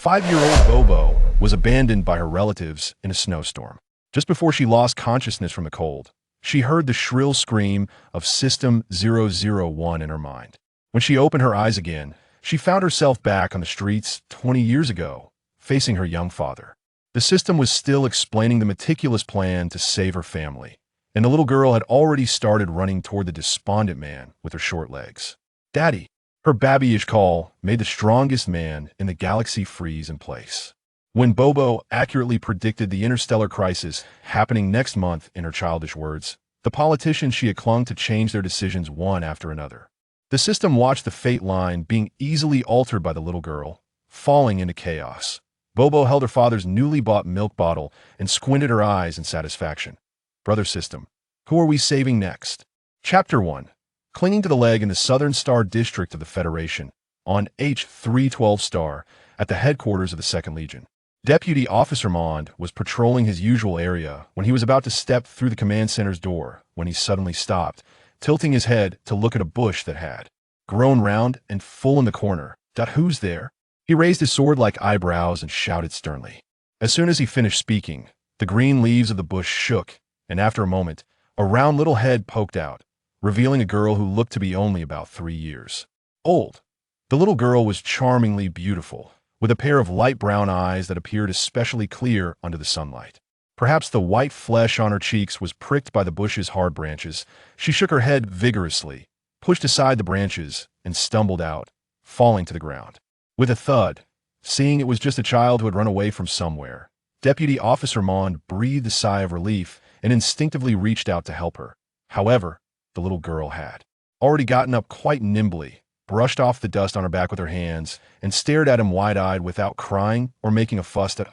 5-year-old Bobo was abandoned by her relatives in a snowstorm. Just before she lost consciousness from the cold, she heard the shrill scream of System 001 in her mind. When she opened her eyes again, she found herself back on the streets 20 years ago, facing her young father. The system was still explaining the meticulous plan to save her family, and the little girl had already started running toward the despondent man with her short legs. "Daddy!" Her babyish call made the strongest man in the galaxy freeze in place. When Bobo accurately predicted the interstellar crisis happening next month in her childish words, the politicians she had clung to changed their decisions one after another. The system watched the fate line being easily altered by the little girl, falling into chaos. Bobo held her father's newly bought milk bottle and squinted her eyes in satisfaction. Brother system, who are we saving next? Chapter 1. Clinging to the leg in the Southern Star District of the Federation, on H312 Star, at the headquarters of the 2nd Legion. Deputy Officer Mond was patrolling his usual area when he was about to step through the command center's door when he suddenly stopped, tilting his head to look at a bush that had grown round and full in the corner. "Who's there?" He raised his sword-like eyebrows and shouted sternly. As soon as he finished speaking, the green leaves of the bush shook, and after a moment, a round little head poked out, revealing a girl who looked to be only about 3 years old. The little girl was charmingly beautiful, with a pair of light brown eyes that appeared especially clear under the sunlight. Perhaps the white flesh on her cheeks was pricked by the bush's hard branches. She shook her head vigorously, pushed aside the branches, and stumbled out, falling to the ground. With a thud, seeing it was just a child who had run away from somewhere, Deputy Officer Mond breathed a sigh of relief and instinctively reached out to help her. However, the little girl had already gotten up quite nimbly, brushed off the dust on her back with her hands, and stared at him wide-eyed without crying or making a fuss at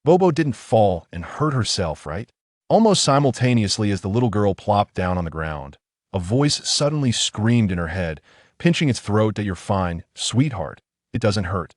Bobo didn't fall and hurt herself, right? Almost simultaneously as the little girl plopped down on the ground, a voice suddenly screamed in her head, pinching its throat that "You're fine, sweetheart. It doesn't hurt.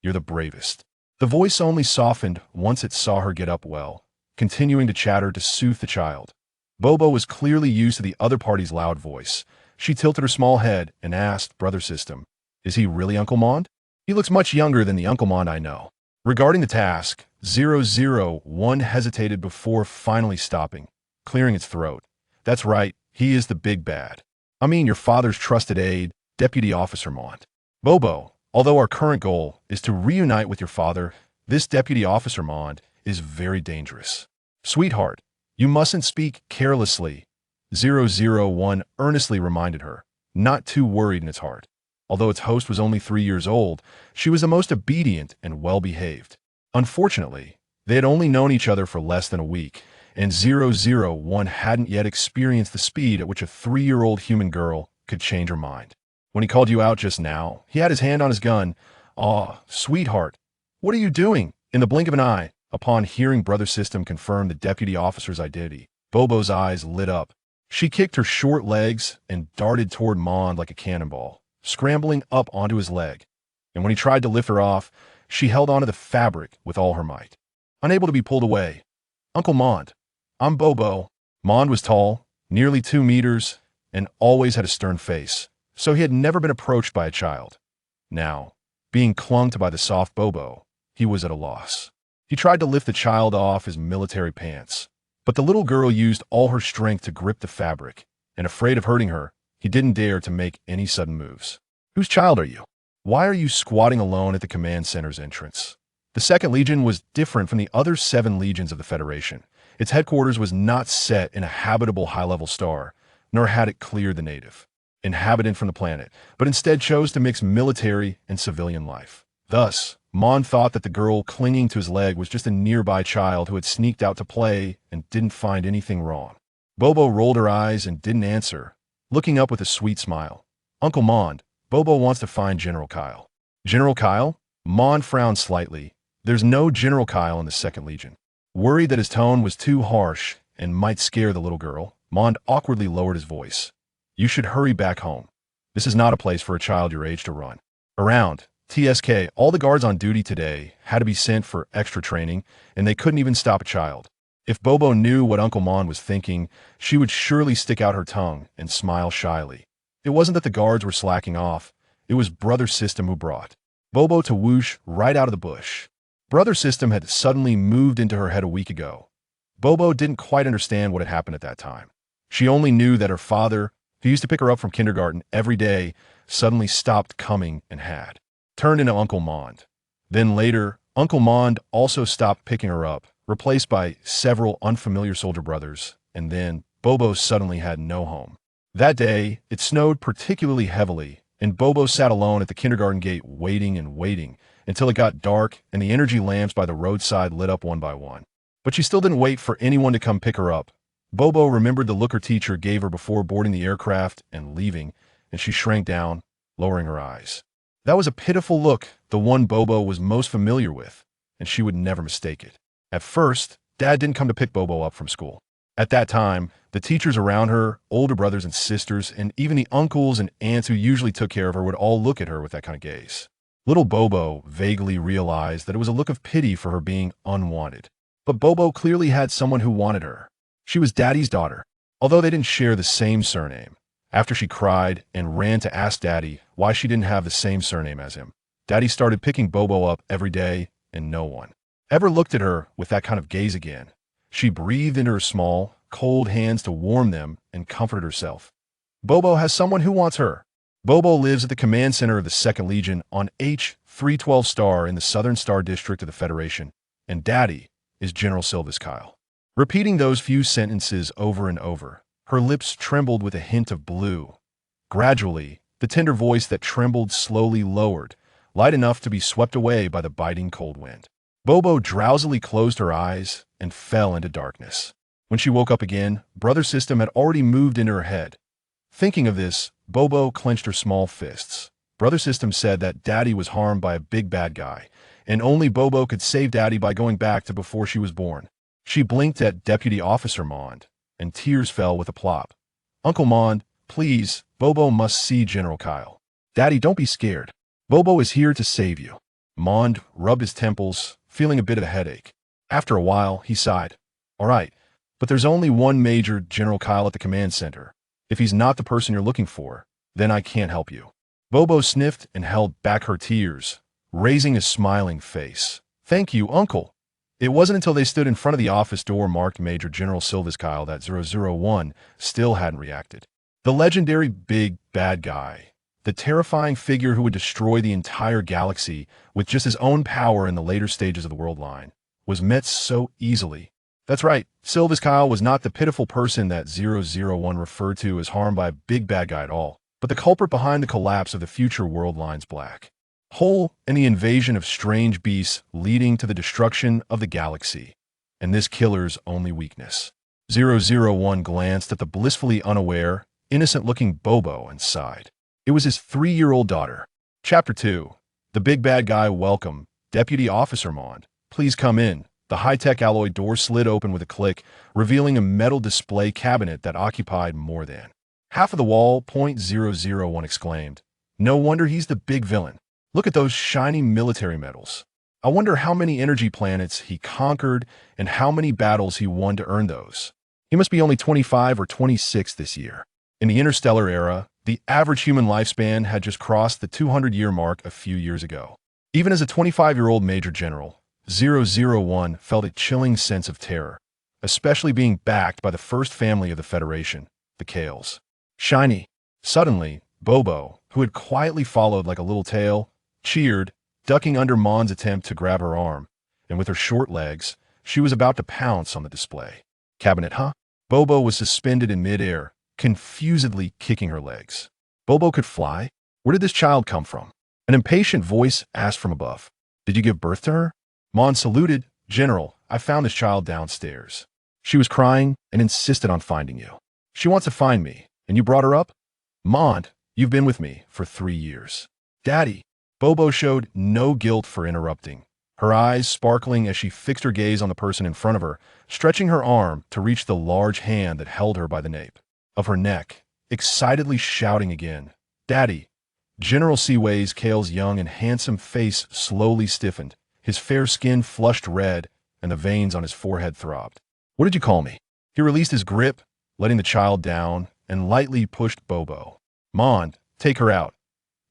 You're the bravest." The voice only softened once it saw her get up well, continuing to chatter to soothe the child. Bobo was clearly used to the other party's loud voice. She tilted her small head and asked, "Brother system, is he really Uncle Mond? He looks much younger than the Uncle Mond I know." Regarding the task, 001 hesitated before finally stopping, clearing its throat. "That's right, he is the big bad. I mean your father's trusted aide, Deputy Officer Mond. Bobo, although our current goal is to reunite with your father, this Deputy Officer Mond is very dangerous. Sweetheart, you mustn't speak carelessly," 001 earnestly reminded her, not too worried in its heart. Although its host was only 3 years old, she was the most obedient and well-behaved. Unfortunately, they had only known each other for less than a week, and 001 hadn't yet experienced the speed at which a 3-year-old human girl could change her mind. When he called you out just now, he had his hand on his gun. "Aw, sweetheart, what are you doing?" In the blink of an eye, upon hearing Brother System confirm the deputy officer's identity, Bobo's eyes lit up. She kicked her short legs and darted toward Mond like a cannonball, scrambling up onto his leg. And when he tried to lift her off, she held onto the fabric with all her might, unable to be pulled away. "Uncle Mond, I'm Bobo." Mond was tall, nearly 2 meters, and always had a stern face, so he had never been approached by a child. Now, being clung to by the soft Bobo, he was at a loss. He tried to lift the child off his military pants, but the little girl used all her strength to grip the fabric, and afraid of hurting her, he didn't dare to make any sudden moves. "Whose child are you? Why are you squatting alone at the command center's entrance?" The 2nd Legion was different from the other 7 legions of the Federation. Its headquarters was not set in a habitable high-level star, nor had it cleared the native inhabitant from the planet, but instead chose to mix military and civilian life. Thus, Mond thought that the girl clinging to his leg was just a nearby child who had sneaked out to play and didn't find anything wrong. Bobo rolled her eyes and didn't answer, looking up with a sweet smile. "Uncle Mond, Bobo wants to find General Kyle." "General Kyle?" Mond frowned slightly. "There's no General Kyle in the 2nd Legion." Worried that his tone was too harsh and might scare the little girl, Mond awkwardly lowered his voice. "You should hurry back home. This is not a place for a child your age to run around. TSK, all the guards on duty today had to be sent for extra training, and they couldn't even stop a child. If Bobo knew what Uncle Mond was thinking, she would surely stick out her tongue and smile shyly. It wasn't that the guards were slacking off. It was Brother System who brought Bobo to whoosh right out of the bush. Brother system had suddenly moved into her head a week ago. Bobo didn't quite understand what had happened at that time. She only knew that her father, who used to pick her up from kindergarten every day, suddenly stopped coming and had turned into Uncle Mond. Then later, Uncle Mond also stopped picking her up, replaced by several unfamiliar soldier brothers, and then Bobo suddenly had no home. That day, it snowed particularly heavily, and Bobo sat alone at the kindergarten gate waiting and waiting until it got dark and the energy lamps by the roadside lit up one by one. But she still didn't wait for anyone to come pick her up. Bobo remembered the look her teacher gave her before boarding the aircraft and leaving, and she shrank down, lowering her eyes. That was a pitiful look, the one Bobo was most familiar with, and she would never mistake it. At first, Dad didn't come to pick Bobo up from school. At that time, the teachers around her, older brothers and sisters, and even the uncles and aunts who usually took care of her would all look at her with that kind of gaze. Little Bobo vaguely realized that it was a look of pity for her being unwanted. But Bobo clearly had someone who wanted her. She was Daddy's daughter, although they didn't share the same surname. After she cried and ran to ask Daddy why she didn't have the same surname as him, Daddy started picking Bobo up every day, and no one ever looked at her with that kind of gaze again. She breathed into her small, cold hands to warm them and comforted herself. Bobo has someone who wants her. Bobo lives at the command center of the 2nd Legion on H-312 Star in the Southern Star District of the Federation, and Daddy is General Silvis Kyle. Repeating those few sentences over and over, her lips trembled with a hint of blue. Gradually, the tender voice that trembled slowly lowered, light enough to be swept away by the biting cold wind. Bobo drowsily closed her eyes and fell into darkness. When she woke up again, Brother System had already moved into her head. Thinking of this, Bobo clenched her small fists. Brother System said that Daddy was harmed by a big bad guy, and only Bobo could save Daddy by going back to before she was born. She blinked at Deputy Officer Mond, and tears fell with a plop. Uncle Mond, please, Bobo must see General Kyle. Daddy, don't be scared. Bobo is here to save you. Mond rubbed his temples, feeling a bit of a headache. After a while, he sighed. All right, but there's only one Major General Kyle at the command center. If he's not the person you're looking for, then I can't help you. Bobo sniffed and held back her tears, raising a smiling face. Thank you, Uncle. It wasn't until they stood in front of the office door marked Major General Silvis Kyle that 001 still hadn't reacted. The legendary big bad guy, the terrifying figure who would destroy the entire galaxy with just his own power in the later stages of the world line, was met so easily. That's right, Silvis Kyle was not the pitiful person that 001 referred to as harmed by a big bad guy at all, but the culprit behind the collapse of the future world line's black hole and the invasion of strange beasts leading to the destruction of the galaxy, and this killer's only weakness. 001 glanced at the blissfully unaware, innocent-looking Bobo and sighed. It was his 3-year-old daughter. Chapter 2. The Big Bad Guy Welcome. Deputy Officer Mond, please come in. The high-tech alloy door slid open with a click, revealing a metal display cabinet that occupied more than half of the wall. 001 exclaimed. No wonder he's the big villain. Look at those shiny military medals. I wonder how many energy planets he conquered and how many battles he won to earn those. He must be only 25 or 26 this year. In the interstellar era, the average human lifespan had just crossed the 200-year mark a few years ago. Even as a 25-year-old Major General, 001 felt a chilling sense of terror, especially being backed by the first family of the Federation, the Kales. Shiny. Suddenly, Bobo, who had quietly followed like a little tail, cheered, ducking under Mond's attempt to grab her arm, and with her short legs, she was about to pounce on the display. Cabinet, huh? Bobo was suspended in midair, confusedly kicking her legs. Bobo could fly? Where did this child come from? An impatient voice asked from above. Did you give birth to her? Mond saluted. General, I found this child downstairs. She was crying and insisted on finding you. She wants to find me, and you brought her up? Mond, you've been with me for 3 years. Daddy. Bobo showed no guilt for interrupting, her eyes sparkling as she fixed her gaze on the person in front of her, stretching her arm to reach the large hand that held her by the nape of her neck, excitedly shouting again, Daddy. General Seaway's Kale's young and handsome face slowly stiffened, his fair skin flushed red, and the veins on his forehead throbbed. What did you call me? He released his grip, letting the child down, and lightly pushed Bobo. Mond, take her out.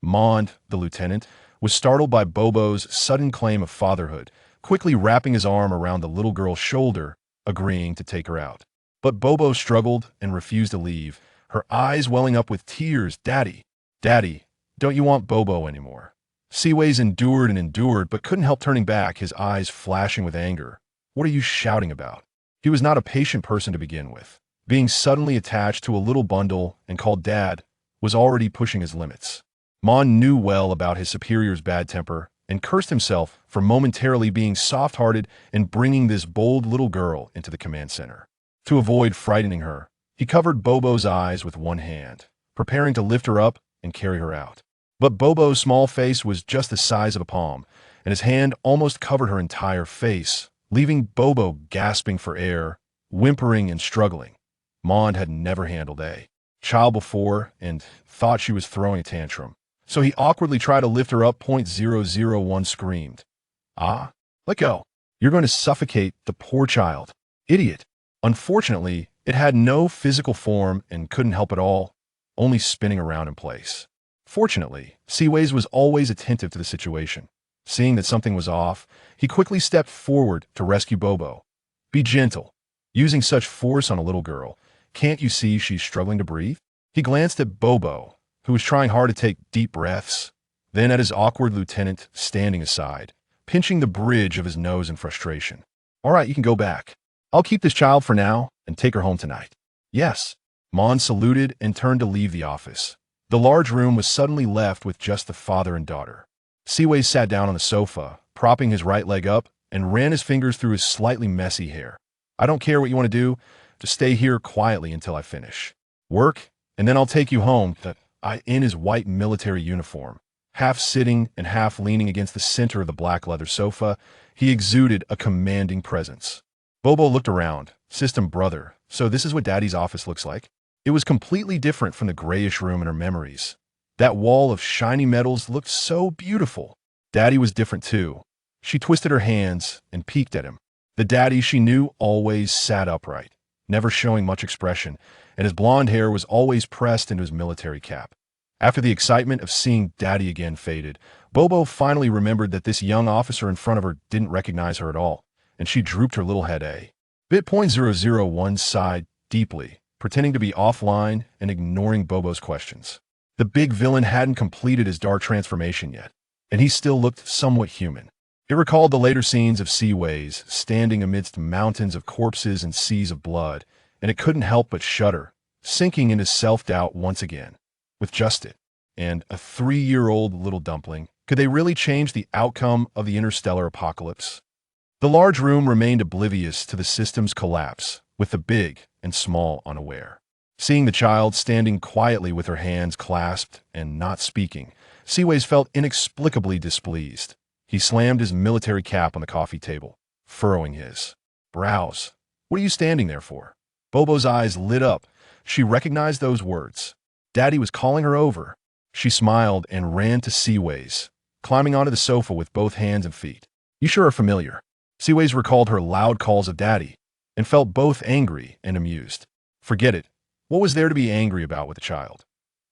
Mond, the lieutenant, was startled by Bobo's sudden claim of fatherhood, quickly wrapping his arm around the little girl's shoulder, agreeing to take her out. But Bobo struggled and refused to leave, her eyes welling up with tears. Daddy, Daddy, don't you want Bobo anymore? Seaways endured and endured, but couldn't help turning back, his eyes flashing with anger. What are you shouting about? He was not a patient person to begin with. Being suddenly attached to a little bundle and called Dad was already pushing his limits. Mon knew well about his superior's bad temper and cursed himself for momentarily being soft-hearted and bringing this bold little girl into the command center. To avoid frightening her, he covered Bobo's eyes with one hand, preparing to lift her up and carry her out. But Bobo's small face was just the size of a palm, and his hand almost covered her entire face, leaving Bobo gasping for air, whimpering and struggling. Mon had never handled a child before and thought she was throwing a tantrum. So he awkwardly tried to lift her up. 001 screamed. Ah, let go. You're going to suffocate the poor child. Idiot. Unfortunately, it had no physical form and couldn't help at all, only spinning around in place. Fortunately, Seaways was always attentive to the situation. Seeing that something was off, he quickly stepped forward to rescue Bobo. Be gentle. Using such force on a little girl, can't you see she's struggling to breathe? He glanced at Bobo, who was trying hard to take deep breaths, then at his awkward lieutenant standing aside, pinching the bridge of his nose in frustration. All right, you can go back. I'll keep this child for now and take her home tonight. Yes. Mon saluted and turned to leave the office. The large room was suddenly left with just the father and daughter. Seaways sat down on the sofa, propping his right leg up, and ran his fingers through his slightly messy hair. I don't care what you want to do, just stay here quietly until I finish. Work, and then I'll take you home. In his white military uniform, half sitting and half leaning against the center of the black leather sofa, he exuded a commanding presence. Bobo looked around. System brother, so this is what Daddy's office looks like? It was completely different from the grayish room in her memories. That wall of shiny metals looked so beautiful. Daddy was different too. She twisted her hands and peeked at him. The Daddy she knew always sat upright, never showing much expression, and his blonde hair was always pressed into his military cap. After the excitement of seeing Daddy again faded, Bobo finally remembered that this young officer in front of her didn't recognize her at all, and she drooped her little head. Bit.001 sighed deeply, pretending to be offline and ignoring Bobo's questions. The big villain hadn't completed his dark transformation yet, and he still looked somewhat human. It recalled the later scenes of Seaways standing amidst mountains of corpses and seas of blood, and it couldn't help but shudder, sinking into self-doubt once again. With just it, and a 3-year-old little dumpling, could they really change the outcome of the interstellar apocalypse? The large room remained oblivious to the system's collapse, with the big and small unaware. Seeing the child standing quietly with her hands clasped and not speaking, Seaways felt inexplicably displeased. He slammed his military cap on the coffee table, furrowing his brows. What are you standing there for? Bobo's eyes lit up. She recognized those words. Daddy was calling her over. She smiled and ran to Seaways, climbing onto the sofa with both hands and feet. You sure are familiar. Seaways recalled her loud calls of Daddy and felt both angry and amused. Forget it. What was there to be angry about with the child?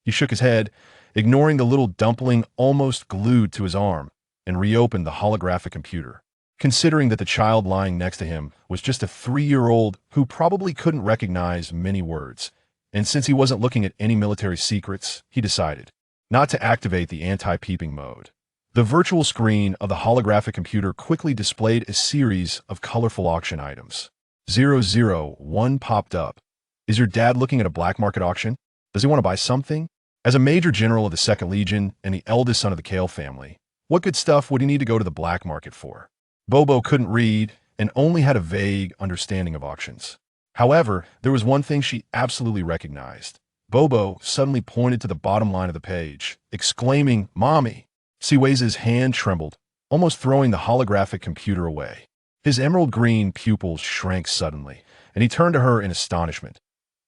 He shook his head, ignoring the little dumpling almost glued to his arm, and reopened the holographic computer. Considering that the child lying next to him was just a 3-year-old who probably couldn't recognize many words, and since he wasn't looking at any military secrets, he decided not to activate the anti-peeping mode. The virtual screen of the holographic computer quickly displayed a series of colorful auction items. 001 popped up. Is your dad looking at a black market auction? Does he want to buy something? As a major general of the 2nd Legion and the eldest son of the Kale family, what good stuff would he need to go to the black market for? Bobo couldn't read and only had a vague understanding of auctions. However, there was one thing she absolutely recognized. Bobo suddenly pointed to the bottom line of the page, exclaiming, "Mommy!" Seaways' hand trembled, almost throwing the holographic computer away. His emerald green pupils shrank suddenly, and he turned to her in astonishment.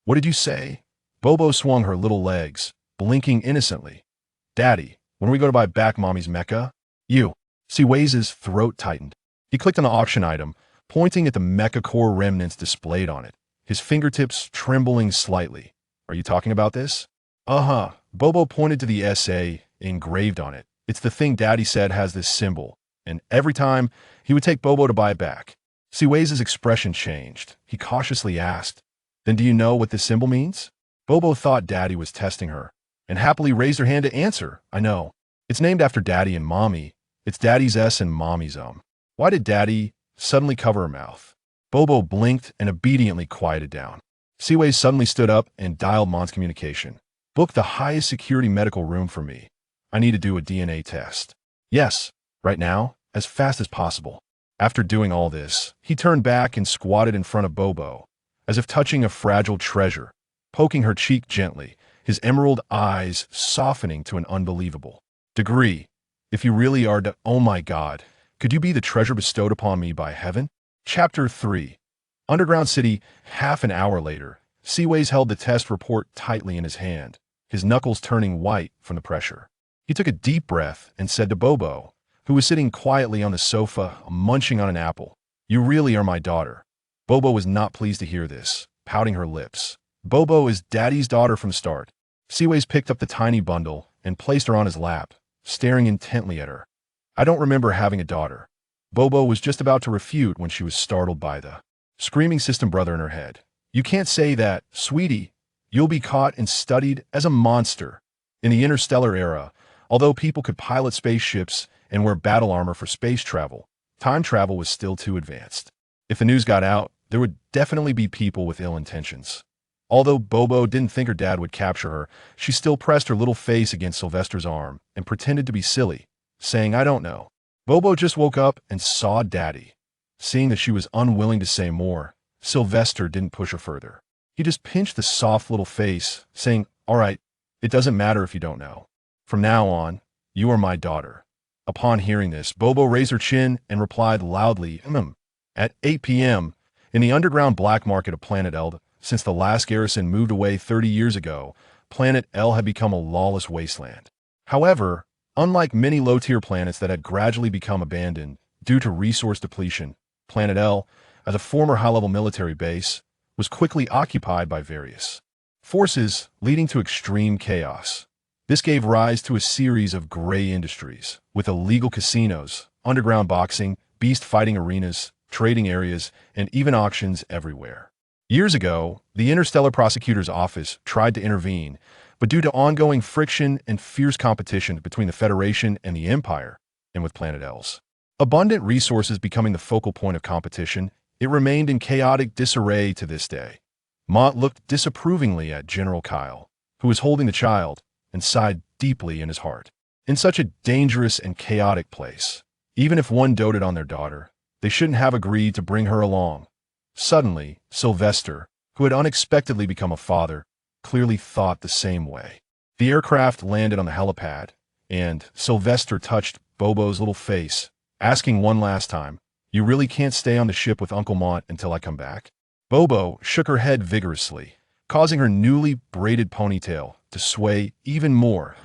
What did you say? Bobo swung her little legs, blinking innocently. Daddy, when are we going to buy back Mommy's mecha? You. Seaways' throat tightened. He clicked on the auction item, pointing at the mecha core remnants displayed on it, his fingertips trembling slightly. Are you talking about this? Uh-huh. Bobo pointed to the SA engraved on it, It's the thing Daddy said has this symbol, and every time he would take Bobo to buy it back. Siwei's expression changed. He cautiously asked, "Then do you know what this symbol means?" Bobo thought Daddy was testing her, and happily raised her hand to answer. "I know. It's named after Daddy and Mommy. It's Daddy's S and Mommy's M." Why did Daddy suddenly cover her mouth? Bobo blinked and obediently quieted down. Siwei suddenly stood up and dialed Mon's communication. "Book the highest security medical room for me. I need to do a DNA test." "Yes, right now, as fast as possible." After doing all this, he turned back and squatted in front of Bobo, as if touching a fragile treasure, poking her cheek gently, his emerald eyes softening to an unbelievable degree. "If you really are oh my God, could you be the treasure bestowed upon me by heaven?" Chapter 3. Underground City. Half an hour later, Siwei held the test report tightly in his hand, his knuckles turning white from the pressure. He took a deep breath and said to Bobo, who was sitting quietly on the sofa, munching on an apple, "You really are my daughter." Bobo was not pleased to hear this, pouting her lips. Bobo is Daddy's daughter from start. Siwei picked up the tiny bundle and placed her on his lap, staring intently at her. "I don't remember having a daughter." Bobo was just about to refute when she was startled by the screaming system brother in her head. "You can't say that, sweetie. You'll be caught and studied as a monster." In the interstellar era, although people could pilot spaceships and wear battle armor for space travel, time travel was still too advanced. If the news got out, there would definitely be people with ill intentions. Although Bobo didn't think her dad would capture her, she still pressed her little face against Sylvester's arm and pretended to be silly, saying, "I don't know." Bobo just woke up and saw Daddy. Seeing that she was unwilling to say more, Sylvester didn't push her further. He just pinched the soft little face, saying, "All right, it doesn't matter if you don't know. From now on, you are my daughter." Upon hearing this, Bobo raised her chin and replied loudly, At 8 p.m., in the underground black market of Planet L, since the last garrison moved away 30 years ago, Planet L had become a lawless wasteland. However, unlike many low-tier planets that had gradually become abandoned due to resource depletion, Planet L, as a former high-level military base, was quickly occupied by various forces, leading to extreme chaos. This gave rise to a series of gray industries, with illegal casinos, underground boxing, beast fighting arenas, trading areas, and even auctions everywhere. Years ago, the Interstellar Prosecutor's Office tried to intervene, but due to ongoing friction and fierce competition between the Federation and the Empire, and with Planet L's abundant resources becoming the focal point of competition, it remained in chaotic disarray to this day. Mott looked disapprovingly at General Kyle, who was holding the child, and sighed deeply in his heart. In such a dangerous and chaotic place, even if one doted on their daughter, they shouldn't have agreed to bring her along. Suddenly, Sylvester, who had unexpectedly become a father, clearly thought the same way. The aircraft landed on the helipad, and Sylvester touched Bobo's little face, asking one last time, "You really can't stay on the ship with Uncle Mont until I come back?" Bobo shook her head vigorously, causing her newly braided ponytail to sway even more.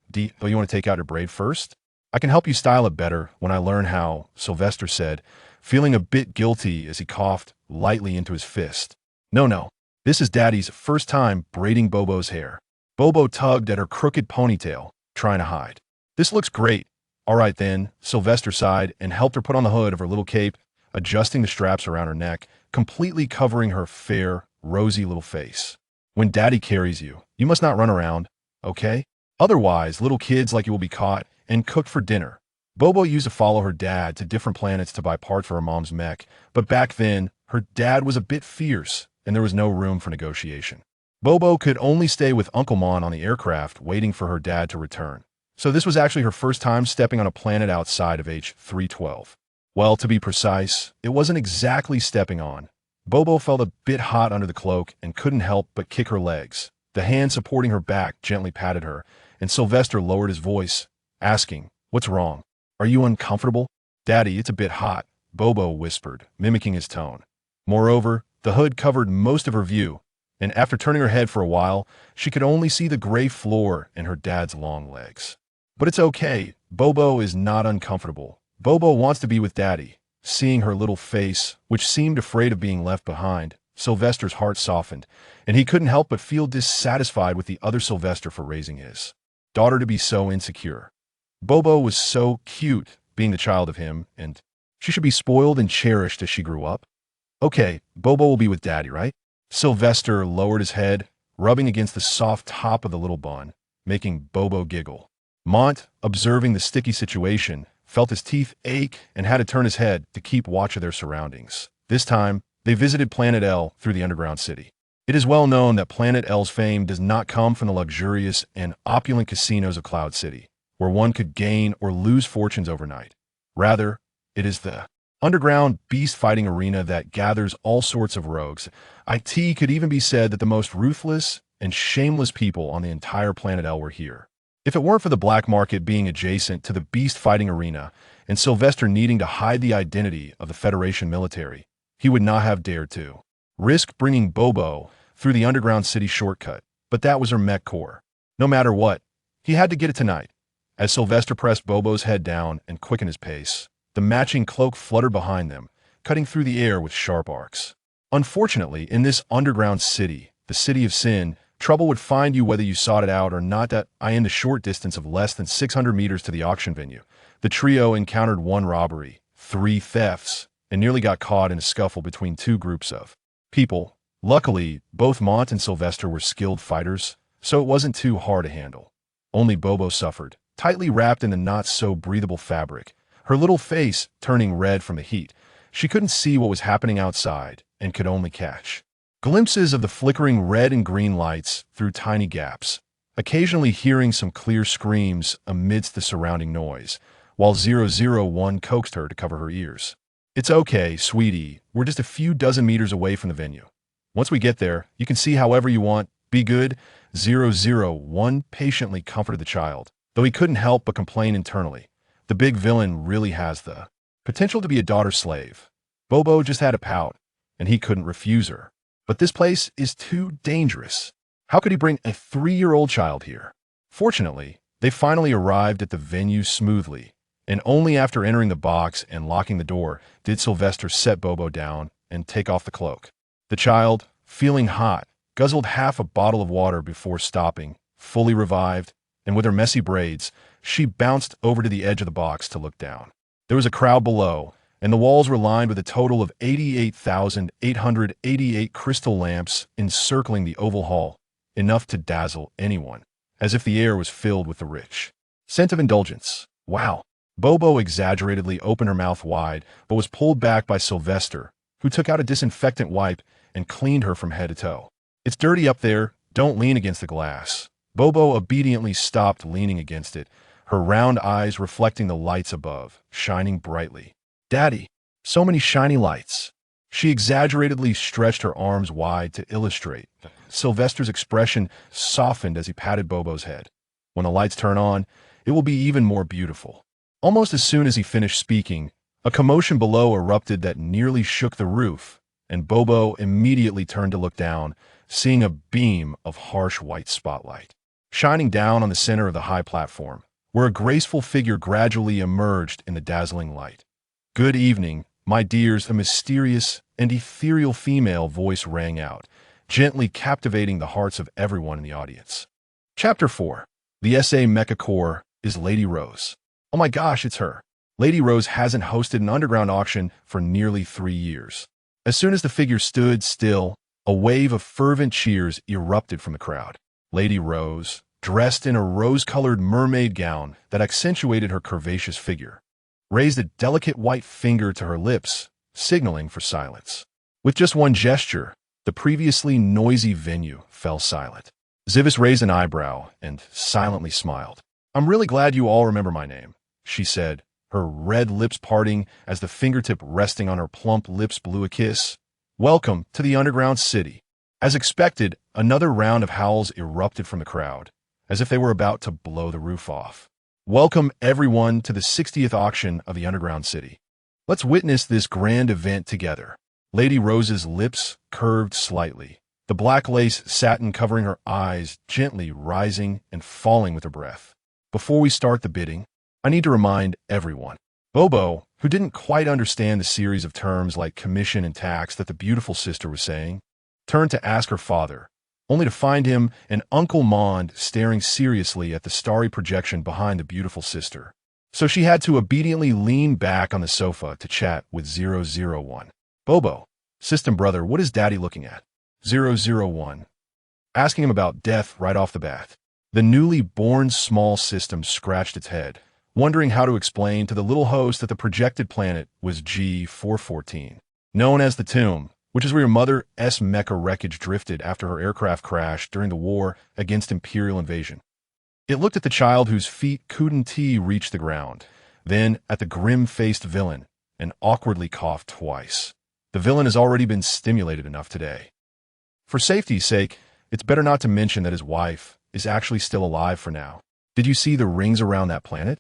"Do you want to take out your braid first? I can help you style it better when I learn how," Sylvester said, feeling a bit guilty as he coughed lightly into his fist. No. This is Daddy's first time braiding Bobo's hair." Bobo tugged at her crooked ponytail, trying to hide. "This looks great." "All right then," Sylvester sighed and helped her put on the hood of her little cape, adjusting the straps around her neck, completely covering her fair, rosy little face. "When Daddy carries you, you must not run around, okay? Otherwise, little kids like you will be caught and cooked for dinner." Bobo used to follow her dad to different planets to buy parts for her mom's mech, but back then, her dad was a bit fierce, and there was no room for negotiation. Bobo could only stay with Uncle Mon on the aircraft, waiting for her dad to return. So this was actually her first time stepping on a planet outside of H312. Well, to be precise, it wasn't exactly stepping on. Bobo felt a bit hot under the cloak and couldn't help but kick her legs. The hand supporting her back gently patted her, and Sylvester lowered his voice, asking, "What's wrong? Are you uncomfortable?" "Daddy, it's a bit hot," Bobo whispered, mimicking his tone. Moreover, the hood covered most of her view, and after turning her head for a while, she could only see the gray floor and her dad's long legs. "But it's okay. Bobo is not uncomfortable. Bobo wants to be with Daddy." Seeing her little face, which seemed afraid of being left behind, Sylvester's heart softened, and he couldn't help but feel dissatisfied with the other Sylvester for raising his daughter to be so insecure. Bobo was so cute, being the child of him, and she should be spoiled and cherished as she grew up. Okay, Bobo will be with Daddy, right? Sylvester lowered his head, rubbing against the soft top of the little bun, making Bobo giggle. Mont, observing the sticky situation, felt his teeth ache and had to turn his head to keep watch of their surroundings. This time, they visited Planet L through the underground city. It is well known that Planet L's fame does not come from the luxurious and opulent casinos of Cloud City, where one could gain or lose fortunes overnight. Rather, it is the underground beast-fighting arena that gathers all sorts of rogues. It could even be said that the most ruthless and shameless people on the entire Planet L were here. If it weren't for the black market being adjacent to the beast-fighting arena and Sylvester needing to hide the identity of the Federation military, he would not have dared to risk bringing Bobo through the underground city shortcut, but that was her mech core. No matter what, he had to get it tonight. As Sylvester pressed Bobo's head down and quickened his pace, the matching cloak fluttered behind them, cutting through the air with sharp arcs. Unfortunately, in this underground city, the city of sin, trouble would find you whether you sought it out or not. In the short distance of less than 600 meters to the auction venue, the trio encountered 1 robbery, 3 thefts, and nearly got caught in a scuffle between 2 groups of people. Luckily, both Mont and Sylvester were skilled fighters, so it wasn't too hard to handle. Only Bobo suffered, tightly wrapped in the not-so-breathable fabric, her little face turning red from the heat. She couldn't see what was happening outside and could only catch glimpses of the flickering red and green lights through tiny gaps, occasionally hearing some clear screams amidst the surrounding noise, while 001 coaxed her to cover her ears. "It's okay, sweetie. We're just a few dozen meters away from the venue. Once we get there, you can see however you want. Be good." 001 patiently comforted the child, though he couldn't help but complain internally. The big villain really has the potential to be a daughter slave. Bobo just had a pout, and he couldn't refuse her. But this place is too dangerous. How could he bring a 3-year-old child here? Fortunately, they finally arrived at the venue smoothly, and only after entering the box and locking the door did Sylvester set Bobo down and take off the cloak. The child, feeling hot, guzzled half a bottle of water before stopping, fully revived, and with her messy braids, she bounced over to the edge of the box to look down. There was a crowd below, and the walls were lined with a total of 88,888 crystal lamps encircling the oval hall, enough to dazzle anyone, as if the air was filled with the rich scent of indulgence. Wow. Bobo exaggeratedly opened her mouth wide, but was pulled back by Sylvester, who took out a disinfectant wipe and cleaned her from head to toe. "It's dirty up there. Don't lean against the glass." Bobo obediently stopped leaning against it, her round eyes reflecting the lights above, shining brightly. "Daddy, so many shiny lights." She exaggeratedly stretched her arms wide to illustrate. Sylvester's expression softened as he patted Bobo's head. "When the lights turn on, it will be even more beautiful." Almost as soon as he finished speaking, a commotion below erupted that nearly shook the roof, and Bobo immediately turned to look down, seeing a beam of harsh white spotlight shining down on the center of the high platform, where a graceful figure gradually emerged in the dazzling light. "Good evening, my dears," a mysterious and ethereal female voice rang out, gently captivating the hearts of everyone in the audience. Chapter 4. The SA Mecha Core is Lady Rose. Oh my gosh, it's her. Lady Rose hasn't hosted an underground auction for nearly 3 years. As soon as the figure stood still, a wave of fervent cheers erupted from the crowd. Lady Rose, dressed in a rose-colored mermaid gown that accentuated her curvaceous figure, raised a delicate white finger to her lips, signaling for silence. With just one gesture, the previously noisy venue fell silent. Zivis raised an eyebrow and silently smiled. "I'm really glad you all remember my name," she said, her red lips parting as the fingertip resting on her plump lips blew a kiss. "Welcome to the underground city." As expected, another round of howls erupted from the crowd, as if they were about to blow the roof off. "Welcome everyone to the 60th auction of the underground city. Let's witness this grand event together." Lady Rose's lips curved slightly, the black lace satin covering her eyes gently rising and falling with her breath. "Before we start the bidding, I need to remind everyone." Bobo, who didn't quite understand the series of terms like commission and tax that the beautiful sister was saying, turned to ask her father, only to find him and Uncle Mond staring seriously at the starry projection behind the beautiful sister. So she had to obediently lean back on the sofa to chat with 001. Bobo, system brother, what is daddy looking at? 001. Asking him about death right off the bat. The newly born small system scratched its head, wondering how to explain to the little host that the projected planet was G414, known as the Tomb, which is where your mother's mecha wreckage drifted after her aircraft crashed during the war against Imperial invasion. It looked at the child whose feet couldn't reach the ground, then at the grim-faced villain, and awkwardly coughed twice. The villain has already been stimulated enough today. For safety's sake, it's better not to mention that his wife is actually still alive for now. Did you see the rings around that planet?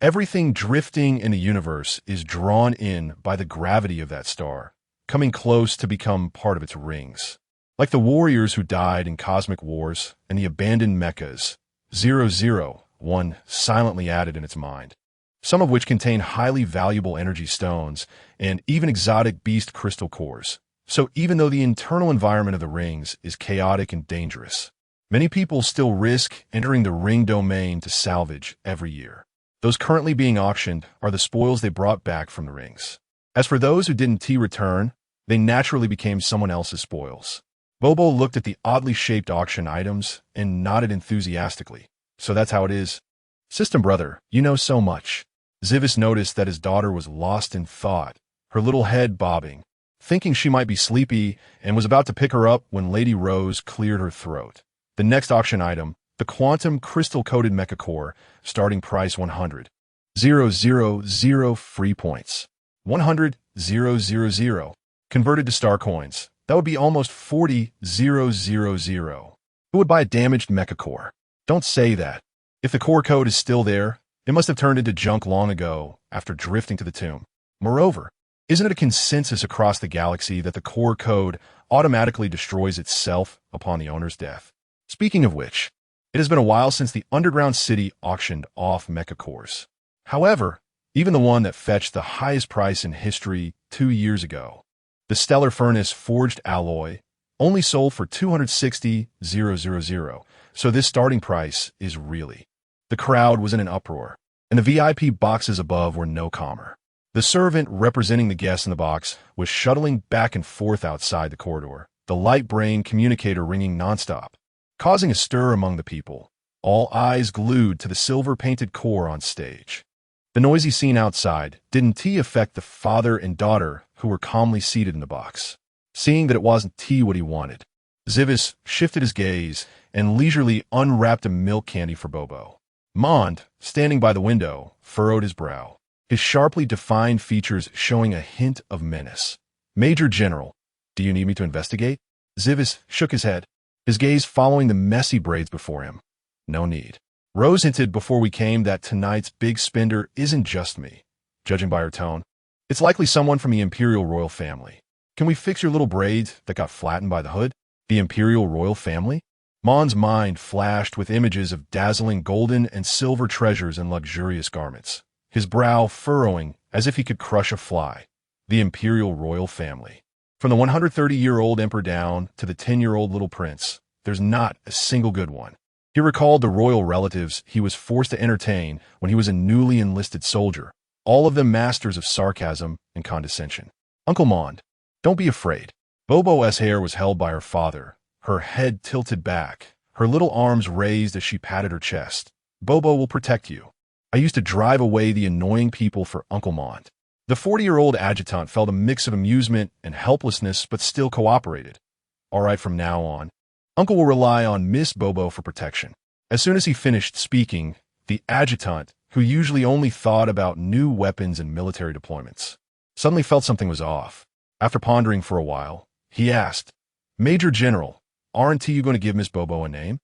Everything drifting in the universe is drawn in by the gravity of that star, coming close to become part of its rings. Like the warriors who died in cosmic wars and the abandoned mechas, 001 silently added in its mind, some of which contain highly valuable energy stones and even exotic beast crystal cores. So even though the internal environment of the rings is chaotic and dangerous, many people still risk entering the ring domain to salvage every year. Those currently being auctioned are the spoils they brought back from the rings. As for those who didn't return, they naturally became someone else's spoils. Bobo looked at the oddly shaped auction items and nodded enthusiastically. So that's how it is. System brother, you know so much. Zivis noticed that his daughter was lost in thought, her little head bobbing, thinking she might be sleepy, and was about to pick her up when Lady Rose cleared her throat. The next auction item, the Quantum Crystal-Coated Mecha Core, starting price 100. 000 free points. 100 000. Converted to star coins, that would be almost 40 000. Who would buy a damaged Mecha Core? Don't say that. If the core code is still there, it must have turned into junk long ago after drifting to the tomb. Moreover, isn't it a consensus across the galaxy that the core code automatically destroys itself upon the owner's death? Speaking of which, it has been a while since the underground city auctioned off mecha cores. However, even the one that fetched the highest price in history 2 years ago, the Stellar Furnace Forged Alloy, only sold for 260 000, so this starting price is really. The crowd was in an uproar, and the VIP boxes above were no calmer. The servant representing the guests in the box was shuttling back and forth outside the corridor, the light brain communicator ringing nonstop, causing a stir among the people, all eyes glued to the silver-painted core on stage. The noisy scene outside didn't affect the father and daughter who were calmly seated in the box. Seeing that it wasn't what he wanted, Zivis shifted his gaze and leisurely unwrapped a milk candy for Bobo. Mond, standing by the window, furrowed his brow, his sharply defined features showing a hint of menace. Major General, do you need me to investigate? Zivis shook his head, his gaze following the messy braids before him. No need. Rose hinted before we came that tonight's big spender isn't just me. Judging by her tone, it's likely someone from the Imperial Royal Family. Can we fix your little braids that got flattened by the hood? The Imperial Royal Family? Mon's mind flashed with images of dazzling golden and silver treasures and luxurious garments, his brow furrowing as if he could crush a fly. The Imperial Royal Family. From the 130-year-old emperor down to the 10-year-old little prince, there's not a single good one. He recalled the royal relatives he was forced to entertain when he was a newly enlisted soldier, all of them masters of sarcasm and condescension. Uncle Mond, don't be afraid. Bobo's hair was held by her father, her head tilted back, her little arms raised as she patted her chest. Bobo will protect you. I used to drive away the annoying people for Uncle Mond. The 40-year-old adjutant felt a mix of amusement and helplessness but still cooperated. All right, from now on, Uncle will rely on Miss Bobo for protection. As soon as he finished speaking, the adjutant, who usually only thought about new weapons and military deployments, suddenly felt something was off. After pondering for a while, he asked, Major General, aren't you going to give Miss Bobo a name?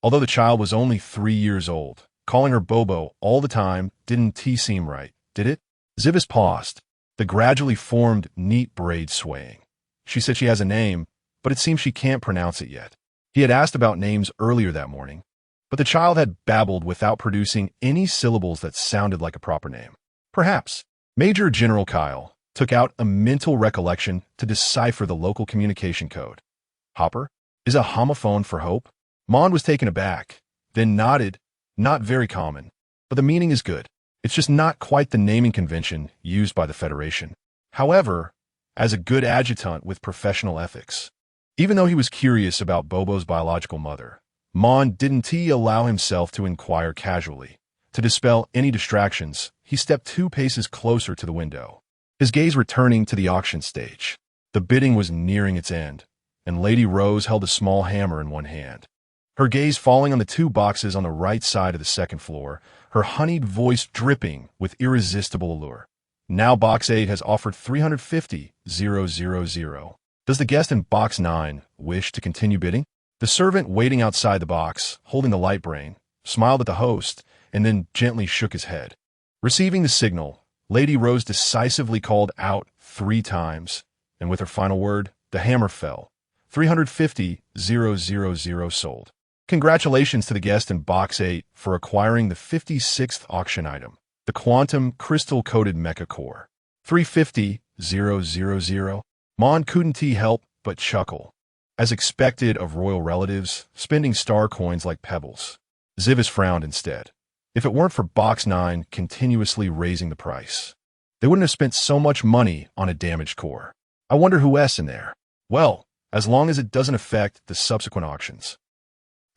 Although the child was only 3 years old, calling her Bobo all the time didn't seem right, did it? Zivis paused, the gradually formed neat braids swaying. She said she has a name, but it seems she can't pronounce it yet. He had asked about names earlier that morning, but the child had babbled without producing any syllables that sounded like a proper name. Perhaps. Major General Kyle took out a mental recollection to decipher the local communication code. Hopper? Is a homophone for hope? Mon was taken aback, then nodded. Not very common, but the meaning is good. It's just not quite the naming convention used by the Federation. However, as a good adjutant with professional ethics. Even though he was curious about Bobo's biological mother, Mon didn't allow himself to inquire casually. To dispel any distractions, he stepped 2 paces closer to the window, his gaze returning to the auction stage. The bidding was nearing its end, and Lady Rose held a small hammer in one hand. Her gaze falling on the 2 boxes on the right side of the second floor, her honeyed voice dripping with irresistible allure. Now Box 8 has offered 350,000. Does the guest in Box 9 wish to continue bidding? The servant waiting outside the box, holding the light brain, smiled at the host, and then gently shook his head. Receiving the signal, Lady Rose decisively called out 3 times, and with her final word, the hammer fell. 350,000 sold. Congratulations to the guest in Box 8 for acquiring the 56th auction item, the Quantum Crystal-Coated Mecha Core. 350,000. Mon couldn't help but chuckle. As expected of royal relatives, spending star coins like pebbles. Zivis frowned instead. If it weren't for Box 9 continuously raising the price, they wouldn't have spent so much money on a damaged core. I wonder who's in there. Well, as long as it doesn't affect the subsequent auctions.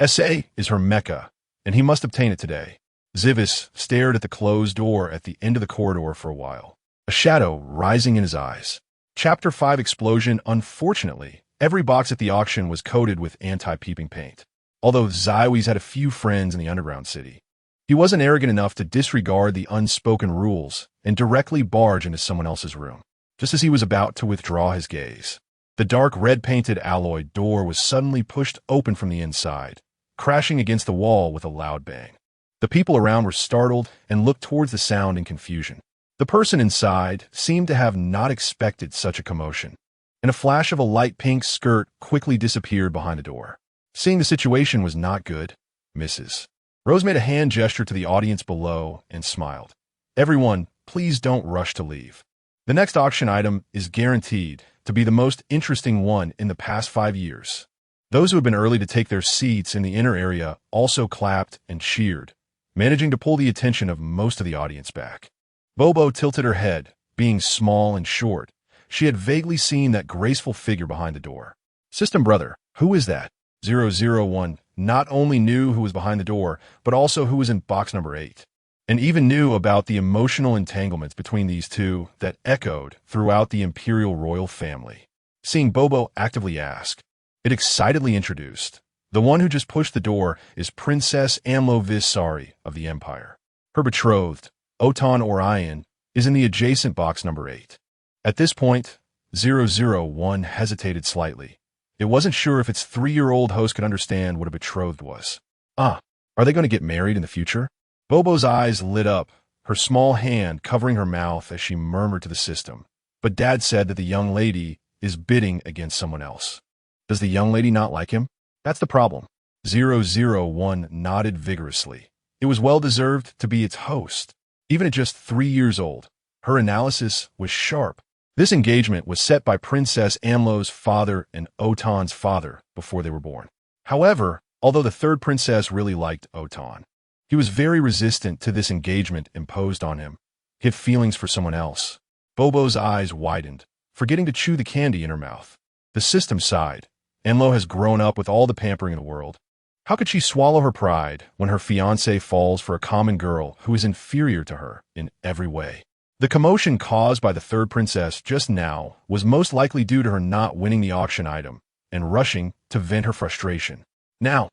SA is her mecha, and he must obtain it today. Zivis stared at the closed door at the end of the corridor for a while, a shadow rising in his eyes. Chapter 5 Explosion. Unfortunately, every box at the auction was coated with anti-peeping paint. Although Zywies had a few friends in the underground city, he wasn't arrogant enough to disregard the unspoken rules and directly barge into someone else's room. Just as he was about to withdraw his gaze, the dark red-painted alloy door was suddenly pushed open from the inside, crashing against the wall with a loud bang. The people around were startled and looked towards the sound in confusion. The person inside seemed to have not expected such a commotion, and a flash of a light pink skirt quickly disappeared behind the door. Seeing the situation was not good, Mrs. Rose made a hand gesture to the audience below and smiled. Everyone, please don't rush to leave. The next auction item is guaranteed to be the most interesting one in the past 5 years. Those who had been early to take their seats in the inner area also clapped and cheered, managing to pull the attention of most of the audience back. Bobo tilted her head, being small and short. She had vaguely seen that graceful figure behind the door. System brother, who is that? 001 not only knew who was behind the door, but also who was in box number 8, and even knew about the emotional entanglements between these two that echoed throughout the imperial royal family. Seeing Bobo actively ask, it excitedly introduced, the one who just pushed the door is Princess Amlo Visari of the Empire. Her betrothed, Oton Orion, is in the adjacent box number 8. At this point, 001 hesitated slightly. It wasn't sure if its 3-year-old host could understand what a betrothed was. Are they going to get married in the future? Bobo's eyes lit up, her small hand covering her mouth as she murmured to the system. But Dad said that the young lady is bidding against someone else. Does the young lady not like him? That's the problem. 001 nodded vigorously. It was well-deserved to be its host. Even at just 3 years old, her analysis was sharp. This engagement was set by Princess Amlo's father and Oton's father before they were born. However, although the third princess really liked Oton, he was very resistant to this engagement imposed on him. He had feelings for someone else. Bobo's eyes widened, forgetting to chew the candy in her mouth. The system sighed. Amlo has grown up with all the pampering in the world. How could she swallow her pride when her fiancé falls for a common girl who is inferior to her in every way? The commotion caused by the third princess just now was most likely due to her not winning the auction item and rushing to vent her frustration. Now,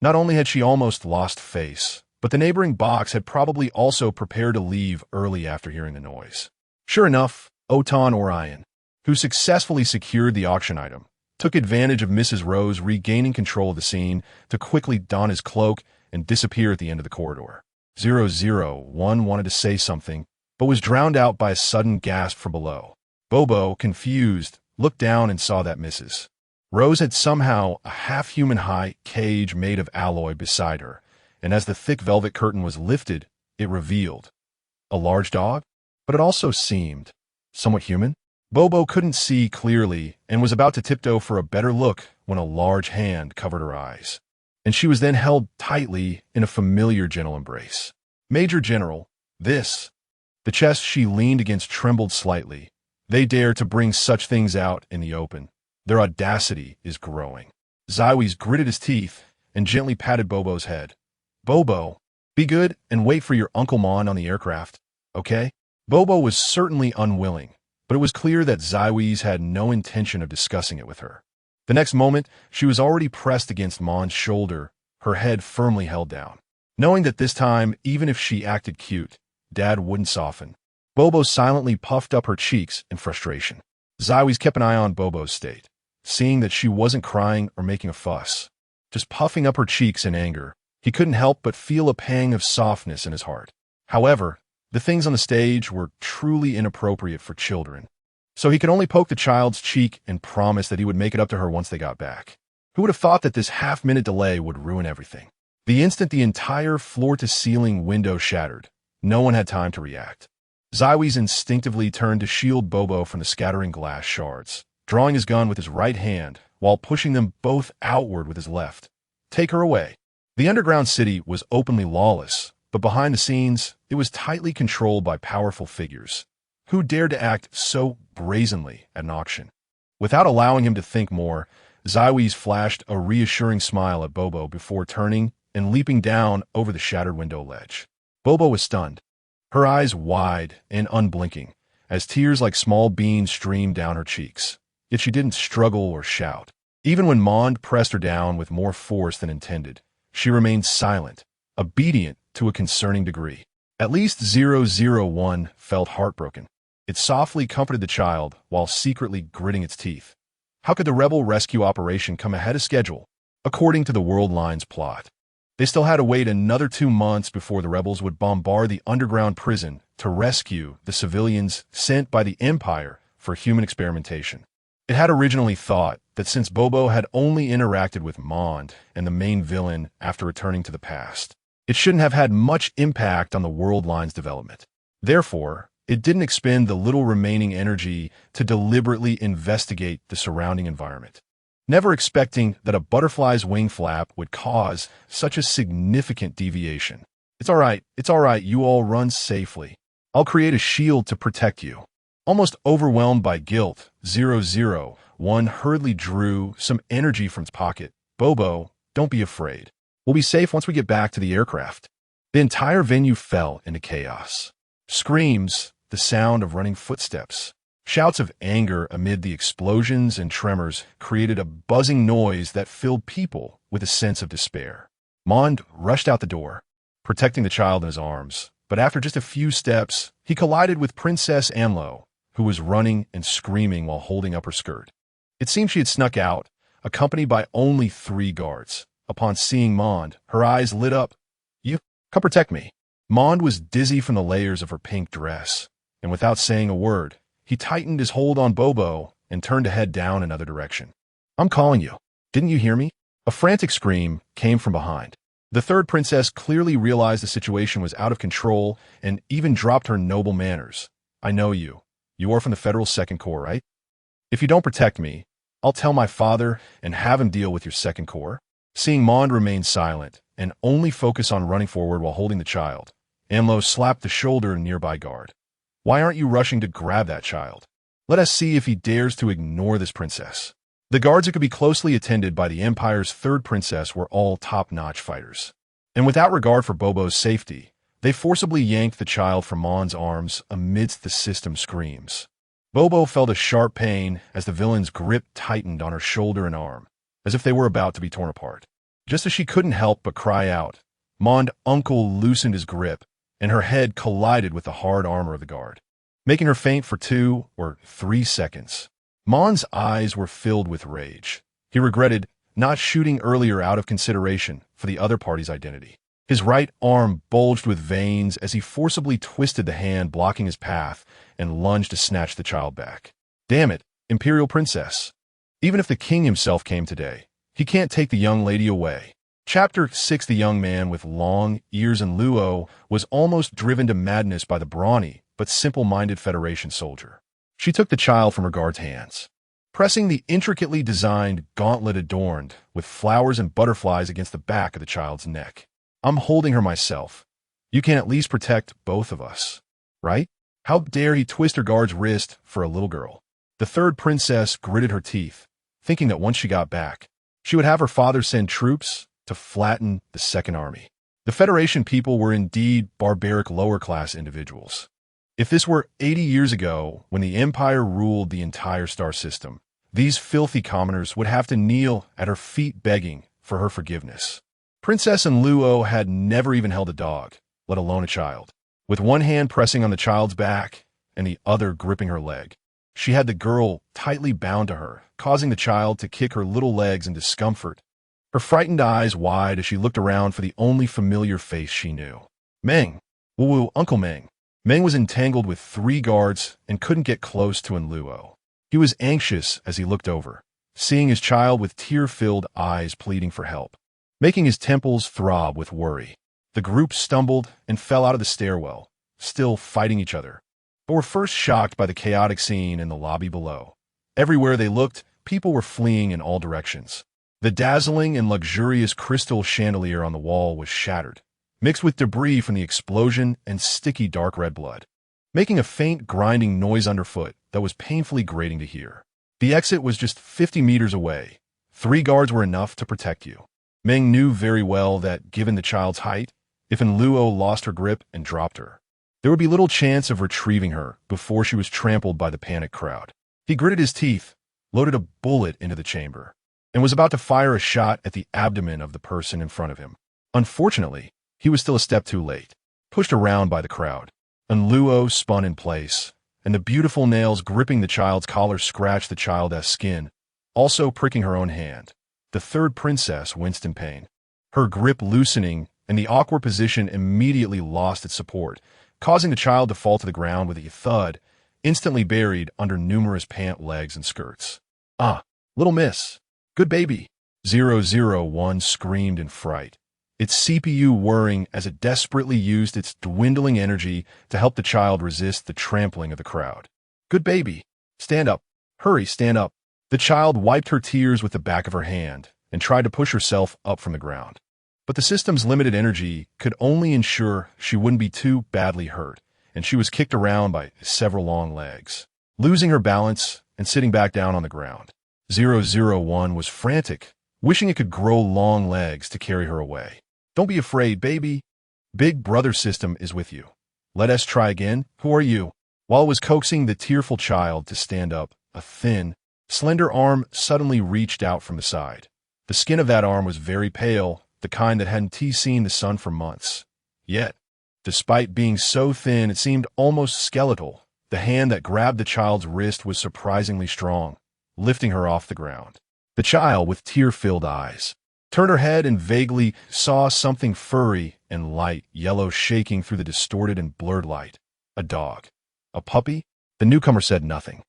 not only had she almost lost face, but the neighboring box had probably also prepared to leave early after hearing the noise. Sure enough, Oton Orion, who successfully secured the auction item, took advantage of Mrs. Rose regaining control of the scene to quickly don his cloak and disappear at the end of the corridor. 001 wanted to say something, but was drowned out by a sudden gasp from below. Bobo, confused, looked down and saw that Mrs. Rose had somehow a half-human high cage made of alloy beside her, and as the thick velvet curtain was lifted, it revealed a large dog, but it also seemed somewhat human. Bobo couldn't see clearly and was about to tiptoe for a better look when a large hand covered her eyes, and she was then held tightly in a familiar gentle embrace. "Major General, this." The chest she leaned against trembled slightly. They dare to bring such things out in the open. Their audacity is growing. Zywies gritted his teeth and gently patted Bobo's head. "Bobo, be good and wait for your Uncle Mon on the aircraft, okay?" Bobo was certainly unwilling, but it was clear that Zywies had no intention of discussing it with her. The next moment, she was already pressed against Mon's shoulder, her head firmly held down. Knowing that this time, even if she acted cute, Dad wouldn't soften, Bobo silently puffed up her cheeks in frustration. Zywies kept an eye on Bobo's state, seeing that she wasn't crying or making a fuss, just puffing up her cheeks in anger. He couldn't help but feel a pang of softness in his heart. However, the things on the stage were truly inappropriate for children, so he could only poke the child's cheek and promise that he would make it up to her once they got back. Who would have thought that this half-minute delay would ruin everything? The instant the entire floor-to-ceiling window shattered, no one had time to react. Zywies instinctively turned to shield Bobo from the scattering glass shards, drawing his gun with his right hand while pushing them both outward with his left. "Take her away." The underground city was openly lawless, but behind the scenes, it was tightly controlled by powerful figures who dared to act so brazenly at an auction. Without allowing him to think more, Zywies flashed a reassuring smile at Bobo before turning and leaping down over the shattered window ledge. Bobo was stunned, her eyes wide and unblinking, as tears like small beans streamed down her cheeks. Yet she didn't struggle or shout. Even when Mond pressed her down with more force than intended, she remained silent, obedient to a concerning degree. At least 001 felt heartbroken. It softly comforted the child while secretly gritting its teeth. How could the rebel rescue operation come ahead of schedule, according to the World Line's plot? They still had to wait another 2 months before the rebels would bombard the underground prison to rescue the civilians sent by the Empire for human experimentation. It had originally thought that since Bobo had only interacted with Mond and the main villain after returning to the past, it shouldn't have had much impact on the World Line's development. Therefore, it didn't expend the little remaining energy to deliberately investigate the surrounding environment, never expecting that a butterfly's wing flap would cause such a significant deviation. It's all right, you all run safely. I'll create a shield to protect you." Almost overwhelmed by guilt, 001 hurriedly drew some energy from his pocket. "Bobo, don't be afraid. We'll be safe once we get back to the aircraft." The entire venue fell into chaos. Screams, the sound of running footsteps, shouts of anger amid the explosions and tremors created a buzzing noise that filled people with a sense of despair. Mond rushed out the door, protecting the child in his arms, but after just a few steps, he collided with Princess Anlo, who was running and screaming while holding up her skirt. It seemed she had snuck out, accompanied by only 3 guards. Upon seeing Mond, her eyes lit up. "You, come protect me." Mond was dizzy from the layers of her pink dress, and without saying a word, he tightened his hold on Bobo and turned to head down another direction. "I'm calling you. Didn't you hear me?" A frantic scream came from behind. The third princess clearly realized the situation was out of control and even dropped her noble manners. "I know you. You are from the Federal Second Corps, right? If you don't protect me, I'll tell my father and have him deal with your Second Corps." Seeing Mond remain silent and only focus on running forward while holding the child, Anlo slapped the shoulder of a nearby guard. "Why aren't you rushing to grab that child? Let us see if he dares to ignore this princess." The guards who could be closely attended by the Empire's third princess were all top-notch fighters. And without regard for Bobo's safety, they forcibly yanked the child from Mond's arms amidst the system's screams. Bobo felt a sharp pain as the villain's grip tightened on her shoulder and arm, as if they were about to be torn apart. Just as she couldn't help but cry out, Mond Uncle loosened his grip, and her head collided with the hard armor of the guard, making her faint for 2 or 3 seconds. Mond's eyes were filled with rage. He regretted not shooting earlier out of consideration for the other party's identity. His right arm bulged with veins as he forcibly twisted the hand blocking his path and lunged to snatch the child back. "Damn it, Imperial Princess. Even if the king himself came today, he can't take the young lady away." Chapter 6. The young man with long ears and luo was almost driven to madness by the brawny but simple-minded Federation soldier. She took the child from her guard's hands, pressing the intricately designed gauntlet adorned with flowers and butterflies against the back of the child's neck. I'm holding her myself. You can at least protect both of us, right? How dare he twist her guard's wrist for a little girl? The third princess gritted her teeth, thinking that once she got back, she would have her father send troops to flatten the Second Army. The Federation people were indeed barbaric lower-class individuals. If this were 80 years ago, when the Empire ruled the entire star system, these filthy commoners would have to kneel at her feet begging for her forgiveness. Princess Luo had never even held a dog, let alone a child. With one hand pressing on the child's back and the other gripping her leg, she had the girl tightly bound to her, causing the child to kick her little legs in discomfort, her frightened eyes wide as she looked around for the only familiar face she knew. Meng. Woo-woo, Uncle Meng. Meng was entangled with 3 guards and couldn't get close to Luo. He was anxious as he looked over, seeing his child with tear-filled eyes pleading for help, making his temples throb with worry. The group stumbled and fell out of the stairwell, still fighting each other, but were first shocked by the chaotic scene in the lobby below. Everywhere they looked, people were fleeing in all directions. The dazzling and luxurious crystal chandelier on the wall was shattered, mixed with debris from the explosion and sticky dark red blood, making a faint grinding noise underfoot that was painfully grating to hear. The exit was just 50 meters away. 3 guards were enough to protect you. Meng knew very well that, given the child's height, if Luo lost her grip and dropped her, there would be little chance of retrieving her before she was trampled by the panicked crowd. He gritted his teeth, loaded a bullet into the chamber, and was about to fire a shot at the abdomen of the person in front of him. Unfortunately, he was still a step too late, pushed around by the crowd. Luo spun in place, and the beautiful nails gripping the child's collar scratched the child's skin, also pricking her own hand. The third princess winced in pain, her grip loosening, and the awkward position immediately lost its support, causing the child to fall to the ground with a thud, instantly buried under numerous pant legs and skirts. "Ah, little miss. Good baby." 001 screamed in fright, its CPU whirring as it desperately used its dwindling energy to help the child resist the trampling of the crowd. "Good baby. Stand up. Hurry, stand up." The child wiped her tears with the back of her hand and tried to push herself up from the ground. But the system's limited energy could only ensure she wouldn't be too badly hurt, and she was kicked around by several long legs, losing her balance and sitting back down on the ground. 001 was frantic, wishing it could grow long legs to carry her away. "Don't be afraid, baby. Big Brother system is with you. Let us try again. Who are you?" While it was coaxing the tearful child to stand up, a thin, slender arm suddenly reached out from the side. The skin of that arm was very pale, the kind that hadn't seen the sun for months. Yet, despite being so thin it seemed almost skeletal, the hand that grabbed the child's wrist was surprisingly strong, lifting her off the ground. The child, with tear-filled eyes, turned her head and vaguely saw something furry and light yellow shaking through the distorted and blurred light. A dog. A puppy? The newcomer said nothing,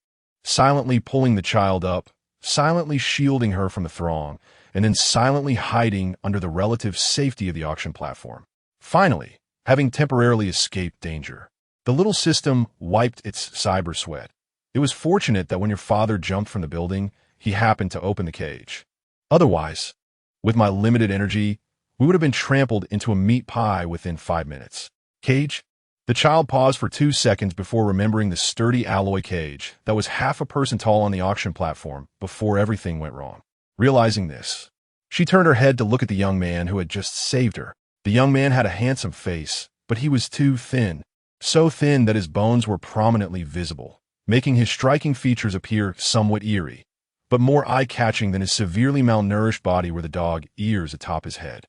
silently pulling the child up, silently shielding her from the throng, and then silently hiding under the relative safety of the auction platform. Finally, having temporarily escaped danger, the little system wiped its cyber sweat. It was fortunate that when your father jumped from the building, he happened to open the cage. Otherwise, with my limited energy, we would have been trampled into a meat pie within 5 minutes. Cage? The child paused for 2 seconds before remembering the sturdy alloy cage that was half a person tall on the auction platform before everything went wrong. Realizing this, she turned her head to look at the young man who had just saved her. The young man had a handsome face, but he was too thin, so thin that his bones were prominently visible, making his striking features appear somewhat eerie, but more eye-catching than his severely malnourished body were the dog ears atop his head,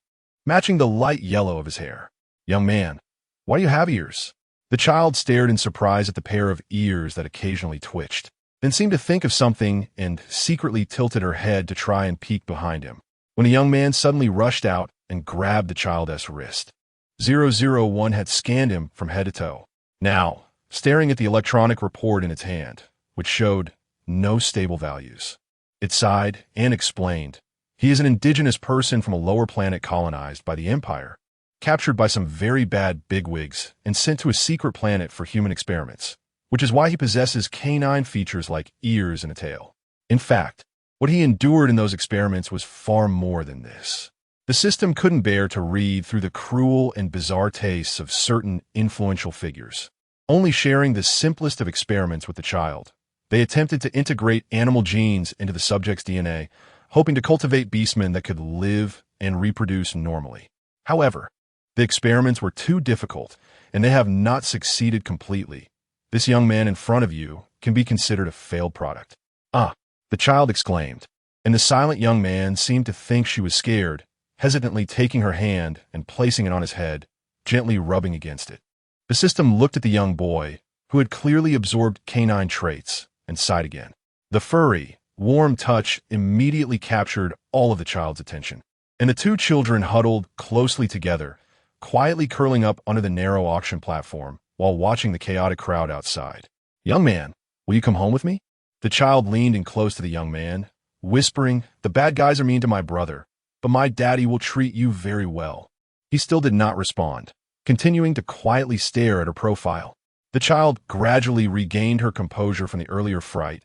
matching the light yellow of his hair. "Young man, why do you have ears?" The child stared in surprise at the pair of ears that occasionally twitched, then seemed to think of something and secretly tilted her head to try and peek behind him, when a young man suddenly rushed out and grabbed the child's wrist. 001 had scanned him from head to toe, now staring at the electronic report in its hand, which showed no stable values. It sighed and explained, "He is an indigenous person from a lower planet colonized by the Empire, captured by some very bad bigwigs and sent to a secret planet for human experiments, which is why he possesses canine features like ears and a tail." In fact, what he endured in those experiments was far more than this. The system couldn't bear to read through the cruel and bizarre tastes of certain influential figures. Only sharing the simplest of experiments with the child, they attempted to integrate animal genes into the subject's DNA, hoping to cultivate beastmen that could live and reproduce normally. However, the experiments were too difficult, and they have not succeeded completely. This young man in front of you can be considered a failed product. Ah, the child exclaimed, and the silent young man seemed to think she was scared, hesitantly taking her hand and placing it on his head, gently rubbing against it. The system looked at the young boy, who had clearly absorbed canine traits, and sighed again. The furry, warm touch immediately captured all of the child's attention, and the two children huddled closely together, quietly curling up under the narrow auction platform while watching the chaotic crowd outside. "Young man, will you come home with me?" The child leaned in close to the young man, whispering, "The bad guys are mean to my brother, but my daddy will treat you very well." He still did not respond, continuing to quietly stare at her profile. The child gradually regained her composure from the earlier fright,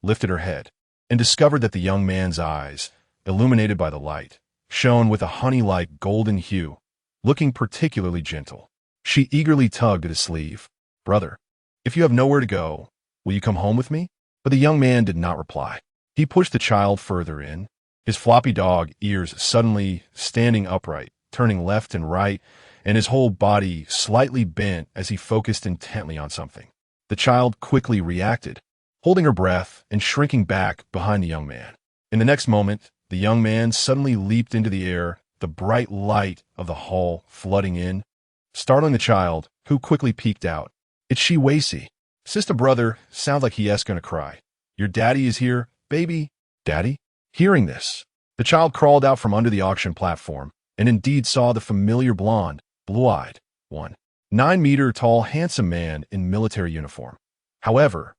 lifted her head, and discovered that the young man's eyes, illuminated by the light, shone with a honey-like golden hue, looking particularly gentle. She eagerly tugged at his sleeve. "Brother, if you have nowhere to go, will you come home with me?" But the young man did not reply. He pushed the child further in, his floppy dog ears suddenly standing upright, turning left and right, and his whole body slightly bent as he focused intently on something. The child quickly reacted, holding her breath and shrinking back behind the young man. In the next moment, the young man suddenly leaped into the air, the bright light of the hall flooding in, startling the child, who quickly peeked out. "It's she Wacy. Sister brother, sounds like he is gonna cry. Your daddy is here, baby." "Daddy?" Hearing this, the child crawled out from under the auction platform, and indeed saw the familiar blonde, blue-eyed, 9-meter-tall handsome man in military uniform. However,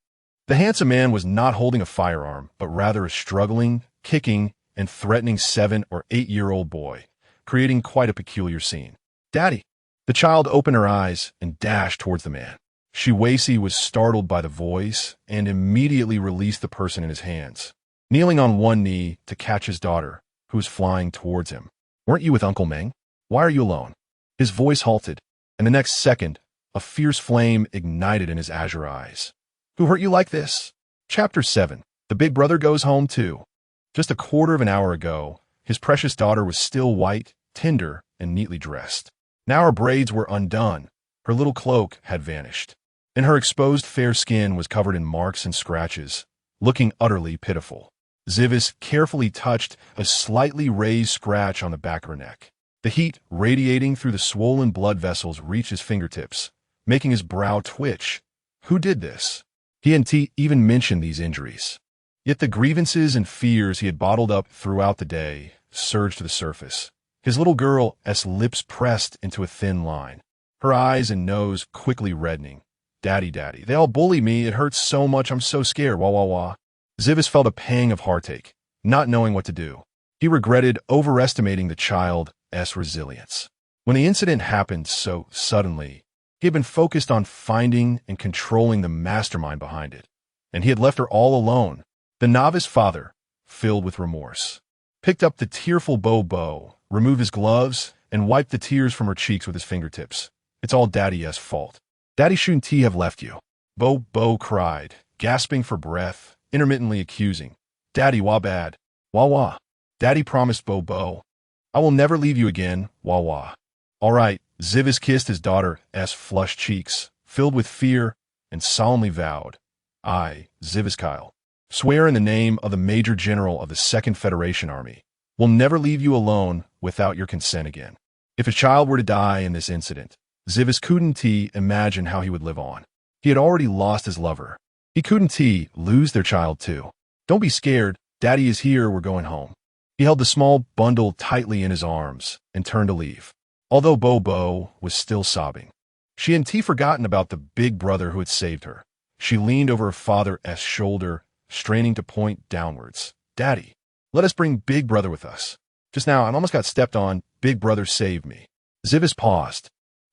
the handsome man was not holding a firearm, but rather a struggling, kicking, and threatening 7- or 8-year-old boy, creating quite a peculiar scene. "Daddy!" The child opened her eyes and dashed towards the man. Shiwasi was startled by the voice and immediately released the person in his hands, kneeling on one knee to catch his daughter, who was flying towards him. "Weren't you with Uncle Meng? Why are you alone?" His voice halted, and the next second, a fierce flame ignited in his azure eyes. "Who hurt you like this?" Chapter 7. The big brother goes home too. Just a quarter of an hour ago, his precious daughter was still white, tender, and neatly dressed. Now her braids were undone, her little cloak had vanished, and her exposed fair skin was covered in marks and scratches, looking utterly pitiful. Zivis carefully touched a slightly raised scratch on the back of her neck. The heat radiating through the swollen blood vessels reached his fingertips, making his brow twitch. Who did this? He hadn't even mentioned these injuries. Yet the grievances and fears he had bottled up throughout the day surged to the surface. His little girl's lips pressed into a thin line, her eyes and nose quickly reddening. "Daddy, daddy, they all bully me. It hurts so much. I'm so scared. Wah, wah, wah." Zivis felt a pang of heartache, not knowing what to do. He regretted overestimating the child's resilience. When the incident happened so suddenly, he had been focused on finding and controlling the mastermind behind it, and he had left her all alone. The novice father, filled with remorse, picked up the tearful Bo-Bo, removed his gloves, and wiped the tears from her cheeks with his fingertips. "It's all Daddy's fault. Daddy shouldn't have left you," Bo-Bo cried, gasping for breath, intermittently accusing. "Daddy, wah bad. Wah wah." Daddy promised Bo-Bo, "I will never leave you again, wah wah." "All right." Zivis kissed his daughter's flushed cheeks, filled with fear, and solemnly vowed, "I, Zivis Kyle, swear in the name of the Major General of the 2nd Federation Army, will never leave you alone without your consent again." If a child were to die in this incident, Zivis couldn't imagine how he would live on. He had already lost his lover. He couldn't lose their child too. "Don't be scared. Daddy is here. We're going home." He held the small bundle tightly in his arms and turned to leave, although Bo-Bo was still sobbing. She hadn't forgotten about the big brother who had saved her. She leaned over her father's shoulder, straining to point downwards. "Daddy, let us bring big brother with us. Just now, I almost got stepped on. Big brother saved me." Zivis paused,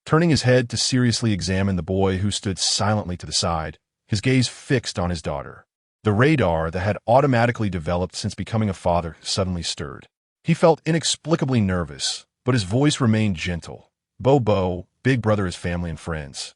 turning his head to seriously examine the boy who stood silently to the side, his gaze fixed on his daughter. The radar that had automatically developed since becoming a father suddenly stirred. He felt inexplicably nervous, but his voice remained gentle. "Bo, big brother is family and friends.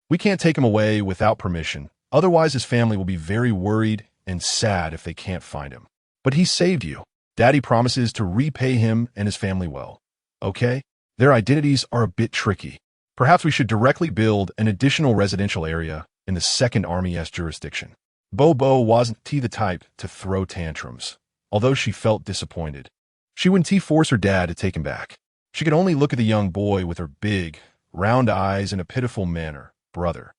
We can't take him away without permission, otherwise his family will be very worried and sad if they can't find him. But he saved you. Daddy promises to repay him and his family well. Okay? Their identities are a bit tricky. Perhaps we should directly build an additional residential area in the 2nd Army's jurisdiction." Bo wasn't the type to throw tantrums, although she felt disappointed. She wouldn't force her dad to take him back. She could only look at the young boy with her big, round eyes in a pitiful manner. "Brother,"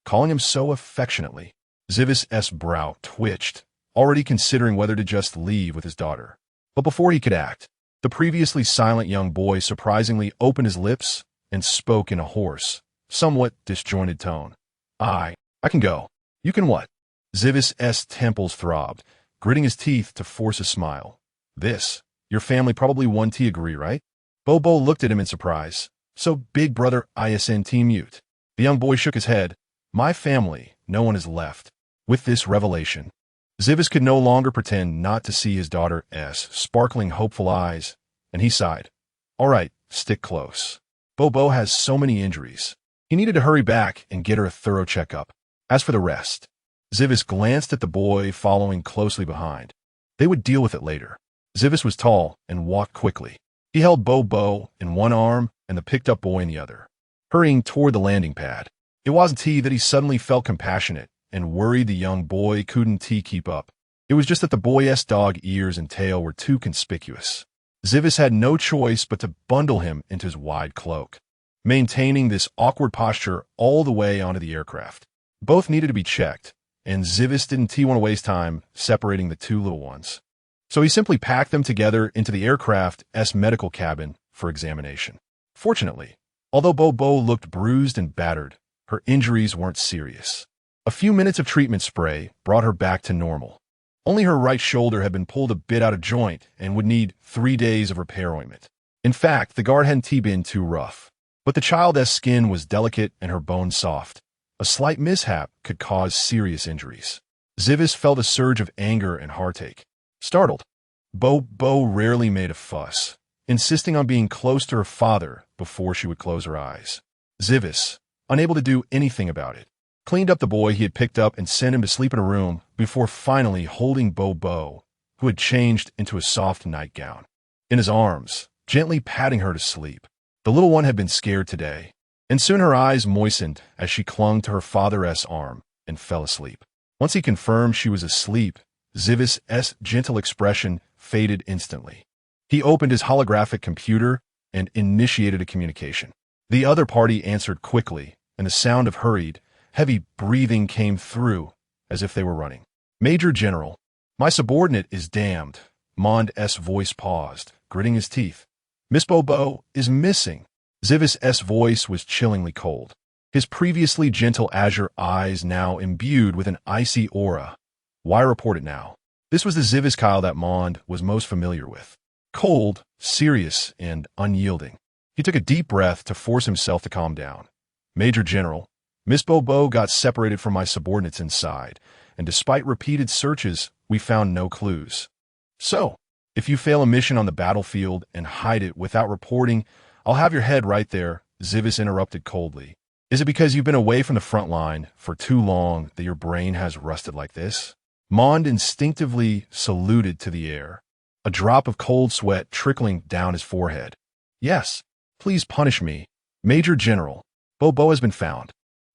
calling him so affectionately. Zivis's brow twitched, already considering whether to just leave with his daughter. But before he could act, the previously silent young boy surprisingly opened his lips and spoke in a hoarse, somewhat disjointed tone. I can go. You can what?" Zivis's temples throbbed, gritting his teeth to force a smile. Your family probably won't agree, right?" Bo looked at him in surprise. "So big brother isn't mute." The young boy shook his head. "My family, no one is left." With this revelation, Zivis could no longer pretend not to see his daughter's sparkling, hopeful eyes, and he sighed. "All right, stick close. Bo has so many injuries. He needed to hurry back and get her a thorough checkup. As for the rest," Zivis glanced at the boy following closely behind. "They would deal with it later." Zivis was tall and walked quickly. He held Bo in one arm and the picked-up boy in the other, hurrying toward the landing pad. It wasn't that he suddenly felt compassionate and worried the young boy couldn't keep up. It was just that the boy's dog ears and tail were too conspicuous. Zivis had no choice but to bundle him into his wide cloak, maintaining this awkward posture all the way onto the aircraft. Both needed to be checked, and Zivis didn't want to waste time separating the two little ones. So he simply packed them together into the aircraft's medical cabin for examination. Fortunately, although Bo looked bruised and battered, her injuries weren't serious. A few minutes of treatment spray brought her back to normal. Only her right shoulder had been pulled a bit out of joint and would need 3 days of repair ointment. In fact, the guard hadn't been too rough, but the child's skin was delicate and her bones soft. A slight mishap could cause serious injuries. Zivis felt a surge of anger and heartache. Startled, Bo rarely made a fuss, insisting on being close to her father before she would close her eyes. Zivis, unable to do anything about it, cleaned up the boy he had picked up and sent him to sleep in a room before finally holding Bo, who had changed into a soft nightgown, in his arms, gently patting her to sleep. The little one had been scared today, and soon her eyes moistened as she clung to her father's arm and fell asleep. Once he confirmed she was asleep, Zivis's gentle expression faded instantly. He opened his holographic computer and initiated a communication. The other party answered quickly, and the sound of hurried, heavy breathing came through as if they were running. "Major General, my subordinate is damned." Mond's voice paused, gritting his teeth. "Miss Bo is missing." Zivis's voice was chillingly cold, his previously gentle azure eyes now imbued with an icy aura. "Why report it now?" This was the Zivis Kyle that Mond was most familiar with. Cold, serious, and unyielding. He took a deep breath to force himself to calm down. "Major General, Miss Bo got separated from my subordinates inside, and despite repeated searches, we found no clues. So, if you fail a mission on the battlefield and hide it without reporting, I'll have your head right there," Zivis interrupted coldly. "Is it because you've been away from the front line for too long that your brain has rusted like this?" Mond instinctively saluted to the air, a drop of cold sweat trickling down his forehead. "Yes, please punish me. Major General, Bo has been found.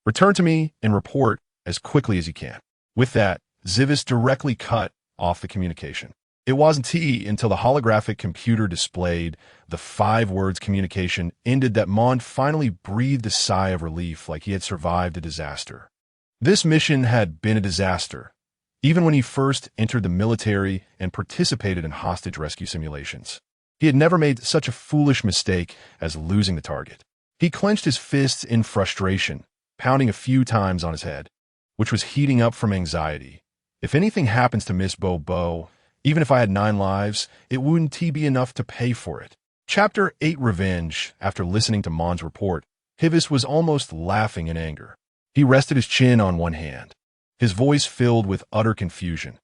Return to me and report as quickly as you can." With that, Zivis directly cut off the communication. It wasn't until the holographic computer displayed the 5 words communication ended that Mond finally breathed a sigh of relief, like he had survived a disaster. This mission had been a disaster, even when he first entered the military and participated in hostage rescue simulations. He had never made such a foolish mistake as losing the target. He clenched his fists in frustration, pounding a few times on his head, which was heating up from anxiety. If anything happens to Miss Bo, even if I had 9 lives, it wouldn't be enough to pay for it. Chapter 8 Revenge. After listening to Mond's report, Zivis was almost laughing in anger. He rested his chin on one hand, his voice filled with utter confusion.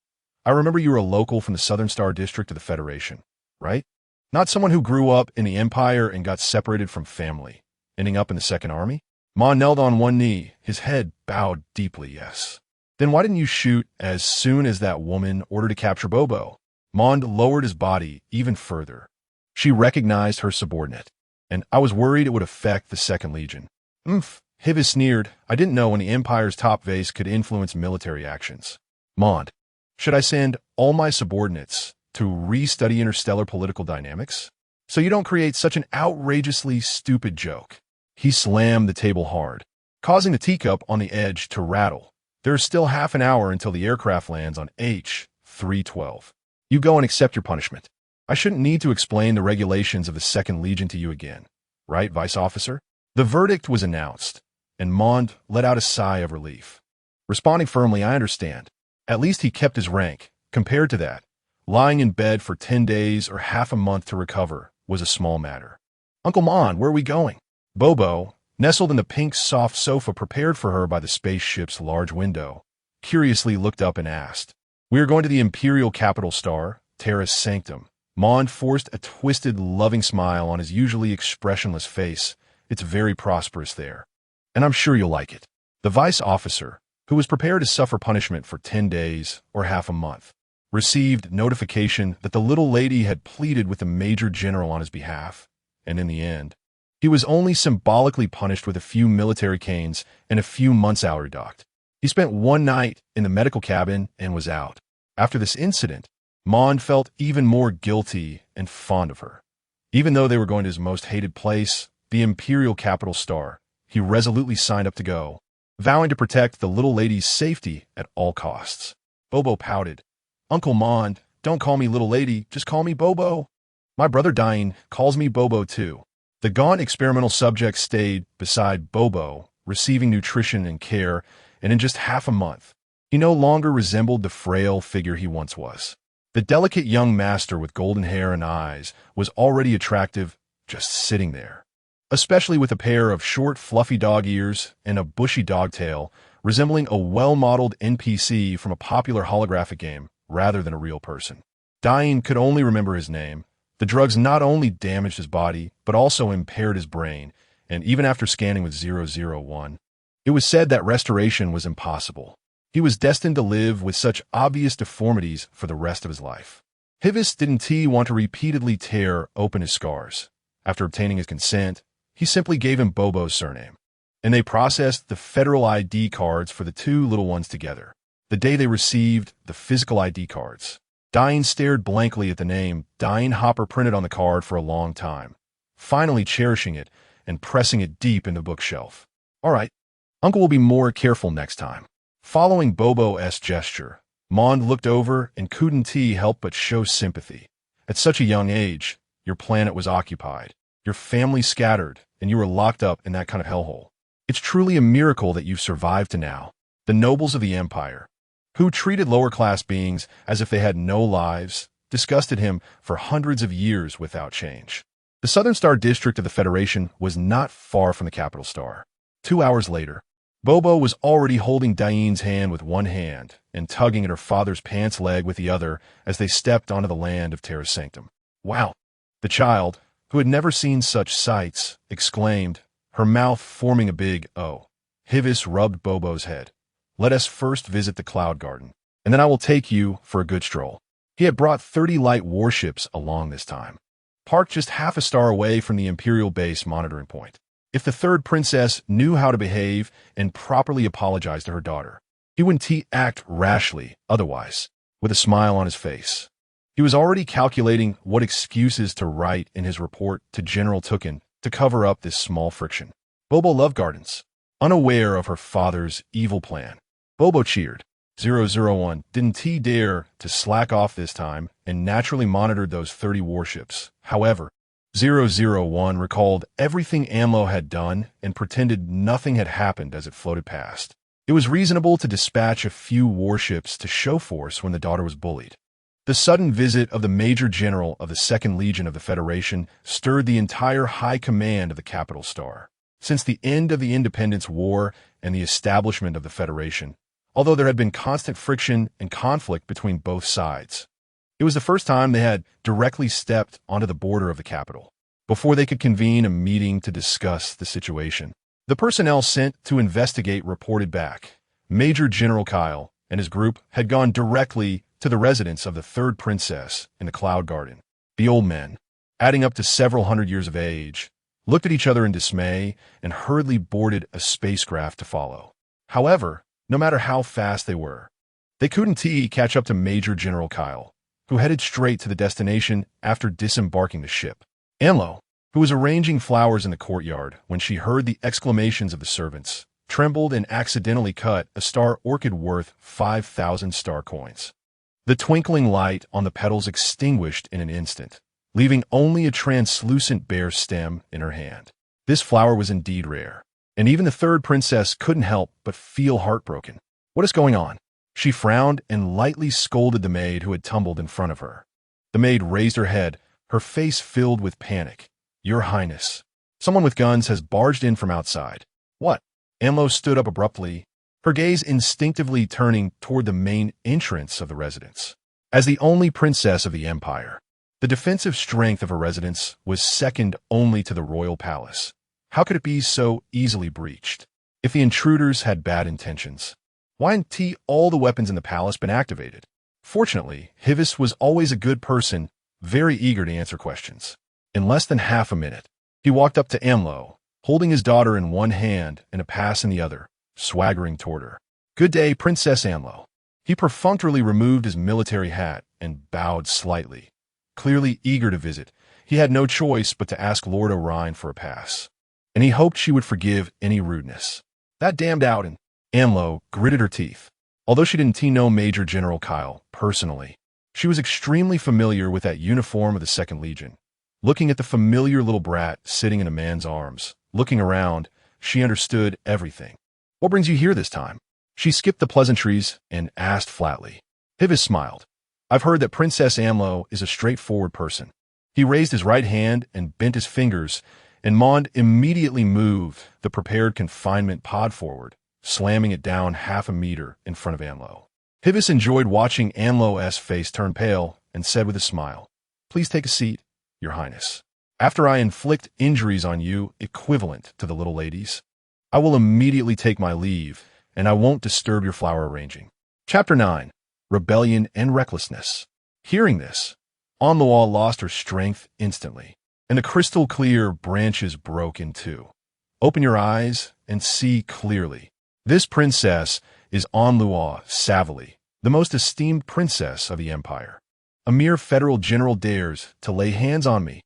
I remember you were a local from the Southern Star District of the Federation, right? Not someone who grew up in the Empire and got separated from family, ending up in the Second Army? Ma knelt on one knee, his head bowed deeply, yes. Then why didn't you shoot as soon as that woman ordered to capture Bobo? Mond lowered his body even further. She recognized her subordinate, and I was worried it would affect the Second Legion. Hivis sneered. I didn't know when the Empire's top vase could influence military actions. Mond, should I send all my subordinates to restudy interstellar political dynamics? So you don't create such an outrageously stupid joke. He slammed the table hard, causing the teacup on the edge to rattle. There's still half an hour until the aircraft lands on H-312. You go and accept your punishment. I shouldn't need to explain the regulations of the Second Legion to you again, right, Vice Officer? The verdict was announced, and Mond let out a sigh of relief. Responding firmly, I understand. At least he kept his rank. Compared to that, lying in bed for 10 days or half a month to recover was a small matter. Uncle Mond, where are we going? Bobo, nestled in the pink soft sofa prepared for her by the spaceship's large window, curiously looked up and asked. We are going to the Imperial Capital Star, Terra's Sanctum. Mond forced a twisted, loving smile on his usually expressionless face. It's very prosperous there, and I'm sure you'll like it. The vice officer, who was prepared to suffer punishment for 10 days or half a month, received notification that the little lady had pleaded with the Major General on his behalf, and in the end, he was only symbolically punished with a few military canes and a few months hourly docked. He spent one night in the medical cabin and was out. After this incident, Mond felt even more guilty and fond of her. Even though they were going to his most hated place, the Imperial Capital Star, he resolutely signed up to go, vowing to protect the little lady's safety at all costs. Bobo pouted. Uncle Mond, don't call me little lady, just call me Bobo. My brother Diane calls me Bobo too. The gaunt experimental subject stayed beside Bobo, receiving nutrition and care, and in just half a month, he no longer resembled the frail figure he once was. The delicate young master with golden hair and eyes was already attractive just sitting there, especially with a pair of short, fluffy dog ears and a bushy dog tail, resembling a well-modeled NPC from a popular holographic game rather than a real person. Diane could only remember his name. The drugs not only damaged his body, but also impaired his brain, and even after scanning with 001, it was said that restoration was impossible. He was destined to live with such obvious deformities for the rest of his life. Hivis didn't want to repeatedly tear open his scars. After obtaining his consent, he simply gave him Bobo's surname, and they processed the federal ID cards for the two little ones together. The day they received the physical ID cards, Diane stared blankly at the name Diane Hopper printed on the card for a long time, finally cherishing it and pressing it deep in the bookshelf. All right, Uncle will be more careful next time. Following Bobo's gesture, Mond looked over and couldn't help but show sympathy. At such a young age, your planet was occupied, your family scattered, and you were locked up in that kind of hellhole. It's truly a miracle that you've survived to now. The nobles of the Empire, who treated lower-class beings as if they had no lives, disgusted him for hundreds of years without change. The Southern Star District of the Federation was not far from the Capital Star. 2 hours later, Bobo was already holding Diane's hand with one hand and tugging at her father's pants leg with the other as they stepped onto the land of Terra's Sanctum. Wow! The child, who had never seen such sights, exclaimed, her mouth forming a big O. Hivis rubbed Bobo's head. Let us first visit the Cloud Garden, and then I will take you for a good stroll. He had brought 30 light warships along this time, parked just half a star away from the Imperial base monitoring point. If the third princess knew how to behave and properly apologize to her daughter, he wouldn't act rashly otherwise, with a smile on his face. He was already calculating what excuses to write in his report to General Tukin to cover up this small friction. Bobo loved gardens, unaware of her father's evil plan. Bobo cheered. 001 didn't dare to slack off this time and naturally monitored those 30 warships. However, 001 recalled everything AMLO had done and pretended nothing had happened as it floated past. It was reasonable to dispatch a few warships to show force when the daughter was bullied. The sudden visit of the Major General of the Second Legion of the Federation stirred the entire high command of the Capital Star. Since the end of the Independence War and the establishment of the Federation, although there had been constant friction and conflict between both sides. It was the first time they had directly stepped onto the border of the capital. Before they could convene a meeting to discuss the situation, the personnel sent to investigate reported back. Major General Kyle and his group had gone directly to the residence of the third princess in the Cloud Garden. The old men, adding up to several hundred years of age, looked at each other in dismay and hurriedly boarded a spacecraft to follow. However, no matter how fast they couldn't catch up to Major General Kyle, who headed straight to the destination after disembarking the ship. Anlo, who was arranging flowers in the courtyard when she heard the exclamations of the servants, trembled and accidentally cut a star orchid worth 5,000 star coins. The twinkling light on the petals extinguished in an instant, leaving only a translucent bare stem in her hand. This flower was indeed rare, and even the third princess couldn't help but feel heartbroken. What is going on? She frowned and lightly scolded the maid who had tumbled in front of her. The maid raised her head, her face filled with panic. Your Highness, someone with guns has barged in from outside. What? Anlo stood up abruptly, her gaze instinctively turning toward the main entrance of the residence. As the only princess of the empire, the defensive strength of her residence was second only to the royal palace. How could it be so easily breached? If the intruders had bad intentions, why hadn't all the weapons in the palace been activated? Fortunately, Hivis was always a good person, very eager to answer questions. In less than half a minute, he walked up to Anlo, holding his daughter in one hand and a pass in the other, swaggering toward her. Good day, Princess Anlo. He perfunctorily removed his military hat and bowed slightly. Clearly eager to visit, he had no choice but to ask Lord Orion for a pass, and he hoped she would forgive any rudeness. That damned Outland. Anlo gritted her teeth. Although she didn't know Major General Kyle personally, she was extremely familiar with that uniform of the 2nd Legion. Looking at the familiar little brat sitting in a man's arms, looking around, she understood everything. What brings you here this time? She skipped the pleasantries and asked flatly. Hivis smiled. I've heard that Princess Anlo is a straightforward person. He raised his right hand and bent his fingers, and Mond immediately moved the prepared confinement pod forward, slamming it down half a meter in front of Anlo. Hivis enjoyed watching Anlo's face turn pale and said with a smile, Please take a seat, Your Highness. After I inflict injuries on you equivalent to the little lady's, I will immediately take my leave, and I won't disturb your flower arranging. Chapter 9. Rebellion and Recklessness. Hearing this, Onloa lost her strength instantly, and the crystal-clear branches broke in two. Open your eyes and see clearly. This princess is Onloa Savily, the most esteemed princess of the Empire. A mere federal general dares to lay hands on me.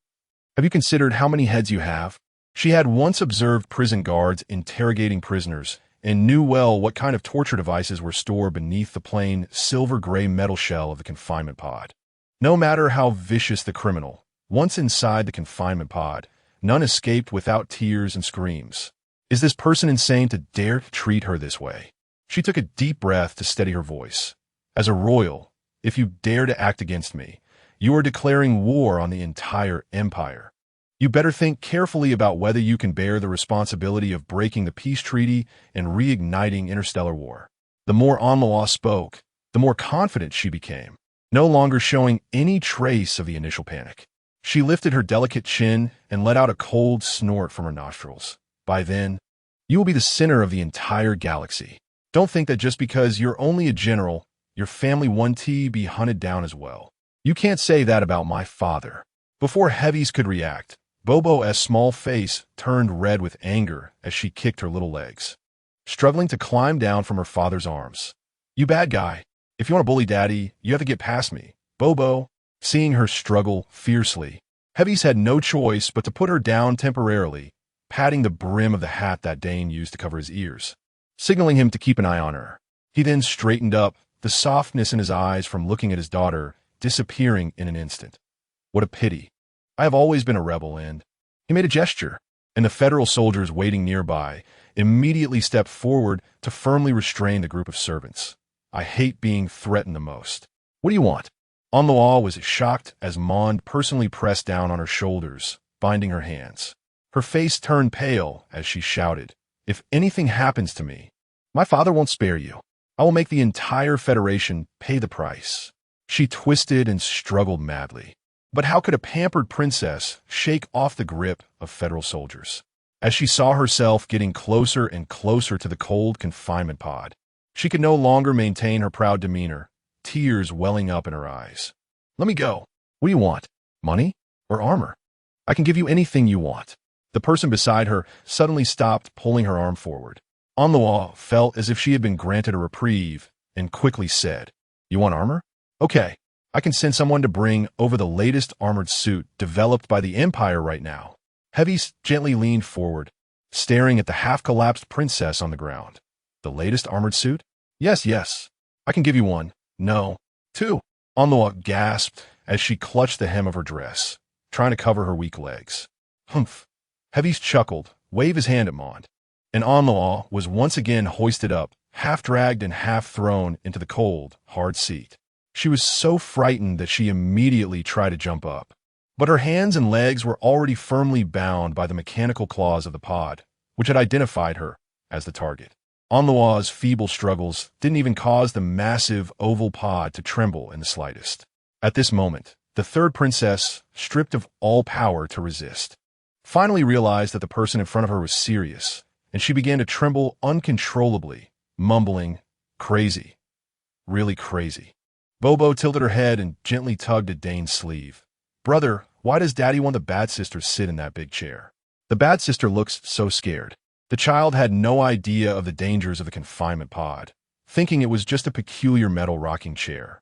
Have you considered how many heads you have? She had once observed prison guards interrogating prisoners and knew well what kind of torture devices were stored beneath the plain silver-gray metal shell of the confinement pod. No matter how vicious the criminal, once inside the confinement pod, none escaped without tears and screams. Is this person insane to dare to treat her this way? She took a deep breath to steady her voice. As a royal, if you dare to act against me, you are declaring war on the entire empire. You better think carefully about whether you can bear the responsibility of breaking the peace treaty and reigniting interstellar war. The more Onloa spoke, the more confident she became, no longer showing any trace of the initial panic. She lifted her delicate chin and let out a cold snort from her nostrils. By then, you will be the center of the entire galaxy. Don't think that just because you're only a general, your family won't be hunted down as well. You can't say that about my father. Before Heavies could react, Bobo's small face turned red with anger as she kicked her little legs, struggling to climb down from her father's arms. You bad guy. If you want to bully Daddy, you have to get past me. Bobo, seeing her struggle fiercely, Heavies had no choice but to put her down temporarily, patting the brim of the hat that Dane used to cover his ears, signaling him to keep an eye on her. He then straightened up, the softness in his eyes from looking at his daughter disappearing in an instant. What a pity. I have always been a rebel, and he made a gesture, and the federal soldiers waiting nearby immediately stepped forward to firmly restrain the group of servants. I hate being threatened the most. What do you want? Onloa was shocked as Mond personally pressed down on her shoulders, binding her hands. Her face turned pale as she shouted, If anything happens to me, my father won't spare you. I will make the entire Federation pay the price. She twisted and struggled madly. But how could a pampered princess shake off the grip of federal soldiers? As she saw herself getting closer and closer to the cold confinement pod, she could no longer maintain her proud demeanor, tears welling up in her eyes. Let me go. What do you want? Money or armor? I can give you anything you want. The person beside her suddenly stopped pulling her arm forward. Onlua felt as if she had been granted a reprieve and quickly said, You want armor? Okay, I can send someone to bring over the latest armored suit developed by the Empire right now. Heavy gently leaned forward, staring at the half-collapsed princess on the ground. The latest armored suit? Yes. I can give you one. No. Two. Onlua gasped as she clutched the hem of her dress, trying to cover her weak legs. Humph. Heavies chuckled, waved his hand at Mond, and Onlua was once again hoisted up, half-dragged and half-thrown into the cold, hard seat. She was so frightened that she immediately tried to jump up. But her hands and legs were already firmly bound by the mechanical claws of the pod, which had identified her as the target. Onlua's feeble struggles didn't even cause the massive oval pod to tremble in the slightest. At this moment, the third princess, stripped of all power to resist, finally realized that the person in front of her was serious, and she began to tremble uncontrollably, mumbling, Crazy. Really crazy. Bobo tilted her head and gently tugged at Dane's sleeve. Brother, why does Daddy want the bad sister sit in that big chair? The bad sister looks so scared. The child had no idea of the dangers of the confinement pod, thinking it was just a peculiar metal rocking chair,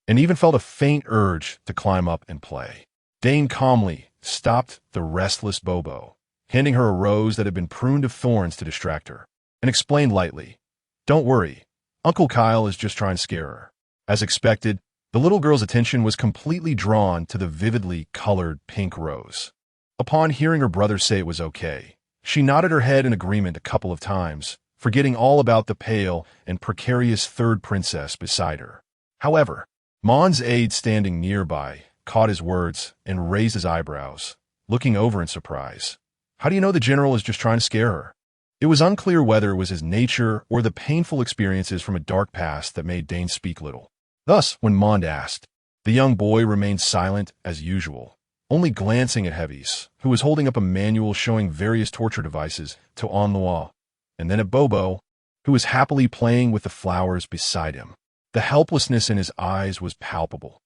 and even felt a faint urge to climb up and play. Dane calmly stopped the restless Bobo, handing her a rose that had been pruned of thorns to distract her, and explained lightly, Don't worry, Uncle Kyle is just trying to scare her. As expected, the little girl's attention was completely drawn to the vividly colored pink rose. Upon hearing her brother say it was okay, she nodded her head in agreement a couple of times, forgetting all about the pale and precarious third princess beside her. However, Mon's aide standing nearby caught his words and raised his eyebrows, looking over in surprise. How do you know the general is just trying to scare her? It was unclear whether it was his nature or the painful experiences from a dark past that made Dane speak little. Thus, when Mond asked, the young boy remained silent as usual, only glancing at Heavies, who was holding up a manual showing various torture devices, to Onlua, and then at Bobo, who was happily playing with the flowers beside him. The helplessness in his eyes was palpable.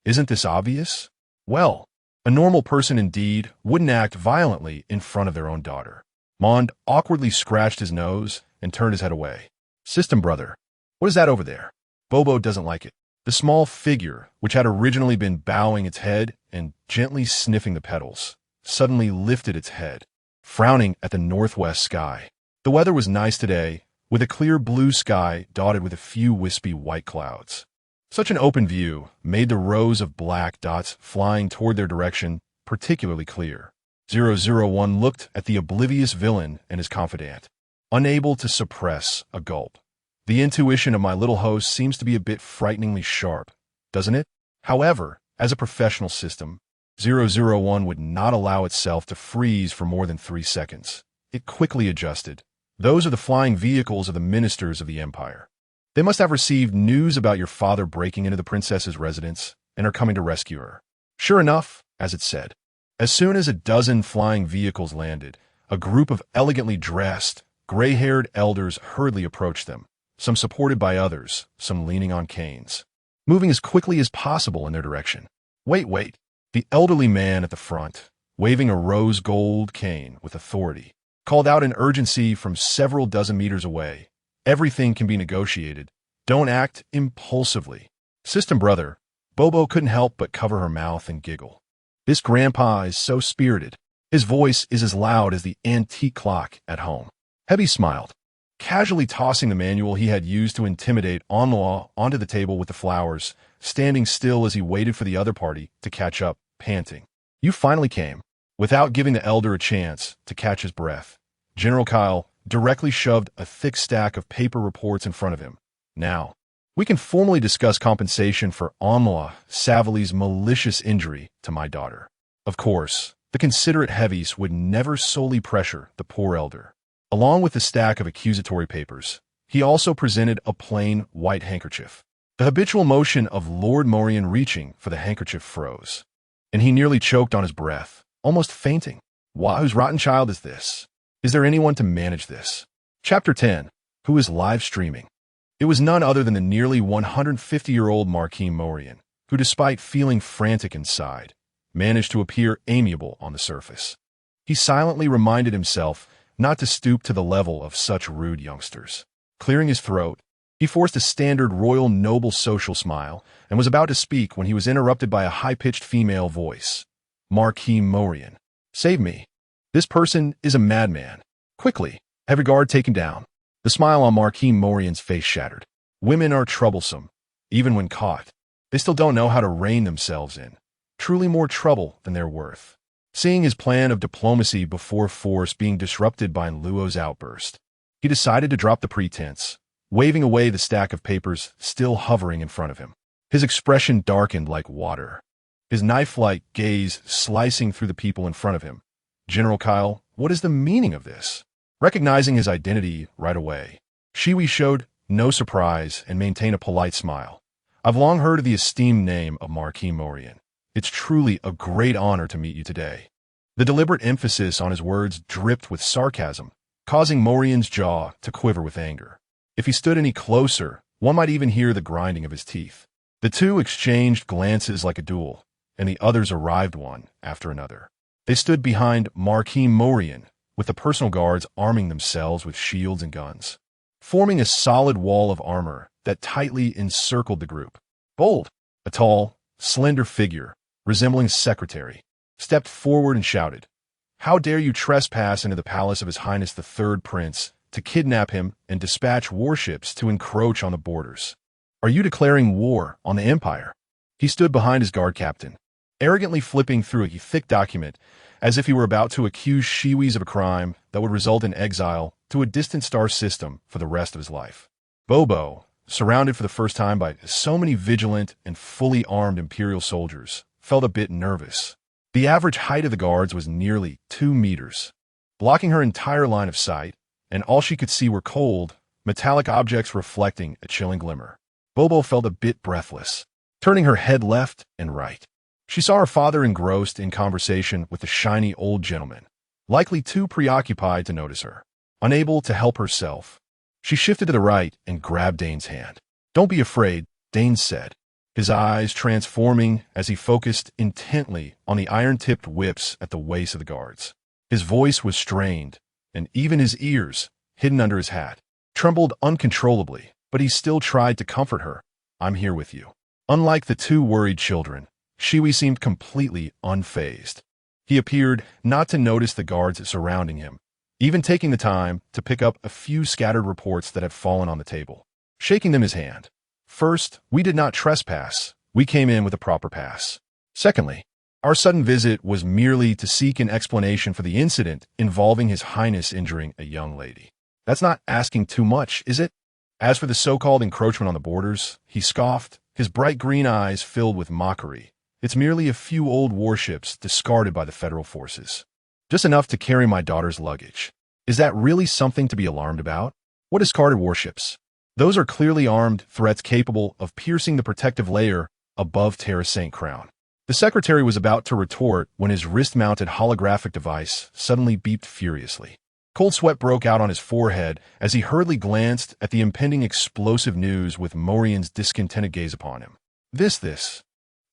Isn't this obvious? Well, a normal person indeed wouldn't act violently in front of their own daughter. Mond awkwardly scratched his nose and turned his head away. System brother, what is that over there? Bobo doesn't like it. The small figure, which had originally been bowing its head and gently sniffing the petals, suddenly lifted its head, frowning at the northwest sky. The weather was nice today, with a clear blue sky dotted with a few wispy white clouds. Such an open view made the rows of black dots flying toward their direction particularly clear. 001 looked at the oblivious villain and his confidant, unable to suppress a gulp. The intuition of my little host seems to be a bit frighteningly sharp, doesn't it? However, as a professional system, 001 would not allow itself to freeze for more than 3 seconds. It quickly adjusted. Those are the flying vehicles of the ministers of the Empire. They must have received news about your father breaking into the princess's residence and are coming to rescue her. Sure enough, as it said, as soon as a dozen flying vehicles landed, a group of elegantly dressed, gray-haired elders hurriedly approached them, some supported by others, some leaning on canes, moving as quickly as possible in their direction. Wait. The elderly man at the front, waving a rose gold cane with authority, called out in urgency from several dozen meters away. Everything can be negotiated. Don't act impulsively. System brother, Bobo couldn't help but cover her mouth and giggle. This grandpa is so spirited. His voice is as loud as the antique clock at home. Heavy smiled, casually tossing the manual he had used to intimidate Onlua onto the table with the flowers, standing still as he waited for the other party to catch up, panting. You finally came. Without giving the elder a chance to catch his breath, General Kyle directly shoved a thick stack of paper reports in front of him. Now, we can formally discuss compensation for Onlua Savali's malicious injury to my daughter. Of course, the considerate Heavies would never solely pressure the poor elder. Along with the stack of accusatory papers, He also presented a plain white handkerchief. The habitual motion of Lord Morian reaching for the handkerchief froze, and he nearly choked on his breath, almost fainting. Whose rotten child is this? Is there anyone to manage this? Chapter 10. Who is live streaming? It was none other than the nearly 150-year-old Marquis Morian, who, despite feeling frantic inside, managed to appear amiable on the surface. He silently reminded himself not to stoop to the level of such rude youngsters. Clearing his throat, he forced a standard royal noble social smile and was about to speak when he was interrupted by a high-pitched female voice. Marquis Morian. Save me. This person is a madman. Quickly, have your guard taken down. The smile on Marquis Morian's face shattered. Women are troublesome, even when caught. They still don't know how to rein themselves in. Truly more trouble than they're worth. Seeing his plan of diplomacy before force being disrupted by Luo's outburst, he decided to drop the pretense, waving away the stack of papers still hovering in front of him. His expression darkened like water, his knife-like gaze slicing through the people in front of him. General Kyle, what is the meaning of this? Recognizing his identity right away, Shiwi showed no surprise and maintained a polite smile. I've long heard of the esteemed name of Marquis Morian. It's truly a great honor to meet you today. The deliberate emphasis on his words dripped with sarcasm, causing Morian's jaw to quiver with anger. If he stood any closer, one might even hear the grinding of his teeth. The two exchanged glances like a duel, and the others arrived one after another. They stood behind Marquis Morian, with the personal guards arming themselves with shields and guns, forming a solid wall of armor that tightly encircled the group. Bold, a tall, slender figure, resembling secretary, stepped forward and shouted, "How dare you trespass into the palace of His Highness the Third Prince to kidnap him and dispatch warships to encroach on the borders? Are you declaring war on the Empire?" He stood behind his guard captain, arrogantly flipping through a thick document as if he were about to accuse Shiwis of a crime that would result in exile to a distant star system for the rest of his life. Bobo, surrounded for the first time by so many vigilant and fully armed Imperial soldiers, felt a bit nervous. The average height of the guards was nearly 2 meters, blocking her entire line of sight, and all she could see were cold, metallic objects reflecting a chilling glimmer. Bobo felt a bit breathless, turning her head left and right. She saw her father engrossed in conversation with the shiny old gentleman, likely too preoccupied to notice her. Unable to help herself, she shifted to the right and grabbed Dane's hand. "Don't be afraid," Dane said, his eyes transforming as he focused intently on the iron-tipped whips at the waist of the guards. His voice was strained, and even his ears, hidden under his hat, trembled uncontrollably, but he still tried to comfort her. "I'm here with you." Unlike the two worried children, Shiwi seemed completely unfazed. He appeared not to notice the guards surrounding him, even taking the time to pick up a few scattered reports that had fallen on the table, shaking them in his hand. "First, we did not trespass. We came in with a proper pass. Secondly, our sudden visit was merely to seek an explanation for the incident involving His Highness injuring a young lady. That's not asking too much, is it?" As for the so-called encroachment on the borders, he scoffed, his bright green eyes filled with mockery. "It's merely a few old warships discarded by the federal forces. Just enough to carry my daughter's luggage. Is that really something to be alarmed about? What discarded warships? Those are clearly armed threats capable of piercing the protective layer above Terra St. Crown." The secretary was about to retort when his wrist-mounted holographic device suddenly beeped furiously. Cold sweat broke out on his forehead as he hurriedly glanced at the impending explosive news with Morian's discontented gaze upon him. This.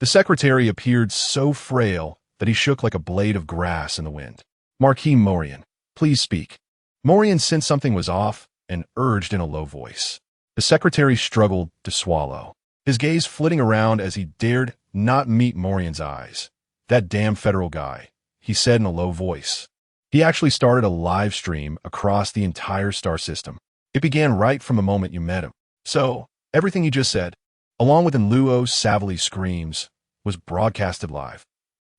The secretary appeared so frail that he shook like a blade of grass in the wind. "Marquis Morian, please speak." Morian sensed something was off and urged in a low voice. The secretary struggled to swallow, his gaze flitting around as he dared not meet Morian's eyes. "That damn federal guy," he said in a low voice. He actually started a live stream across the entire star system. It began right from the moment you met him. So, everything he just said, along with Luo Savali's screams, was broadcasted live.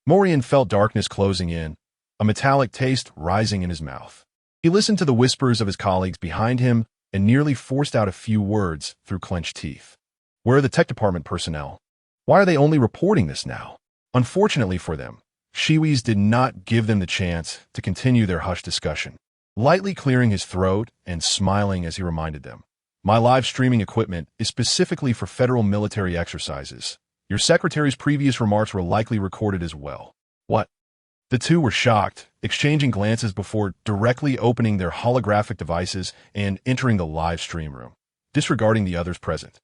Morian felt darkness closing in, a metallic taste rising in his mouth. He listened to the whispers of his colleagues behind him and nearly forced out a few words through clenched teeth. "Where are the tech department personnel? Why are they only reporting this now?" Unfortunately for them, Shiwis did not give them the chance to continue their hushed discussion. Lightly clearing his throat and smiling as he reminded them, My live streaming equipment is specifically for federal military exercises. Your secretary's previous remarks were likely recorded as well. What? The two were shocked, exchanging glances before directly opening their holographic devices and entering the live stream room, disregarding the others present.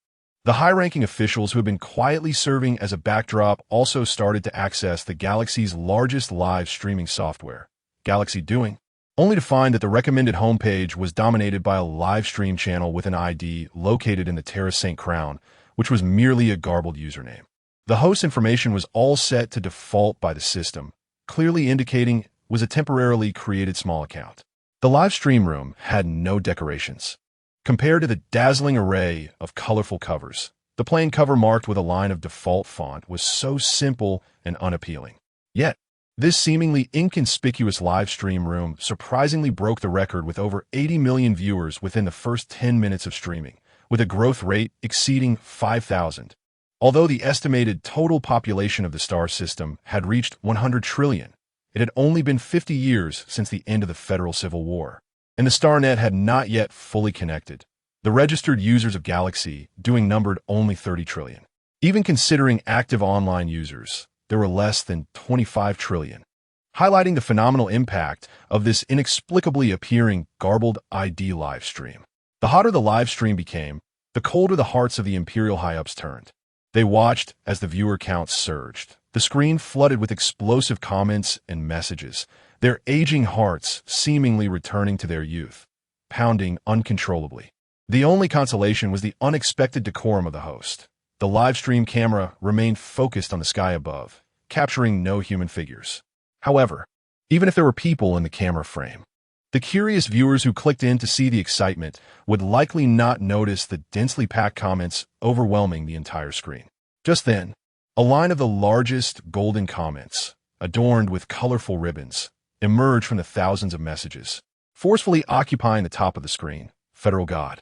The high-ranking officials who had been quietly serving as a backdrop also started to access the Galaxy's largest live streaming software, Galaxy Doing, only to find that the recommended homepage was dominated by a live stream channel with an ID located in the Terra St. Crown, which was merely a garbled username. The host's information was all set to default by the system, clearly indicating it was a temporarily created small account. The live stream room had no decorations. Compared to the dazzling array of colorful covers, the plain cover marked with a line of default font was so simple and unappealing. Yet, this seemingly inconspicuous live stream room surprisingly broke the record with over 80 million viewers within the first 10 minutes of streaming, with a growth rate exceeding 5,000. Although the estimated total population of the star system had reached 100 trillion, it had only been 50 years since the end of the Federal Civil War, and the StarNet had not yet fully connected. The registered users of Galaxy Doing numbered only 30 trillion. Even considering active online users, there were less than 25 trillion, highlighting the phenomenal impact of this inexplicably appearing garbled ID live stream. The hotter the live stream became, the colder the hearts of the Imperial high-ups turned. They watched as the viewer count surged, the screen flooded with explosive comments and messages, their aging hearts seemingly returning to their youth, pounding uncontrollably. The only consolation was the unexpected decorum of the host. The live stream camera remained focused on the sky above, capturing no human figures. However, even if there were people in the camera frame, the curious viewers who clicked in to see the excitement would likely not notice the densely packed comments overwhelming the entire screen. Just then, a line of the largest golden comments, adorned with colorful ribbons, emerged from the thousands of messages, forcefully occupying the top of the screen. Federal God.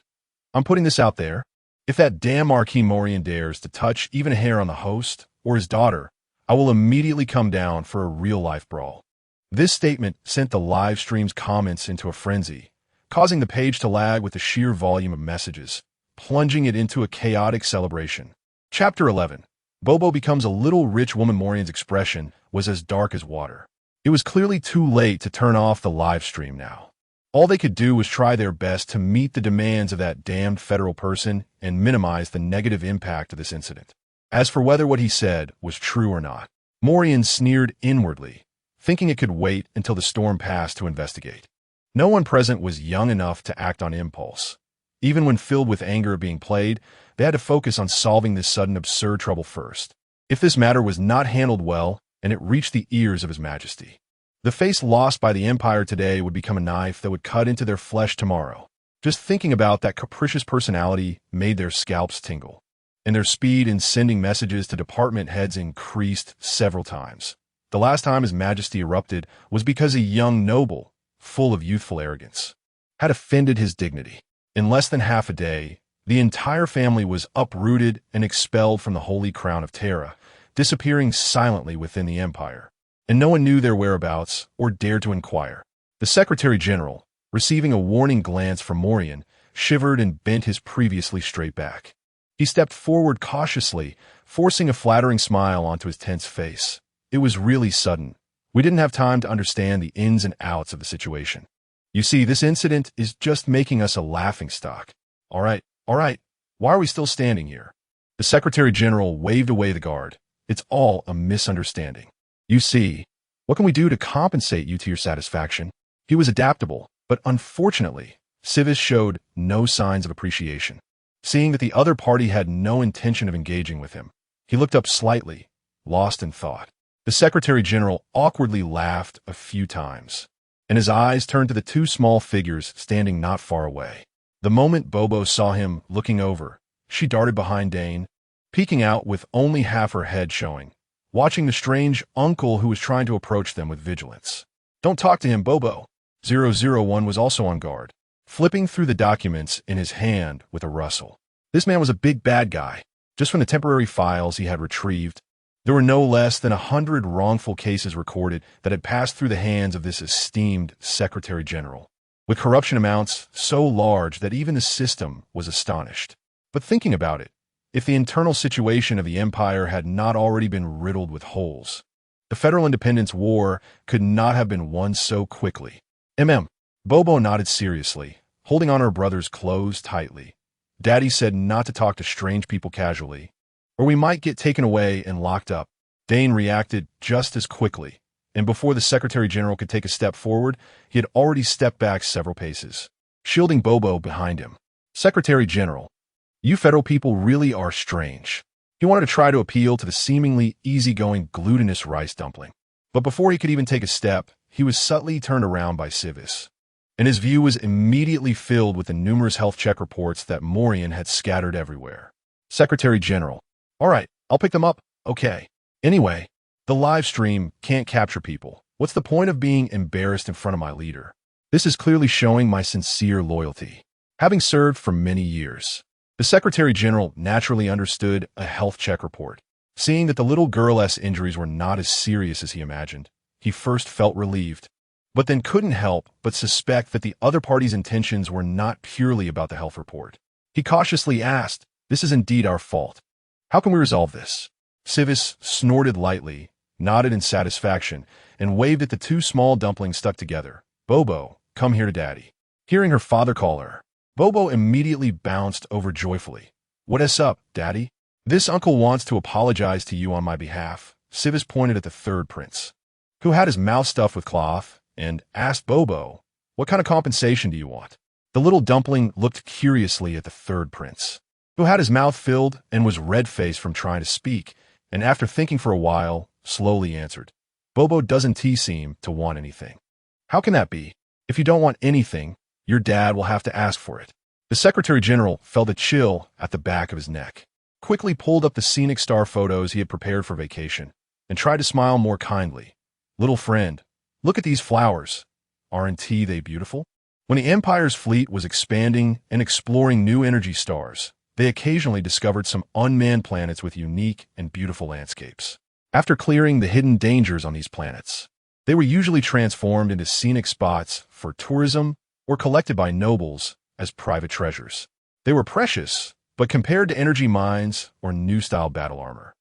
I'm putting this out there. If that damn Marquis Morian dares to touch even a hair on the host or his daughter, I will immediately come down for a real-life brawl. This statement sent the live stream's comments into a frenzy, causing the page to lag with the sheer volume of messages, plunging it into a chaotic celebration. Chapter 11. Bobo becomes a little rich woman. Morian's expression was as dark as water. It was clearly too late to turn off the live stream now. All they could do was try their best to meet the demands of that damned federal person and minimize the negative impact of this incident. As for whether what he said was true or not, Morian sneered inwardly, thinking it could wait until the storm passed to investigate. No one present was young enough to act on impulse. Even when filled with anger at being played, they had to focus on solving this sudden absurd trouble first. If this matter was not handled well, and it reached the ears of His Majesty, the face lost by the Empire today would become a knife that would cut into their flesh tomorrow. Just thinking about that capricious personality made their scalps tingle, and their speed in sending messages to department heads increased several times. The last time His Majesty erupted was because a young noble, full of youthful arrogance, had offended his dignity. In less than half a day, the entire family was uprooted and expelled from the Holy Crown of Terra, disappearing silently within the Empire, and no one knew their whereabouts or dared to inquire. The Secretary General, receiving a warning glance from Morian, shivered and bent his previously straight back. He stepped forward cautiously, forcing a flattering smile onto his tense face. It was really sudden. We didn't have time to understand the ins and outs of the situation. You see, this incident is just making us a laughingstock. All right, why are we still standing here? The Secretary General waved away the guard. It's all a misunderstanding. You see, what can we do to compensate you to your satisfaction? He was adaptable, but unfortunately, Civis showed no signs of appreciation. Seeing that the other party had no intention of engaging with him, he looked up slightly, lost in thought. The Secretary General awkwardly laughed a few times, and his eyes turned to the two small figures standing not far away. The moment Bobo saw him looking over, she darted behind Dane, peeking out with only half her head showing, watching the strange uncle who was trying to approach them with vigilance. Don't talk to him, Bobo. 001 was also on guard, flipping through the documents in his hand with a rustle. This man was a big bad guy. Just from the temporary files he had retrieved, there were no less than 100 wrongful cases recorded that had passed through the hands of this esteemed Secretary General. with corruption amounts so large that even the system was astonished. But thinking about it, if the internal situation of the empire had not already been riddled with holes, the Federal Independence War could not have been won so quickly. Bobo nodded seriously, holding on her brother's clothes tightly. Daddy said not to talk to strange people casually, or we might get taken away and locked up. Dane reacted just as quickly, and before the Secretary General could take a step forward, he had already stepped back several paces, shielding Bobo behind him. Secretary General, you federal people really are strange. He wanted to try to appeal to the seemingly easygoing glutinous rice dumpling. But before he could even take a step, he was subtly turned around by Civis, and his view was immediately filled with the numerous health check reports that Morian had scattered everywhere. Secretary General, all right, I'll pick them up, okay. Anyway, the live stream can't capture people. What's the point of being embarrassed in front of my leader? This is clearly showing my sincere loyalty, having served for many years. The Secretary General naturally understood a health check report. Seeing that the little girl's injuries were not as serious as he imagined, he first felt relieved, but then couldn't help but suspect that the other party's intentions were not purely about the health report. He cautiously asked, "This is indeed our fault. How can we resolve this?" Civis snorted lightly, nodded in satisfaction, and waved at the two small dumplings stuck together. "Bobo, come here to Daddy." Hearing her father call her, Bobo immediately bounced over joyfully. "What's up, Daddy?" "This uncle wants to apologize to you on my behalf." Civis pointed at the third prince, who had his mouth stuffed with cloth, and asked Bobo, "What kind of compensation do you want?" The little dumpling looked curiously at the third prince, who had his mouth filled and was red-faced from trying to speak, and after thinking for a while, slowly answered, "Bobo doesn't seem to want anything." "How can that be? If you don't want anything, your dad will have to ask for it." The Secretary General felt a chill at the back of his neck, quickly pulled up the scenic star photos he had prepared for vacation, and tried to smile more kindly. "Little friend, look at these flowers. Aren't they beautiful?" When the Empire's fleet was expanding and exploring new energy stars, they occasionally discovered some unmanned planets with unique and beautiful landscapes. After clearing the hidden dangers on these planets, they were usually transformed into scenic spots for tourism or collected by nobles as private treasures. They were precious, but compared to energy mines or new-style battle armor,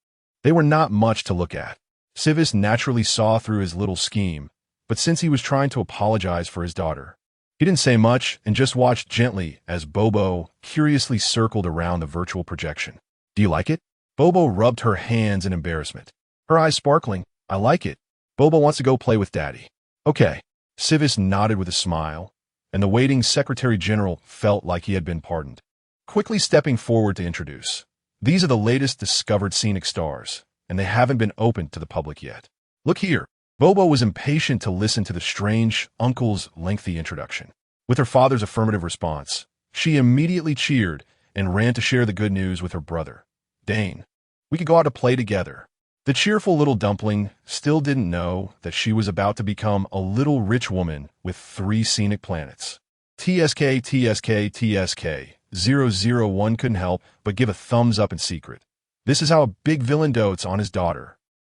they were not much to look at. Civis naturally saw through his little scheme, but since he was trying to apologize for his daughter, he didn't say much and just watched gently as Bobo curiously circled around the virtual projection. "Do you like it?" Bobo rubbed her hands in embarrassment, her eyes sparkling. "I like it. Bobo wants to go play with Daddy." "Okay." Civis nodded with a smile, and the waiting Secretary General felt like he had been pardoned. Quickly stepping forward to introduce, "These are the latest discovered scenic stars, and they haven't been opened to the public yet. Look here." Bobo was impatient to listen to the strange uncle's lengthy introduction. With her father's affirmative response, she immediately cheered and ran to share the good news with her brother. "Dane, we could go out to play together." The cheerful little dumpling still didn't know that she was about to become a little rich woman with 3 scenic planets. TSK 001 couldn't help but give a thumbs up in secret. This is how a big villain dotes on his daughter.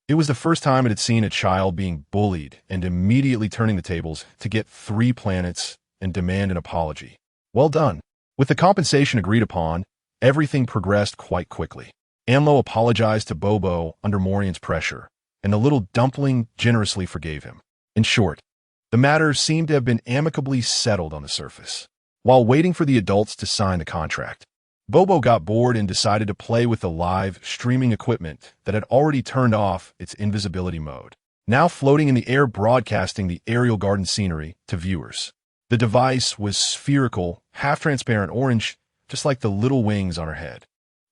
It was the first time it had seen a child being bullied and immediately turning the tables to get 3 planets and demand an apology. Well done. With the compensation agreed upon, everything progressed quite quickly. Amlo apologized to Bobo under Morian's pressure, and the little dumpling generously forgave him. In short, the matter seemed to have been amicably settled on the surface. While waiting for the adults to sign the contract, Bobo got bored and decided to play with the live streaming equipment that had already turned off its invisibility mode, now floating in the air broadcasting the aerial garden scenery to viewers. The device was spherical, half-transparent orange, just like the little wings on her head.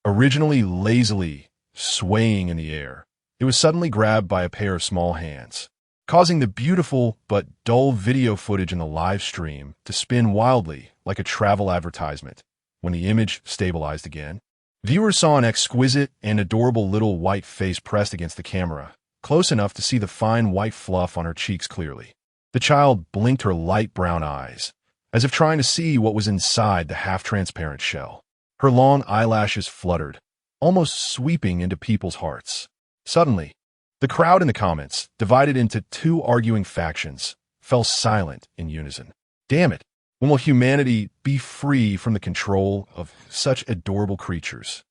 Originally lazily swaying in the air, it was suddenly grabbed by a pair of small hands, causing the beautiful but dull video footage in the live stream to spin wildly like a travel advertisement. When the image stabilized again, viewers saw an exquisite and adorable little white face pressed against the camera, close enough to see the fine white fluff on her cheeks clearly. The child blinked her light brown eyes, as if trying to see what was inside the half-transparent shell. Her long eyelashes fluttered, almost sweeping into people's hearts. Suddenly, the crowd in the comments, divided into 2 arguing factions, fell silent in unison. "Damn it, When will humanity be free from the control of such adorable creatures?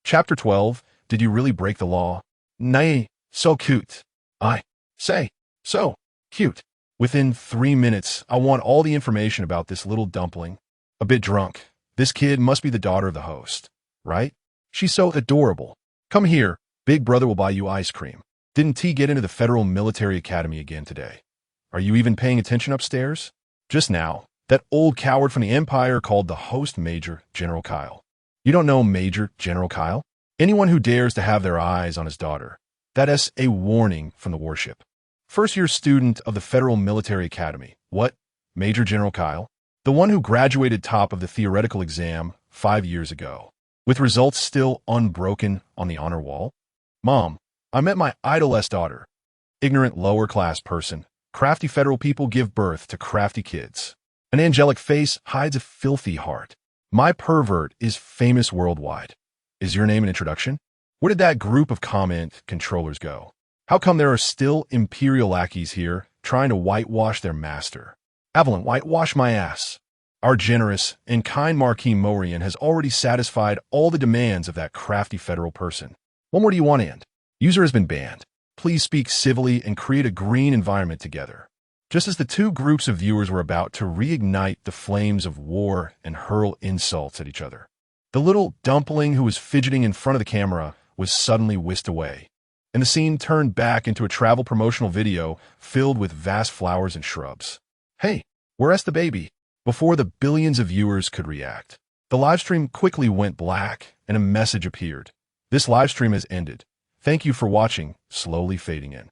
Chapter 12. Did you really break the law? Nay, so cute. I say, so cute. Within 3 minutes, I want all the information about this little dumpling. A bit drunk. This kid must be the daughter of the host, right? She's so adorable. Come here, Big Brother will buy you ice cream. Didn't T get into the Federal Military Academy again today? Are you even paying attention upstairs? Just now, that old coward from the Empire called the host Major General Kyle. You don't know Major General Kyle? Anyone who dares to have their eyes on his daughter. That is a warning from the warship. First-year student of the Federal Military Academy. What? Major General Kyle? The one who graduated top of the theoretical exam 5 years ago, with results still unbroken on the honor wall? Mom, I met my idol's daughter. Ignorant lower-class person. Crafty federal people give birth to crafty kids. An angelic face hides a filthy heart. My pervert is famous worldwide. Is your name an introduction? Where did that group of comment controllers go? How come there are still imperial lackeys here trying to whitewash their master? Avalon, whitewash my ass. Our generous and kind Marquis Morian has already satisfied all the demands of that crafty federal person. What more do you want, and? User has been banned. Please speak civilly and create a green environment together. Just as the two groups of viewers were about to reignite the flames of war and hurl insults at each other, the little dumpling who was fidgeting in front of the camera was suddenly whisked away, and the scene turned back into a travel promotional video filled with vast flowers and shrubs. Hey, where's the baby? Before the billions of viewers could react, the livestream quickly went black and a message appeared. This livestream has ended. Thank you for watching, slowly fading in.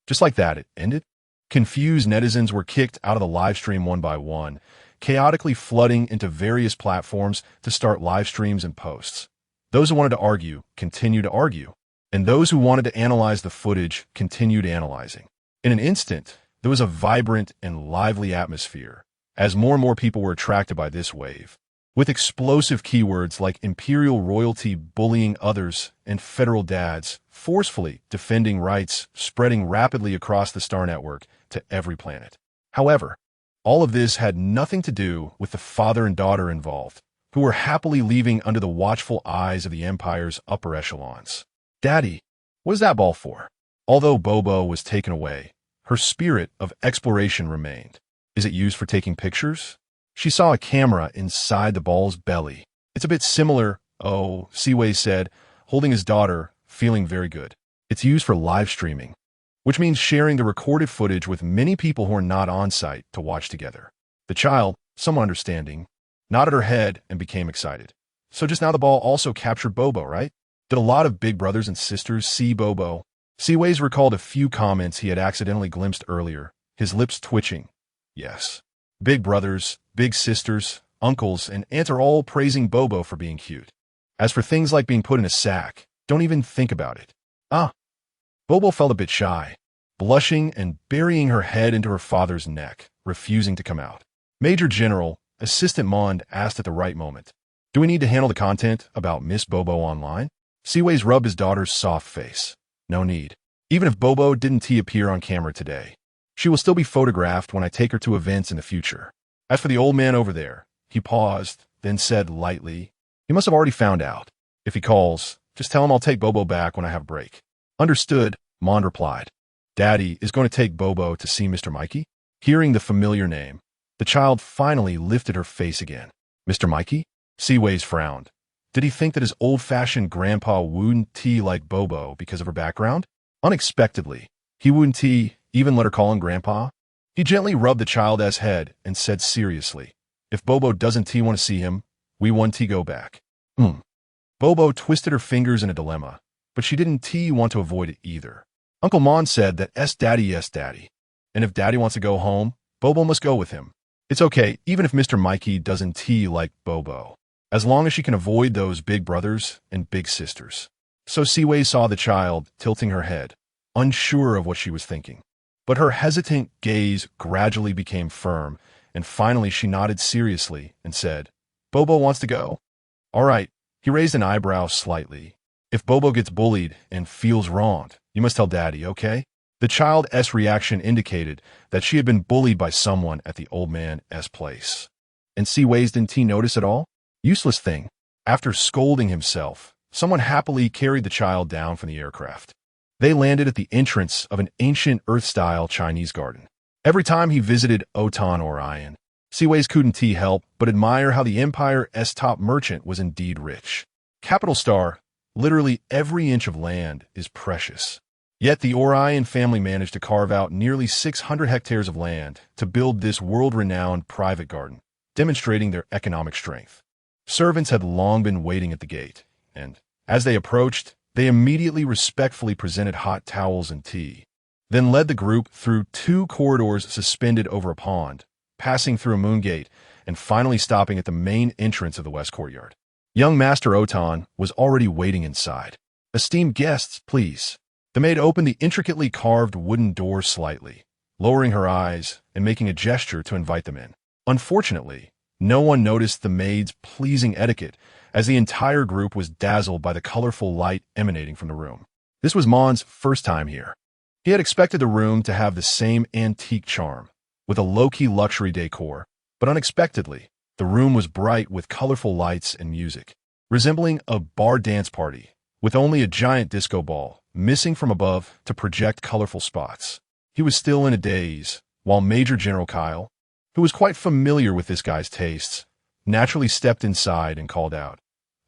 Just like that, it ended. Confused netizens were kicked out of the livestream one by one, chaotically flooding into various platforms to start live streams and posts. Those who wanted to argue continued to argue, and those who wanted to analyze the footage continued analyzing. In an instant, there was a vibrant and lively atmosphere, as more and more people were attracted by this wave, with explosive keywords like imperial royalty bullying others and federal dads forcefully defending rights spreading rapidly across the Star Network to every planet. However, all of this had nothing to do with the father and daughter involved, who were happily leaving under the watchful eyes of the Empire's upper echelons. Daddy, what is that ball for? Although Bobo was taken away, her spirit of exploration remained. Is it used for taking pictures? She saw a camera inside the ball's belly. It's a bit similar, oh, Seaway said, holding his daughter, feeling very good. It's used for live streaming, which means sharing the recorded footage with many people who are not on site to watch together. The child, somewhat understanding, nodded her head and became excited. So just now the ball also captured Bobo, right? Did a lot of big brothers and sisters see Bobo? Seaways recalled a few comments he had accidentally glimpsed earlier, his lips twitching. Yes. Big brothers, big sisters, uncles, and aunts are all praising Bobo for being cute. As for things like being put in a sack, don't even think about it. Bobo felt a bit shy, blushing and burying her head into her father's neck, refusing to come out. Major General, Assistant Mond asked at the right moment, do we need to handle the content about Miss Bobo online? Seaways rubbed his daughter's soft face. No need. Even if Bobo didn't appear on camera today, she will still be photographed when I take her to events in the future. As for the old man over there, he paused, then said lightly, he must have already found out. If he calls, just tell him I'll take Bobo back when I have a break. Understood, Mond replied. Daddy is going to take Bobo to see Mr. Mikey? Hearing the familiar name, the child finally lifted her face again. Mr. Mikey? Seaways frowned. Did he think that his old-fashioned grandpa wouldn't like Bobo because of her background? Unexpectedly, he wouldn't even let her call him grandpa. He gently rubbed the child's head and said seriously, if Bobo doesn't want to see him, we want to go back. Bobo twisted her fingers in a dilemma, but she didn't want to avoid it either. Uncle Mon said that yes daddy, and if daddy wants to go home, Bobo must go with him. It's okay, even if Mr. Mikey doesn't like Bobo, as long as she can avoid those big brothers and big sisters. So Seaway saw the child tilting her head, unsure of what she was thinking. But her hesitant gaze gradually became firm, and finally she nodded seriously and said, Bobo wants to go. All right. He raised an eyebrow slightly. If Bobo gets bullied and feels wronged, you must tell Daddy, okay? The child's reaction indicated that she had been bullied by someone at the old man's place. And Seaways didn't he notice at all? Useless thing. After scolding himself, someone happily carried the child down from the aircraft. They landed at the entrance of an ancient Earth-style Chinese garden. Every time he visited Otan or Ion, Seaways couldn't help but admire how the Empire's top merchant was indeed rich. Capital Star, literally every inch of land is precious. Yet the Orion family managed to carve out nearly 600 hectares of land to build this world-renowned private garden, demonstrating their economic strength. Servants had long been waiting at the gate, and, as they approached, they immediately respectfully presented hot towels and tea, then led the group through 2 corridors suspended over a pond, passing through a moon gate, and finally stopping at the main entrance of the west courtyard. Young Master Otan was already waiting inside. "Esteemed guests, please." The maid opened the intricately carved wooden door slightly, lowering her eyes and making a gesture to invite them in. Unfortunately, no one noticed the maid's pleasing etiquette, as the entire group was dazzled by the colorful light emanating from the room. This was Mon's first time here. He had expected the room to have the same antique charm, with a low-key luxury decor, but unexpectedly, the room was bright with colorful lights and music, resembling a bar dance party, with only a giant disco ball missing from above to project colorful spots. He was still in a daze, while Major General Kyle, who was quite familiar with this guy's tastes, naturally stepped inside and called out,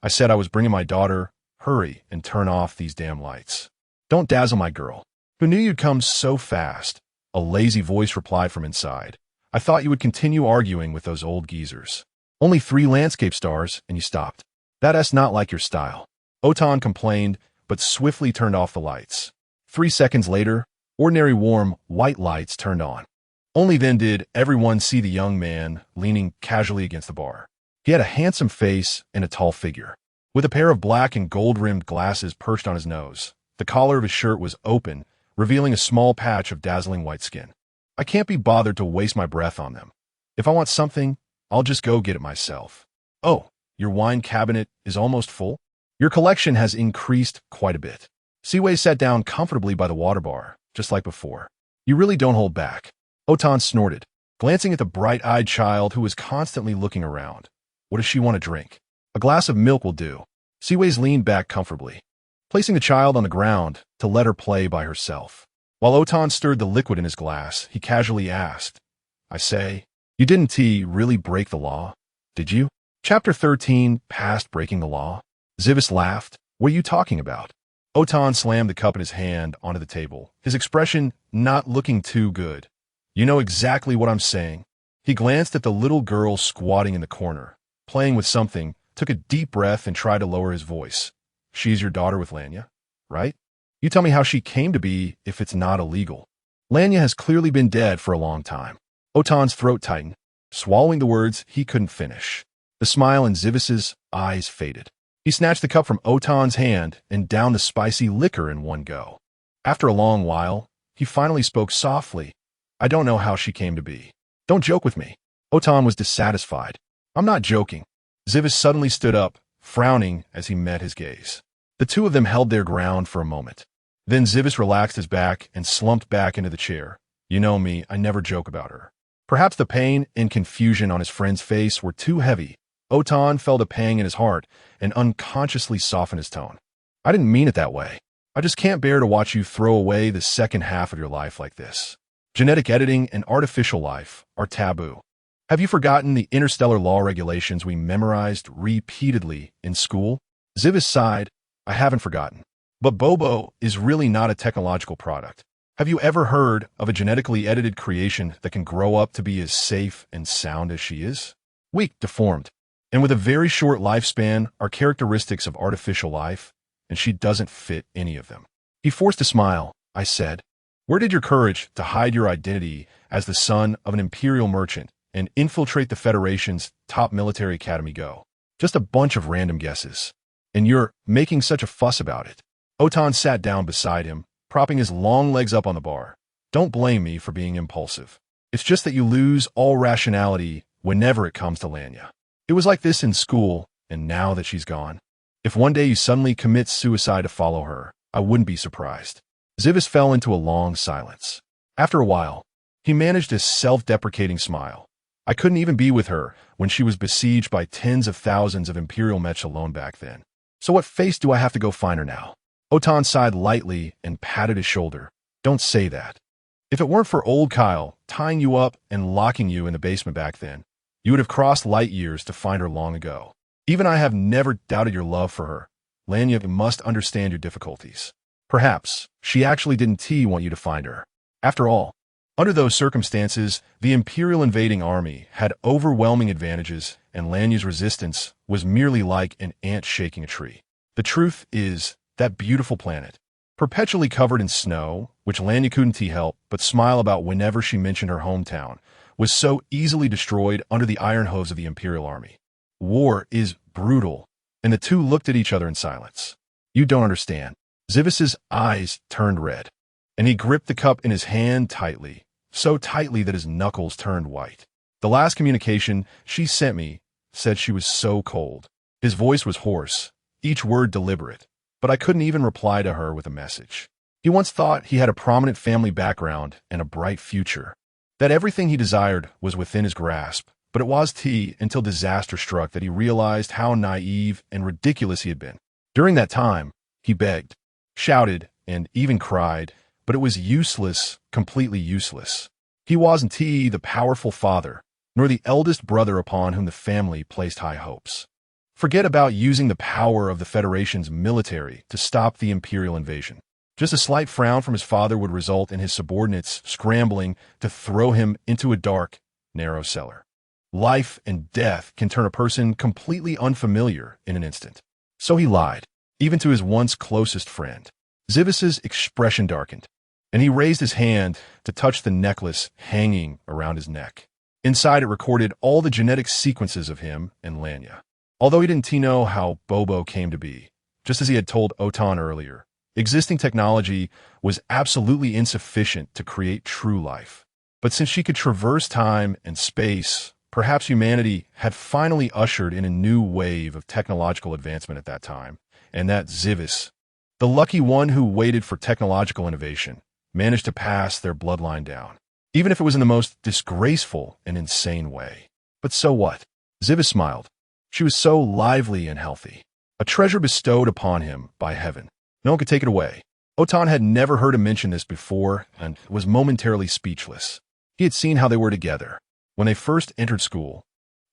"I said I was bringing my daughter. Hurry and turn off these damn lights. Don't dazzle my girl." "Who knew you'd come so fast?" a lazy voice replied from inside. "I thought you would continue arguing with those old geezers. Only 3 landscape stars and you stopped. That's not like your style." Otan complained, but swiftly turned off the lights. 3 seconds later, ordinary warm, white lights turned on. Only then did everyone see the young man leaning casually against the bar. He had a handsome face and a tall figure, with a pair of black and gold-rimmed glasses perched on his nose. The collar of his shirt was open, revealing a small patch of dazzling white skin. "I can't be bothered to waste my breath on them. If I want something, I'll just go get it myself." "Oh, your wine cabinet is almost full? Your collection has increased quite a bit." Seaway sat down comfortably by the water bar, just like before. "You really don't hold back." Otan snorted, glancing at the bright-eyed child who was constantly looking around. "What does she want to drink?" "A glass of milk will do." Seaways leaned back comfortably, placing the child on the ground to let her play by herself. While Otan stirred the liquid in his glass, he casually asked, "I say, you didn't really break the law, did you?" Chapter 13, Past Breaking the Law. Zivis laughed. "What are you talking about?" Otan slammed the cup in his hand onto the table, his expression not looking too good. "You know exactly what I'm saying." He glanced at the little girl squatting in the corner, playing with something, took a deep breath and tried to lower his voice. "She's your daughter with Lanya, right? You tell me how she came to be if it's not illegal." "Lanya has clearly been dead for a long time." Otan's throat tightened, swallowing the words he couldn't finish. The smile in Zivis's eyes faded. He snatched the cup from Otan's hand and downed the spicy liquor in one go. After a long while, he finally spoke softly. "I don't know how she came to be. Don't joke with me." Otan was dissatisfied. "I'm not joking." Zivis suddenly stood up, frowning as he met his gaze. The two of them held their ground for a moment. Then Zivis relaxed his back and slumped back into the chair. "You know me, I never joke about her." Perhaps the pain and confusion on his friend's face were too heavy. Otan felt a pang in his heart and unconsciously softened his tone. "I didn't mean it that way. I just can't bear to watch you throw away the second half of your life like this. Genetic editing and artificial life are taboo. Have you forgotten the interstellar law regulations we memorized repeatedly in school?" Zivis sighed. "I haven't forgotten. But Bobo is really not a technological product. Have you ever heard of a genetically edited creation that can grow up to be as safe and sound as she is? Weak, deformed, and with a very short lifespan are characteristics of artificial life, and she doesn't fit any of them." He forced a smile. "I said, where did your courage to hide your identity as the son of an imperial merchant and infiltrate the Federation's top military academy go? Just a bunch of random guesses. And you're making such a fuss about it." Otan sat down beside him, propping his long legs up on the bar. "Don't blame me for being impulsive. It's just that you lose all rationality whenever it comes to Lanya. It was like this in school, and now that she's gone. If one day you suddenly commit suicide to follow her, I wouldn't be surprised." Zivis fell into a long silence. After a while, he managed a self-deprecating smile. I couldn't even be with her when she was besieged by tens of thousands of Imperial mechs alone back then. So what face do I have to go find her now? Otan sighed lightly and patted his shoulder. Don't say that. If it weren't for old Kyle tying you up and locking you in the basement back then, you would have crossed light years to find her long ago. Even I have never doubted your love for her. Lanya must understand your difficulties. Perhaps she actually didn't want you to find her. After all, under those circumstances, the Imperial invading army had overwhelming advantages, and Lanya's resistance was merely like an ant shaking a tree. The truth is, that beautiful planet, perpetually covered in snow, which Lanya couldn't help but smile about whenever she mentioned her hometown, was so easily destroyed under the iron hooves of the Imperial army. War is brutal, and the two looked at each other in silence. You don't understand. Zivis's eyes turned red, and he gripped the cup in his hand tightly, so tightly that his knuckles turned white. The last communication she sent me said she was so cold. His voice was hoarse, each word deliberate, but I couldn't even reply to her with a message. He once thought he had a prominent family background and a bright future, that everything he desired was within his grasp, but it was until disaster struck that he realized how naive and ridiculous he had been. During that time, he begged, shouted, and even cried, but it was useless, completely useless. He wasn't the powerful father, nor the eldest brother upon whom the family placed high hopes. Forget about using the power of the Federation's military to stop the Imperial invasion. Just a slight frown from his father would result in his subordinates scrambling to throw him into a dark, narrow cellar. Life and death can turn a person completely unfamiliar in an instant. So he lied, even to his once closest friend. Zivis's expression darkened, and he raised his hand to touch the necklace hanging around his neck. Inside it recorded all the genetic sequences of him and Lanya. Although he didn't know how Bobo came to be, just as he had told Otan earlier, existing technology was absolutely insufficient to create true life. But since she could traverse time and space, perhaps humanity had finally ushered in a new wave of technological advancement at that time, and that Zivis, the lucky one who waited for technological innovation, managed to pass their bloodline down, even if it was in the most disgraceful and insane way. But so what? Zivis smiled. She was so lively and healthy, a treasure bestowed upon him by heaven. No one could take it away. Otan had never heard him mention this before and was momentarily speechless. He had seen how they were together. When they first entered school,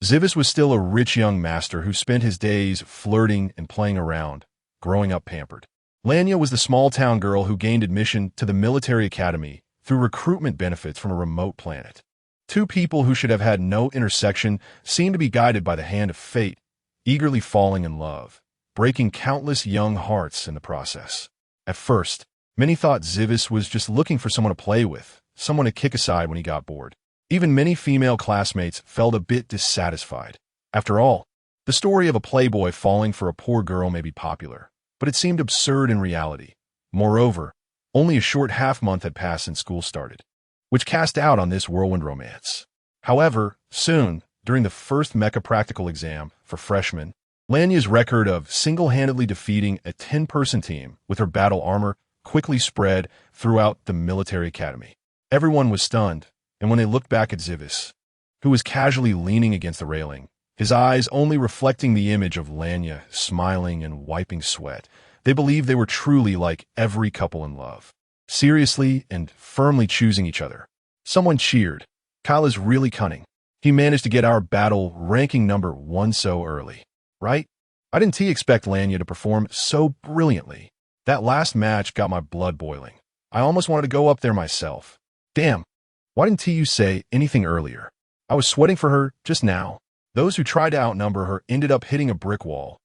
Zivis was still a rich young master who spent his days flirting and playing around, growing up pampered. Lanya was the small-town girl who gained admission to the military academy through recruitment benefits from a remote planet. Two people who should have had no intersection seemed to be guided by the hand of fate, eagerly falling in love, breaking countless young hearts in the process. At first, many thought Zivis was just looking for someone to play with, someone to kick aside when he got bored. Even many female classmates felt a bit dissatisfied. After all, the story of a playboy falling for a poor girl may be popular, but it seemed absurd in reality. Moreover, only a short half-month had passed since school started, which cast doubt on this whirlwind romance. However, soon, during the first mecha practical exam for freshmen, Lanya's record of single-handedly defeating a 10-person team with her battle armor quickly spread throughout the military academy. Everyone was stunned, and when they looked back at Zivis, who was casually leaning against the railing, his eyes only reflecting the image of Lanya smiling and wiping sweat, they believed they were truly like every couple in love, seriously and firmly choosing each other. Someone cheered. Kyle is really cunning. He managed to get our battle ranking number 1 so early. Right? I didn't expect Lanya to perform so brilliantly. That last match got my blood boiling. I almost wanted to go up there myself. Damn, why didn't you say anything earlier? I was sweating for her just now. Those who tried to outnumber her ended up hitting a brick wall.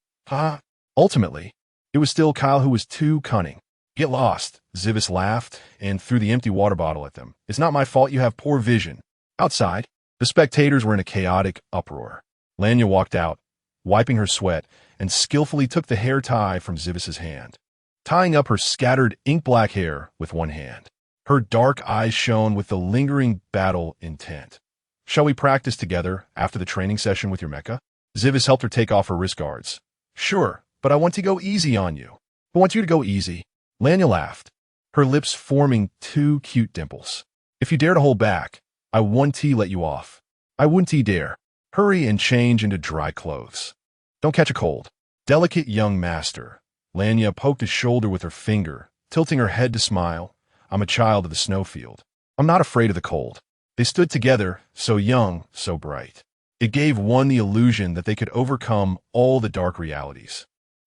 Ultimately, it was still Kyle who was too cunning. Get lost, Zivis laughed and threw the empty water bottle at them. It's not my fault you have poor vision. Outside, the spectators were in a chaotic uproar. Lanya walked out, wiping her sweat, and skillfully took the hair tie from Zivis's hand, tying up her scattered ink-black hair with one hand. Her dark eyes shone with the lingering battle intent. Shall we practice together after the training session with your mecha? Zivis helped her take off her wrist guards. Sure, but I want to go easy on you. I want you to go easy. Lanya laughed, her lips forming 2 cute dimples. If you dare to hold back, I won't let you off. I wouldn't dare. Hurry and change into dry clothes. Don't catch a cold. Delicate young master. Lanya poked his shoulder with her finger, tilting her head to smile. I'm a child of the snowfield. I'm not afraid of the cold. They stood together, so young, so bright. It gave one the illusion that they could overcome all the dark realities.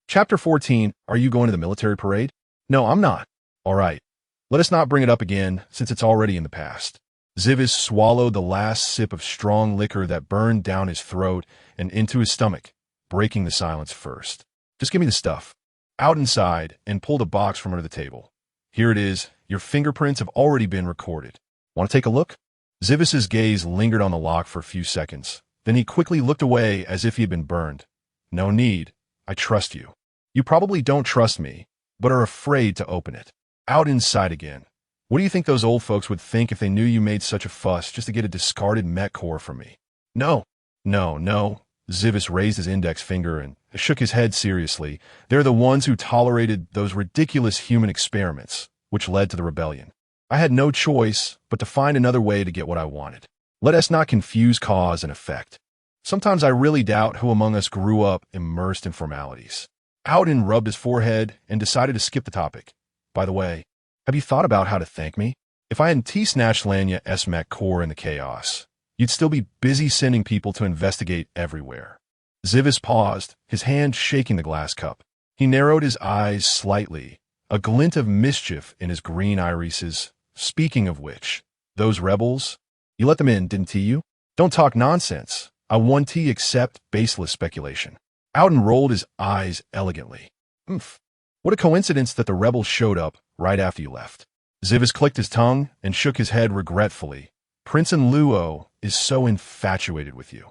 Chapter 14. Are you going to the military parade? No, I'm not. All right. Let us not bring it up again, since it's already in the past. Zivis swallowed the last sip of strong liquor that burned down his throat and into his stomach, breaking the silence first. Just give me the stuff. Out inside and pulled a box from under the table. Here it is. Your fingerprints have already been recorded. Want to take a look? Zivis's gaze lingered on the lock for a few seconds. Then he quickly looked away as if he had been burned. No need. I trust you. You probably don't trust me, but are afraid to open it. Out inside again. What do you think those old folks would think if they knew you made such a fuss just to get a discarded mech core from me? No. Zivis raised his index finger and shook his head seriously. They're the ones who tolerated those ridiculous human experiments, which led to the rebellion. I had no choice but to find another way to get what I wanted. Let us not confuse cause and effect. Sometimes I really doubt who among us grew up immersed in formalities. Howden rubbed his forehead and decided to skip the topic. By the way, have you thought about how to thank me? If I hadn't T-snatched Lanya S-Mech core in the chaos, you'd still be busy sending people to investigate everywhere. Zivis paused, his hand shaking the glass cup. He narrowed his eyes slightly, a glint of mischief in his green irises. Speaking of which, those rebels, you let them in, didn't you? Don't talk nonsense. I won't accept baseless speculation. Howden rolled his eyes elegantly. What a coincidence that the rebels showed up right after you left. Zivis clicked his tongue and shook his head regretfully. Prince Luo is so infatuated with you.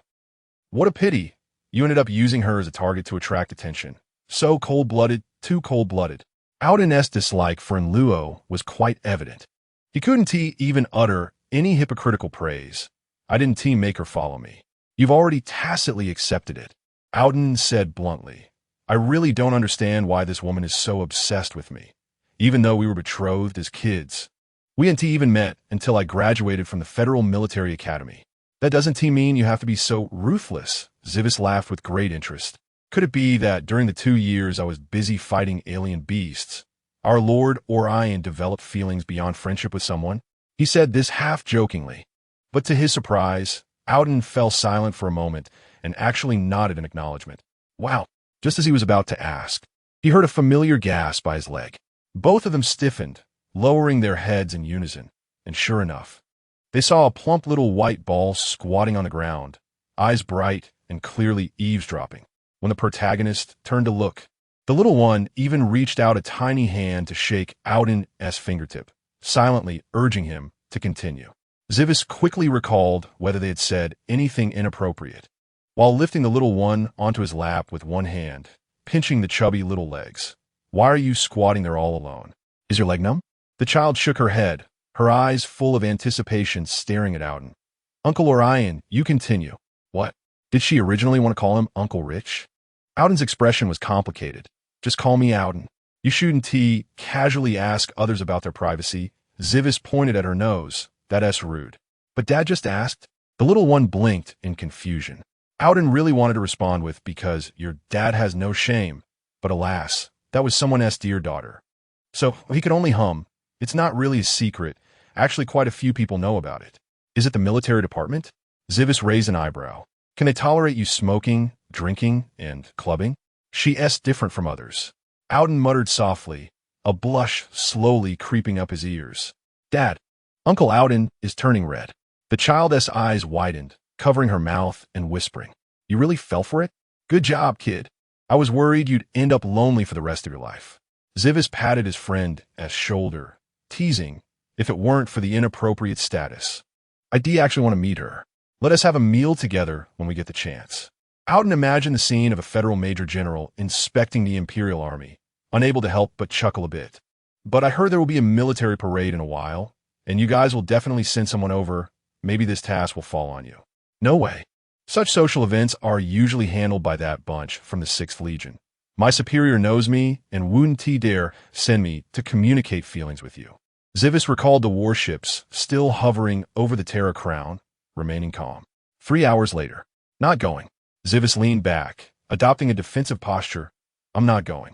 What a pity. You ended up using her as a target to attract attention. So cold-blooded, too cold-blooded. Howden's dislike for Luo was quite evident. He couldn't even utter any hypocritical praise. I didn't make her follow me. You've already tacitly accepted it. Howden said bluntly. I really don't understand why this woman is so obsessed with me, even though we were betrothed as kids. We hadn't even met until I graduated from the Federal Military Academy. That doesn't mean you have to be so ruthless. Zivis laughed with great interest. Could it be that during the 2 years I was busy fighting alien beasts, our Lord Orion developed feelings beyond friendship with someone? He said this half-jokingly. But to his surprise, Howden fell silent for a moment and actually nodded in acknowledgement. Wow. Just as he was about to ask, he heard a familiar gasp by his leg. Both of them stiffened, lowering their heads in unison, and sure enough, they saw a plump little white ball squatting on the ground, eyes bright and clearly eavesdropping. When the protagonist turned to look, the little one even reached out a tiny hand to shake Howden's fingertip, silently urging him to continue. Zivis quickly recalled whether they had said anything inappropriate, while lifting the little one onto his lap with one hand, pinching the chubby little legs. Why are you squatting there all alone? Is your leg numb? The child shook her head, her eyes full of anticipation staring at Howden. Uncle Orion, you continue. What? Did she originally want to call him Uncle Rich? Howden's expression was complicated. Just call me Howden. You shouldn't casually ask others about their privacy. Zivis pointed at her nose. That's rude. But Dad just asked. The little one blinked in confusion. Howden really wanted to respond with, because your dad has no shame. But alas, that was someone's dear daughter. So he could only hum. It's not really a secret. Actually, quite a few people know about it. Is it the military department? Zivis raised an eyebrow. Can they tolerate you smoking, drinking, and clubbing? She's different from others. Howden muttered softly, a blush slowly creeping up his ears. Dad, Uncle Howden is turning red. The child's eyes widened, covering her mouth and whispering. You really fell for it? Good job, kid. I was worried you'd end up lonely for the rest of your life. Zivis patted his friend's shoulder, teasing, if it weren't for the inappropriate status. I actually want to meet her. Let us have a meal together when we get the chance. Howden imagined the scene of a federal major general inspecting the Imperial Army, unable to help but chuckle a bit. But I heard there will be a military parade in a while, and you guys will definitely send someone over. Maybe this task will fall on you. No way. Such social events are usually handled by that bunch from the 6th Legion. My superior knows me and wouldn't dare send me to communicate feelings with you. Zivis recalled the warships still hovering over the Terra Crown, remaining calm. 3 hours later. Not going. Zivis leaned back, adopting a defensive posture. I'm not going.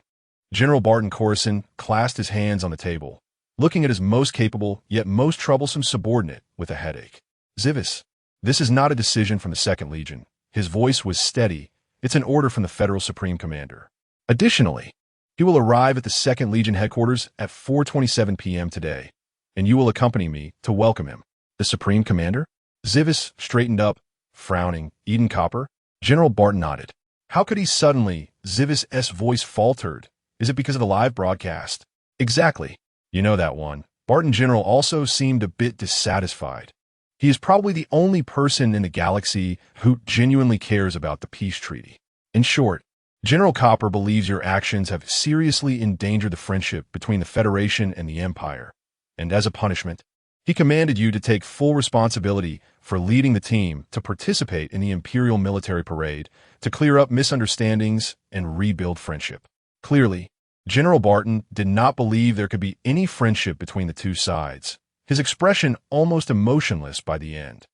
General Barton Coruscant clasped his hands on the table, looking at his most capable yet most troublesome subordinate with a headache. Zivis, this is not a decision from the 2nd Legion. His voice was steady. It's an order from the Federal Supreme Commander. Additionally, he will arrive at the 2nd Legion headquarters at 4:27 p.m. today, and you will accompany me to welcome him. The Supreme Commander? Zivis straightened up, frowning. Eden Copper? General Barton nodded. How could he suddenly? Zivis' voice faltered. Is it because of the live broadcast? Exactly. You know that one. Barton General also seemed a bit dissatisfied. He is probably the only person in the galaxy who genuinely cares about the peace treaty. In short, General Copper believes your actions have seriously endangered the friendship between the Federation and the Empire, and as a punishment, he commanded you to take full responsibility for leading the team to participate in the Imperial Military Parade to clear up misunderstandings and rebuild friendship. Clearly, General Barton did not believe there could be any friendship between the two sides, his expression almost emotionless by the end.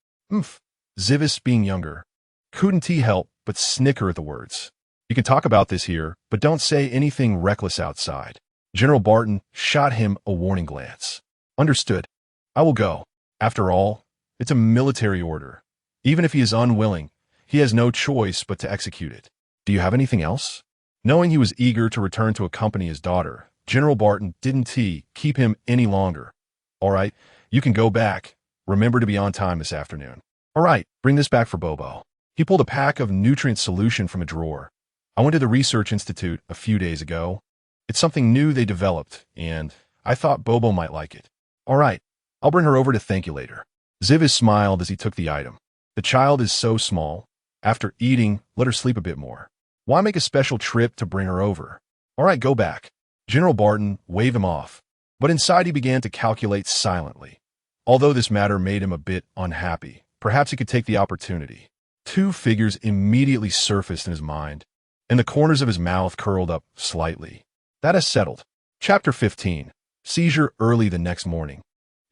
Zivis, being younger, couldn't he help but snicker at the words. You can talk about this here, but don't say anything reckless outside. General Barton shot him a warning glance. Understood. I will go. After all, it's a military order. Even if he is unwilling, he has no choice but to execute it. Do you have anything else? Knowing he was eager to return to accompany his daughter, General Barton didn't keep him any longer. All right, you can go back. Remember to be on time this afternoon. All right, bring this back for Bobo. He pulled a pack of nutrient solution from a drawer. I went to the Research Institute a few days ago. It's something new they developed, and I thought Bobo might like it. All right, I'll bring her over to thank you later. Zivis smiled as he took the item. The child is so small. After eating, let her sleep a bit more. Why make a special trip to bring her over? All right, go back. General Barton waved him off, but inside he began to calculate silently. Although this matter made him a bit unhappy, perhaps he could take the opportunity. 2 figures immediately surfaced in his mind, and the corners of his mouth curled up slightly. That is settled. Chapter 15. Seizure early the next morning.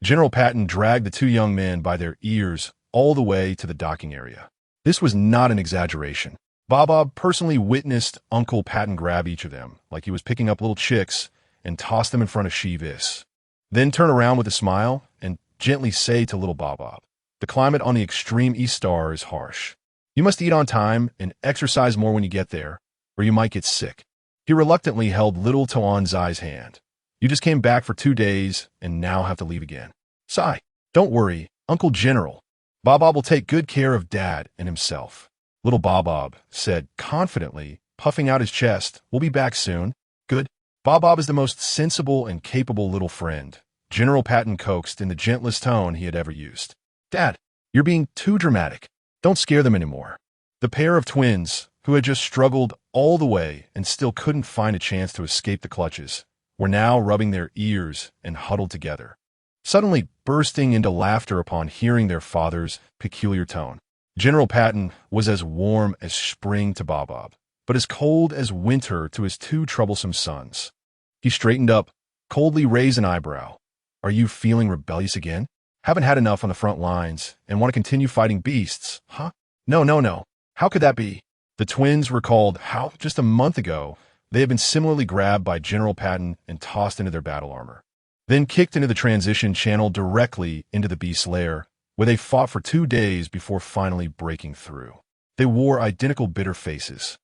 General Patton dragged the 2 young men by their ears all the way to the docking area. This was not an exaggeration. Bob personally witnessed Uncle Patton grab each of them, like he was picking up little chicks, and toss them in front of Shevis. Then turn around with a smile and gently say to little Bob, the climate on the extreme east star is harsh. You must eat on time and exercise more when you get there, or you might get sick. He reluctantly held little Tuanzai's hand. You just came back for 2 days and now have to leave again. Sigh. Don't worry, Uncle General. Bob will take good care of Dad and himself. Little Bob said confidently, puffing out his chest. We'll be back soon. Good. Bob is the most sensible and capable little friend. General Patton coaxed in the gentlest tone he had ever used. Dad, you're being too dramatic. Don't scare them anymore. The pair of twins, who had just struggled all the way and still couldn't find a chance to escape the clutches, were now rubbing their ears and huddled together, suddenly bursting into laughter upon hearing their father's peculiar tone. General Patton was as warm as spring to Bob, but as cold as winter to his 2 troublesome sons. He straightened up, coldly raised an eyebrow. Are you feeling rebellious again? Haven't had enough on the front lines and want to continue fighting beasts, huh? No. How could that be? The twins recalled how, just a month ago, they had been similarly grabbed by General Patton and tossed into their battle armor, then kicked into the transition channel directly into the beast's lair, where they fought for 2 days before finally breaking through. They wore identical bitter faces.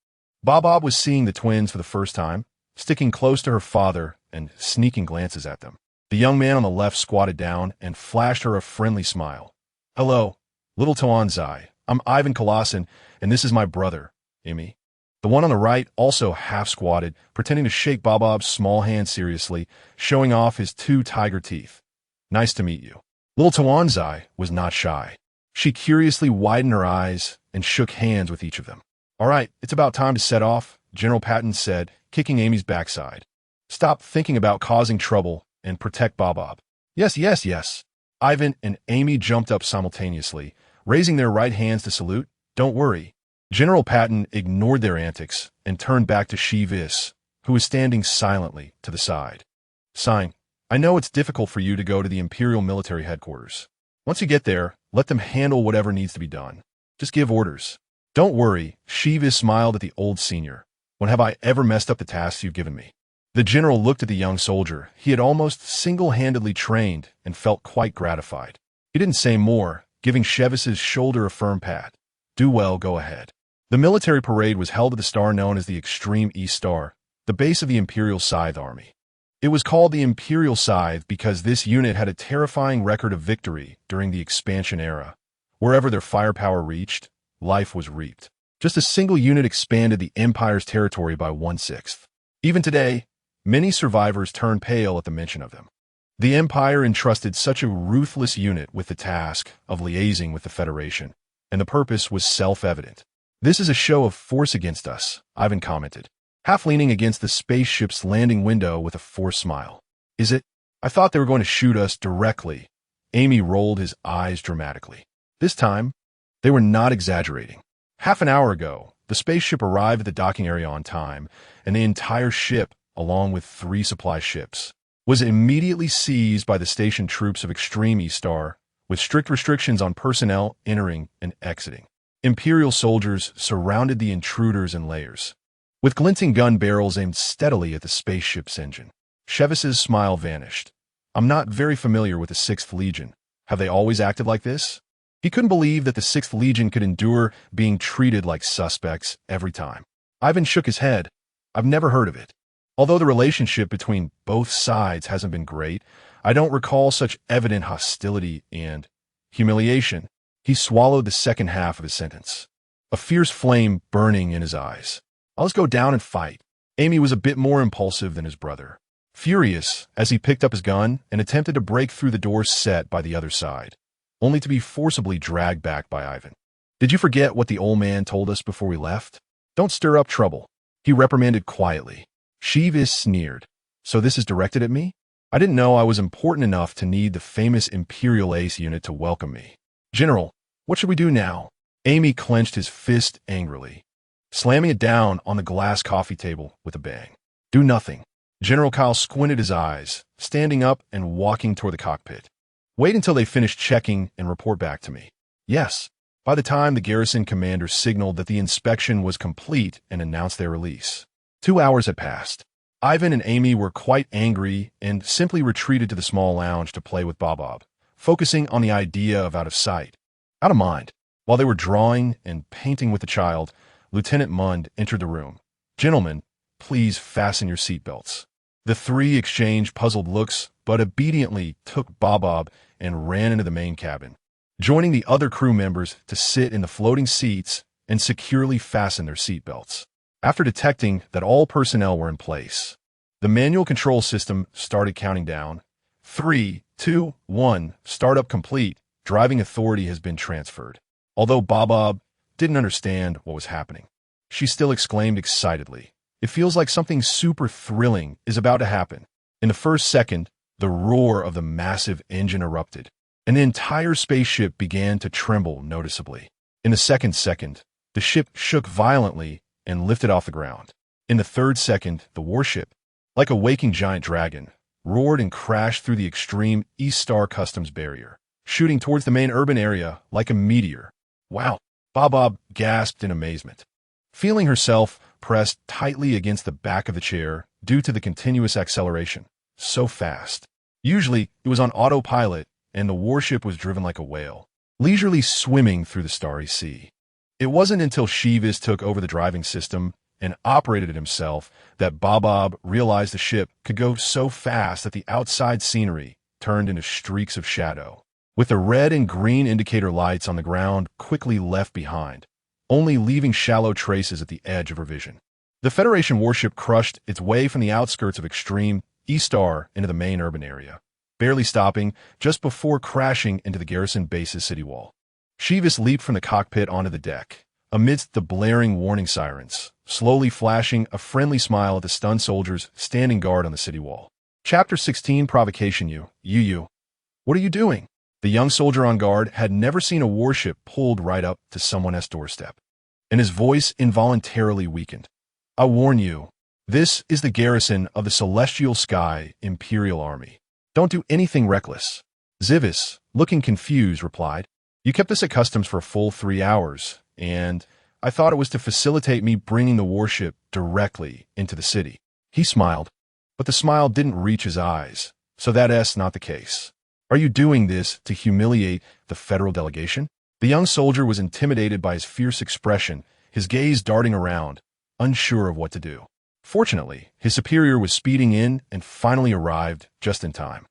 Bob was seeing the twins for the first time, sticking close to her father and sneaking glances at them. The young man on the left squatted down and flashed her a friendly smile. Hello, little Tuanzai. I'm Ivan Colosin, and this is my brother, Amy. The one on the right also half-squatted, pretending to shake Bob's small hand seriously, showing off his 2 tiger teeth. Nice to meet you. Little Tuanzai was not shy. She curiously widened her eyes and shook hands with each of them. All right, it's about time to set off, General Patton said, kicking Amy's backside. Stop thinking about causing trouble and protect Bob. Yes. Ivan and Amy jumped up simultaneously, raising their right hands to salute. Don't worry. General Patton ignored their antics and turned back to Shevis, who was standing silently to the side. Sighing, I know it's difficult for you to go to the Imperial Military Headquarters. Once you get there, let them handle whatever needs to be done. Just give orders. Don't worry, Shivis smiled at the old senior. When have I ever messed up the tasks you've given me? The general looked at the young soldier he had almost single-handedly trained and felt quite gratified. He didn't say more, giving Shivis's shoulder a firm pat. Do well, go ahead. The military parade was held at the star known as the Extreme East Star, the base of the Imperial Scythe Army. It was called the Imperial Scythe because this unit had a terrifying record of victory during the expansion era. Wherever their firepower reached, life was reaped. Just a single unit expanded the Empire's territory by 1/6. Even today, many survivors turn pale at the mention of them. The Empire entrusted such a ruthless unit with the task of liaising with the Federation, and the purpose was self-evident. This is a show of force against us, Ivan commented, half leaning against the spaceship's landing window with a forced smile. Is it? I thought they were going to shoot us directly. Amy rolled his eyes dramatically. This time, they were not exaggerating. Half an hour ago, the spaceship arrived at the docking area on time, and the entire ship, along with 3 supply ships, was immediately seized by the station troops of Extreme East Star, with strict restrictions on personnel entering and exiting. Imperial soldiers surrounded the intruders in layers, with glinting gun barrels aimed steadily at the spaceship's engine. Shivis's smile vanished. I'm not very familiar with the 6th Legion. Have they always acted like this? He couldn't believe that the 6th Legion could endure being treated like suspects every time. Ivan shook his head. I've never heard of it. Although the relationship between both sides hasn't been great, I don't recall such evident hostility and humiliation. He swallowed the second half of his sentence, a fierce flame burning in his eyes. Let's go down and fight. Amy was a bit more impulsive than his brother, furious as he picked up his gun and attempted to break through the door set by the other side, only to be forcibly dragged back by Ivan. Did you forget what the old man told us before we left? Don't stir up trouble, he reprimanded quietly. Shivis sneered. So this is directed at me? I didn't know I was important enough to need the famous Imperial Ace unit to welcome me. General, what should we do now? Amy clenched his fist angrily, slamming it down on the glass coffee table with a bang. Do nothing. General Kyle squinted his eyes, standing up and walking toward the cockpit. Wait until they finish checking and report back to me. Yes. By the time the garrison commander signaled that the inspection was complete and announced their release. 2 hours had passed. Ivan and Amy were quite angry and simply retreated to the small lounge to play with Bob, focusing on the idea of out of sight, out of mind. While they were drawing and painting with the child, Lieutenant Mund entered the room. Gentlemen, please fasten your seatbelts. The 3 exchanged puzzled looks, but obediently took Bob and ran into the main cabin, joining the other crew members to sit in the floating seats and securely fasten their seatbelts. After detecting that all personnel were in place, the manual control system started counting down. 3, 2, 1, startup complete. Driving authority has been transferred. Although Bob didn't understand what was happening, she still exclaimed excitedly, "It feels like something super thrilling is about to happen." In the first second, the roar of the massive engine erupted, and the entire spaceship began to tremble noticeably. In the second second, the ship shook violently and lifted off the ground. In the third second, the warship, like a waking giant dragon, roared and crashed through the Extreme East Star customs barrier, shooting towards the main urban area like a meteor. Wow, Bob gasped in amazement, feeling herself pressed tightly against the back of the chair due to the continuous acceleration. So fast. Usually, it was on autopilot, and the warship was driven like a whale, leisurely swimming through the starry sea. It wasn't until Shivis took over the driving system and operated it himself that Bob realized the ship could go so fast that the outside scenery turned into streaks of shadow, with the red and green indicator lights on the ground quickly left behind, only leaving shallow traces at the edge of her vision. The Federation warship crushed its way from the outskirts of Extreme East Star into the main urban area, barely stopping just before crashing into the garrison base's city wall. Shivis leaped from the cockpit onto the deck, amidst the blaring warning sirens, slowly flashing a friendly smile at the stunned soldiers standing guard on the city wall. Chapter 16, Provocation. You. What are you doing? The young soldier on guard had never seen a warship pulled right up to someone's doorstep, and his voice involuntarily weakened. I warn you, this is the garrison of the Celestial Sky Imperial Army. Don't do anything reckless. Zivis, looking confused, replied. You kept us at customs for a full 3 hours, and I thought it was to facilitate me bringing the warship directly into the city." He smiled, but the smile didn't reach his eyes, so that's not the case. "Are you doing this to humiliate the federal delegation?" The young soldier was intimidated by his fierce expression, his gaze darting around, unsure of what to do. Fortunately, his superior was speeding in and finally arrived just in time.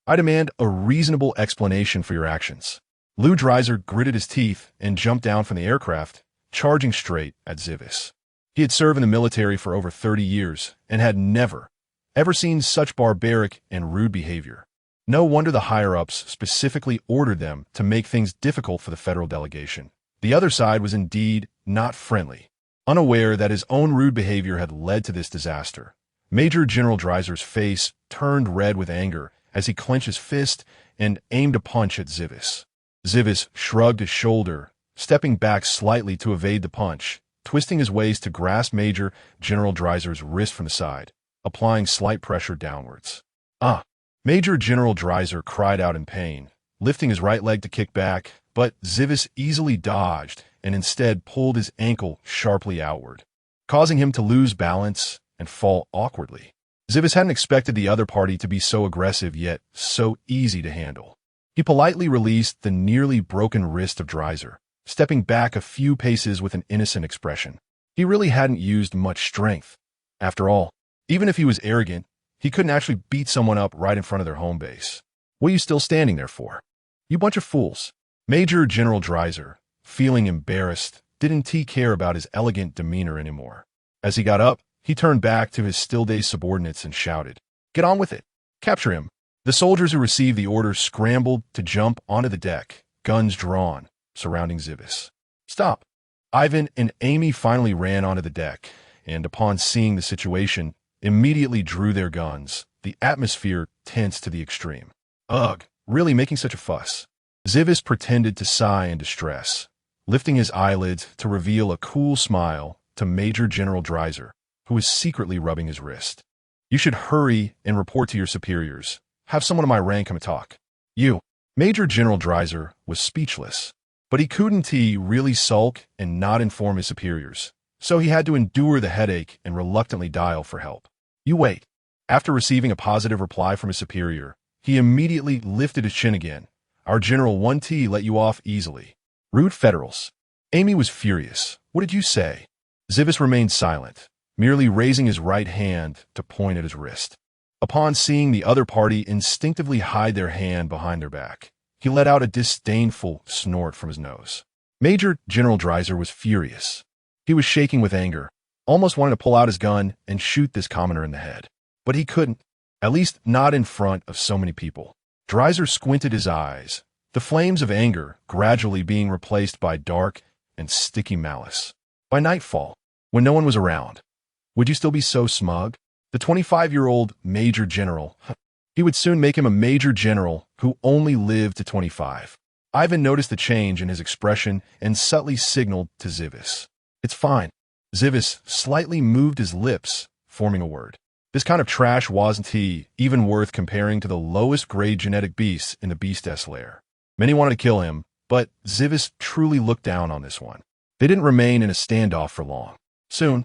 "I demand a reasonable explanation for your actions." Lou Dreiser gritted his teeth and jumped down from the aircraft, charging straight at Zivis. He had served in the military for over 30 years and had never, ever seen such barbaric and rude behavior. No wonder the higher-ups specifically ordered them to make things difficult for the federal delegation. The other side was indeed not friendly. Unaware that his own rude behavior had led to this disaster, Major General Dreiser's face turned red with anger as he clenched his fist and aimed a punch at Zivis. Zivis shrugged his shoulder, stepping back slightly to evade the punch, twisting his waist to grasp Major General Dreiser's wrist from the side, applying slight pressure downwards. "Ah!" Major General Dreiser cried out in pain, lifting his right leg to kick back, but Zivis easily dodged and instead pulled his ankle sharply outward, causing him to lose balance and fall awkwardly. Zivis hadn't expected the other party to be so aggressive yet so easy to handle. He politely released the nearly broken wrist of Dreiser, stepping back a few paces with an innocent expression. He really hadn't used much strength. After all, even if he was arrogant, he couldn't actually beat someone up right in front of their home base. "What are you still standing there for? You bunch of fools." Major General Dreiser, feeling embarrassed, didn't care about his elegant demeanor anymore. As he got up, he turned back to his still-dazed subordinates and shouted, "Get on with it. Capture him." The soldiers who received the order scrambled to jump onto the deck, guns drawn, surrounding Zivis. "Stop." Ivan and Amy finally ran onto the deck, and upon seeing the situation, immediately drew their guns, the atmosphere tense to the extreme. "Ugh, really making such a fuss." Zivis pretended to sigh in distress, lifting his eyelids to reveal a cool smile to Major General Dreiser, who was secretly rubbing his wrist. "You should hurry and report to your superiors. Have someone of my rank come and talk." "You." Major General Dreiser was speechless, but he couldn't really sulk and not inform his superiors, so he had to endure the headache and reluctantly dial for help. "You wait." After receiving a positive reply from his superior, he immediately lifted his chin again. "Our General 1T let you off easily." "Rude Federals." Amy was furious. "What did you say?" Zivis remained silent, merely raising his right hand to point at his wrist. Upon seeing the other party instinctively hide their hand behind their back, he let out a disdainful snort from his nose. Major General Dreiser was furious. He was shaking with anger, almost wanting to pull out his gun and shoot this commoner in the head. But he couldn't, at least not in front of so many people. Dreiser squinted his eyes, the flames of anger gradually being replaced by dark and sticky malice. By nightfall, when no one was around, would you still be so smug? The 25-year-old Major General, he would soon make him a Major General who only lived to 25. Ivan noticed the change in his expression and subtly signaled to Zivis. "It's fine." Zivis slightly moved his lips, forming a word. This kind of trash wasn't even worth comparing to the lowest grade genetic beasts in the beastess lair. Many wanted to kill him, but Zivis truly looked down on this one. They didn't remain in a standoff for long. Soon,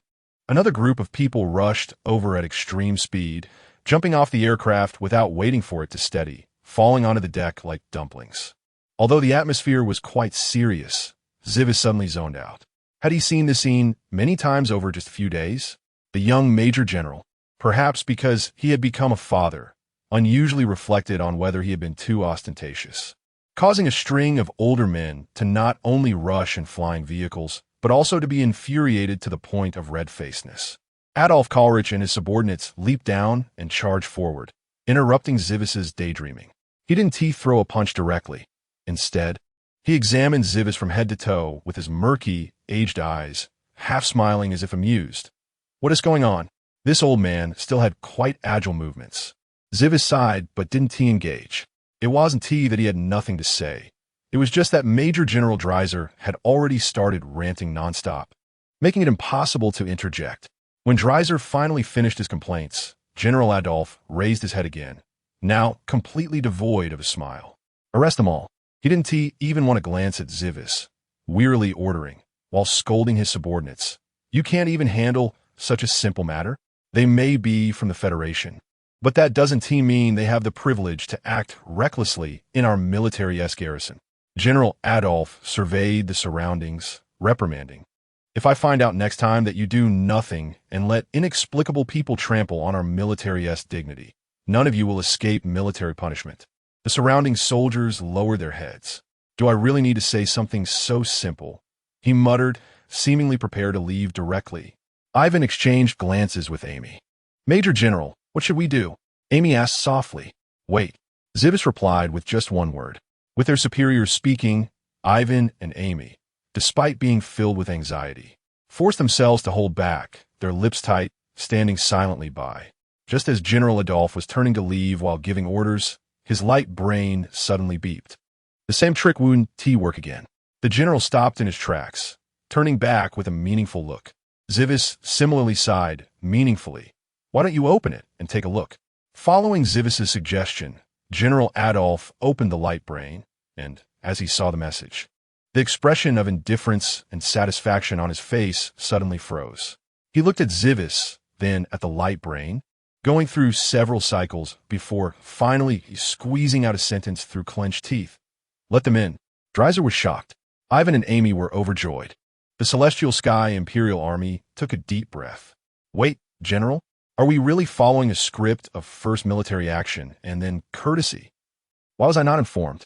another group of people rushed over at extreme speed, jumping off the aircraft without waiting for it to steady, falling onto the deck like dumplings. Although the atmosphere was quite serious, Zivis suddenly zoned out. Had he seen this scene many times over just a few days? The young Major General, perhaps because he had become a father, unusually reflected on whether he had been too ostentatious, causing a string of older men to not only rush in flying vehicles, but also to be infuriated to the point of red-facedness. Adolf Kollrich and his subordinates leaped down and charged forward, interrupting Zivis's daydreaming. He didn't throw a punch directly. Instead, he examined Zivis from head to toe with his murky, aged eyes, half smiling as if amused. "What is going on?" This old man still had quite agile movements. Zivis sighed but didn't engage. It wasn't that he had nothing to say. It was just that Major General Dreiser had already started ranting nonstop, making it impossible to interject. When Dreiser finally finished his complaints, General Adolf raised his head again, now completely devoid of a smile. "Arrest them all." He didn't even want to glance at Zivis, wearily ordering, while scolding his subordinates. You can't even handle such a simple matter? They may be from the Federation, but that doesn't mean they have the privilege to act recklessly in our military-esque garrison. General Adolf surveyed the surroundings, reprimanding. If I find out next time that you do nothing and let inexplicable people trample on our military-esque dignity, none of you will escape military punishment. The surrounding soldiers lowered their heads. Do I really need to say something so simple? He muttered, seemingly prepared to leave directly. Ivan exchanged glances with Amy. Major General, what should we do? Amy asked softly. Wait. Zivis replied with just one word. With their superiors speaking, Ivan and Amy, despite being filled with anxiety, forced themselves to hold back, their lips tight, standing silently by. Just as General Adolf was turning to leave while giving orders, his light brain suddenly beeped. The same trick wouldn't work again. The general stopped in his tracks, turning back with a meaningful look. Zivis similarly sighed, meaningfully. Why don't you open it and take a look? Following Zivis's suggestion, General Adolf opened the light brain, and, as he saw the message, the expression of indifference and satisfaction on his face suddenly froze. He looked at Zivis, then at the light brain, going through several cycles before finally squeezing out a sentence through clenched teeth. Let them in. Dreiser was shocked. Ivan and Amy were overjoyed. The Celestial Sky Imperial Army took a deep breath. Wait, General, are we really following a script of first military action and then courtesy? Why was I not informed?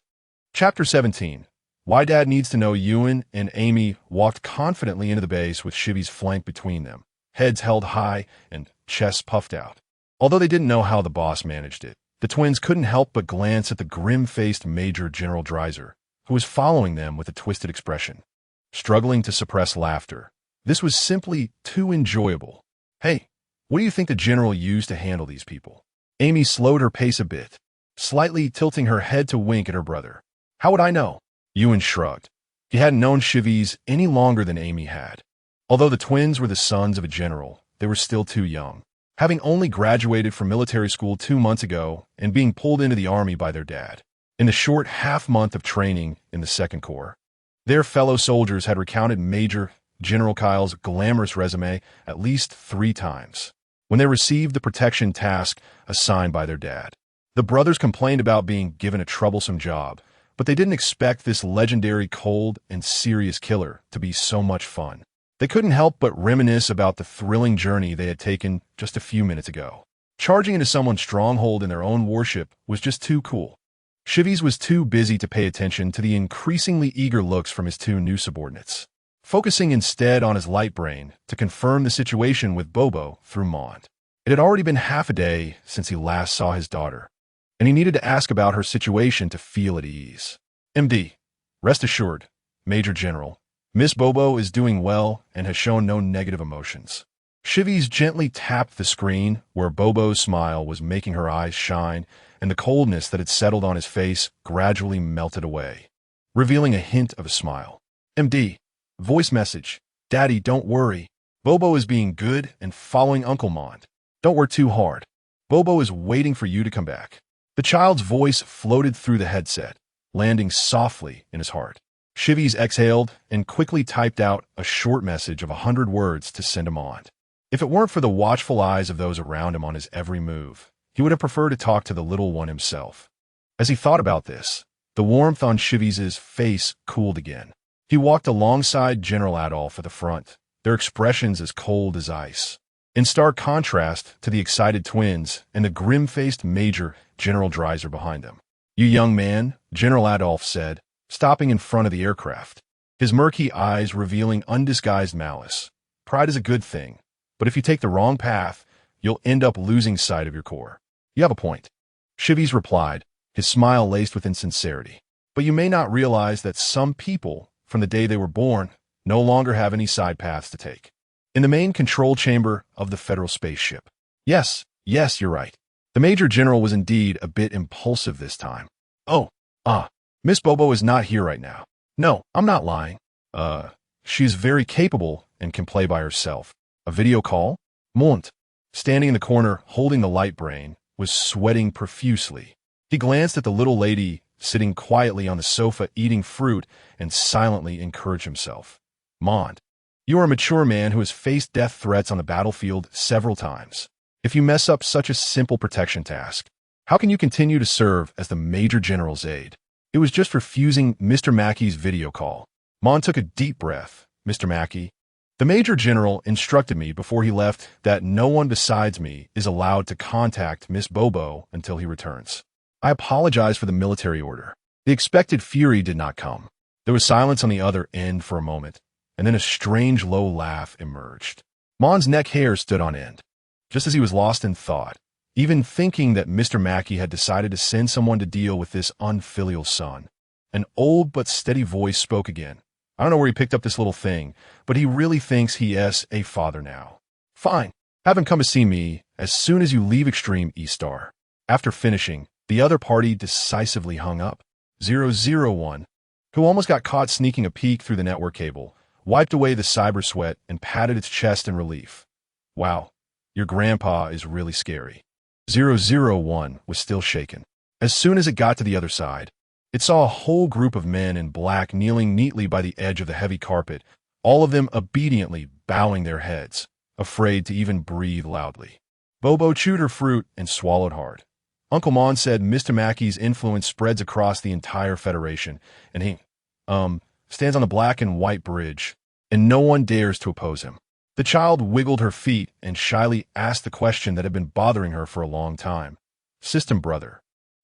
Chapter 17. Why Dad Needs to Know. Ewan and Amy walked confidently into the base with Shivy's flank between them, heads held high and chests puffed out. Although they didn't know how the boss managed it, the twins couldn't help but glance at the grim-faced Major General Dreiser, who was following them with a twisted expression. Struggling to suppress laughter. This was simply too enjoyable. Hey, what do you think the general used to handle these people? Amy slowed her pace a bit, slightly tilting her head to wink at her brother. How would I know? Ewan shrugged. He hadn't known Shivis any longer than Amy had. Although the twins were the sons of a general, they were still too young, having only graduated from military school 2 months ago and being pulled into the army by their dad. In the short half-month of training in the Second Corps, their fellow soldiers had recounted Major General Kyle's glamorous resume at least 3 times when they received the protection task assigned by their dad. The brothers complained about being given a troublesome job, but they didn't expect this legendary cold and serious killer to be so much fun. They couldn't help but reminisce about the thrilling journey they had taken just a few minutes ago. Charging into someone's stronghold in their own warship was just too cool. Shivis was too busy to pay attention to the increasingly eager looks from his 2 new subordinates, focusing instead on his light brain to confirm the situation with Bobo through Mond. It had already been half a day since he last saw his daughter, and he needed to ask about her situation to feel at ease. MD, rest assured, Major General, Miss Bobo is doing well and has shown no negative emotions. Shivis gently tapped the screen where Bobo's smile was making her eyes shine, and the coldness that had settled on his face gradually melted away, revealing a hint of a smile. MD, voice message. Daddy, don't worry. Bobo is being good and following Uncle Mond. Don't work too hard. Bobo is waiting for you to come back. The child's voice floated through the headset, landing softly in his heart. Shivis exhaled and quickly typed out a short message of 100 words to send him on. If it weren't for the watchful eyes of those around him on his every move, he would have preferred to talk to the little one himself. As he thought about this, the warmth on Shivis's face cooled again. He walked alongside General Adolf at the front, their expressions as cold as ice, in stark contrast to the excited twins and the grim-faced Major General Dreiser behind them. You young man, General Adolf said, stopping in front of the aircraft, his murky eyes revealing undisguised malice. Pride is a good thing, but if you take the wrong path, you'll end up losing sight of your core. You have a point. Shivis replied, his smile laced with insincerity. But you may not realize that some people, from the day they were born, no longer have any side paths to take. In the main control chamber of the Federal spaceship. Yes, you're right. The Major General was indeed a bit impulsive this time. Miss Bobo is not here right now. No, I'm not lying. She's very capable and can play by herself. A video call? Mont, standing in the corner holding the light brain, was sweating profusely. He glanced at the little lady sitting quietly on the sofa eating fruit and silently encouraged himself. Mond, you are a mature man who has faced death threats on the battlefield several times. If you mess up such a simple protection task, how can you continue to serve as the Major General's aide? It was just refusing Mr. Mackey's video call. Mond took a deep breath. Mr. Mackey, the Major General instructed me before he left that no one besides me is allowed to contact Miss Bobo until he returns. I apologize for the military order. The expected fury did not come. There was silence on the other end for a moment, and then a strange low laugh emerged. Mond's neck hair stood on end, just as he was lost in thought, even thinking that Mr. Mackey had decided to send someone to deal with this unfilial son. An old but steady voice spoke again. I don't know where he picked up this little thing, but he really thinks he is a father now. Fine. Have him come to see me as soon as you leave Extreme E-Star. After finishing, the other party decisively hung up. 001, who almost got caught sneaking a peek through the network cable, wiped away the cyber sweat and patted its chest in relief. Wow, your grandpa is really scary. 001 was still shaken. As soon as it got to the other side, it saw a whole group of men in black kneeling neatly by the edge of the heavy carpet, all of them obediently bowing their heads, afraid to even breathe loudly. Bobo chewed her fruit and swallowed hard. Uncle Mon said Mr. Mackey's influence spreads across the entire Federation, and he, stands on the black and white bridge, and no one dares to oppose him. The child wiggled her feet and shyly asked the question that had been bothering her for a long time. System brother,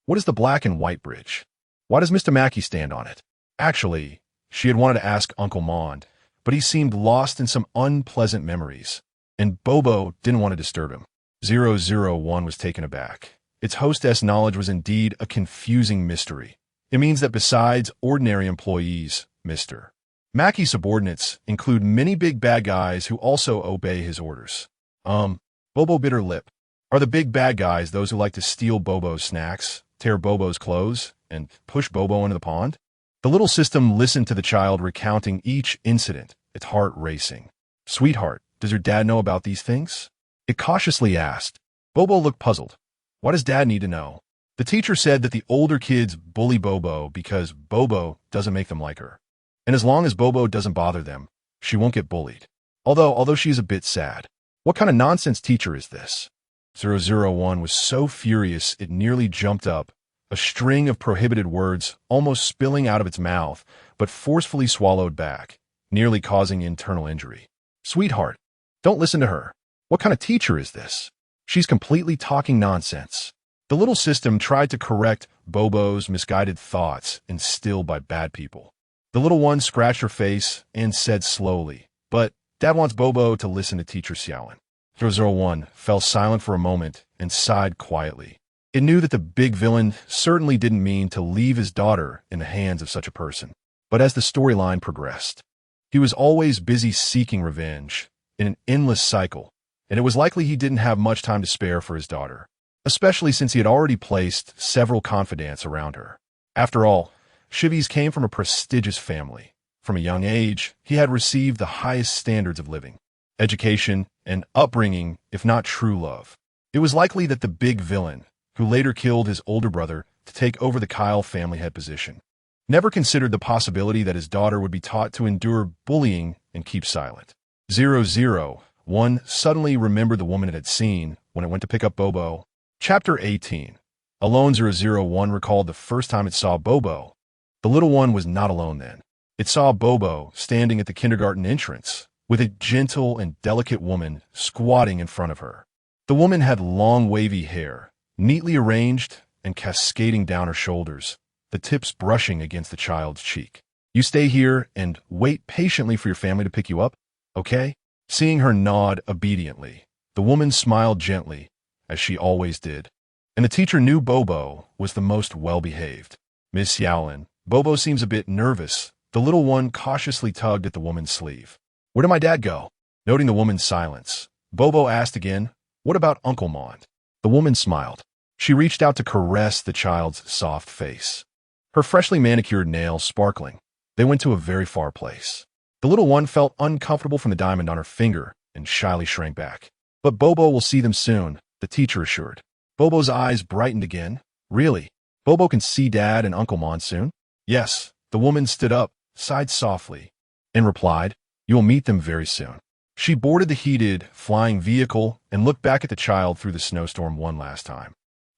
what is the black and white bridge? Why does Mr. Mackey stand on it? Actually, she had wanted to ask Uncle Mond, but he seemed lost in some unpleasant memories, and Bobo didn't want to disturb him. 001 was taken aback. Its hostess knowledge was indeed a confusing mystery. It means that besides ordinary employees, Mr. Mackey's subordinates include many big bad guys who also obey his orders. Bobo bit her lip. Are the big bad guys those who like to steal Bobo's snacks, tear Bobo's clothes, and push Bobo into the pond? The little system listened to the child recounting each incident, its heart racing. Sweetheart, does your dad know about these things? It cautiously asked. Bobo looked puzzled. Why does Dad need to know? The teacher said that the older kids bully Bobo because Bobo doesn't make them like her. And as long as Bobo doesn't bother them, she won't get bullied. Although she's a bit sad. What kind of nonsense teacher is this? 001 was so furious it nearly jumped up, a string of prohibited words almost spilling out of its mouth, but forcefully swallowed back, nearly causing internal injury. Sweetheart, don't listen to her. What kind of teacher is this? She's completely talking nonsense. The little system tried to correct Bobo's misguided thoughts instilled by bad people. The little one scratched her face and said slowly, but Dad wants Bobo to listen to Teacher Xiaolin. 001 fell silent for a moment and sighed quietly. It knew that the big villain certainly didn't mean to leave his daughter in the hands of such a person. But as the storyline progressed, he was always busy seeking revenge in an endless cycle, and it was likely he didn't have much time to spare for his daughter, especially since he had already placed several confidants around her. After all, Chivies came from a prestigious family. From a young age, he had received the highest standards of living, education, and upbringing, if not true love. It was likely that the big villain, who later killed his older brother to take over the Kyle family head position, never considered the possibility that his daughter would be taught to endure bullying and keep silent. 001 suddenly remembered the woman it had seen when it went to pick up Bobo. Chapter 18. Alone 001 recalled the first time it saw Bobo. The little one was not alone then. It saw Bobo standing at the kindergarten entrance, with a gentle and delicate woman squatting in front of her. The woman had long wavy hair, neatly arranged and cascading down her shoulders, the tips brushing against the child's cheek. You stay here and wait patiently for your family to pick you up, okay? Seeing her nod obediently, the woman smiled gently, as she always did. And the teacher knew Bobo was the most well-behaved. Miss Xiaolin, Bobo seems a bit nervous. The little one cautiously tugged at the woman's sleeve. Where did my dad go? Noting the woman's silence, Bobo asked again, what about Uncle Mond? The woman smiled. She reached out to caress the child's soft face, her freshly manicured nails sparkling. They went to a very far place. The little one felt uncomfortable from the diamond on her finger and shyly shrank back. But Bobo will see them soon, the teacher assured. Bobo's eyes brightened again. Really? Bobo can see Dad and Uncle Monsoon? Yes. The woman stood up, sighed softly, and replied, "You will meet them very soon." She boarded the heated, flying vehicle and looked back at the child through the snowstorm one last time.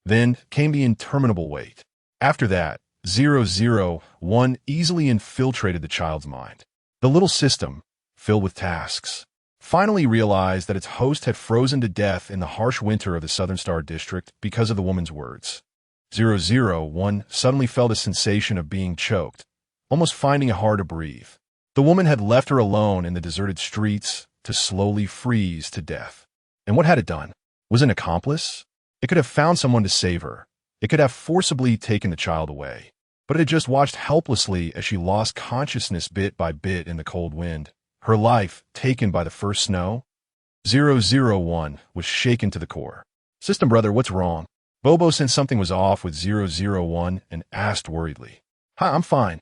Then came the interminable wait. After that, 001 easily infiltrated the child's mind. The little system, filled with tasks, finally realized that its host had frozen to death in the harsh winter of the Southern Star District because of the woman's words. 001 suddenly felt a sensation of being choked, almost finding it hard to breathe. The woman had left her alone in the deserted streets to slowly freeze to death. And what had it done? Was it an accomplice? It could have found someone to save her. It could have forcibly taken the child away. But it had just watched helplessly as she lost consciousness bit by bit in the cold wind, her life taken by the first snow. 001 was shaken to the core. "System brother, what's wrong?" Bobo sensed something was off with 001 and asked worriedly. "Hi, I'm fine."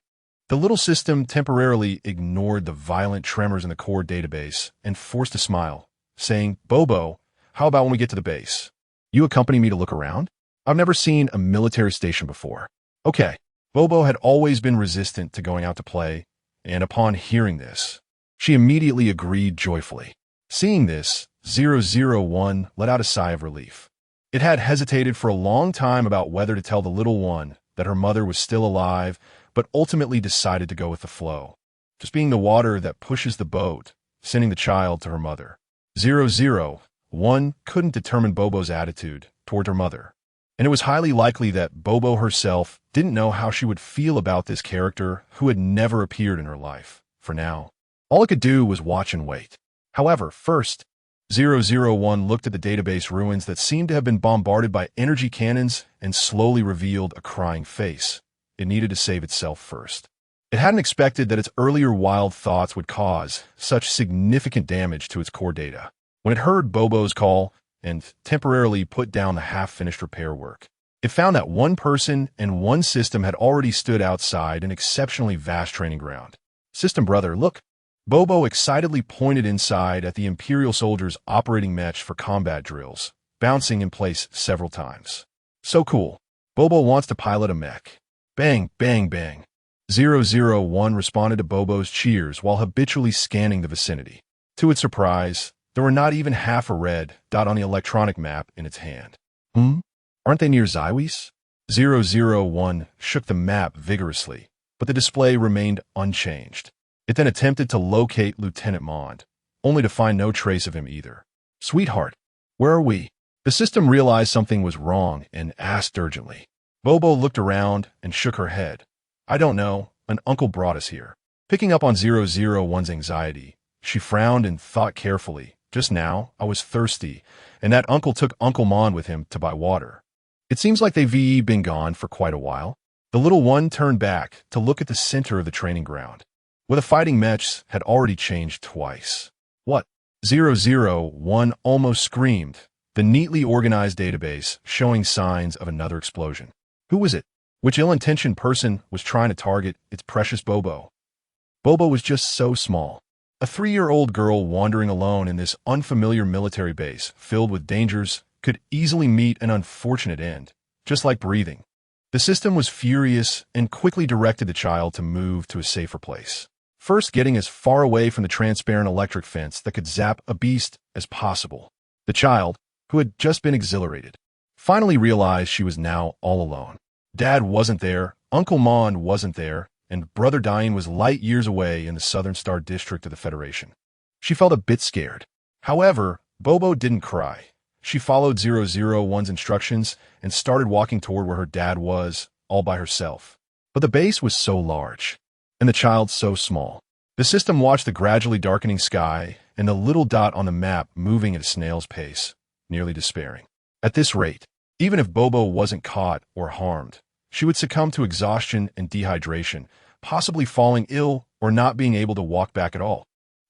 The little system temporarily ignored the violent tremors in the core database and forced a smile, saying, "Bobo, how about when we get to the base? You accompany me to look around? I've never seen a military station before." "Okay." Bobo had always been resistant to going out to play, and upon hearing this, she immediately agreed joyfully. Seeing this, 001 let out a sigh of relief. It had hesitated for a long time about whether to tell the little one that her mother was still alive, but ultimately decided to go with the flow, just being the water that pushes the boat, sending the child to her mother. 001 couldn't determine Bobo's attitude toward her mother, and it was highly likely that Bobo herself didn't know how she would feel about this character who had never appeared in her life. For now, all it could do was watch and wait. However, first, 001 looked at the database ruins that seemed to have been bombarded by energy cannons and slowly revealed a crying face. It needed to save itself first. It hadn't expected that its earlier wild thoughts would cause such significant damage to its core data. When it heard Bobo's call and temporarily put down the half-finished repair work, it found that one person and one system had already stood outside an exceptionally vast training ground. "System brother, look." Bobo excitedly pointed inside at the Imperial soldiers' operating mesh for combat drills, bouncing in place several times. "So cool. Bobo wants to pilot a mech." Bang, bang, bang. 001 responded to Bobo's cheers while habitually scanning the vicinity. To its surprise, there were not even half a red dot on the electronic map in its hand. Aren't they near Xiwis? 001 shook the map vigorously, but the display remained unchanged. It then attempted to locate Lieutenant Mond, only to find no trace of him either. "Sweetheart, where are we?" The system realized something was wrong and asked urgently. Bobo looked around and shook her head. "I don't know. An uncle brought us here." Picking up on 001's anxiety, she frowned and thought carefully. "Just now, I was thirsty, and that uncle took Uncle Mond with him to buy water. It seems like they've been gone for quite a while." The little one turned back to look at the center of the training ground, where the fighting mechs had already changed twice. "What?" 001 almost screamed, the neatly organized database showing signs of another explosion. Who was it? Which ill-intentioned person was trying to target its precious Bobo? Bobo was just so small. A 3-year-old girl wandering alone in this unfamiliar military base filled with dangers could easily meet an unfortunate end, just like breathing. The system was furious and quickly directed the child to move to a safer place, first getting as far away from the transparent electric fence that could zap a beast as possible. The child, who had just been exhilarated, finally realized she was now all alone. Dad wasn't there, Uncle Mond wasn't there, and Brother Diane was light years away in the Southern Star District of the Federation. She felt a bit scared. However, Bobo didn't cry. She followed 001's instructions and started walking toward where her dad was, all by herself. But the base was so large, and the child so small. The system watched the gradually darkening sky and the little dot on the map moving at a snail's pace, nearly despairing. At this rate, even if Bobo wasn't caught or harmed, she would succumb to exhaustion and dehydration, possibly falling ill or not being able to walk back at all.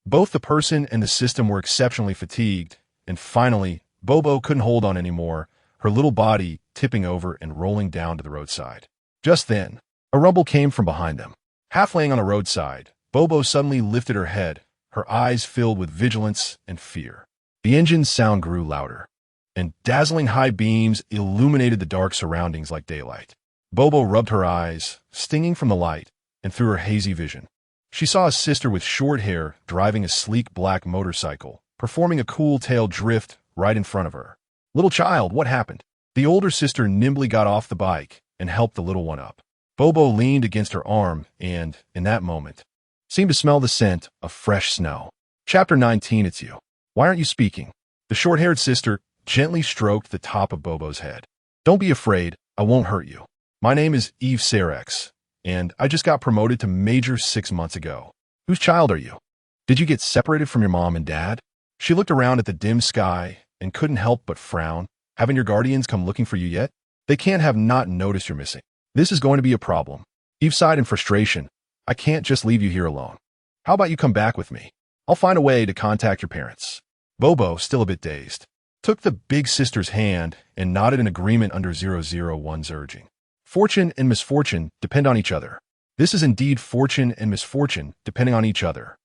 Both the person and the system were exceptionally fatigued, and finally, Bobo couldn't hold on anymore, her little body tipping over and rolling down to the roadside. Just then, a rumble came from behind them. Half laying on the roadside, Bobo suddenly lifted her head, her eyes filled with vigilance and fear. The engine's sound grew louder, and dazzling high beams illuminated the dark surroundings like daylight. Bobo rubbed her eyes, stinging from the light, and through her hazy vision. She saw a sister with short hair driving a sleek black motorcycle, performing a cool tail drift right in front of her. Little child, what happened? The older sister nimbly got off the bike and helped the little one up. Bobo leaned against her arm and, in that moment, seemed to smell the scent of fresh snow. Chapter 19, It's You. Why aren't you speaking? The short-haired sister gently stroked the top of Bobo's head. Don't be afraid, I won't hurt you. My name is Eve Sarex, and I just got promoted to Major 6 months ago. Whose child are you? Did you get separated from your mom and dad? She looked around at the dim sky and couldn't help but frown. Haven't your guardians come looking for you yet? They can't have not noticed you're missing. This is going to be a problem. Eve sighed in frustration. I can't just leave you here alone. How about you come back with me? I'll find a way to contact your parents. Bobo, still a bit dazed, took the big sister's hand and nodded in agreement under 001's urging. Fortune and misfortune depend on each other. This is indeed fortune and misfortune depending on each other.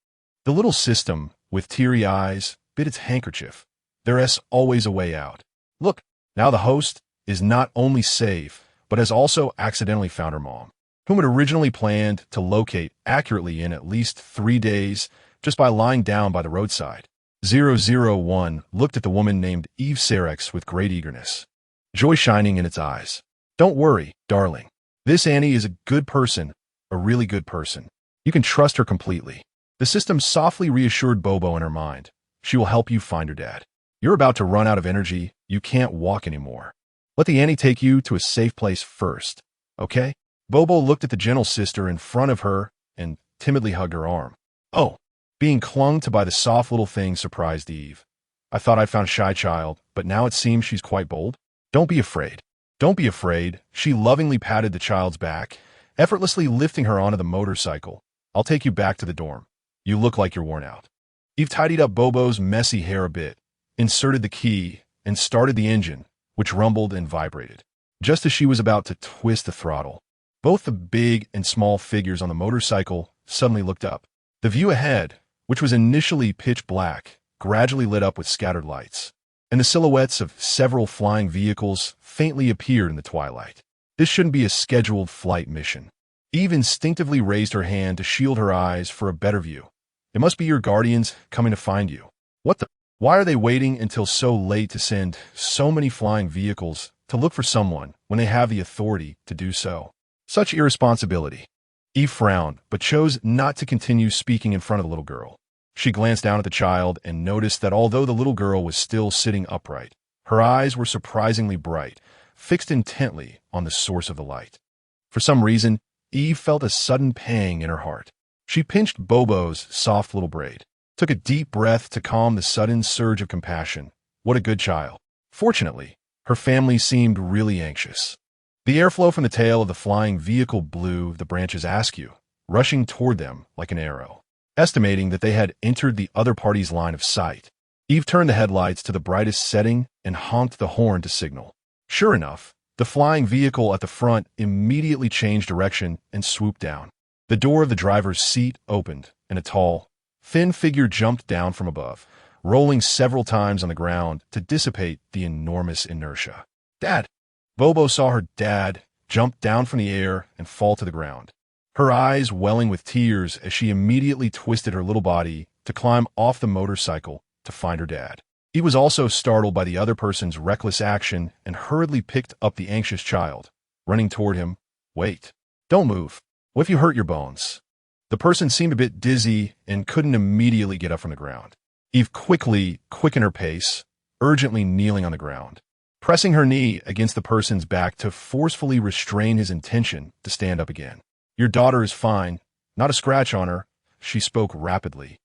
The little system, with teary eyes, bit its handkerchief. There's always a way out. Look, now the host is not only safe, but has also accidentally found her mom, whom it originally planned to locate accurately in at least 3 days just by lying down by the roadside. 001 looked at the woman named Eve Sarex with great eagerness, joy shining in its eyes. Don't worry, darling. This Annie is a good person, a really good person. You can trust her completely. The system softly reassured Bobo in her mind. She will help you find her dad. You're about to run out of energy. You can't walk anymore. Let the Annie take you to a safe place first, okay? Bobo looked at the gentle sister in front of her and timidly hugged her arm. Oh, being clung to by the soft little thing surprised Eve. I thought I'd found a shy child, but now it seems she's quite bold. Don't be afraid. Don't be afraid. She lovingly patted the child's back, effortlessly lifting her onto the motorcycle. I'll take you back to the dorm. You look like you're worn out. Eve tidied up Bobo's messy hair a bit, inserted the key, and started the engine, which rumbled and vibrated. Just as she was about to twist the throttle, both the big and small figures on the motorcycle suddenly looked up. The view ahead, which was initially pitch black, gradually lit up with scattered lights, and the silhouettes of several flying vehicles faintly appeared in the twilight. This shouldn't be a scheduled flight mission. Eve instinctively raised her hand to shield her eyes for a better view. It must be your guardians coming to find you. What the? Why are they waiting until so late to send so many flying vehicles to look for someone when they have the authority to do so? Such irresponsibility. Eve frowned, but chose not to continue speaking in front of the little girl. She glanced down at the child and noticed that although the little girl was still sitting upright, her eyes were surprisingly bright, fixed intently on the source of the light. For some reason, Eve felt a sudden pang in her heart. She pinched Bobo's soft little braid, took a deep breath to calm the sudden surge of compassion. What a good child. Fortunately, her family seemed really anxious. The airflow from the tail of the flying vehicle blew the branches askew, rushing toward them like an arrow. Estimating that they had entered the other party's line of sight, Eve turned the headlights to the brightest setting and honked the horn to signal. Sure enough, the flying vehicle at the front immediately changed direction and swooped down. The door of the driver's seat opened, and a tall, thin figure jumped down from above, rolling several times on the ground to dissipate the enormous inertia. Dad! Bobo saw her dad jump down from the air and fall to the ground, her eyes welling with tears as she immediately twisted her little body to climb off the motorcycle to find her dad. He was also startled by the other person's reckless action and hurriedly picked up the anxious child, running toward him. Wait. Don't move. What if you hurt your bones? The person seemed a bit dizzy and couldn't immediately get up from the ground. Eve quickly quickened her pace, urgently kneeling on the ground, pressing her knee against the person's back to forcefully restrain his intention to stand up again. Your daughter is fine. Not a scratch on her. She spoke rapidly.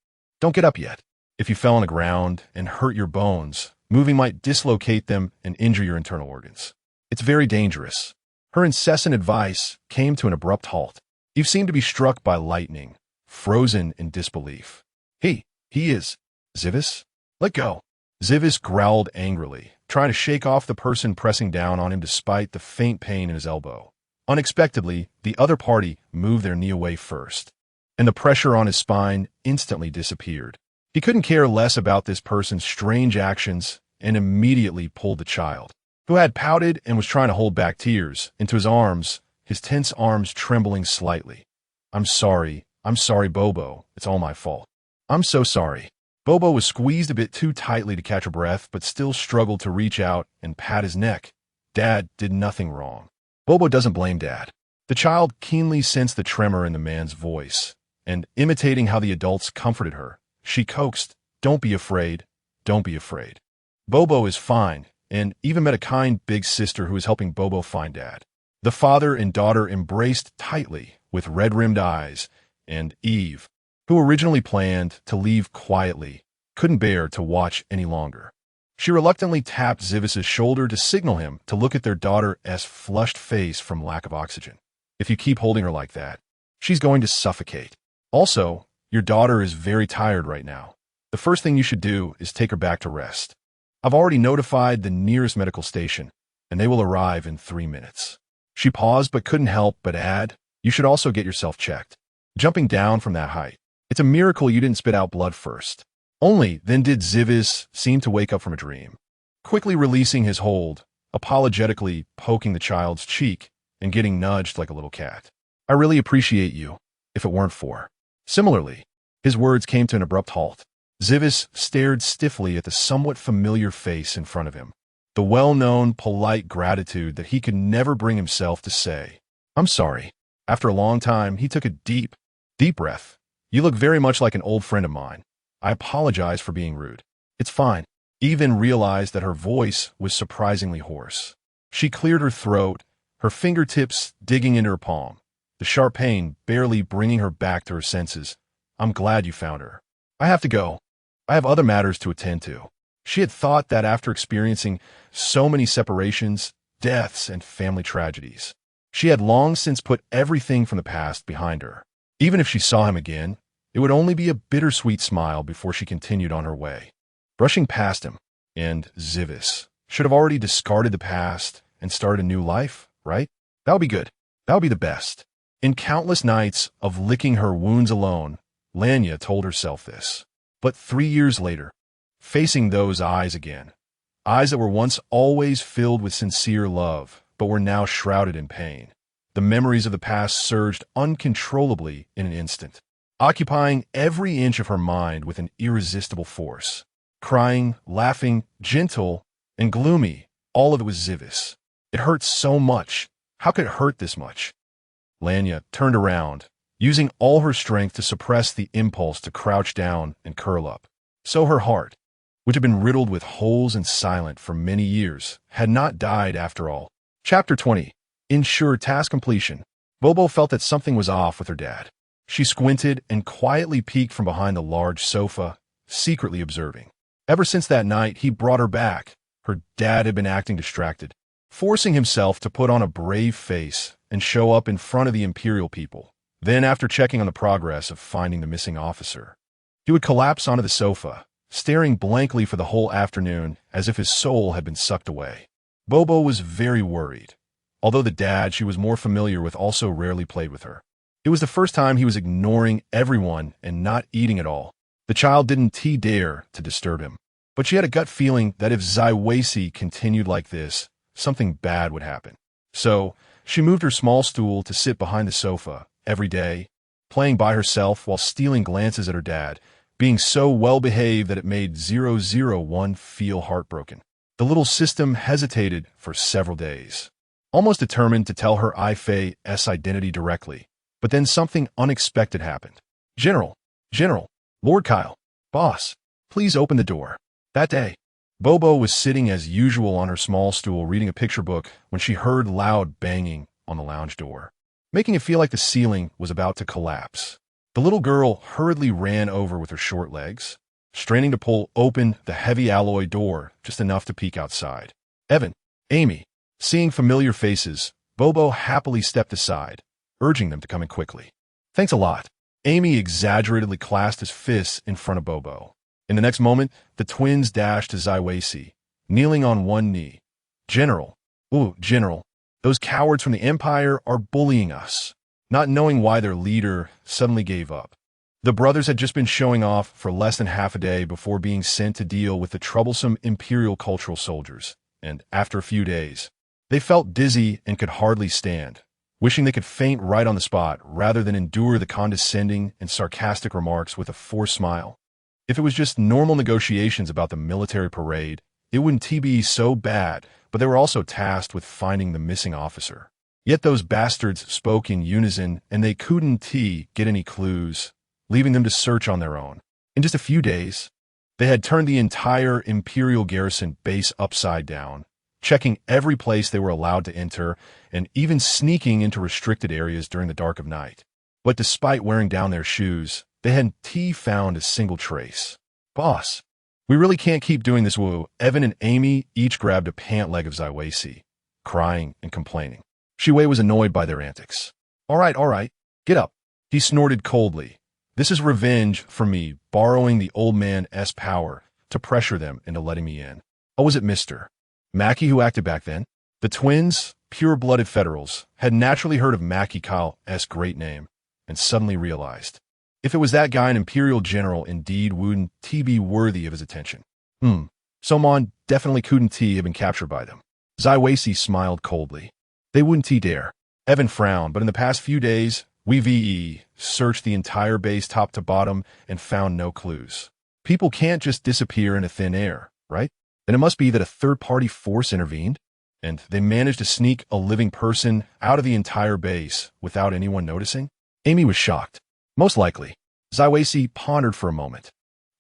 Don't get up yet. If you fell on the ground and hurt your bones, moving might dislocate them and injure your internal organs. It's very dangerous. Her incessant advice came to an abrupt halt. Eve seemed to be struck by lightning, frozen in disbelief. He is. Zivis? Let go. Zivis growled angrily, trying to shake off the person pressing down on him despite the faint pain in his elbow. Unexpectedly, the other party moved their knee away first, and the pressure on his spine instantly disappeared. He couldn't care less about this person's strange actions and immediately pulled the child, who had pouted and was trying to hold back tears, into his arms his tense arms trembling slightly. I'm sorry, Bobo. It's all my fault. I'm so sorry. Bobo was squeezed a bit too tightly to catch her breath, but still struggled to reach out and pat his neck. Dad did nothing wrong. Bobo doesn't blame Dad. The child keenly sensed the tremor in the man's voice, and imitating how the adults comforted her, she coaxed, Don't be afraid. Don't be afraid. Bobo is fine, and even met a kind big sister who is helping Bobo find Dad. The father and daughter embraced tightly with red-rimmed eyes, and Eve, who originally planned to leave quietly, couldn't bear to watch any longer. She reluctantly tapped Zivis's shoulder to signal him to look at their daughter's flushed face from lack of oxygen. If you keep holding her like that, she's going to suffocate. Also, your daughter is very tired right now. The first thing you should do is take her back to rest. I've already notified the nearest medical station, and they will arrive in 3 minutes. She paused but couldn't help but add, You should also get yourself checked. Jumping down from that height. It's a miracle you didn't spit out blood first. Only then did Zivis seem to wake up from a dream. Quickly releasing his hold, apologetically poking the child's cheek, and getting nudged like a little cat. I really appreciate you, if it weren't for. Similarly, his words came to an abrupt halt. Zivis stared stiffly at the somewhat familiar face in front of him. The well-known, polite gratitude that he could never bring himself to say. I'm sorry. After a long time, he took a deep breath. You look very much like an old friend of mine. I apologize for being rude. It's fine. Even realized that her voice was surprisingly hoarse. She cleared her throat, her fingertips digging into her palm, the sharp pain barely bringing her back to her senses. I'm glad you found her. I have to go. I have other matters to attend to. She had thought that after experiencing so many separations, deaths, and family tragedies, she had long since put everything from the past behind her. Even if she saw him again, it would only be a bittersweet smile before she continued on her way. Brushing past him, and Zivis should have already discarded the past and started a new life, right? That would be good. That would be the best. In countless nights of licking her wounds alone, Lanya told herself this. But 3 years later, facing those eyes again, eyes that were once always filled with sincere love, but were now shrouded in pain, the memories of the past surged uncontrollably in an instant, occupying every inch of her mind with an irresistible force. Crying, laughing, gentle, and gloomy, all of it was Zivis. It hurt so much. How could it hurt this much? Lanya turned around, using all her strength to suppress the impulse to crouch down and curl up. So her heart, which had been riddled with holes and silent for many years, had not died after all. Chapter 20. Ensure task completion. Bobo felt that something was off with her dad. She squinted and quietly peeked from behind the large sofa, secretly observing. Ever since that night he brought her back, her dad had been acting distracted, forcing himself to put on a brave face and show up in front of the Imperial people. Then, after checking on the progress of finding the missing officer, he would collapse onto the sofa, staring blankly for the whole afternoon as if his soul had been sucked away. Bobo was very worried, although the dad she was more familiar with also rarely played with her. It was the first time he was ignoring everyone and not eating at all. The child didn't dare to disturb him, but she had a gut feeling that if Zywasi continued like this, something bad would happen. So, she moved her small stool to sit behind the sofa every day, playing by herself while stealing glances at her dad, being so well-behaved that it made 001 feel heartbroken. The little system hesitated for several days, almost determined to tell her Ifei's identity directly, but then something unexpected happened. General, Lord Kyle, boss, please open the door. That day, Bobo was sitting as usual on her small stool reading a picture book when she heard loud banging on the lounge door, making it feel like the ceiling was about to collapse. The little girl hurriedly ran over with her short legs, straining to pull open the heavy alloy door just enough to peek outside. Evan, Amy, seeing familiar faces, Bobo happily stepped aside, urging them to come in quickly. Thanks a lot. Amy exaggeratedly clasped his fists in front of Bobo. In the next moment, the twins dashed to Zywasi, kneeling on one knee. General, those cowards from the Empire are bullying us, not knowing why their leader suddenly gave up. The brothers had just been showing off for less than half a day before being sent to deal with the troublesome Imperial cultural soldiers, and after a few days, they felt dizzy and could hardly stand, wishing they could faint right on the spot rather than endure the condescending and sarcastic remarks with a forced smile. If it was just normal negotiations about the military parade, it wouldn't be so bad, but they were also tasked with finding the missing officer. Yet those bastards spoke in unison, and they couldn't get any clues, leaving them to search on their own. In just a few days, they had turned the entire Imperial garrison base upside down, checking every place they were allowed to enter, and even sneaking into restricted areas during the dark of night. But despite wearing down their shoes, they hadn't found a single trace. Boss, we really can't keep doing this, woo. Evan and Amy each grabbed a pant leg of Zywasi, crying and complaining. Shiwei was annoyed by their antics. All right, get up. He snorted coldly. This is revenge for me borrowing the old man's power to pressure them into letting me in. Oh, was it Mr. Mackie who acted back then? The twins, pure-blooded Federals, had naturally heard of Mackie Kyle's great name, and suddenly realized, if it was that guy, an Imperial general indeed wouldn't be worthy of his attention. Somon definitely couldn't have been captured by them. Zywasi smiled coldly. They wouldn't dare. Evan frowned, but in the past few days, we searched the entire base top to bottom and found no clues. People can't just disappear into thin air, right? Then it must be that a third-party force intervened, and they managed to sneak a living person out of the entire base without anyone noticing? Amy was shocked. Most likely. Zywasi pondered for a moment.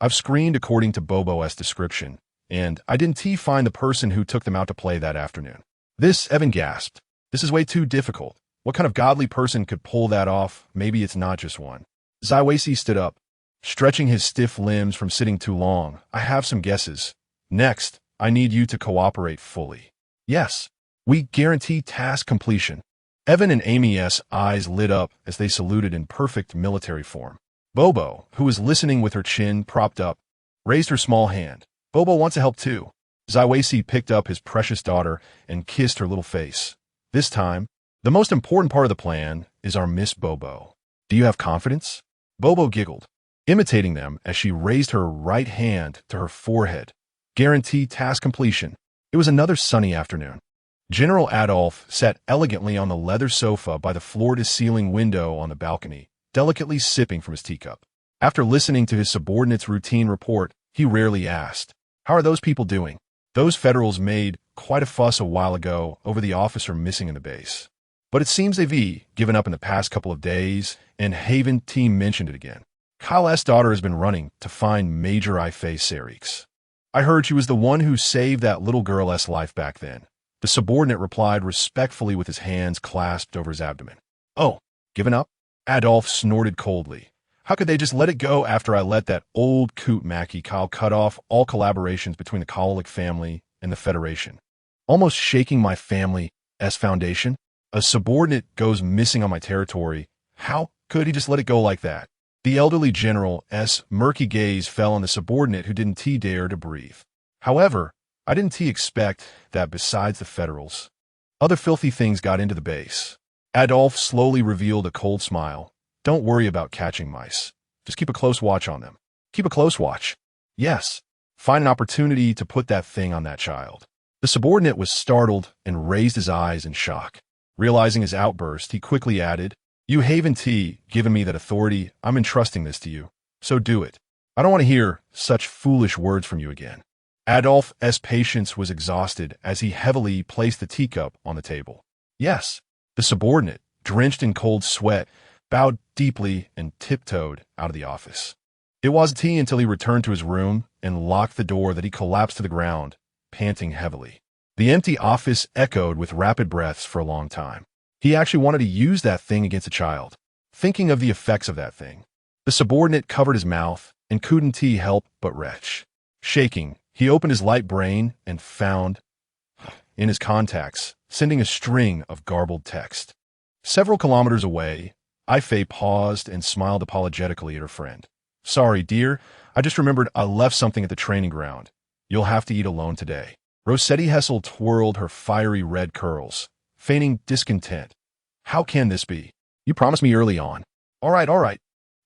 I've screened according to Bobo's description, and I didn't find the person who took them out to play that afternoon. Evan gasped. This is way too difficult. What kind of godly person could pull that off? Maybe it's not just one. Zywasi stood up, stretching his stiff limbs from sitting too long. I have some guesses. Next, I need you to cooperate fully. Yes, we guarantee task completion. Evan and Amy's eyes lit up as they saluted in perfect military form. Bobo, who was listening with her chin propped up, raised her small hand. Bobo wants to help too. Zywasi picked up his precious daughter and kissed her little face. This time, the most important part of the plan is our Miss Bobo. Do you have confidence? Bobo giggled, imitating them as she raised her right hand to her forehead. Guarantee task completion. It was another sunny afternoon. General Adolf sat elegantly on the leather sofa by the floor-to-ceiling window on the balcony, delicately sipping from his teacup. After listening to his subordinate's routine report, he rarely asked, "How are those people doing?" Those Federals made quite a fuss a while ago over the officer missing in the base. But it seems they've given up in the past couple of days, and Haven team mentioned it again. Kyle's daughter has been running to find Major Ife Serix. I heard she was the one who saved that little girl's life back then. The subordinate replied respectfully with his hands clasped over his abdomen. Oh, given up? Adolf snorted coldly. How could they just let it go after I let that old coot Mackie Kyle cut off all collaborations between the Kololik family and the Federation? Almost shaking my family's foundation? A subordinate goes missing on my territory. How could he just let it go like that? The elderly general's murky gaze fell on the subordinate who didn't dare to breathe. However, I didn't expect that besides the Federals, other filthy things got into the base. Adolf slowly revealed a cold smile. Don't worry about catching mice. Just keep a close watch on them. Keep a close watch. Yes. Find an opportunity to put that thing on that child. The subordinate was startled and raised his eyes in shock. Realizing his outburst, he quickly added, You haven't given me that authority. I'm entrusting this to you. So do it. I don't want to hear such foolish words from you again. Adolf's patience was exhausted as he heavily placed the teacup on the table. Yes. The subordinate, drenched in cold sweat, bowed deeply and tiptoed out of the office. It wasn't until he returned to his room and locked the door that he collapsed to the ground, panting heavily. The empty office echoed with rapid breaths for a long time. He actually wanted to use that thing against a child. Thinking of the effects of that thing, the subordinate covered his mouth and couldn't help but retch. Shaking, he opened his light brain and found, in his contacts, sending a string of garbled text. Several kilometers away, Ife paused and smiled apologetically at her friend. Sorry, dear, I just remembered I left something at the training ground. You'll have to eat alone today. Rossetti Hessel twirled her fiery red curls, feigning discontent. How can this be? You promised me early on. All right.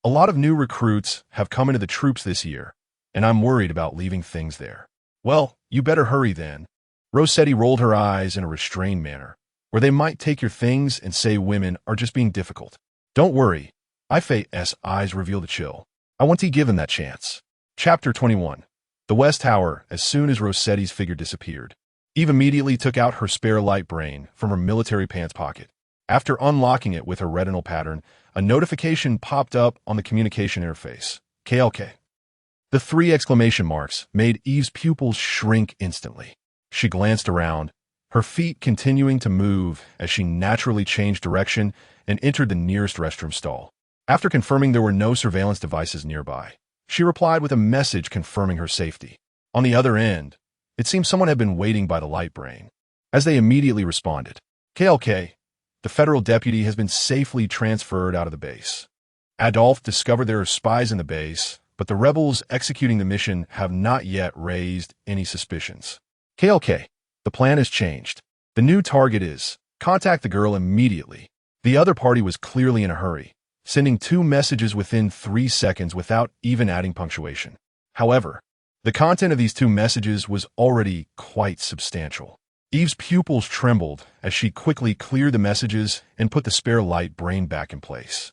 A lot of new recruits have come into the troops this year, and I'm worried about leaving things there. Well, you better hurry then. Rossetti rolled her eyes in a restrained manner. or they might take your things and say women are just being difficult. Don't worry. Ife's eyes revealed a chill. I want to give him that chance. Chapter 21. The West Tower. As soon as Rossetti's figure disappeared, Eve immediately took out her spare light brain from her military pants pocket. After unlocking it with her retinal pattern, a notification popped up on the communication interface. KLK. The 3 exclamation marks made Eve's pupils shrink instantly. She glanced around, her feet continuing to move as she naturally changed direction and entered the nearest restroom stall. After confirming there were no surveillance devices nearby, she replied with a message confirming her safety. On the other end, it seemed someone had been waiting by the light brain. As they immediately responded, KLK, the federal deputy has been safely transferred out of the base. Adolph discovered there are spies in the base, but the rebels executing the mission have not yet raised any suspicions. KLK, the plan has changed. The new target is, contact the girl immediately. The other party was clearly in a hurry, sending 2 messages within 3 seconds without even adding punctuation. However, the content of these 2 messages was already quite substantial. Eve's pupils trembled as she quickly cleared the messages and put the spare light brain back in place,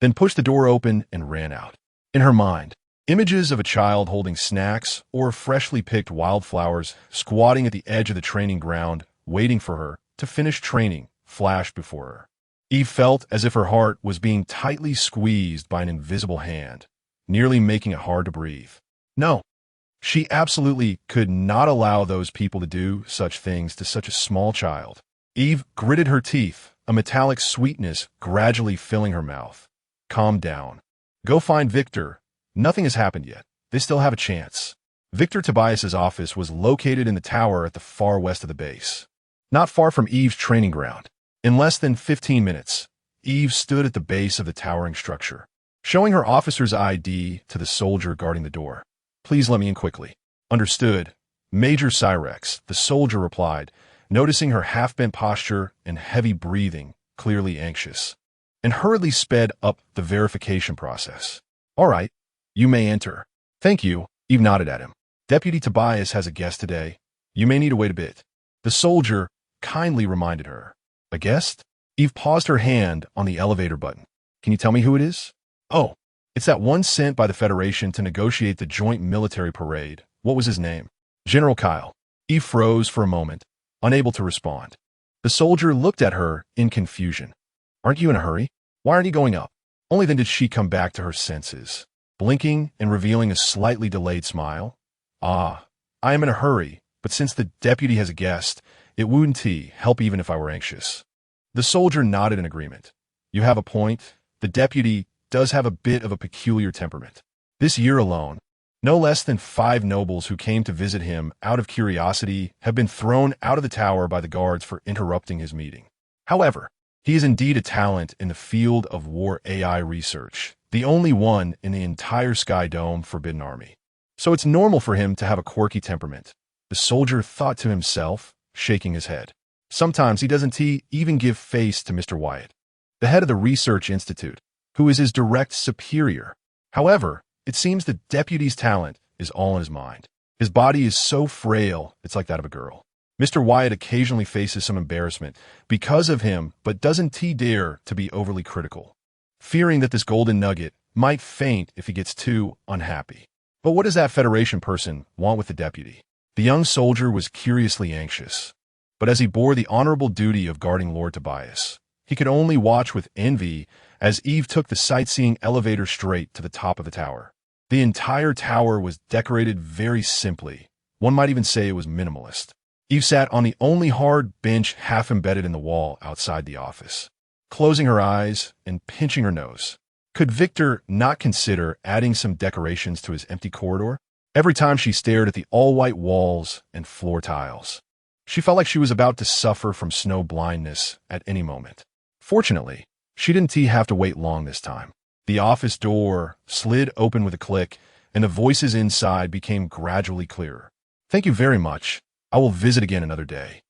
then pushed the door open and ran out. In her mind, images of a child holding snacks or freshly picked wildflowers squatting at the edge of the training ground, waiting for her to finish training, flashed before her. Eve felt as if her heart was being tightly squeezed by an invisible hand, nearly making it hard to breathe. No, she absolutely could not allow those people to do such things to such a small child. Eve gritted her teeth, a metallic sweetness gradually filling her mouth. Calm down. Go find Victor. Nothing has happened yet. They still have a chance. Victor Tobias's office was located in the tower at the far west of the base, not far from Eve's training ground. In less than 15 minutes, Eve stood at the base of the towering structure, showing her officer's ID to the soldier guarding the door. Please let me in quickly. Understood. Major Cyrex, the soldier replied, noticing her half-bent posture and heavy breathing, clearly anxious, and hurriedly sped up the verification process. All right, you may enter. Thank you, Eve nodded at him. Deputy Tobias has a guest today. You may need to wait a bit. The soldier kindly reminded her. A guest? Eve paused her hand on the elevator button. Can you tell me who it is? Oh, it's that one sent by the Federation to negotiate the joint military parade. What was his name? General Kyle. Eve froze for a moment, unable to respond. The soldier looked at her in confusion. Aren't you in a hurry? Why aren't you going up? Only then did she come back to her senses, blinking and revealing a slightly delayed smile. Ah, I am in a hurry, but since the deputy has a guest, it wouldn't help even if I were anxious. The soldier nodded in agreement. You have a point. The deputy does have a bit of a peculiar temperament. This year alone, no less than 5 nobles who came to visit him out of curiosity have been thrown out of the tower by the guards for interrupting his meeting. However, he is indeed a talent in the field of war AI research, the only one in the entire Sky Dome Forbidden Army. So it's normal for him to have a quirky temperament. The soldier thought to himself, shaking his head. Sometimes he doesn't even give face to Mr. Wyatt, the head of the Research Institute, who is his direct superior. However, it seems the deputy's talent is all in his mind. His body is so frail, it's like that of a girl. Mr. Wyatt occasionally faces some embarrassment because of him, but doesn't dare to be overly critical, fearing that this golden nugget might faint if he gets too unhappy. But what does that Federation person want with the deputy? The young soldier was curiously anxious, but as he bore the honorable duty of guarding Lord Tobias, he could only watch with envy as Eve took the sightseeing elevator straight to the top of the tower. The entire tower was decorated very simply. One might even say it was minimalist. Eve sat on the only hard bench half embedded in the wall outside the office, closing her eyes and pinching her nose. Could Victor not consider adding some decorations to his empty corridor? Every time she stared at the all-white walls and floor tiles, she felt like she was about to suffer from snow blindness at any moment. Fortunately, she didn't have to wait long this time. The office door slid open with a click, and the voices inside became gradually clearer. Thank you very much. I will visit again another day.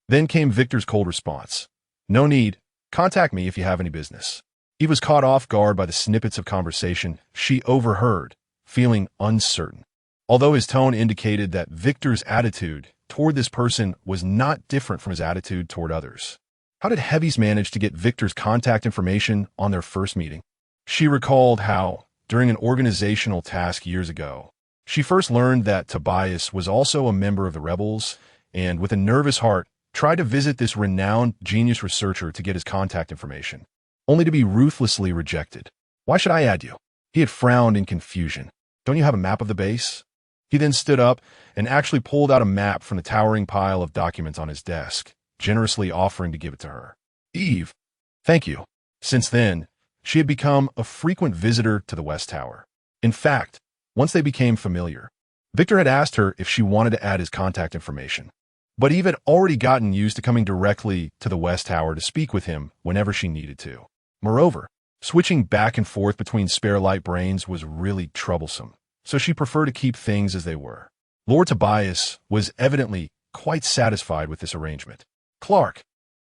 Then came Victor's cold response. No need. Contact me if you have any business. Eve was caught off guard by the snippets of conversation she overheard, feeling uncertain. Although his tone indicated that Victor's attitude toward this person was not different from his attitude toward others. How did Heavies manage to get Victor's contact information on their first meeting? She recalled how, during an organizational task years ago, she first learned that Tobias was also a member of the rebels, and with a nervous heart, tried to visit this renowned genius researcher to get his contact information, only to be ruthlessly rejected. Why should I add you? He had frowned in confusion. Don't you have a map of the base? He then stood up and actually pulled out a map from the towering pile of documents on his desk, generously offering to give it to her. Eve, thank you. Since then, she had become a frequent visitor to the West Tower. In fact, once they became familiar, Victor had asked her if she wanted to add his contact information. But Eve had already gotten used to coming directly to the West Tower to speak with him whenever she needed to. Moreover, switching back and forth between spare light brains was really troublesome, so she preferred to keep things as they were. Lord Tobias was evidently quite satisfied with this arrangement. Clark,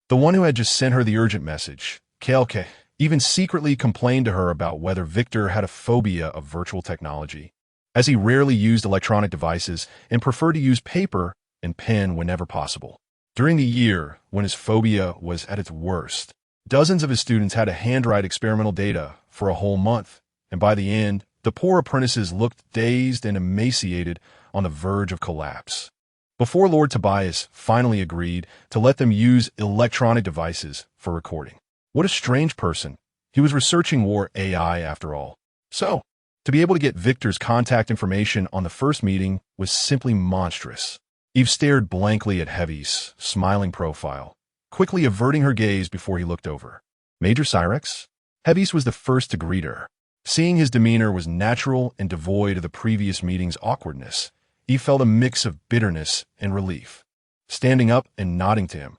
the one who had just sent her the urgent message, Kelke, even secretly complained to her about whether Victor had a phobia of virtual technology, as he rarely used electronic devices and preferred to use paper and pen whenever possible. During the year when his phobia was at its worst, dozens of his students had to handwrite experimental data for a whole month, and by the end, the poor apprentices looked dazed and emaciated on the verge of collapse. Before Lord Tobias finally agreed to let them use electronic devices for recording. What a strange person. He was researching war AI after all. So, to be able to get Victor's contact information on the first meeting was simply monstrous. Eve stared blankly at Heavy's smiling profile, quickly averting her gaze before he looked over. Major Cyrex? Heavy's was the first to greet her. Seeing his demeanor was natural and devoid of the previous meeting's awkwardness, Eve felt a mix of bitterness and relief. Standing up and nodding to him.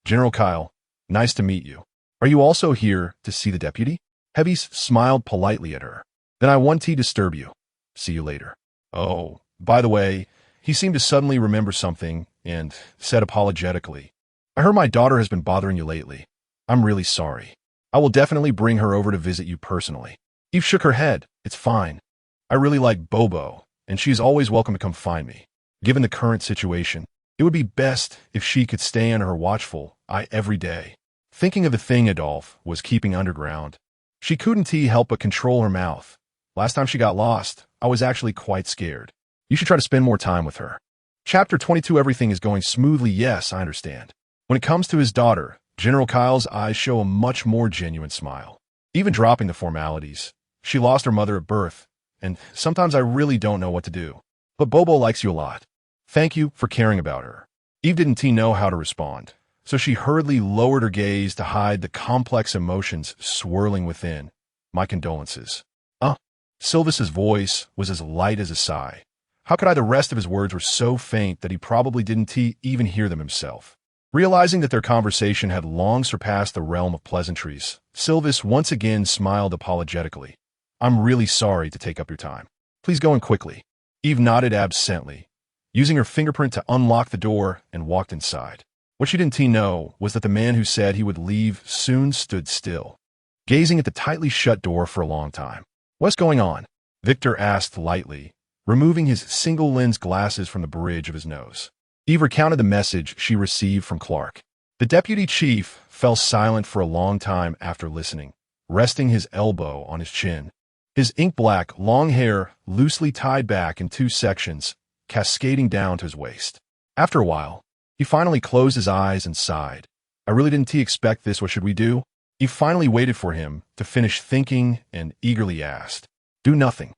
General Kyle, nice to meet you. Are you also here to see the deputy? Heavy's smiled politely at her. Then I want to disturb you. See you later. Oh, by the way, he seemed to suddenly remember something and said apologetically, I heard my daughter has been bothering you lately. I'm really sorry. I will definitely bring her over to visit you personally. Eve shook her head. It's fine. I really like Bobo, and she's always welcome to come find me. Given the current situation, it would be best if she could stay on her watchful eye every day. Thinking of the thing Adolphe was keeping underground, she couldn't help but control her mouth. Last time she got lost, I was actually quite scared. You should try to spend more time with her. Chapter 22. Everything is going smoothly. Yes, I understand. When it comes to his daughter, General Kyle's eyes show a much more genuine smile. Even dropping the formalities, she lost her mother at birth, and sometimes I really don't know what to do. But Bobo likes you a lot. Thank you for caring about her. Eve didn't know how to respond, so she hurriedly lowered her gaze to hide the complex emotions swirling within. My condolences. Silvis's voice was as light as a sigh. How could the rest of his words were so faint that he probably didn't even hear them himself? Realizing that their conversation had long surpassed the realm of pleasantries, Silvis once again smiled apologetically. I'm really sorry to take up your time. Please go in quickly. Eve nodded absently, using her fingerprint to unlock the door and walked inside. What she didn't know was that the man who said he would leave soon stood still, gazing at the tightly shut door for a long time. What's going on? Victor asked lightly, removing his single-lens glasses from the bridge of his nose. Eve recounted the message she received from Clark. The deputy chief fell silent for a long time after listening, resting his elbow on his chin. His ink-black, long hair loosely tied back in two sections, cascading down to his waist. After a while, he finally closed his eyes and sighed. I really didn't expect this. What should we do? Eve finally waited for him to finish thinking and eagerly asked, Do nothing.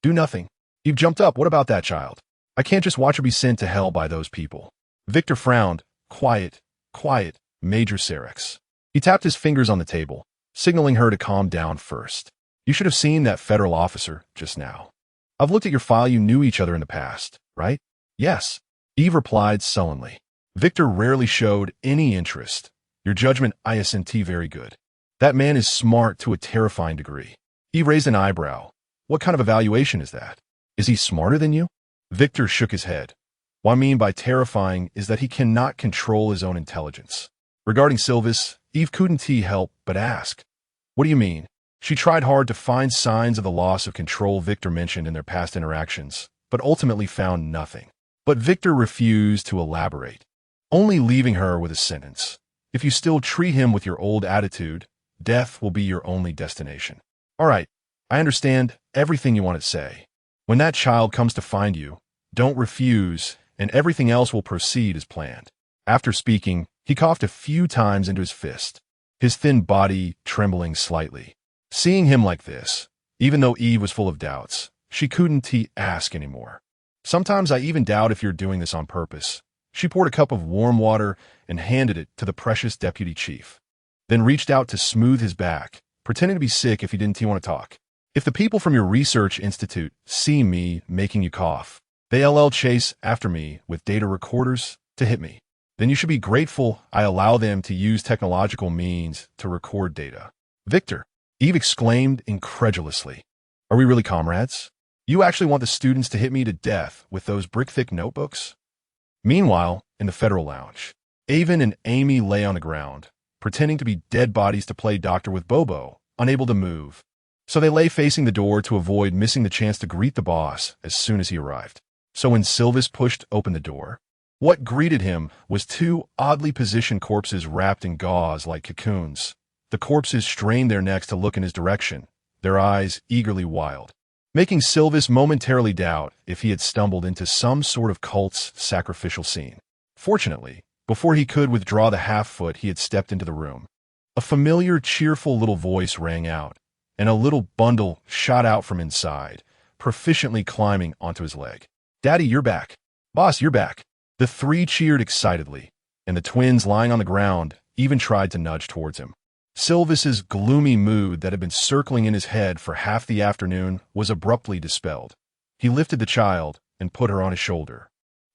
Do nothing. Eve jumped up. What about that child? I can't just watch her be sent to hell by those people. Victor frowned. Quiet, quiet, Major Cyrex. He tapped his fingers on the table, signaling her to calm down first. You should have seen that federal officer just now. I've looked at your file. You knew each other in the past, right? Yes. Eve replied sullenly. Victor rarely showed any interest. Your judgment isn't very good. That man is smart to a terrifying degree. Eve raised an eyebrow. What kind of evaluation is that? Is he smarter than you? Victor shook his head. What I mean by terrifying is that he cannot control his own intelligence. Regarding Silvis, Eve couldn't help but ask. What do you mean? She tried hard to find signs of the loss of control Victor mentioned in their past interactions, but ultimately found nothing. But Victor refused to elaborate, only leaving her with a sentence. If you still treat him with your old attitude, death will be your only destination. All right, I understand everything you want to say. When that child comes to find you, don't refuse, and everything else will proceed as planned. After speaking, he coughed a few times into his fist, his thin body trembling slightly. Seeing him like this, even though Eve was full of doubts, she couldn't ask anymore. Sometimes I even doubt if you're doing this on purpose. She poured a cup of warm water and handed it to the precious deputy chief, then reached out to smooth his back, pretending to be sick if he didn't want to talk. If the people from your research institute see me making you cough, they'll chase after me with data recorders to hit me. Then you should be grateful I allow them to use technological means to record data. Victor, Eve exclaimed incredulously. Are we really comrades? You actually want the students to hit me to death with those brick-thick notebooks? Meanwhile, in the federal lounge, Avon and Amy lay on the ground, pretending to be dead bodies to play doctor with Bobo, unable to move. So they lay facing the door to avoid missing the chance to greet the boss as soon as he arrived. So when Silvis pushed open the door, what greeted him was two oddly positioned corpses wrapped in gauze like cocoons. The corpses strained their necks to look in his direction, their eyes eagerly wild, making Silvis momentarily doubt if he had stumbled into some sort of cult's sacrificial scene. Fortunately, before he could withdraw the half-foot, he had stepped into the room. A familiar, cheerful little voice rang out, and a little bundle shot out from inside, proficiently climbing onto his leg. Daddy, you're back. Boss, you're back. The three cheered excitedly, and the twins lying on the ground even tried to nudge towards him. Silvis's gloomy mood that had been circling in his head for half the afternoon was abruptly dispelled. He lifted the child and put her on his shoulder,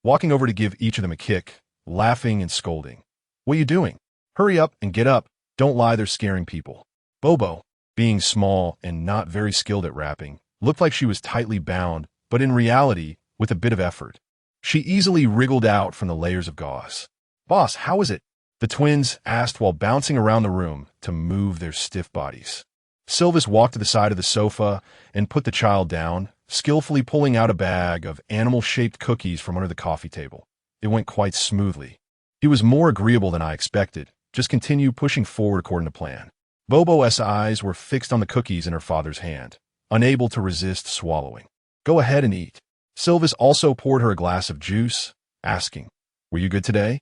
walking over to give each of them a kick, laughing and scolding. What are you doing? Hurry up and get up. Don't lie, they're scaring people. Bobo, being small and not very skilled at rapping, looked like she was tightly bound, but in reality, with a bit of effort, she easily wriggled out from the layers of gauze. Boss, how is it? The twins asked while bouncing around the room to move their stiff bodies. Silvis walked to the side of the sofa and put the child down, skillfully pulling out a bag of animal-shaped cookies from under the coffee table. It went quite smoothly. He was more agreeable than I expected. Just continue pushing forward according to plan. Bobo's eyes were fixed on the cookies in her father's hand, unable to resist swallowing. Go ahead and eat. Silvis also poured her a glass of juice, asking, Were you good today?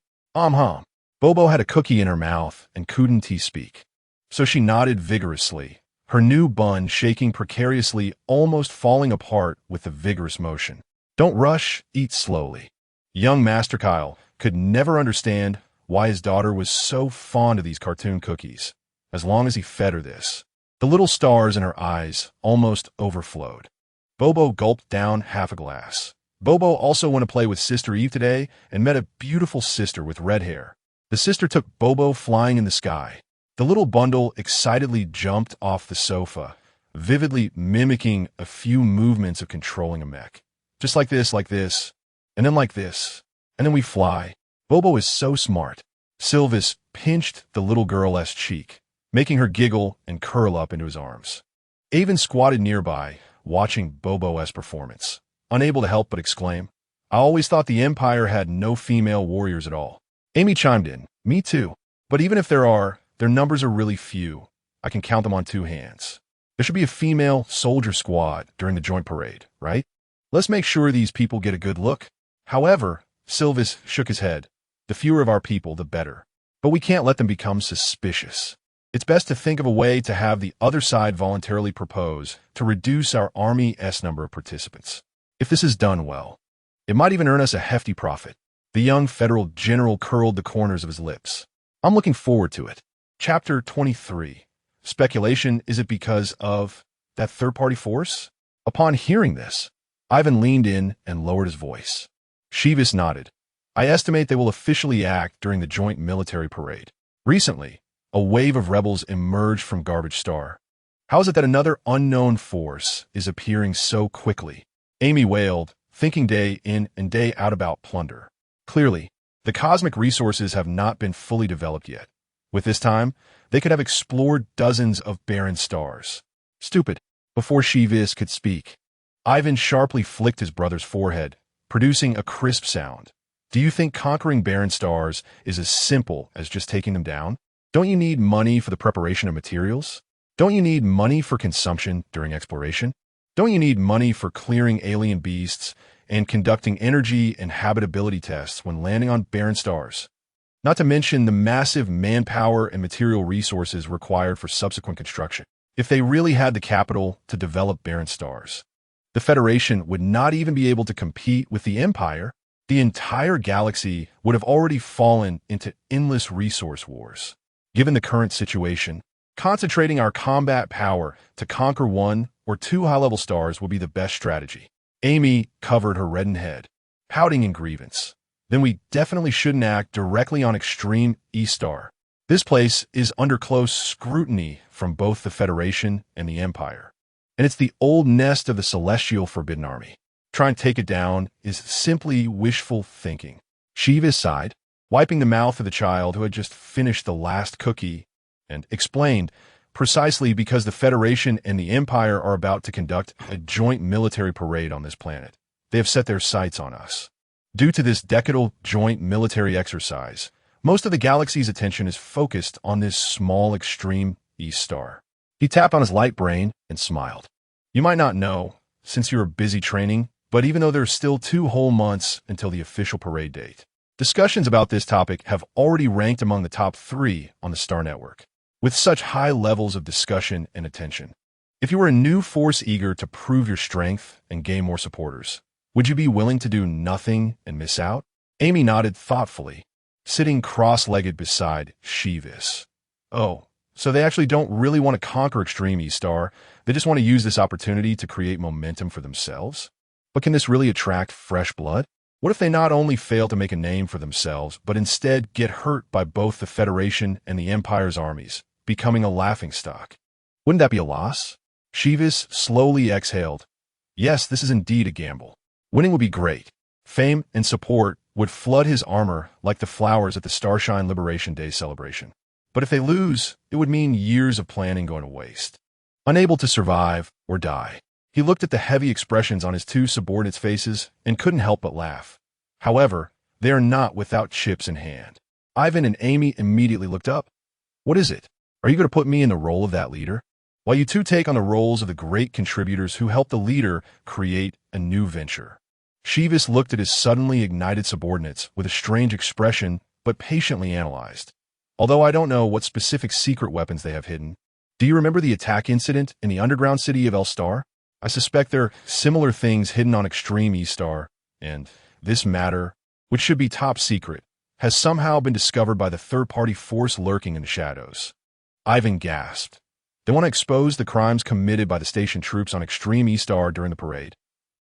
Bobo had a cookie in her mouth and couldn't speak. So she nodded vigorously, her new bun shaking precariously, almost falling apart with the vigorous motion. Don't rush, eat slowly. Young Master Kyle could never understand why his daughter was so fond of these cartoon cookies, as long as he fed her this. The little stars in her eyes almost overflowed. Bobo gulped down half a glass. Bobo also went to play with Sister Eve today and met a beautiful sister with red hair. The sister took Bobo flying in the sky. The little bundle excitedly jumped off the sofa, vividly mimicking a few movements of controlling a mech. Just like this, and then like this, and then we fly. Bobo is so smart. Silvis pinched the little girl's cheek, making her giggle and curl up into his arms. Avon squatted nearby, watching Bobo's performance, unable to help but exclaim, I always thought the Empire had no female warriors at all. Amy chimed in, Me too. But even if there are, their numbers are really few. I can count them on two hands. There should be a female soldier squad during the joint parade, right? Let's make sure these people get a good look. However, Silvis shook his head. The fewer of our people, the better. But we can't let them become suspicious. It's best to think of a way to have the other side voluntarily propose to reduce our Army's number of participants. If this is done well, it might even earn us a hefty profit. The young federal general curled the corners of his lips. I'm looking forward to it. Chapter 23. Speculation, is it because of that third-party force? Upon hearing this, Ivan leaned in and lowered his voice. Shivis nodded. I estimate they will officially act during the joint military parade. Recently, a wave of rebels emerged from Garbage Star. How is it that another unknown force is appearing so quickly? Amy wailed, thinking day in and day out about plunder. Clearly, the cosmic resources have not been fully developed yet. With this time, they could have explored dozens of barren stars. Stupid. Before Shivis could speak, Ivan sharply flicked his brother's forehead, producing a crisp sound. Do you think conquering barren stars is as simple as just taking them down? Don't you need money for the preparation of materials? Don't you need money for consumption during exploration? Don't you need money for clearing alien beasts and conducting energy and habitability tests when landing on barren stars? Not to mention the massive manpower and material resources required for subsequent construction. If they really had the capital to develop barren stars, the Federation would not even be able to compete with the Empire. The entire galaxy would have already fallen into endless resource wars. Given the current situation, concentrating our combat power to conquer 1 or 2 high-level stars will be the best strategy. Amy covered her reddened head, pouting in grievance. Then we definitely shouldn't act directly on extreme E-star. This place is under close scrutiny from both the Federation and the Empire. And it's the old nest of the Celestial Forbidden Army. Trying to take it down is simply wishful thinking. Shiva sighed, wiping the mouth of the child who had just finished the last cookie, and explained, precisely because the Federation and the Empire are about to conduct a joint military parade on this planet. They have set their sights on us. Due to this decadal joint military exercise, most of the galaxy's attention is focused on this small extreme E-star. He tapped on his light brain and smiled. You might not know, since you are busy training, but even though there's still 2 whole months until the official parade date, discussions about this topic have already ranked among the top 3 on the Star Network, with such high levels of discussion and attention. If you were a new force eager to prove your strength and gain more supporters, would you be willing to do nothing and miss out? Amy nodded thoughtfully, sitting cross-legged beside Shivis. Oh, so they actually don't really want to conquer Extreme E-Star, they just want to use this opportunity to create momentum for themselves? But can this really attract fresh blood? What if they not only fail to make a name for themselves, but instead get hurt by both the Federation and the Empire's armies, becoming a laughingstock? Wouldn't that be a loss? Shivis slowly exhaled. Yes, this is indeed a gamble. Winning would be great. Fame and support would flood his armor like the flowers at the Starshine Liberation Day celebration. But if they lose, it would mean years of planning going to waste. Unable to survive or die, he looked at the heavy expressions on his 2 subordinates' faces and couldn't help but laugh. However, they are not without chips in hand. Ivan and Amy immediately looked up. What is it? Are you going to put me in the role of that leader? While you 2 take on the roles of the great contributors who helped the leader create a new venture. Shivis looked at his suddenly ignited subordinates with a strange expression, but patiently analyzed. Although I don't know what specific secret weapons they have hidden. Do you remember the attack incident in the underground city of Elstar? I suspect there are similar things hidden on Extreme E-Star, and this matter, which should be top secret, has somehow been discovered by the third-party force lurking in the shadows. Ivan gasped. They want to expose the crimes committed by the station troops on Extreme E-Star during the parade.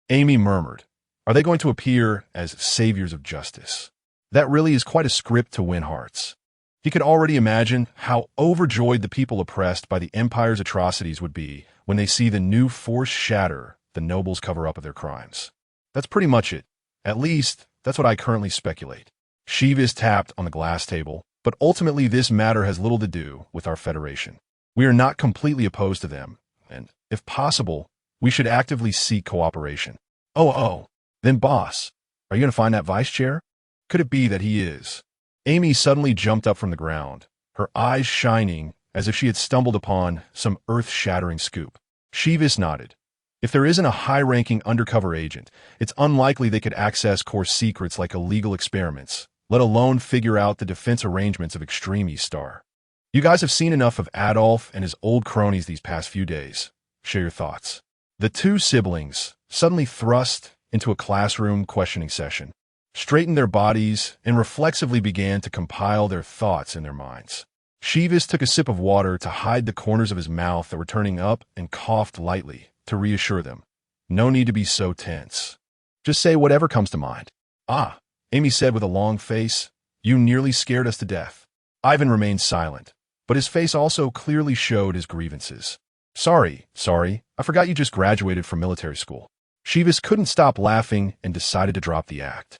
Amy murmured. Are they going to appear as saviors of justice? That really is quite a script to win hearts. He could already imagine how overjoyed the people oppressed by the Empire's atrocities would be when they see the new force shatter the nobles' cover-up of their crimes. That's pretty much it. At least, that's what I currently speculate. Shivis tapped on the glass table, but ultimately this matter has little to do with our Federation. We are not completely opposed to them, and, if possible, we should actively seek cooperation. Oh, then boss, are you going to find that vice chair? Could it be that he is? Amy suddenly jumped up from the ground, her eyes shining as if she had stumbled upon some earth-shattering scoop. Shivis nodded. If there isn't a high-ranking undercover agent, it's unlikely they could access core secrets like illegal experiments, let alone figure out the defense arrangements of Extreme E-Star. You guys have seen enough of Adolf and his old cronies these past few days. Share your thoughts. The 2 siblings suddenly thrust into a classroom questioning session, straightened their bodies, and reflexively began to compile their thoughts in their minds. Shivis took a sip of water to hide the corners of his mouth that were turning up and coughed lightly to reassure them. No need to be so tense. Just say whatever comes to mind. Ah, Amy said with a long face. You nearly scared us to death. Ivan remained silent, but his face also clearly showed his grievances. Sorry, I forgot you just graduated from military school. Shivis couldn't stop laughing and decided to drop the act.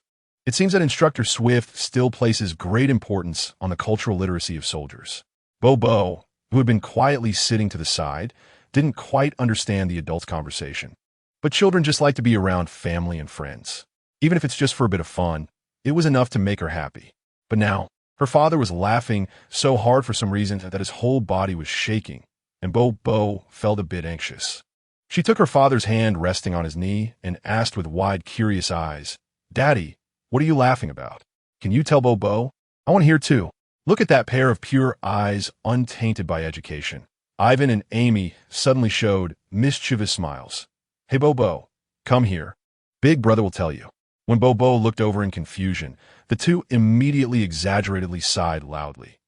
It seems that Instructor Swift still places great importance on the cultural literacy of soldiers. Bobo, who had been quietly sitting to the side, didn't quite understand the adults' conversation. But children just like to be around family and friends. Even if it's just for a bit of fun, It was enough to make her happy. But now, her father was laughing so hard for some reason that his whole body was shaking, and Bo felt a bit anxious. She took her father's hand resting on his knee and asked with wide, curious eyes, "Daddy, what are you laughing about? Can you tell Bo? I want to hear too." Look at that pair of pure eyes untainted by education. Ivan and Amy suddenly showed mischievous smiles. "Hey, Bo, come here. Big brother will tell you." When Bo looked over in confusion, the two immediately exaggeratedly sighed loudly.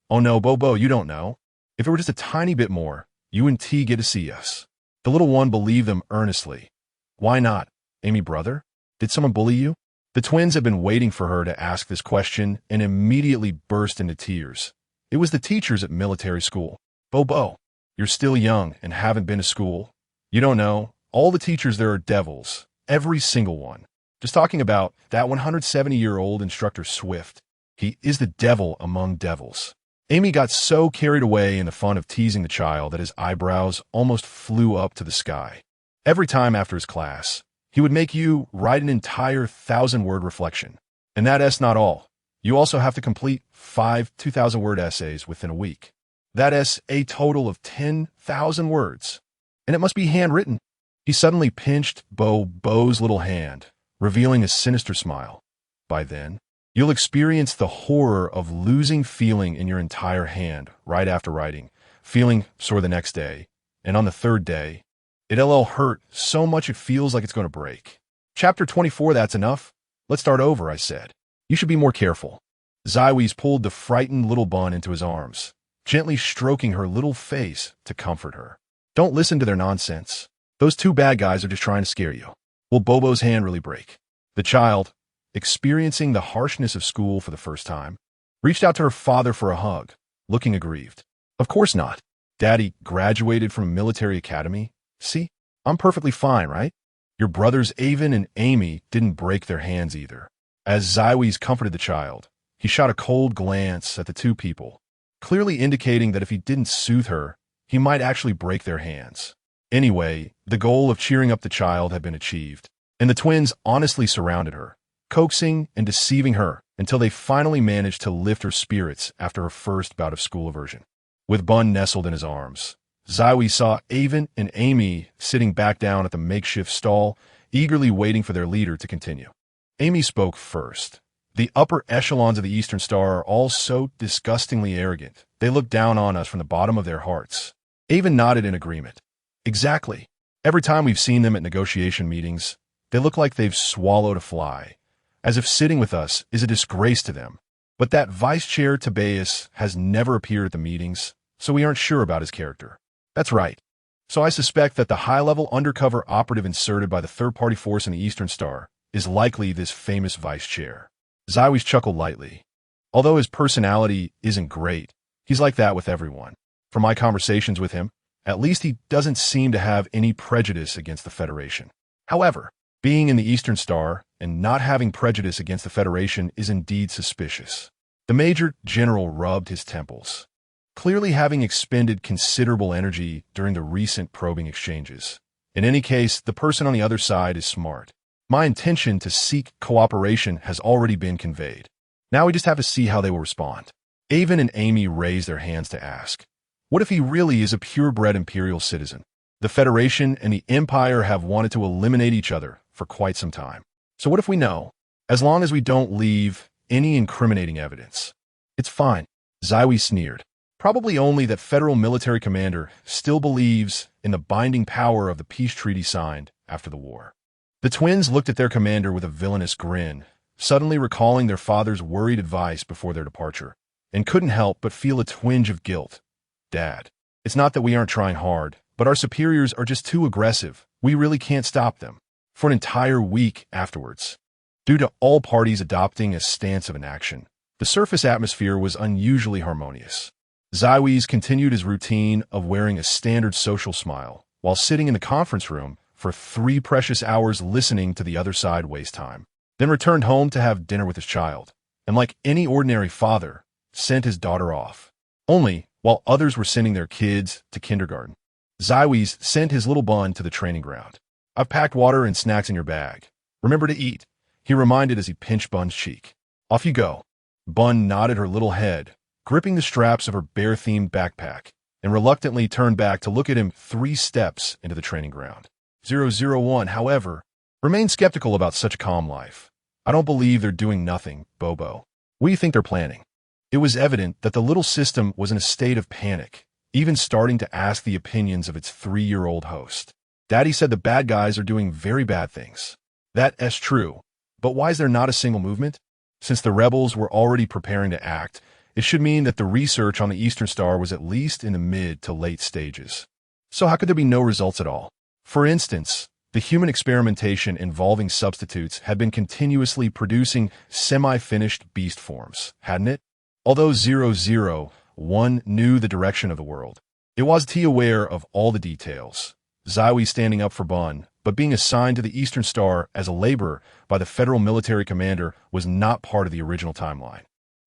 "Oh no, Bo, you don't know. If it were just a tiny bit more, you and T get to see us." The little one believed them earnestly. "Why not? Amy, brother? Did someone bully you?" The twins had been waiting for her to ask this question and immediately burst into tears. It was the teachers at military school. "Bo, you're still young and haven't been to school. You don't know. All the teachers there are devils. Every single one. Just talking about that 170-year-old instructor Swift. He is the devil among devils." Amy got so carried away in the fun of teasing the child that his eyebrows almost flew up to the sky. Every time after his class, he would make you write an entire 1,000-word reflection. And that's not all. You also have to complete 5 2,000-word essays within a week. That's a total of 10,000 words. And it must be handwritten. He suddenly pinched Bo's little hand, revealing a sinister smile. "By then, you'll experience the horror of losing feeling in your entire hand right after writing, feeling sore the next day, and on the third day, it'll hurt so much it feels like it's going to break." "Chapter 24, that's enough. Let's start over," I said. "You should be more careful." Zywies pulled the frightened little bun into his arms, gently stroking her little face to comfort her. "Don't listen to their nonsense. Those two bad guys are just trying to scare you. Will Bo's hand really break?" The child, experiencing the harshness of school for the first time, reached out to her father for a hug, looking aggrieved. "Of course not. Daddy graduated from a military academy. See, I'm perfectly fine, right? Your brothers Avon and Amy didn't break their hands either." As Zywies comforted the child, he shot a cold glance at the two people, clearly indicating that if he didn't soothe her, he might actually break their hands. Anyway, the goal of cheering up the child had been achieved, and the twins honestly surrounded her, coaxing and deceiving her until they finally managed to lift her spirits after her first bout of school aversion. With Bun nestled in his arms, Zywie saw Avon and Amy sitting back down at the makeshift stall, eagerly waiting for their leader to continue. Amy spoke first. "The upper echelons of the Eastern Star are all so disgustingly arrogant. They look down on us from the bottom of their hearts." Avon nodded in agreement. "Exactly. Every time we've seen them at negotiation meetings, they look like they've swallowed a fly, as if sitting with us is a disgrace to them. But that Vice Chair Tobias has never appeared at the meetings, so we aren't sure about his character." "That's right. So I suspect that the high-level undercover operative inserted by the third-party force in the Eastern Star is likely this famous vice chair." Zywies chuckled lightly. Although his personality isn't great, he's like that with everyone. From my conversations with him, at least he doesn't seem to have any prejudice against the Federation. However, being in the Eastern Star and not having prejudice against the Federation is indeed suspicious. The Major General rubbed his temples, clearly having expended considerable energy during the recent probing exchanges. In any case, the person on the other side is smart. My intention to seek cooperation has already been conveyed. Now we just have to see how they will respond. Avon and Amy raised their hands to ask, what if he really is a purebred Imperial citizen? The Federation and the Empire have wanted to eliminate each other for quite some time. So what if we know? As long as we don't leave any incriminating evidence. It's fine, Zywie sneered. Probably only that Federal military commander still believes in the binding power of the peace treaty signed after the war. The twins looked at their commander with a villainous grin, suddenly recalling their father's worried advice before their departure, and couldn't help but feel a twinge of guilt. Dad, it's not that we aren't trying hard, but our superiors are just too aggressive. We really can't stop them. For an entire week afterwards, due to all parties adopting a stance of inaction, the surface atmosphere was unusually harmonious. Zywies continued his routine of wearing a standard social smile while sitting in the conference room for 3 precious hours listening to the other side waste time, then returned home to have dinner with his child, and like any ordinary father, sent his daughter off. Only, while others were sending their kids to kindergarten, Zywies sent his little bun to the training ground. I've packed water and snacks in your bag. Remember to eat, he reminded as he pinched Bun's cheek. Off you go. Bun nodded her little head, gripping the straps of her bear-themed backpack, and reluctantly turned back to look at him 3 steps into the training ground. 001, however, remained skeptical about such a calm life. I don't believe they're doing nothing, Bobo. What do you think they're planning? It was evident that the little system was in a state of panic, even starting to ask the opinions of its 3-year-old host. Daddy said the bad guys are doing very bad things. That's true, but why is there not a single movement? Since the rebels were already preparing to act, it should mean that the research on the Eastern Star was at least in the mid to late stages. So how could there be no results at all? For instance, the human experimentation involving substitutes had been continuously producing semi-finished beast forms, hadn't it? Although 001 knew the direction of the world, it wasn't aware of all the details. Xiwi standing up for Bun, but being assigned to the Eastern Star as a laborer by the federal military commander was not part of the original timeline.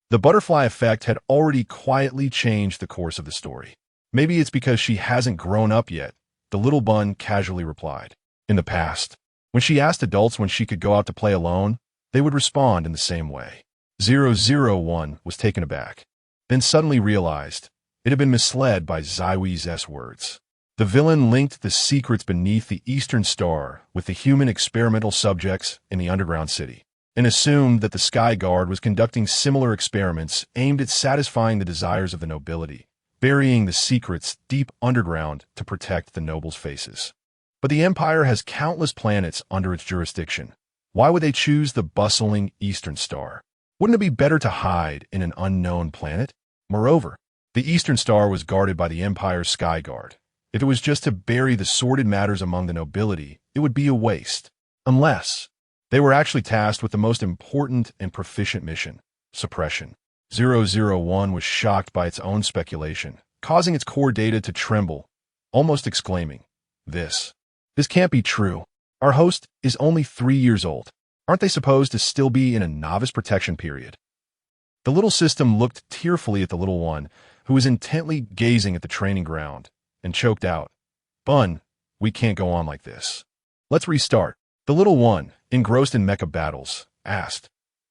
The butterfly effect had already quietly changed the course of the story. Maybe it's because she hasn't grown up yet, the little Bun casually replied. In the past, when she asked adults when she could go out to play alone, they would respond in the same way. 001 was taken aback, then suddenly realized it had been misled by Xiwi's words. The villain linked the secrets beneath the Eastern Star with the human experimental subjects in the underground city, and assumed that the Sky Guard was conducting similar experiments aimed at satisfying the desires of the nobility, burying the secrets deep underground to protect the nobles' faces. But the Empire has countless planets under its jurisdiction. Why would they choose the bustling Eastern Star? Wouldn't it be better to hide in an unknown planet? Moreover, the Eastern Star was guarded by the Empire's Sky Guard. If it was just to bury the sordid matters among the nobility, it would be a waste. Unless they were actually tasked with the most important and proficient mission, suppression. 001 was shocked by its own speculation, causing its core data to tremble, almost exclaiming, This can't be true. Our host is only 3 years old. Aren't they supposed to still be in a novice protection period? The little system looked tearfully at the little one, who was intently gazing at the training ground, and choked out, Bun, we can't go on like this. Let's restart. The little one, engrossed in mecha battles, asked,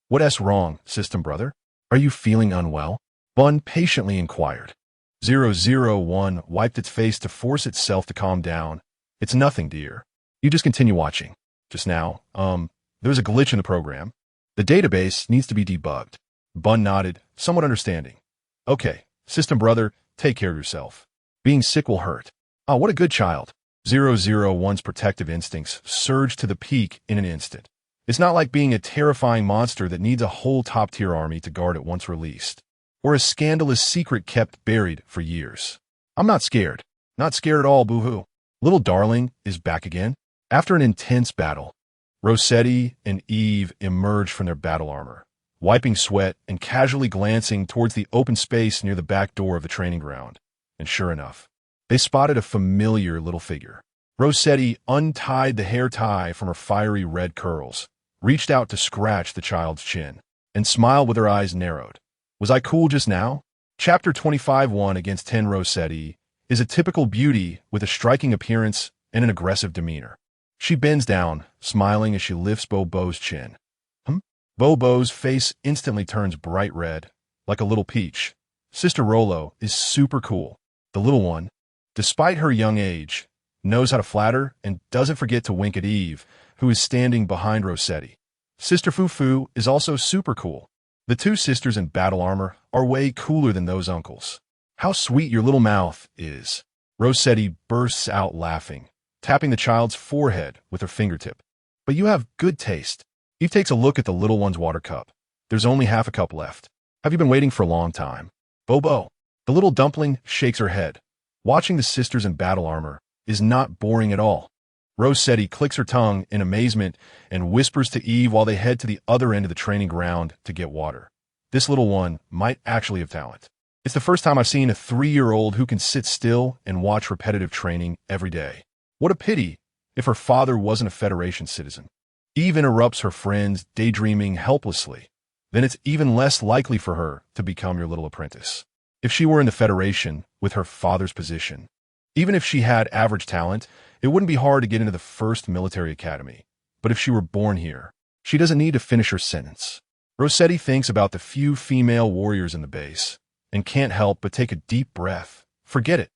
What's wrong, system brother? Are you feeling unwell? Bun patiently inquired. 001 wiped its face to force itself to calm down. It's nothing, dear. You just continue watching. Just now, there's a glitch in the program. The database needs to be debugged. Bun nodded, somewhat understanding. Okay, system brother, take care of yourself. Being sick will hurt. Oh, what a good child. 001's protective instincts surged to the peak in an instant. It's not like being a terrifying monster that needs a whole top-tier army to guard it once released, or a scandalous secret kept buried for years. I'm not scared. Not scared at all, boo-hoo. Little darling is back again. After an intense battle, Rossetti and Eve emerged from their battle armor, wiping sweat and casually glancing towards the open space near the back door of the training ground. And sure enough, they spotted a familiar little figure. Rossetti untied the hair tie from her fiery red curls, reached out to scratch the child's chin, and smiled with her eyes narrowed. Was I cool just now? Chapter 25-1 against 10 Rossetti is a typical beauty with a striking appearance and an aggressive demeanor. She bends down, smiling as she lifts Bobo's chin. Bobo's face instantly turns bright red, like a little peach. Sister Rolo is super cool. The little one, despite her young age, knows how to flatter and doesn't forget to wink at Eve, who is standing behind Rossetti. Sister Fufu is also super cool. The two sisters in battle armor are way cooler than those uncles. How sweet your little mouth is. Rossetti bursts out laughing, tapping the child's forehead with her fingertip. But you have good taste. Eve takes a look at the little one's water cup. There's only half a cup left. Have you been waiting for a long time? Bobo. The little dumpling shakes her head. Watching the sisters in battle armor is not boring at all. Rossetti clicks her tongue in amazement and whispers to Eve while they head to the other end of the training ground to get water. This little one might actually have talent. It's the first time I've seen a 3-year-old who can sit still and watch repetitive training every day. What a pity if her father wasn't a Federation citizen. Eve interrupts her friends daydreaming helplessly. Then it's even less likely for her to become your little apprentice. If she were in the Federation with her father's position, even if she had average talent, it wouldn't be hard to get into the first military academy. But if she were born here, she doesn't need to finish her sentence. Rossetti thinks about the few female warriors in the base and can't help but take a deep breath. Forget it.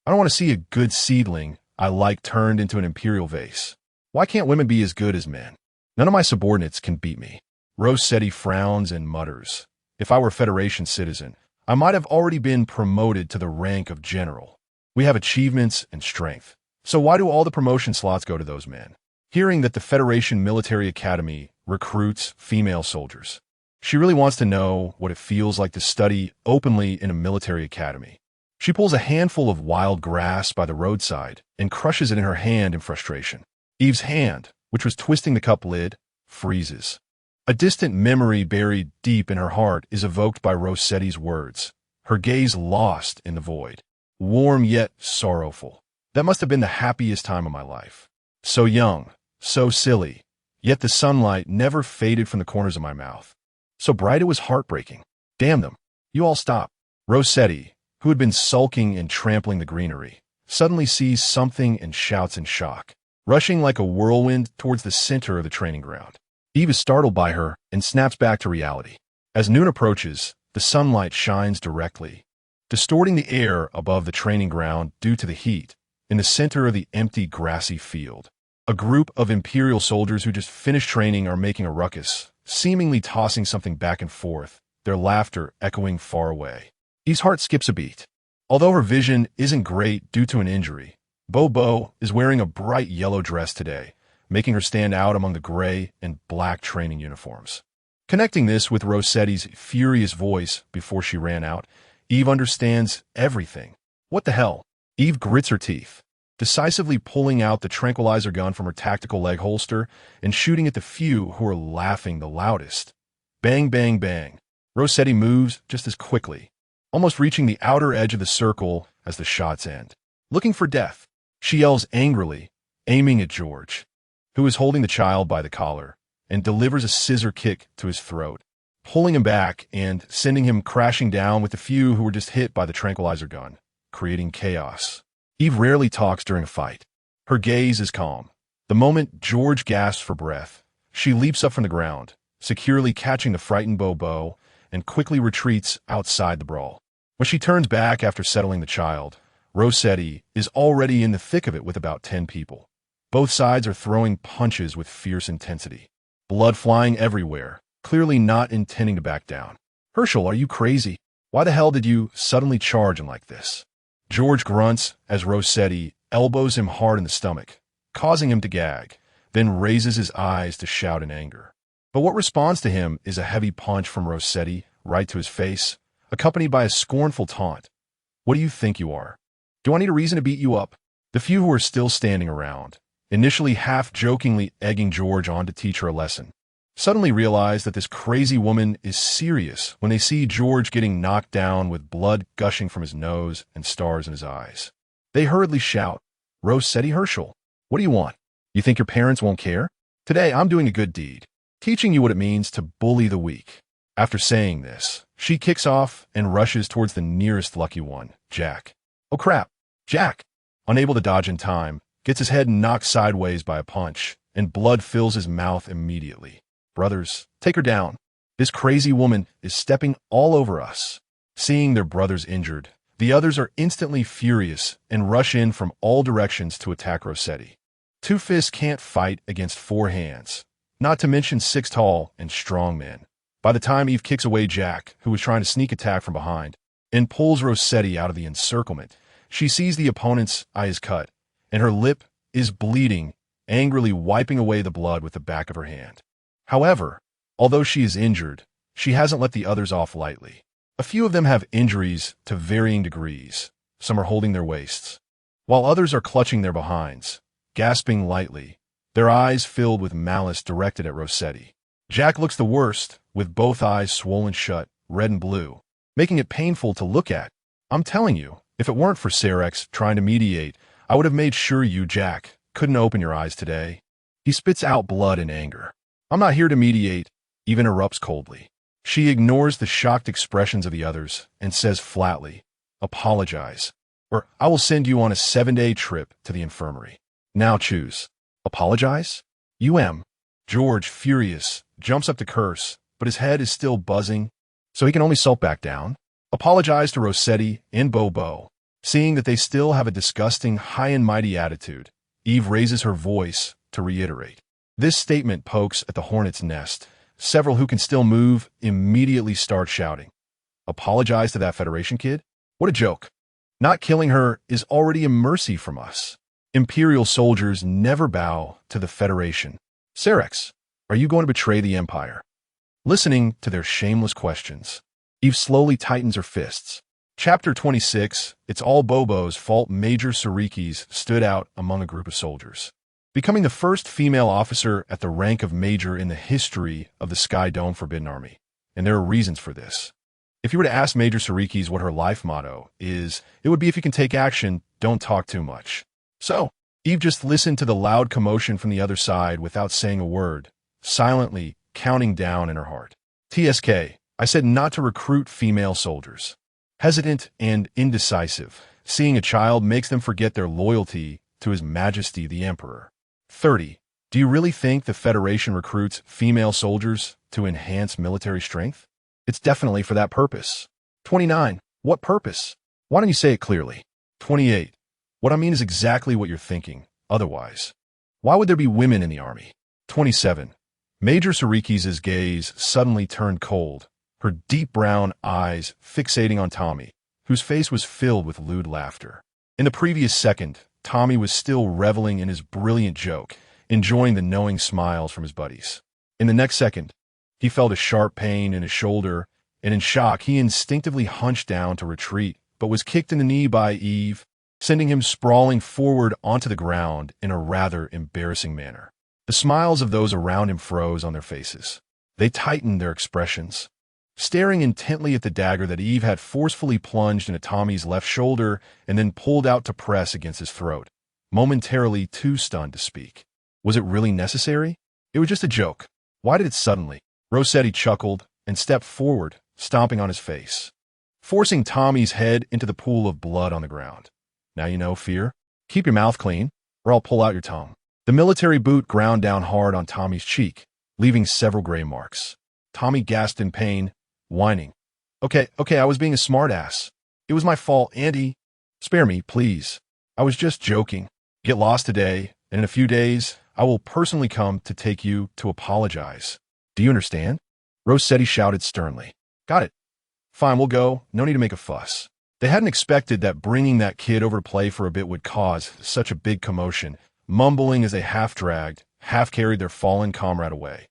I don't want to see a good seedling I like turned into an imperial vase. Why can't women be as good as men? None of my subordinates can beat me. Rossetti frowns and mutters. If I were a Federation citizen, I might have already been promoted to the rank of general. We have achievements and strength. So why do all the promotion slots go to those men? Hearing that the Federation Military Academy recruits female soldiers, she really wants to know what it feels like to study openly in a military academy. She pulls a handful of wild grass by the roadside and crushes it in her hand in frustration. Eve's hand, which was twisting the cup lid, freezes. A distant memory buried deep in her heart is evoked by Rossetti's words, her gaze lost in the void. Warm yet sorrowful. That must have been the happiest time of my life. So young, so silly, yet the sunlight never faded from the corners of my mouth. So bright it was heartbreaking. Damn them. You all stop. Rossetti, who had been sulking and trampling the greenery, suddenly sees something and shouts in shock, rushing like a whirlwind towards the center of the training ground. Eve is startled by her and snaps back to reality. As noon approaches, the sunlight shines directly, distorting the air above the training ground due to the heat. In the center of the empty, grassy field, a group of Imperial soldiers who just finished training are making a ruckus, seemingly tossing something back and forth, their laughter echoing far away. Eve's heart skips a beat. Although her vision isn't great due to an injury, Bobo is wearing a bright yellow dress today, making her stand out among the gray and black training uniforms. Connecting this with Rossetti's furious voice before she ran out, Eve understands everything. What the hell? Eve grits her teeth, decisively pulling out the tranquilizer gun from her tactical leg holster and shooting at the few who are laughing the loudest. Bang, bang, bang. Rossetti moves just as quickly, almost reaching the outer edge of the circle as the shots end. Looking for death, she yells angrily, aiming at George, who is holding the child by the collar, and delivers a scissor kick to his throat, pulling him back and sending him crashing down with the few who were just hit by the tranquilizer gun, creating chaos. Eve rarely talks during a fight. Her gaze is calm. The moment George gasps for breath, she leaps up from the ground, securely catching the frightened Bobo, and quickly retreats outside the brawl. When she turns back after settling the child, Rossetti is already in the thick of it with about 10 people. Both sides are throwing punches with fierce intensity. Blood flying everywhere, clearly not intending to back down. Herschel, are you crazy? Why the hell did you suddenly charge him like this? George grunts as Rossetti elbows him hard in the stomach, causing him to gag, then raises his eyes to shout in anger. But what responds to him is a heavy punch from Rossetti right to his face, accompanied by a scornful taunt. What do you think you are? Do I need a reason to beat you up? The few who are still standing around, initially half-jokingly egging George on to teach her a lesson, suddenly realize that this crazy woman is serious when they see George getting knocked down with blood gushing from his nose and stars in his eyes. They hurriedly shout, Rossetti Herschel, what do you want? You think your parents won't care? Today I'm doing a good deed, teaching you what it means to bully the weak. After saying this, she kicks off and rushes towards the nearest lucky one, Jack. Oh crap, Jack! Unable to dodge in time, gets his head knocked sideways by a punch, and blood fills his mouth immediately. Brothers, take her down. This crazy woman is stepping all over us. Seeing their brothers injured, the others are instantly furious and rush in from all directions to attack Rossetti. Two fists can't fight against four hands, not to mention 6 tall and strong men. By the time Eve kicks away Jack, who was trying to sneak attack from behind, and pulls Rossetti out of the encirclement, she sees the opponent's eye is cut, and her lip is bleeding, angrily wiping away the blood with the back of her hand. However, although she is injured, she hasn't let the others off lightly. A few of them have injuries to varying degrees. Some are holding their waists, while others are clutching their behinds, gasping lightly, their eyes filled with malice directed at Rossetti. Jack looks the worst, with both eyes swollen shut, red and blue, making it painful to look at. I'm telling you, if it weren't for Cerex trying to mediate, I would have made sure you, Jack, couldn't open your eyes today. He spits out blood in anger. I'm not here to mediate, even erupts coldly. She ignores the shocked expressions of the others and says flatly, apologize, or I will send you on a 7-day trip to the infirmary. Now choose. Apologize? George, furious, jumps up to curse, but his head is still buzzing, so he can only sulk back down, apologize to Rossetti and Bobo. Seeing that they still have a disgusting high and mighty attitude, Eve raises her voice to reiterate. This statement pokes at the hornet's nest. Several who can still move immediately start shouting. Apologize to that Federation kid? What a joke. Not killing her is already a mercy from us. Imperial soldiers never bow to the Federation. Cerex, are you going to betray the Empire? Listening to their shameless questions, Eve slowly tightens her fists. Chapter 26, It's All Bobo's Fault. Major Sarikis stood out among a group of soldiers, becoming the first female officer at the rank of major in the history of the Sky Dome Forbidden Army. And there are reasons for this. If you were to ask Major Sarikis what her life motto is, it would be if you can take action, don't talk too much. So, Eve just listened to the loud commotion from the other side without saying a word, silently counting down in her heart. TSK, I said not to recruit female soldiers. Hesitant and indecisive, seeing a child makes them forget their loyalty to His Majesty the Emperor. 30. Do you really think the Federation recruits female soldiers to enhance military strength? It's definitely for that purpose. 29. What purpose? Why don't you say it clearly? 28. What I mean is exactly what you're thinking, otherwise. Why would there be women in the army? 27. Major Sarikis' gaze suddenly turned cold, her deep brown eyes fixating on Tommy, whose face was filled with lewd laughter. In the previous second, Tommy was still reveling in his brilliant joke, enjoying the knowing smiles from his buddies. In the next second, he felt a sharp pain in his shoulder, and in shock, he instinctively hunched down to retreat, but was kicked in the knee by Eve, sending him sprawling forward onto the ground in a rather embarrassing manner. The smiles of those around him froze on their faces. They tightened their expressions, staring intently at the dagger that Eve had forcefully plunged into Tommy's left shoulder and then pulled out to press against his throat, momentarily too stunned to speak. Was it really necessary? It was just a joke. Why did it suddenly? Rossetti chuckled and stepped forward, stomping on his face, forcing Tommy's head into the pool of blood on the ground. Now you know, fear. Keep your mouth clean, or I'll pull out your tongue. The military boot ground down hard on Tommy's cheek, leaving several gray marks. Tommy gasped in pain, whining. Okay, I was being a smartass. It was my fault, Andy. Spare me, please. I was just joking. Get lost today, and in a few days, I will personally come to take you to apologize. Do you understand? Rossetti shouted sternly. Got it. Fine, we'll go. No need to make a fuss. They hadn't expected that bringing that kid over to play for a bit would cause such a big commotion, mumbling as they half-dragged, half-carried their fallen comrade away.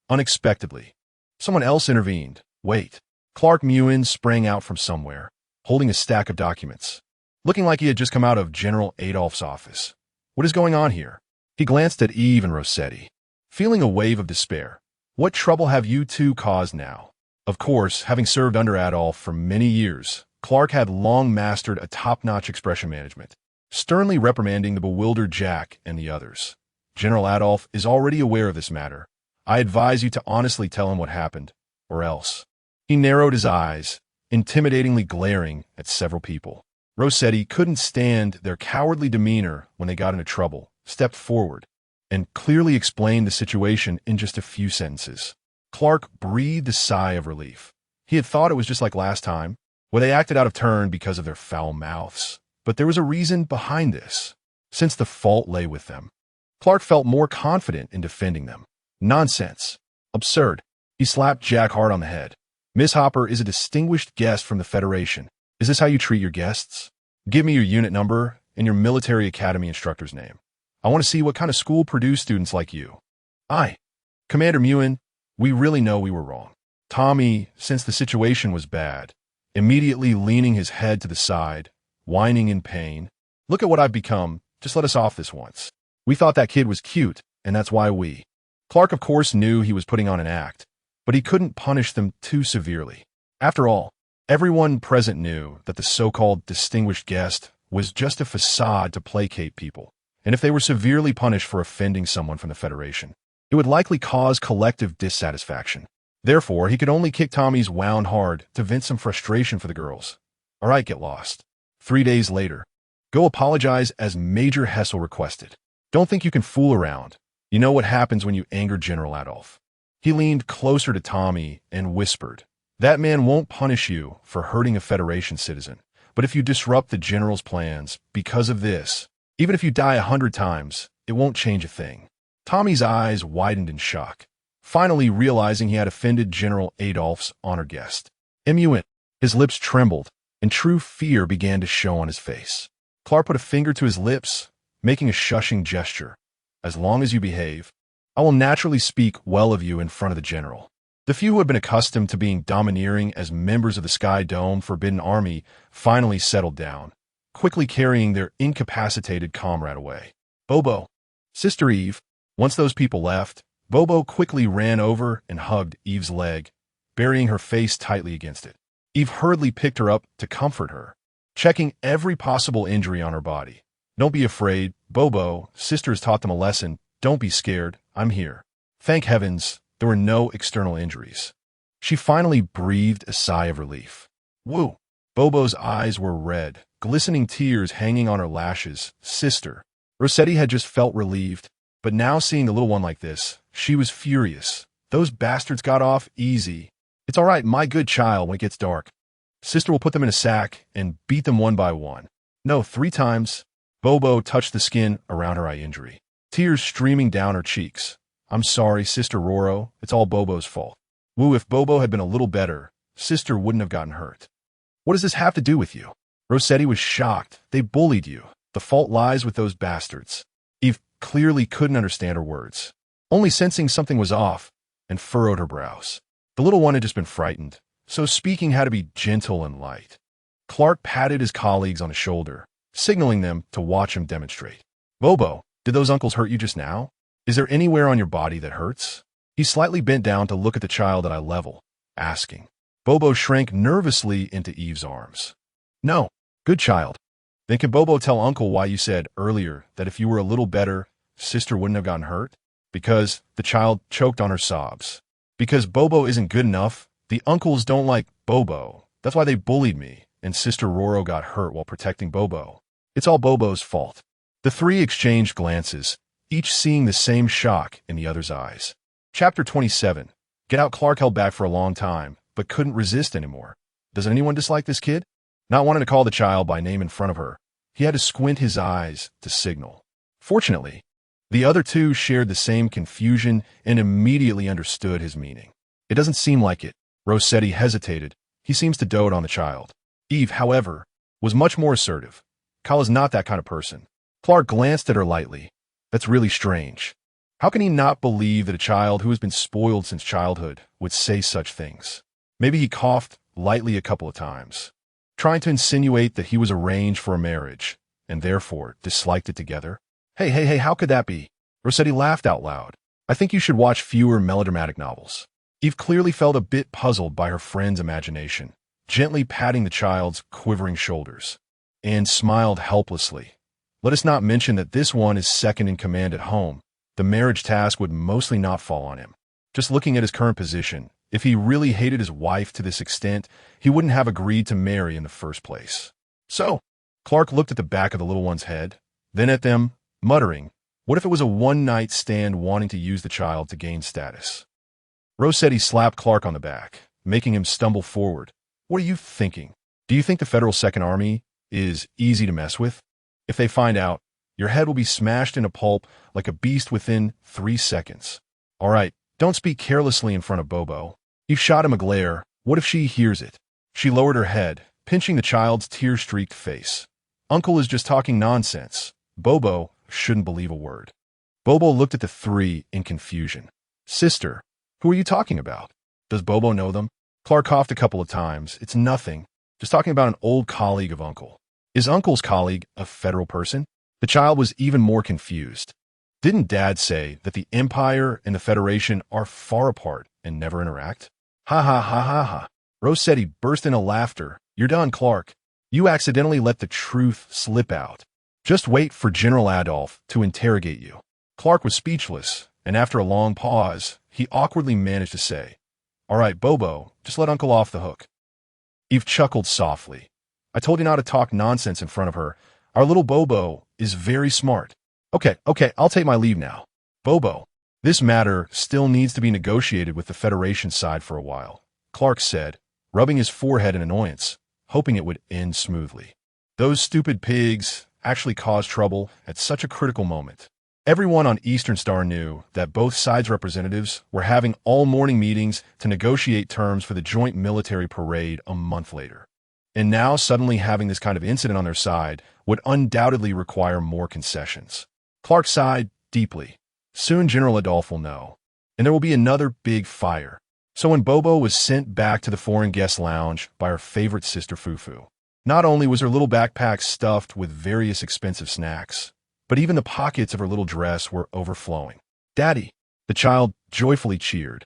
Unexpectedly, someone else intervened. Wait. Clark Mewen sprang out from somewhere, holding a stack of documents, looking like he had just come out of General Adolph's office. What is going on here? He glanced at Eve and Rossetti, feeling a wave of despair. What trouble have you two caused now? Of course, having served under Adolph for many years, Clark had long mastered a top-notch expression management, sternly reprimanding the bewildered Jack and the others. General Adolph is already aware of this matter. I advise you to honestly tell him what happened, or else. He narrowed his eyes, intimidatingly glaring at several people. Rossetti couldn't stand their cowardly demeanor when they got into trouble, stepped forward, and clearly explained the situation in just a few sentences. Clark breathed a sigh of relief. He had thought it was just like last time, where they acted out of turn because of their foul mouths. But there was a reason behind this, since the fault lay with them. Clark felt more confident in defending them. Nonsense. Absurd. He slapped Jack hard on the head. Miss Hopper is a distinguished guest from the Federation. Is this how you treat your guests? Give me your unit number and your military academy instructor's name. I want to see what kind of school produced students like you. Commander Mewen, we really know we were wrong. Tommy, since the situation was bad, immediately leaning his head to the side, whining in pain. Look at what I've become. Just let us off this once. We thought that kid was cute, and that's why we. Clark, of course, knew he was putting on an act, but he couldn't punish them too severely. After all, everyone present knew that the so-called distinguished guest was just a facade to placate people, and if they were severely punished for offending someone from the Federation, it would likely cause collective dissatisfaction. Therefore, he could only kick Tommy's wound hard to vent some frustration for the girls. All right, get lost. 3 days later, go apologize as Major Hessel requested. Don't think you can fool around. You know what happens when you anger General Adolph. He leaned closer to Tommy and whispered, "That man won't punish you for hurting a Federation citizen. But if you disrupt the General's plans because of this, even if you die 100 times, it won't change a thing." Tommy's eyes widened in shock, finally realizing he had offended General Adolph's honor guest. Immuant, his lips trembled, and true fear began to show on his face. Clark put a finger to his lips, making a shushing gesture. "As long as you behave, I will naturally speak well of you in front of the General." The few who had been accustomed to being domineering as members of the Sky Dome Forbidden Army finally settled down, quickly carrying their incapacitated comrade away. "Bobo, Sister Eve." Once those people left, Bobo quickly ran over and hugged Eve's leg, burying her face tightly against it. Eve hurriedly picked her up to comfort her, checking every possible injury on her body. "Don't be afraid, Bobo. Sister has taught them a lesson. Don't be scared. I'm here." Thank heavens, there were no external injuries. She finally breathed a sigh of relief. Woo! Bobo's eyes were red, glistening tears hanging on her lashes. "Sister." Rossetti had just felt relieved, but now seeing the little one like this, she was furious. "Those bastards got off easy. It's all right, my good child, when it gets dark. Sister will put them in a sack and beat them one by one." "No, 3 times. Bobo touched the skin around her eye injury, tears streaming down her cheeks. "I'm sorry, Sister Roro. It's all Bobo's fault." "Woo, if Bobo had been a little better, Sister wouldn't have gotten hurt." "What does this have to do with you?" Rossetti was shocked. "They bullied you. The fault lies with those bastards." Eve clearly couldn't understand her words, only sensing something was off, and furrowed her brows. The little one had just been frightened, so speaking had to be gentle and light. Clark patted his colleagues on the shoulder, signaling them to watch him demonstrate. "Bobo, did those uncles hurt you just now? Is there anywhere on your body that hurts?" He slightly bent down to look at the child at eye level, asking. Bobo shrank nervously into Eve's arms. "No, good child." "Then can Bobo tell Uncle why you said earlier that if you were a little better, Sister wouldn't have gotten hurt?" "Because," the child choked on her sobs, "because Bobo isn't good enough. The uncles don't like Bobo. That's why they bullied me, and Sister Roro got hurt while protecting Bobo. It's all Bobo's fault." The 3 exchanged glances, each seeing the same shock in the other's eyes. Chapter 27. Get out. Clark held back for a long time, but couldn't resist anymore. Does anyone dislike this kid? Not wanting to call the child by name in front of her, he had to squint his eyes to signal. Fortunately, the other 2 shared the same confusion and immediately understood his meaning. "It doesn't seem like it." Rossetti hesitated. "He seems to dote on the child." Eve, however, was much more assertive. "Kala's not that kind of person." Clark glanced at her lightly. "That's really strange. How can he not believe that a child who has been spoiled since childhood would say such things?" Maybe he coughed lightly a couple of times, trying to insinuate that he was arranged for a marriage, and therefore disliked it together. Hey, how could that be?" Rossetti laughed out loud. "I think you should watch fewer melodramatic novels." Eve clearly felt a bit puzzled by her friend's imagination, gently patting the child's quivering shoulders, and smiled helplessly. "Let us not mention that this one is second in command at home. The marriage task would mostly not fall on him. Just looking at his current position, if he really hated his wife to this extent, he wouldn't have agreed to marry in the first place." "So," Clark looked at the back of the little one's head, then at them, muttering, "What if it was a one-night stand wanting to use the child to gain status?" Rossetti slapped Clark on the back, making him stumble forward. "What are you thinking? Do you think the Federal Second Army is easy to mess with? If they find out, your head will be smashed into pulp like a beast within 3 seconds. All right, don't speak carelessly in front of Bobo." He shot him a glare. What if she hears it? She lowered her head, pinching the child's tear-streaked face. "Uncle is just talking nonsense. Bobo shouldn't believe a word." Bobo looked at the 3 in confusion. "Sister, who are you talking about? Does Bobo know them?" Clark coughed a couple of times. "It's nothing. Just talking about an old colleague of Uncle." "Is Uncle's colleague a federal person?" The child was even more confused. "Didn't Dad say that the Empire and the Federation are far apart and never interact?" Ha ha ha ha ha. Rossetti burst into laughter. "You're done, Clark. You accidentally let the truth slip out. Just wait for General Adolph to interrogate you." Clark was speechless, and after a long pause, he awkwardly managed to say, "All right, Bobo, just let Uncle off the hook." Eve chuckled softly. "I told you not to talk nonsense in front of her. Our little Bobo is very smart." Okay, I'll take my leave now. Bobo, This matter still needs to be negotiated with the Federation side for a while, Clark said, rubbing his forehead in annoyance, hoping it would end smoothly. Those stupid pigs actually caused trouble at such a critical moment. Everyone on Eastern Star knew that both sides' representatives were having all-morning meetings to negotiate terms for the joint military parade a month later. And now suddenly having this kind of incident on their side would undoubtedly require more concessions. Clark sighed deeply. Soon General Adolph will know, and there will be another big fire. So when Bobo was sent back to the foreign guest lounge by her favorite sister Fufu, not only was her little backpack stuffed with various expensive snacks, but even the pockets of her little dress were overflowing. "Daddy," the child joyfully cheered,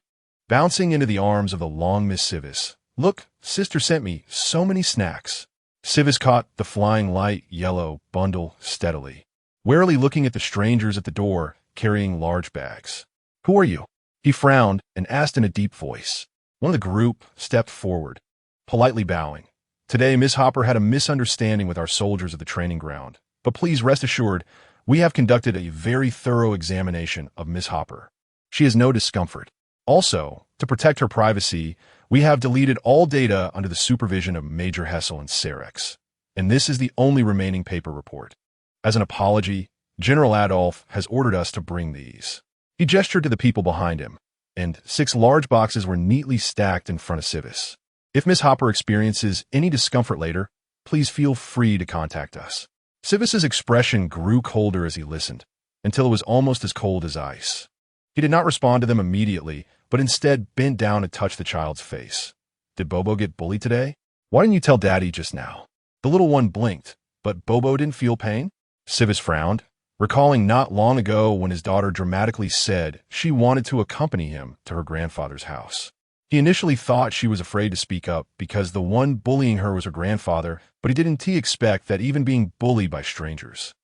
bouncing into the arms of the long Miss Civis. "Look, sister sent me so many snacks." Civis caught the flying light yellow bundle steadily, warily looking at the strangers at the door carrying large bags. "Who are you?" He frowned and asked in a deep voice. One of the group stepped forward, politely bowing. "Today, Miss Hopper had a misunderstanding with our soldiers at the training ground, but please rest assured, we have conducted a very thorough examination of Miss Hopper. She has no discomfort. Also, to protect her privacy, we have deleted all data under the supervision of Major Hessel and Cerex, and this is the only remaining paper report. As an apology, General Adolph has ordered us to bring these." He gestured to the people behind him, and 6 large boxes were neatly stacked in front of Civis. "If Miss Hopper experiences any discomfort later, please feel free to contact us." Civis's expression grew colder as he listened, until it was almost as cold as ice. He did not respond to them immediately, but instead bent down and touched the child's face. "Did Bobo get bullied today? Why didn't you tell Daddy just now?" The little one blinked, but Bobo didn't feel pain? Civis frowned, recalling not long ago when his daughter dramatically said she wanted to accompany him to her grandfather's house. He initially thought she was afraid to speak up because the one bullying her was her grandfather, but he didn't expect that even being bullied by strangers.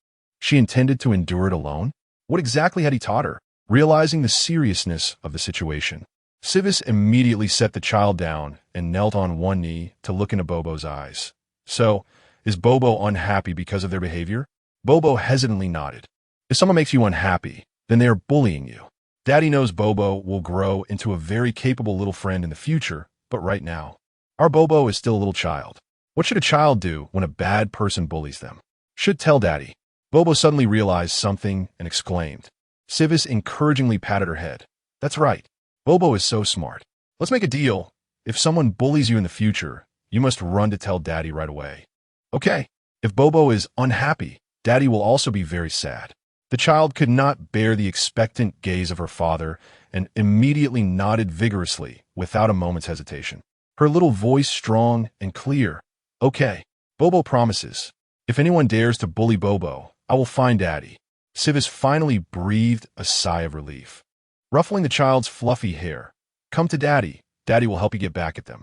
She intended to endure it alone? What exactly had he taught her? Realizing the seriousness of the situation, Civis immediately set the child down and knelt on one knee to look into Bobo's eyes. "So, is Bobo unhappy because of their behavior?" Bobo hesitantly nodded. "If someone makes you unhappy, then they are bullying you. Daddy knows Bobo will grow into a very capable little friend in the future, but right now, our Bobo is still a little child. What should a child do when a bad person bullies them?" "Should tell Daddy." Bobo suddenly realized something and exclaimed. Civis encouragingly patted her head. "That's right. Bobo is so smart. Let's make a deal. If someone bullies you in the future, you must run to tell Daddy right away." "Okay." If Bobo is unhappy, Daddy will also be very sad. The child could not bear the expectant gaze of her father and immediately nodded vigorously without a moment's hesitation. Her little voice strong and clear. "Okay. Bobo promises. If anyone dares to bully Bobo, I will find Daddy." Civis finally breathed a sigh of relief, ruffling the child's fluffy hair. "Come to Daddy. Daddy will help you get back at them."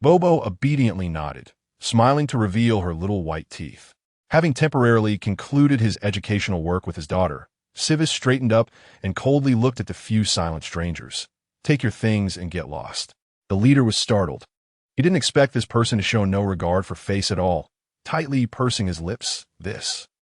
Bobo obediently nodded, smiling to reveal her little white teeth. Having temporarily concluded his educational work with his daughter, Civis straightened up and coldly looked at the few silent strangers. "Take your things and get lost." The leader was startled. He didn't expect this person to show no regard for face at all, tightly pursing his lips.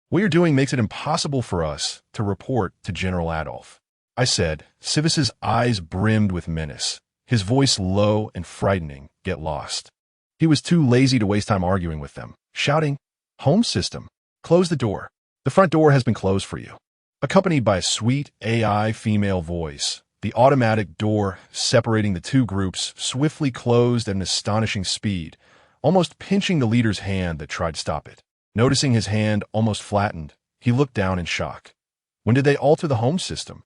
"What you're doing makes it impossible for us to report to General Adolph," I said. Civis's eyes brimmed with menace, his voice low and frightening. "Get lost." He was too lazy to waste time arguing with them, shouting, "Home system, close the door. The front door has been closed for you." Accompanied by a sweet AI female voice, the automatic door separating the two groups swiftly closed at an astonishing speed, almost pinching the leader's hand that tried to stop it. Noticing his hand almost flattened, he looked down in shock. When did they alter the home system?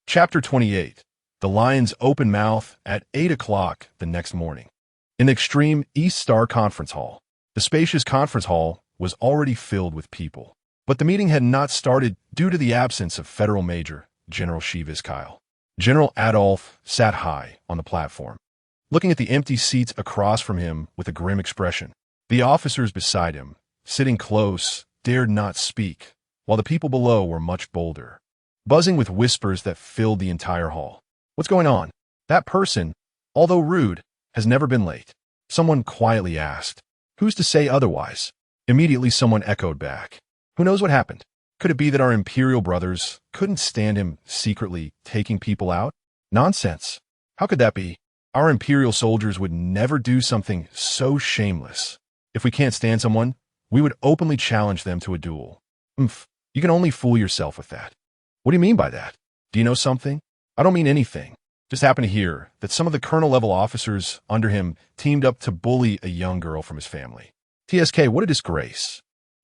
Chapter 28. The Lion's Open Mouth at 8 o'clock the next morning. In the extreme East Star Conference Hall, the spacious conference hall was already filled with people. But the meeting had not started due to the absence of Federal Major General Shivis Kyle. General Adolph sat high on the platform, looking at the empty seats across from him with a grim expression. The officers beside him, sitting close, dared not speak, while the people below were much bolder, buzzing with whispers that filled the entire hall. "What's going on?" "That person, although rude, has never been late," someone quietly asked. "Who's to say otherwise?" Immediately someone echoed back. "Who knows what happened?" Could it be that our imperial brothers couldn't stand him secretly taking people out? Nonsense. How could that be? Our imperial soldiers would never do something so shameless. If we can't stand someone, we would openly challenge them to a duel. You can only fool yourself with that. What do you mean by that? Do you know something? I don't mean anything. Just happened to hear that some of the colonel-level officers under him teamed up to bully a young girl from his family. TSK, what a disgrace.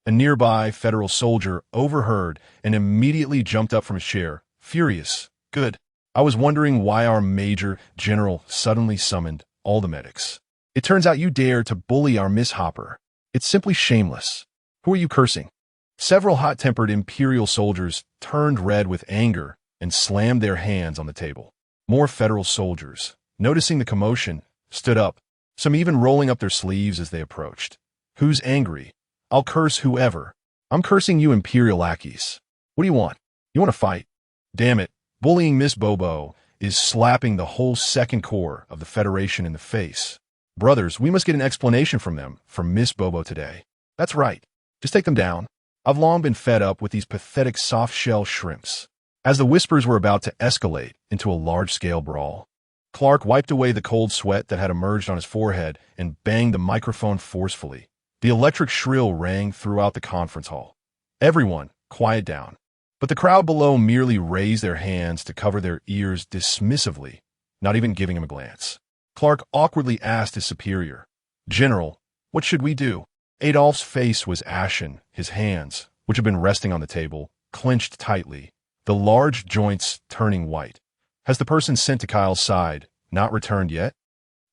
A nearby federal soldier overheard and immediately jumped up from his chair, furious. Good. I was wondering why our Major General suddenly summoned all the medics. It turns out you dare to bully our Miss Hopper. It's simply shameless. Who are you cursing? Several hot-tempered Imperial soldiers turned red with anger and slammed their hands on the table. More federal soldiers, noticing the commotion, stood up, some even rolling up their sleeves as they approached. Who's angry? I'll curse whoever. I'm cursing you Imperial lackeys. What do you want? You want to fight? Damn it, bullying Miss Bobo is slapping the whole Second Corps of the Federation in the face. Brothers, we must get an explanation from them, from Miss Bobo today. That's right. Just take them down. I've long been fed up with these pathetic soft-shell shrimps. As the whispers were about to escalate into a large-scale brawl, Clark wiped away the cold sweat that had emerged on his forehead and banged the microphone forcefully. The electric shrill rang throughout the conference hall. Everyone, quiet down. But the crowd below merely raised their hands to cover their ears dismissively, not even giving him a glance. Clark awkwardly asked his superior, General, what should we do? Adolph's face was ashen, his hands, which had been resting on the table, clenched tightly, the large joints turning white. Has the person sent to Kyle's side not returned yet?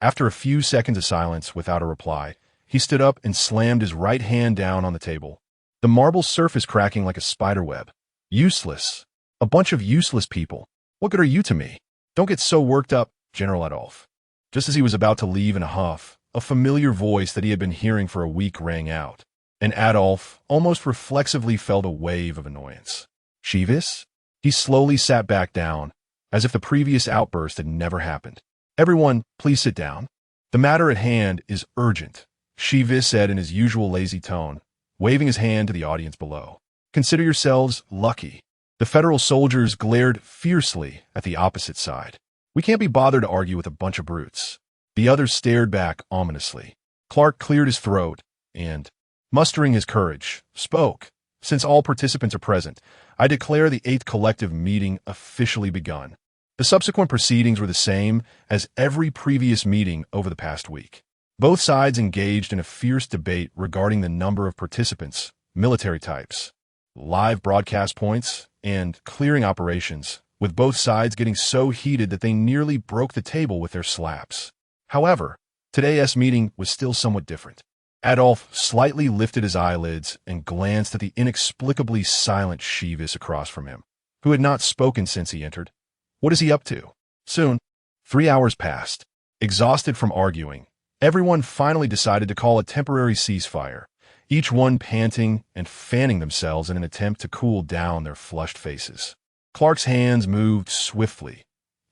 After a few seconds of silence without a reply, he stood up and slammed his right hand down on the table, the marble surface cracking like a spiderweb. Useless. A bunch of useless people. What good are you to me? Don't get so worked up, General Adolph. Just as he was about to leave in a huff, a familiar voice that he had been hearing for a week rang out, and Adolph almost reflexively felt a wave of annoyance. Sheevis? He slowly sat back down, as if the previous outburst had never happened. Everyone, please sit down. The matter at hand is urgent, Sheevis said in his usual lazy tone, waving his hand to the audience below. Consider yourselves lucky. The federal soldiers glared fiercely at the opposite side. We can't be bothered to argue with a bunch of brutes. The others stared back ominously. Clark cleared his throat and, mustering his courage, spoke. Since all participants are present, I declare the 8th collective meeting officially begun. The subsequent proceedings were the same as every previous meeting over the past week. Both sides engaged in a fierce debate regarding the number of participants, military types, live broadcast points, and clearing operations, with both sides getting so heated that they nearly broke the table with their slaps. However, today's meeting was still somewhat different. Adolph slightly lifted his eyelids and glanced at the inexplicably silent Sheevis across from him, who had not spoken since he entered. What is he up to? Soon, 3 hours passed. Exhausted from arguing, everyone finally decided to call a temporary ceasefire, each one panting and fanning themselves in an attempt to cool down their flushed faces. Clark's hands moved swiftly.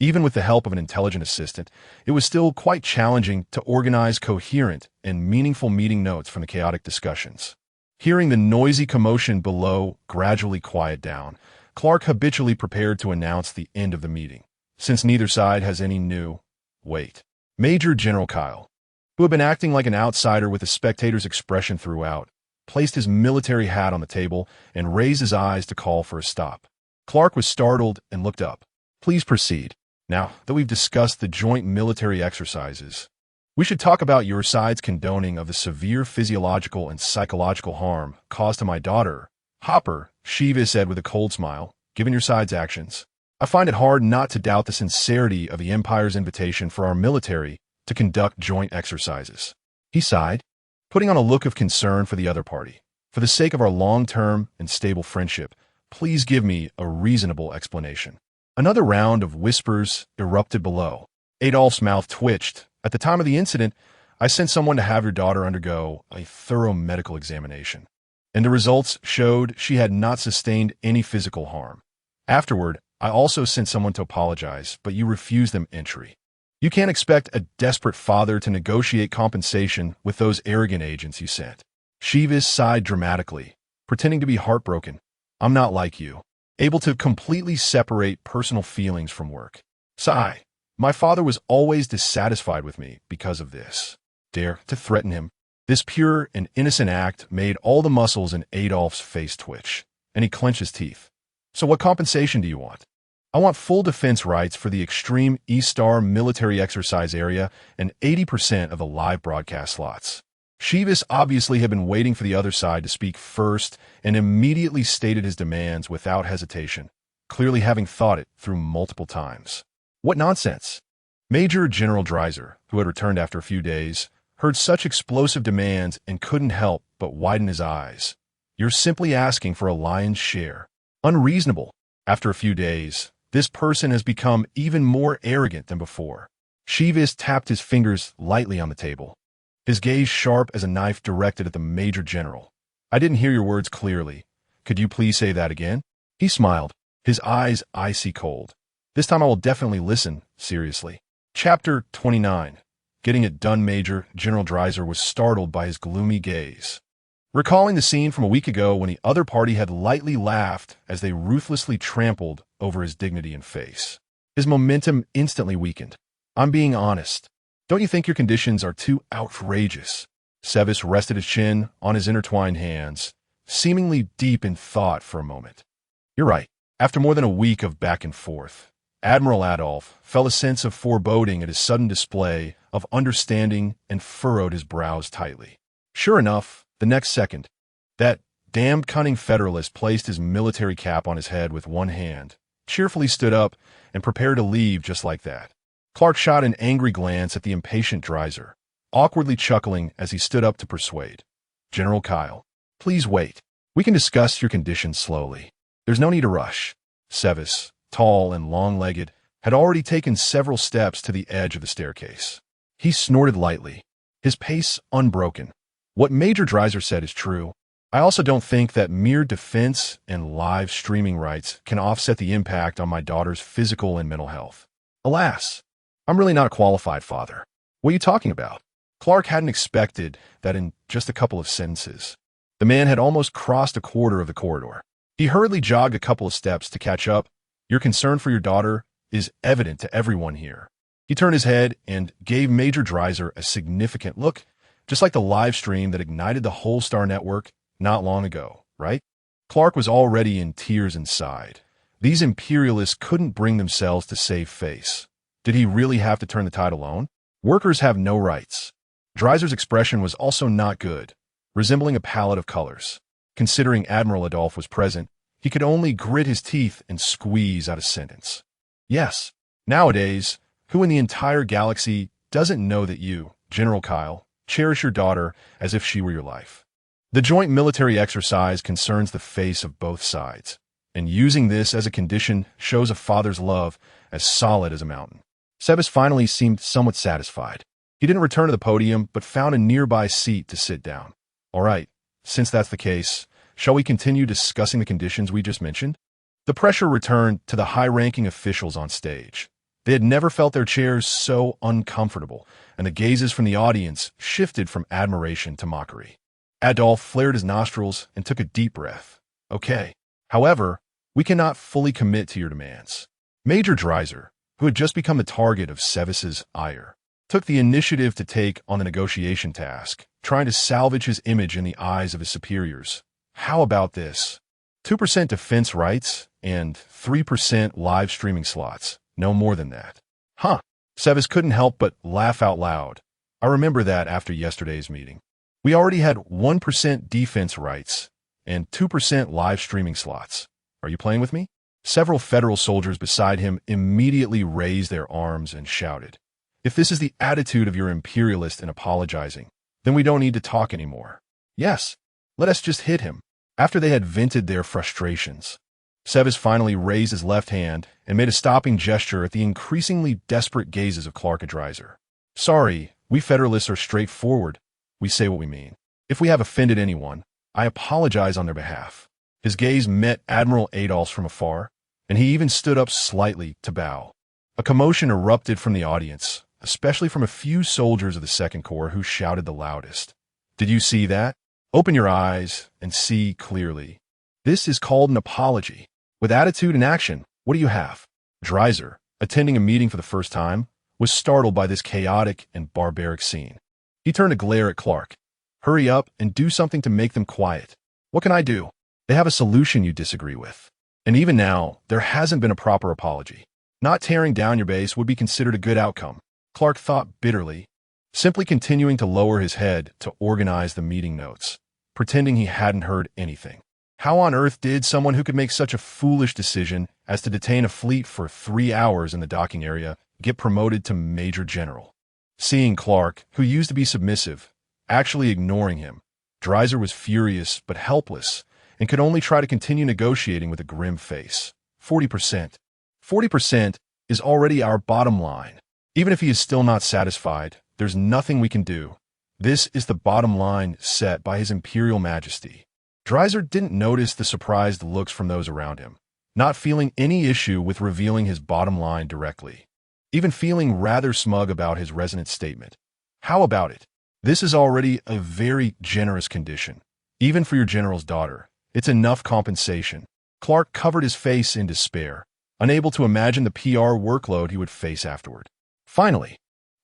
Even with the help of an intelligent assistant, it was still quite challenging to organize coherent and meaningful meeting notes from the chaotic discussions. Hearing the noisy commotion below gradually quiet down, Clark habitually prepared to announce the end of the meeting, since neither side has any new... Wait. Major General Kyle, who had been acting like an outsider with the spectator's expression throughout, placed his military hat on the table and raised his eyes to call for a stop. Clark was startled and looked up. Please proceed. Now that we've discussed the joint military exercises, we should talk about your side's condoning of the severe physiological and psychological harm caused to my daughter, Hopper, Sheevis said with a cold smile, given your side's actions. I find it hard not to doubt the sincerity of the Empire's invitation for our military to conduct joint exercises. He sighed, putting on a look of concern for the other party. For the sake of our long-term and stable friendship, please give me a reasonable explanation. Another round of whispers erupted below. Adolph's mouth twitched. At the time of the incident, I sent someone to have your daughter undergo a thorough medical examination, and the results showed she had not sustained any physical harm. Afterward, I also sent someone to apologize, but you refused them entry. You can't expect a desperate father to negotiate compensation with those arrogant agents you sent. Sheevis sighed dramatically, pretending to be heartbroken. I'm not like you, able to completely separate personal feelings from work. Sigh. My father was always dissatisfied with me because of this. Dare to threaten him. This pure and innocent act made all the muscles in Adolf's face twitch, and he clenched his teeth. So what compensation do you want? I want full defense rights for the extreme E-Star military exercise area and 80% of the live broadcast slots. Chivas obviously had been waiting for the other side to speak first and immediately stated his demands without hesitation, clearly having thought it through multiple times. What nonsense! Major General Dreiser, who had returned after a few days, heard such explosive demands and couldn't help but widen his eyes. You're simply asking for a lion's share. Unreasonable. After a few days, this person has become even more arrogant than before. Chivas tapped his fingers lightly on the table, his gaze sharp as a knife directed at the Major General. I didn't hear your words clearly. Could you please say that again? He smiled, his eyes icy cold. This time I will definitely listen, seriously. Chapter 29. Getting it done. Major General Dreiser was startled by his gloomy gaze. Recalling the scene from a week ago when the other party had lightly laughed as they ruthlessly trampled over his dignity and face, his momentum instantly weakened. I'm being honest. Don't you think your conditions are too outrageous? Sevis rested his chin on his intertwined hands, seemingly deep in thought for a moment. You're right. After more than a week of back and forth, Admiral Adolf felt a sense of foreboding at his sudden display of understanding and furrowed his brows tightly. Sure enough, the next second, that damned cunning Federalist placed his military cap on his head with one hand, cheerfully stood up, and prepared to leave just like that. Clark shot an angry glance at the impatient Dreiser, awkwardly chuckling as he stood up to persuade. General Kyle, please wait. We can discuss your conditions slowly. There's no need to rush. Sevis, tall and long-legged, had already taken several steps to the edge of the staircase. He snorted lightly, his pace unbroken. What Major Dreiser said is true. I also don't think that mere defense and live streaming rights can offset the impact on my daughter's physical and mental health. Alas, I'm really not a qualified father. What are you talking about? Clark hadn't expected that in just a couple of sentences. The man had almost crossed a quarter of the corridor. He hurriedly jogged a couple of steps to catch up. Your concern for your daughter is evident to everyone here. He turned his head and gave Major Dreiser a significant look, just like the live stream that ignited the whole Star Network not long ago, right? Clark was already in tears inside. These imperialists couldn't bring themselves to save face. Did he really have to turn the tide alone? Workers have no rights. Dreiser's expression was also not good, resembling a palette of colors. Considering Admiral Adolf was present, he could only grit his teeth and squeeze out a sentence. Yes, nowadays, who in the entire galaxy doesn't know that you, General Kyle, cherish your daughter as if she were your life? The joint military exercise concerns the face of both sides, and using this as a condition shows a father's love as solid as a mountain. Sebas finally seemed somewhat satisfied. He didn't return to the podium, but found a nearby seat to sit down. All right, since that's the case, shall we continue discussing the conditions we just mentioned? The pressure returned to the high-ranking officials on stage. They had never felt their chairs so uncomfortable, and the gazes from the audience shifted from admiration to mockery. Adolf flared his nostrils and took a deep breath. Okay. However, we cannot fully commit to your demands. Major Dreiser, who had just become the target of Sevis's ire, took the initiative to take on the negotiation task, trying to salvage his image in the eyes of his superiors. How about this? 2% defense rights and 3% live streaming slots. No more than that. Huh. Sevis couldn't help but laugh out loud. I remember that after yesterday's meeting. We already had 1% defense rights and 2% live streaming slots. Are you playing with me? Several federal soldiers beside him immediately raised their arms and shouted, If this is the attitude of your imperialist in apologizing, then we don't need to talk anymore. Yes, let us just hit him. After they had vented their frustrations, Sevis finally raised his left hand and made a stopping gesture at the increasingly desperate gazes of Clark and Dreiser. Sorry, we Federalists are straightforward. We say what we mean. If we have offended anyone, I apologize on their behalf. His gaze met Admiral Adolph's from afar, and he even stood up slightly to bow. A commotion erupted from the audience, especially from a few soldiers of the Second Corps who shouted the loudest. Did you see that? Open your eyes and see clearly. This is called an apology. With attitude and action, what do you have? Dreiser, attending a meeting for the first time, was startled by this chaotic and barbaric scene. He turned to glare at Clark. Hurry up and do something to make them quiet. What can I do? They have a solution you disagree with. And even now, there hasn't been a proper apology. Not tearing down your base would be considered a good outcome, Clark thought bitterly, simply continuing to lower his head to organize the meeting notes, pretending he hadn't heard anything. How on earth did someone who could make such a foolish decision as to detain a fleet for 3 hours in the docking area get promoted to Major General? Seeing Clark, who used to be submissive, actually ignoring him, Dreiser was furious but helpless and could only try to continue negotiating with a grim face. 40%. 40% is already our bottom line. Even if he is still not satisfied, there's nothing we can do. This is the bottom line set by His Imperial Majesty. Dreiser didn't notice the surprised looks from those around him, not feeling any issue with revealing his bottom line directly, even feeling rather smug about his resonant statement. How about it? This is already a very generous condition. Even for your general's daughter, it's enough compensation. Clark covered his face in despair, unable to imagine the PR workload he would face afterward. Finally,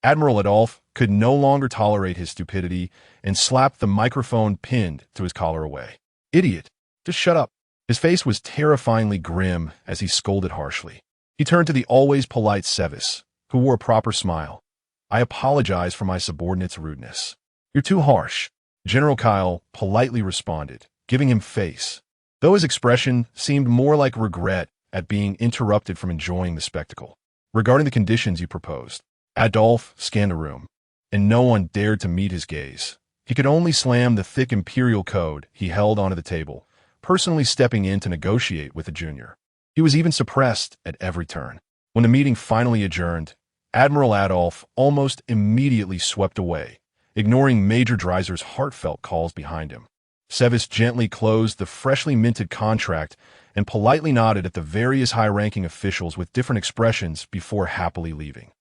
Admiral Adolphe could no longer tolerate his stupidity and slapped the microphone pinned to his collar away. Idiot! Just shut up. His face was terrifyingly grim as he scolded harshly. He turned to the always polite Sevis, who wore a proper smile. I apologize for my subordinate's rudeness. You're too harsh. General Kyle politely responded, giving him face, though his expression seemed more like regret at being interrupted from enjoying the spectacle. Regarding the conditions you proposed, Adolphe scanned the room, and no one dared to meet his gaze. He could only slam the thick imperial code he held onto the table, personally stepping in to negotiate with the junior. He was even suppressed at every turn. When the meeting finally adjourned, Admiral Adolphe almost immediately swept away, ignoring Major Dreiser's heartfelt calls behind him. Sevis gently closed the freshly minted contract and politely nodded at the various high-ranking officials with different expressions before happily leaving.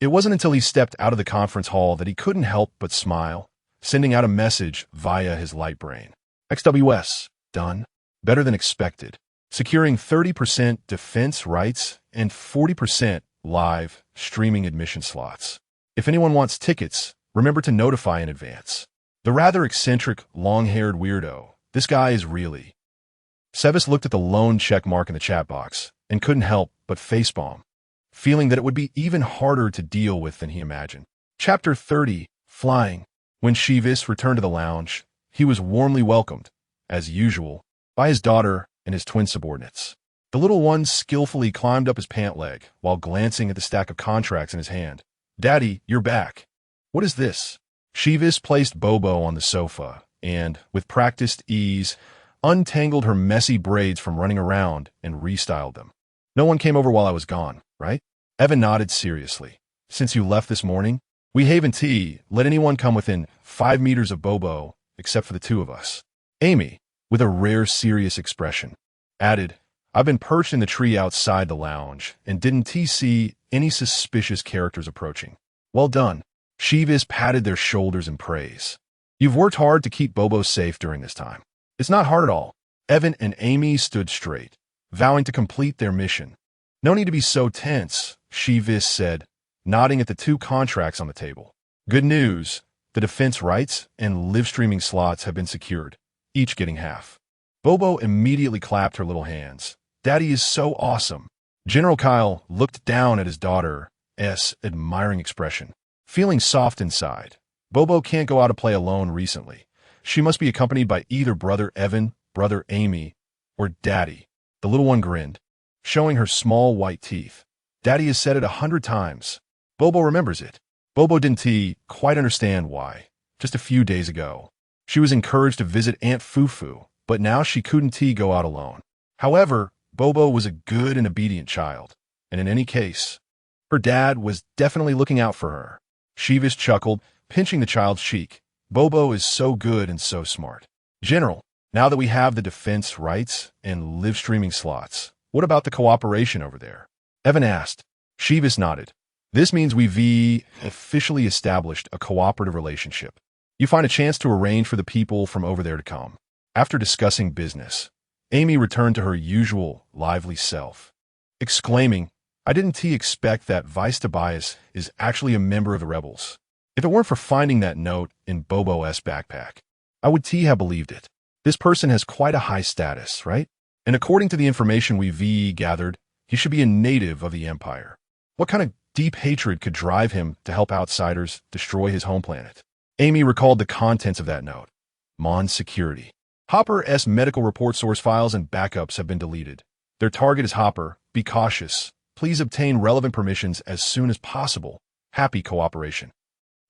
It wasn't until he stepped out of the conference hall that he couldn't help but smile, sending out a message via his light brain. XWS, done. Better than expected. Securing 30% defense rights and 40% live streaming admission slots. If anyone wants tickets, remember to notify in advance. The rather eccentric, long-haired weirdo, this guy is really... Sevis looked at the lone check mark in the chat box and couldn't help but facepalm, feeling that it would be even harder to deal with than he imagined. Chapter 30, Flying. When Sheevis returned to the lounge, he was warmly welcomed, as usual, by his daughter and his twin subordinates. The little one skillfully climbed up his pant leg while glancing at the stack of contracts in his hand. Daddy, you're back. What is this? Sheevis placed Bobo on the sofa and, with practiced ease, untangled her messy braids from running around and restyled them. No one came over while I was gone, right? Evan nodded seriously. Since you left this morning, we haven't let anyone come within 5 meters of Bobo except for the two of us. Amy, with a rare serious expression, added, I've been perched in the tree outside the lounge and didn't see any suspicious characters approaching. Well done. Sheevis patted their shoulders in praise. You've worked hard to keep Bobo safe during this time. It's not hard at all. Evan and Amy stood straight, vowing to complete their mission. No need to be so tense, Sheevis said, nodding at the 2 contracts on the table. Good news, the defense rights and live streaming slots have been secured, each getting half. Bobo immediately clapped her little hands. Daddy is so awesome. General Kyle looked down at his daughter's admiring expression, feeling soft inside. Bobo can't go out to play alone recently. She must be accompanied by either brother Evan, brother Amy, or Daddy. The little one grinned, showing her small white teeth. Daddy has said it 100 times. Bobo remembers it. Bobo didn't quite understand why. Just a few days ago, she was encouraged to visit Aunt Fufu, but now she couldn't go out alone. However, Bobo was a good and obedient child, and in any case, her dad was definitely looking out for her. Sheevis chuckled, pinching the child's cheek. Bobo is so good and so smart. General, now that we have the defense rights and live streaming slots, what about the cooperation over there? Evan asked. Sheevis nodded. This means we've officially established a cooperative relationship. You find a chance to arrange for the people from over there to come. After discussing business, Amy returned to her usual lively self, exclaiming, "I didn't expect that Vice Tobias is actually a member of the rebels. If it weren't for finding that note in Bobo's backpack, I would have believed it. This person has quite a high status, right? And according to the information we gathered, he should be a native of the Empire. What kind of deep hatred could drive him to help outsiders destroy his home planet?" Amy recalled the contents of that note. Mon security. Hopper's medical report source files and backups have been deleted. Their target is Hopper. Be cautious. Please obtain relevant permissions as soon as possible. Happy cooperation.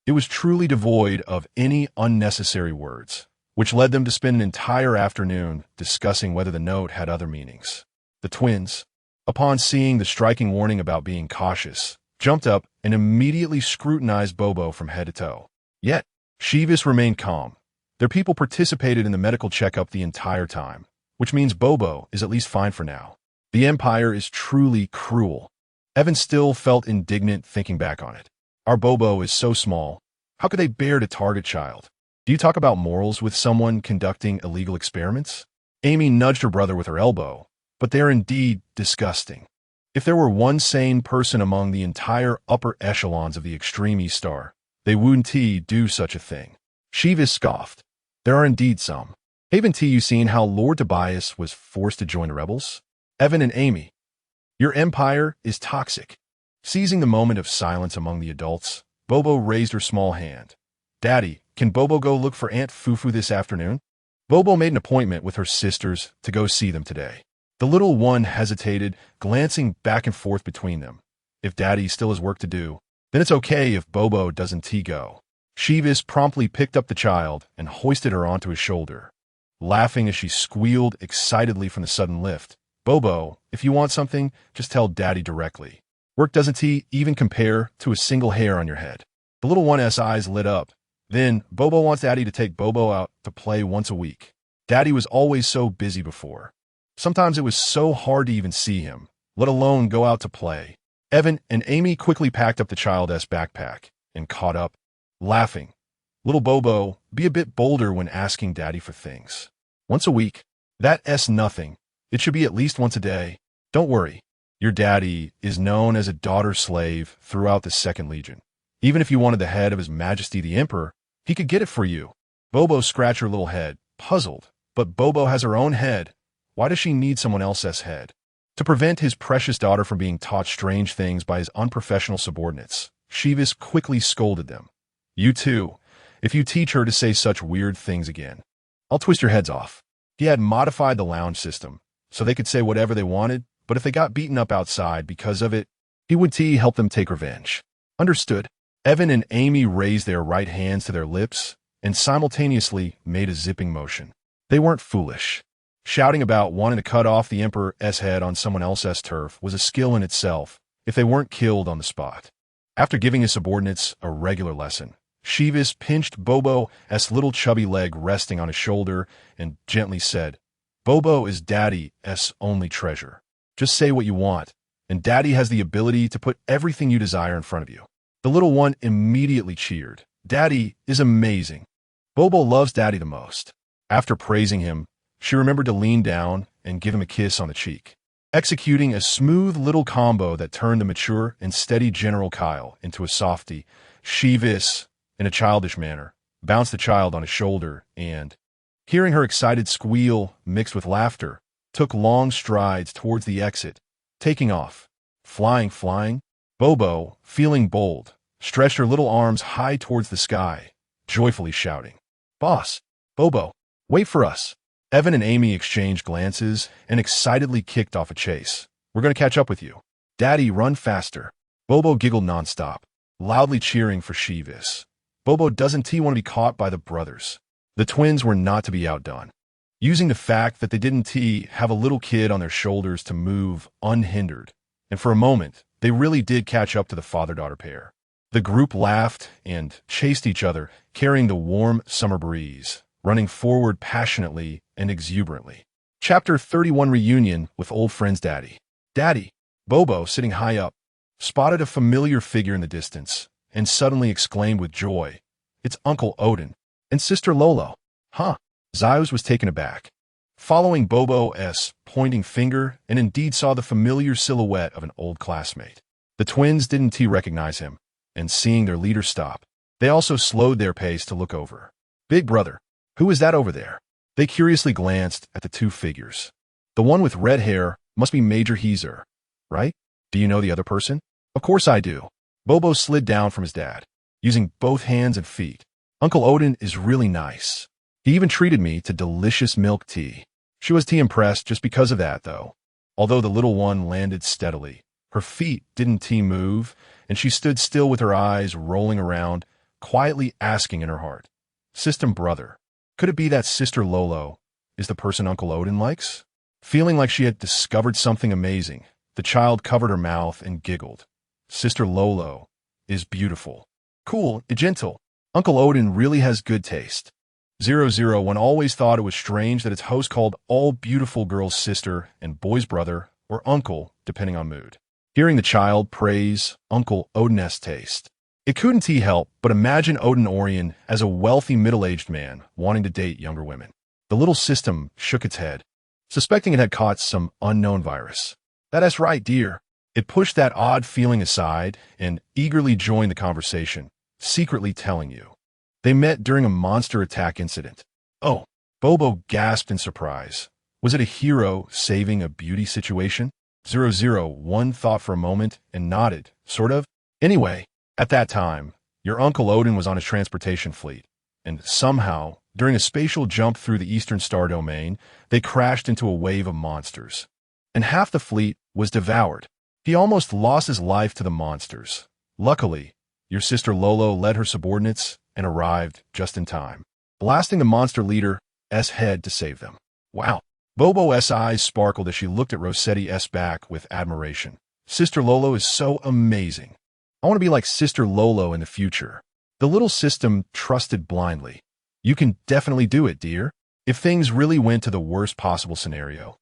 It was truly devoid of any unnecessary words, which led them to spend an entire afternoon discussing whether the note had other meanings. The twins, upon seeing the striking warning about being cautious, jumped up and immediately scrutinized Bobo from head to toe. Yet, Sheevis remained calm. Their people participated in the medical checkup the entire time, which means Bobo is at least fine for now. The Empire is truly cruel. Evan still felt indignant thinking back on it. Our Bobo is so small. How could they bear to target child? Do you talk about morals with someone conducting illegal experiments? Amy nudged her brother with her elbow, but they're indeed disgusting. If there were one sane person among the entire upper echelons of the Extreme East Star, they wouldn't do such a thing. Sheevis scoffed. There are indeed some. Haven't you seen how Lord Tobias was forced to join the rebels? Evan and Amy. Your empire is toxic. Seizing the moment of silence among the adults, Bobo raised her small hand. Daddy, can Bobo go look for Aunt Fufu this afternoon? Bobo made an appointment with her sisters to go see them today. The little one hesitated, glancing back and forth between them. If Daddy still has work to do, then it's okay if Bobo doesn't go. Sheevis promptly picked up the child and hoisted her onto his shoulder, laughing as she squealed excitedly from the sudden lift. Bobo, if you want something, just tell Daddy directly. Work doesn't even compare to a single hair on your head. The little one's eyes lit up. Then, Bobo wants Daddy to take Bobo out to play once a week. Daddy was always so busy before. Sometimes it was so hard to even see him, let alone go out to play. Evan and Amy quickly packed up the child's backpack and caught up, laughing. Little Bobo, be a bit bolder when asking Daddy for things. Once a week. That's nothing. It should be at least once a day. Don't worry. Your Daddy is known as a daughter slave throughout the Second Legion. Even if you wanted the head of His Majesty the Emperor, he could get it for you. Bobo scratched her little head, puzzled. But Bobo has her own head. Why does she need someone else's head? To prevent his precious daughter from being taught strange things by his unprofessional subordinates, Sheevis quickly scolded them. You too. If you teach her to say such weird things again, I'll twist your heads off. He had modified the lounge system, so they could say whatever they wanted, but if they got beaten up outside because of it, he would help them take revenge. Understood. Evan and Amy raised their right hands to their lips and simultaneously made a zipping motion. They weren't foolish. Shouting about wanting to cut off the Emperor's head on someone else's turf was a skill in itself, if they weren't killed on the spot. After giving his subordinates a regular lesson, Sheevis pinched Bobo's little chubby leg resting on his shoulder and gently said, Bobo is Daddy's only treasure. Just say what you want, and Daddy has the ability to put everything you desire in front of you. The little one immediately cheered. Daddy is amazing. Bobo loves Daddy the most. After praising him, she remembered to lean down and give him a kiss on the cheek, executing a smooth little combo that turned the mature and steady General Kyle into a softy. Sheevis, in a childish manner, bounced the child on his shoulder and, hearing her excited squeal mixed with laughter, took long strides towards the exit, taking off. Flying. Bobo, feeling bold, stretched her little arms high towards the sky, joyfully shouting, Boss, Bobo, wait for us. Evan and Amy exchanged glances and excitedly kicked off a chase. We're going to catch up with you. Daddy, run faster. Bobo giggled nonstop, loudly cheering for Sheevis. Bobo doesn't want to be caught by the brothers. The twins were not to be outdone. Using the fact that they didn't have a little kid on their shoulders to move unhindered, and for a moment, they really did catch up to the father-daughter pair. The group laughed and chased each other, carrying the warm summer breeze, running forward passionately and exuberantly. Chapter 31 Reunion with Old Friends Daddy. Daddy, Bobo, sitting high up, spotted a familiar figure in the distance and suddenly exclaimed with joy, It's Uncle Odin and Sister Lolo. Huh? Zyos was taken aback. following Bobo's pointing finger, and indeed saw the familiar silhouette of an old classmate. The twins didn't recognize him, and seeing their leader stop, they also slowed their pace to look over. Big brother, who is that over there? They curiously glanced at the two figures. The one with red hair must be Major Heezer, right? Do you know the other person? Of course I do. Bobo slid down from his dad, using both hands and feet. Uncle Odin is really nice. He even treated me to delicious milk tea. She was impressed just because of that, though. Although the little one landed steadily, her feet didn't move, and she stood still with her eyes rolling around, quietly asking in her heart, System brother, could it be that Sister Lolo is the person Uncle Odin likes? Feeling like she had discovered something amazing, the child covered her mouth and giggled. Sister Lolo is beautiful. Cool and gentle. Uncle Odin really has good taste. 001 always thought it was strange that its host called all beautiful girls sister and boys brother or uncle, depending on mood. Hearing the child praise Uncle Odin's taste, it couldn't help but imagine Odin Orion as a wealthy middle-aged man wanting to date younger women. The little system shook its head, suspecting it had caught some unknown virus. That's right, dear. It pushed that odd feeling aside and eagerly joined the conversation, secretly telling you. They met during a monster attack incident. Oh, Bobo gasped in surprise. Was it a hero saving a beauty situation? 001 thought for a moment and nodded, sort of. Anyway, at that time, your Uncle Odin was on his transportation fleet, and somehow, during a spatial jump through the Eastern Star Domain, they crashed into a wave of monsters. And half the fleet was devoured. He almost lost his life to the monsters. Luckily, your sister Lolo led her subordinates and arrived just in time, blasting the monster leader's head to save them. Wow. Bobo's eyes sparkled as she looked at Rossetti's back with admiration. Sister Lolo is so amazing. I want to be like Sister Lolo in the future. The little system trusted blindly. You can definitely do it, dear. If things really went to the worst possible scenario.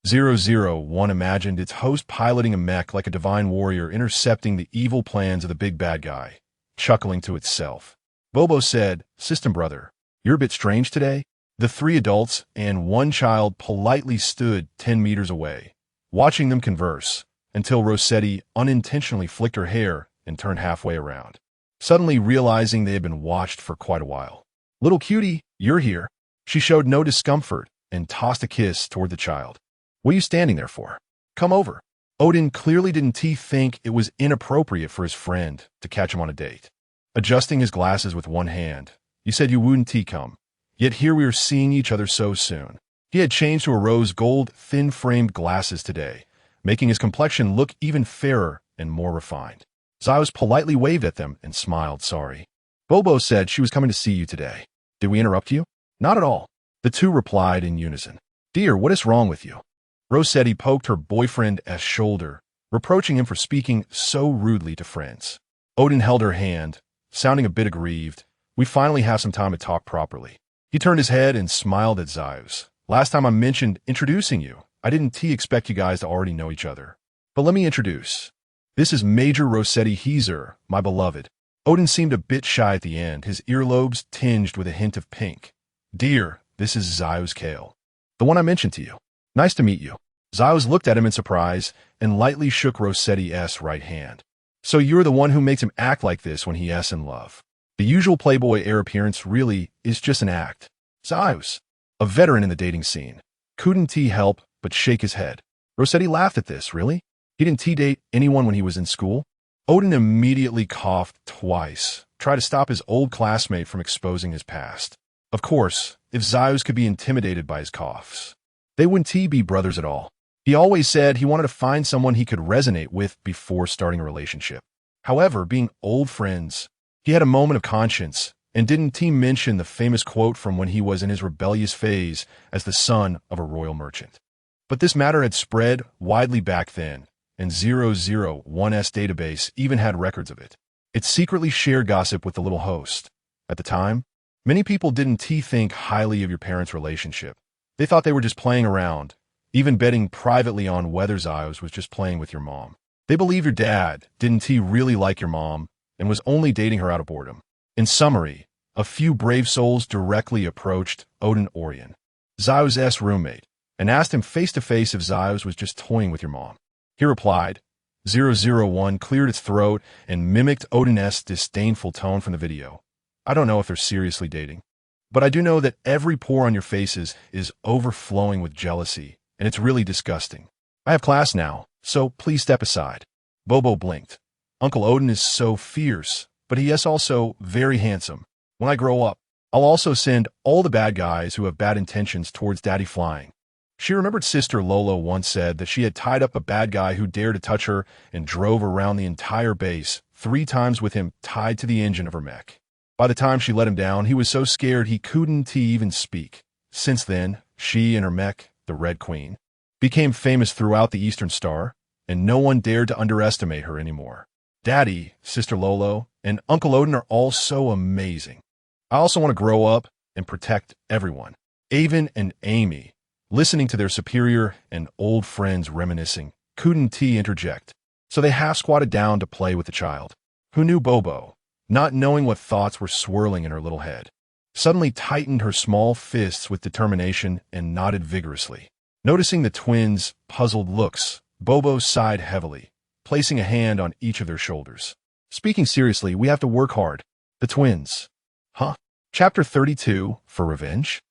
001 imagined its host piloting a mech like a divine warrior intercepting the evil plans of the big bad guy, chuckling to itself. Bobo said, System brother, you're a bit strange today. The three adults and one child politely stood 10 meters away, watching them converse, until Rossetti unintentionally flicked her hair and turned halfway around, suddenly realizing they had been watched for quite a while. Little cutie, you're here. She showed no discomfort and tossed a kiss toward the child. What are you standing there for? Come over. Odin clearly didn't think it was inappropriate for his friend to catch him on a date. Adjusting his glasses with one hand, you said you wouldn't come. Yet here we are seeing each other so soon. He had changed to a rose gold, thin-framed glasses today, making his complexion look even fairer and more refined. Zyos politely waved at them and smiled sorry. Bobo said she was coming to see you today. Did we interrupt you? Not at all. The two replied in unison. Dear, what is wrong with you? Rossetti poked her boyfriend's shoulder, reproaching him for speaking so rudely to friends. Odin held her hand, sounding a bit aggrieved. We finally have some time to talk properly. He turned his head and smiled at Zyos. Last time I mentioned introducing you, I didn't expect you guys to already know each other. But let me introduce. This is Major Rossetti Heezer, my beloved. Odin seemed a bit shy at the end, his earlobes tinged with a hint of pink. Dear, this is Zyos Kale, the one I mentioned to you. Nice to meet you. Zyos looked at him in surprise and lightly shook Rossetti's right hand. So you're the one who makes him act like this when he's in love. The usual Playboy air appearance really is just an act. Zyos, a veteran in the dating scene, couldn't help but shake his head. Rossetti laughed at this, really? He didn't date anyone when he was in school? Odin immediately coughed twice, tried to stop his old classmate from exposing his past. Of course, if Zyos could be intimidated by his coughs, they wouldn't be brothers at all. He always said he wanted to find someone he could resonate with before starting a relationship. However, being old friends, he had a moment of conscience and didn't mention the famous quote from when he was in his rebellious phase as the son of a royal merchant. But this matter had spread widely back then, and 001's database even had records of it. It secretly shared gossip with the little host. At the time, many people didn't think highly of your parents' relationship. They thought they were just playing around, even betting privately on whether Zyos was just playing with your mom. They believed your dad didn't really like your mom and was only dating her out of boredom. In summary, a few brave souls directly approached Odin Orion. Zai's roommate, and asked him face-to-face if Zai's was just toying with your mom. He replied, 001 cleared its throat and mimicked Odin's disdainful tone from the video. I don't know if they're seriously dating, but I do know that every pore on your faces is overflowing with jealousy, and it's really disgusting. I have class now, so please step aside. Bobo blinked. Uncle Odin is so fierce, but he is also very handsome. When I grow up, I'll also send all the bad guys who have bad intentions towards Daddy flying. She remembered Sister Lolo once said that she had tied up a bad guy who dared to touch her and drove around the entire base 3 times with him tied to the engine of her mech. By the time she let him down, he was so scared he couldn't even speak. Since then, she and her mech, the Red Queen, became famous throughout the Eastern Star, and no one dared to underestimate her anymore. Daddy, Sister Lolo, and Uncle Odin are all so amazing. I also want to grow up and protect everyone. Avon and Amy, listening to their superior and old friends reminiscing, couldn't interject, so they half-squatted down to play with the child, who knew Bobo, not knowing what thoughts were swirling in her little head. Suddenly tightened her small fists with determination and nodded vigorously. Noticing the twins' puzzled looks, Bobo sighed heavily, placing a hand on each of their shoulders. Speaking seriously, we have to work hard. The twins. Huh? Chapter 32, For Revenge?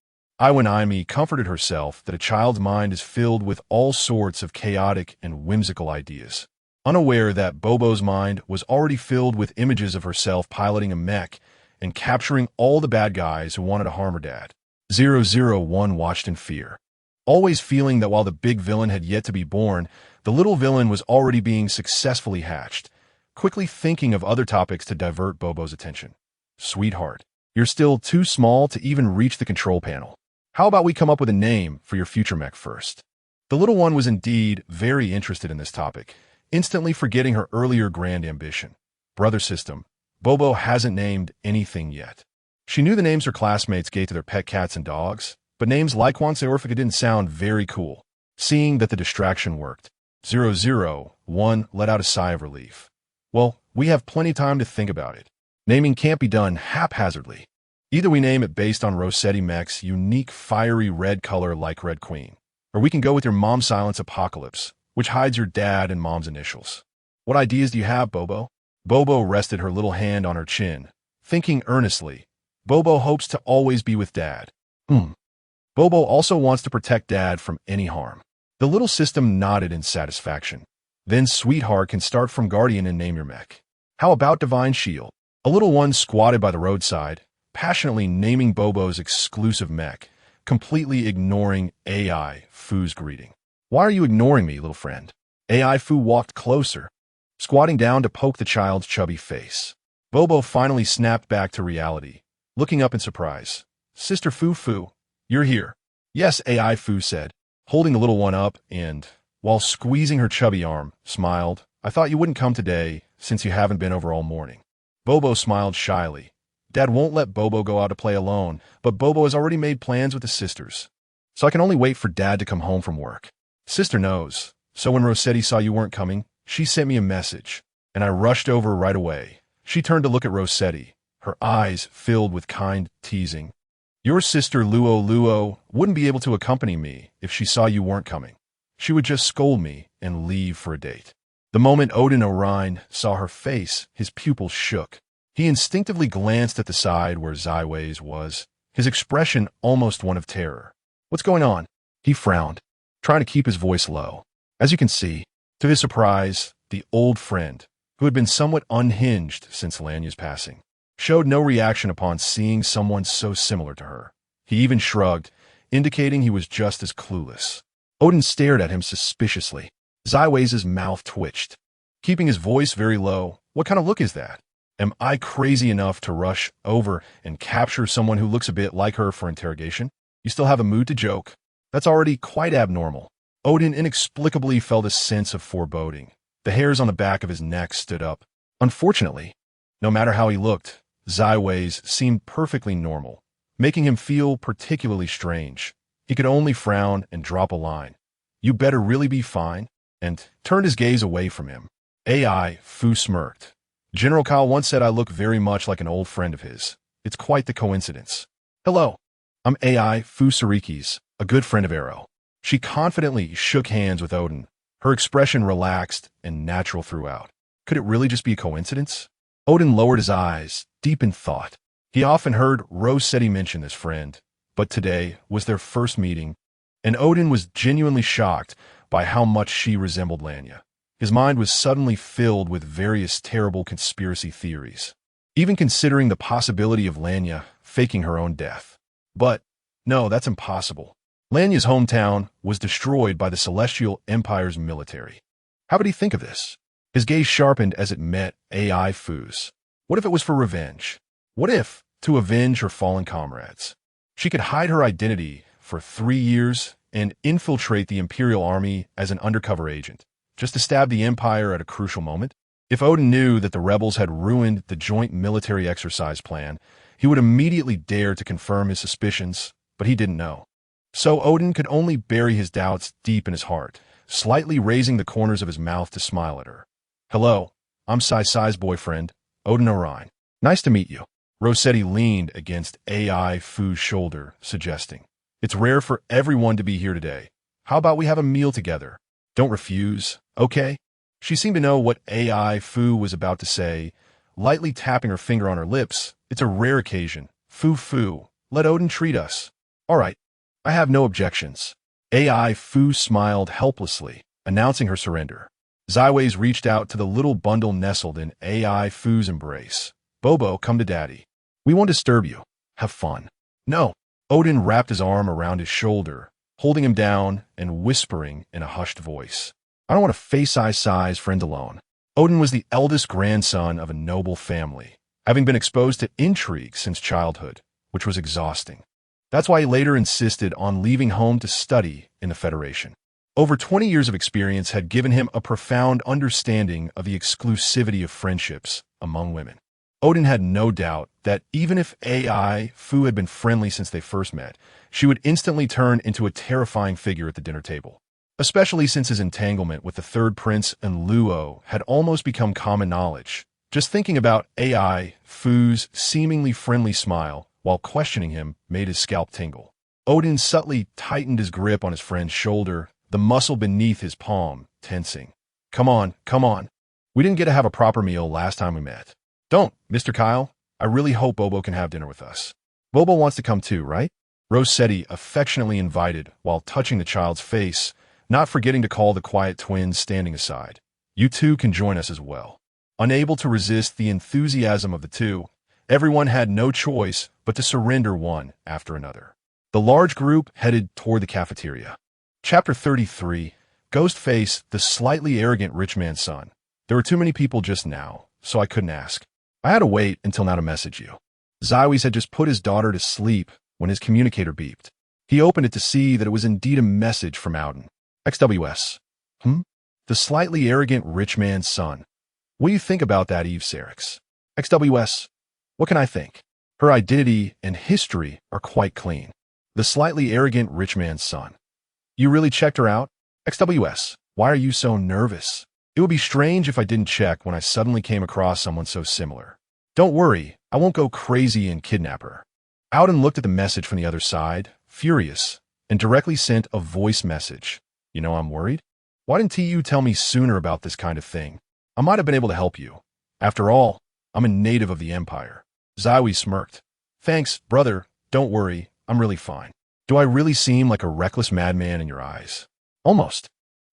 Amy comforted herself that a child's mind is filled with all sorts of chaotic and whimsical ideas, unaware that Bobo's mind was already filled with images of herself piloting a mech and capturing all the bad guys who wanted to harm her dad. 001 watched in fear, always feeling that while the big villain had yet to be born, the little villain was already being successfully hatched, quickly thinking of other topics to divert Bobo's attention. Sweetheart, you're still too small to even reach the control panel. How about we come up with a name for your future mech first? The little one was indeed very interested in this topic, instantly forgetting her earlier grand ambition. Brother system, Bobo hasn't named anything yet. She knew the names her classmates gave to their pet cats and dogs, but names like Juanse Orfica didn't sound very cool. Seeing that the distraction worked, 001 let out a sigh of relief. Well, we have plenty of time to think about it. Naming can't be done haphazardly. Either we name it based on Rossetti Mech's unique fiery red color like Red Queen, or we can go with your Mom Silence Apocalypse, which hides your dad and mom's initials. What ideas do you have, Bobo? Bobo rested her little hand on her chin, thinking earnestly. Bobo hopes to always be with Dad. Bobo also wants to protect Dad from any harm. The little system nodded in satisfaction. Then Sweetheart can start from Guardian and name your mech. How about Divine Shield? A little one squatted by the roadside, passionately naming Bobo's exclusive mech, completely ignoring AI Fu's greeting. Why are you ignoring me, little friend? AI Fu walked closer, squatting down to poke the child's chubby face. Bobo finally snapped back to reality, looking up in surprise. Sister Fu, you're here. Yes, AI Fu said, holding the little one up and, while squeezing her chubby arm, smiled. I thought you wouldn't come today, since you haven't been over all morning. Bobo smiled shyly. Dad won't let Bobo go out to play alone, but Bobo has already made plans with his sisters. So I can only wait for Dad to come home from work. Sister knows. So when Rossetti saw you weren't coming, she sent me a message, and I rushed over right away. She turned to look at Rossetti, her eyes filled with kind teasing. Your sister Luo wouldn't be able to accompany me if she saw you weren't coming. She would just scold me and leave for a date. The moment Odin Orion saw her face, his pupils shook. He instinctively glanced at the side where Zai's was, his expression almost one of terror. What's going on? He frowned, trying to keep his voice low. As you can see, to his surprise, the old friend, who had been somewhat unhinged since Lanya's passing, showed no reaction upon seeing someone so similar to her. He even shrugged, indicating he was just as clueless. Odin stared at him suspiciously. Zai's mouth twitched. Keeping his voice very low, what kind of look is that? Am I crazy enough to rush over and capture someone who looks a bit like her for interrogation? You still have a mood to joke. That's already quite abnormal. Odin inexplicably felt a sense of foreboding. The hairs on the back of his neck stood up. Unfortunately, no matter how he looked, Zai's seemed perfectly normal, making him feel particularly strange. He could only frown and drop a line. You better really be fine, and turned his gaze away from him. AI Fu smirked. General Kyle once said I look very much like an old friend of his. It's quite the coincidence. Hello, I'm AI Fu Sarikis, a good friend of Arrow. She confidently shook hands with Odin, her expression relaxed and natural throughout. Could it really just be a coincidence? Odin lowered his eyes, deep in thought. He often heard Rosetti mention this friend, but today was their first meeting, and Odin was genuinely shocked by how much she resembled Lanya. His mind was suddenly filled with various terrible conspiracy theories, even considering the possibility of Lanya faking her own death. But no, that's impossible. Lanya's hometown was destroyed by the Celestial Empire's military. How would he think of this? His gaze sharpened as it met AI Fu's. What if it was for revenge? What if, to avenge her fallen comrades, she could hide her identity for 3 years and infiltrate the Imperial Army as an undercover agent, just to stab the Empire at a crucial moment? If Odin knew that the rebels had ruined the joint military exercise plan, he would immediately dare to confirm his suspicions, but he didn't know. So Odin could only bury his doubts deep in his heart, slightly raising the corners of his mouth to smile at her. Hello, I'm Sai's boyfriend, Odin Orion. Nice to meet you. Rosetti leaned against AI Fu's shoulder, suggesting, It's rare for everyone to be here today. How about we have a meal together? Don't refuse, okay? She seemed to know what AI Fu was about to say, lightly tapping her finger on her lips. It's a rare occasion. Fu, let Odin treat us. All right, I have no objections. AI Fu smiled helplessly, announcing her surrender. Zyways reached out to the little bundle nestled in AI Fu's embrace. Bobo, come to daddy. We won't disturb you. Have fun. No. Odin wrapped his arm around his shoulder, holding him down and whispering in a hushed voice. I don't want to face Sai's friend alone. Odin was the eldest grandson of a noble family, having been exposed to intrigue since childhood, which was exhausting. That's why he later insisted on leaving home to study in the Federation. Over 20 years of experience had given him a profound understanding of the exclusivity of friendships among women. Odin had no doubt that even if AI Fu had been friendly since they first met, she would instantly turn into a terrifying figure at the dinner table, especially since his entanglement with the third prince and Luo had almost become common knowledge. Just thinking about AI Fu's seemingly friendly smile while questioning him made his scalp tingle. Odin subtly tightened his grip on his friend's shoulder, the muscle beneath his palm tensing. Come on. We didn't get to have a proper meal last time we met. Don't, Mr. Kyle. I really hope Bobo can have dinner with us. Bobo wants to come too, right? Rosetti affectionately invited while touching the child's face, not forgetting to call the quiet twins standing aside. You two can join us as well. Unable to resist the enthusiasm of the two, everyone had no choice but to surrender one after another. The large group headed toward the cafeteria. Chapter 33, Ghostface, the slightly arrogant rich man's son. There were too many people just now, so I couldn't ask. I had to wait until now to message you. Zywies had just put his daughter to sleep when his communicator beeped. He opened it to see that it was indeed a message from Ouden. XWS. The slightly arrogant rich man's son. What do you think about that, Eve Sarix? XWS. What can I think? Her identity and history are quite clean. The slightly arrogant rich man's son. You really checked her out? XWS. Why are you so nervous? It would be strange if I didn't check when I suddenly came across someone so similar. Don't worry, I won't go crazy and kidnap her. Ouden looked at the message from the other side, furious, and directly sent a voice message. You know I'm worried? Why didn't TU tell me sooner about this kind of thing? I might have been able to help you. After all, I'm a native of the Empire. Zywi smirked. Thanks, brother. Don't worry, I'm really fine. Do I really seem like a reckless madman in your eyes? Almost.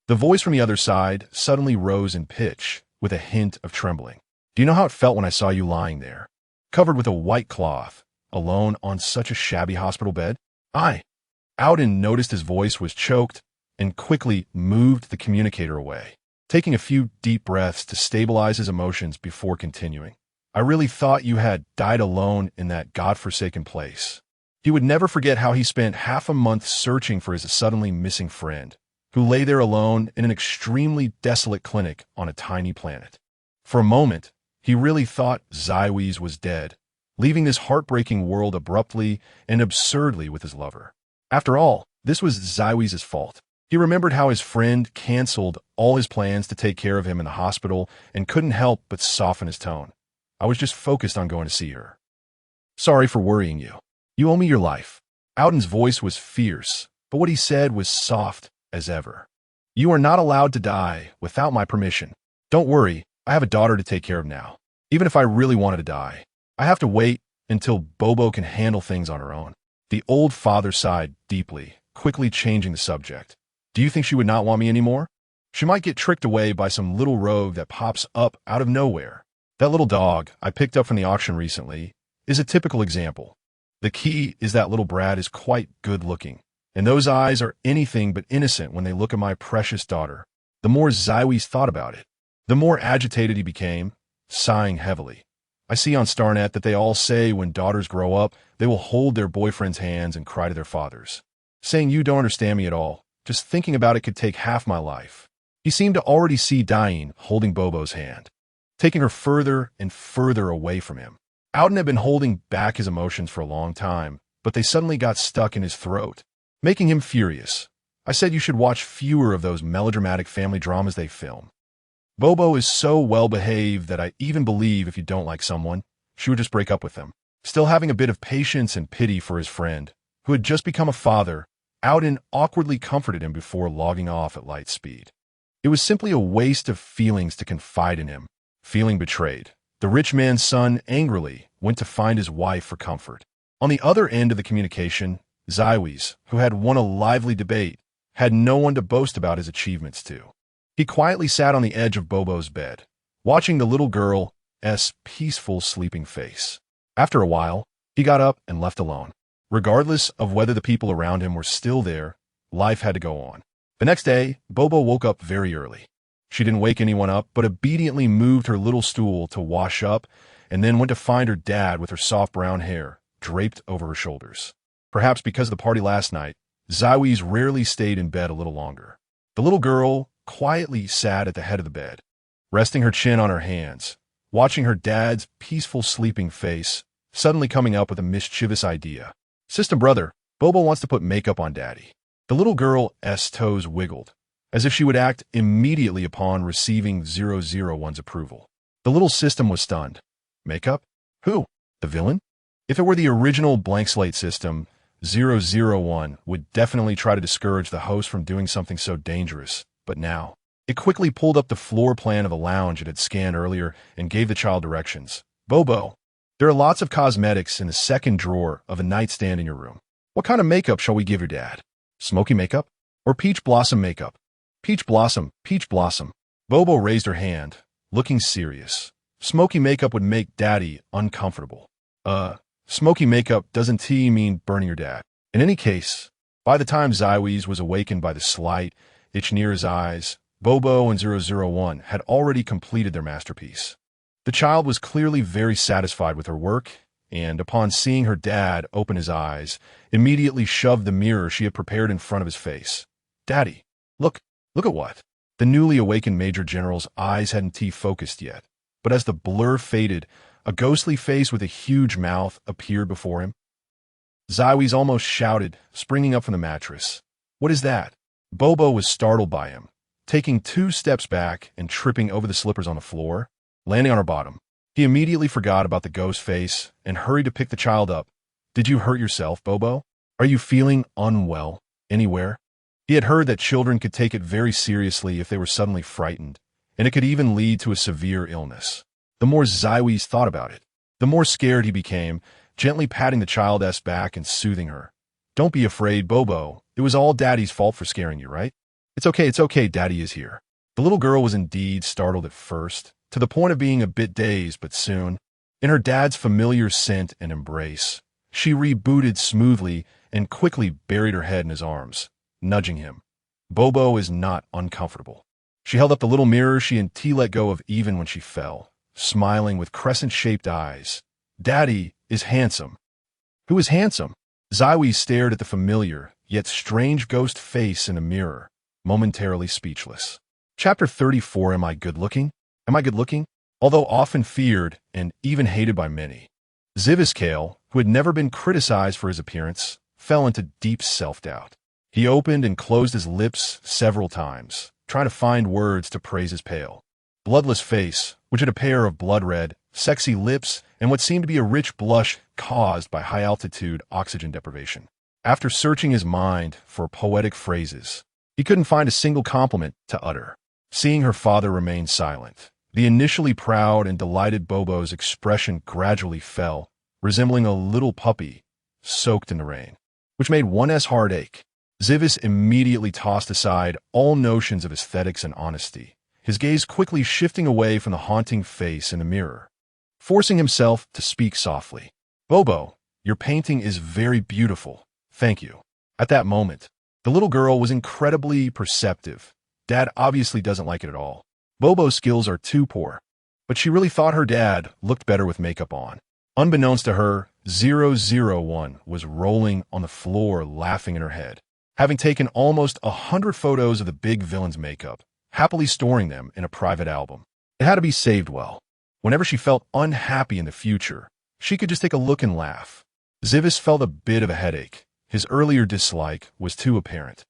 The voice from the other side suddenly rose in pitch, with a hint of trembling. Do you know how it felt when I saw you lying there, covered with a white cloth, alone on such a shabby hospital bed? Ouden noticed his voice was choked and quickly moved the communicator away, taking a few deep breaths to stabilize his emotions before continuing. I really thought you had died alone in that godforsaken place. He would never forget how he spent half a month searching for his suddenly missing friend, who lay there alone in an extremely desolate clinic on a tiny planet. For a moment, he really thought Zywies was dead, leaving this heartbreaking world abruptly and absurdly with his lover. After all, this was Zywies' fault. He remembered how his friend canceled all his plans to take care of him in the hospital and couldn't help but soften his tone. I was just focused on going to see her. Sorry for worrying you. You owe me your life. Ouden's voice was fierce, but what he said was soft as ever. "You are not allowed to die without my permission. Don't worry, I have a daughter to take care of now. Even if I really wanted to die, I have to wait until Bobo can handle things on her own." The old father sighed deeply, quickly changing the subject. "Do you think she would not want me anymore? She might get tricked away by some little rogue that pops up out of nowhere. That little dog I picked up from the auction recently is a typical example. The key is that little brat is quite good-looking, and those eyes are anything but innocent when they look at my precious daughter." The more Zywies thought about it, the more agitated he became, sighing heavily. "I see on Starnet that they all say when daughters grow up, they will hold their boyfriend's hands and cry to their fathers, saying you don't understand me at all. Just thinking about it could take half my life." He seemed to already see dying holding Bobo's hand, taking her further and further away from him. Alden had been holding back his emotions for a long time, but they suddenly got stuck in his throat, making him furious. "I said you should watch fewer of those melodramatic family dramas they film. Bobo is so well-behaved that I even believe if you don't like someone, she would just break up with them." Still having a bit of patience and pity for his friend, who had just become a father, Alden awkwardly comforted him before logging off at light speed. It was simply a waste of feelings to confide in him. Feeling betrayed, the rich man's son angrily went to find his wife for comfort. On the other end of the communication, Zywies, who had won a lively debate, had no one to boast about his achievements to. He quietly sat on the edge of Bobo's bed, watching the little girl's peaceful sleeping face. After a while, he got up and left alone. Regardless of whether the people around him were still there, life had to go on. The next day, Bobo woke up very early. She didn't wake anyone up, but obediently moved her little stool to wash up and then went to find her dad with her soft brown hair draped over her shoulders. Perhaps because of the party last night, Zywies rarely stayed in bed a little longer. The little girl quietly sat at the head of the bed, resting her chin on her hands, watching her dad's peaceful sleeping face, suddenly coming up with a mischievous idea. "System brother, Bobo wants to put makeup on Daddy." The little girl's toes wiggled, as if she would act immediately upon receiving 001's approval. The little system was stunned. "Makeup? Who? The villain?" If it were the original blank slate system, 001 would definitely try to discourage the host from doing something so dangerous. But now, it quickly pulled up the floor plan of the lounge it had scanned earlier and gave the child directions. "Bobo, there are lots of cosmetics in the second drawer of a nightstand in your room. What kind of makeup shall we give your dad? Smoky makeup or peach blossom makeup?" "Peach blossom, peach blossom." Bobo raised her hand, looking serious. "Smoky makeup would make Daddy uncomfortable." Smoky makeup doesn't mean burning your dad. In any case, by the time Zywies was awakened by the slight itch near his eyes, Bobo and 001 had already completed their masterpiece. The child was clearly very satisfied with her work, and upon seeing her dad open his eyes, immediately shoved the mirror she had prepared in front of his face. "Daddy, look at what?" The newly awakened Major General's eyes hadn't focused yet, but as the blur faded, a ghostly face with a huge mouth appeared before him. Zywies almost shouted, springing up from the mattress. "What is that?" Bobo was startled by him, taking 2 steps back and tripping over the slippers on the floor, landing on her bottom. He immediately forgot about the ghost face and hurried to pick the child up. "Did you hurt yourself, Bobo? Are you feeling unwell anywhere?" He had heard that children could take it very seriously if they were suddenly frightened, and it could even lead to a severe illness. The more Zywies thought about it, the more scared he became, gently patting the child's back and soothing her. "Don't be afraid, Bobo. It was all Daddy's fault for scaring you, right? It's okay, Daddy is here." The little girl was indeed startled at first, to the point of being a bit dazed, but soon, in her dad's familiar scent and embrace, she rebooted smoothly and quickly buried her head in his arms, nudging him. Bobo is not uncomfortable. She held up the little mirror she and T let go of even when she fell, smiling with crescent-shaped eyes. "Daddy is handsome." "Who is handsome?" Zywies stared at the familiar, yet strange ghost face in a mirror, momentarily speechless. Chapter 34. Am I good-looking? Am I good-looking? Although often feared and even hated by many, Ziviskale, who had never been criticized for his appearance, fell into deep self-doubt. He opened and closed his lips several times, trying to find words to praise his pale, bloodless face, which had a pair of blood-red, sexy lips and what seemed to be a rich blush caused by high-altitude oxygen deprivation. After searching his mind for poetic phrases, he couldn't find a single compliment to utter. Seeing her father remain silent, the initially proud and delighted Bobo's expression gradually fell, resembling a little puppy soaked in the rain, which made one's heart ache. Zivis immediately tossed aside all notions of aesthetics and honesty, his gaze quickly shifting away from the haunting face in the mirror. Forcing himself to speak softly, "Bobo, your painting is very beautiful. Thank you." At that moment, the little girl was incredibly perceptive. Dad obviously doesn't like it at all. Bobo's skills are too poor, but she really thought her dad looked better with makeup on. Unbeknownst to her, 001 was rolling on the floor laughing in her head, having taken almost 100 photos of the big villain's makeup, happily storing them in a private album. It had to be saved well. Whenever she felt unhappy in the future, she could just take a look and laugh. Zivis felt a bit of a headache. His earlier dislike was too apparent.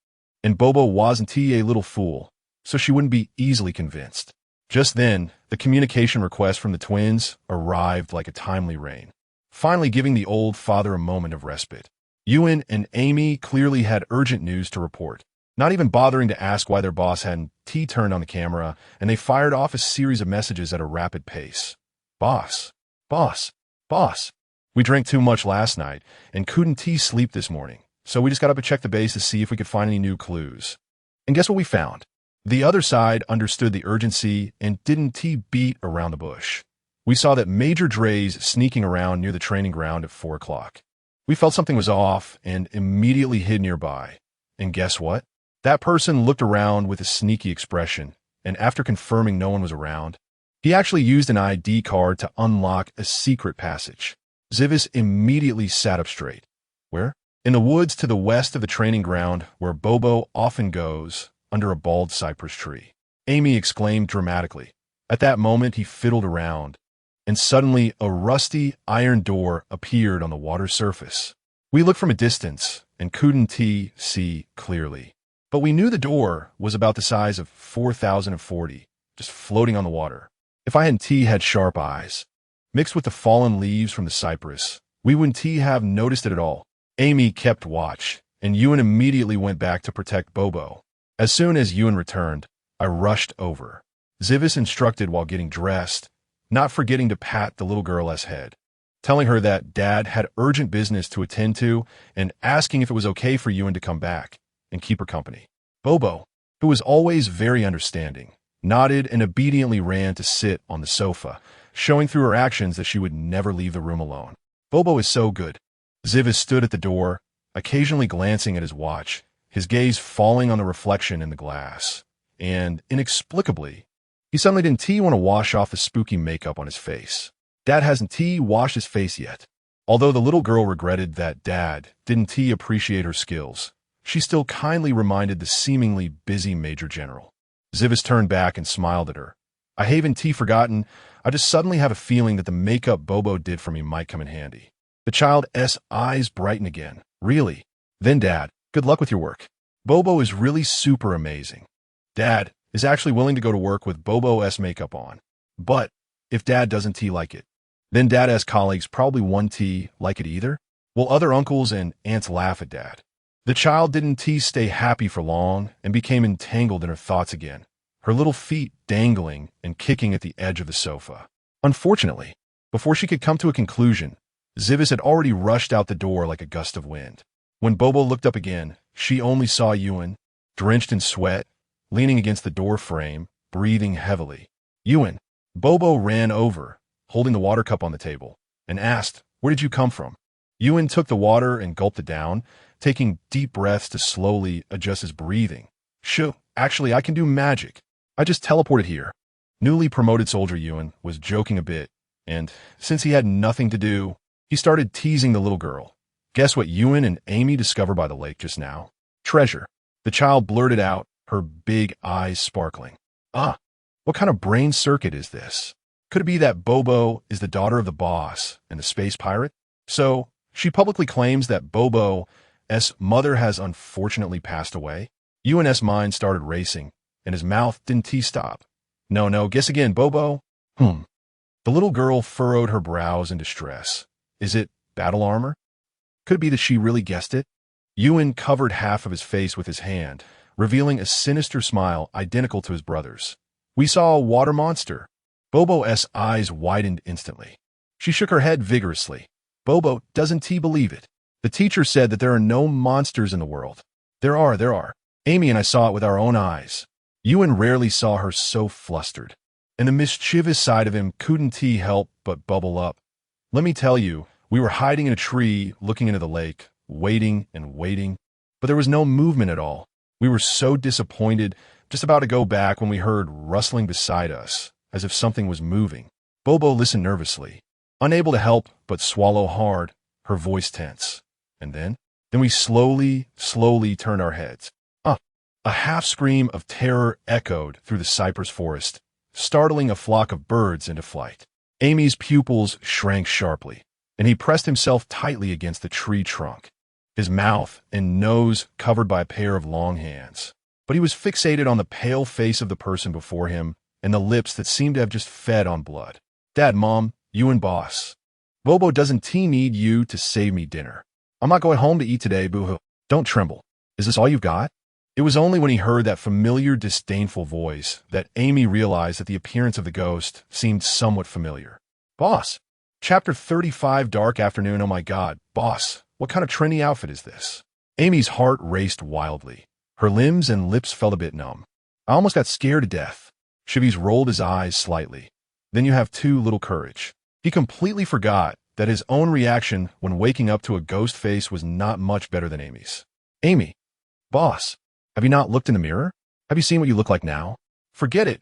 And Bobo wasn't a little fool, so she wouldn't be easily convinced. Just then, the communication request from the twins arrived like a timely rain, finally giving the old father a moment of respite. Ewan and Amy clearly had urgent news to report, not even bothering to ask why their boss hadn't turned on the camera, and they fired off a series of messages at a rapid pace. "Boss, boss, boss. We drank too much last night and couldn't sleep this morning, so we just got up and checked the base to see if we could find any new clues. And guess what we found?" The other side understood the urgency and didn't beat around the bush. We saw that Major Dre's sneaking around near the training ground at 4 o'clock. We felt something was off and immediately hid nearby. And guess what? That person looked around with a sneaky expression, and after confirming no one was around, he actually used an ID card to unlock a secret passage. Zivis immediately sat up straight. Where? In the woods to the west of the training ground, where Bobo often goes, under a bald cypress tree. Amy exclaimed dramatically. At that moment, he fiddled around, and suddenly a rusty iron door appeared on the water's surface. We looked from a distance and couldn't see clearly, but we knew the door was about the size of 4040, just floating on the water. If I hadn't had sharp eyes, mixed with the fallen leaves from the cypress, we wouldn't have noticed it at all. Amy kept watch, and Ewan immediately went back to protect Bobo. As soon as Ewan returned, I rushed over. Zivis instructed while getting dressed, not forgetting to pat the little girl's head, telling her that Dad had urgent business to attend to and asking if it was okay for Ewan to come back and keep her company. Bobo, who was always very understanding, nodded and obediently ran to sit on the sofa, showing through her actions that she would never leave the room alone. Bobo is so good. Zivis stood at the door, occasionally glancing at his watch, his gaze falling on the reflection in the glass, and, inexplicably, he suddenly didn't want to wash off the spooky makeup on his face. Dad hasn't washed his face yet. Although the little girl regretted that Dad didn't appreciate her skills, she still kindly reminded the seemingly busy Major General. Zivis turned back and smiled at her. "I haven't forgotten. I just suddenly have a feeling that the makeup Bobo did for me might come in handy." The child's eyes brightened again. "Really? Then, Dad, good luck with your work. Bobo is really super amazing. Dad is actually willing to go to work with Bobo's makeup on. But if Dad doesn't like it, then Dad's colleagues probably won't like it either. Will other uncles and aunts laugh at Dad?" The child didn't stay happy for long and became entangled in her thoughts again, her little feet dangling and kicking at the edge of the sofa. Unfortunately, before she could come to a conclusion, Zivis had already rushed out the door like a gust of wind. When Bobo looked up again, she only saw Ewan, drenched in sweat, leaning against the door frame, breathing heavily. "Ewan." Bobo ran over, holding the water cup on the table, and asked, "Where did you come from?" Ewan took the water and gulped it down, taking deep breaths to slowly adjust his breathing. "Shoo, actually, I can do magic. I just teleported here." Newly promoted Soldier Ewan was joking a bit, and since he had nothing to do, he started teasing the little girl. Guess what Ewan and Amy discovered by the lake just now? Treasure. The child blurted out, her big eyes sparkling. What kind of brain circuit is this? Could it be that Bobo is the daughter of the boss and the space pirate? So, she publicly claims that Bobo's mother has unfortunately passed away? Ewan's mind started racing, and his mouth didn't stop. No, guess again, Bobo. The little girl furrowed her brows in distress. Is it battle armor? Could it be that she really guessed it? Ewan covered half of his face with his hand, revealing a sinister smile identical to his brother's. "We saw a water monster." Bobo's eyes widened instantly. She shook her head vigorously. "Bobo, doesn't he believe it? The teacher said that there are no monsters in the world." There are. Amy and I saw it with our own eyes." Ewan rarely saw her so flustered, and the mischievous side of him couldn't help but bubble up. "Let me tell you, we were hiding in a tree, looking into the lake, waiting and waiting, but there was no movement at all. We were so disappointed, just about to go back when we heard rustling beside us, as if something was moving." Bobo listened nervously, unable to help but swallow hard, her voice tense. "And then we slowly turned our heads. A half-scream of terror echoed through the cypress forest, startling a flock of birds into flight. Amy's pupils shrank sharply, and he pressed himself tightly against the tree trunk, his mouth and nose covered by a pair of long hands. But he was fixated on the pale face of the person before him and the lips that seemed to have just fed on blood. "Dad, Mom, you and Boss. Bobo doesn't need you to save me dinner. I'm not going home to eat today, boo-hoo. Don't tremble. Is this all you've got?" It was only when he heard that familiar, disdainful voice that Amy realized that the appearance of the ghost seemed somewhat familiar. "Boss. Chapter 35, Dark Afternoon. Oh my God, Boss, what kind of trendy outfit is this?" Amy's heart raced wildly. Her limbs and lips felt a bit numb. "I almost got scared to death." Chivis rolled his eyes slightly. "Then you have too little courage." He completely forgot that his own reaction when waking up to a ghost face was not much better than Amy's. "Amy. Boss. Have you not looked in the mirror? Have you seen what you look like now? Forget it.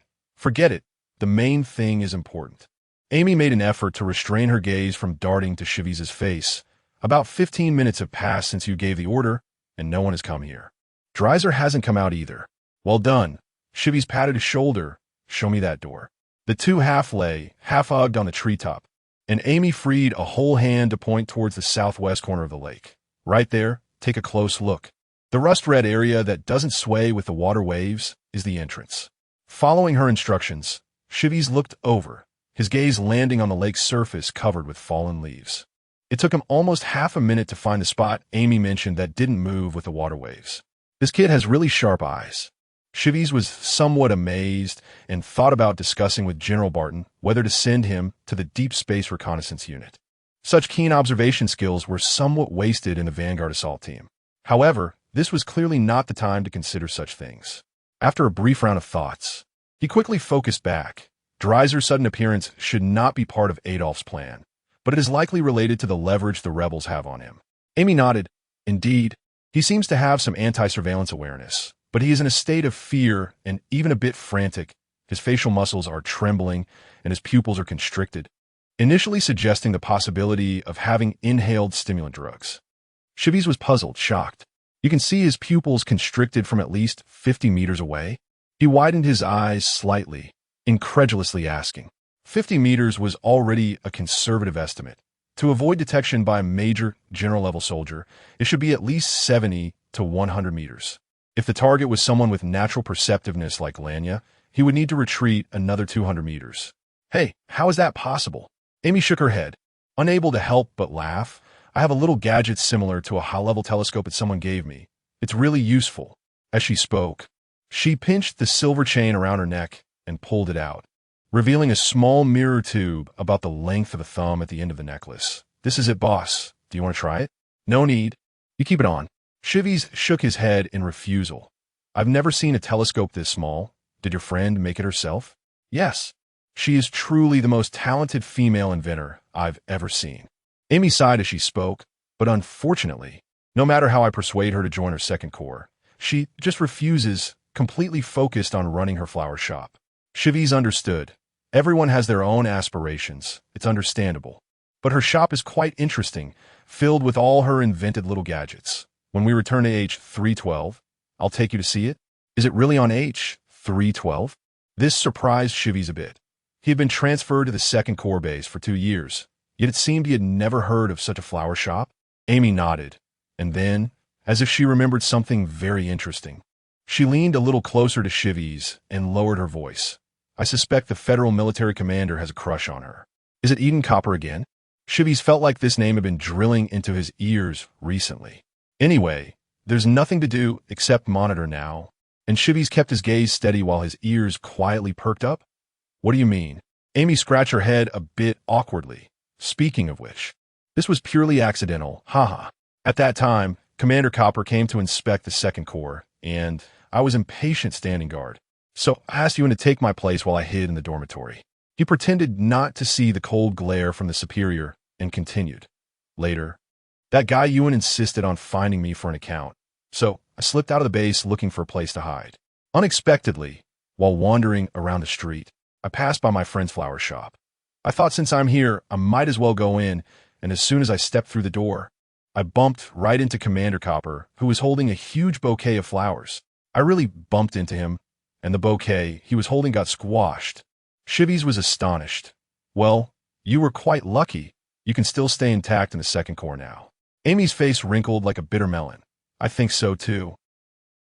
The main thing is important." Amy made an effort to restrain her gaze from darting to Chivis's face. "About 15 minutes have passed since you gave the order, and no one has come here. Dreiser hasn't come out either." "Well done." Chivis patted his shoulder. "Show me that door." The two half hugged on the treetop, and Amy freed a whole hand to point towards the southwest corner of the lake. "Right there, take a close look. The rust-red area that doesn't sway with the water waves is the entrance." Following her instructions, Chivis looked over, his gaze landing on the lake's surface covered with fallen leaves. It took him almost half a minute to find the spot Amy mentioned that didn't move with the water waves. "This kid has really sharp eyes." Chivis was somewhat amazed and thought about discussing with General Barton whether to send him to the Deep Space Reconnaissance Unit. Such keen observation skills were somewhat wasted in the Vanguard Assault Team. However, this was clearly not the time to consider such things. After a brief round of thoughts, he quickly focused back. Dreiser's sudden appearance should not be part of Adolf's plan, but it is likely related to the leverage the rebels have on him. Amy nodded. "Indeed, he seems to have some anti-surveillance awareness, but he is in a state of fear and even a bit frantic. His facial muscles are trembling and his pupils are constricted, initially suggesting the possibility of having inhaled stimulant drugs." Chivis was puzzled, shocked. "You can see his pupils constricted from at least 50 meters away?" He widened his eyes slightly, incredulously asking. 50 meters was already a conservative estimate. To avoid detection by a major general-level soldier, it should be at least 70 to 100 meters. If the target was someone with natural perceptiveness like Lanya, he would need to retreat another 200 meters. "Hey, how is that possible?" Amy shook her head, unable to help but laugh. "I have a little gadget similar to a high-level telescope that someone gave me. It's really useful." As she spoke, she pinched the silver chain around her neck and pulled it out, revealing a small mirror tube about the length of a thumb at the end of the necklace. "This is it, Boss. Do you want to try it?" "No need. You keep it on." Chivis shook his head in refusal. "I've never seen a telescope this small. Did your friend make it herself?" "Yes. She is truly the most talented female inventor I've ever seen." Amy sighed as she spoke, but unfortunately, no matter how I persuade her to join her second corps, she just refuses, completely focused on running her flower shop. Chivis understood. Everyone has their own aspirations. It's understandable. But her shop is quite interesting, filled with all her invented little gadgets. When we return to H312, I'll take you to see it. Is it really on H312? This surprised Chivis a bit. He had been transferred to the Second Corps base for 2 years, yet it seemed he had never heard of such a flower shop. Amy nodded, and then, as if she remembered something very interesting, she leaned a little closer to Chivis and lowered her voice. "I suspect the federal military commander has a crush on her. Is it Eden Copper again?" Chivis felt like this name had been drilling into his ears recently. Anyway, There's nothing to do except monitor now. And Chivy's kept his gaze steady while his ears quietly perked up. What do you mean? Amy scratched her head a bit awkwardly. Speaking of which, this was purely accidental, haha. At that time, Commander Copper came to inspect the Second Corps, and I was impatient standing guard. So I asked Ewan to take my place while I hid in the dormitory. He pretended not to see the cold glare from the superior and continued. Later, that guy Ewan insisted on finding me for an account, so I slipped out of the base looking for a place to hide. Unexpectedly, while wandering around the street, I passed by my friend's flower shop. I thought since I'm here, I might as well go in, and as soon as I stepped through the door, I bumped right into Commander Copper, who was holding a huge bouquet of flowers. I really bumped into him, and the bouquet he was holding got squashed. Chivy's was astonished. Well, you were quite lucky. You can still stay intact in the Second Corps now. Amy's face wrinkled like a bitter melon. I think so too.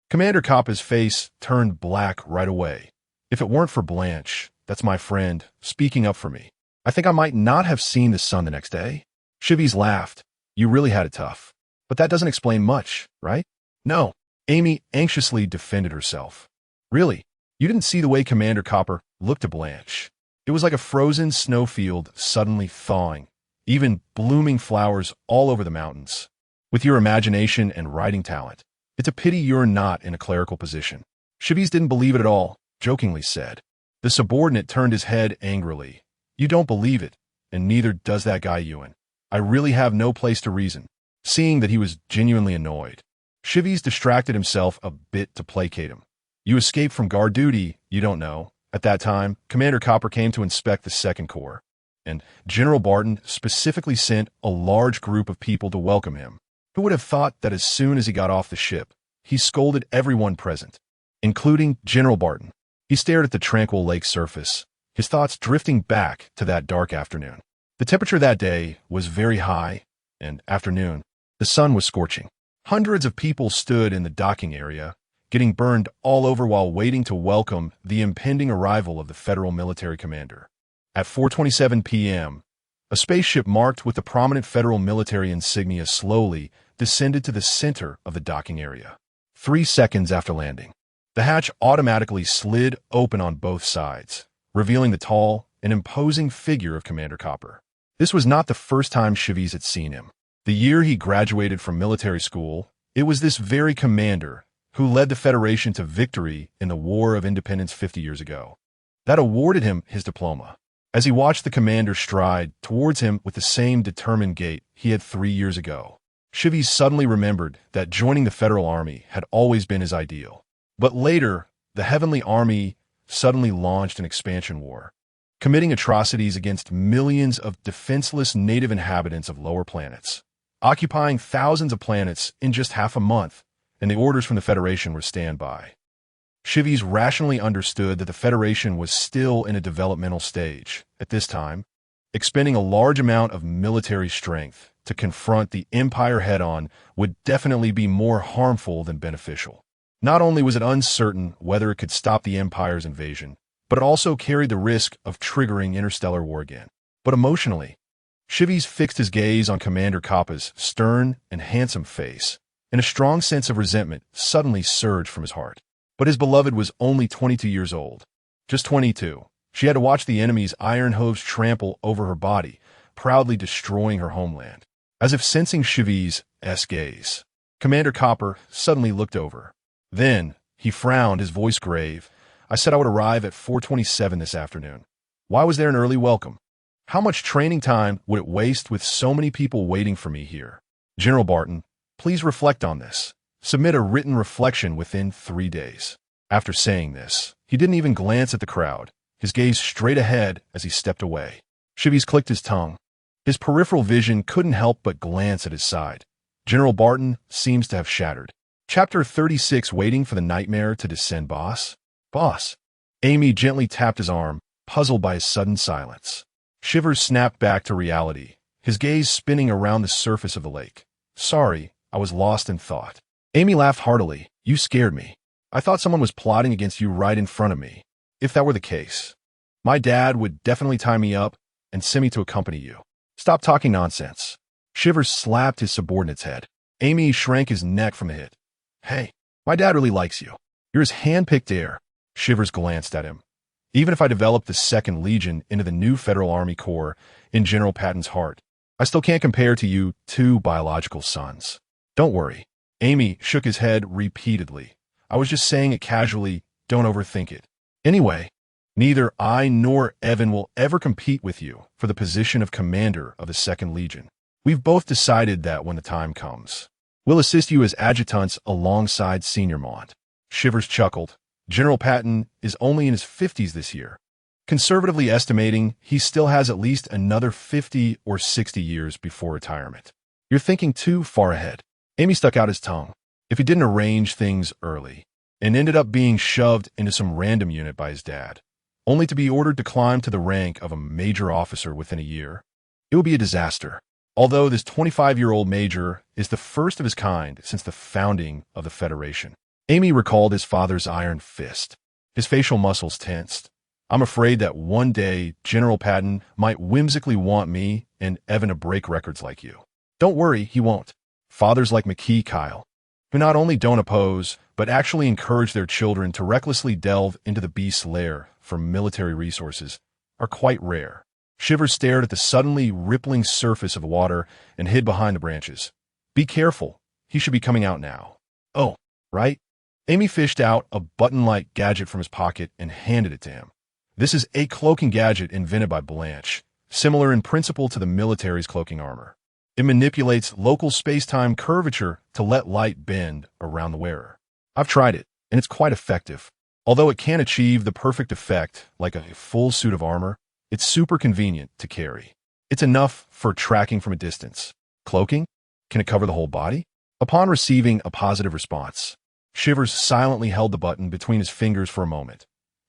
Commander Copper's face turned black right away. If it weren't for Blanche, that's my friend, speaking up for me, I think I might not have seen the sun the next day. Chivy's laughed. You really had it tough. But that doesn't explain much, right? No. Amy anxiously defended herself. Really? You didn't see the way Commander Copper looked at Blanche. It was like a frozen snowfield suddenly thawing, even blooming flowers all over the mountains. With your imagination and writing talent, it's a pity you're not in a clerical position. Chivy's didn't believe it at all, jokingly said. The subordinate turned his head angrily. You don't believe it, and neither does that guy Ewan. I really have no place to reason. Seeing that he was genuinely annoyed, Chivy's distracted himself a bit to placate him. You escaped from guard duty, you don't know. At that time, Commander Copper came to inspect the Second Corps, and General Barton specifically sent a large group of people to welcome him. Who would have thought that as soon as he got off the ship, he scolded everyone present, including General Barton. He stared at the tranquil lake surface, his thoughts drifting back to that dark afternoon. The temperature that day was very high, and afternoon, the sun was scorching. Hundreds of people stood in the docking area, getting burned all over while waiting to welcome the impending arrival of the federal military commander. At 4:27 p.m., a spaceship marked with the prominent federal military insignia slowly descended to the center of the docking area. 3 seconds after landing, the hatch automatically slid open on both sides, revealing the tall and imposing figure of Commander Copper. This was not the first time Chivy's had seen him. The year he graduated from military school, it was this very commander who led the Federation to victory in the War of Independence 50 years ago, that awarded him his diploma. As he watched the commander stride towards him with the same determined gait he had 3 years ago, Chivy suddenly remembered that joining the Federal Army had always been his ideal. But later, the Heavenly Army suddenly launched an expansion war, committing atrocities against millions of defenseless native inhabitants of lower planets, occupying thousands of planets in just half a month, and the orders from the Federation were standby. Chivy's rationally understood that the Federation was still in a developmental stage at this time, expending a large amount of military strength to confront the Empire head-on would definitely be more harmful than beneficial. Not only was it uncertain whether it could stop the Empire's invasion, but it also carried the risk of triggering interstellar war again. But emotionally, Chivy's fixed his gaze on Commander Copper's stern and handsome face, and a strong sense of resentment suddenly surged from his heart. But his beloved was only 22 years old. Just 22. She had to watch the enemy's iron hooves trample over her body, proudly destroying her homeland. As if sensing Chivy's gaze, Commander Copper suddenly looked over. Then, he frowned, his voice grave. I said I would arrive at 4:27 this afternoon. Why was there an early welcome? How much training time would it waste with so many people waiting for me here? General Barton, please reflect on this. Submit a written reflection within 3 days. After saying this, he didn't even glance at the crowd, his gaze straight ahead as he stepped away. Chivy's clicked his tongue. His peripheral vision couldn't help but glance at his side. General Barton seems to have shattered. Chapter 36, waiting for the nightmare to descend, boss? Boss. Amy gently tapped his arm, puzzled by his sudden silence. Shivers snapped back to reality, his gaze spinning around the surface of the lake. Sorry, I was lost in thought. Amy laughed heartily. You scared me. I thought someone was plotting against you right in front of me. If that were the case, my dad would definitely tie me up and send me to accompany you. Stop talking nonsense. Shivers slapped his subordinate's head. Amy shrank his neck from the hit. Hey, my dad really likes you. You're his hand-picked heir. Shivers glanced at him. Even if I developed the 2nd Legion into the new Federal Army Corps in General Patton's heart, I still can't compare to you 2 biological sons. Don't worry. Amy shook his head repeatedly. I was just saying it casually. Don't overthink it. Anyway, neither I nor Evan will ever compete with you for the position of commander of the 2nd Legion. We've both decided that when the time comes. We'll assist you as adjutants alongside Senior Mont. Shivers chuckled. General Patton is only in his 50s this year. Conservatively estimating, he still has at least another 50 or 60 years before retirement. You're thinking too far ahead. Amy stuck out his tongue. If he didn't arrange things early, and ended up being shoved into some random unit by his dad, only to be ordered to climb to the rank of a major officer within a year, it would be a disaster. Although this 25-year-old major is the first of his kind since the founding of the Federation. Amy recalled his father's iron fist. His facial muscles tensed. I'm afraid that one day General Patton might whimsically want me and Evan to break records like you. Don't worry, he won't. Fathers like McKee Kyle, who not only don't oppose, but actually encourage their children to recklessly delve into the beast's lair for military resources, are quite rare. Shivers stared at the suddenly rippling surface of the water and hid behind the branches. Be careful. He should be coming out now. Oh, right? Amy fished out a button-like gadget from his pocket and handed it to him. This is a cloaking gadget invented by Blanche, similar in principle to the military's cloaking armor. It manipulates local space-time curvature to let light bend around the wearer. I've tried it, and it's quite effective. Although it can't achieve the perfect effect like a full suit of armor, it's super convenient to carry. It's enough for tracking from a distance. Cloaking? Can it cover the whole body? Upon receiving a positive response, Shivers silently held the button between his fingers for a moment.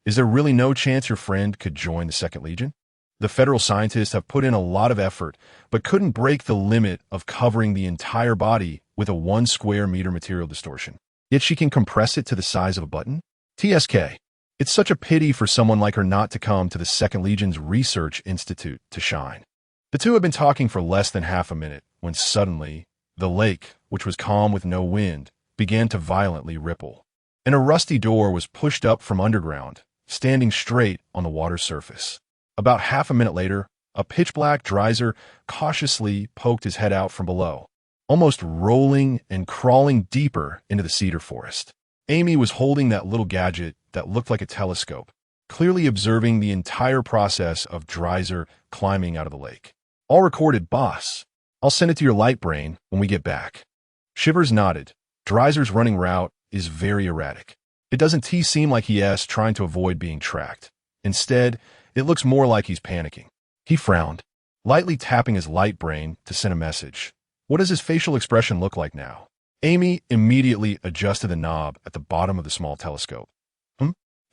Is there really no chance your friend could join the 2nd Legion? The Federal scientists have put in a lot of effort, but couldn't break the limit of covering the entire body with a 1 square meter material distortion. Yet she can compress it to the size of a button? TSK. It's such a pity for someone like her not to come to the 2nd Legion's Research Institute to shine. The two had been talking for less than half a minute when suddenly, the lake, which was calm with no wind, began to violently ripple, and a rusty door was pushed up from underground, standing straight on the water's surface. About half a minute later, a pitch-black drowser cautiously poked his head out from below, almost rolling and crawling deeper into the cedar forest. Amy was holding that little gadget that looked like a telescope, clearly observing the entire process of drowser climbing out of the lake. All recorded, boss. I'll send it to your light brain when we get back. Shivers nodded. Drowser's running route is very erratic. It doesn't seem like he is trying to avoid being tracked. Instead, it looks more like he's panicking. He frowned, lightly tapping his light brain to send a message. What does his facial expression look like now? Amy immediately adjusted the knob at the bottom of the small telescope.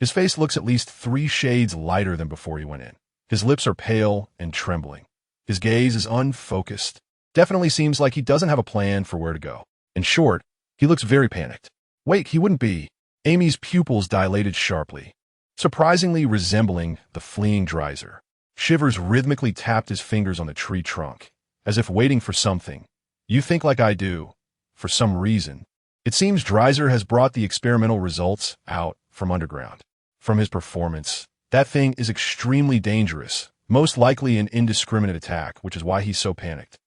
His face looks at least 3 shades lighter than before he went in. His lips are pale and trembling. His gaze is unfocused. Definitely seems like he doesn't have a plan for where to go. In short, he looks very panicked. Wait, he wouldn't be. Amy's pupils dilated sharply, surprisingly resembling the fleeing drowser. Shivers rhythmically tapped his fingers on the tree trunk, as if waiting for something. You think like I do. For some reason, it seems drowser has brought the experimental results out from underground. From his performance, that thing is extremely dangerous, most likely an indiscriminate attack, which is why he's so panicked.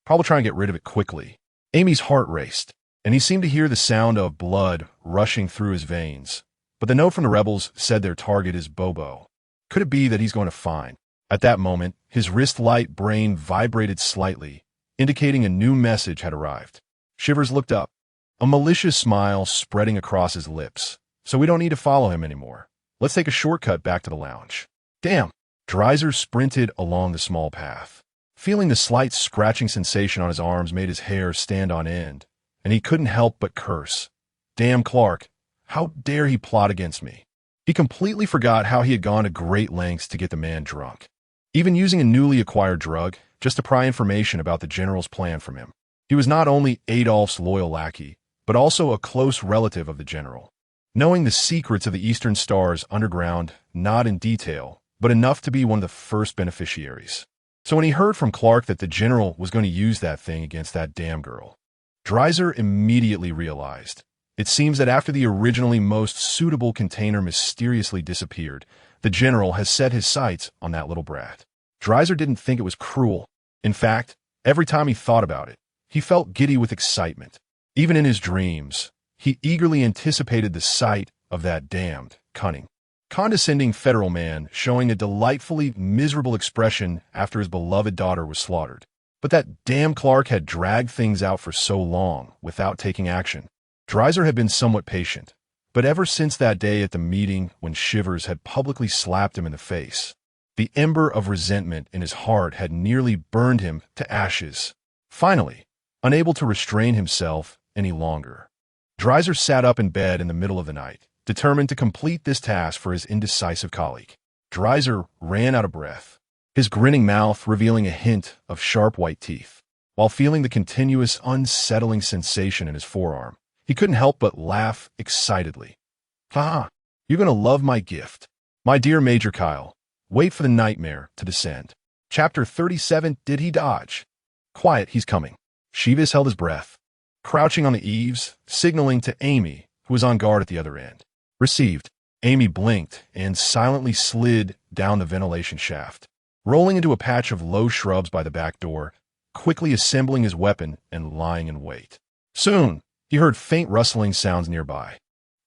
Probably try and get rid of it quickly. Amy's heart raced, and he seemed to hear the sound of blood rushing through his veins. But the note from the rebels said their target is Bobo. Could it be that he's going to find? At that moment, his wrist light brain vibrated slightly, indicating a new message had arrived. Shivers looked up, a malicious smile spreading across his lips. So we don't need to follow him anymore. Let's take a shortcut back to the lounge. Damn! Drowser sprinted along the small path. Feeling the slight scratching sensation on his arms made his hair stand on end, and he couldn't help but curse. Damn Clark, how dare he plot against me? He completely forgot how he had gone to great lengths to get the man drunk, even using a newly acquired drug just to pry information about the general's plan from him. He was not only Adolf's loyal lackey, but also a close relative of the general. Knowing the secrets of the Eastern Star's underground, not in detail, but enough to be one of the first beneficiaries. So when he heard from Clark that the general was going to use that thing against that damn girl, Drowser immediately realized It seems that after the originally most suitable container mysteriously disappeared, the general has set his sights on that little brat. Dreiser didn't think it was cruel. In fact, every time he thought about it, he felt giddy with excitement. Even in his dreams, he eagerly anticipated the sight of that damned, cunning, condescending federal man showing a delightfully miserable expression after his beloved daughter was slaughtered. But that damn Clark had dragged things out for so long without taking action. Dreiser had been somewhat patient, but ever since that day at the meeting when Shivers had publicly slapped him in the face, the ember of resentment in his heart had nearly burned him to ashes. Finally, unable to restrain himself any longer, Dreiser sat up in bed in the middle of the night, determined to complete this task for his indecisive colleague. Dreiser ran out of breath, his grinning mouth revealing a hint of sharp white teeth. While feeling the continuous unsettling sensation in his forearm, he couldn't help but laugh excitedly. "Ha! You're going to love my gift. My dear Major Kyle, wait for the nightmare to descend." Chapter 37, Did He Dodge? Quiet, he's coming. Shivers held his breath, crouching on the eaves, signaling to Amy, who was on guard at the other end. Received. Amy blinked and silently slid down the ventilation shaft, rolling into a patch of low shrubs by the back door, quickly assembling his weapon and lying in wait. Soon, he heard faint rustling sounds nearby,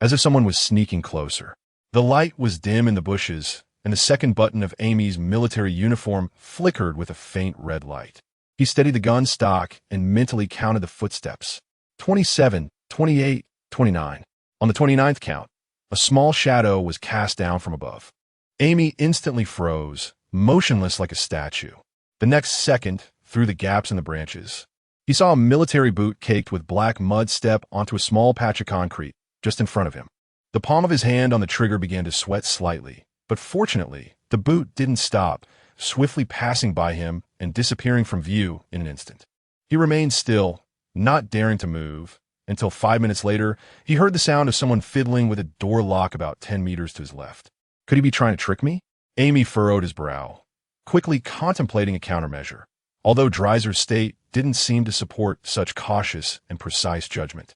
as if someone was sneaking closer. The light was dim in the bushes, and the second button of Amy's military uniform flickered with a faint red light. He steadied the gun stock and mentally counted the footsteps. 27, 28, 29. On the 29th count, a small shadow was cast down from above. Amy instantly froze, motionless like a statue. The next second, through the gaps in the branches, he saw a military boot caked with black mud step onto a small patch of concrete just in front of him. The palm of his hand on the trigger began to sweat slightly, but fortunately, the boot didn't stop, swiftly passing by him and disappearing from view in an instant. He remained still, not daring to move, until 5 minutes later, he heard the sound of someone fiddling with a door lock about 10 meters to his left. Could he be trying to trick me? Amy furrowed his brow, quickly contemplating a countermeasure, although Dreiser's state didn't seem to support such cautious and precise judgment.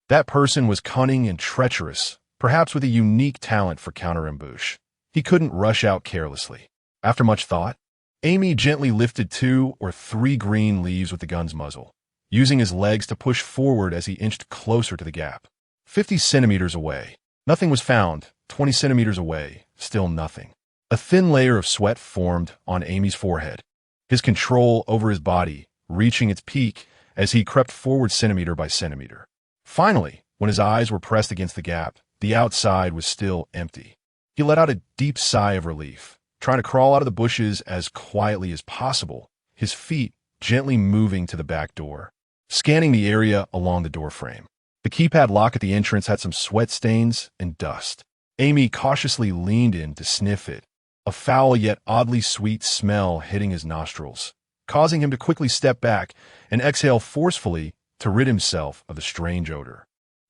That person was cunning and treacherous, perhaps with a unique talent for counter-ambush. He couldn't rush out carelessly. After much thought, Amy gently lifted 2 or 3 green leaves with the gun's muzzle, using his legs to push forward as he inched closer to the gap. 50 centimeters away, nothing was found. 20 centimeters away, still nothing. A thin layer of sweat formed on Amy's forehead, his control over his body reaching its peak as he crept forward centimeter by centimeter. Finally, when his eyes were pressed against the gap, the outside was still empty. He let out a deep sigh of relief, trying to crawl out of the bushes as quietly as possible, his feet gently moving to the back door, scanning the area along the doorframe. The keypad lock at the entrance had some sweat stains and dust. Amy cautiously leaned in to sniff it, a foul yet oddly sweet smell hitting his nostrils, causing him to quickly step back and exhale forcefully to rid himself of the strange odor.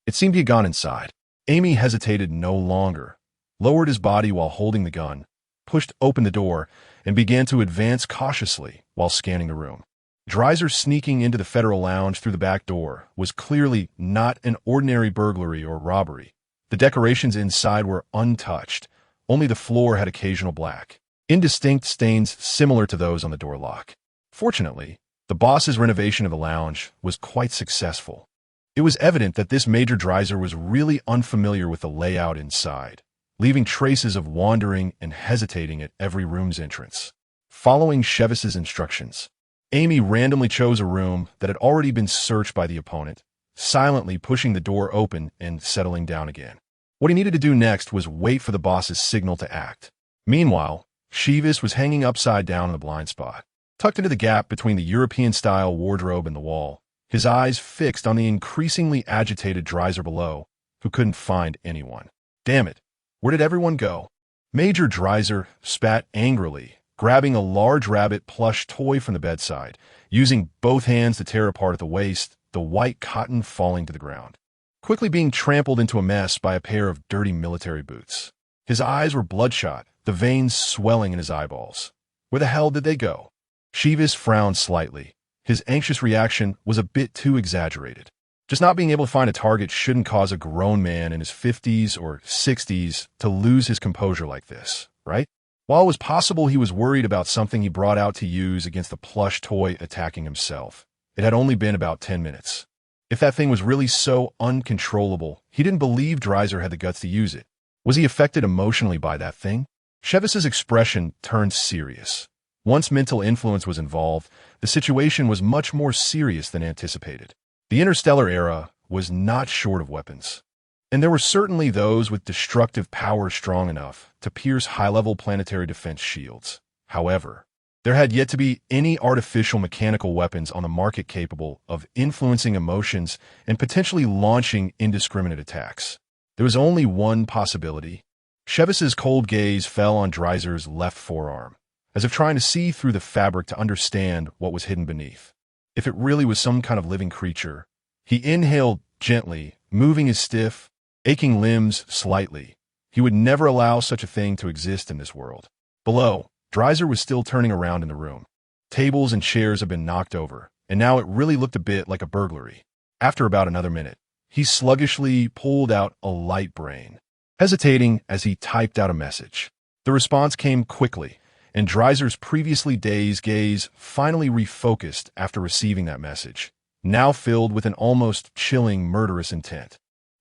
It seemed he had gone inside. Amy hesitated no longer, lowered his body while holding the gun, pushed open the door, and began to advance cautiously while scanning the room. Dreiser sneaking into the federal lounge through the back door was clearly not an ordinary burglary or robbery. The decorations inside were untouched. Only the floor had occasional black, indistinct stains similar to those on the door lock. Fortunately, the boss's renovation of the lounge was quite successful. It was evident that this Major Dreiser was really unfamiliar with the layout inside, leaving traces of wandering and hesitating at every room's entrance. Following Chevis's instructions, Amy randomly chose a room that had already been searched by the opponent, silently pushing the door open and settling down again. What he needed to do next was wait for the boss's signal to act. Meanwhile, Chevis was hanging upside down in the blind spot, tucked into the gap between the European-style wardrobe and the wall, his eyes fixed on the increasingly agitated Dreiser below, who couldn't find anyone. Damn it, where did everyone go? Major Dreiser spat angrily, grabbing a large rabbit plush toy from the bedside, using both hands to tear apart at the waist, the white cotton falling to the ground, quickly being trampled into a mess by a pair of dirty military boots. His eyes were bloodshot, the veins swelling in his eyeballs. Where the hell did they go? Chevis frowned slightly. His anxious reaction was a bit too exaggerated. Just not being able to find a target shouldn't cause a grown man in his 50s or 60s to lose his composure like this, right? While it was possible he was worried about something he brought out to use against a plush toy attacking himself, it had only been about 10 minutes. If that thing was really so uncontrollable, he didn't believe Dreiser had the guts to use it. Was he affected emotionally by that thing? Chevis's expression turned serious. Once mental influence was involved, the situation was much more serious than anticipated. The interstellar era was not short of weapons, and there were certainly those with destructive power strong enough to pierce high-level planetary defense shields. However, there had yet to be any artificial mechanical weapons on the market capable of influencing emotions and potentially launching indiscriminate attacks. There was only one possibility. Chevis's cold gaze fell on Dreiser's left forearm, as if trying to see through the fabric to understand what was hidden beneath. If it really was some kind of living creature, he inhaled gently, moving his stiff, aching limbs slightly. He would never allow such a thing to exist in this world. Below, Dreiser was still turning around in the room. Tables and chairs had been knocked over, and now it really looked a bit like a burglary. After about another minute, he sluggishly pulled out a light brain, hesitating as he typed out a message. The response came quickly, and Dreiser's previously dazed gaze finally refocused after receiving that message, now filled with an almost chilling, murderous intent.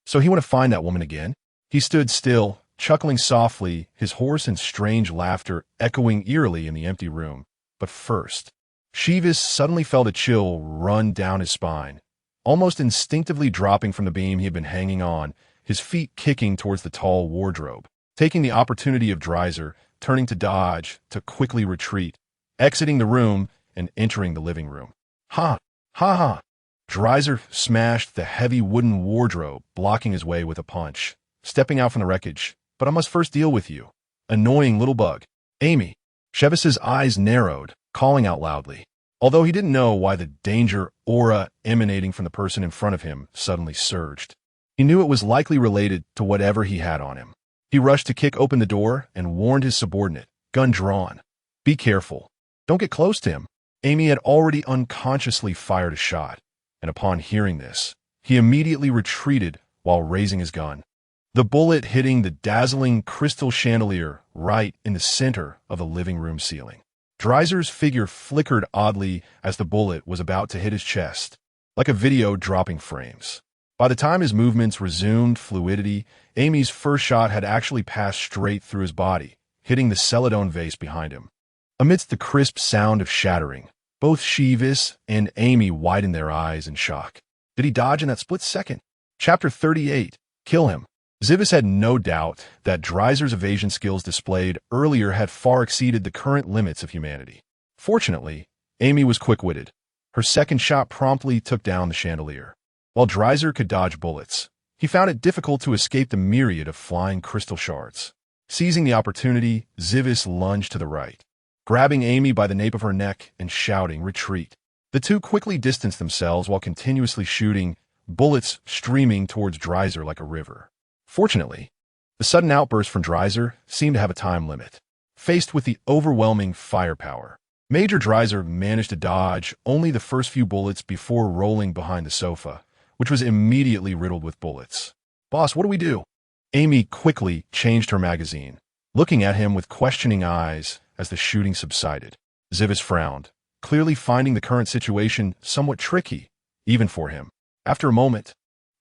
So he wanted to find that woman again? He stood still, chuckling softly, his hoarse and strange laughter echoing eerily in the empty room. But first, Chevis suddenly felt a chill run down his spine, almost instinctively dropping from the beam he had been hanging on, his feet kicking towards the tall wardrobe, taking the opportunity of Dreiser turning to dodge, to quickly retreat, exiting the room and entering the living room. Ha! Ha ha! Dreiser smashed the heavy wooden wardrobe, blocking his way with a punch, stepping out from the wreckage. But I must first deal with you. Annoying little bug. Amy. Chevis's eyes narrowed, calling out loudly. Although he didn't know why the danger aura emanating from the person in front of him suddenly surged. He knew it was likely related to whatever he had on him. He rushed to kick open the door and warned his subordinate, gun drawn. Be careful. Don't get close to him. Amy had already unconsciously fired a shot, and upon hearing this, he immediately retreated while raising his gun. The bullet hitting the dazzling crystal chandelier right in the center of the living room ceiling. Dreiser's figure flickered oddly as the bullet was about to hit his chest, like a video dropping frames. By the time his movements resumed fluidity, Amy's first shot had actually passed straight through his body, hitting the celadone vase behind him. Amidst the crisp sound of shattering, both Chevis and Amy widened their eyes in shock. Did he dodge in that split second? Chapter 38. Kill him. Chevis had no doubt that Dreiser's evasion skills displayed earlier had far exceeded the current limits of humanity. Fortunately, Amy was quick-witted. Her second shot promptly took down the chandelier. While Dreiser could dodge bullets, he found it difficult to escape the myriad of flying crystal shards. Seizing the opportunity, Chevis lunged to the right, grabbing Amy by the nape of her neck and shouting, "Retreat." The two quickly distanced themselves while continuously shooting, bullets streaming towards Dreiser like a river. Fortunately, the sudden outburst from Dreiser seemed to have a time limit. Faced with the overwhelming firepower, Major Dreiser managed to dodge only the first few bullets before rolling behind the sofa, which was immediately riddled with bullets. "Boss, what do we do?" Amy quickly changed her magazine, looking at him with questioning eyes as the shooting subsided. Chevis frowned, clearly finding the current situation somewhat tricky, even for him. After a moment,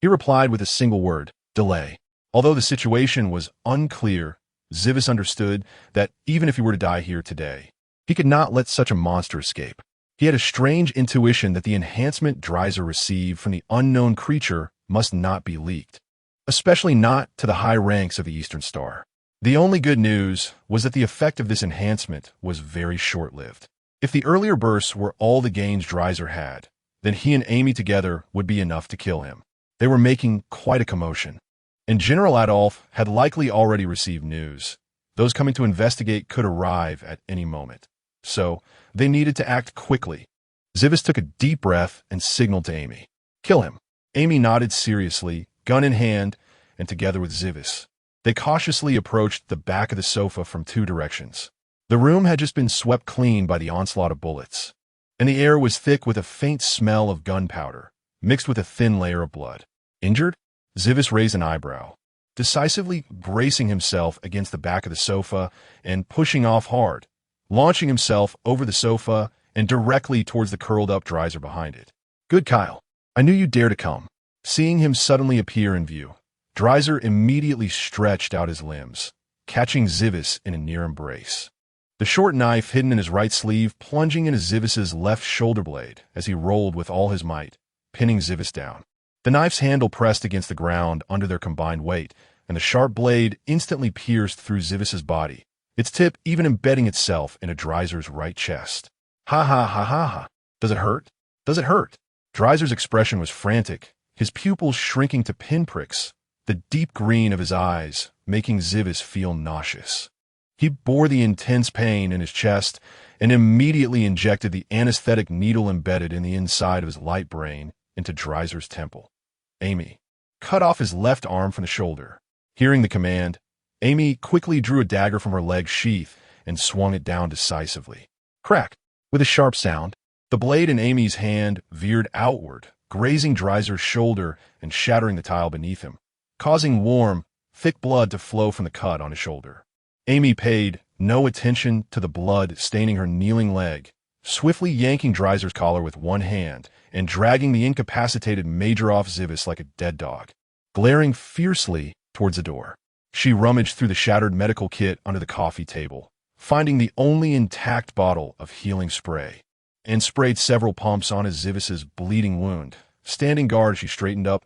he replied with a single word, "Delay." Although the situation was unclear, Chevis understood that even if he were to die here today, he could not let such a monster escape. He had a strange intuition that the enhancement Dreiser received from the unknown creature must not be leaked, especially not to the high ranks of the Eastern Star. The only good news was that the effect of this enhancement was very short-lived. If the earlier bursts were all the gains Dreiser had, then he and Amy together would be enough to kill him. They were making quite a commotion, and General Adolf had likely already received news. Those coming to investigate could arrive at any moment. So, they needed to act quickly. Chevis took a deep breath and signaled to Amy. "Kill him." Amy nodded seriously, gun in hand, and together with Chevis, they cautiously approached the back of the sofa from two directions. The room had just been swept clean by the onslaught of bullets, and the air was thick with a faint smell of gunpowder, mixed with a thin layer of blood. Injured? Zivis raised an eyebrow, decisively bracing himself against the back of the sofa and pushing off hard, launching himself over the sofa and directly towards the curled-up Dreiser behind it. Good, Kyle. I knew you'd dare to come. Seeing him suddenly appear in view, Dreiser immediately stretched out his limbs, catching Zivis in a near embrace. The short knife hidden in his right sleeve plunging into Zivis's left shoulder blade as he rolled with all his might, pinning Zivis down. The knife's handle pressed against the ground under their combined weight, and the sharp blade instantly pierced through Zivis's body, its tip even embedding itself into Dreiser's right chest. Ha ha ha ha ha. Does it hurt? Does it hurt? Dreiser's expression was frantic, his pupils shrinking to pinpricks, the deep green of his eyes making Zivis feel nauseous. He bore the intense pain in his chest and immediately injected the anesthetic needle embedded in the inside of his light brain into Dreiser's temple. Amy cut off his left arm from the shoulder. Hearing the command, Amy quickly drew a dagger from her leg sheath and swung it down decisively. Crack! With a sharp sound, the blade in Amy's hand veered outward, grazing Dreiser's shoulder and shattering the tile beneath him, causing warm, thick blood to flow from the cut on his shoulder. Amy paid no attention to the blood staining her kneeling leg, swiftly yanking Dreiser's collar with one hand and dragging the incapacitated Major off Zivis like a dead dog. Glaring fiercely towards the door, she rummaged through the shattered medical kit under the coffee table, finding the only intact bottle of healing spray, and sprayed several pumps on his Zivis's bleeding wound. Standing guard, she straightened up,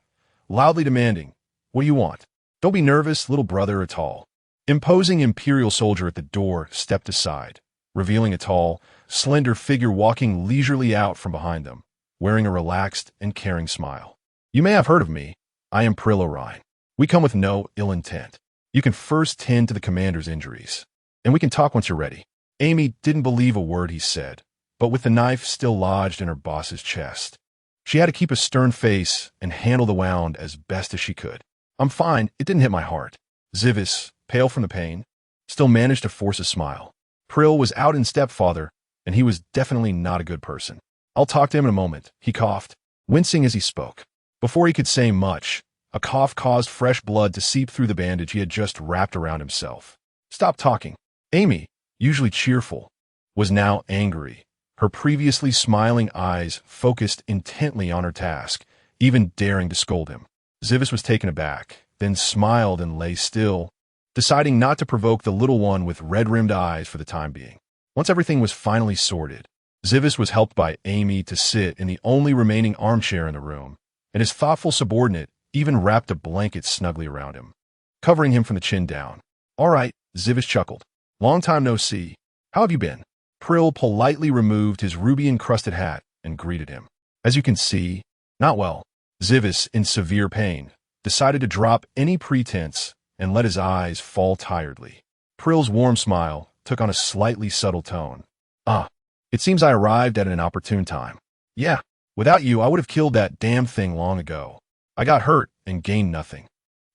loudly demanding, "What do you want? Don't be nervous, little brother." A tall, imposing Imperial soldier at the door stepped aside, revealing a tall, slender figure walking leisurely out from behind them, wearing a relaxed and caring smile. "You may have heard of me. I am Prillo Rhine. We come with no ill intent. You can first tend to the commander's injuries, and we can talk once you're ready." Amy didn't believe a word he said, but with the knife still lodged in her boss's chest, she had to keep a stern face and handle the wound as best as she could. "I'm fine. It didn't hit my heart." Zivis, pale from the pain, still managed to force a smile. Prill was out in stepfather, and he was definitely not a good person. "I'll talk to him in a moment," he coughed, wincing as he spoke. Before he could say much, a cough caused fresh blood to seep through the bandage he had just wrapped around himself. "Stop talking." Amy, usually cheerful, was now angry, her previously smiling eyes focused intently on her task, even daring to scold him. Zivis was taken aback, then smiled and lay still, deciding not to provoke the little one with red-rimmed eyes for the time being. Once everything was finally sorted, Zivis was helped by Amy to sit in the only remaining armchair in the room, and his thoughtful subordinate even wrapped a blanket snugly around him, covering him from the chin down. "All right," Zivis chuckled. "Long time no see. How have you been?" Prill politely removed his ruby-encrusted hat and greeted him. "As you can see, not well." Zivis, in severe pain, decided to drop any pretense and let his eyes fall tiredly. Prill's warm smile took on a slightly subtle tone. It seems I arrived at an opportune time." "Yeah, without you, I would have killed that damn thing long ago. I got hurt and gained nothing."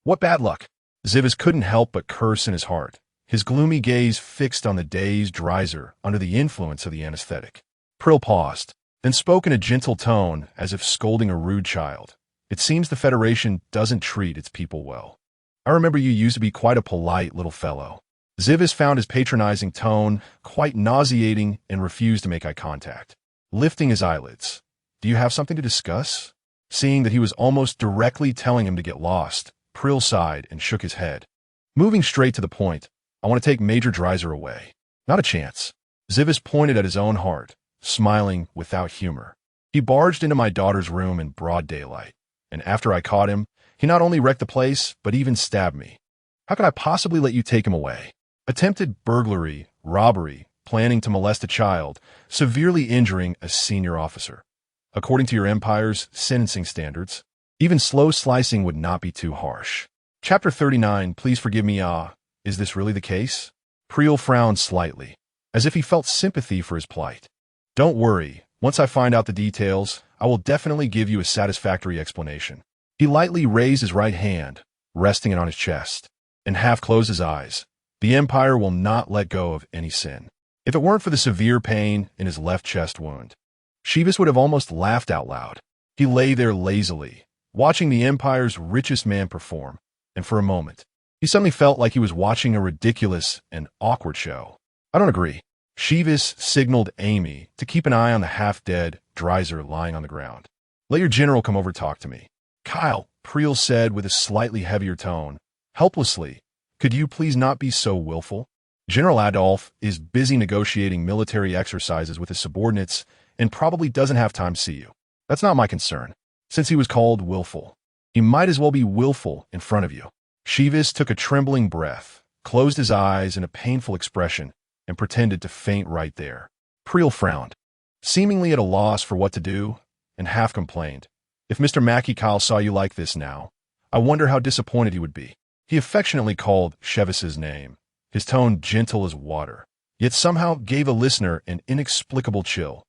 "What bad luck." Zivis couldn't help but curse in his heart, his gloomy gaze fixed on the dazed Dreiser under the influence of the anesthetic. Prill paused, then spoke in a gentle tone as if scolding a rude child. "It seems the Federation doesn't treat its people well. I remember you used to be quite a polite little fellow." Zivis found his patronizing tone quite nauseating and refused to make eye contact, lifting his eyelids. "Do you have something to discuss?" Seeing that he was almost directly telling him to get lost, Prill sighed and shook his head. "Moving straight to the point, I want to take Major Dreiser away." "Not a chance." Zivis pointed at his own heart, smiling without humor. "He barged into my daughter's room in broad daylight, and after I caught him, he not only wrecked the place, but even stabbed me. How could I possibly let you take him away?" Attempted burglary, robbery, planning to molest a child, severely injuring a senior officer. According to your Empire's sentencing standards, even slow slicing would not be too harsh. Chapter 39, please forgive me, is this really the case? Priel frowned slightly, as if he felt sympathy for his plight. "Don't worry, once I find out the details, I will definitely give you a satisfactory explanation." He lightly raised his right hand, resting it on his chest, and half closed his eyes. "The Empire will not let go of any sin." If it weren't for the severe pain in his left chest wound, Sheevis would have almost laughed out loud. He lay there lazily, watching the Empire's richest man perform, and for a moment, he suddenly felt like he was watching a ridiculous and awkward show. I don't agree. Sheevis signaled Amy to keep an eye on the half-dead Dreiser lying on the ground. Let your general come over to talk to me. Kyle, Priel said with a slightly heavier tone, helplessly, could you please not be so willful? General Adolf is busy negotiating military exercises with his subordinates and probably doesn't have time to see you. That's not my concern. Since he was called willful, he might as well be willful in front of you. Sheevis took a trembling breath, closed his eyes in a painful expression, and pretended to faint right there. Priel frowned, seemingly at a loss for what to do, and half complained. If Mr. Mackie Kyle saw you like this now, I wonder how disappointed he would be. He affectionately called Sheevis's name, his tone gentle as water, yet somehow gave a listener an inexplicable chill.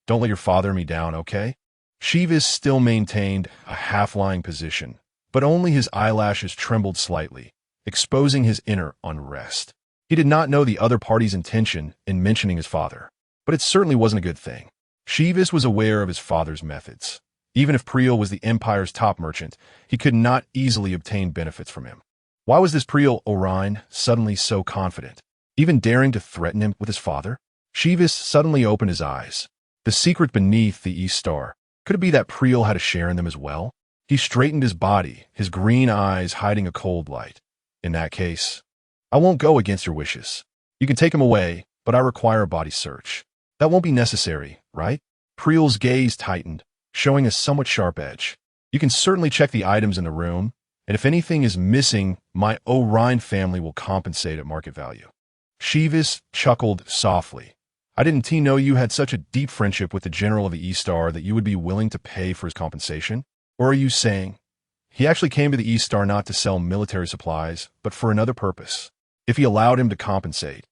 Don't let your father me down, okay? Sheevis still maintained a half-lying position, but only his eyelashes trembled slightly, exposing his inner unrest. He did not know the other party's intention in mentioning his father, but it certainly wasn't a good thing. Sheevis was aware of his father's methods. Even if Priel was the Empire's top merchant, he could not easily obtain benefits from him. Why was this Priel Orion suddenly so confident, even daring to threaten him with his father? Sheevis suddenly opened his eyes. The secret beneath the East Star. Could it be that Priel had a share in them as well? He straightened his body, his green eyes hiding a cold light. In that case, I won't go against your wishes. You can take him away, but I require a body search. That won't be necessary, right? Priel's gaze tightened, showing a somewhat sharp edge. You can certainly check the items in the room, and if anything is missing, my Orion family will compensate at market value. Sheevis chuckled softly. I didn't know you had such a deep friendship with the general of the East Star that you would be willing to pay for his compensation? Or are you saying, he actually came to the East Star not to sell military supplies, but for another purpose? If he allowed him to compensate,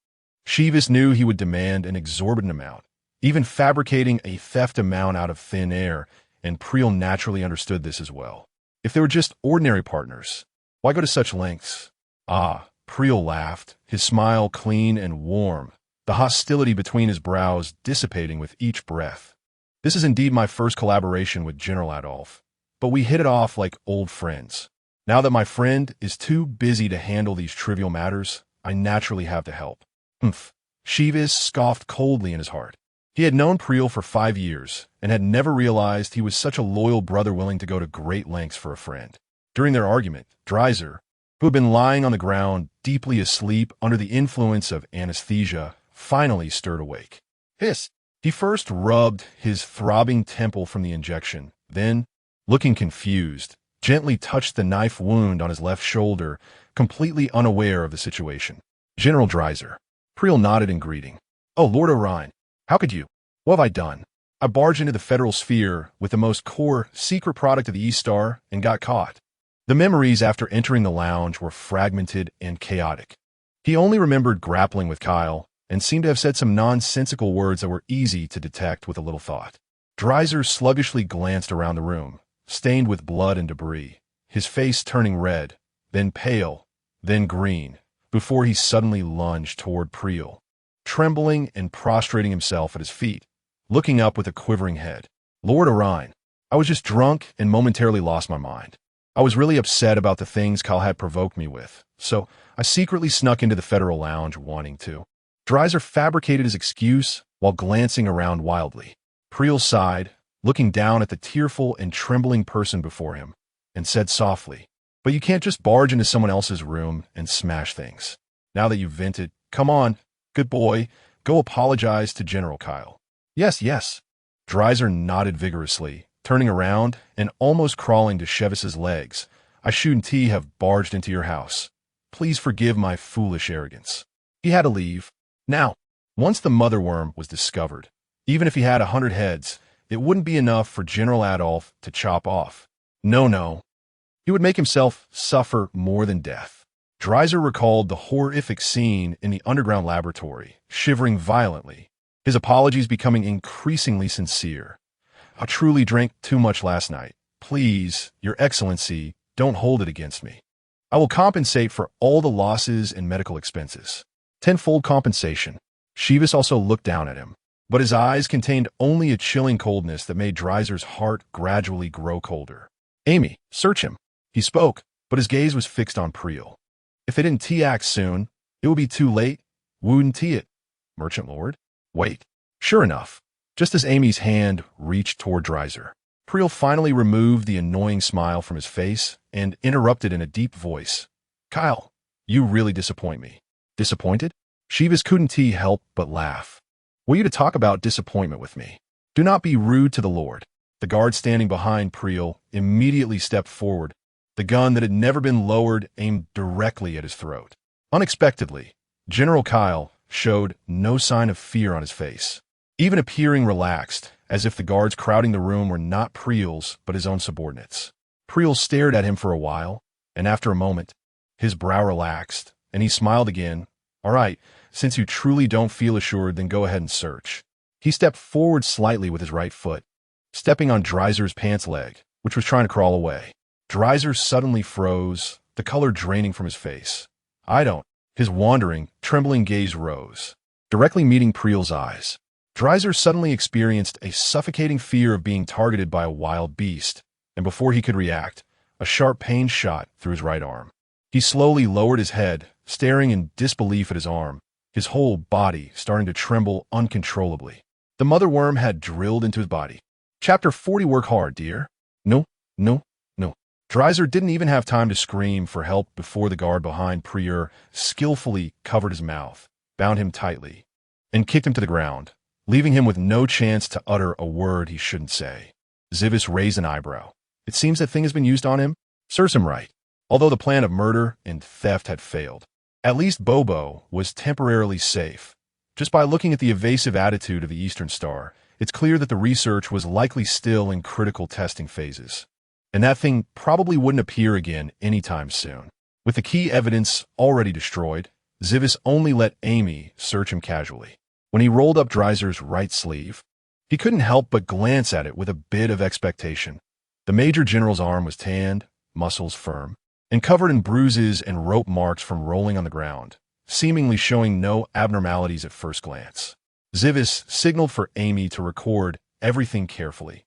Sheevis knew he would demand an exorbitant amount, even fabricating a theft amount out of thin air, and Priel naturally understood this as well. If they were just ordinary partners, why go to such lengths? Ah, Priel laughed, his smile clean and warm, the hostility between his brows dissipating with each breath. This is indeed my first collaboration with General Adolf, but we hit it off like old friends. Now that my friend is too busy to handle these trivial matters, I naturally have to help. Humph. Sheevis scoffed coldly in his heart. He had known Priel for 5 years and had never realized he was such a loyal brother willing to go to great lengths for a friend. During their argument, Dreiser, who had been lying on the ground, deeply asleep under the influence of anesthesia, finally stirred awake. Hiss! He first rubbed his throbbing temple from the injection, then, looking confused, gently touched the knife wound on his left shoulder, completely unaware of the situation. General Dreiser. Priel nodded in greeting. Oh, Lord Orion, how could you? What have I done? I barged into the federal sphere with the most core, secret product of the East Star and got caught. The memories after entering the lounge were fragmented and chaotic. He only remembered grappling with Kyle and seemed to have said some nonsensical words that were easy to detect with a little thought. Dreiser sluggishly glanced around the room, stained with blood and debris, his face turning red, then pale, then green, before he suddenly lunged toward Priel, trembling and prostrating himself at his feet, looking up with a quivering head. Lord Orion, I was just drunk and momentarily lost my mind. I was really upset about the things Kyle had provoked me with, so I secretly snuck into the federal lounge wanting to. Dreiser fabricated his excuse while glancing around wildly. Priel sighed, looking down at the tearful and trembling person before him, and said softly, but you can't just barge into someone else's room and smash things. Now that you've vented, come on, good boy, go apologize to General Kyle. Yes, yes. Dreiser nodded vigorously, turning around and almost crawling to Sheevis's legs. I shouldn't have barged into your house. Please forgive my foolish arrogance. He had to leave. Now, once the mother worm was discovered, even if he had 100 heads, it wouldn't be enough for General Adolf to chop off. No. He would make himself suffer more than death. Dreiser recalled the horrific scene in the underground laboratory, shivering violently, his apologies becoming increasingly sincere. I truly drank too much last night. Please, Your Excellency, don't hold it against me. I will compensate for all the losses and medical expenses. Tenfold compensation. Sheevis also looked down at him. but his eyes contained only a chilling coldness that made Dreiser's heart gradually grow colder. "Amy, search him." He spoke, but his gaze was fixed on Priel. "If they didn't act soon, it would be too late. Wouldn't it, Merchant Lord?" "Wait." Sure enough, just as Amy's hand reached toward Dreiser, Priel finally removed the annoying smile from his face and interrupted in a deep voice. "Kyle, you really disappoint me." "Disappointed?" Shivas couldn't help but laugh. "Were you to talk about disappointment with me? Do not be rude to the Lord." The guard standing behind Priel immediately stepped forward, the gun that had never been lowered aimed directly at his throat. Unexpectedly, General Kyle showed no sign of fear on his face, even appearing relaxed, as if the guards crowding the room were not Priel's but his own subordinates. Priel stared at him for a while, and after a moment, his brow relaxed, and he smiled again. "All right, since you truly don't feel assured, then go ahead and search." He stepped forward slightly with his right foot, stepping on Dreiser's pants leg, which was trying to crawl away. Dreiser suddenly froze, the color draining from his face. "I don't." His wandering, trembling gaze rose, directly meeting Priel's eyes. Dreiser suddenly experienced a suffocating fear of being targeted by a wild beast, and before he could react, a sharp pain shot through his right arm. He slowly lowered his head, staring in disbelief at his arm, his whole body starting to tremble uncontrollably. The mother worm had drilled into his body. Chapter 40. Work hard, dear. No, no, no. Dreiser didn't even have time to scream for help before the guard behind Priel skillfully covered his mouth, bound him tightly, and kicked him to the ground, leaving him with no chance to utter a word he shouldn't say. Zivis raised an eyebrow. "It seems that thing has been used on him?" "Serves him right." Although the plan of murder and theft had failed, at least Bobo was temporarily safe. Just by looking at the evasive attitude of the Eastern Star, it's clear that the research was likely still in critical testing phases, and that thing probably wouldn't appear again anytime soon. With the key evidence already destroyed, Zivis only let Amy search him casually. When he rolled up Dreiser's right sleeve, he couldn't help but glance at it with a bit of expectation. The Major General's arm was tanned, muscles firm, and covered in bruises and rope marks from rolling on the ground, seemingly showing no abnormalities at first glance. Zivis signaled for Amy to record everything carefully,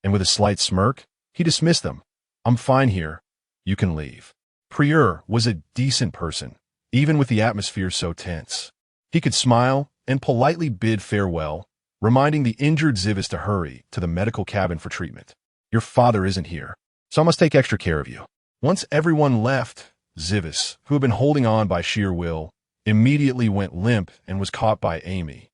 and with a slight smirk, he dismissed them. "I'm fine here. You can leave." Priel was a decent person, even with the atmosphere so tense. He could smile and politely bid farewell, reminding the injured Zivis to hurry to the medical cabin for treatment. "Your father isn't here, so I must take extra care of you." Once everyone left, Zivis, who had been holding on by sheer will, immediately went limp and was caught by Amy,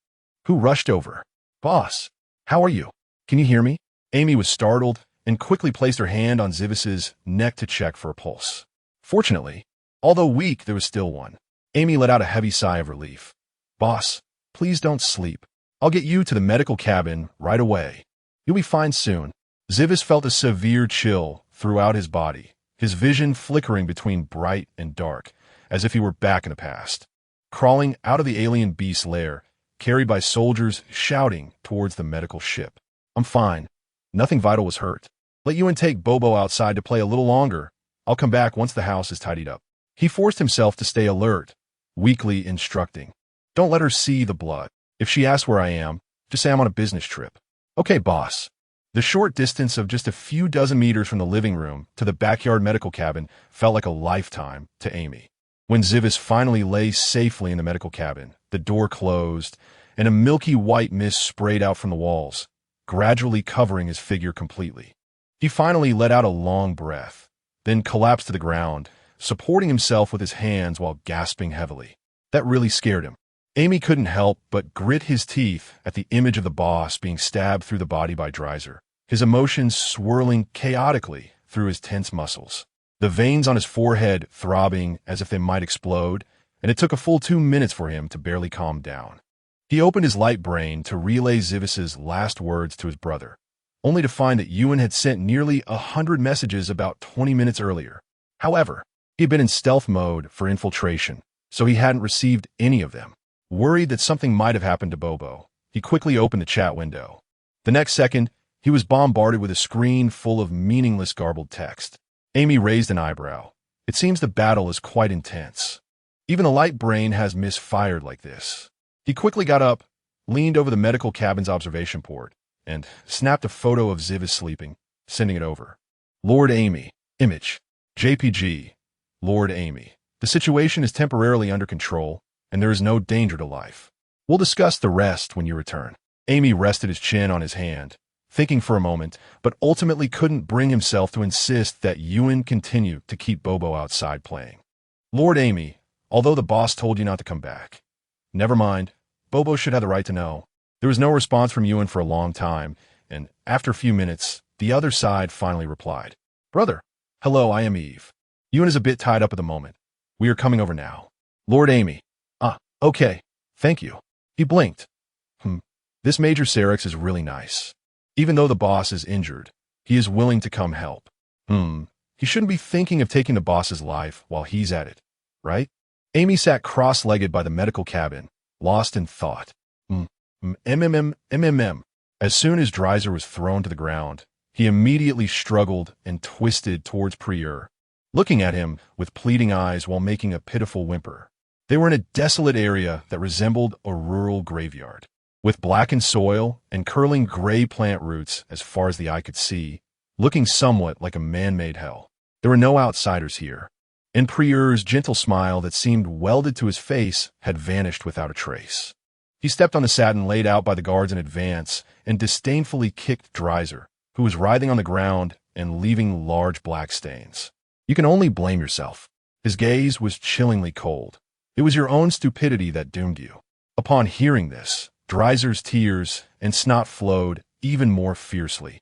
who rushed over. "Boss, how are you? Can you hear me?" Amy was startled and quickly placed her hand on Zivis's neck to check for a pulse. Fortunately, although weak, there was still one. Amy let out a heavy sigh of relief. "Boss, please don't sleep. I'll get you to the medical cabin right away. You'll be fine soon." Zivis felt a severe chill throughout his body, his vision flickering between bright and dark, as if he were back in the past, crawling out of the alien beast's lair, carried by soldiers shouting towards the medical ship. "I'm fine. Nothing vital was hurt. Let you and take Bobo outside to play a little longer. I'll come back once the house is tidied up." He forced himself to stay alert, weakly instructing. "Don't let her see the blood. If she asks where I am, just say I'm on a business trip." "Okay, boss." The short distance of just a few dozen meters from the living room to the backyard medical cabin felt like a lifetime to Amy. When Zivis finally lay safely in the medical cabin, the door closed, and a milky white mist sprayed out from the walls, gradually covering his figure completely. He finally let out a long breath, then collapsed to the ground, supporting himself with his hands while gasping heavily. That really scared him. Amy couldn't help but grit his teeth at the image of the boss being stabbed through the body by Dreiser, his emotions swirling chaotically through his tense muscles, the veins on his forehead throbbing as if they might explode, and it took a full 2 minutes for him to barely calm down. He opened his light brain to relay Zivis's last words to his brother, only to find that Ewan had sent nearly 100 messages about 20 minutes earlier. However, he had been in stealth mode for infiltration, so he hadn't received any of them. Worried that something might have happened to Bobo, he quickly opened the chat window. The next second, he was bombarded with a screen full of meaningless garbled text. Amy raised an eyebrow. It seems the battle is quite intense. Even the light brain has misfired like this. He quickly got up, leaned over the medical cabin's observation port, and snapped a photo of Zivis sleeping, sending it over. Lord Amy. Image. JPG. Lord Amy. The situation is temporarily under control, and there is no danger to life. We'll discuss the rest when you return. Amy rested his chin on his hand, thinking for a moment, but ultimately couldn't bring himself to insist that Ewan continue to keep Bobo outside playing. Lord Amy, although the boss told you not to come back. Never mind. Bobo should have the right to know. There was no response from Ewan for a long time, and after a few minutes, the other side finally replied. Brother. Hello, I am Eve. Ewan is a bit tied up at the moment. We are coming over now. Lord Amy. Okay. Thank you. He blinked. This Major Serex is really nice. Even though the boss is injured, he is willing to come help. He shouldn't be thinking of taking the boss's life while he's at it, right? Amy sat cross-legged by the medical cabin, lost in thought. As soon as Dreiser was thrown to the ground, he immediately struggled and twisted towards Prieur, looking at him with pleading eyes while making a pitiful whimper. They were in a desolate area that resembled a rural graveyard, with blackened soil and curling gray plant roots as far as the eye could see, looking somewhat like a man-made hell. There were no outsiders here, and Prieur's gentle smile that seemed welded to his face had vanished without a trace. He stepped on the satin laid out by the guards in advance and disdainfully kicked Dreiser, who was writhing on the ground and leaving large black stains. You can only blame yourself. His gaze was chillingly cold. It was your own stupidity that doomed you. Upon hearing this, Dreiser's tears and snot flowed even more fiercely,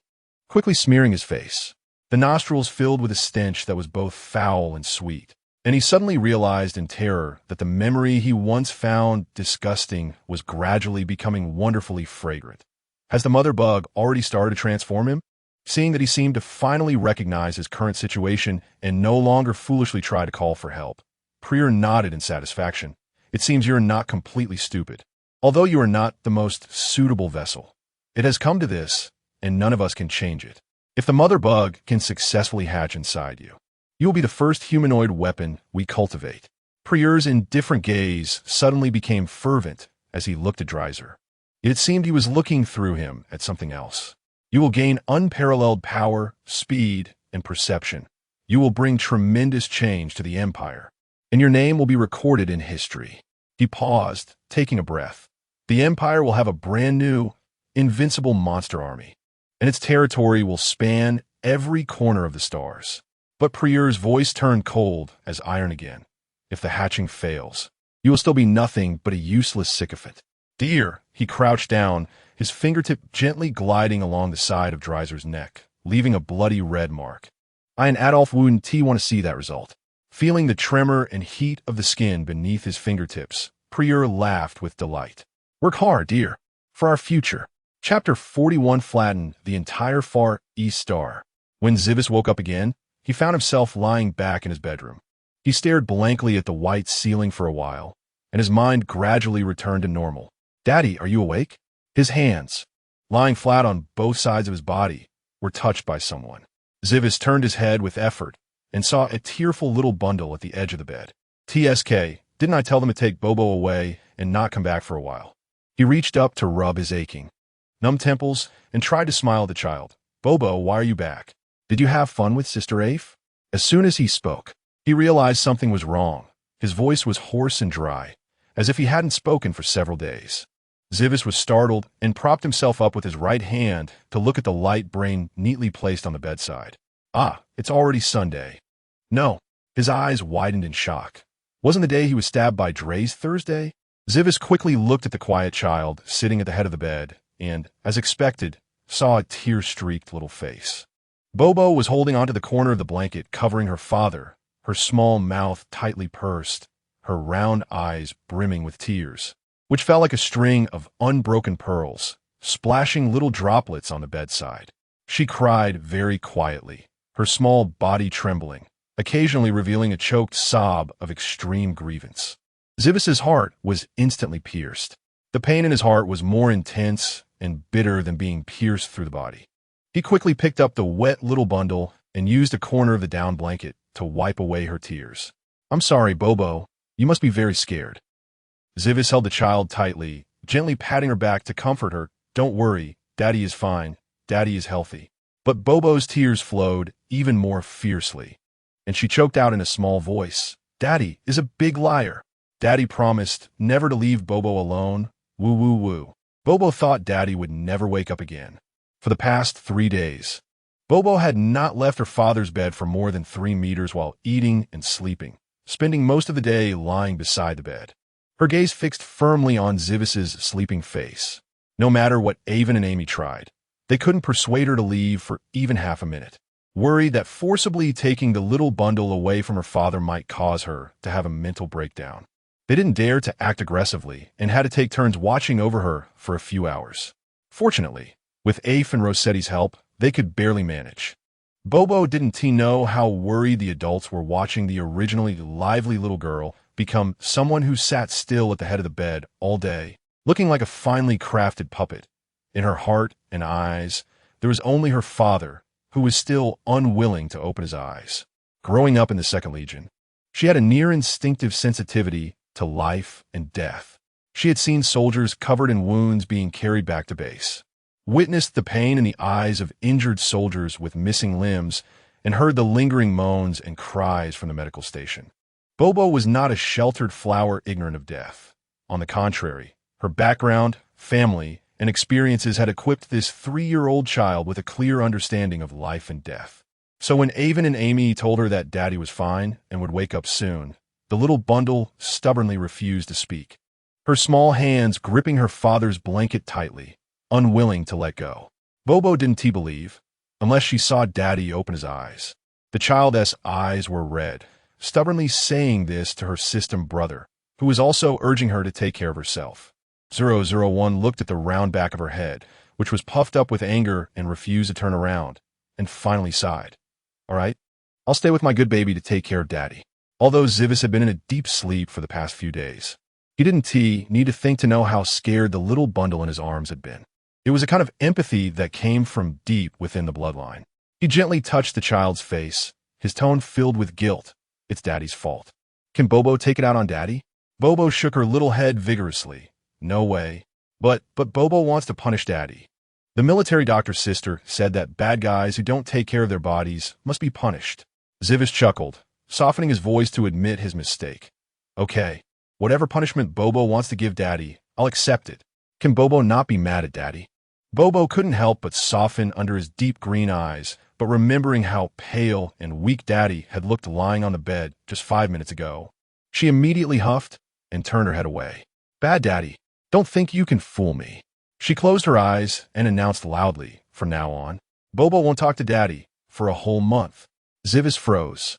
quickly smearing his face. The nostrils filled with a stench that was both foul and sweet, and he suddenly realized in terror that the memory he once found disgusting was gradually becoming wonderfully fragrant. Has the mother bug already started to transform him? Seeing that he seemed to finally recognize his current situation and no longer foolishly try to call for help, Prieur nodded in satisfaction. It seems you're not completely stupid. Although you are not the most suitable vessel, it has come to this, and none of us can change it. If the mother bug can successfully hatch inside you, you will be the first humanoid weapon we cultivate. Prieur's indifferent gaze suddenly became fervent as he looked at Dreiser. It seemed he was looking through him at something else. You will gain unparalleled power, speed, and perception. You will bring tremendous change to the Empire, and your name will be recorded in history. He paused, taking a breath. The Empire will have a brand new, invincible monster army, and its territory will span every corner of the stars. But Prieur's voice turned cold as iron again. If the hatching fails, you will still be nothing but a useless sycophant. Dear, he crouched down, his fingertip gently gliding along the side of Dreiser's neck, leaving a bloody red mark. I and Adolf wouldn't want to see that result. Feeling the tremor and heat of the skin beneath his fingertips, Prieur laughed with delight. Work hard, dear, for our future. Chapter 41 flattened the entire Far East star. When Zivis woke up again, he found himself lying back in his bedroom. He stared blankly at the white ceiling for a while, and his mind gradually returned to normal. Daddy, are you awake? His hands, lying flat on both sides of his body, were touched by someone. Zivis turned his head with effort and saw a tearful little bundle at the edge of the bed. TSK, didn't I tell them to take Bobo away and not come back for a while? He reached up to rub his aching, numb temples and tried to smile at the child. Bobo, why are you back? Did you have fun with Sister Afe? As soon as he spoke, he realized something was wrong. His voice was hoarse and dry, as if he hadn't spoken for several days. Zivis was startled and propped himself up with his right hand to look at the light brain neatly placed on the bedside. It's already Sunday. No. His eyes widened in shock. Wasn't the day he was stabbed by Dre's Thursday? Zivis quickly looked at the quiet child sitting at the head of the bed and, as expected, saw a tear-streaked little face. Bobo was holding onto the corner of the blanket covering her father, her small mouth tightly pursed, her round eyes brimming with tears, which fell like a string of unbroken pearls, splashing little droplets on the bedside. She cried very quietly, her small body trembling, occasionally revealing a choked sob of extreme grievance. Zivis's heart was instantly pierced. The pain in his heart was more intense and bitter than being pierced through the body. He quickly picked up the wet little bundle and used a corner of the down blanket to wipe away her tears. I'm sorry, Bobo. You must be very scared. Zivis held the child tightly gently patting her back to comfort her. "Don't worry, Daddy is fine. Daddy is healthy." But Bobo's tears flowed even more fiercely, and she choked out in a small voice, "Daddy is a big liar. Daddy promised never to leave Bobo alone. Woo woo woo." Bobo thought Daddy would never wake up again. For the past 3 days, Bobo had not left her father's bed for more than 3 meters while eating and sleeping, spending most of the day lying beside the bed, her gaze fixed firmly on Zivis's sleeping face. No matter what Avon and Amy tried, they couldn't persuade her to leave for even half a minute, worried that forcibly taking the little bundle away from her father might cause her to have a mental breakdown. They didn't dare to act aggressively and had to take turns watching over her for a few hours. Fortunately, with Afe and Rossetti's help, they could barely manage. Bobo didn't know how worried the adults were watching the originally lively little girl become someone who sat still at the head of the bed all day, looking like a finely crafted puppet. In her heart and eyes, there was only her father, who was still unwilling to open his eyes. Growing up in the Second Legion, she had a near-instinctive sensitivity to life and death. She had seen soldiers covered in wounds being carried back to base, witnessed the pain in the eyes of injured soldiers with missing limbs, and heard the lingering moans and cries from the medical station. Bobo was not a sheltered flower ignorant of death. On the contrary, her background, family, and experiences had equipped this 3-year-old child with a clear understanding of life and death. So when Avon and Amy told her that Daddy was fine and would wake up soon, the little bundle stubbornly refused to speak, her small hands gripping her father's blanket tightly, unwilling to let go. Bobo didn't believe, unless she saw Daddy open his eyes. The child's eyes were red, stubbornly saying this to her system brother, who was also urging her to take care of herself. 001 looked at the round back of her head, which was puffed up with anger and refused to turn around, and finally sighed. "All right, I'll stay with my good baby to take care of Daddy." Although Zivis had been in a deep sleep for the past few days, he didn't need to think to know how scared the little bundle in his arms had been. It was a kind of empathy that came from deep within the bloodline. He gently touched the child's face, his tone filled with guilt. "It's Daddy's fault. Can Bobo take it out on Daddy?" Bobo shook her little head vigorously. "No way. But Bobo wants to punish Daddy." The military doctor's sister said that bad guys who don't take care of their bodies must be punished. Zivis chuckled, softening his voice to admit his mistake. "Okay, whatever punishment Bobo wants to give Daddy, I'll accept it. Can Bobo not be mad at Daddy?" Bobo couldn't help but soften under his deep green eyes, but remembering how pale and weak Daddy had looked lying on the bed just 5 minutes ago, she immediately huffed and turned her head away. "Bad Daddy, don't think you can fool me." She closed her eyes and announced loudly, from now on, "Bobo won't talk to Daddy for a whole month." Zivis froze.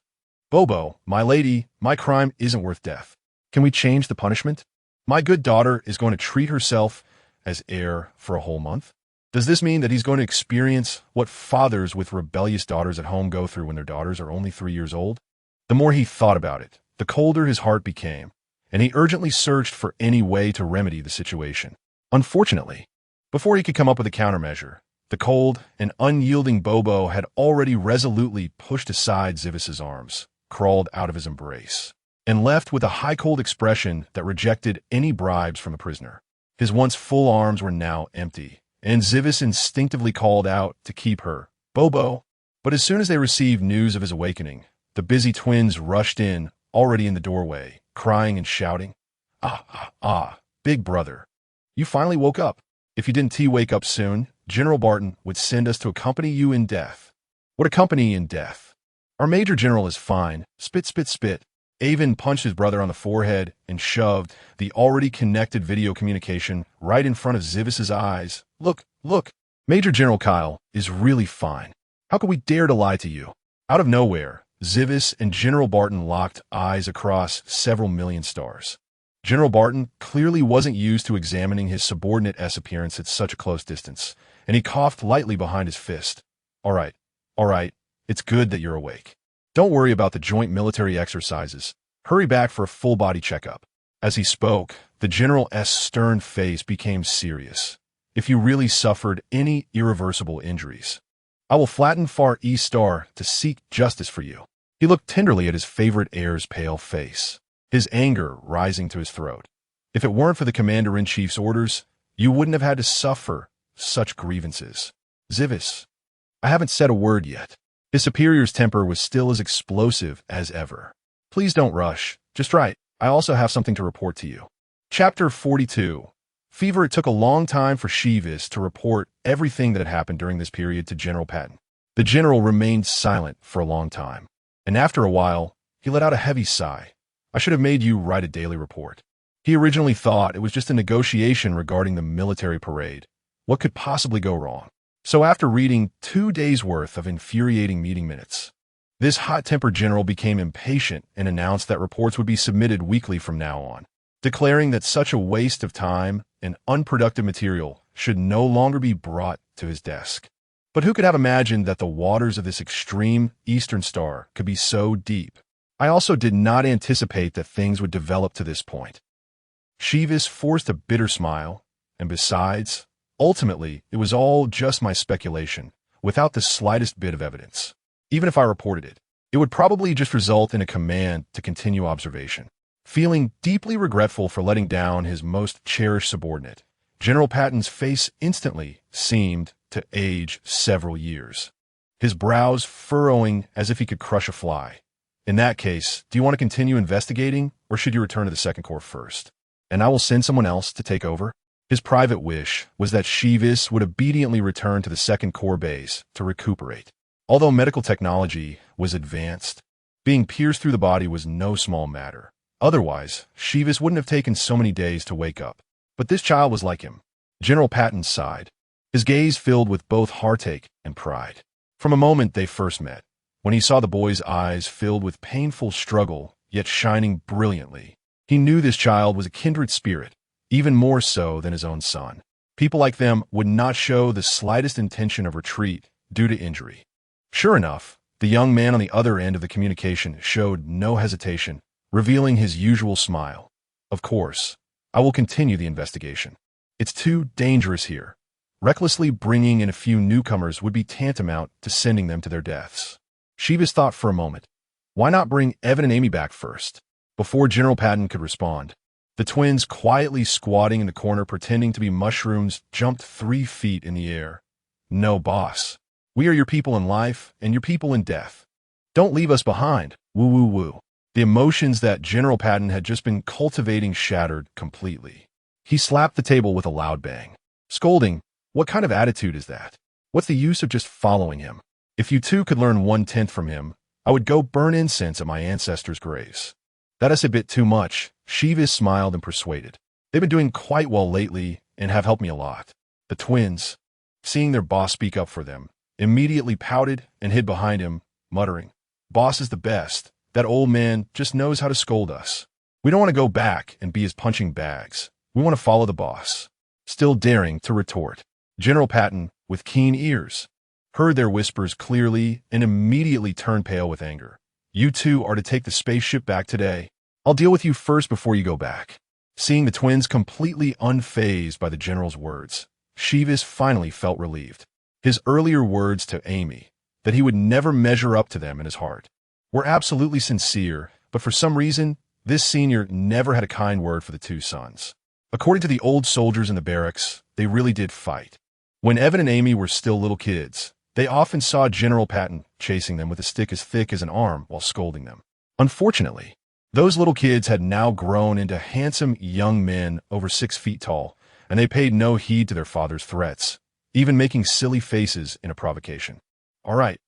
"Bobo, my lady, my crime isn't worth death. Can we change the punishment? My good daughter is going to treat herself as heir for a whole month. Does this mean that he's going to experience what fathers with rebellious daughters at home go through when their daughters are only 3 years old?" The more he thought about it, the colder his heart became, and he urgently searched for any way to remedy the situation. Unfortunately, before he could come up with a countermeasure, the cold and unyielding Bobo had already resolutely pushed aside Zivis's arms, crawled out of his embrace, and left with a high-cold expression that rejected any bribes from the prisoner. His once full arms were now empty, and Zivis instinctively called out to keep her, "Bobo." But as soon as they received news of his awakening, the busy twins rushed in, already in the doorway, crying and shouting, Ah, big brother. You finally woke up. If you didn't wake up soon, General Barton would send us to accompany you in death." "What accompany in death? Our Major General is fine." Spit, spit, spit. Avon punched his brother on the forehead and shoved the already connected video communication right in front of Zivis's eyes. Look. Major General Kyle is really fine. How could we dare to lie to you?" Out of nowhere, Zivis and General Barton locked eyes across several million stars. General Barton clearly wasn't used to examining his subordinate's appearance at such a close distance, and he coughed lightly behind his fist. All right. It's good that you're awake. Don't worry about the joint military exercises. Hurry back for a full-body checkup." As he spoke, the general's stern face became serious. "If you really suffered any irreversible injuries, I will flatten Far East Star to seek justice for you." He looked tenderly at his favorite heir's pale face, his anger rising to his throat. If it weren't for the commander-in-chief's orders, you wouldn't have had to suffer such grievances. Zivis. I haven't said a word yet. His superior's temper was still as explosive as ever. Please don't rush. Just right. I also have something to report to you. Chapter 42. Fever. It took a long time for Shivis to report everything that had happened during this period to General Patton. The general remained silent for a long time, and after a while, he let out a heavy sigh. I should have made you write a daily report. He originally thought it was just a negotiation regarding the military parade. What could possibly go wrong? So after reading 2 days' worth of infuriating meeting minutes, this hot-tempered general became impatient and announced that reports would be submitted weekly from now on, declaring that such a waste of time and unproductive material should no longer be brought to his desk. But who could have imagined that the waters of this extreme eastern star could be so deep? I also did not anticipate that things would develop to this point. Shivis forced a bitter smile, and besides, ultimately, it was all just my speculation, without the slightest bit of evidence. Even if I reported it, it would probably just result in a command to continue observation. Feeling deeply regretful for letting down his most cherished subordinate, General Patton's face instantly seemed to age several years, his brows furrowing as if he could crush a fly. In that case, do you want to continue investigating, or should you return to the Second Corps first? And I will send someone else to take over? His private wish was that Shivis would obediently return to the Second Corps base to recuperate. Although medical technology was advanced, being pierced through the body was no small matter. Otherwise, Shivis wouldn't have taken so many days to wake up. But this child was like him. General Patton sighed, his gaze filled with both heartache and pride. From a moment they first met, when he saw the boy's eyes filled with painful struggle, yet shining brilliantly, he knew this child was a kindred spirit, even more so than his own son. People like them would not show the slightest intention of retreat due to injury. Sure enough, the young man on the other end of the communication showed no hesitation, revealing his usual smile. Of course, I will continue the investigation. It's too dangerous here. Recklessly bringing in a few newcomers would be tantamount to sending them to their deaths. Shivis thought for a moment. Why not bring Evan and Amy back first? Before General Patton could respond, the twins, quietly squatting in the corner pretending to be mushrooms, jumped 3 feet in the air. No, boss. We are your people in life and your people in death. Don't leave us behind. Woo woo woo. The emotions that General Patton had just been cultivating shattered completely. He slapped the table with a loud bang, scolding, "What kind of attitude is that? What's the use of just following him? If you two could learn 1/10 from him, I would go burn incense at my ancestors' graves." That is a bit too much. Shivis smiled and persuaded. They've been doing quite well lately and have helped me a lot. The twins, seeing their boss speak up for them, immediately pouted and hid behind him, muttering, "Boss is the best. That old man just knows how to scold us. We don't want to go back and be his punching bags. We want to follow the boss." Still daring to retort, General Patton, with keen ears, heard their whispers clearly and immediately turned pale with anger. "You two are to take the spaceship back today. I'll deal with you first before you go back." Seeing the twins completely unfazed by the general's words, Shivis finally felt relieved. His earlier words to Amy, that he would never measure up to them in his heart, were absolutely sincere, but for some reason, this senior never had a kind word for the two sons. According to the old soldiers in the barracks, they really did fight. When Evan and Amy were still little kids, they often saw General Patton chasing them with a stick as thick as an arm while scolding them. Unfortunately, those little kids had now grown into handsome young men over 6 feet tall, and they paid no heed to their father's threats, even making silly faces in a provocation. All right,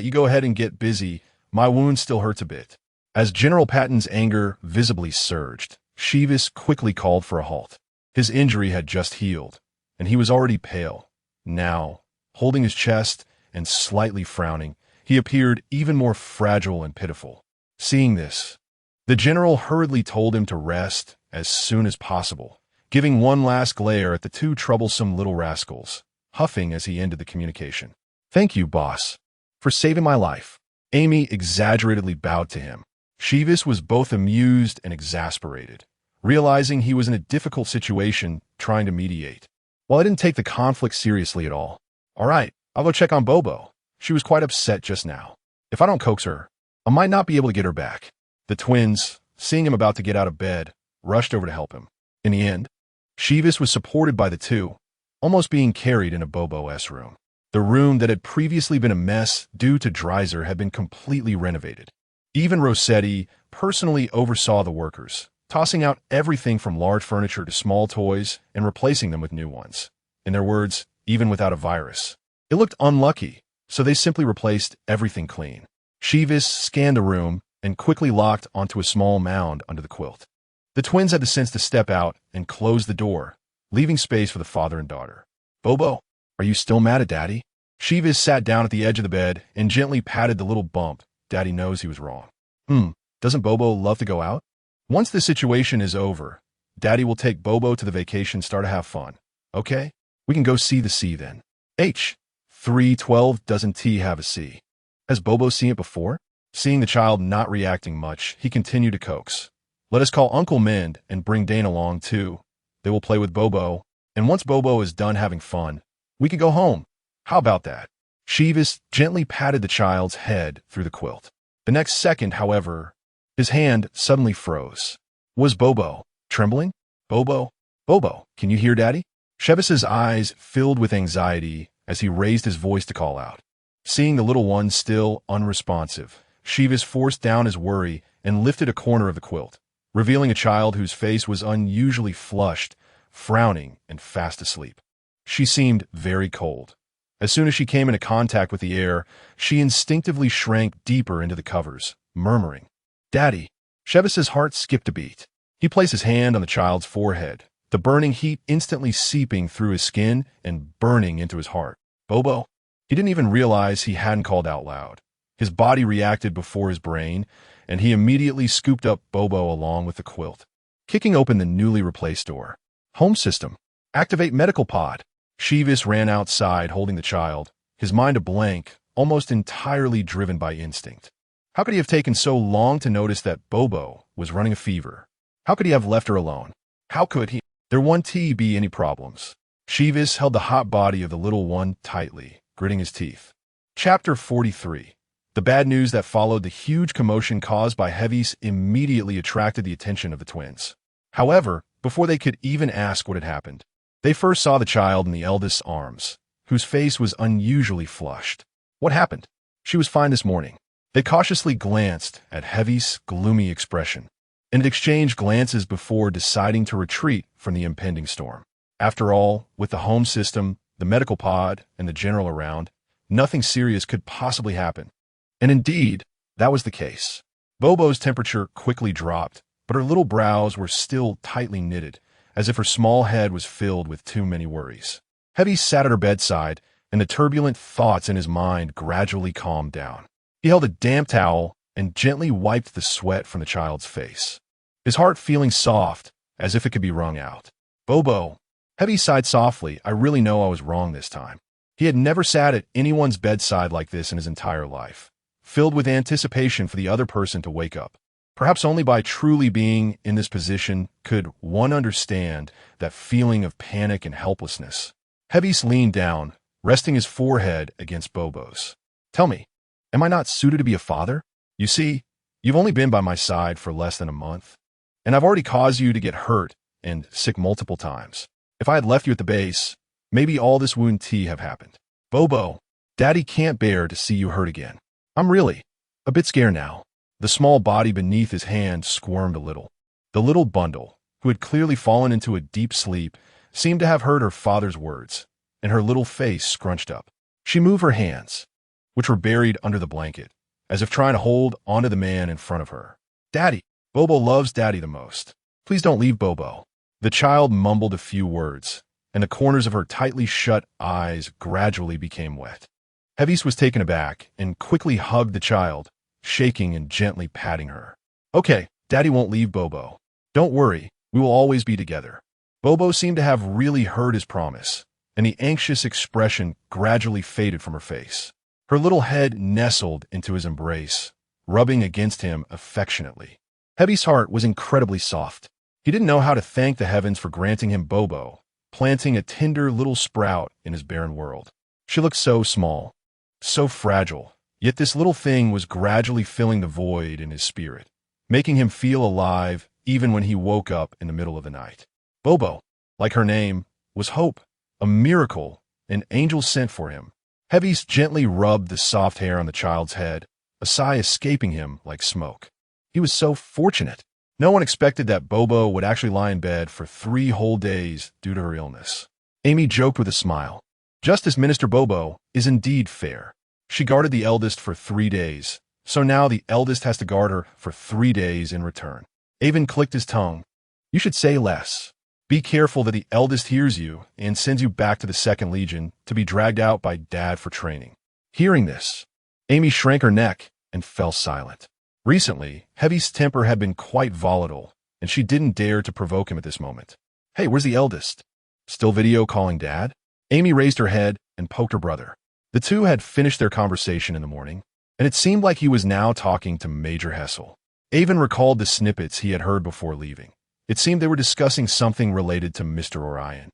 you go ahead and get busy. My wound still hurts a bit." As General Patton's anger visibly surged, Shivis quickly called for a halt. His injury had just healed, and he was already pale. Now, holding his chest and slightly frowning, he appeared even more fragile and pitiful. Seeing this, the general hurriedly told him to rest as soon as possible, giving one last glare at the two troublesome little rascals, huffing as he ended the communication. "Thank you, boss, for saving my life." Amy exaggeratedly bowed to him. Shivis was both amused and exasperated, realizing he was in a difficult situation trying to mediate. While I didn't take the conflict seriously at all. "All right, I'll go check on Bobo. She was quite upset just now. If I don't coax her, I might not be able to get her back." The twins, seeing him about to get out of bed, rushed over to help him. In the end, Shivis was supported by the two, almost being carried in a Bobo's room. The room that had previously been a mess due to Dreiser had been completely renovated. Even Rossetti personally oversaw the workers, tossing out everything from large furniture to small toys and replacing them with new ones. In their words, even without a virus. It looked unlucky, so they simply replaced everything clean. Shivis scanned the room and quickly locked onto a small mound under the quilt. The twins had the sense to step out and close the door, leaving space for the father and daughter. "Bobo, are you still mad at Daddy?" Shivis sat down at the edge of the bed and gently patted the little bump. Daddy knows he was wrong. Doesn't Bobo love to go out? Once the situation is over, Daddy will take Bobo to the vacation star to have fun. Okay? We can go see the sea then. 3:12 Doesn't T have a sea? Has Bobo seen it before? Seeing the child not reacting much, he continued to coax. Let us call Uncle Mend and bring Dane along too. They will play with Bobo, and once Bobo is done having fun, we can go home. How about that? Shivis gently patted the child's head through the quilt. The next second, however, his hand suddenly froze. Was Bobo trembling? Bobo, can you hear Daddy? Shivis's eyes filled with anxiety as he raised his voice to call out. Seeing the little one still unresponsive, Shivis forced down his worry and lifted a corner of the quilt, revealing a child whose face was unusually flushed, frowning, and fast asleep. She seemed very cold. As soon as she came into contact with the air, she instinctively shrank deeper into the covers, murmuring, "Daddy." Shivis's heart skipped a beat. He placed his hand on the child's forehead, the burning heat instantly seeping through his skin and burning into his heart. "Bobo?" He didn't even realize he hadn't called out loud. His body reacted before his brain, and he immediately scooped up Bobo along with the quilt. Kicking open the newly replaced door. "Home system. Activate medical pod." Shivis ran outside holding the child, his mind a blank, almost entirely driven by instinct. How could he have taken so long to notice that Bobo was running a fever? How could he have left her alone? How could he? There wouldn't be any problems. Shivis held the hot body of the little one tightly, gritting his teeth. Chapter 43. The bad news that followed the huge commotion caused by Heavies immediately attracted the attention of the twins. However, before they could even ask what had happened, they first saw the child in the eldest's arms, whose face was unusually flushed. What happened? She was fine this morning. They cautiously glanced at Heavy's gloomy expression, and exchanged glances before deciding to retreat from the impending storm. After all, with the home system, the medical pod, and the general around, nothing serious could possibly happen. And indeed, that was the case. Bobo's temperature quickly dropped, but her little brows were still tightly knitted, as if her small head was filled with too many worries. Heavy sat at her bedside, and the turbulent thoughts in his mind gradually calmed down. He held a damp towel and gently wiped the sweat from the child's face, his heart feeling soft, as if it could be wrung out. "Bobo." Heavy sighed softly. "I really know I was wrong this time." He had never sat at anyone's bedside like this in his entire life, filled with anticipation for the other person to wake up. Perhaps only by truly being in this position could one understand that feeling of panic and helplessness. Heavies leaned down, resting his forehead against Bobo's. "Tell me, am I not suited to be a father? You see, you've only been by my side for less than a month, and I've already caused you to get hurt and sick multiple times. If I had left you at the base, maybe all this wouldn't have happened. Bobo, Daddy can't bear to see you hurt again. I'm really a bit scared now." The small body beneath his hand squirmed a little. The little bundle, who had clearly fallen into a deep sleep, seemed to have heard her father's words, and her little face scrunched up. She moved her hands, which were buried under the blanket, as if trying to hold onto the man in front of her. "Daddy, Bobo loves Daddy the most. Please don't leave Bobo." The child mumbled a few words, and the corners of her tightly shut eyes gradually became wet. Heavies was taken aback and quickly hugged the child, shaking and gently patting her. "Okay, Daddy won't leave Bobo. Don't worry, we will always be together." Bobo seemed to have really heard his promise, and the anxious expression gradually faded from her face. Her little head nestled into his embrace, rubbing against him affectionately. Heavy's heart was incredibly soft. He didn't know how to thank the heavens for granting him Bobo, planting a tender little sprout in his barren world. She looked so small, so fragile. Yet this little thing was gradually filling the void in his spirit, making him feel alive even when he woke up in the middle of the night. Bobo, like her name, was hope, a miracle, an angel sent for him. Heavies gently rubbed the soft hair on the child's head, a sigh escaping him like smoke. He was so fortunate. No one expected that Bobo would actually lie in bed for 3 whole days due to her illness. Amy joked with a smile. Justice Minister Bobo is indeed fair. She guarded the eldest for 3 days, so now the eldest has to guard her for 3 days in return. Avon clicked his tongue. You should say less. Be careful that the eldest hears you and sends you back to the 2nd Legion to be dragged out by Dad for training. Hearing this, Amy shrank her neck and fell silent. Recently, Heavy's temper had been quite volatile, and she didn't dare to provoke him at this moment. Hey, where's the eldest? Still video calling Dad? Amy raised her head and poked her brother. The two had finished their conversation in the morning, and it seemed like he was now talking to Major Hessel. Avon recalled the snippets he had heard before leaving. It seemed they were discussing something related to Mr. Orion.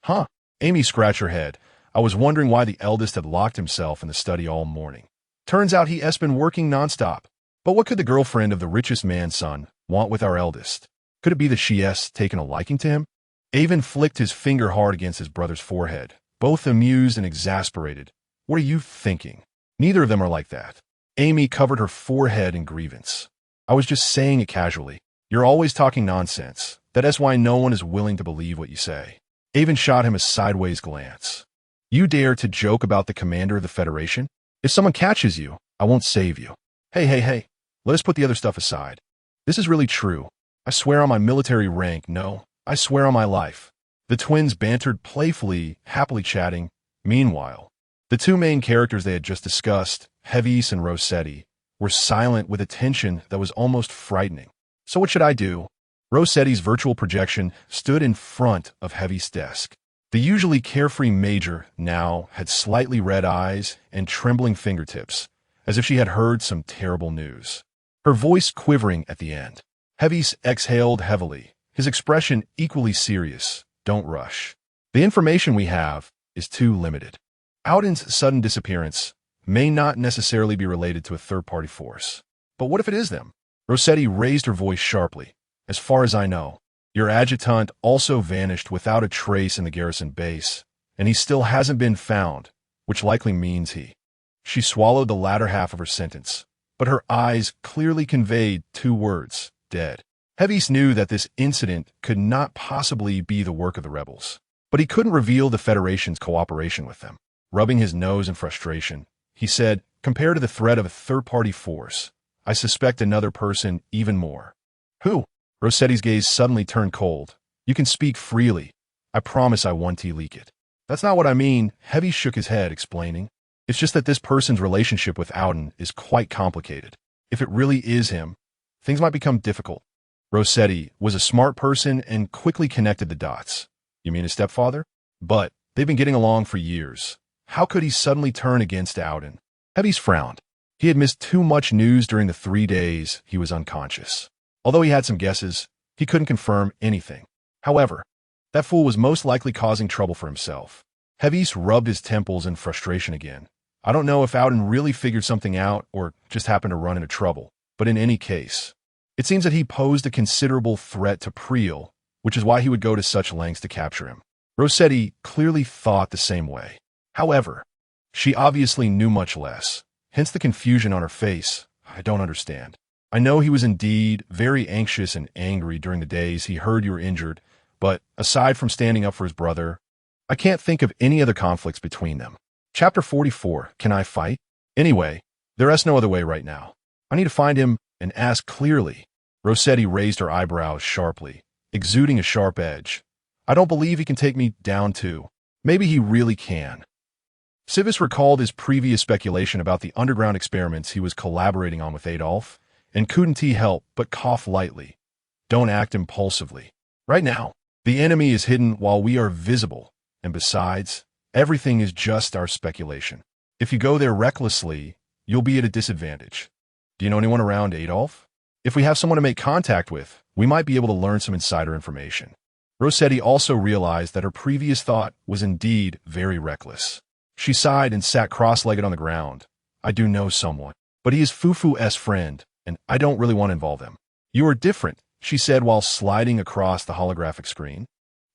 Huh? Amy scratched her head. I was wondering why the eldest had locked himself in the study all morning. Turns out he has been working nonstop. But what could the girlfriend of the richest man's son want with our eldest? Could it be that she has taken a liking to him? Avon flicked his finger hard against his brother's forehead, both amused and exasperated. What are you thinking? Neither of them are like that. Amy covered her forehead in grievance. I was just saying it casually. You're always talking nonsense. That's why no one is willing to believe what you say. Avon shot him a sideways glance. You dare to joke about the commander of the Federation? If someone catches you, I won't save you. Hey. Let us put the other stuff aside. This is really true. I swear on my military rank, no, I swear on my life. The twins bantered playfully, happily chatting. Meanwhile, the 2 main characters they had just discussed, Heavies and Rossetti, were silent with a tension that was almost frightening. So what should I do? Rossetti's virtual projection stood in front of Heavy's desk. The usually carefree Major now had slightly red eyes and trembling fingertips, as if she had heard some terrible news. Her voice quivering at the end. Heavies exhaled heavily, his expression equally serious. Don't rush. The information we have is too limited. Audin's sudden disappearance may not necessarily be related to a third-party force. But what if it is them? Rossetti raised her voice sharply. As far as I know, your adjutant also vanished without a trace in the garrison base, and he still hasn't been found, which likely means he. She swallowed the latter half of her sentence, but her eyes clearly conveyed 2 words, dead. Heavies knew that this incident could not possibly be the work of the rebels, but he couldn't reveal the Federation's cooperation with them. Rubbing his nose in frustration, he said, compared to the threat of a third-party force, I suspect another person even more. Who? Rossetti's gaze suddenly turned cold. You can speak freely. I promise I won't leak it. That's not what I mean. Heavy shook his head, explaining. It's just that this person's relationship with Audin is quite complicated. If it really is him, things might become difficult. Rossetti was a smart person and quickly connected the dots. You mean his stepfather? But they've been getting along for years. How could he suddenly turn against Audin? Heavies frowned. He had missed too much news during the 3 days he was unconscious. Although he had some guesses, he couldn't confirm anything. However, that fool was most likely causing trouble for himself. Heavies rubbed his temples in frustration again. I don't know if Audin really figured something out or just happened to run into trouble, but in any case, it seems that he posed a considerable threat to Priel, which is why he would go to such lengths to capture him. Rossetti clearly thought the same way. However, she obviously knew much less, hence the confusion on her face. I don't understand. I know he was indeed very anxious and angry during the days he heard you were injured, but aside from standing up for his brother, I can't think of any other conflicts between them. Chapter 44, Can I Fight? Anyway, there is no other way right now. I need to find him and ask clearly. Rossetti raised her eyebrows sharply, exuding a sharp edge. I don't believe he can take me down too. Maybe he really can. Civis recalled his previous speculation about the underground experiments he was collaborating on with Adolf, and couldn't help but cough lightly. Don't act impulsively. Right now, the enemy is hidden while we are visible, and besides, everything is just our speculation. If you go there recklessly, you'll be at a disadvantage. Do you know anyone around Adolf? If we have someone to make contact with, we might be able to learn some insider information. Rossetti also realized that her previous thought was indeed very reckless. She sighed and sat cross-legged on the ground. I do know someone, but he is Fufu's friend, and I don't really want to involve him. You are different, she said while sliding across the holographic screen.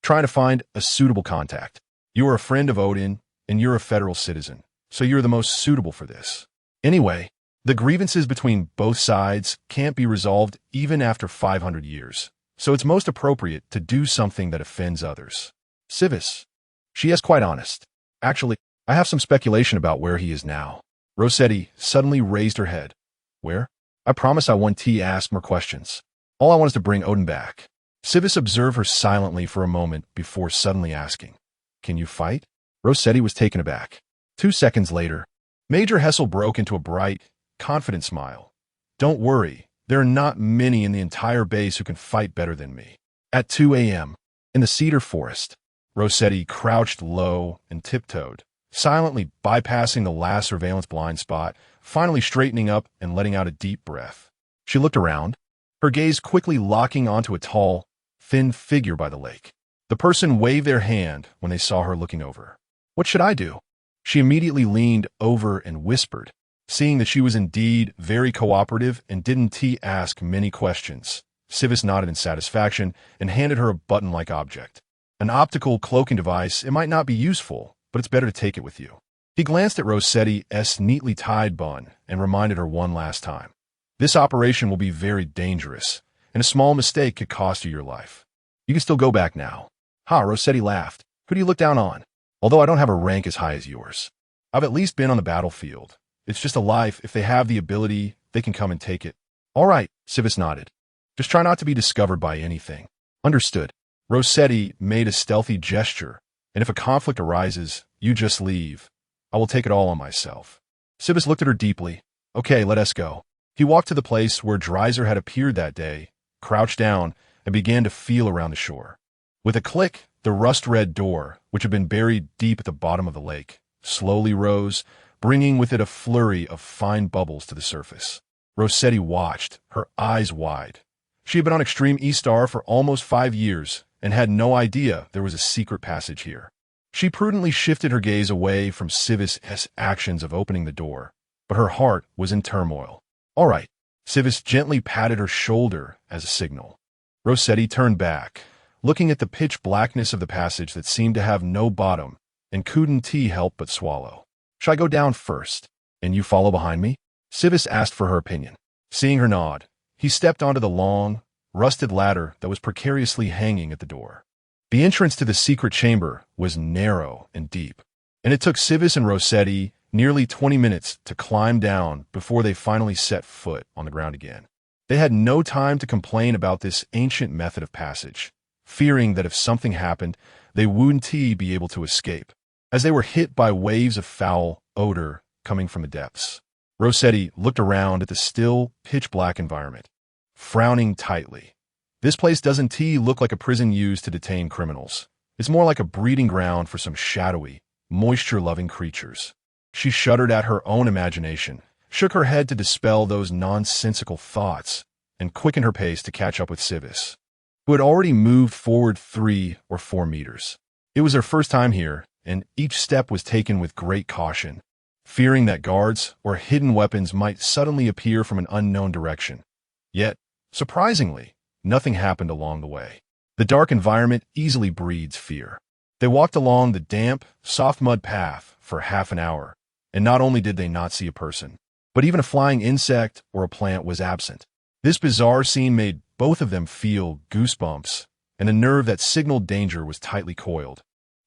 trying to find a suitable contact. You are a friend of Odin, and you're a federal citizen, so you're the most suitable for this. Anyway, the grievances between both sides can't be resolved even after 500 years, so it's most appropriate to do something that offends others. Civis. She is quite honest. Actually, I have some speculation about where he is now. Rossetti suddenly raised her head. Where? I promise I won't ask more questions. All I want is to bring Odin back. Civis observed her silently for a moment before suddenly asking, Can you fight? Rossetti was taken aback. 2 seconds later, Major Hessel broke into a bright, confident smile. Don't worry, there are not many in the entire base who can fight better than me. At 2 a.m., in the cedar forest, Rossetti crouched low and tiptoed, silently bypassing the last surveillance blind spot, finally straightening up and letting out a deep breath. She looked around, her gaze quickly locking onto a tall, thin figure by the lake. The person waved their hand when they saw her looking over. What should I do? She immediately leaned over and whispered, seeing that she was indeed very cooperative and didn't ask many questions. Civis nodded in satisfaction and handed her a button-like object. An optical cloaking device. It might not be useful, but it's better to take it with you. He glanced at Rossetti's neatly tied bun and reminded her one last time. This operation will be very dangerous, and a small mistake could cost you your life. You can still go back now. Ha, Rossetti laughed. Who do you look down on? Although I don't have a rank as high as yours. I've at least been on the battlefield. It's just a life. If they have the ability, they can come and take it. All right, Civis nodded. Just try not to be discovered by anything. Understood. Rossetti made a stealthy gesture, and if a conflict arises, you just leave. I will take it all on myself. Civis looked at her deeply. Okay, let us go. He walked to the place where Dreiser had appeared that day, crouched down, and began to feel around the shore. With a click, the rust-red door, which had been buried deep at the bottom of the lake, slowly rose, bringing with it a flurry of fine bubbles to the surface. Rossetti watched, her eyes wide. She had been on Extreme E-Star for almost 5 years and had no idea there was a secret passage here. She prudently shifted her gaze away from Civis's actions of opening the door, but her heart was in turmoil. All right, Civis gently patted her shoulder as a signal. Rossetti turned back, looking at the pitch blackness of the passage that seemed to have no bottom, and couldn't help but swallow. Shall I go down first, and you follow behind me? Civis asked for her opinion. Seeing her nod, he stepped onto the long, rusted ladder that was precariously hanging at the door. The entrance to the secret chamber was narrow and deep, and it took Civis and Rossetti nearly 20 minutes to climb down before they finally set foot on the ground again. They had no time to complain about this ancient method of passage, fearing that if something happened, they wouldn't be able to escape, as they were hit by waves of foul odor coming from the depths. Rossetti looked around at the still, pitch-black environment, frowning tightly. This place doesn't look like a prison used to detain criminals. It's more like a breeding ground for some shadowy, moisture-loving creatures. She shuddered at her own imagination, shook her head to dispel those nonsensical thoughts, and quickened her pace to catch up with Civis, who had already moved forward 3 or 4 meters. It was their first time here, and each step was taken with great caution, fearing that guards or hidden weapons might suddenly appear from an unknown direction. Yet, surprisingly, nothing happened along the way. The dark environment easily breeds fear. They walked along the damp, soft mud path for half an hour, and not only did they not see a person, but even a flying insect or a plant was absent. This bizarre scene made both of them feel goosebumps, and a nerve that signaled danger was tightly coiled,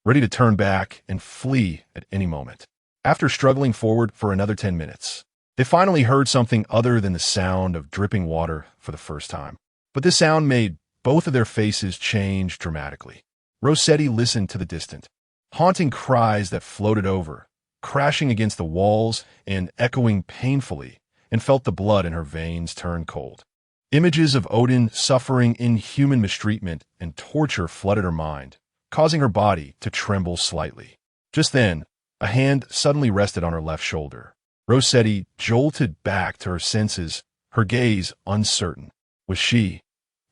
ready to turn back and flee at any moment. After struggling forward for another 10 minutes, they finally heard something other than the sound of dripping water for the first time. But this sound made both of their faces change dramatically. Rossetti listened to the distant, haunting cries that floated over, crashing against the walls and echoing painfully, and felt the blood in her veins turn cold. Images of Odin suffering inhuman mistreatment and torture flooded her mind, causing her body to tremble slightly. Just then, a hand suddenly rested on her left shoulder. Rossetti jolted back to her senses, her gaze uncertain. Was she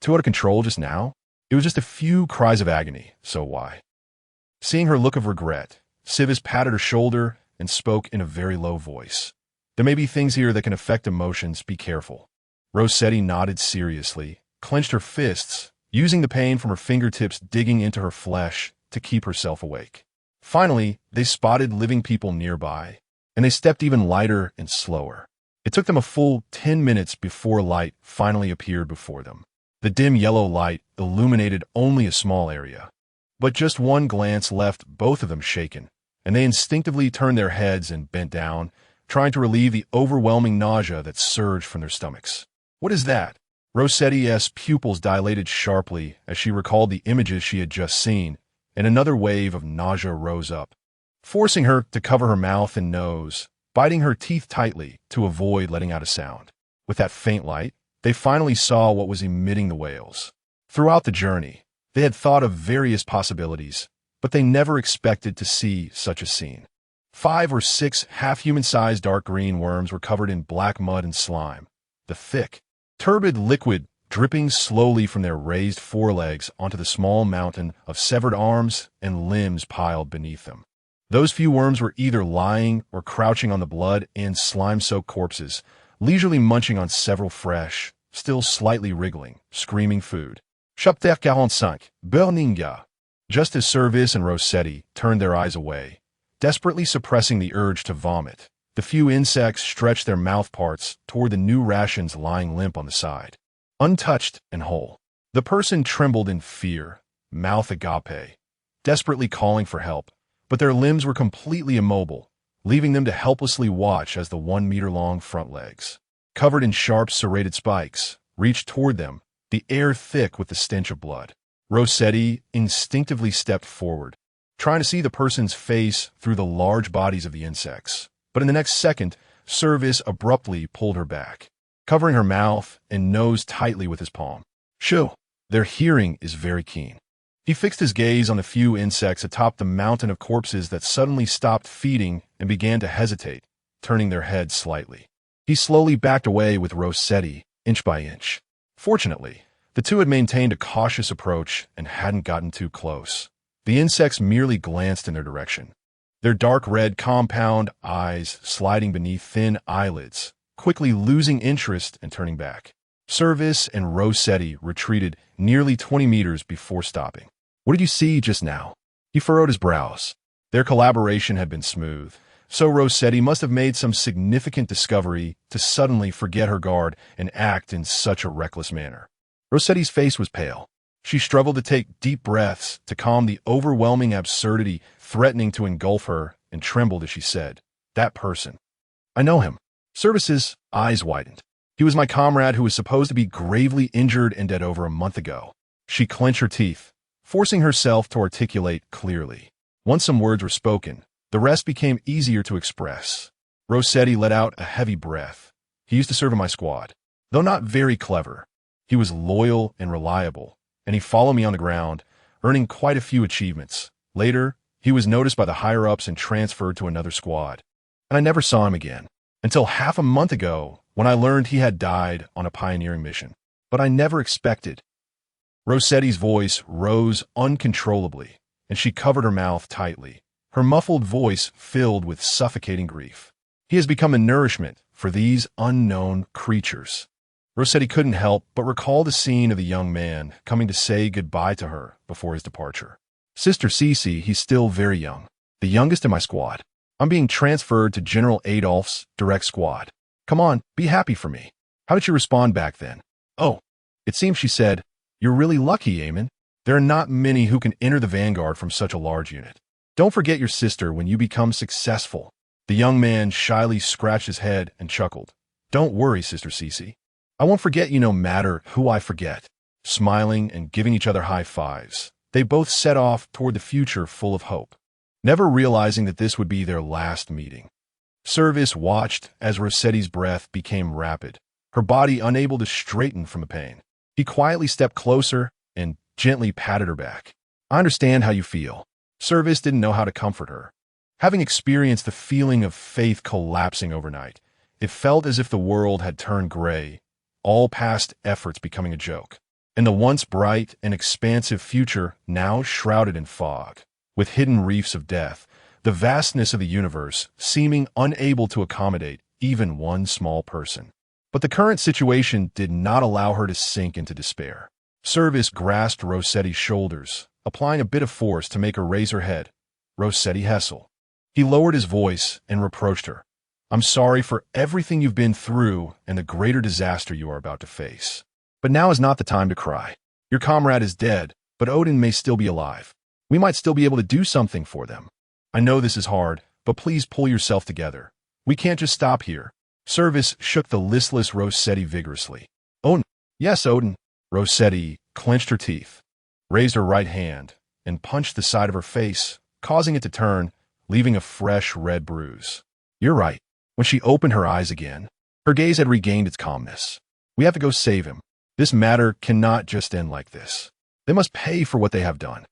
too out of control just now? It was just a few cries of agony, so why? Seeing her look of regret, Civis patted her shoulder and spoke in a very low voice. There may be things here that can affect emotions. Be careful. Rossetti nodded seriously, clenched her fists, using the pain from her fingertips digging into her flesh to keep herself awake. Finally, they spotted living people nearby, and they stepped even lighter and slower. It took them a full 10 minutes before light finally appeared before them. The dim yellow light illuminated only a small area. But just one glance left both of them shaken, and they instinctively turned their heads and bent down, trying to relieve the overwhelming nausea that surged from their stomachs. "What is that?" Rossetti's pupils dilated sharply as she recalled the images she had just seen, and another wave of nausea rose up, forcing her to cover her mouth and nose, biting her teeth tightly to avoid letting out a sound. With that faint light, they finally saw what was emitting the wails. Throughout the journey, they had thought of various possibilities, but they never expected to see such a scene. 5 or 6 half-human-sized dark green worms were covered in black mud and slime, the thick, turbid liquid dripping slowly from their raised forelegs onto the small mountain of severed arms and limbs piled beneath them. Those few worms were either lying or crouching on the blood and slime-soaked corpses, leisurely munching on several fresh, still slightly wriggling, screaming food. Chapter 45, Burninga. Just as Service and Rossetti turned their eyes away, desperately suppressing the urge to vomit, the few insects stretched their mouth parts toward the new rations lying limp on the side. Untouched and whole. The person trembled in fear, mouth agape, desperately calling for help, but their limbs were completely immobile, leaving them to helplessly watch as the 1-meter-long front legs, covered in sharp serrated spikes, reached toward them, the air thick with the stench of blood. Rossetti instinctively stepped forward, trying to see the person's face through the large bodies of the insects. But in the next second, Service abruptly pulled her back, covering her mouth and nose tightly with his palm. "Shoo!" Their hearing is very keen. He fixed his gaze on the few insects atop the mountain of corpses that suddenly stopped feeding and began to hesitate, turning their heads slightly. He slowly backed away with Rossetti, inch by inch. Fortunately, the two had maintained a cautious approach and hadn't gotten too close. The insects merely glanced in their direction, their dark red compound eyes sliding beneath thin eyelids, quickly losing interest and turning back. Service and Rossetti retreated nearly 20 meters before stopping. "What did you see just now?" He furrowed his brows. Their collaboration had been smooth, so Rossetti must have made some significant discovery to suddenly forget her guard and act in such a reckless manner. Rossetti's face was pale. She struggled to take deep breaths to calm the overwhelming absurdity threatening to engulf her and trembled as she said, "That person. I know him." Service's eyes widened. "He was my comrade who was supposed to be gravely injured and dead over a month ago." She clenched her teeth, forcing herself to articulate clearly. Once some words were spoken, the rest became easier to express. Rossetti let out a heavy breath. "He used to serve in my squad. Though not very clever, he was loyal and reliable, and he followed me on the ground, earning quite a few achievements. Later, he was noticed by the higher-ups and transferred to another squad. And I never saw him again, until half a month ago when I learned he had died on a pioneering mission. But I never expected." Rossetti's voice rose uncontrollably, and she covered her mouth tightly, her muffled voice filled with suffocating grief. "He has become a nourishment for these unknown creatures." Rossetti couldn't help but recall the scene of the young man coming to say goodbye to her before his departure. "Sister Cece, he's still very young, the youngest in my squad. I'm being transferred to General Adolph's direct squad. Come on, be happy for me." "How did you respond back then?" "Oh, it seems," she said, "you're really lucky, Eamon. There are not many who can enter the vanguard from such a large unit. Don't forget your sister when you become successful." The young man shyly scratched his head and chuckled. "Don't worry, Sister Cece. I won't forget you no matter who I forget." Smiling and giving each other high fives, they both set off toward the future full of hope, never realizing that this would be their last meeting. Service watched as Rossetti's breath became rapid, her body unable to straighten from the pain. He quietly stepped closer and gently patted her back. "I understand how you feel." Service didn't know how to comfort her. Having experienced the feeling of faith collapsing overnight, it felt as if the world had turned gray, all past efforts becoming a joke, and the once bright and expansive future now shrouded in fog, with hidden reefs of death, the vastness of the universe seeming unable to accommodate even one small person. But the current situation did not allow her to sink into despair. Service grasped Rossetti's shoulders, applying a bit of force to make her raise her head. Rossetti Hessel. He lowered his voice and reproached her. I'm sorry for everything you've been through and the greater disaster you are about to face. But now is not the time to cry. Your comrade is dead, but Odin may still be alive. We might still be able to do something for them. I know this is hard, but please pull yourself together. We can't just stop here. Service shook the listless Rossetti vigorously. Odin. Yes, Odin. Rossetti clenched her teeth, raised her right hand, and punched the side of her face, causing it to turn, leaving a fresh red bruise. You're right. When she opened her eyes again, her gaze had regained its calmness. We have to go save him. This matter cannot just end like this. They must pay for what they have done.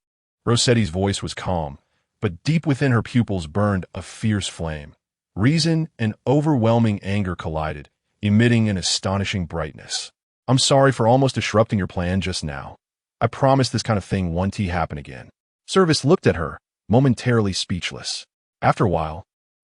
Rossetti's voice was calm, but deep within her pupils burned a fierce flame. Reason and overwhelming anger collided, emitting an astonishing brightness. I'm sorry for almost disrupting your plan just now. I promise this kind of thing won't happen again. Service looked at her, momentarily speechless. After a while,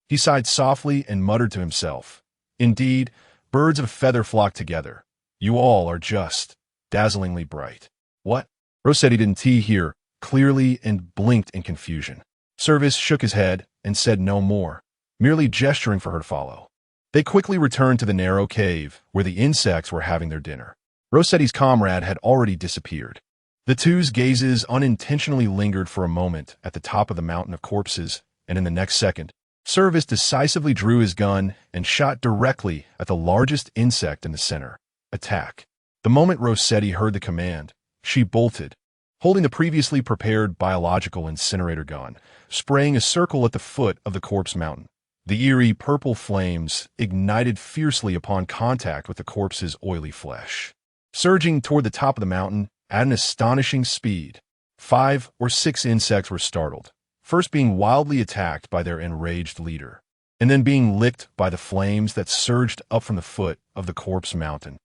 he sighed softly and muttered to himself. Indeed, birds of a feather flock together. You all are just dazzlingly bright. What? Rossetti didn't hear clearly and blinked in confusion. Service shook his head and said no more, merely gesturing for her to follow. They quickly returned to the narrow cave where the insects were having their dinner. Rossetti's comrade had already disappeared. The two's gazes unintentionally lingered for a moment at the top of the mountain of corpses, and in the next second, Service decisively drew his gun and shot directly at the largest insect in the center. Attack. The moment Rossetti heard the command, she bolted, holding the previously prepared biological incinerator gun, spraying a circle at the foot of the corpse mountain. The eerie purple flames ignited fiercely upon contact with the corpse's oily flesh, surging toward the top of the mountain at an astonishing speed. 5 or 6 insects were startled, first being wildly attacked by their enraged leader, and then being licked by the flames that surged up from the foot of the corpse mountain,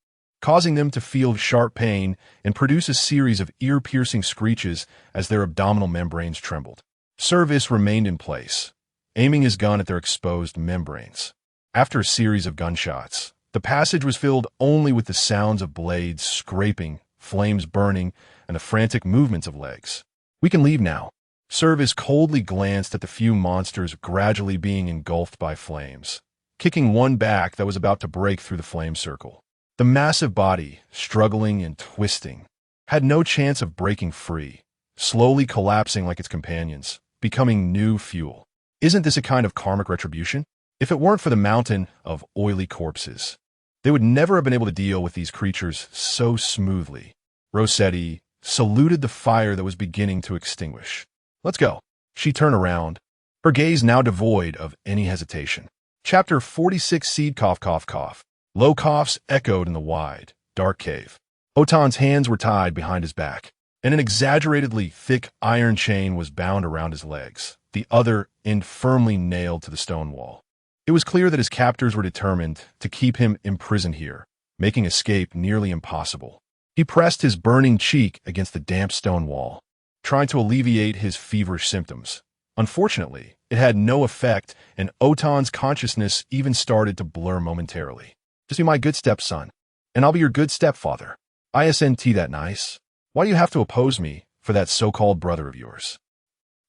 causing them to feel sharp pain and produce a series of ear-piercing screeches as their abdominal membranes trembled. Service remained in place, aiming his gun at their exposed membranes. After a series of gunshots, the passage was filled only with the sounds of blades scraping, flames burning, and the frantic movements of legs. We can leave now. Service coldly glanced at the few monsters gradually being engulfed by flames, kicking one back that was about to break through the flame circle. The massive body, struggling and twisting, had no chance of breaking free, slowly collapsing like its companions, becoming new fuel. Isn't this a kind of karmic retribution? If it weren't for the mountain of oily corpses, they would never have been able to deal with these creatures so smoothly. Rossetti saluted the fire that was beginning to extinguish. Let's go. She turned around, her gaze now devoid of any hesitation. Chapter 46. Seed cough cough cough. Low coughs echoed in the wide, dark cave. Otan's hands were tied behind his back, and an exaggeratedly thick iron chain was bound around his legs, the other end firmly nailed to the stone wall. It was clear that his captors were determined to keep him imprisoned here, making escape nearly impossible. He pressed his burning cheek against the damp stone wall, trying to alleviate his feverish symptoms. Unfortunately, it had no effect, and Otan's consciousness even started to blur momentarily. Just be my good stepson, and I'll be your good stepfather. Isn't that nice? Why do you have to oppose me for that so-called brother of yours?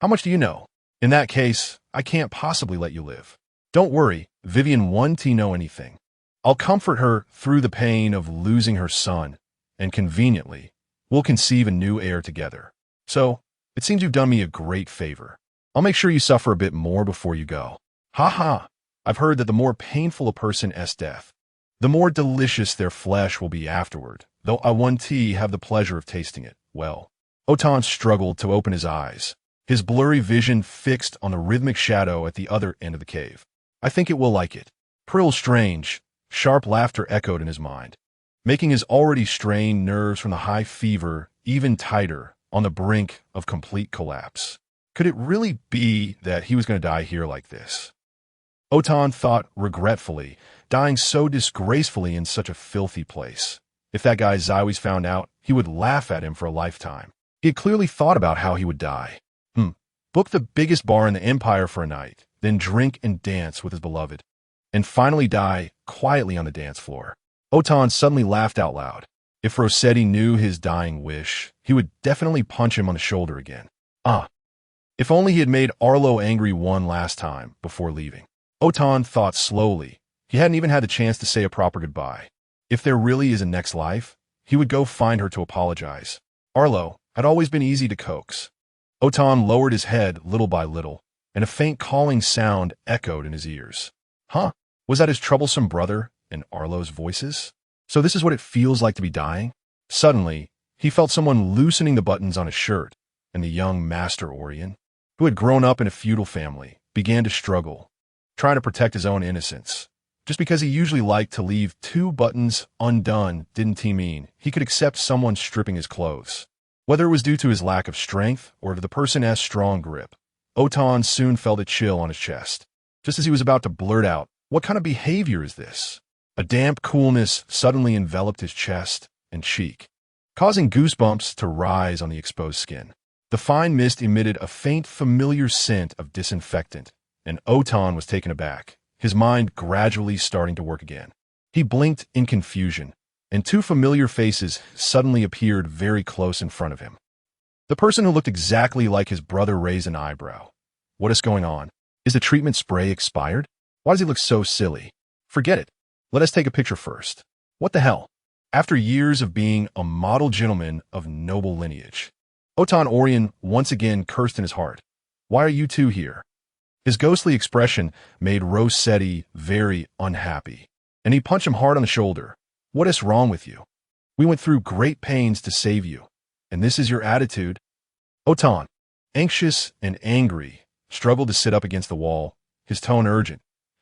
How much do you know? In that case, I can't possibly let you live. Don't worry, Vivian won't know anything. I'll comfort her through the pain of losing her son, and conveniently, we'll conceive a new heir together. So, it seems you've done me a great favor. I'll make sure you suffer a bit more before you go. Ha ha! I've heard that the more painful a person's death, the more delicious their flesh will be afterward, though I won't have the pleasure of tasting it. Well, Otan struggled to open his eyes, his blurry vision fixed on the rhythmic shadow at the other end of the cave. I think it will like it. Prill's strange, sharp laughter echoed in his mind, making his already strained nerves from the high fever even tighter, on the brink of complete collapse. Could it really be that he was going to die here like this? Otan thought regretfully, dying so disgracefully in such a filthy place. If that guy Zywies found out, he would laugh at him for a lifetime. He had clearly thought about how he would die. Book the biggest bar in the empire for a night, then drink and dance with his beloved, and finally die quietly on the dance floor. Otan suddenly laughed out loud. If Rossetti knew his dying wish, he would definitely punch him on the shoulder again. Ah, if only he had made Arlo angry one last time before leaving. Otan thought slowly. He hadn't even had the chance to say a proper goodbye. If there really is a next life, he would go find her to apologize. Arlo had always been easy to coax. Otan lowered his head little by little, and a faint calling sound echoed in his ears. Huh? Was that his troublesome brother and Arlo's voices? So this is what it feels like to be dying? Suddenly, he felt someone loosening the buttons on his shirt, and the young Master Orion, who had grown up in a feudal family, began to struggle, trying to protect his own innocence. Just because he usually liked to leave 2 buttons undone didn't he mean he could accept someone stripping his clothes. Whether it was due to his lack of strength or to the person's strong grip, Otan soon felt a chill on his chest. Just as he was about to blurt out, "What kind of behavior is this?" a damp coolness suddenly enveloped his chest and cheek, causing goosebumps to rise on the exposed skin. The fine mist emitted a faint, familiar scent of disinfectant, and Otan was taken aback, his mind gradually starting to work again. He blinked in confusion, and 2 familiar faces suddenly appeared very close in front of him. The person who looked exactly like his brother raised an eyebrow. What is going on? Is the treatment spray expired? Why does he look so silly? Forget it. Let us take a picture first. What the hell? After years of being a model gentleman of noble lineage, Otan Orion once again cursed in his heart. Why are you 2 here? His ghostly expression made Rossetti very unhappy, and he punched him hard on the shoulder. What is wrong with you? We went through great pains to save you, and this is your attitude? Otan, anxious and angry, struggled to sit up against the wall, his tone urgent.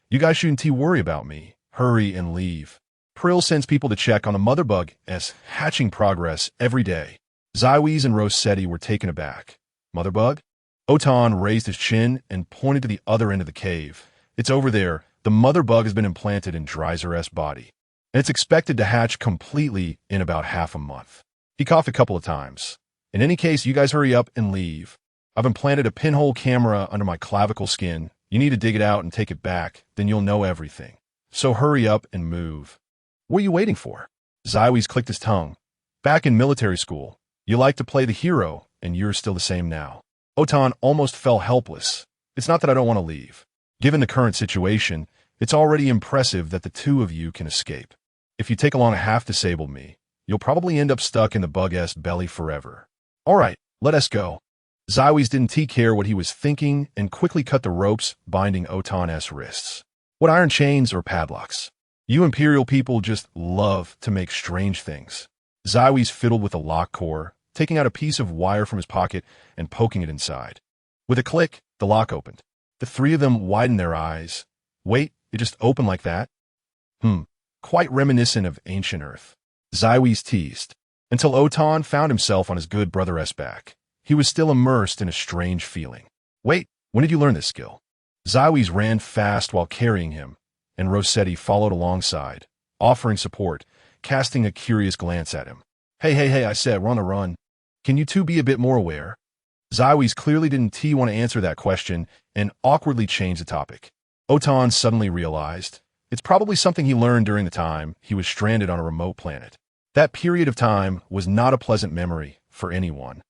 You guys shouldn't worry about me. Hurry and leave. Prill sends people to check on the mother bug's hatching progress every day. Zywies and Rossetti were taken aback. Mother bug? Otan raised his chin and pointed to the other end of the cave. It's over there. The mother bug has been implanted in Dreiser's body, and it's expected to hatch completely in about half a month. He coughed a couple of times. In any case, you guys hurry up and leave. I've implanted a pinhole camera under my clavicle skin. You need to dig it out and take it back, then you'll know everything. So hurry up and move. What are you waiting for? Zywies clicked his tongue. Back in military school, you liked to play the hero, and you're still the same now. Otan almost fell helpless. It's not that I don't want to leave. Given the current situation, it's already impressive that the 2 of you can escape. If you take along a half-disabled me, you'll probably end up stuck in the bug's belly forever. All right, let us go. Zywies didn't care what he was thinking and quickly cut the ropes binding Otan's wrists. What iron chains or padlocks? You Imperial people just love to make strange things. Zywies fiddled with the lock core, taking out a piece of wire from his pocket and poking it inside. With a click, the lock opened. The 3 of them widened their eyes. Wait, it just opened like that? Quite reminiscent of ancient Earth. Zywies teased, until Otan found himself on his good brother's back. He was still immersed in a strange feeling. Wait, when did you learn this skill? Zywies ran fast while carrying him, and Rossetti followed alongside, offering support, casting a curious glance at him. Hey, I said, we're on the run. Can you 2 be a bit more aware? Zywies clearly didn't want to answer that question and awkwardly changed the topic. Otan suddenly realized it's probably something he learned during the time he was stranded on a remote planet. That period of time was not a pleasant memory for anyone,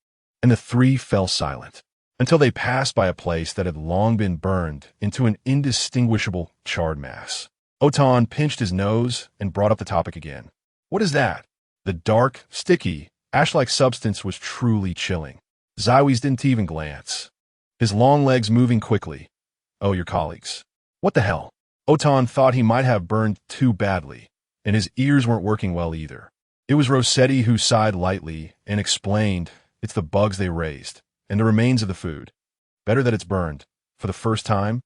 and the 3 fell silent until they passed by a place that had long been burned into an indistinguishable charred mass. Otan pinched his nose and brought up the topic again. What is that? The dark, sticky, ash-like substance was truly chilling. Zywies didn't even glance, his long legs moving quickly. Oh, your colleagues. What the hell? Otan thought he might have burned too badly, and his ears weren't working well either. It was Rossetti who sighed lightly and explained it's the bugs they raised, and the remains of the food. Better that it's burned. For the first time,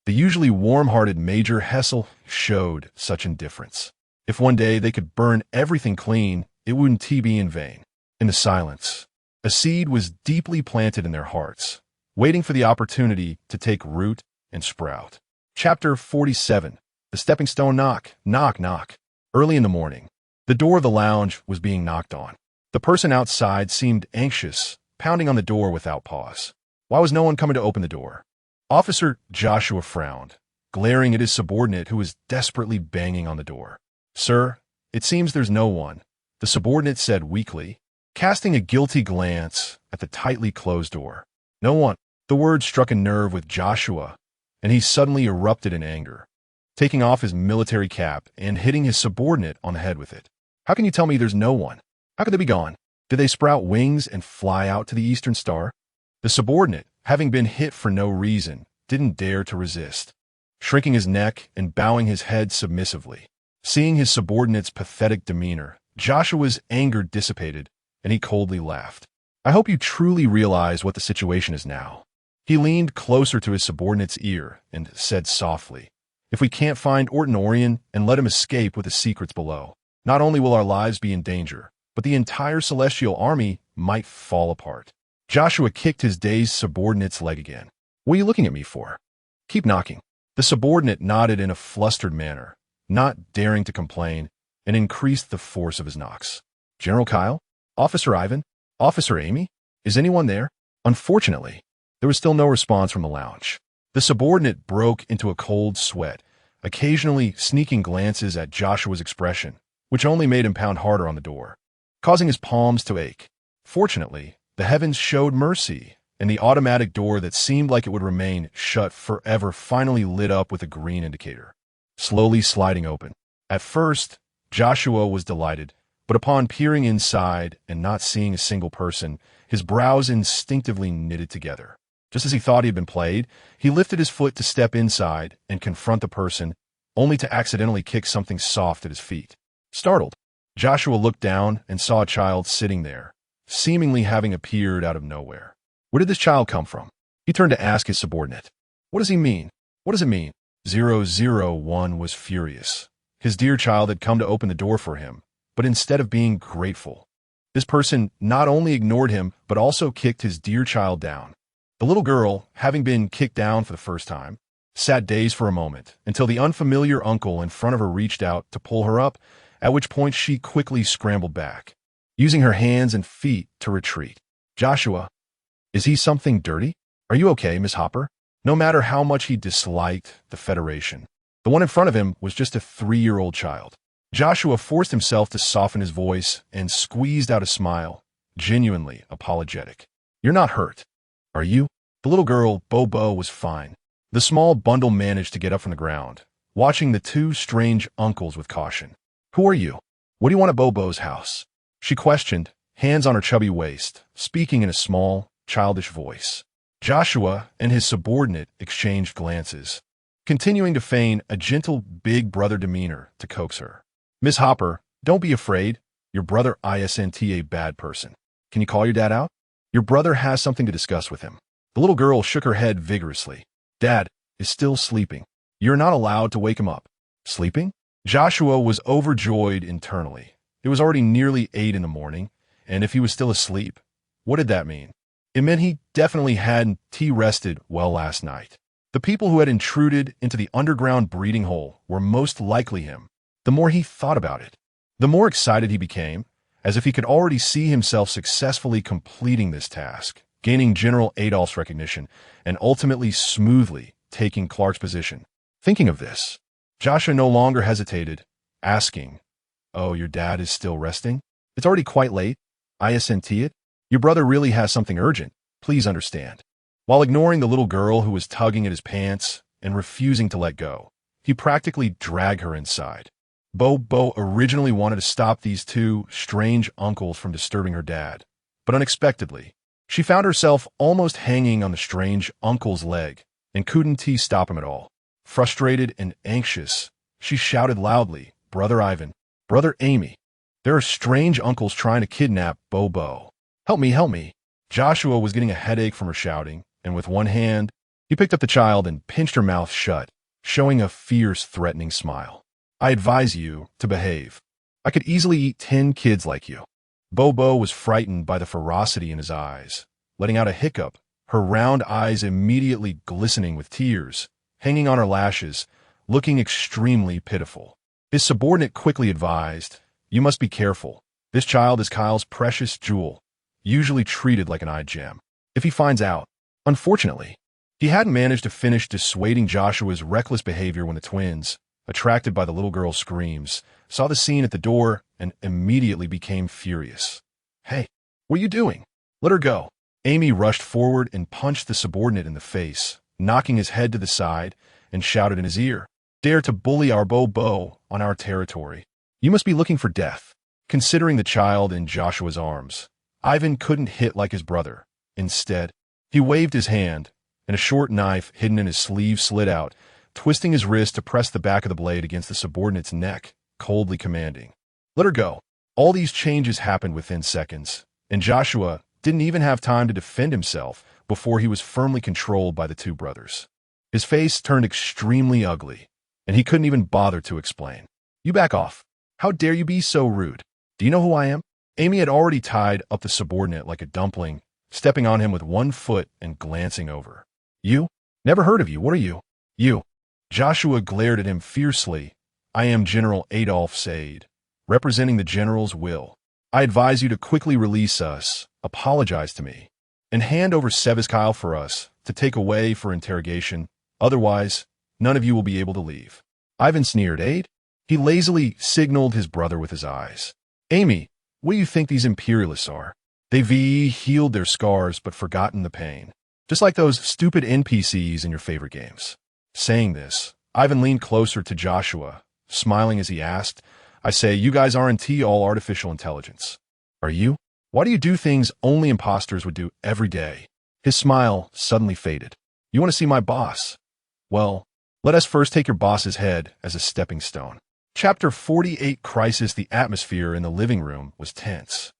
the usually warm-hearted Major Hessel showed such indifference. If one day they could burn everything clean, it wouldn't be in vain. In the silence, a seed was deeply planted in their hearts, waiting for the opportunity to take root and sprout. Chapter 47. The Stepping Stone Knock. Knock, knock. Early in the morning, the door of the lounge was being knocked on. The person outside seemed anxious, pounding on the door without pause. Why was no one coming to open the door? Officer Joshua frowned, glaring at his subordinate who was desperately banging on the door. Sir, it seems there's no one. the subordinate said weakly, casting a guilty glance at the tightly closed door. No one. The word struck a nerve with Joshua, and he suddenly erupted in anger, taking off his military cap and hitting his subordinate on the head with it. How can you tell me there's no one? How could they be gone? Did they sprout wings and fly out to the Eastern Star? The subordinate, having been hit for no reason, didn't dare to resist, shrinking his neck and bowing his head submissively. Seeing his subordinate's pathetic demeanor, Joshua's anger dissipated, and he coldly laughed. I hope you truly realize what the situation is now. He leaned closer to his subordinate's ear and said softly, if we can't find Orton Orion and let him escape with the secrets below, not only will our lives be in danger, but the entire celestial army might fall apart. Joshua kicked his dazed subordinate's leg again. What are you looking at me for? Keep knocking. The subordinate nodded in a flustered manner, not daring to complain, and increased the force of his knocks. General Kyle? Officer Ivan? Officer Amy? Is anyone there? Unfortunately, there was still no response from the lounge. The subordinate broke into a cold sweat, occasionally sneaking glances at Joshua's expression, which only made him pound harder on the door, causing his palms to ache. Fortunately, the heavens showed mercy, and the automatic door that seemed like it would remain shut forever finally lit up with a green indicator, slowly sliding open. At first, Joshua was delighted, but upon peering inside and not seeing a single person, his brows instinctively knitted together. Just as he thought he had been played, he lifted his foot to step inside and confront the person, only to accidentally kick something soft at his feet. Startled, Joshua looked down and saw a child sitting there, seemingly having appeared out of nowhere. Where did this child come from? He turned to ask his subordinate. What does he mean? What does it mean? 001 was furious. His dear child had come to open the door for him, but instead of being grateful, this person not only ignored him, but also kicked his dear child down. The little girl, having been kicked down for the first time, sat dazed for a moment until the unfamiliar uncle in front of her reached out to pull her up, at which point she quickly scrambled back, using her hands and feet to retreat. Joshua, is he something dirty? Are you okay, Miss Hopper? No matter how much he disliked the Federation, the one in front of him was just a 3-year-old child. Joshua forced himself to soften his voice and squeezed out a smile, genuinely apologetic. You're not hurt, are you? The little girl, Bobo, was fine. The small bundle managed to get up from the ground, watching the two strange uncles with caution. Who are you? What do you want at Bobo's house? She questioned, hands on her chubby waist, speaking in a small, childish voice. Joshua and his subordinate exchanged glances, continuing to feign a gentle big brother demeanor to coax her. Miss Hopper, don't be afraid. Your brother isn't a bad person. Can you call your dad out? Your brother has something to discuss with him. The little girl shook her head vigorously. Dad is still sleeping. You're not allowed to wake him up. Sleeping? Joshua was overjoyed internally. It was already nearly 8 in the morning, and if he was still asleep, what did that mean? It meant he definitely hadn't rested well last night. The people who had intruded into the underground breeding hole were most likely him. The more he thought about it, the more excited he became, as if he could already see himself successfully completing this task, gaining General Adolph's recognition, and ultimately smoothly taking Clark's position. Thinking of this, Joshua no longer hesitated, asking, Oh, your dad is still resting? It's already quite late. Isn't it? Your brother really has something urgent. Please understand. While ignoring the little girl who was tugging at his pants and refusing to let go, he practically dragged her inside. Bobo originally wanted to stop these two strange uncles from disturbing her dad, but unexpectedly, she found herself almost hanging on the strange uncle's leg and couldn't stop him at all. Frustrated and anxious, she shouted loudly, Brother Ivan, Brother Amy, there are strange uncles trying to kidnap Bobo. Help me, help me. Joshua was getting a headache from her shouting, and with one hand, he picked up the child and pinched her mouth shut, showing a fierce, threatening smile. I advise you to behave. I could easily eat 10 kids like you. Bobo was frightened by the ferocity in his eyes, letting out a hiccup, her round eyes immediately glistening with tears, hanging on her lashes, looking extremely pitiful. His subordinate quickly advised, You must be careful. This child is Kyle's precious jewel, usually treated like an eye gem. If he finds out, unfortunately, he hadn't managed to finish dissuading Joshua's reckless behavior when the twins, attracted by the little girl's screams, saw the scene at the door and immediately became furious. "Hey, what are you doing? Let her go." Amy rushed forward and punched the subordinate in the face, knocking his head to the side, and shouted in his ear, "Dare to bully our Bo-Bo on our territory. You must be looking for death." Considering the child in Joshua's arms, Ivan couldn't hit like his brother. Instead, he waved his hand, and a short knife hidden in his sleeve slid out, twisting his wrist to press the back of the blade against the subordinate's neck, coldly commanding, "Let her go." All these changes happened within seconds, and Joshua didn't even have time to defend himself before he was firmly controlled by the two brothers. His face turned extremely ugly, and he couldn't even bother to explain. "You back off. How dare you be so rude? Do you know who I am?" Amy had already tied up the subordinate like a dumpling, stepping on him with one foot and glancing over. "You? Never heard of you. What are you?" "You." Joshua glared at him fiercely. "I am General Adolf Said, representing the general's will. I advise you to quickly release us, apologize to me, and hand over Seviskyle for us to take away for interrogation. Otherwise, none of you will be able to leave." Ivan sneered. "Aid?" He lazily signaled his brother with his eyes. "Amy, what do you think these imperialists are? They've healed their scars but forgotten the pain. Just like those stupid NPCs in your favorite games." Saying this, Ivan leaned closer to Joshua, smiling as he asked, "I say, you guys aren't all artificial intelligence, are you? Why do you do things only imposters would do every day?" His smile suddenly faded. "You want to see my boss? Well, let us first take your boss's head as a stepping stone." Chapter 48 Crisis. The atmosphere in the living room was tense,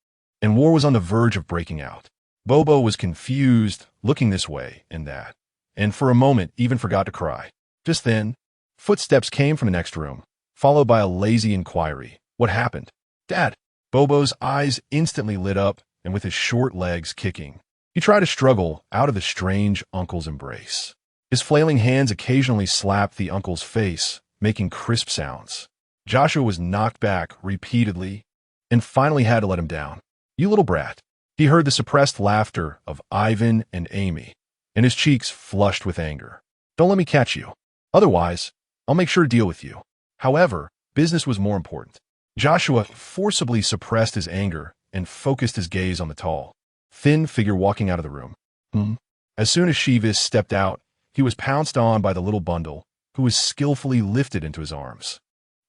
and war was on the verge of breaking out. Bobo was confused, looking this way and that, and for a moment even forgot to cry. Just then, footsteps came from the next room, followed by a lazy inquiry. "What happened?" "Dad." Bobo's eyes instantly lit up, and with his short legs kicking, he tried to struggle out of the strange uncle's embrace. His flailing hands occasionally slapped the uncle's face, making crisp sounds. Joshua was knocked back repeatedly and finally had to let him down. "You little brat." He heard the suppressed laughter of Ivan and Amy, and his cheeks flushed with anger. "Don't let me catch you. Otherwise, I'll make sure to deal with you." However, business was more important. Joshua forcibly suppressed his anger and focused his gaze on the tall, thin figure walking out of the room. As soon as Shivis stepped out, he was pounced on by the little bundle, who was skillfully lifted into his arms.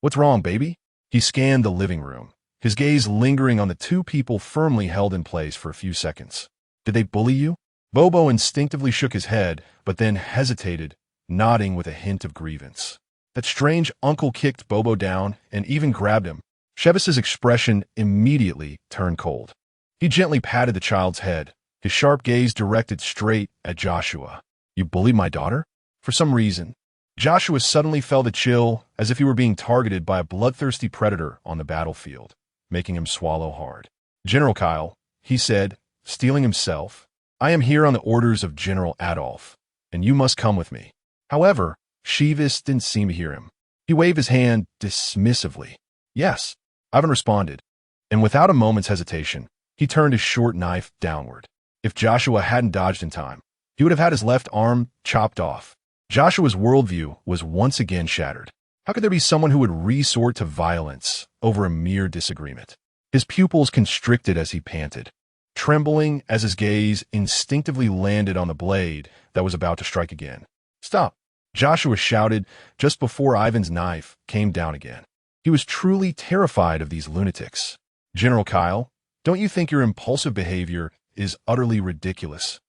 "What's wrong, baby?" He scanned the living room, his gaze lingering on the two people firmly held in place for a few seconds. "Did they bully you?" Bobo instinctively shook his head, but then hesitated, nodding with a hint of grievance. That strange uncle kicked Bobo down and even grabbed him. Shevis's expression immediately turned cold. He gently patted the child's head, his sharp gaze directed straight at Joshua. "You bullied my daughter?" For some reason, Joshua suddenly felt a chill, as if he were being targeted by a bloodthirsty predator on the battlefield, making him swallow hard. "General Kyle," he said, steeling himself, "I am here on the orders of General Adolf, and you must come with me." However, Shivis didn't seem to hear him. He waved his hand dismissively. "Yes," Ivan responded, and without a moment's hesitation, he turned his short knife downward. If Joshua hadn't dodged in time, he would have had his left arm chopped off. Joshua's worldview was once again shattered. How could there be someone who would resort to violence over a mere disagreement? His pupils constricted as he panted, trembling as his gaze instinctively landed on the blade that was about to strike again. "Stop!" Joshua shouted just before Ivan's knife came down again. He was truly terrified of these lunatics. "General Kyle, don't you think your impulsive behavior is utterly ridiculous?"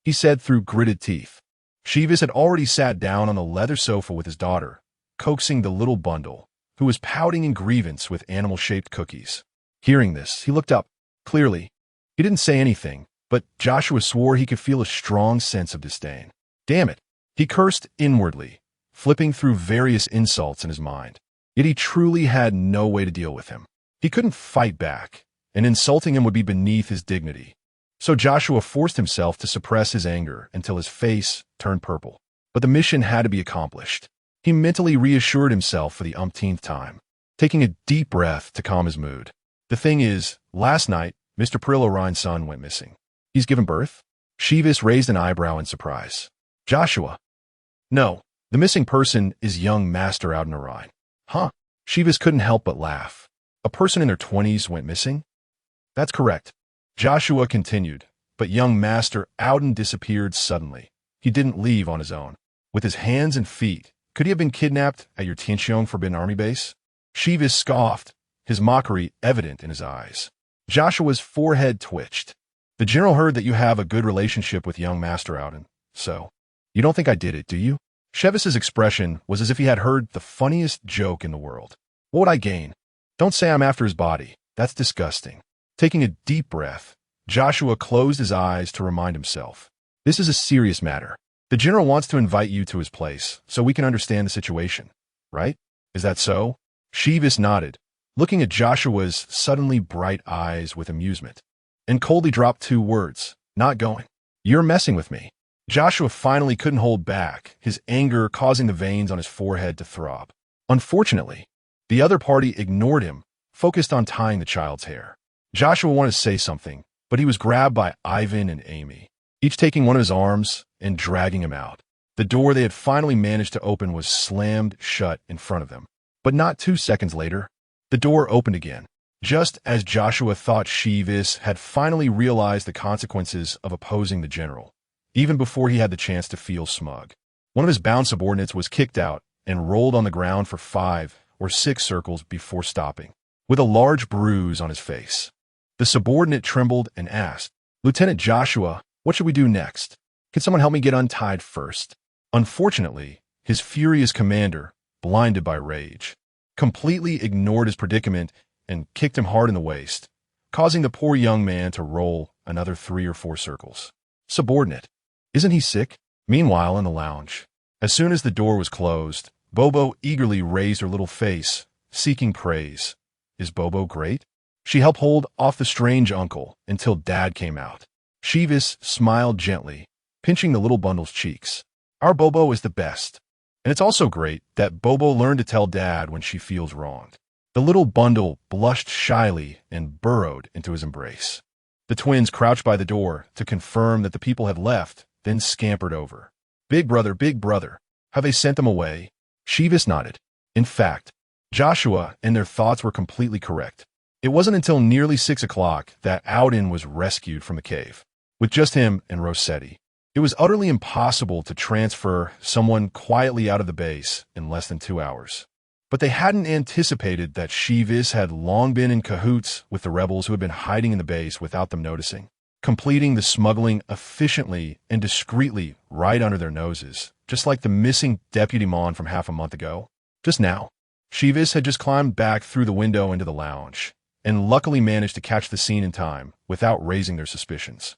he said through gritted teeth. Shivis had already sat down on the leather sofa with his daughter, coaxing the little bundle, who was pouting in grievance with animal-shaped cookies. Hearing this, he looked up. Clearly, he didn't say anything, but Joshua swore he could feel a strong sense of disdain. Damn it, he cursed inwardly, flipping through various insults in his mind. Yet he truly had no way to deal with him. He couldn't fight back, and insulting him would be beneath his dignity. So Joshua forced himself to suppress his anger until his face turned purple. But the mission had to be accomplished. He mentally reassured himself for the umpteenth time, taking a deep breath to calm his mood. The thing is, last night, Mr. Perillo Rhine's son went missing. He's given birth? Shivis raised an eyebrow in surprise. Joshua. No, the missing person is young Master out in Rhine. Huh? Shivis couldn't help but laugh. A person in their 20s went missing? That's correct. Joshua continued, but young Master Auden disappeared suddenly. He didn't leave on his own. With his hands and feet, could he have been kidnapped at your Tianqiong Forbidden Army base? Shivis scoffed, his mockery evident in his eyes. Joshua's forehead twitched. The general heard that you have a good relationship with young Master Auden, so you don't think I did it, do you? Shevis's expression was as if he had heard the funniest joke in the world. What would I gain? Don't say I'm after his body. That's disgusting. Taking a deep breath, Joshua closed his eyes to remind himself. This is a serious matter. The general wants to invite you to his place so we can understand the situation, right? Is that so? Shivis nodded, looking at Joshua's suddenly bright eyes with amusement, and coldly dropped 2 words, not going. You're messing with me. Joshua finally couldn't hold back, his anger causing the veins on his forehead to throb. Unfortunately, the other party ignored him, focused on tying the child's hair. Joshua wanted to say something, but he was grabbed by Ivan and Amy, each taking one of his arms and dragging him out. The door they had finally managed to open was slammed shut in front of them. But not 2 seconds later, the door opened again, just as Joshua thought Shivis had finally realized the consequences of opposing the general, even before he had the chance to feel smug. One of his bound subordinates was kicked out and rolled on the ground for 5 or 6 circles before stopping, with a large bruise on his face. The subordinate trembled and asked, Lieutenant Joshua, what should we do next? Can someone help me get untied first? Unfortunately, his furious commander, blinded by rage, completely ignored his predicament and kicked him hard in the waist, causing the poor young man to roll another 3 or 4 circles. Subordinate, isn't he sick? Meanwhile, in the lounge, as soon as the door was closed, Bobo eagerly raised her little face, seeking praise. Is Bobo great? She helped hold off the strange uncle until Dad came out. Shivis smiled gently, pinching the little bundle's cheeks. Our Bobo is the best. And it's also great that Bobo learned to tell Dad when she feels wronged. The little bundle blushed shyly and burrowed into his embrace. The twins crouched by the door to confirm that the people had left, then scampered over. Big brother, have they sent them away? Shivis nodded. In fact, Joshua and their thoughts were completely correct. It wasn't until nearly 6 o'clock that Auden was rescued from the cave. With just him and Rossetti, it was utterly impossible to transfer someone quietly out of the base in less than 2 hours. But they hadn't anticipated that Shivis had long been in cahoots with the rebels who had been hiding in the base without them noticing, completing the smuggling efficiently and discreetly right under their noses, just like the missing Deputy Mon from half a month ago. Just now, Shivis had just climbed back through the window into the lounge, and luckily managed to catch the scene in time without raising their suspicions.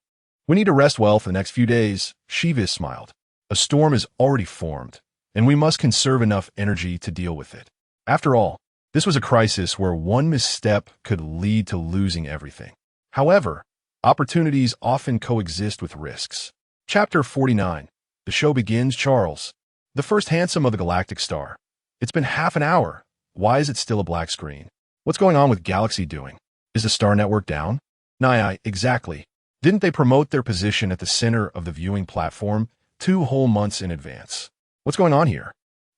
We need to rest well for the next few days, Shivis smiled. A storm is already formed, and we must conserve enough energy to deal with it. After all, this was a crisis where one misstep could lead to losing everything. However, opportunities often coexist with risks. Chapter 49. The show begins. Charles, the first handsome of the galactic star. It's been half an hour. Why is it still a black screen? What's going on with Galaxy doing? Is the Star Network down? Nah, exactly. Didn't they promote their position at the center of the viewing platform 2 whole months in advance? What's going on here?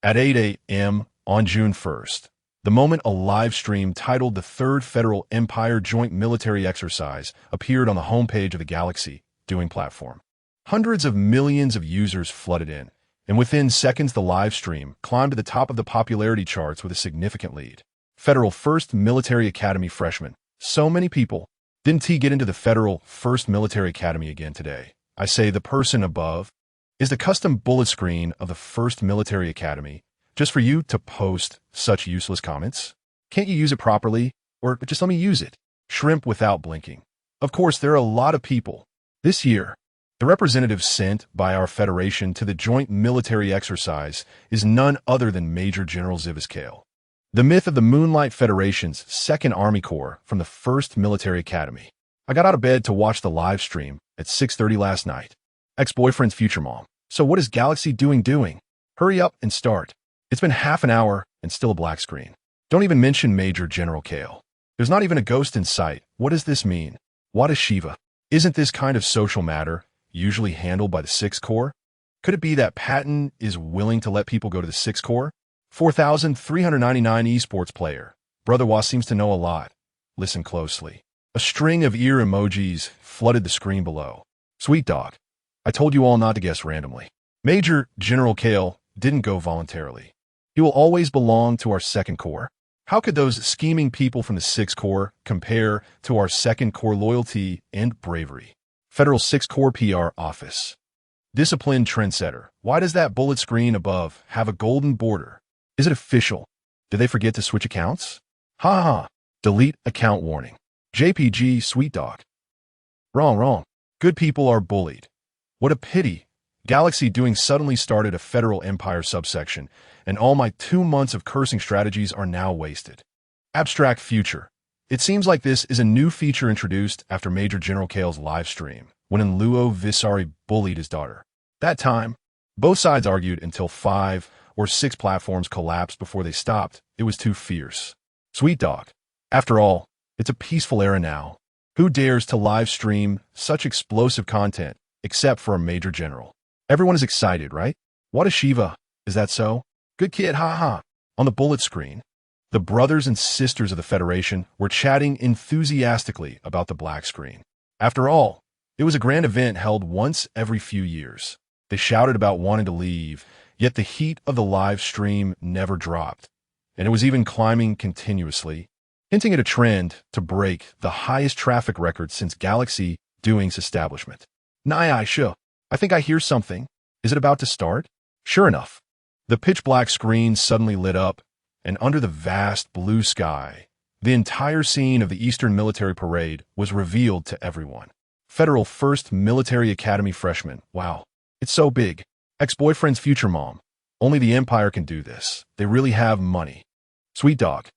At 8 a.m. on June 1st, the moment a live stream titled the Third Federal Empire Joint Military Exercise appeared on the homepage of the Galaxy viewing platform. Hundreds of millions of users flooded in, and within seconds the live stream climbed to the top of the popularity charts with a significant lead. Federal First Military Academy freshman. So many people. Didn't he get into the Federal First Military Academy again today? I say the person above is the custom bullet screen of the First Military Academy, just for you to post such useless comments? Can't you use it properly? Or just let me use it? Shrimp without blinking. Of course, there are a lot of people. This year, the representative sent by our Federation to the joint military exercise is none other than Major General Zivis Kale, the myth of the Moonlight Federation's 2nd Army Corps from the 1st Military Academy. I got out of bed to watch the live stream at 6:30 last night. Ex-boyfriend's future mom. So what is Galaxy doing? Hurry up and start. It's been half an hour and still a black screen. Don't even mention Major General Kale. There's not even a ghost in sight. What does this mean? What is Shiva? Isn't this kind of social matter usually handled by the 6th Corps? Could it be that Patton is willing to let people go to the 6th Corps? 4,399 esports player, Brother Wa seems to know a lot. Listen closely. A string of ear emojis flooded the screen below. Sweet dog. I told you all not to guess randomly. Major General Kale didn't go voluntarily. He will always belong to our second corps. How could those scheming people from the 6th Corps compare to our 2nd Corps loyalty and bravery? Federal 6th Corps PR Office. Disciplined trendsetter. Why does that bullet screen above have a golden border? Is it official? Did they forget to switch accounts? Ha ha. Delete account warning. JPG sweet dog. Wrong. Good people are bullied. What a pity. Galaxy Doing suddenly started a Federal Empire subsection, and all my 2 months of cursing strategies are now wasted. Abstract future. It seems like this is a new feature introduced after Major General Kale's live stream, when Luo Visari bullied his daughter. That time, both sides argued until 5 or 6 platforms collapsed before they stopped. It was too fierce. Sweet dog. After all, it's a peaceful era now. Who dares to live stream such explosive content, except for a Major General? Everyone is excited, right? What a Shiva. Is that so? Good kid, haha. On the bullet screen, the brothers and sisters of the Federation were chatting enthusiastically about the black screen. After all, it was a grand event held once every few years. They shouted about wanting to leave, yet the heat of the live stream never dropped, and it was even climbing continuously, hinting at a trend to break the highest traffic record since Galaxy Doing's establishment. Sure. I think I hear something. Is it about to start? Sure enough, the pitch-black screen suddenly lit up, and under the vast blue sky, the entire scene of the Eastern Military Parade was revealed to everyone. Federal 1st Military Academy freshman. Wow, it's so big. Ex-boyfriend's future mom. Only the Empire can do this. They really have money. Sweet dog.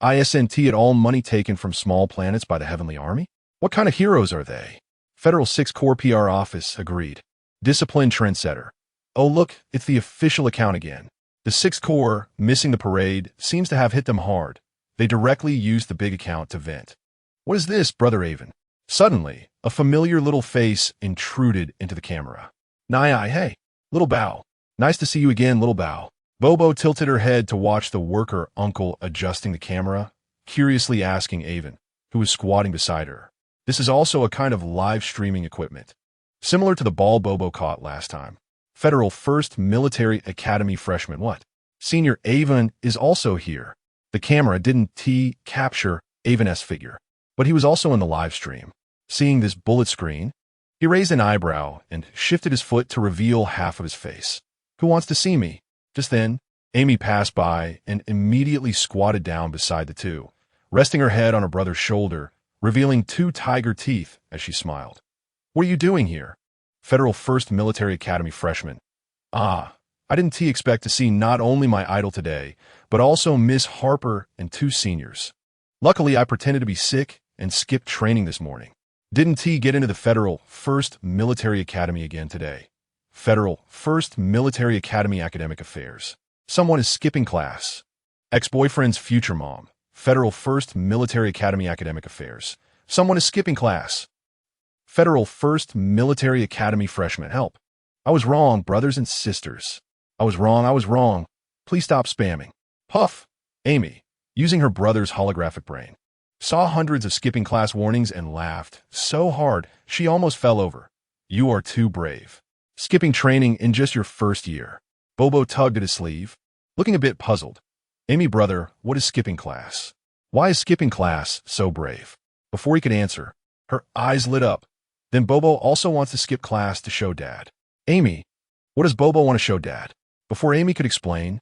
ISNT at all money taken from small planets by the Heavenly Army? What kind of heroes are they? Federal 6th Corps PR Office agreed. Disciplined trendsetter. Oh look, it's the official account again. The 6th Corps, missing the parade, seems to have hit them hard. They directly used the big account to vent. What is this, Brother Avon? Suddenly, a familiar little face intruded into the camera. Hey, Little Bow. Nice to see you again, Little Bow. Bobo tilted her head to watch the worker uncle adjusting the camera, curiously asking Avon, who was squatting beside her. This is also a kind of live streaming equipment, similar to the ball Bobo caught last time. Federal 1st Military Academy freshman. What? Senior Avon is also here. The camera didn't capture Avon's figure, but he was also in the live stream. Seeing this bullet screen, he raised an eyebrow and shifted his foot to reveal half of his face. Who wants to see me? Just then, Amy passed by and immediately squatted down beside the two, resting her head on her brother's shoulder, revealing 2 tiger teeth as she smiled. What are you doing here? Federal 1st Military Academy freshman. I didn't expect to see not only my idol today, but also Miss Harper and 2 seniors. Luckily, I pretended to be sick and skipped training this morning. Didn't get into the Federal 1st Military Academy again today. Federal 1st Military Academy Academic Affairs. Someone is skipping class. Ex-boyfriend's future mom. Federal 1st Military Academy Academic Affairs. Someone is skipping class. Federal 1st Military Academy freshman. Help. I was wrong, brothers and sisters. I was wrong. Please stop spamming. Puff. Amy, using her brother's holographic brain, saw hundreds of skipping class warnings and laughed so hard she almost fell over. You are too brave. Skipping training in just your first year. Bobo tugged at his sleeve, looking a bit puzzled. Amy, brother, what is skipping class? Why is skipping class so brave? Before he could answer, her eyes lit up. Then Bobo also wants to skip class to show Dad. Amy, what does Bobo want to show Dad? Before Amy could explain,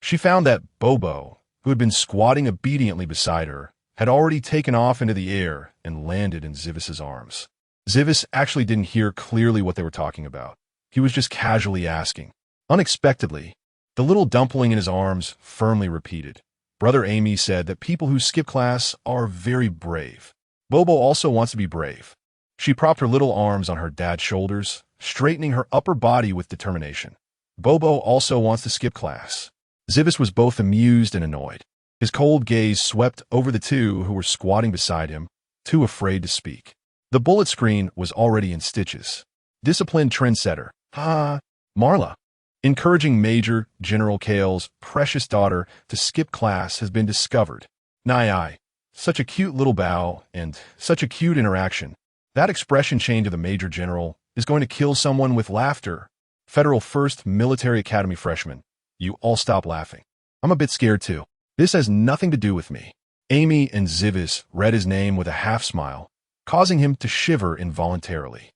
she found that Bobo, who had been squatting obediently beside her, had already taken off into the air and landed in Zivis's arms. Zivis actually didn't hear clearly what they were talking about. He was just casually asking. Unexpectedly, the little dumpling in his arms firmly repeated. Brother Amy said that people who skip class are very brave. Bobo also wants to be brave. She propped her little arms on her dad's shoulders, straightening her upper body with determination. Bobo also wants to skip class. Zivis was both amused and annoyed. His cold gaze swept over the 2 who were squatting beside him, too afraid to speak. The bullet screen was already in stitches. Disciplined trendsetter. Marla. Encouraging Major General Kale's precious daughter to skip class has been discovered. Nye. Such a cute little bow and such a cute interaction. That expression change of the Major General is going to kill someone with laughter. Federal 1st Military Academy freshman. You all stop laughing. I'm a bit scared too. This has nothing to do with me. Amy and Zivis read his name with a half smile, causing him to shiver involuntarily.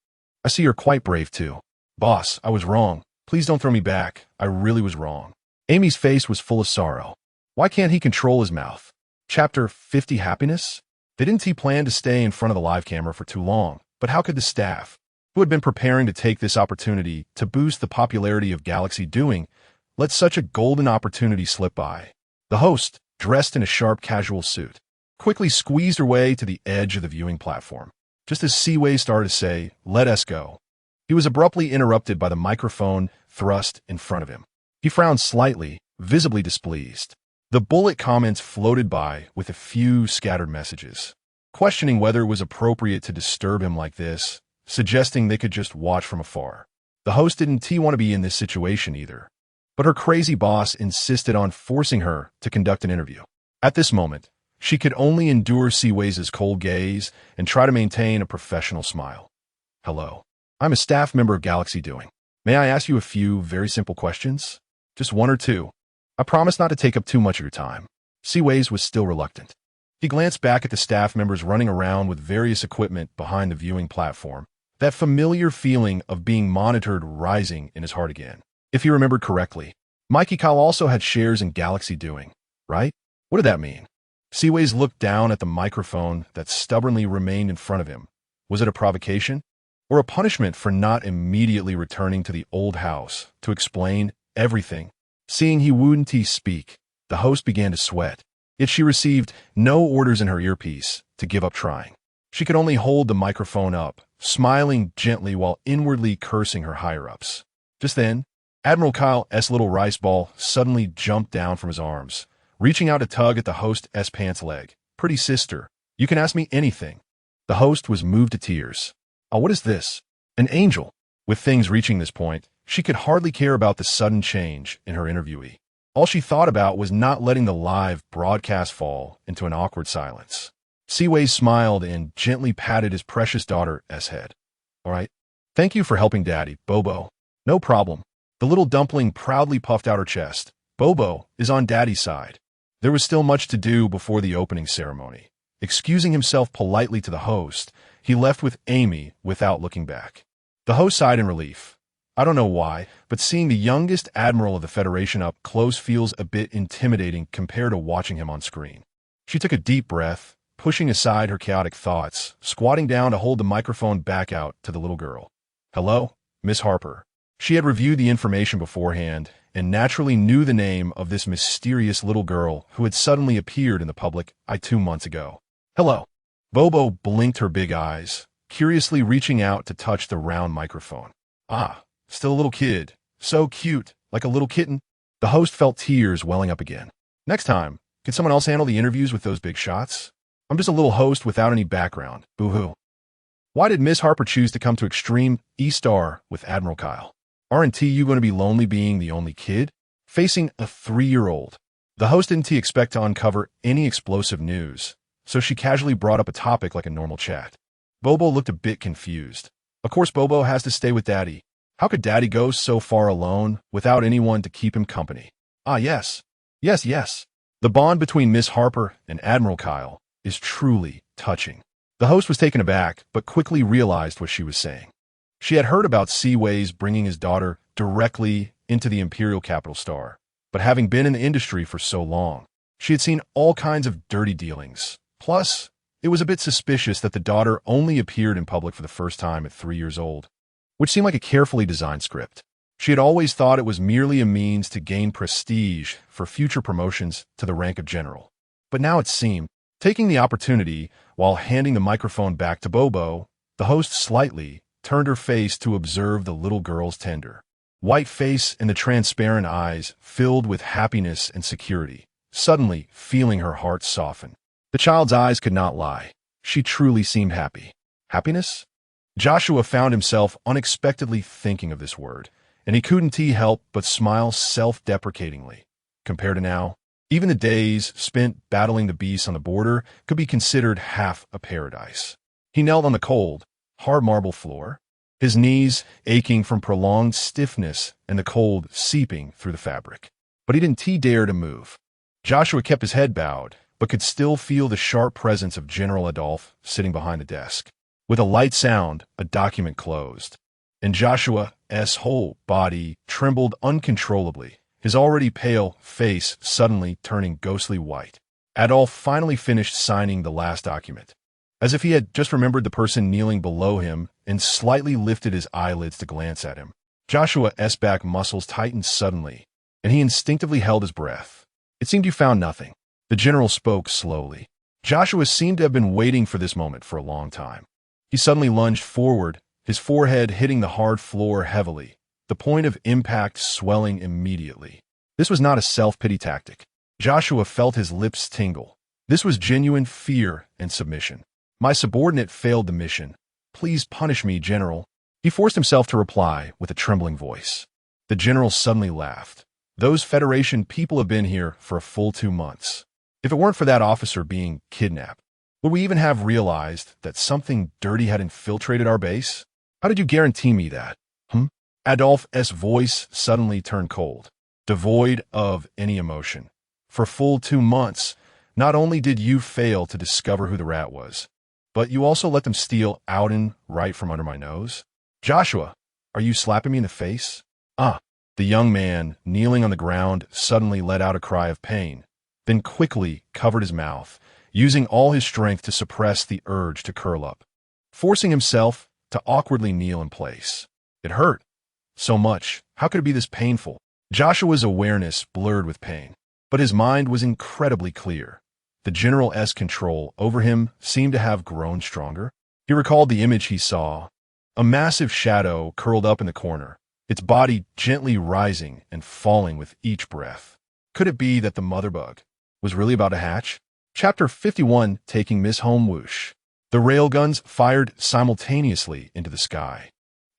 I see you're quite brave too. Boss, I was wrong. Please don't throw me back. I really was wrong. Amy's face was full of sorrow. Why can't he control his mouth? Chapter 50 Happiness? They didn't plan to stay in front of the live camera for too long, but how could the staff, who had been preparing to take this opportunity to boost the popularity of Galaxy doing, let such a golden opportunity slip by? The host, dressed in a sharp casual suit, quickly squeezed her way to the edge of the viewing platform. Just as Seaway started to say, "Let us go," he was abruptly interrupted by the microphone thrust in front of him. He frowned slightly, visibly displeased. The bullet comments floated by with a few scattered messages, questioning whether it was appropriate to disturb him like this, suggesting they could just watch from afar. The host didn't want to be in this situation either, but her crazy boss insisted on forcing her to conduct an interview. At this moment, she could only endure Seaway's cold gaze and try to maintain a professional smile. Hello. I'm a staff member of Galaxy Doing. May I ask you a few very simple questions? Just one or two. I promise not to take up too much of your time. Seaways was still reluctant. He glanced back at the staff members running around with various equipment behind the viewing platform, that familiar feeling of being monitored rising in his heart again. If he remembered correctly, Mikey Kyle also had shares in Galaxy Doing, right? What did that mean? Seaways looked down at the microphone that stubbornly remained in front of him. Was it a provocation? Or a punishment for not immediately returning to the old house to explain everything? Seeing he wouldn't speak, the host began to sweat, yet she received no orders in her earpiece to give up trying. She could only hold the microphone up, smiling gently while inwardly cursing her higher-ups. Just then, Admiral Kyle's little rice ball suddenly jumped down from his arms, reaching out to tug at the host's pants leg. Pretty sister, you can ask me anything. The host was moved to tears. Oh, what is this? An angel. With things reaching this point, she could hardly care about the sudden change in her interviewee. All she thought about was not letting the live broadcast fall into an awkward silence. Seaway smiled and gently patted his precious daughter's head. All right. Thank you for helping Daddy, Bobo. No problem. The little dumpling proudly puffed out her chest. Bobo is on Daddy's side. There was still much to do before the opening ceremony. Excusing himself politely to the host, he left with Amy without looking back. The host sighed in relief. I don't know why, but seeing the youngest admiral of the Federation up close feels a bit intimidating compared to watching him on screen. She took a deep breath, pushing aside her chaotic thoughts, squatting down to hold the microphone back out to the little girl. Hello, Miss Harper. She had reviewed the information beforehand and naturally knew the name of this mysterious little girl who had suddenly appeared in the public 2 months ago. Hello. Bobo blinked her big eyes, curiously reaching out to touch the round microphone. Ah. Still a little kid. So cute, like a little kitten. The host felt tears welling up again. Next time, can someone else handle the interviews with those big shots? I'm just a little host without any background. Boo-hoo. Why did Miss Harper choose to come to Extreme E-Star with Admiral Kyle? Aren't you going to be lonely being the only kid? Facing a 3-year-old. The host didn't expect to uncover any explosive news, so she casually brought up a topic like a normal chat. Bobo looked a bit confused. Of course Bobo has to stay with Daddy. How could Daddy go so far alone without anyone to keep him company? Ah, yes. Yes. The bond between Miss Harper and Admiral Kyle is truly touching. The host was taken aback, but quickly realized what she was saying. She had heard about Seaways bringing his daughter directly into the Imperial Capital Star, but having been in the industry for so long, she had seen all kinds of dirty dealings. Plus, it was a bit suspicious that the daughter only appeared in public for the first time at 3 years old, which seemed like a carefully designed script. She had always thought it was merely a means to gain prestige for future promotions to the rank of general. But now it seemed, taking the opportunity while handing the microphone back to Bobo, the host slightly turned her face to observe the little girl's tender white face and the transparent eyes filled with happiness and security, suddenly feeling her heart soften. The child's eyes could not lie. She truly seemed happy. Happiness? Joshua found himself unexpectedly thinking of this word, and he couldn't help but smile self-deprecatingly. Compared to now, Even the days spent battling the beasts on the border could be considered half a paradise. He knelt on the cold, hard marble floor, his knees aching from prolonged stiffness and the cold seeping through the fabric. But he didn't dare to move. Joshua kept his head bowed, but could still feel the sharp presence of General Adolphe sitting behind the desk. With a light sound, a document closed, and Joshua's whole body trembled uncontrollably, his already pale face suddenly turning ghostly white. Adolphe finally finished signing the last document, as if he had just remembered the person kneeling below him, and slightly lifted his eyelids to glance at him. Joshua's back muscles tightened suddenly, and he instinctively held his breath. It seemed you found nothing. The general spoke slowly. Joshua seemed to have been waiting for this moment for a long time. He suddenly lunged forward, his forehead hitting the hard floor heavily, the point of impact swelling immediately. This was not a self-pity tactic. Joshua felt his lips tingle. This was genuine fear and submission. My subordinate failed the mission. Please punish me, General. He forced himself to reply with a trembling voice. The general suddenly laughed. Those Federation people have been here for a full 2 months. If it weren't for that officer being kidnapped, would we even have realized that something dirty had infiltrated our base? How did you guarantee me that? Adolphe's voice suddenly turned cold, devoid of any emotion. For full 2 months, not only did you fail to discover who the rat was, but you also let them steal Auden right from under my nose? Joshua, are you slapping me in the face? The young man, kneeling on the ground, suddenly let out a cry of pain, then quickly covered his mouth, using all his strength to suppress the urge to curl up, forcing himself to awkwardly kneel in place. It hurt. So much. How could it be this painful? Joshua's awareness blurred with pain, but his mind was incredibly clear. The general's control over him seemed to have grown stronger. He recalled the image he saw, a massive shadow curled up in the corner, its body gently rising and falling with each breath. Could it be that the mother bug was really about to hatch? Chapter 51, Taking Miss Home Whoosh. The railguns fired simultaneously into the sky,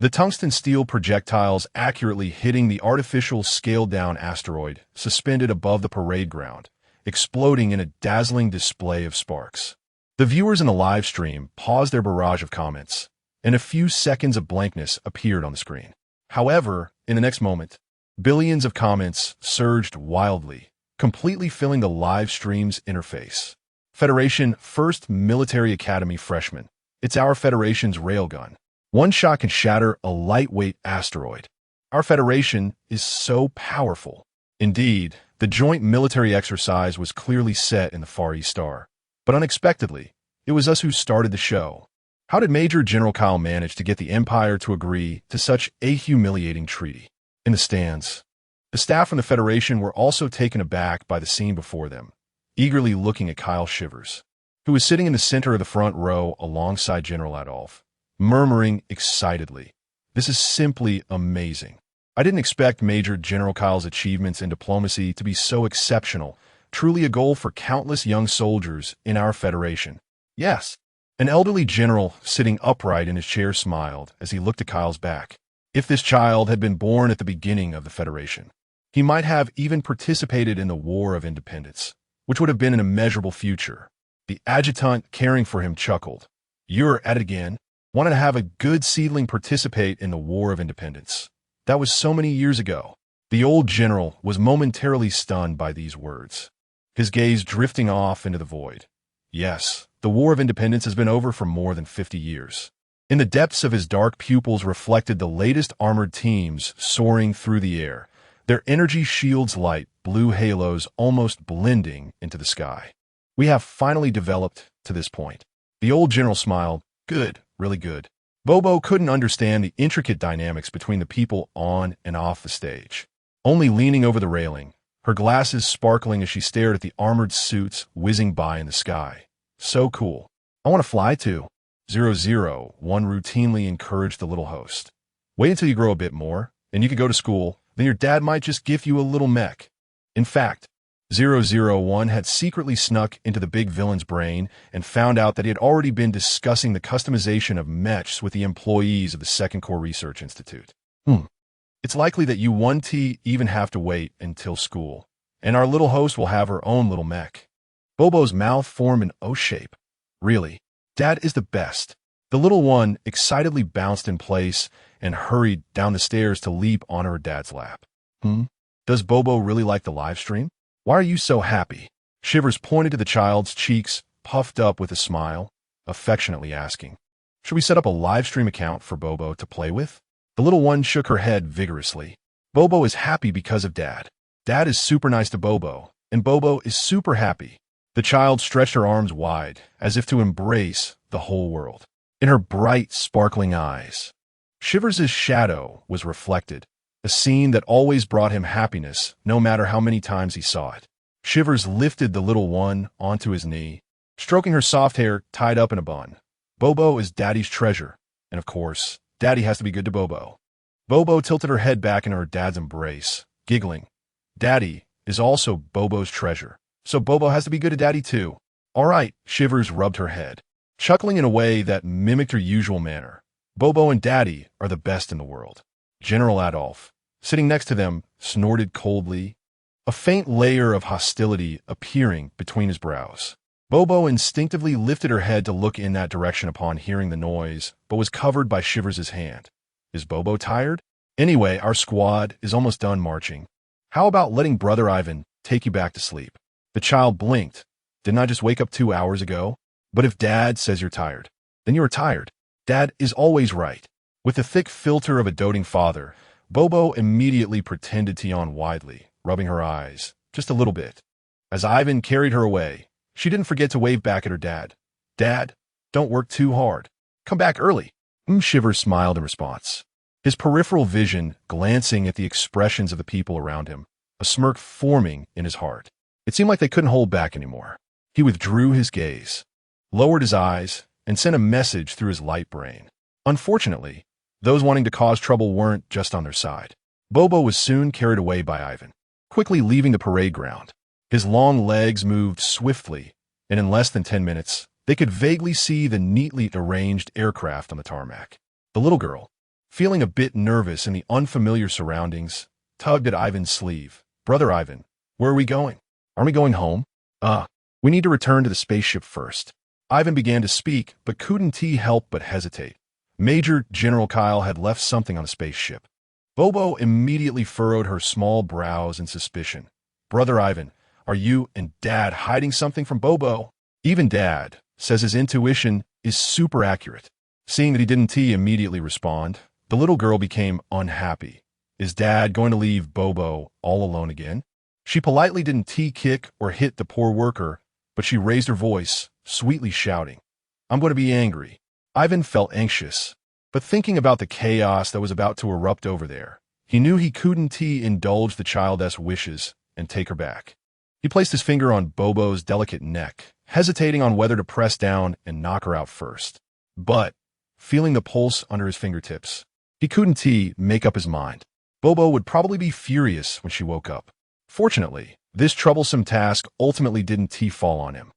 the tungsten steel projectiles accurately hitting the artificial scaled-down asteroid suspended above the parade ground, exploding in a dazzling display of sparks. The viewers in the live stream paused their barrage of comments, and a few seconds of blankness appeared on the screen. However, in the next moment, billions of comments surged wildly, completely filling the live stream's interface. Federation First Military Academy freshman. It's our Federation's railgun. One shot can shatter a lightweight asteroid. Our Federation is so powerful. Indeed, the joint military exercise was clearly set in the Far East Star. But unexpectedly, it was us who started the show. How did Major General Kyle manage to get the Empire to agree to such a humiliating treaty? In the stands, the staff from the Federation were also taken aback by the scene before them, eagerly looking at Kyle Shivers, who was sitting in the center of the front row alongside General Adolphe, murmuring excitedly, "This is simply amazing. I didn't expect Major General Kyle's achievements in diplomacy to be so exceptional, truly a goal for countless young soldiers in our Federation." Yes. An elderly general sitting upright in his chair smiled as he looked at Kyle's back. If this child had been born at the beginning of the Federation, he might have even participated in the War of Independence, which would have been an immeasurable future. The adjutant caring for him chuckled. "You're at it again. Wanted to have a good seedling participate in the War of Independence. That was so many years ago." The old general was momentarily stunned by these words, his gaze drifting off into the void. Yes, the War of Independence has been over for more than 50 years. In the depths of his dark pupils reflected the latest armored teams soaring through the air, their energy shields light blue halos almost blending into the sky. "We have finally developed to this point." The old general smiled. "Good, really good." Bobo couldn't understand the intricate dynamics between the people on and off the stage, only leaning over the railing, her glasses sparkling as she stared at the armored suits whizzing by in the sky. "So cool. I want to fly too." 001 routinely encouraged the little host. "Wait until you grow a bit more, and you can go to school. Then your dad might just gift you a little mech." In fact, 001 had secretly snuck into the big villain's brain and found out that he had already been discussing the customization of mechs with the employees of the Second Corps Research Institute. It's likely that you won't even have to wait until school, and our little host will have her own little mech. Bobo's mouth formed an O shape. Really? Dad is the best. The little one excitedly bounced in place and hurried down the stairs to leap onto her dad's lap. Does Bobo really like the live stream? Why are you so happy? Shivers pointed to the child's cheeks, puffed up with a smile, affectionately asking, should we set up a live stream account for Bobo to play with? The little one shook her head vigorously. Bobo is happy because of Dad. Dad is super nice to Bobo, and Bobo is super happy. The child stretched her arms wide, as if to embrace the whole world. In her bright, sparkling eyes, Shivers' shadow was reflected, a scene that always brought him happiness, no matter how many times he saw it. Shivers lifted the little one onto his knee, stroking her soft hair tied up in a bun. Bobo is Daddy's treasure, and of course, Daddy has to be good to Bobo. Bobo tilted her head back in her dad's embrace, giggling. Daddy is also Bobo's treasure, so Bobo has to be good to Daddy too. All right, Shivers rubbed her head, chuckling in a way that mimicked her usual manner. Bobo and Daddy are the best in the world. General Adolf, sitting next to them, snorted coldly, a faint layer of hostility appearing between his brows. Bobo instinctively lifted her head to look in that direction upon hearing the noise, but was covered by Shivers' hand. Is Bobo tired? Anyway, our squad is almost done marching. How about letting Brother Ivan take you back to sleep? The child blinked. Didn't I just wake up 2 hours ago? But if Dad says you're tired, then you are tired. Dad is always right. With the thick filter of a doting father, Bobo immediately pretended to yawn widely, rubbing her eyes, just a little bit. As Ivan carried her away, she didn't forget to wave back at her dad. Dad, don't work too hard. Come back early. Shivers smiled in response, his peripheral vision glancing at the expressions of the people around him, a smirk forming in his heart. It seemed like they couldn't hold back anymore. He withdrew his gaze, lowered his eyes, and sent a message through his light brain. Unfortunately, those wanting to cause trouble weren't just on their side. Bobo was soon carried away by Ivan, quickly leaving the parade ground. His long legs moved swiftly, and in less than 10 minutes, they could vaguely see the neatly arranged aircraft on the tarmac. The little girl, feeling a bit nervous in the unfamiliar surroundings, tugged at Ivan's sleeve. Brother Ivan, where are we going? Aren't we going home? We need to return to the spaceship first. Ivan began to speak, but couldn't help but hesitate. Major General Kyle had left something on the spaceship. Bobo immediately furrowed her small brows in suspicion. Brother Ivan, are you and Dad hiding something from Bobo? Even Dad says his intuition is super accurate. Seeing that he didn't immediately respond, the little girl became unhappy. Is Dad going to leave Bobo all alone again? She politely didn't kick or hit the poor worker, but she raised her voice, sweetly shouting, I'm going to be angry. Ivan felt anxious, but thinking about the chaos that was about to erupt over there, he knew he couldn't indulge the child's wishes and take her back. He placed his finger on Bobo's delicate neck, hesitating on whether to press down and knock her out first. But, feeling the pulse under his fingertips, he couldn't make up his mind. Bobo would probably be furious when she woke up. Fortunately, this troublesome task ultimately didn't fall on him.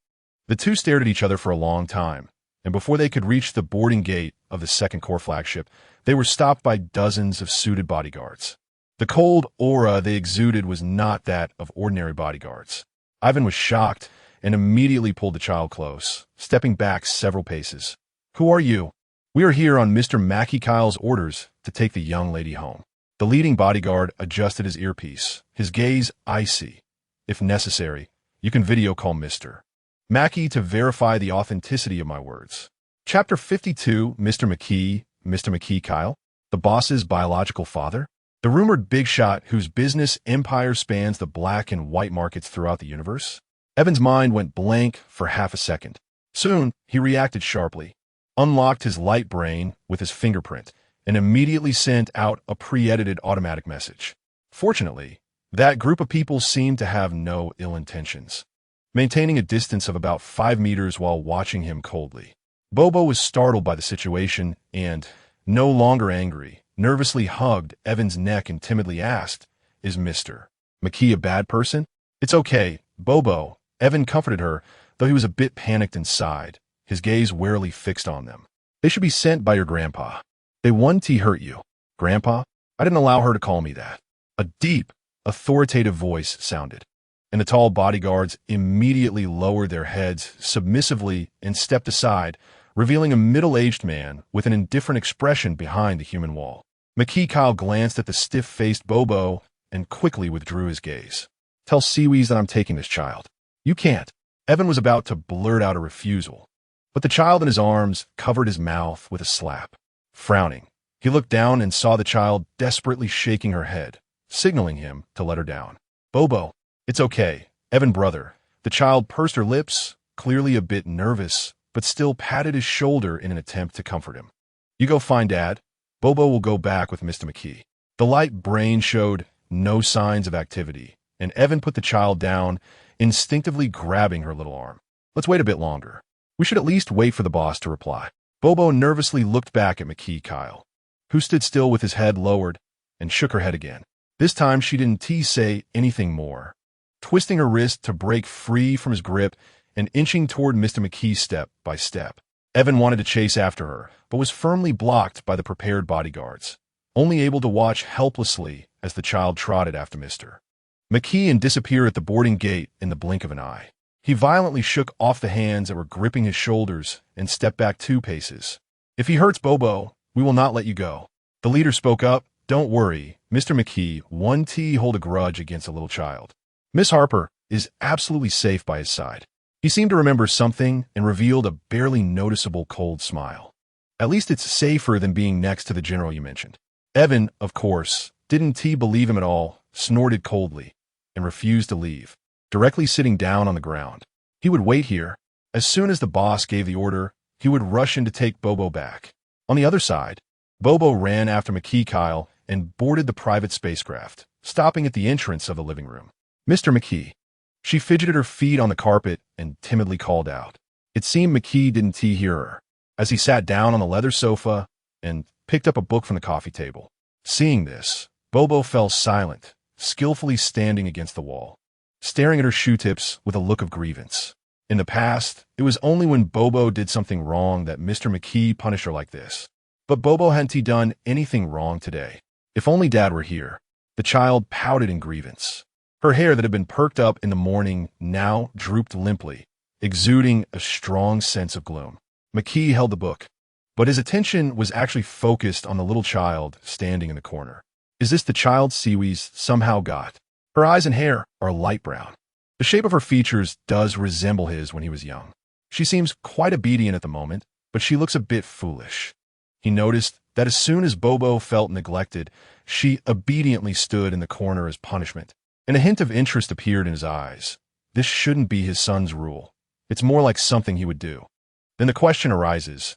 The two stared at each other for a long time, and before they could reach the boarding gate of the second core flagship, they were stopped by dozens of suited bodyguards. The cold aura they exuded was not that of ordinary bodyguards. Ivan was shocked and immediately pulled the child close, stepping back several paces. Who are you? We are here on Mr. Mackie Kyle's orders to take the young lady home. The leading bodyguard adjusted his earpiece, his gaze icy. If necessary, you can video call Mr. Mackie to verify the authenticity of my words. Chapter 52, Mr. McKee Kyle, the boss's biological father? The rumored big shot whose business empire spans the black and white markets throughout the universe? Evan's mind went blank for half a second. Soon, he reacted sharply, unlocked his light brain with his fingerprint, and immediately sent out a pre-edited automatic message. Fortunately, that group of people seemed to have no ill intentions, maintaining a distance of about 5 meters while watching him coldly. Bobo was startled by the situation and, no longer angry, nervously hugged Evan's neck and timidly asked, Is Mr. McKee a bad person? It's okay, Bobo. Evan comforted her, though he was a bit panicked inside, his gaze warily fixed on them. They should be sent by your grandpa. They want to hurt you. Grandpa? I didn't allow her to call me that. A deep, authoritative voice sounded. and the tall bodyguards immediately lowered their heads submissively and stepped aside, revealing a middle-aged man with an indifferent expression behind the human wall. Kyle glanced at the stiff-faced Bobo and quickly withdrew his gaze. "Tell Seawees that I'm taking this child." "You can't." Evan was about to blurt out a refusal, but the child in his arms covered his mouth with a slap. Frowning, he looked down and saw the child desperately shaking her head, signaling him to let her down. "Bobo, it's okay, Evan brother." The child pursed her lips, clearly a bit nervous, but still patted his shoulder in an attempt to comfort him. "You go find Dad. Bobo will go back with Mr. McKee." The light brain showed no signs of activity, and Evan put the child down, instinctively grabbing her little arm. "Let's wait a bit longer. We should at least wait for the boss to reply." Bobo nervously looked back at Kyle, who stood still with his head lowered, and shook her head again. This time she didn't say anything more, twisting her wrist to break free from his grip and inching toward Mr. McKee step by step. Evan wanted to chase after her, but was firmly blocked by the prepared bodyguards, only able to watch helplessly as the child trotted after Mr. McKee and disappeared at the boarding gate in the blink of an eye. He violently shook off the hands that were gripping his shoulders and stepped back 2 paces. "If he hurts Bobo, we will not let you go." The leader spoke up. "Don't worry, Mr. McKee won't hold a grudge against a little child. Miss Harper is absolutely safe by his side." He seemed to remember something and revealed a barely noticeable cold smile. "At least it's safer than being next to the general you mentioned." Evan, of course, didn't believe him at all, snorted coldly, and refused to leave, directly sitting down on the ground. He would wait here. As soon as the boss gave the order, he would rush in to take Bobo back. On the other side, Bobo ran after Kyle and boarded the private spacecraft, stopping at the entrance of the living room. "Mr. McKee." She fidgeted her feet on the carpet and timidly called out. It seemed McKee didn't hear her, as he sat down on the leather sofa and picked up a book from the coffee table. Seeing this, Bobo fell silent, skillfully standing against the wall, staring at her shoe tips with a look of grievance. In the past, it was only when Bobo did something wrong that Mr. McKee punished her like this. But Bobo hadn't done anything wrong today. If only Dad were here. The child pouted in grievance. Her hair that had been perked up in the morning now drooped limply, exuding a strong sense of gloom. McKee held the book, but his attention was actually focused on the little child standing in the corner. Is this the child Seawees somehow got? Her eyes and hair are light brown. The shape of her features does resemble his when he was young. She seems quite obedient at the moment, but she looks a bit foolish. He noticed that as soon as Bobo felt neglected, she obediently stood in the corner as punishment, and a hint of interest appeared in his eyes. This shouldn't be his son's rule. It's more like something he would do. Then the question arises.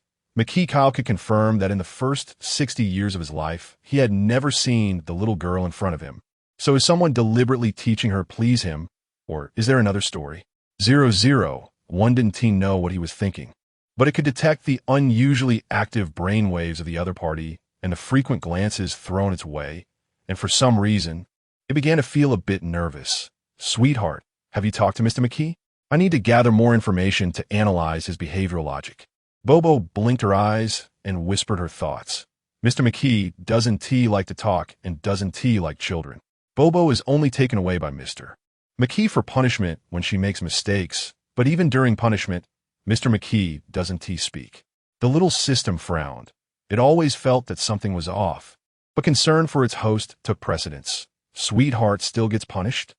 Kyle could confirm that in the first 60 years of his life, he had never seen the little girl in front of him. So is someone deliberately teaching her please him, or is there another story? 001 didn't know what he was thinking, but it could detect the unusually active brainwaves of the other party and the frequent glances thrown its way, and for some reason, it began to feel a bit nervous. "Sweetheart, have you talked to Mr. McKee? I need to gather more information to analyze his behavioral logic." Bobo blinked her eyes and whispered her thoughts. "Mr. McKee doesn't like to talk and doesn't like children." Bobo is only taken away by Mr. McKee for punishment when she makes mistakes, but even during punishment, Mr. McKee doesn't speak. The little system frowned. It always felt that something was off, but concern for its host took precedence. Sweetheart still gets punished?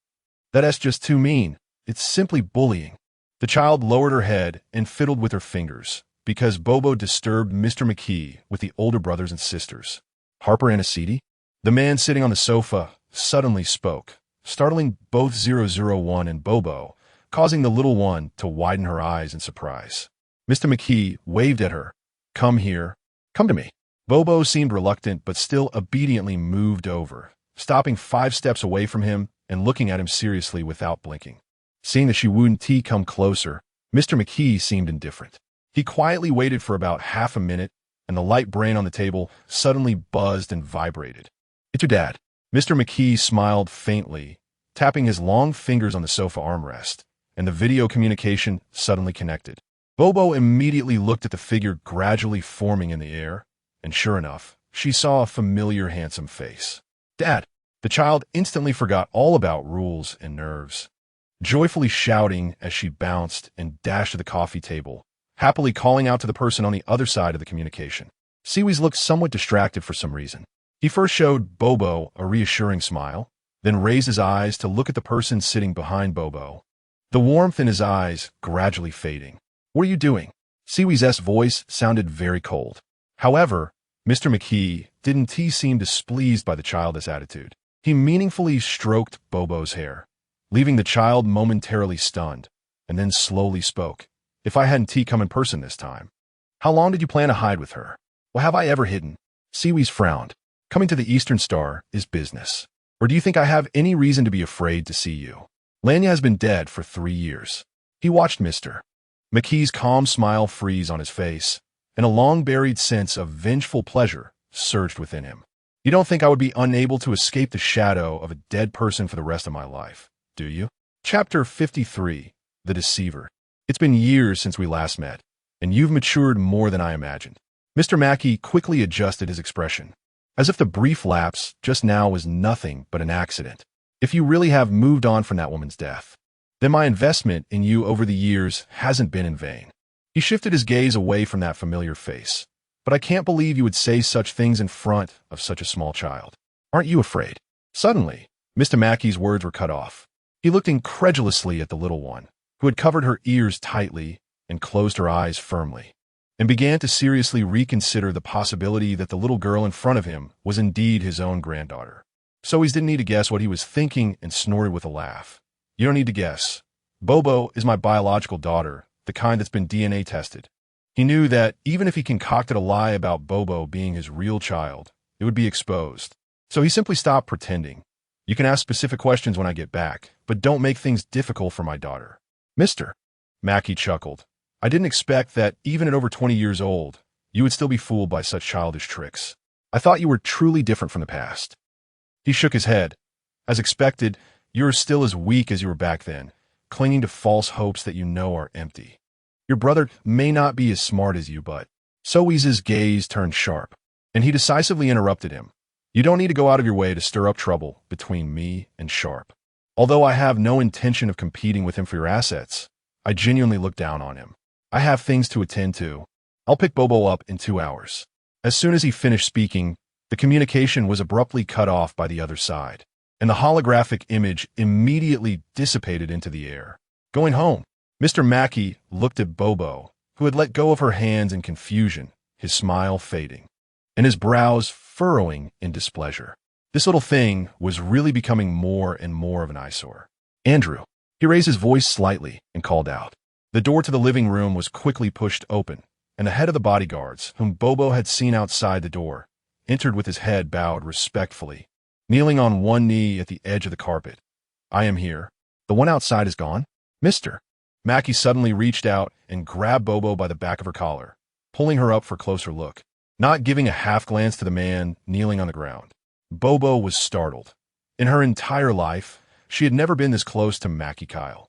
That's just too mean. It's simply bullying. The child lowered her head and fiddled with her fingers, because Bobo disturbed Mr. McKee with the older brothers and sisters. "Harper and Acidi?" The man sitting on the sofa suddenly spoke, startling both 001 and Bobo, causing the little one to widen her eyes in surprise. Mr. McKee waved at her. "Come here. Come to me." Bobo seemed reluctant but still obediently moved over, stopping 5 steps away from him and looking at him seriously without blinking. Seeing that she wouldn't come closer, Mr. McKee seemed indifferent. He quietly waited for about half a minute, and the light brain on the table suddenly buzzed and vibrated. "It's your dad." Mr. McKee smiled faintly, tapping his long fingers on the sofa armrest, and the video communication suddenly connected. Bobo immediately looked at the figure gradually forming in the air, and sure enough, she saw a familiar handsome face. "Dad!" The child instantly forgot all about rules and nerves. joyfully shouting as she bounced and dashed to the coffee table, happily calling out to the person on the other side of the communication. Siwi's looked somewhat distracted for some reason. He first showed Bobo a reassuring smile, then raised his eyes to look at the person sitting behind Bobo, the warmth in his eyes gradually fading. "What are you doing?" Siwi's voice sounded very cold. However, Mr. McKee didn't seem displeased by the childish attitude. He meaningfully stroked Bobo's hair, leaving the child momentarily stunned, and then slowly spoke. "If I hadn't come in person this time, how long did you plan to hide with her?" "Well, have I ever hidden?" Siwi's frowned. "Coming to the Eastern Star is business. Or do you think I have any reason to be afraid to see you? Lanya has been dead for 3 years. He watched Mr. McKee's calm smile freeze on his face, and a long-buried sense of vengeful pleasure surged within him. "You don't think I would be unable to escape the shadow of a dead person for the rest of my life, do you?" Chapter 53, The Deceiver. "It's been years since we last met, and you've matured more than I imagined." Mr. Mackey quickly adjusted his expression, as if the brief lapse just now was nothing but an accident. "If you really have moved on from that woman's death, then my investment in you over the years hasn't been in vain." He shifted his gaze away from that familiar face. "But I can't believe you would say such things in front of such a small child. Aren't you afraid?" Suddenly, Mr. Mackey's words were cut off. He looked incredulously at the little one, who had covered her ears tightly and closed her eyes firmly, and began to seriously reconsider the possibility that the little girl in front of him was indeed his own granddaughter. So he didn't need to guess what he was thinking and snorted with a laugh. "You don't need to guess. Bobo is my biological daughter, the kind that's been DNA tested." He knew that even if he concocted a lie about Bobo being his real child, it would be exposed. So he simply stopped pretending. "You can ask specific questions when I get back, but don't make things difficult for my daughter." "Mr. Mackey chuckled. "I didn't expect that even at over 20 years old, you would still be fooled by such childish tricks. I thought you were truly different from the past." He shook his head. "As expected, you are still as weak as you were back then, clinging to false hopes that you know are empty. Your brother may not be as smart as you, but—" Sowi's gaze turned sharp, and he decisively interrupted him. "You don't need to go out of your way to stir up trouble between me and Sharp. Although I have no intention of competing with him for your assets, I genuinely look down on him. I have things to attend to. I'll pick Bobo up in 2 hours." As soon as he finished speaking, the communication was abruptly cut off by the other side, and the holographic image immediately dissipated into the air. "Going home." Mr. Mackey looked at Bobo, who had let go of her hands in confusion, his smile fading, and his brows furrowing in displeasure. This little thing was really becoming more and more of an eyesore. "Andrew." He raised his voice slightly and called out. The door to the living room was quickly pushed open, and the head of the bodyguards, whom Bobo had seen outside the door, entered with his head bowed respectfully, kneeling on one knee at the edge of the carpet. "I am here. The one outside is gone?" "Mr. Mackey suddenly reached out and grabbed Bobo by the back of her collar, pulling her up for a closer look, not giving a half glance to the man kneeling on the ground. Bobo was startled. In her entire life, she had never been this close to Mackie Kyle,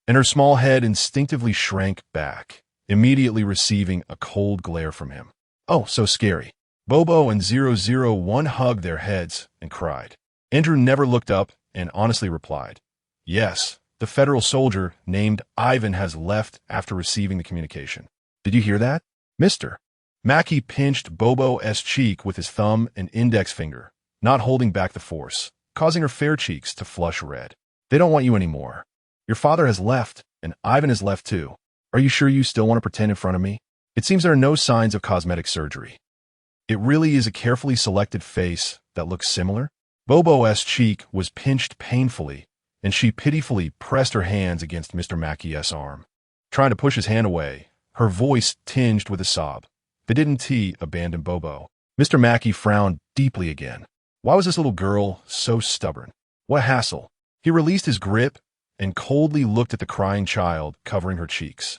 and her small head instinctively shrank back, immediately receiving a cold glare from him. "Oh, so scary." Bobo and 001 hugged their heads and cried. Andrew never looked up and honestly replied, "Yes, the federal soldier named Ivan has left after receiving the communication." "Did you hear that?" Mr. Mackey pinched Bobo's cheek with his thumb and index finger, not holding back the force, causing her fair cheeks to flush red. "They don't want you anymore. Your father has left, and Ivan has left too. Are you sure you still want to pretend in front of me? It seems there are no signs of cosmetic surgery. It really is a carefully selected face that looks similar." Bobo's cheek was pinched painfully, and she pitifully pressed her hands against Mr. Mackey's arm, trying to push his hand away, her voice tinged with a sob. They didn't abandon Bobo. Mr. Mackey frowned deeply again. Why was this little girl so stubborn? What hassle? He released his grip and coldly looked at the crying child covering her cheeks,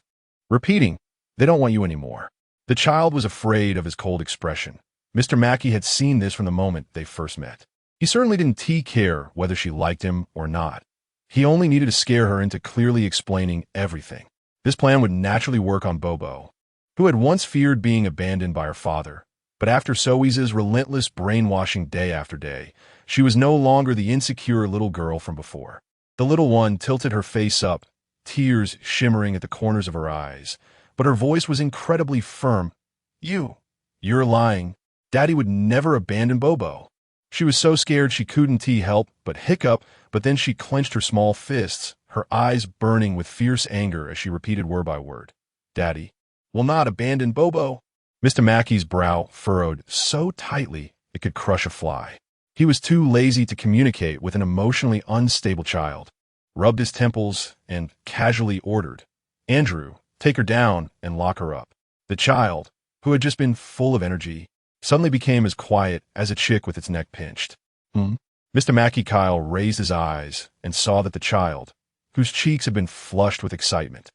repeating, "They don't want you anymore." The child was afraid of his cold expression. Mr. Mackey had seen this from the moment they first met. He certainly didn't care whether she liked him or not. He only needed to scare her into clearly explaining everything. This plan would naturally work on Bobo, who had once feared being abandoned by her father. But after Sowi's relentless brainwashing day after day, she was no longer the insecure little girl from before. The little one tilted her face up, tears shimmering at the corners of her eyes, but her voice was incredibly firm. You're lying. Daddy would never abandon Bobo. She was so scared she couldn't help but hiccup, but then she clenched her small fists, her eyes burning with fierce anger as she repeated word by word. Daddy will not abandon Bobo. Mr. Mackey's brow furrowed so tightly it could crush a fly. He was too lazy to communicate with an emotionally unstable child, rubbed his temples, and casually ordered, Andrew, take her down and lock her up. The child, who had just been full of energy, suddenly became as quiet as a chick with its neck pinched. Mr. Mackey Kyle raised his eyes and saw that the child, whose cheeks had been flushed with excitement,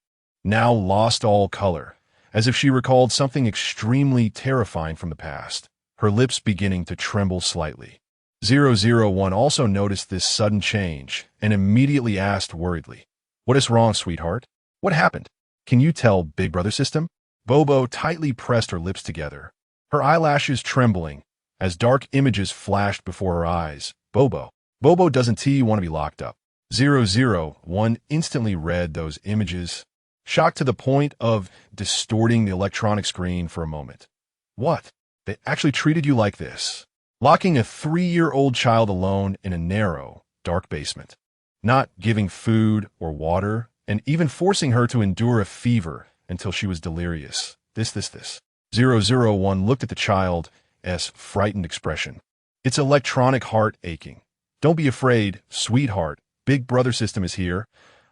now lost all color, as if she recalled something extremely terrifying from the past, her lips beginning to tremble slightly. 001 also noticed this sudden change and immediately asked worriedly, What is wrong, sweetheart? What happened? Can you tell, Big Brother System? Bobo tightly pressed her lips together, her eyelashes trembling, as dark images flashed before her eyes. Bobo doesn't want to be locked up. 001 instantly read those images, shocked to the point of distorting the electronic screen for a moment. What? They actually treated you like this? Locking a 3-year-old child alone in a narrow, dark basement, not giving food or water, and even forcing her to endure a fever until she was delirious. This. 001 looked at the child's frightened expression, its electronic heart aching. Don't be afraid, sweetheart. Big Brother System is here.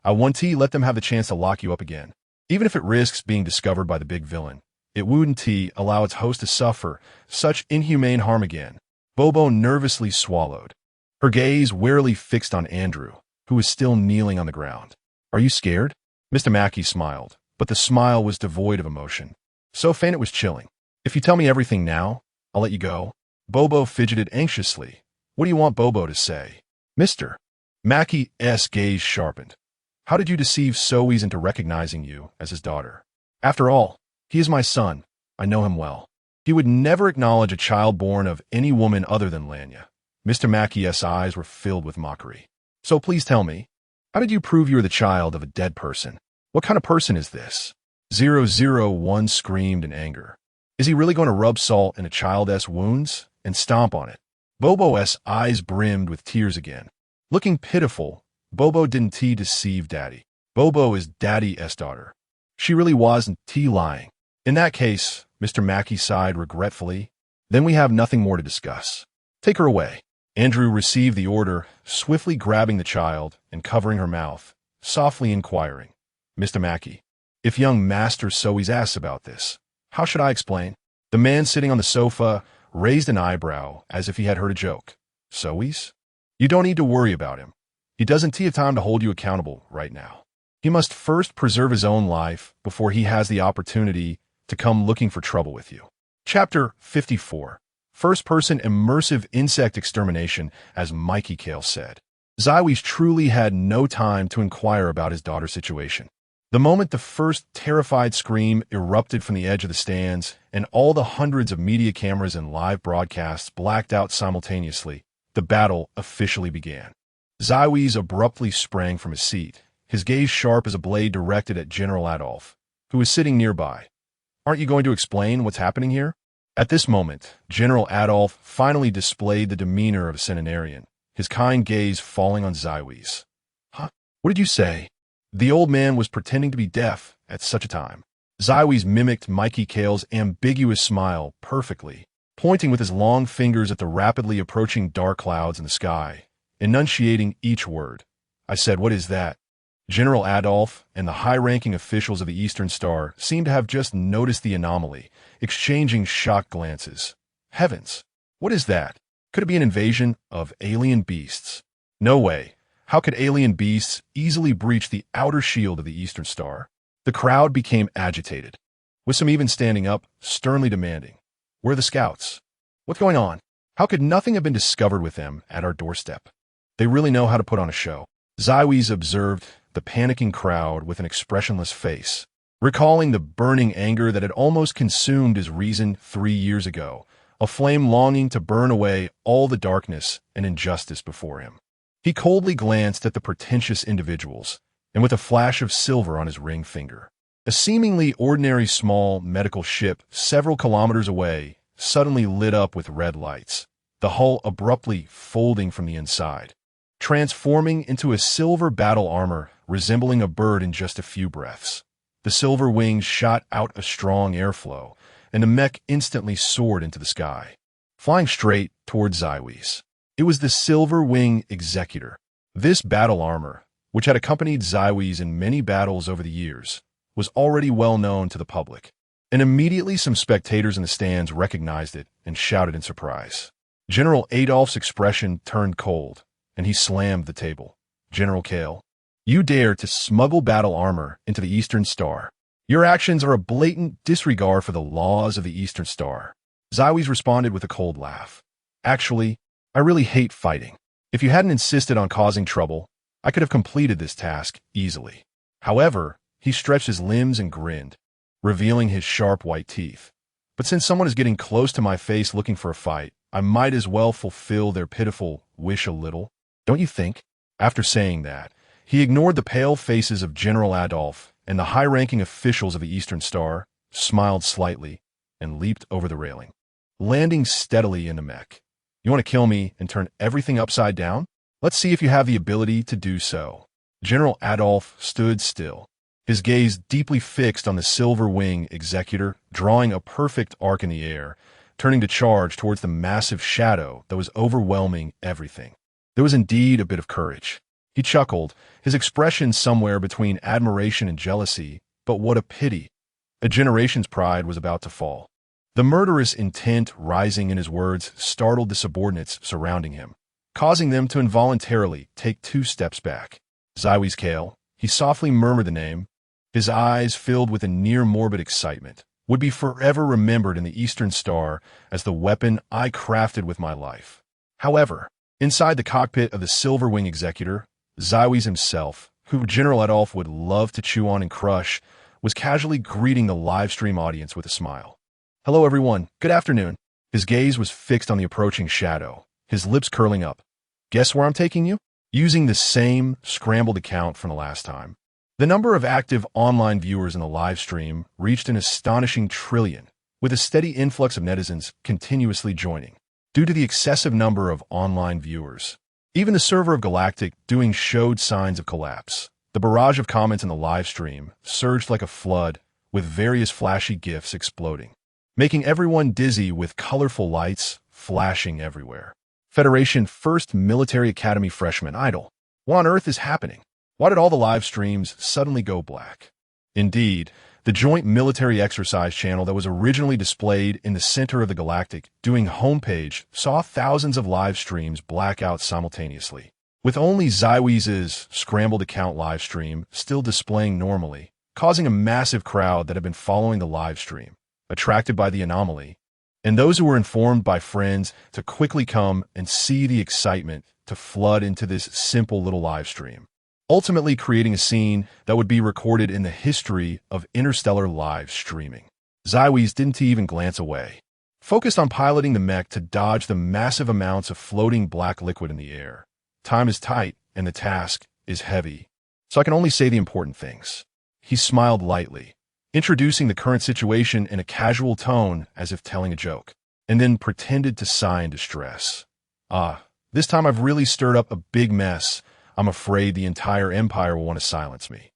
I want to let them have the chance to lock you up again. Even if it risks being discovered by the big villain, it wouldn't allow its host to suffer such inhumane harm again. Bobo nervously swallowed, her gaze warily fixed on Andrew, who was still kneeling on the ground. Are you scared? Mr. Mackey smiled, but the smile was devoid of emotion. So faint it was chilling. If you tell me everything now, I'll let you go. Bobo fidgeted anxiously. What do you want Bobo to say? Mr. Mackey's gaze sharpened. How did you deceive Soes into recognizing you as his daughter? After all, he is my son. I know him well. He would never acknowledge a child born of any woman other than Lanya. Mr. Mackey's eyes were filled with mockery. So please tell me, how did you prove you are the child of a dead person? What kind of person is this? 001 screamed in anger. Is he really going to rub salt in a child's wounds and stomp on it? Bobo's eyes brimmed with tears again. Looking pitiful, Bobo didn't deceive Daddy. Bobo is Daddy's daughter. She really wasn't lying. In that case, Mr. Mackey sighed regretfully, then we have nothing more to discuss. Take her away. Andrew received the order, swiftly grabbing the child and covering her mouth, softly inquiring, Mr. Mackey, if young Master Soes asks about this, how should I explain? The man sitting on the sofa raised an eyebrow as if he had heard a joke. Soes? You don't need to worry about him. He doesn't have time to hold you accountable right now. He must first preserve his own life before he has the opportunity to come looking for trouble with you. Chapter 54. First-person immersive insect extermination, as Mikey Kale said. Zywies truly had no time to inquire about his daughter's situation. The moment the first terrified scream erupted from the edge of the stands and all the hundreds of media cameras and live broadcasts blacked out simultaneously, the battle officially began. Zywies abruptly sprang from his seat, his gaze sharp as a blade directed at General Adolf, who was sitting nearby. Aren't you going to explain what's happening here? At this moment, General Adolf finally displayed the demeanor of a centenarian, his kind gaze falling on Zywies. Huh? What did you say? The old man was pretending to be deaf at such a time. Zywies mimicked Mikey Kale's ambiguous smile perfectly, pointing with his long fingers at the rapidly approaching dark clouds in the sky, enunciating each word. I said, what is that? General Adolf and the high-ranking officials of the Eastern Star seemed to have just noticed the anomaly, exchanging shocked glances. Heavens! What is that? Could it be an invasion of alien beasts? No way. How could alien beasts easily breach the outer shield of the Eastern Star? The crowd became agitated, with some even standing up, sternly demanding, where are the scouts? What's going on? How could nothing have been discovered with them at our doorstep? They really know how to put on a show. Zywies observed the panicking crowd with an expressionless face, recalling the burning anger that had almost consumed his reason 3 years ago, a flame longing to burn away all the darkness and injustice before him. He coldly glanced at the pretentious individuals, and with a flash of silver on his ring finger. A seemingly ordinary small medical ship several kilometers away suddenly lit up with red lights, the hull abruptly folding from the inside, transforming into a silver battle armor resembling a bird in just a few breaths. The silver wings shot out a strong airflow, and the mech instantly soared into the sky, flying straight toward Xiwis. It was the Silver Wing Executor. This battle armor, which had accompanied Xiwis in many battles over the years, was already well known to the public, and immediately some spectators in the stands recognized it and shouted in surprise. General Adolf's expression turned cold, and he slammed the table. "General Kale, you dare to smuggle battle armor into the Eastern Star. Your actions are a blatant disregard for the laws of the Eastern Star." Xiwis responded with a cold laugh. "Actually, I really hate fighting. If you hadn't insisted on causing trouble, I could have completed this task easily." However, he stretched his limbs and grinned, revealing his sharp white teeth. "But since someone is getting close to my face looking for a fight, I might as well fulfill their pitiful wish a little, don't you think?" After saying that, he ignored the pale faces of General Adolf and the high-ranking officials of the Eastern Star, smiled slightly, and leaped over the railing, landing steadily in the mech. "You want to kill me and turn everything upside down? Let's see if you have the ability to do so." General Adolf stood still, his gaze deeply fixed on the Silver Wing Executor, drawing a perfect arc in the air, turning to charge towards the massive shadow that was overwhelming everything. There was indeed a bit of courage. He chuckled, his expression somewhere between admiration and jealousy, but what a pity. A generation's pride was about to fall. The murderous intent rising in his words startled the subordinates surrounding him, causing them to involuntarily take 2 steps back. "Xiwis Kale," he softly murmured the name, his eyes filled with a near-morbid excitement, "would be forever remembered in the Eastern Star as the weapon I crafted with my life." However, inside the cockpit of the Silver Wing Executor, Xiwis himself, who General Adolf would love to chew on and crush, was casually greeting the live-stream audience with a smile. "Hello everyone, good afternoon." His gaze was fixed on the approaching shadow, his lips curling up. "Guess where I'm taking you?" Using the same scrambled account from the last time, the number of active online viewers in the live stream reached an astonishing trillion, with a steady influx of netizens continuously joining. Due to the excessive number of online viewers, even the server of Galactic doing showed signs of collapse. The barrage of comments in the live stream surged like a flood, with various flashy GIFs exploding, making everyone dizzy with colorful lights flashing everywhere. Federation First Military Academy Freshman Idol. What on earth is happening? Why did all the live streams suddenly go black? Indeed, the joint military exercise channel that was originally displayed in the center of the Galactic doing homepage saw thousands of live streams black out simultaneously, with only Xiwis' scrambled account live stream still displaying normally, causing a massive crowd that had been following the live stream, attracted by the anomaly, and those who were informed by friends to quickly come and see the excitement to flood into this simple little live stream, ultimately creating a scene that would be recorded in the history of interstellar live streaming. Xiwis didn't even glance away, focused on piloting the mech to dodge the massive amounts of floating black liquid in the air. Time is tight, and the task is heavy, so I can only say the important things. He smiled lightly, introducing the current situation in a casual tone as if telling a joke, and then pretended to sigh in distress. This time I've really stirred up a big mess. I'm afraid the entire Empire will want to silence me.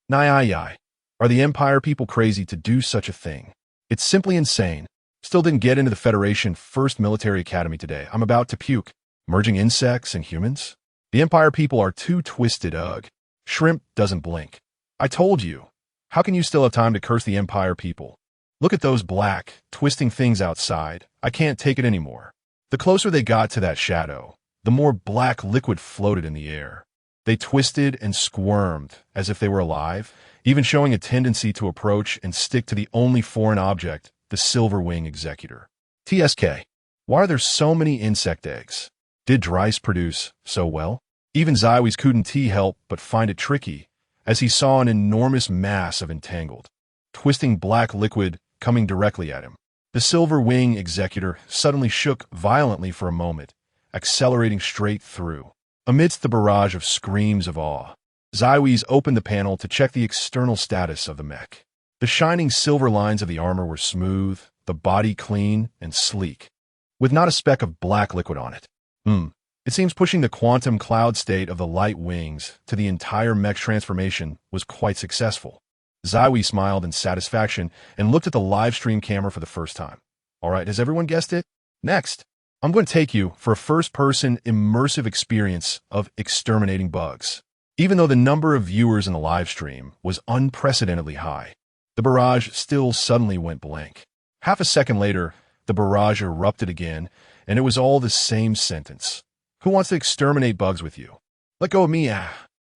Nai. Are the Empire people crazy to do such a thing? It's simply insane. Still didn't get into the Federation First Military Academy today. I'm about to puke. Merging insects and humans? The Empire people are too twisted, ugh. Shrimp doesn't blink. I told you. How can you still have time to curse the Empire people? Look at those black, twisting things outside. I can't take it anymore. The closer they got to that shadow, the more black liquid floated in the air. They twisted and squirmed as if they were alive, even showing a tendency to approach and stick to the only foreign object, the Silver Wing Executor. TSK. Why are there so many insect eggs? Did Dryce produce so well? Even Xiwis couldn't help but find it tricky, as he saw an enormous mass of entangled, twisting black liquid coming directly at him. The Silver Wing Executor suddenly shook violently for a moment, accelerating straight through. Amidst the barrage of screams of awe, Xiwei's opened the panel to check the external status of the mech. The shining silver lines of the armor were smooth, the body clean and sleek, with not a speck of black liquid on it. It seems pushing the quantum cloud state of the light wings to the entire mech transformation was quite successful. Xiwei smiled in satisfaction and looked at the live stream camera for the first time. All right, has everyone guessed it? Next, I'm going to take you for a first-person immersive experience of exterminating bugs. Even though the number of viewers in the live stream was unprecedentedly high, the barrage still suddenly went blank. Half a second later, the barrage erupted again, and it was all the same sentence. Who wants to exterminate bugs with you? Let go of me,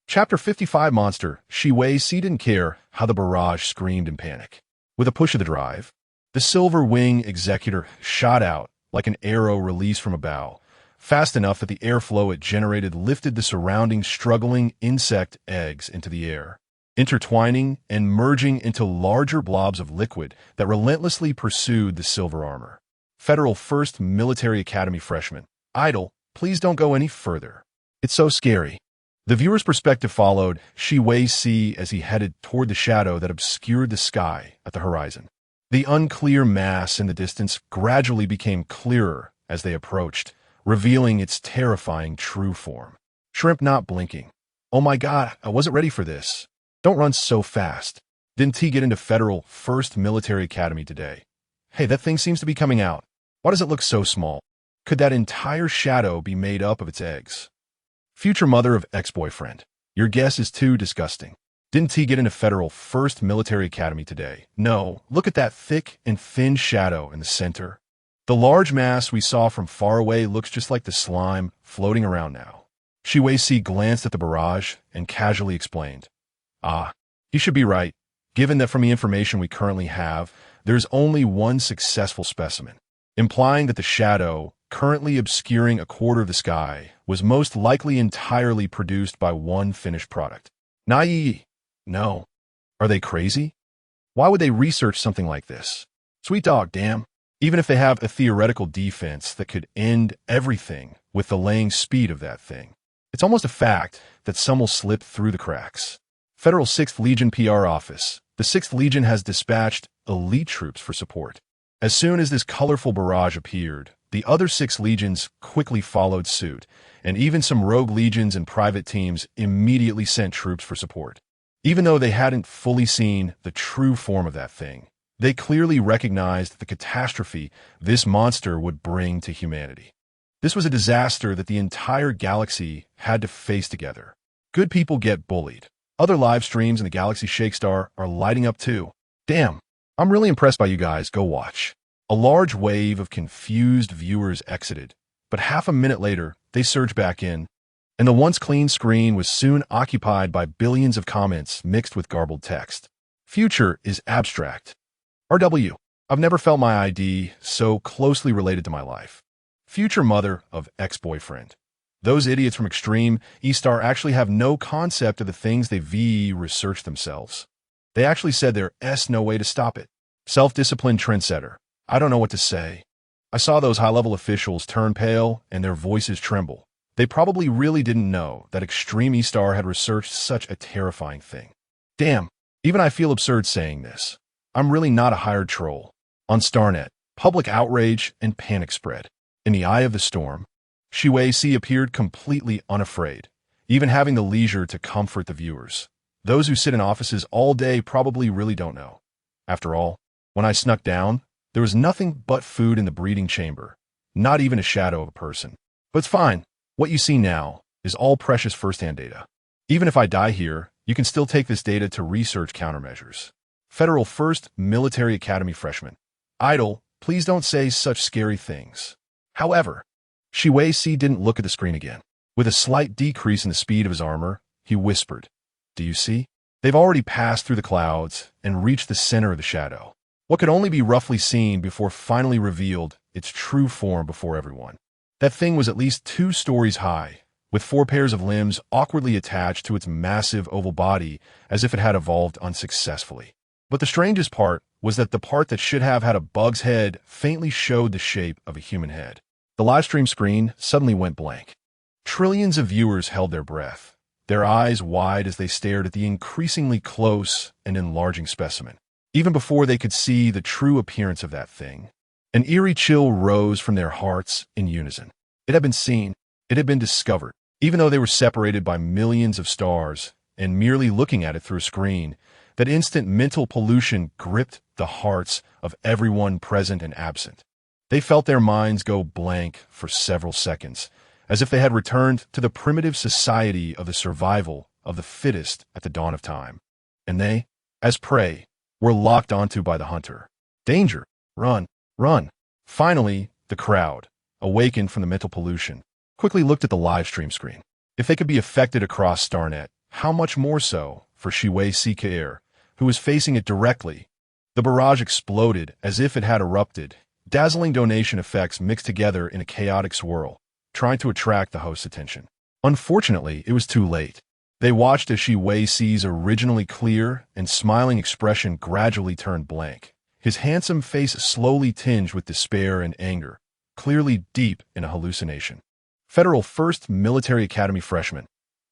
Chapter 55 Monster, Xiwei didn't care how the barrage screamed in panic. With a push of the drive, the silver wing executor shot out like an arrow released from a bow, fast enough that the airflow it generated lifted the surrounding struggling insect eggs into the air, intertwining and merging into larger blobs of liquid that relentlessly pursued the silver armor. Federal 1st Military Academy freshman, idle, please don't go any further. It's so scary. The viewer's perspective followed Xiwei as he headed toward the shadow that obscured the sky at the horizon. The unclear mass in the distance gradually became clearer as they approached, revealing its terrifying true form. Shrimp not blinking. Oh my god, I wasn't ready for this. Don't run so fast. Didn't T get into Federal 1st Military Academy today? Hey, that thing seems to be coming out. Why does it look so small? Could that entire shadow be made up of its eggs? Future mother of ex-boyfriend. Your guess is too disgusting. Didn't T get into Federal 1st Military Academy today? No, look at that thick and thin shadow in the center. The large mass we saw from far away looks just like the slime floating around now. Xiwei glanced at the barrage and casually explained. You should be right. Given that from the information we currently have, there's only one successful specimen, implying that the shadow, currently obscuring a quarter of the sky, was most likely entirely produced by one finished product. Naive. No. Are they crazy? Why would they research something like this? Sweet dog, damn. Even if they have a theoretical defense that could end everything with the laying speed of that thing, it's almost a fact that some will slip through the cracks. Federal 6th Legion PR Office. The 6th Legion has dispatched elite troops for support. As soon as this colorful barrage appeared, the other 6 legions quickly followed suit, and even some rogue legions and private teams immediately sent troops for support. Even though they hadn't fully seen the true form of that thing, they clearly recognized the catastrophe this monster would bring to humanity. This was a disaster that the entire galaxy had to face together. Good people get bullied. Other live streams in the Galaxy Shakestar are lighting up too. Damn, I'm really impressed by you guys. Go watch. A large wave of confused viewers exited, but half a minute later, they surged back in, and the once clean screen was soon occupied by billions of comments mixed with garbled text. Future is abstract. RW, I've never felt my ID so closely related to my life. Future mother of ex-boyfriend. Those idiots from Extreme E-Star actually have no concept of the things they VE researched themselves. They actually said there's no way to stop it. Self-disciplined trendsetter. I don't know what to say. I saw those high-level officials turn pale and their voices tremble. They probably really didn't know that Extreme E-Star had researched such a terrifying thing. Damn, even I feel absurd saying this. I'm really not a hired troll. On Starnet, public outrage and panic spread. In the eye of the storm, Xiwei appeared completely unafraid, even having the leisure to comfort the viewers. Those who sit in offices all day probably really don't know. After all, when I snuck down, there was nothing but food in the breeding chamber, not even a shadow of a person. But it's fine. What you see now is all precious first-hand data. Even if I die here, you can still take this data to research countermeasures. Federal 1st Military Academy freshman. Idle, please don't say such scary things. However, Xiwei didn't look at the screen again. With a slight decrease in the speed of his armor, he whispered, "Do you see? They've already passed through the clouds and reached the center of the shadow. What could only be roughly seen before finally revealed its true form before everyone. That thing was at least 2 stories high, with 4 pairs of limbs awkwardly attached to its massive oval body as if it had evolved unsuccessfully. But the strangest part was that the part that should have had a bug's head faintly showed the shape of a human head. The livestream screen suddenly went blank. Trillions of viewers held their breath, their eyes wide as they stared at the increasingly close and enlarging specimen. Even before they could see the true appearance of that thing, an eerie chill rose from their hearts in unison. It had been seen. It had been discovered. Even though they were separated by millions of stars and merely looking at it through a screen, that instant mental pollution gripped the hearts of everyone present and absent. They felt their minds go blank for several seconds, as if they had returned to the primitive society of the survival of the fittest at the dawn of time. And they, as prey, were locked onto by the hunter. Danger! Run! Run! Finally, the crowd, awakened from the mental pollution, quickly looked at the live stream screen. If they could be affected across Starnet, how much more so for Shiwei Cutest, who was facing it directly. The barrage exploded as if it had erupted, dazzling donation effects mixed together in a chaotic swirl, trying to attract the host's attention. Unfortunately, it was too late. They watched as Shiwei C's originally clear and smiling expression gradually turned blank, his handsome face slowly tinged with despair and anger, clearly deep in a hallucination. Federal 1st Military Academy freshman.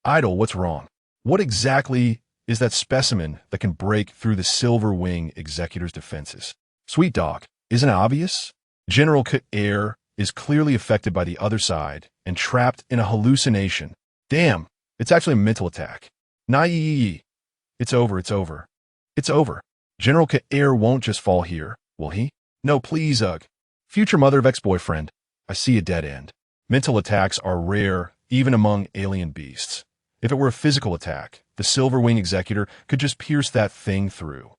Idol, what's wrong? What exactly is that specimen that can break through the Silver Wing executor's defenses? Sweet dog, isn't it obvious? General Cutest is clearly affected by the other side and trapped in a hallucination. Damn, it's actually a mental attack. Naiii. It's over, it's over. It's over. General Cutest won't just fall here, will he? No, please, ugh. Future mother of ex-boyfriend. I see a dead end. Mental attacks are rare, even among alien beasts. If it were a physical attack, the Silver Wing executor could just pierce that thing through.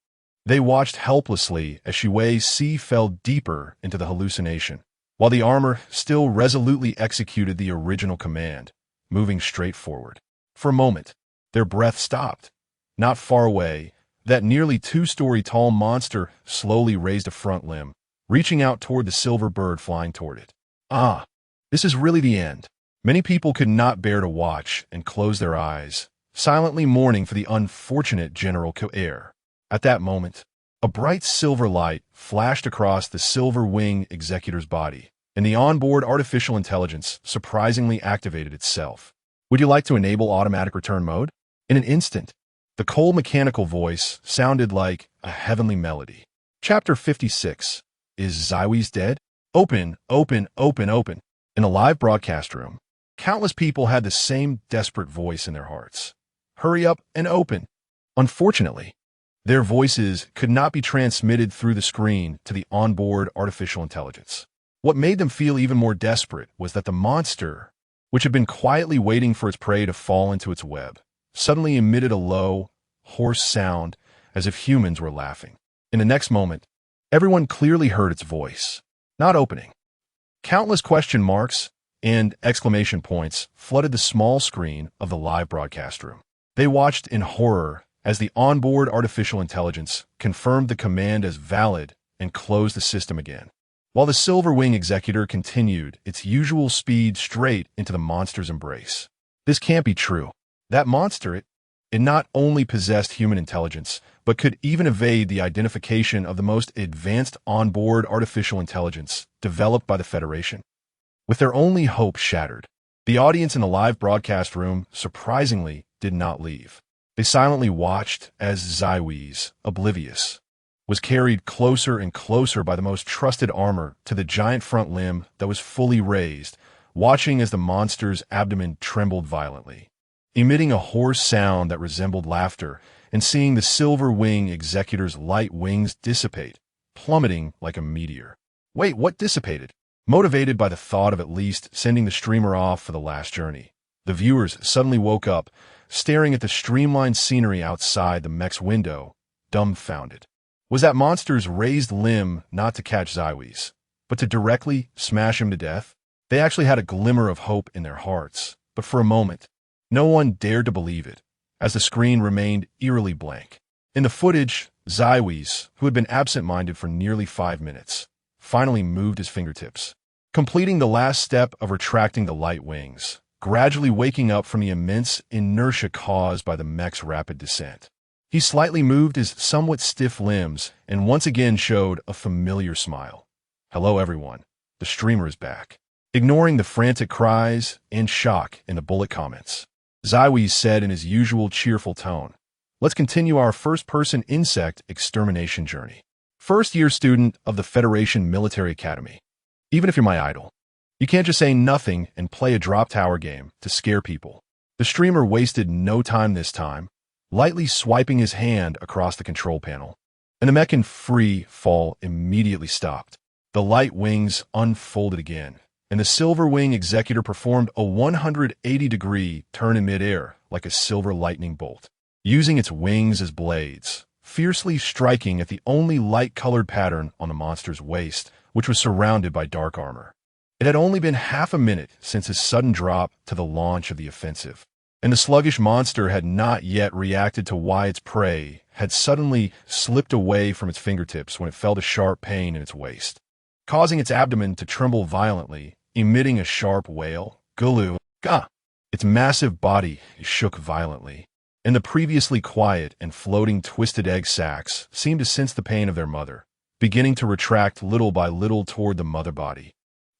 They watched helplessly as Shiwei C fell deeper into the hallucination, while the armor still resolutely executed the original command, moving straight forward. For a moment, their breath stopped. Not far away, that nearly 2-story tall monster slowly raised a front limb, reaching out toward the silver bird flying toward it. Ah, this is really the end. Many people could not bear to watch and close their eyes, silently mourning for the unfortunate General Cutest. At that moment, a bright silver light flashed across the Silver Wing executor's body, and the onboard artificial intelligence surprisingly activated itself. Would you like to enable automatic return mode? In an instant, the cold mechanical voice sounded like a heavenly melody. Chapter 56. Is Zywies dead? Open, open, open, open. In a live broadcast room, countless people had the same desperate voice in their hearts. Hurry up and open. Unfortunately, their voices could not be transmitted through the screen to the onboard artificial intelligence. What made them feel even more desperate was that the monster, which had been quietly waiting for its prey to fall into its web, suddenly emitted a low, hoarse sound as if humans were laughing. In the next moment, everyone clearly heard its voice. Not opening. Countless question marks and exclamation points flooded the small screen of the live broadcast room. They watched in horror as the onboard artificial intelligence confirmed the command as valid and closed the system again, while the Silver Wing executor continued its usual speed straight into the monster's embrace. This can't be true. That monster, it not only possessed human intelligence, but could even evade the identification of the most advanced onboard artificial intelligence developed by the Federation. With their only hope shattered, the audience in the live broadcast room surprisingly did not leave. They silently watched as Zywies, oblivious, was carried closer and closer by the most trusted armor to the giant front limb that was fully raised, watching as the monster's abdomen trembled violently, emitting a hoarse sound that resembled laughter, and seeing the Silver Wing executor's light wings dissipate, plummeting like a meteor. Wait, what dissipated? Motivated by the thought of at least sending the streamer off for the last journey, the viewers suddenly woke up, staring at the streamlined scenery outside the mech's window, dumbfounded. Was that monster's raised limb not to catch Zywies, but to directly smash him to death? They actually had a glimmer of hope in their hearts, but for a moment, no one dared to believe it, as the screen remained eerily blank. In the footage, Zywies, who had been absent-minded for nearly 5 minutes, finally moved his fingertips, completing the last step of retracting the light wings, gradually waking up from the immense inertia caused by the mech's rapid descent. He slightly moved his somewhat stiff limbs and once again showed a familiar smile. Hello, everyone. The streamer is back. Ignoring the frantic cries and shock in the bullet comments, Zywies said in his usual cheerful tone, "Let's continue our first-person insect extermination journey." First-year student of the Federation Military Academy. Even if you're my idol, you can't just say nothing and play a drop tower game to scare people. The streamer wasted no time this time, lightly swiping his hand across the control panel, and the mech in free fall immediately stopped. The light wings unfolded again, and the silver wing executor performed a 180-degree turn in midair like a silver lightning bolt, using its wings as blades, fiercely striking at the only light-colored pattern on the monster's waist, which was surrounded by dark armor. It had only been half a minute since his sudden drop to the launch of the offensive, and the sluggish monster had not yet reacted to why its prey had suddenly slipped away from its fingertips when it felt a sharp pain in its waist, causing its abdomen to tremble violently, emitting a sharp wail. Gulu, gah! Its massive body shook violently, and the previously quiet and floating twisted egg sacs seemed to sense the pain of their mother, beginning to retract little by little toward the mother body,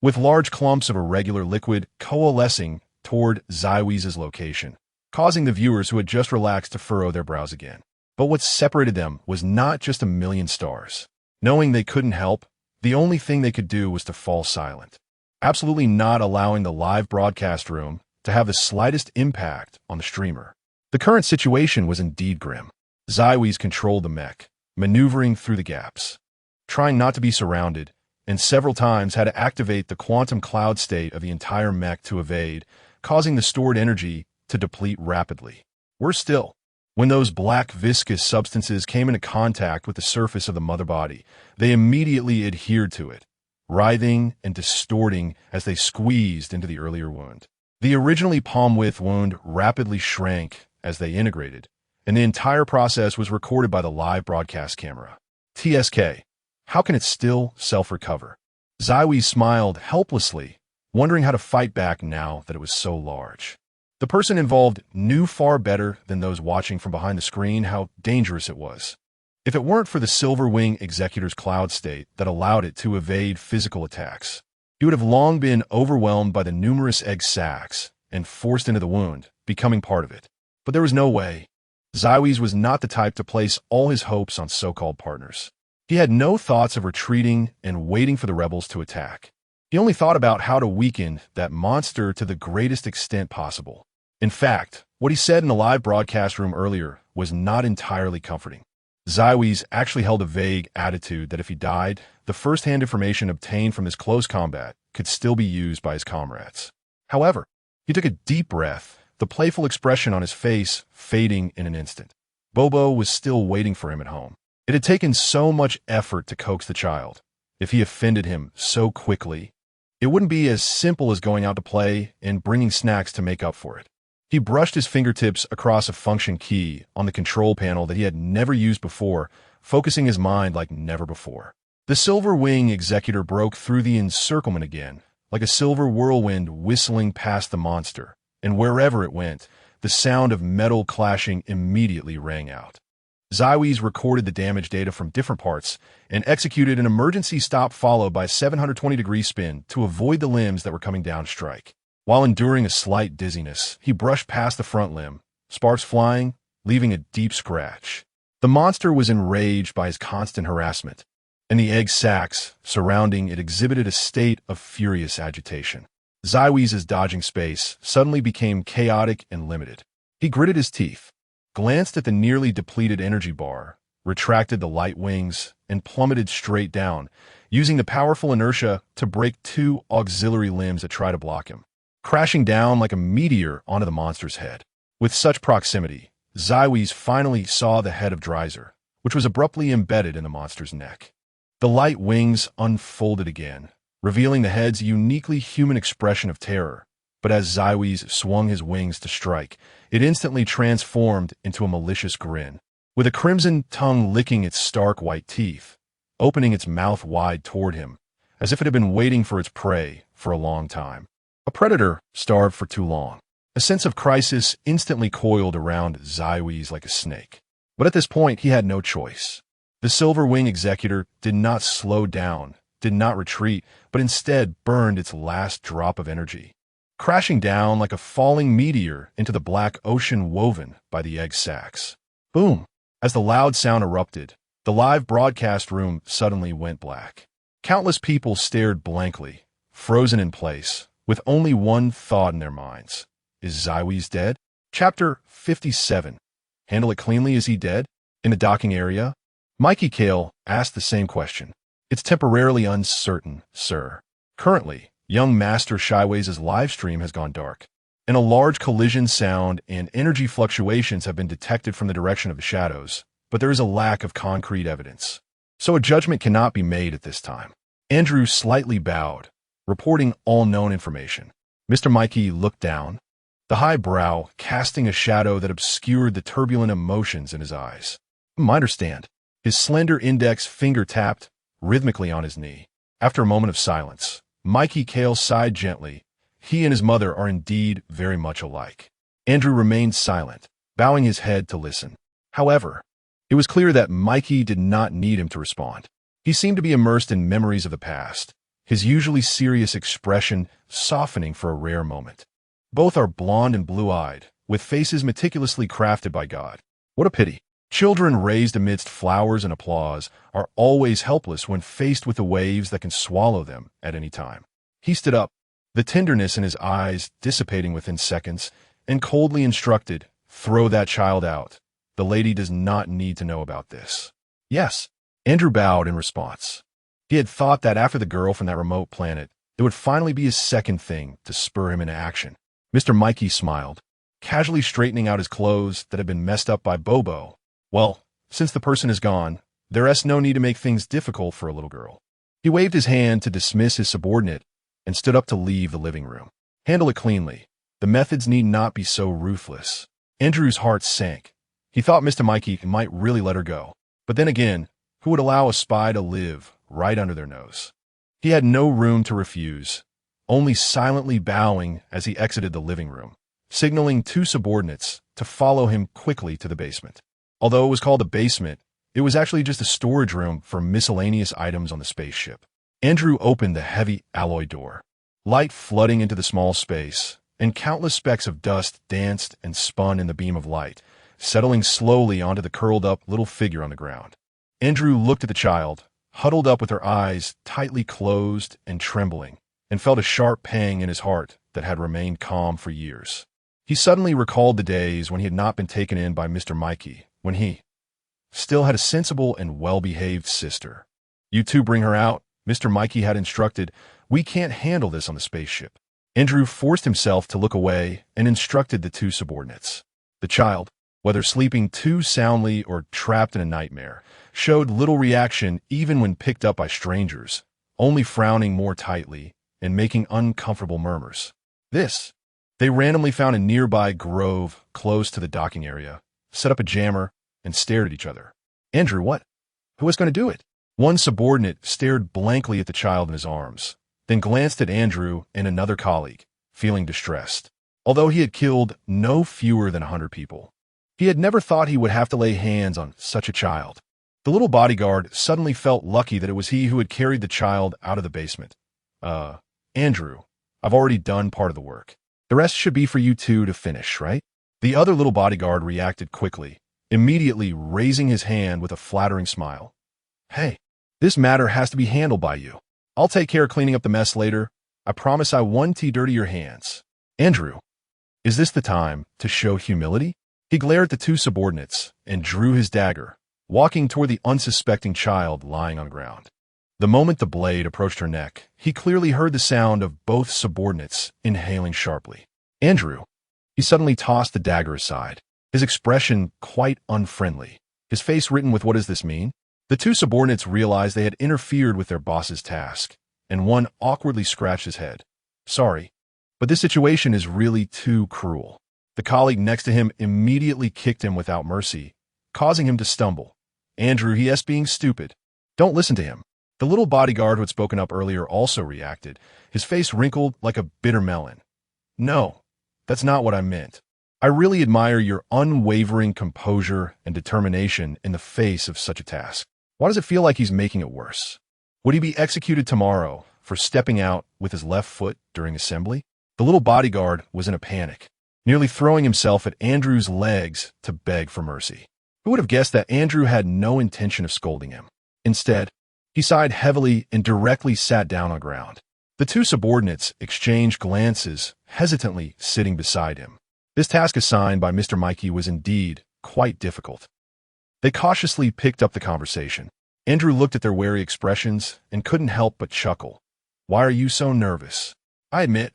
with large clumps of irregular liquid coalescing toward Zywies' location, causing the viewers who had just relaxed to furrow their brows again. But what separated them was not just a million stars. Knowing they couldn't help, the only thing they could do was to fall silent, absolutely not allowing the live broadcast room to have the slightest impact on the streamer. The current situation was indeed grim. Zywies controlled the mech, maneuvering through the gaps, trying not to be surrounded, and several times had to activate the quantum cloud state of the entire mech to evade, causing the stored energy to deplete rapidly. Worse still, when those black viscous substances came into contact with the surface of the mother body, they immediately adhered to it, writhing and distorting as they squeezed into the earlier wound. The originally palm-width wound rapidly shrank as they integrated, and the entire process was recorded by the live broadcast camera. TSK, how can it still self-recover? Zywies smiled helplessly, wondering how to fight back now that it was so large. The person involved knew far better than those watching from behind the screen how dangerous it was. If it weren't for the Silver Wing Executor's cloud state that allowed it to evade physical attacks, he would have long been overwhelmed by the numerous egg sacs and forced into the wound, becoming part of it. But there was no way. Zywies was not the type to place all his hopes on so-called partners. He had no thoughts of retreating and waiting for the rebels to attack. He only thought about how to weaken that monster to the greatest extent possible. In fact, what he said in the live broadcast room earlier was not entirely comforting. Zywies actually held a vague attitude that if he died, the first-hand information obtained from this close combat could still be used by his comrades. However, he took a deep breath, the playful expression on his face fading in an instant. Bobo was still waiting for him at home. It had taken so much effort to coax the child. If he offended him so quickly, it wouldn't be as simple as going out to play and bringing snacks to make up for it. He brushed his fingertips across a function key on the control panel that he had never used before, focusing his mind like never before. The Silver Wing Executor broke through the encirclement again, like a silver whirlwind whistling past the monster, and wherever it went, the sound of metal clashing immediately rang out. Zywies recorded the damage data from different parts and executed an emergency stop followed by a 720-degree spin to avoid the limbs that were coming down to strike. While enduring a slight dizziness, he brushed past the front limb, sparks flying, leaving a deep scratch. The monster was enraged by his constant harassment, and the egg sacs surrounding it exhibited a state of furious agitation. Zywies' dodging space suddenly became chaotic and limited. He gritted his teeth, glanced at the nearly depleted energy bar, retracted the light wings, and plummeted straight down, using the powerful inertia to break two auxiliary limbs that tried to block him, crashing down like a meteor onto the monster's head. With such proximity, Zywies finally saw the head of Dreiser, which was abruptly embedded in the monster's neck. The light wings unfolded again, revealing the head's uniquely human expression of terror, but as Zywies swung his wings to strike, it instantly transformed into a malicious grin, with a crimson tongue licking its stark white teeth, opening its mouth wide toward him, as if it had been waiting for its prey for a long time. A predator starved for too long. A sense of crisis instantly coiled around Zywies like a snake. But at this point, he had no choice. The Silver Wing Executor did not slow down did not retreat, but instead burned its last drop of energy, crashing down like a falling meteor into the black ocean woven by the egg sacs. Boom! As the loud sound erupted, the live broadcast room suddenly went black. Countless people stared blankly, frozen in place, with only one thought in their minds. Is Zyweez dead? Chapter 57. Handle it cleanly, is he dead? In the docking area, Mikey Kale asked the same question. It's temporarily uncertain, sir. Currently, young Master Shyways' live stream has gone dark, and a large collision sound and energy fluctuations have been detected from the direction of the shadows, but there is a lack of concrete evidence, so a judgment cannot be made at this time. Andrew slightly bowed, reporting all known information. Mr. Mikey looked down, the high brow casting a shadow that obscured the turbulent emotions in his eyes. I understand. His slender index finger tapped rhythmically on his knee. After a moment of silence, Mikey Kale sighed gently. He and his mother are indeed very much alike. Andrew remained silent, bowing his head to listen. However, it was clear that Mikey did not need him to respond. He seemed to be immersed in memories of the past, his usually serious expression softening for a rare moment. Both are blonde and blue-eyed, with faces meticulously crafted by God. What a pity. Children raised amidst flowers and applause are always helpless when faced with the waves that can swallow them at any time. He stood up, the tenderness in his eyes dissipating within seconds, and coldly instructed, "Throw that child out. The lady does not need to know about this." Yes, Andrew bowed in response. He had thought that after the girl from that remote planet, it would finally be his second thing to spur him into action. Mr. Mikey smiled, casually straightening out his clothes that had been messed up by Bobo. Well, since the person is gone, there's no need to make things difficult for a little girl. He waved his hand to dismiss his subordinate and stood up to leave the living room. Handle it cleanly. The methods need not be so ruthless. Andrew's heart sank. He thought Mr. Mikey might really let her go. But then again, who would allow a spy to live right under their nose? He had no room to refuse, only silently bowing as he exited the living room, signaling two subordinates to follow him quickly to the basement. Although it was called a basement, it was actually just a storage room for miscellaneous items on the spaceship. Andrew opened the heavy alloy door, light flooding into the small space, and countless specks of dust danced and spun in the beam of light, settling slowly onto the curled-up little figure on the ground. Andrew looked at the child, huddled up with her eyes tightly closed and trembling, and felt a sharp pang in his heart that had remained calm for years. He suddenly recalled the days when he had not been taken in by Mr. Mikey, when he still had a sensible and well-behaved sister. "You two bring her out," Mr. Mikey had instructed. "We can't handle this on the spaceship." Andrew forced himself to look away and instructed the two subordinates. The child, whether sleeping too soundly or trapped in a nightmare, showed little reaction even when picked up by strangers, only frowning more tightly and making uncomfortable murmurs. They randomly found a nearby grove close to the docking area, set up a jammer, and stared at each other. Andrew, what? Who was going to do it? One subordinate stared blankly at the child in his arms, then glanced at Andrew and another colleague, feeling distressed. Although he had killed no fewer than 100 people, he had never thought he would have to lay hands on such a child. The little bodyguard suddenly felt lucky that it was he who had carried the child out of the basement. Andrew, I've already done part of the work. The rest should be for you two to finish, right?" The other little bodyguard reacted quickly, immediately raising his hand with a flattering smile. "Hey, this matter has to be handled by you. I'll take care of cleaning up the mess later. I promise I won't dirty your hands." Andrew, is this the time to show humility? He glared at the two subordinates and drew his dagger, walking toward the unsuspecting child lying on the ground. The moment the blade approached her neck, he clearly heard the sound of both subordinates inhaling sharply. Andrew, he suddenly tossed the dagger aside, his expression quite unfriendly, his face written with "What does this mean?" The two subordinates realized they had interfered with their boss's task, and one awkwardly scratched his head. "Sorry, but this situation is really too cruel." The colleague next to him immediately kicked him without mercy, causing him to stumble. "Andrew, he is being stupid. Don't listen to him." The little bodyguard who had spoken up earlier also reacted, his face wrinkled like a bitter melon. "No, that's not what I meant. I really admire your unwavering composure and determination in the face of such a task. Why does it feel like he's making it worse?" Would he be executed tomorrow for stepping out with his left foot during assembly? The little bodyguard was in a panic, nearly throwing himself at Andrew's legs to beg for mercy. Who would have guessed that Andrew had no intention of scolding him? Instead, he sighed heavily and directly sat down on the ground. The two subordinates exchanged glances, hesitantly sitting beside him. This task assigned by Mr. Mikey was indeed quite difficult. They cautiously picked up the conversation. Andrew looked at their wary expressions and couldn't help but chuckle. "Why are you so nervous?" "I admit,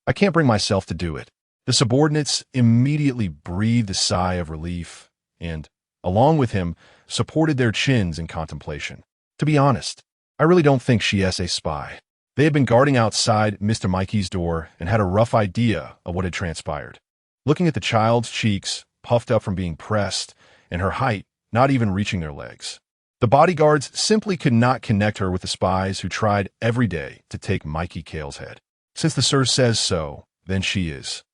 I can't bring myself to do it." The subordinates immediately breathed a sigh of relief and, along with him, supported their chins in contemplation. "To be honest, I really don't think she is a spy." They had been guarding outside Mr. Mikey's door and had a rough idea of what had transpired. Looking at the child's cheeks, puffed up from being pressed, and her height not even reaching their legs, the bodyguards simply could not connect her with the spies who tried every day to take Mikey Kale's head. "Since the sir says so, then she is."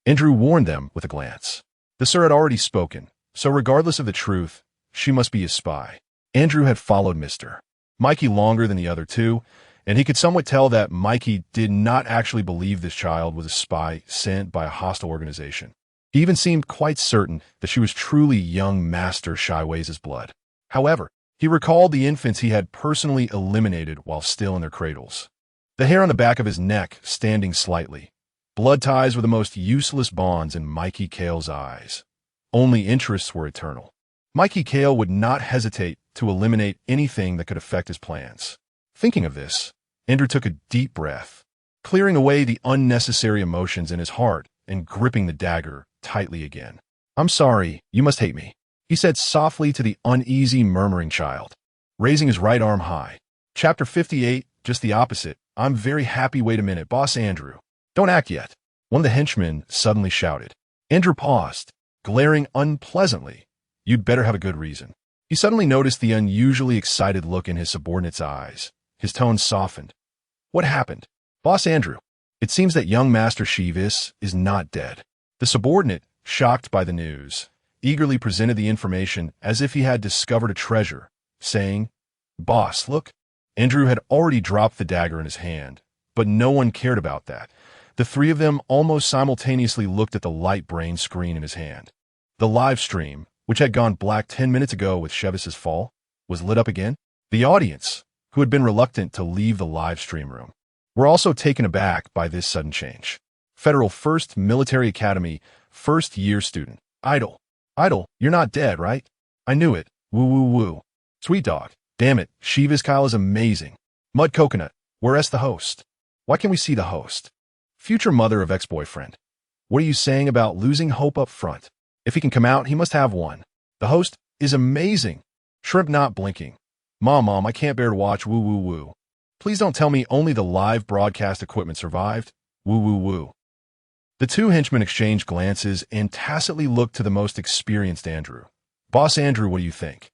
Andrew warned them with a glance. The sir had already spoken, so regardless of the truth, she must be a spy. Andrew had followed Mr. Mikey longer than the other two, and he could somewhat tell that Mikey did not actually believe this child was a spy sent by a hostile organization. He even seemed quite certain that she was truly young Master Shyways' blood. However, he recalled the infants he had personally eliminated while still in their cradles. The hair on the back of his neck standing slightly. Blood ties were the most useless bonds in Mikey Kale's eyes. Only interests were eternal. Mikey Kale would not hesitate to eliminate anything that could affect his plans. Thinking of this, Andrew took a deep breath, clearing away the unnecessary emotions in his heart and gripping the dagger tightly again. "I'm sorry, you must hate me," he said softly to the uneasy, murmuring child, raising his right arm high. Chapter 58, just the opposite. "I'm very happy. Wait a minute, Boss Andrew. Don't act yet," one of the henchmen suddenly shouted. Andrew paused, glaring unpleasantly. "You'd better have a good reason." He suddenly noticed the unusually excited look in his subordinate's eyes. His tone softened. "What happened?" "Boss Andrew, it seems that young Master Sheevis is not dead." The subordinate, shocked by the news, eagerly presented the information as if he had discovered a treasure, saying, "Boss, look." Andrew had already dropped the dagger in his hand, but no one cared about that. The three of them almost simultaneously looked at the light brain screen in his hand. The live stream, which had gone black 10 minutes ago with Shevis's fall, was lit up again. The audience, who had been reluctant to leave the live stream room, were also taken aback by this sudden change. Federal 1st Military Academy, first-year student. "Idle. Idle, you're not dead, right? I knew it. Woo woo woo. Sweet dog. Damn it, Sheevis Kyle is amazing. Mud Coconut, where's the host? Why can't we see the host? Future mother of ex-boyfriend. What are you saying about losing hope up front? If he can come out, he must have one. The host is amazing. Shrimp not blinking. Mom, I can't bear to watch. Woo woo woo. Please don't tell me only the live broadcast equipment survived. Woo woo woo." The two henchmen exchanged glances and tacitly looked to the most experienced Andrew. "Boss Andrew, what do you think?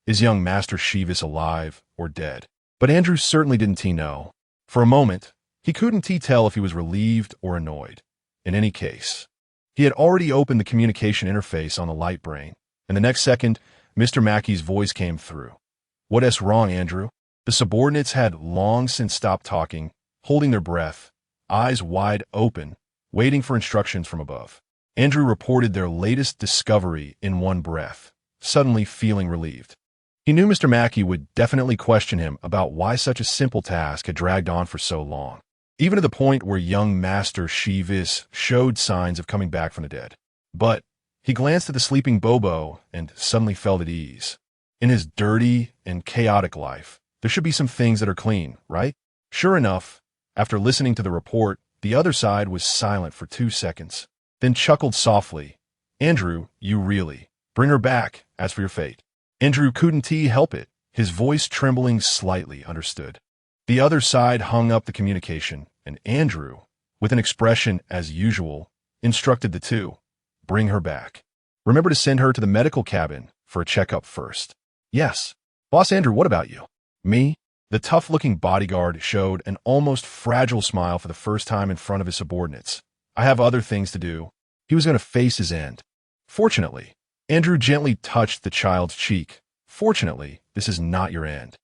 Is young Master Sheevis alive or dead?" But Andrew certainly didn't know. For a moment, he couldn't tell if he was relieved or annoyed. In any case, he had already opened the communication interface on the light brain, and the next second, Mr. Mackey's voice came through. "What's wrong, Andrew?" The subordinates had long since stopped talking, holding their breath, eyes wide open, waiting for instructions from above. Andrew reported their latest discovery in one breath, suddenly feeling relieved. He knew Mr. Mackey would definitely question him about why such a simple task had dragged on for so long, even to the point where young Master Sheevis showed signs of coming back from the dead. But he glanced at the sleeping Bobo and suddenly felt at ease. In his dirty and chaotic life, there should be some things that are clean, right? Sure enough, after listening to the report, the other side was silent for 2 seconds, then chuckled softly. "Andrew, you really. Bring her back, as for your fate." Andrew couldn't help it, his voice trembling slightly, understood. The other side hung up the communication, and Andrew, with an expression as usual, instructed the two, "Bring her back. Remember to send her to the medical cabin for a checkup first." "Yes. Boss Andrew, what about you?" "Me?" The tough-looking bodyguard showed an almost fragile smile for the first time in front of his subordinates. "I have other things to do." He was going to face his end. Fortunately, Andrew gently touched the child's cheek. "Fortunately, this is not your end."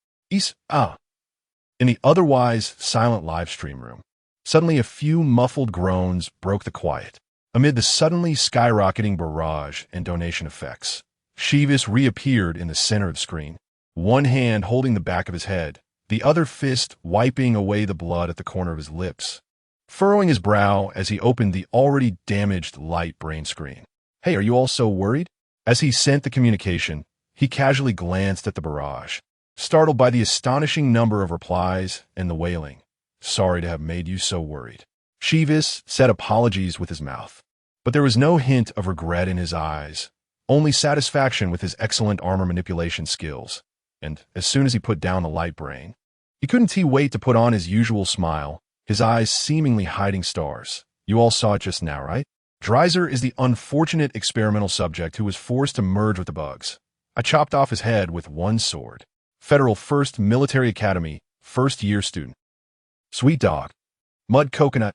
In the otherwise silent livestream room, suddenly a few muffled groans broke the quiet. Amid the suddenly skyrocketing barrage and donation effects, Shivis reappeared in the center of the screen, one hand holding the back of his head, the other fist wiping away the blood at the corner of his lips, furrowing his brow as he opened the already damaged light brain screen. "Hey, are you all so worried?" As he sent the communication, he casually glanced at the barrage, startled by the astonishing number of replies and the wailing. "Sorry to have made you so worried." Shivis said apologies with his mouth, but there was no hint of regret in his eyes, only satisfaction with his excellent armor manipulation skills. And as soon as he put down the light brain, he couldn't wait to put on his usual smile, his eyes seemingly hiding stars. "You all saw it just now, right? Dreiser is the unfortunate experimental subject who was forced to merge with the bugs. I chopped off his head with one sword. Federal 1st Military Academy, first-year student. Sweet dog. Mud coconut.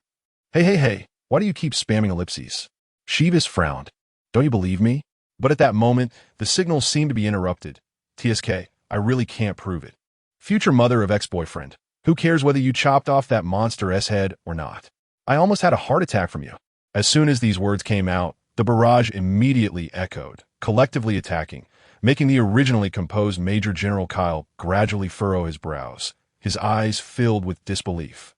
Hey, why do you keep spamming ellipses?" Shivis frowned. "Don't you believe me?" But at that moment, the signal seemed to be interrupted. "TSK, I really can't prove it. Future mother of ex-boyfriend. Who cares whether you chopped off that monster's head or not? I almost had a heart attack from you." As soon as these words came out, the barrage immediately echoed, collectively attacking, making the originally composed Major General Kyle gradually furrow his brows, his eyes filled with disbelief.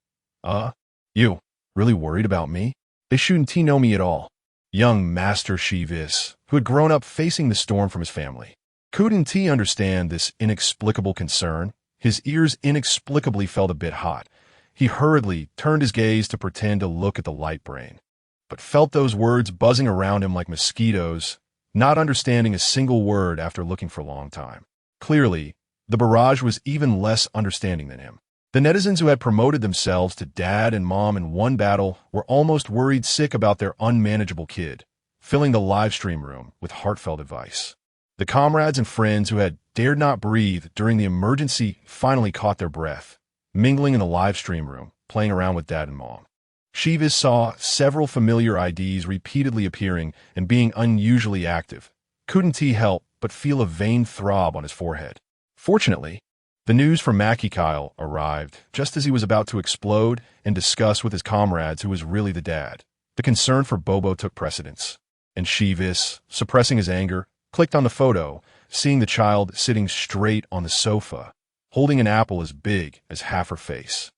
You really worried about me? They shouldn't know me at all." Young Master Shivis, who had grown up facing the storm from his family, couldn't he understand this inexplicable concern? His ears inexplicably felt a bit hot. He hurriedly turned his gaze to pretend to look at the light brain, but felt those words buzzing around him like mosquitoes, not understanding a single word after looking for a long time. Clearly, the barrage was even less understanding than him. The netizens who had promoted themselves to dad and mom in one battle were almost worried sick about their unmanageable kid, filling the live stream room with heartfelt advice. The comrades and friends who had dared not breathe during the emergency finally caught their breath, mingling in the live stream room, playing around with dad and mom. Shivis saw several familiar IDs repeatedly appearing and being unusually active. Couldn't he help but feel a vain throb on his forehead? Fortunately, the news from Mackie Kyle arrived just as he was about to explode and discuss with his comrades who was really the dad. The concern for Bobo took precedence, and Shivis, suppressing his anger, clicked on the photo, seeing the child sitting straight on the sofa, holding an apple as big as half her face.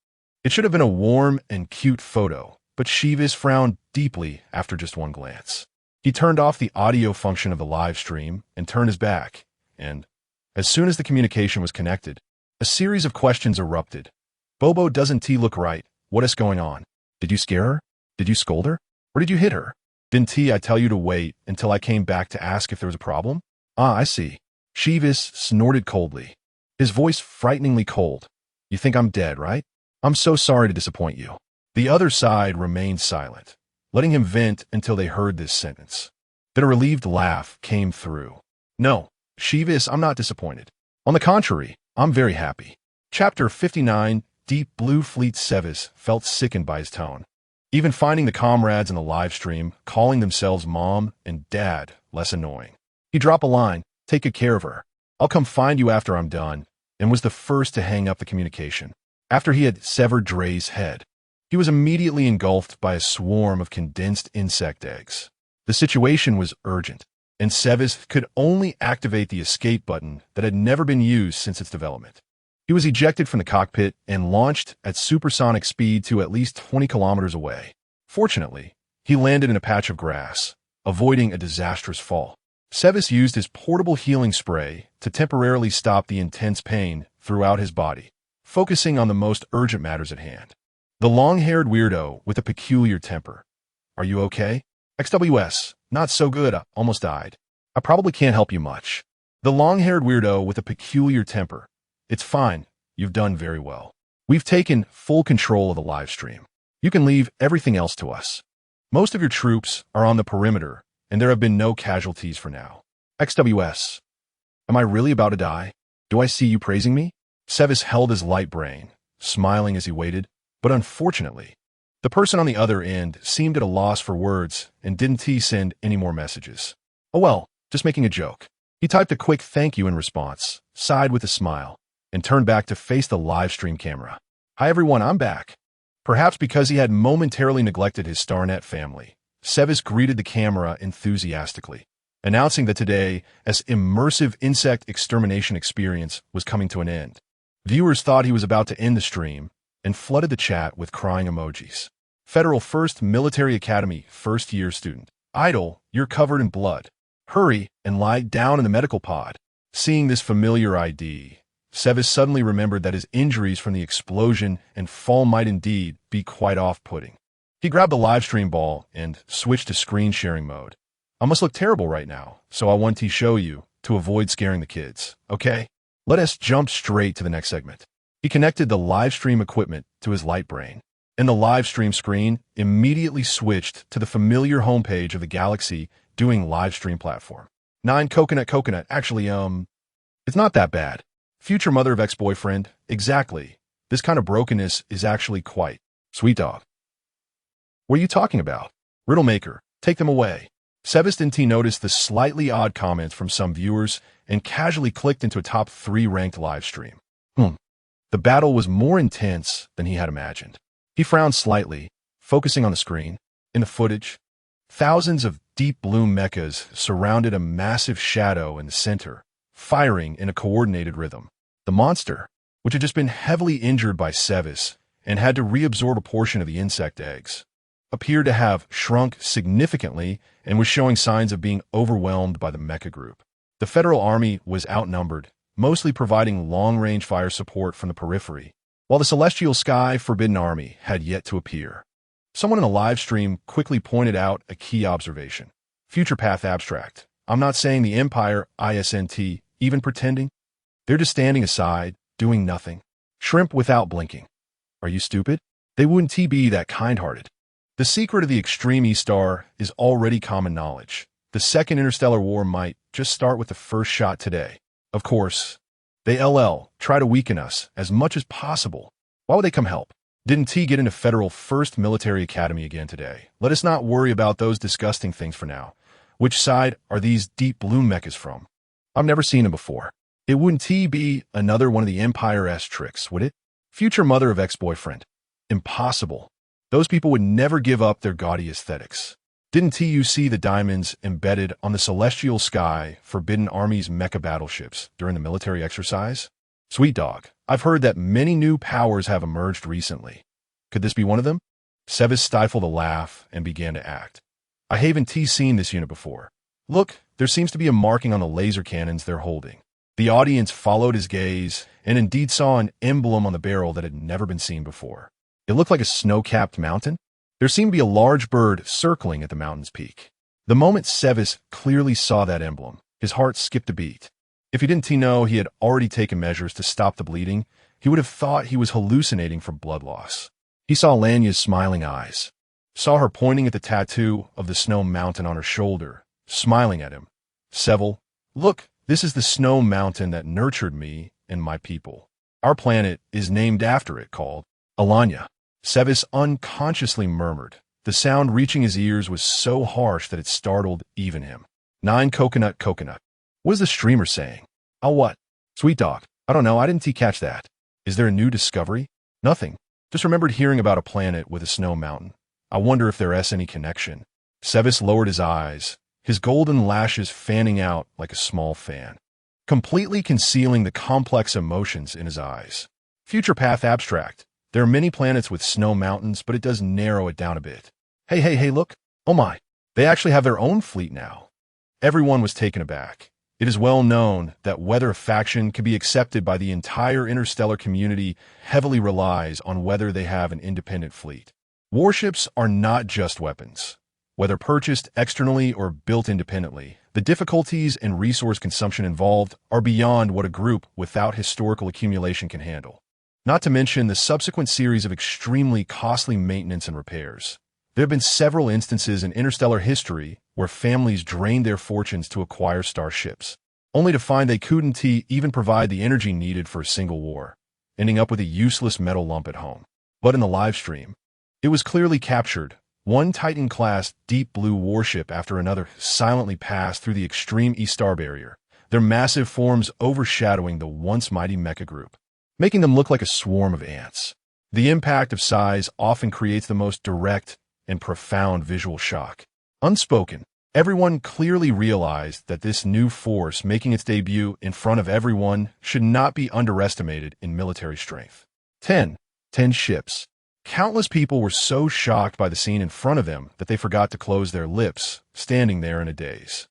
It should have been a warm and cute photo, but Shivis frowned deeply after just one glance. He turned off the audio function of the live stream and turned his back, and as soon as the communication was connected, a series of questions erupted. "Bobo, doesn't look right? What is going on? Did you scare her? Did you scold her? Or did you hit her? Didn't I tell you to wait until I came back to ask if there was a problem?" "Ah, I see." Shivis snorted coldly, his voice frighteningly cold. "You think I'm dead, right? I'm so sorry to disappoint you." The other side remained silent, letting him vent until they heard this sentence. Then a relieved laugh came through. "No, Shivis, I'm not disappointed. On the contrary, I'm very happy." Chapter 59, Deep Blue Fleet. Sevis felt sickened by his tone. Even finding the comrades in the live stream calling themselves mom and dad less annoying. He dropped a line, "Take good care of her. I'll come find you after I'm done," and was the first to hang up the communication. After he had severed Dre's head, he was immediately engulfed by a swarm of condensed insect eggs. The situation was urgent, and Sevis could only activate the escape button that had never been used since its development. He was ejected from the cockpit and launched at supersonic speed to at least 20 kilometers away. Fortunately, he landed in a patch of grass, avoiding a disastrous fall. Sevis used his portable healing spray to temporarily stop the intense pain throughout his body, focusing on the most urgent matters at hand. The long-haired weirdo with a peculiar temper. "Are you okay?" "XWS, not so good, I almost died. I probably can't help you much." The long-haired weirdo with a peculiar temper. "It's fine, you've done very well. We've taken full control of the live stream. You can leave everything else to us. Most of your troops are on the perimeter, and there have been no casualties for now. XWS. Am I really about to die? Do I see you praising me?" Sevis held his light brain, smiling as he waited, but unfortunately, the person on the other end seemed at a loss for words and didn't send any more messages. "Oh well, just making a joke." He typed a quick thank you in response, sighed with a smile, and turned back to face the live stream camera. Hi everyone, I'm back. Perhaps because he had momentarily neglected his StarNet family, Sevis greeted the camera enthusiastically, announcing that today's immersive insect extermination experience was coming to an end. Viewers thought he was about to end the stream and flooded the chat with crying emojis. Federal First Military Academy first-year student. Idol, you're covered in blood. Hurry and lie down in the medical pod. Seeing this familiar ID, Sevis suddenly remembered that his injuries from the explosion and fall might indeed be quite off-putting. He grabbed the livestream ball and switched to screen sharing mode. I must look terrible right now, so I want to show you to avoid scaring the kids, okay? Let us jump straight to the next segment. He connected the livestream equipment to his light brain, and the livestream screen immediately switched to the familiar homepage of the Galaxy doing livestream platform. 9 coconut, actually, it's not that bad. Future mother of ex-boyfriend, exactly. This kind of brokenness is actually quite sweet dog. What are you talking about? Riddle maker, take them away. Sebastian noticed the slightly odd comments from some viewers and casually clicked into a top 3 ranked live stream. The battle was more intense than he had imagined. He frowned slightly, focusing on the screen. In the footage, thousands of deep blue mechas surrounded a massive shadow in the center, firing in a coordinated rhythm. The monster, which had just been heavily injured by Sevis and had to reabsorb a portion of the insect eggs, appeared to have shrunk significantly and was showing signs of being overwhelmed by the mecha group. The Federal Army was outnumbered, mostly providing long-range fire support from the periphery, while the Celestial Sky Forbidden Army had yet to appear. Someone in a live stream quickly pointed out a key observation. Future Path Abstract. I'm not saying the Empire isn't even pretending. They're just standing aside, doing nothing. Shrimp without blinking. Are you stupid? They wouldn't be that kind-hearted. The secret of the extreme E-star is already common knowledge. The Second Interstellar War might just start with the first shot today. Of course, they try to weaken us as much as possible. Why would they come help? Didn't T get into Federal First Military Academy again today? Let us not worry about those disgusting things for now. Which side are these deep blue mechas from? I've never seen them before. It wouldn't be another one of the Empire's tricks, would it? Future mother of ex-boyfriend. Impossible. Those people would never give up their gaudy aesthetics. Didn't you see the diamonds embedded on the Celestial Sky Forbidden Army's mecha battleships during the military exercise? Sweet dog, I've heard that many new powers have emerged recently. Could this be one of them? Sevis stifled a laugh and began to act. I haven't seen this unit before. Look, there seems to be a marking on the laser cannons they're holding. The audience followed his gaze and indeed saw an emblem on the barrel that had never been seen before. It looked like a snow-capped mountain. There seemed to be a large bird circling at the mountain's peak. The moment Sevis clearly saw that emblem, his heart skipped a beat. If he didn't know he had already taken measures to stop the bleeding, he would have thought he was hallucinating from blood loss. He saw Lanya's smiling eyes, saw her pointing at the tattoo of the snow mountain on her shoulder, smiling at him. Seville, look, this is the snow mountain that nurtured me and my people. Our planet is named after it, called Alanya. Sevis unconsciously murmured. The sound reaching his ears was so harsh that it startled even him. 9 coconut. What is the streamer saying? Oh, what? Sweet dog. I don't know, I didn't catch that. Is there a new discovery? Nothing. Just remembered hearing about a planet with a snow mountain. I wonder if there's any connection. Sevis lowered his eyes, his golden lashes fanning out like a small fan, completely concealing the complex emotions in his eyes. Future Path Abstract. There are many planets with snow mountains, but it does narrow it down a bit. Hey, look. Oh my. They actually have their own fleet now. Everyone was taken aback. It is well known that whether a faction can be accepted by the entire interstellar community heavily relies on whether they have an independent fleet. Warships are not just weapons. Whether purchased externally or built independently, the difficulties and resource consumption involved are beyond what a group without historical accumulation can handle. Not to mention the subsequent series of extremely costly maintenance and repairs. There have been several instances in interstellar history where families drained their fortunes to acquire starships, only to find they couldn't even provide the energy needed for a single war, ending up with a useless metal lump at home. But in the live stream, it was clearly captured. One Titan-class deep blue warship after another silently passed through the extreme E-star barrier, their massive forms overshadowing the once mighty mecha group. making them look like a swarm of ants. The impact of size often creates the most direct and profound visual shock. Unspoken, everyone clearly realized that this new force making its debut in front of everyone should not be underestimated in military strength. 10 ships. Countless people were so shocked by the scene in front of them that they forgot to close their lips, standing there in a daze.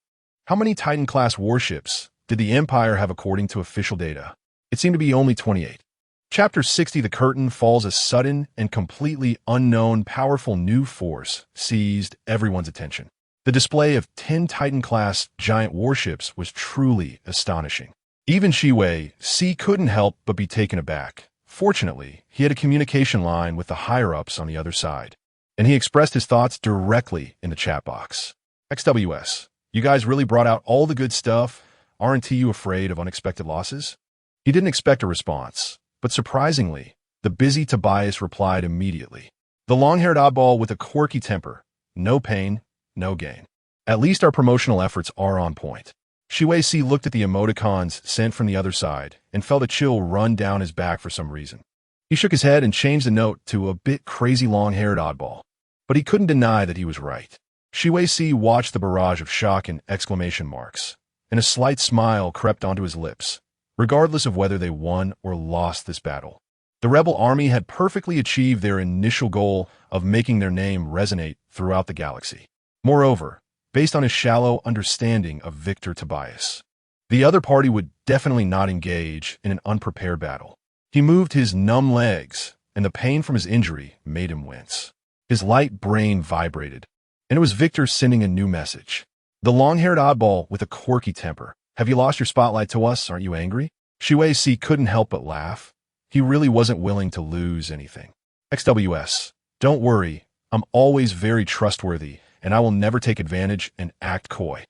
How many Titan-class warships did the Empire have according to official data? It seemed to be only 28. Chapter 60, the curtain falls. A sudden and completely unknown powerful new force seized everyone's attention. The display of 10 Titan-class giant warships was truly astonishing. Even Shi couldn't help but be taken aback. Fortunately, he had a communication line with the higher-ups on the other side, and he expressed his thoughts directly in the chat box. XWS, you guys really brought out all the good stuff. Aren't you afraid of unexpected losses? He didn't expect a response, but surprisingly, the busy Tobias replied immediately. The long-haired oddball with a quirky temper. No pain, no gain. At least our promotional efforts are on point. Shi looked at the emoticons sent from the other side and felt a chill run down his back for some reason. He shook his head and changed the note to a bit crazy long-haired oddball. But he couldn't deny that he was right. Shi watched the barrage of shock and exclamation marks, and a slight smile crept onto his lips, regardless of whether they won or lost this battle. The rebel army had perfectly achieved their initial goal of making their name resonate throughout the galaxy. Moreover, based on his shallow understanding of Victor Tobias, the other party would definitely not engage in an unprepared battle. He moved his numb legs, and the pain from his injury made him wince. His light brain vibrated, and it was Victor sending a new message. The long-haired oddball with a quirky temper. Have you lost your spotlight to us? Aren't you angry? Shi couldn't help but laugh. He really wasn't willing to lose anything. XWS, don't worry. I'm always very trustworthy, and I will never take advantage and act coy.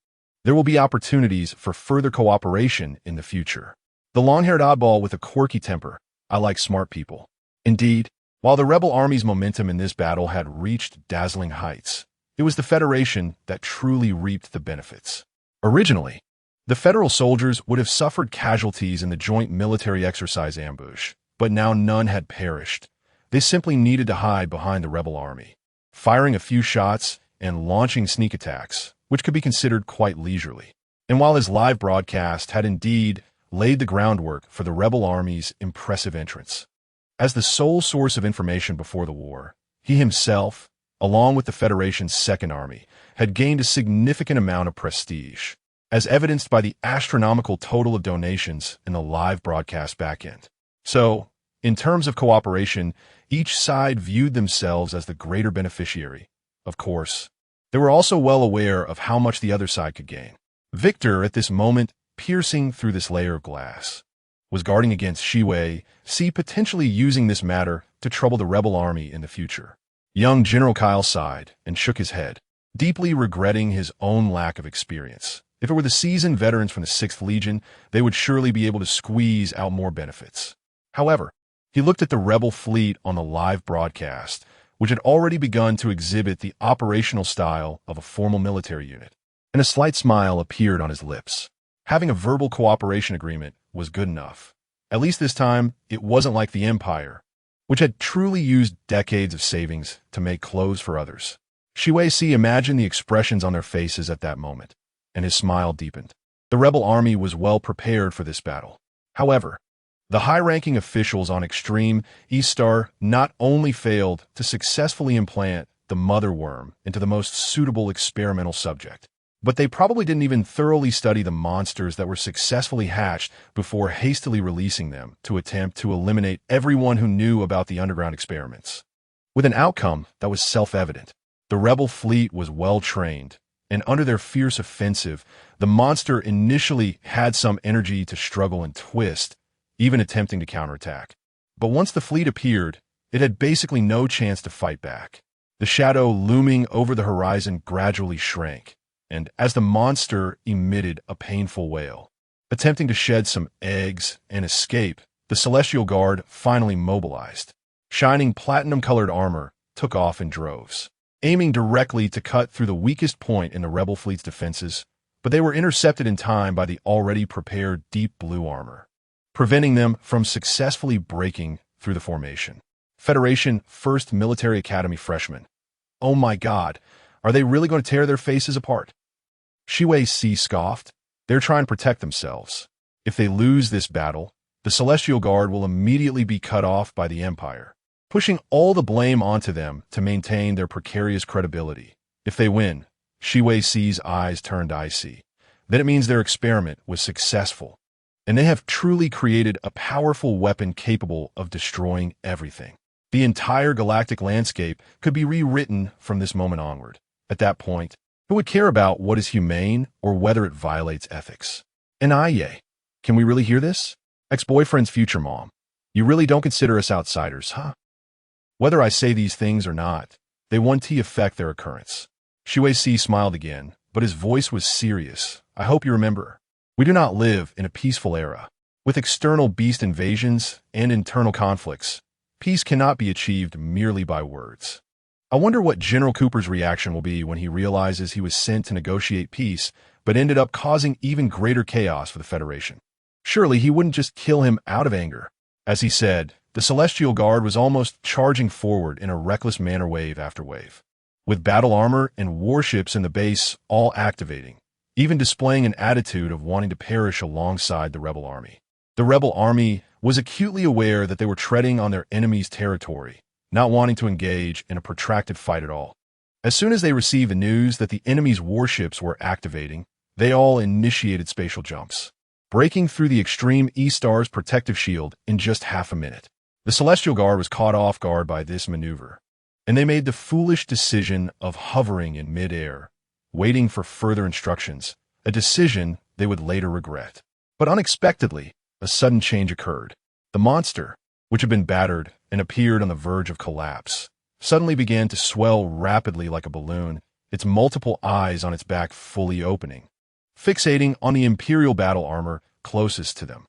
There will be opportunities for further cooperation in the future. The long-haired oddball with a quirky temper. I like smart people. Indeed, while the rebel army's momentum in this battle had reached dazzling heights, it was the Federation that truly reaped the benefits. Originally, the Federal soldiers would have suffered casualties in the joint military exercise ambush, but now none had perished. They simply needed to hide behind the rebel army, firing a few shots and launching sneak attacks, which could be considered quite leisurely. And while his live broadcast had indeed laid the groundwork for the rebel army's impressive entrance, as the sole source of information before the war, he himself, along with the Federation's Second Army, had gained a significant amount of prestige, as evidenced by the astronomical total of donations in the live broadcast backend. So, in terms of cooperation, each side viewed themselves as the greater beneficiary. Of course, they were also well aware of how much the other side could gain. Victor, at this moment, piercing through this layer of glass, was guarding against Shi potentially using this matter to trouble the rebel army in the future. Young General Kyle sighed and shook his head, deeply regretting his own lack of experience. If it were the seasoned veterans from the 6th Legion, they would surely be able to squeeze out more benefits. However, he looked at the rebel fleet on the live broadcast, which had already begun to exhibit the operational style of a formal military unit, and a slight smile appeared on his lips. Having a verbal cooperation agreement was good enough. At least this time, it wasn't like the Empire, which had truly used decades of savings to make clothes for others. Shi imagined the expressions on their faces at that moment, and his smile deepened. The rebel army was well prepared for this battle. However, the high-ranking officials on Extreme East Star not only failed to successfully implant the mother worm into the most suitable experimental subject, but they probably didn't even thoroughly study the monsters that were successfully hatched before hastily releasing them to attempt to eliminate everyone who knew about the underground experiments. With an outcome that was self-evident, the rebel fleet was well-trained, and under their fierce offensive, the monster initially had some energy to struggle and twist, even attempting to counterattack. But once the fleet appeared, it had basically no chance to fight back. The shadow looming over the horizon gradually shrank, and as the monster emitted a painful wail, attempting to shed some eggs and escape, the Celestial Guard finally mobilized. Shining platinum-colored armor took off in droves, aiming directly to cut through the weakest point in the rebel fleet's defenses, but they were intercepted in time by the already prepared deep blue armor. preventing them from successfully breaking through the formation. Federation 1st Military Academy freshmen. Oh my God, are they really going to tear their faces apart? Shiwei C scoffed. They're trying to protect themselves. If they lose this battle, the Celestial Guard will immediately be cut off by the Empire, pushing all the blame onto them to maintain their precarious credibility. If they win, Shiwei C's eyes turned icy. Then it means their experiment was successful, and they have truly created a powerful weapon capable of destroying everything. The entire galactic landscape could be rewritten from this moment onward. At that point, who would care about what is humane or whether it violates ethics? And Aye, can we really hear this? Ex-boyfriend's future mom. You really don't consider us outsiders, huh? Whether I say these things or not, they 1T affect their occurrence. Shiwei C smiled again, but his voice was serious. I hope you remember. We do not live in a peaceful era. With external beast invasions and internal conflicts, peace cannot be achieved merely by words. I wonder what General Cooper's reaction will be when he realizes he was sent to negotiate peace, but ended up causing even greater chaos for the Federation. Surely he wouldn't just kill him out of anger. As he said, the Celestial Guard was almost charging forward in a reckless manner wave after wave, with battle armor and warships in the base all activating, even displaying an attitude of wanting to perish alongside the rebel army. The rebel army was acutely aware that they were treading on their enemy's territory, not wanting to engage in a protracted fight at all. As soon as they received the news that the enemy's warships were activating, they all initiated spatial jumps, breaking through the extreme E-Star's protective shield in just half a minute. The Celestial Guard was caught off guard by this maneuver, and they made the foolish decision of hovering in mid-air, waiting for further instructions, a decision they would later regret. But unexpectedly, a sudden change occurred. The monster, which had been battered and appeared on the verge of collapse, suddenly began to swell rapidly like a balloon, its multiple eyes on its back fully opening, fixating on the Imperial battle armor closest to them.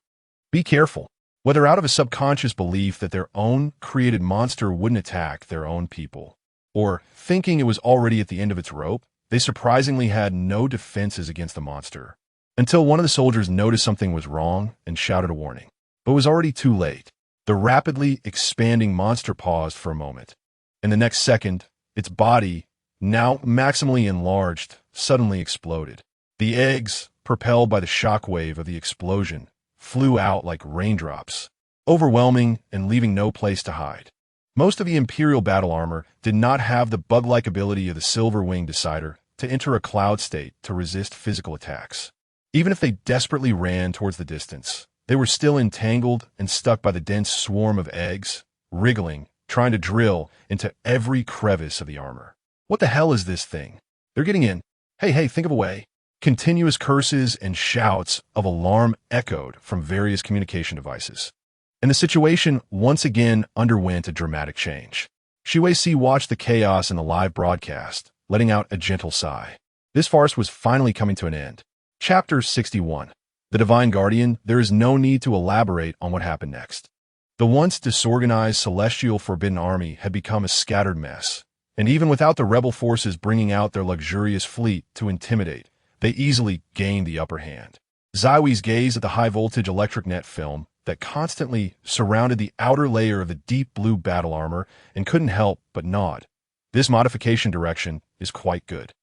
Be careful. Whether out of a subconscious belief that their own created monster wouldn't attack their own people, or thinking it was already at the end of its rope, they surprisingly had no defenses against the monster, until one of the soldiers noticed something was wrong and shouted a warning. But it was already too late. The rapidly expanding monster paused for a moment, and the next second, its body, now maximally enlarged, suddenly exploded. The eggs, propelled by the shockwave of the explosion, flew out like raindrops, overwhelming and leaving no place to hide. Most of the Imperial battle armor did not have the bug-like ability of the Silver Wing Decider to enter a cloud state to resist physical attacks. Even if they desperately ran towards the distance, they were still entangled and stuck by the dense swarm of eggs, wriggling, trying to drill into every crevice of the armor. What the hell is this thing? They're getting in. Hey, think of a way. Continuous curses and shouts of alarm echoed from various communication devices, and the situation once again underwent a dramatic change. Shiwei C watched the chaos in the live broadcast, letting out a gentle sigh. This farce was finally coming to an end. Chapter 61. The Divine Guardian. There is no need to elaborate on what happened next. The once disorganized Celestial Forbidden Army had become a scattered mess, and even without the rebel forces bringing out their luxurious fleet to intimidate, they easily gained the upper hand. Zaiwi's gazed at the high-voltage electric net film that constantly surrounded the outer layer of the deep blue battle armor and couldn't help but nod. This modification direction is quite good.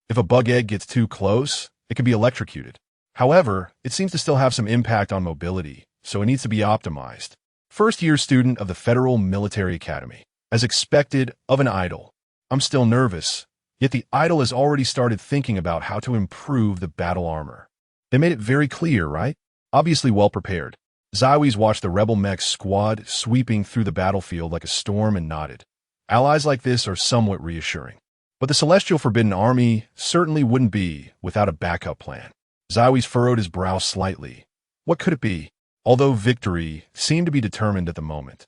If a bug egg gets too close, it can be electrocuted. However, it seems to still have some impact on mobility, so it needs to be optimized. First-year student of the Federal Military Academy. As expected of an idol, I'm still nervous. Yet the idol has already started thinking about how to improve the battle armor. They made it very clear, right? Obviously well prepared. Zaiwi's watched the rebel mech squad sweeping through the battlefield like a storm and nodded. Allies like this are somewhat reassuring. But the Celestial Forbidden Army certainly wouldn't be without a backup plan. Zaiwi's furrowed his brow slightly. What could it be? Although victory seemed to be determined at the moment,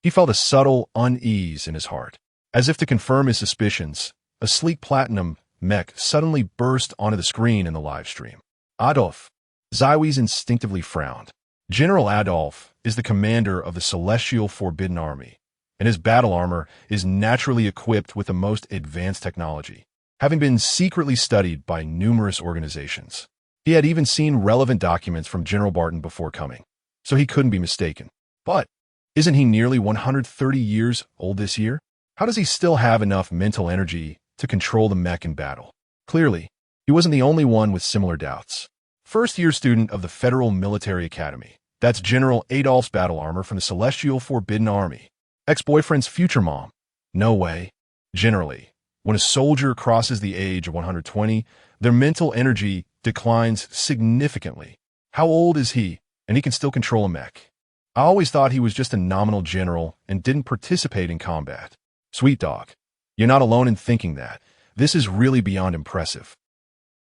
he felt a subtle unease in his heart. As if to confirm his suspicions, a sleek platinum mech suddenly burst onto the screen in the live stream. Adolf. Zaiwi's instinctively frowned. General Adolf is the commander of the Celestial Forbidden Army, and his battle armor is naturally equipped with the most advanced technology, having been secretly studied by numerous organizations. He had even seen relevant documents from General Barton before coming. so he couldn't be mistaken. But isn't he nearly 130 years old this year? How does he still have enough mental energy to control the mech in battle? Clearly, he wasn't the only one with similar doubts. First-year student of the Federal Military Academy. That's General Adolph's battle armor from the Celestial Forbidden Army. Ex-boyfriend's future mom. No way. Generally, when a soldier crosses the age of 120, their mental energy declines significantly. How old is he? And he can still control a mech. I always thought he was just a nominal general and didn't participate in combat. Sweet dog. You're not alone in thinking that. This is really beyond impressive.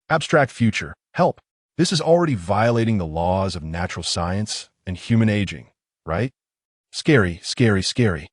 Abstract future. Help. This is already violating the laws of natural science and human aging, right? Scary, scary, scary.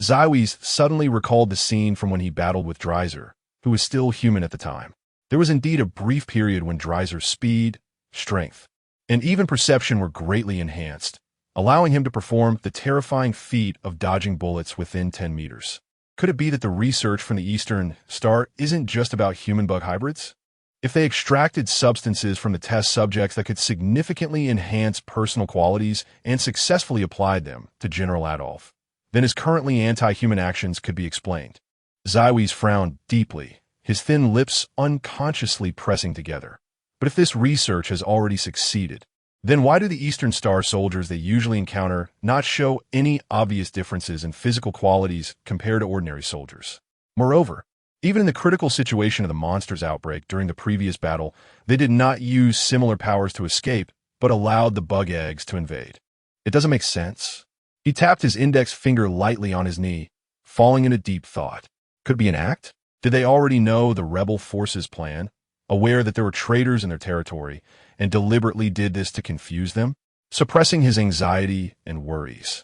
Zywies suddenly recalled the scene from when he battled with Dreiser, who was still human at the time. There was indeed a brief period when Dreiser's speed, strength, and even perception were greatly enhanced, allowing him to perform the terrifying feat of dodging bullets within 10 meters. Could it be that the research from the Eastern Star isn't just about human-bug hybrids? If they extracted substances from the test subjects that could significantly enhance personal qualities and successfully applied them to General Adolf, then his currently anti-human actions could be explained. Zywies frowned deeply, his thin lips unconsciously pressing together. But if this research has already succeeded, then why do the Eastern Star soldiers they usually encounter not show any obvious differences in physical qualities compared to ordinary soldiers? Moreover, even in the critical situation of the monsters outbreak during the previous battle, they did not use similar powers to escape, but allowed the bug eggs to invade. It doesn't make sense. He tapped his index finger lightly on his knee, falling into deep thought. Could it be an act? Did they already know the rebel forces' plan, aware that there were traitors in their territory, and deliberately did this to confuse them? Suppressing his anxiety and worries,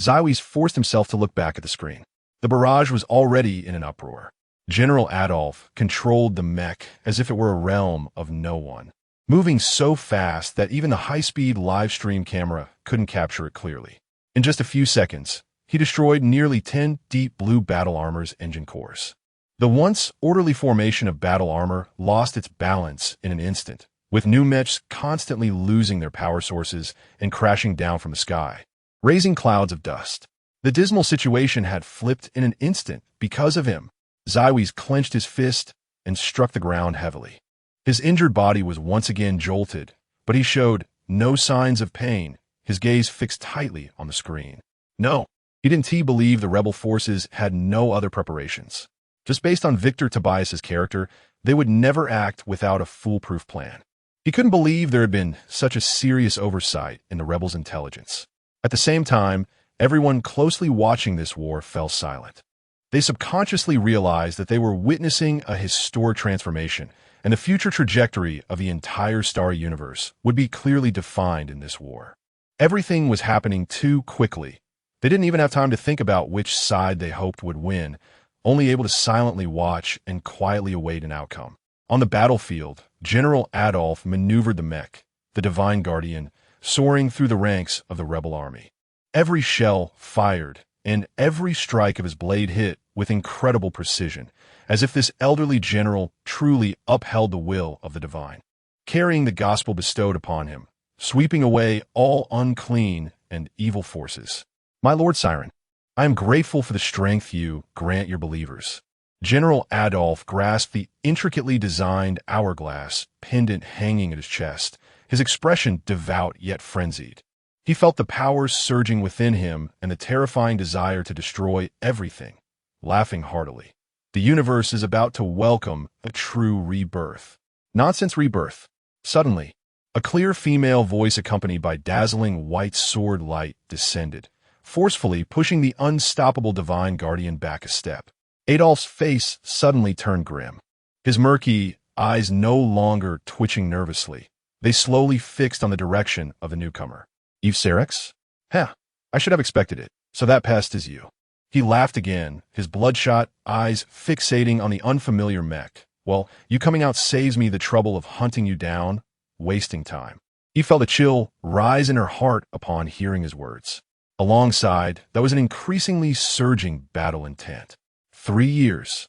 Zywies forced himself to look back at the screen. The barrage was already in an uproar. General Adolf controlled the mech as if it were a realm of no one, moving so fast that even the high-speed live stream camera couldn't capture it clearly. In just a few seconds, he destroyed nearly 10 deep blue battle armor's engine cores. The once orderly formation of battle armor lost its balance in an instant, with new mechs constantly losing their power sources and crashing down from the sky, raising clouds of dust. The dismal situation had flipped in an instant because of him. Zywies clenched his fist and struck the ground heavily. His injured body was once again jolted, but he showed no signs of pain, his gaze fixed tightly on the screen. No, he didn't believe the rebel forces had no other preparations. Just based on Victor Tobias's character, they would never act without a foolproof plan. He couldn't believe there had been such a serious oversight in the rebels' intelligence. At the same time, everyone closely watching this war fell silent. They subconsciously realized that they were witnessing a historic transformation, and the future trajectory of the entire Star Universe would be clearly defined in this war. Everything was happening too quickly. They didn't even have time to think about which side they hoped would win, only able to silently watch and quietly await an outcome. On the battlefield, General Adolf maneuvered the mech, the Divine Guardian, soaring through the ranks of the rebel army. Every shell fired, and every strike of his blade hit with incredible precision, as if this elderly general truly upheld the will of the divine, carrying the gospel bestowed upon him, sweeping away all unclean and evil forces. My Lord Siren, I am grateful for the strength you grant your believers. General Adolf grasped the intricately designed hourglass pendant hanging at his chest, his expression devout yet frenzied. He felt the powers surging within him and the terrifying desire to destroy everything, laughing heartily. The universe is about to welcome a true rebirth. Nonsense rebirth. Suddenly, a clear female voice accompanied by dazzling white sword light descended, forcefully pushing the unstoppable Divine Guardian back a step. Adolf's face suddenly turned grim. His murky eyes no longer twitching nervously. They slowly fixed on the direction of the newcomer. Eve Sarex? Heh, I should have expected it. So that pest is you. He laughed again, his bloodshot eyes fixating on the unfamiliar mech. Well, you coming out saves me the trouble of hunting you down, wasting time. He felt a chill rise in her heart upon hearing his words. Alongside, that was an increasingly surging battle intent. 3 years.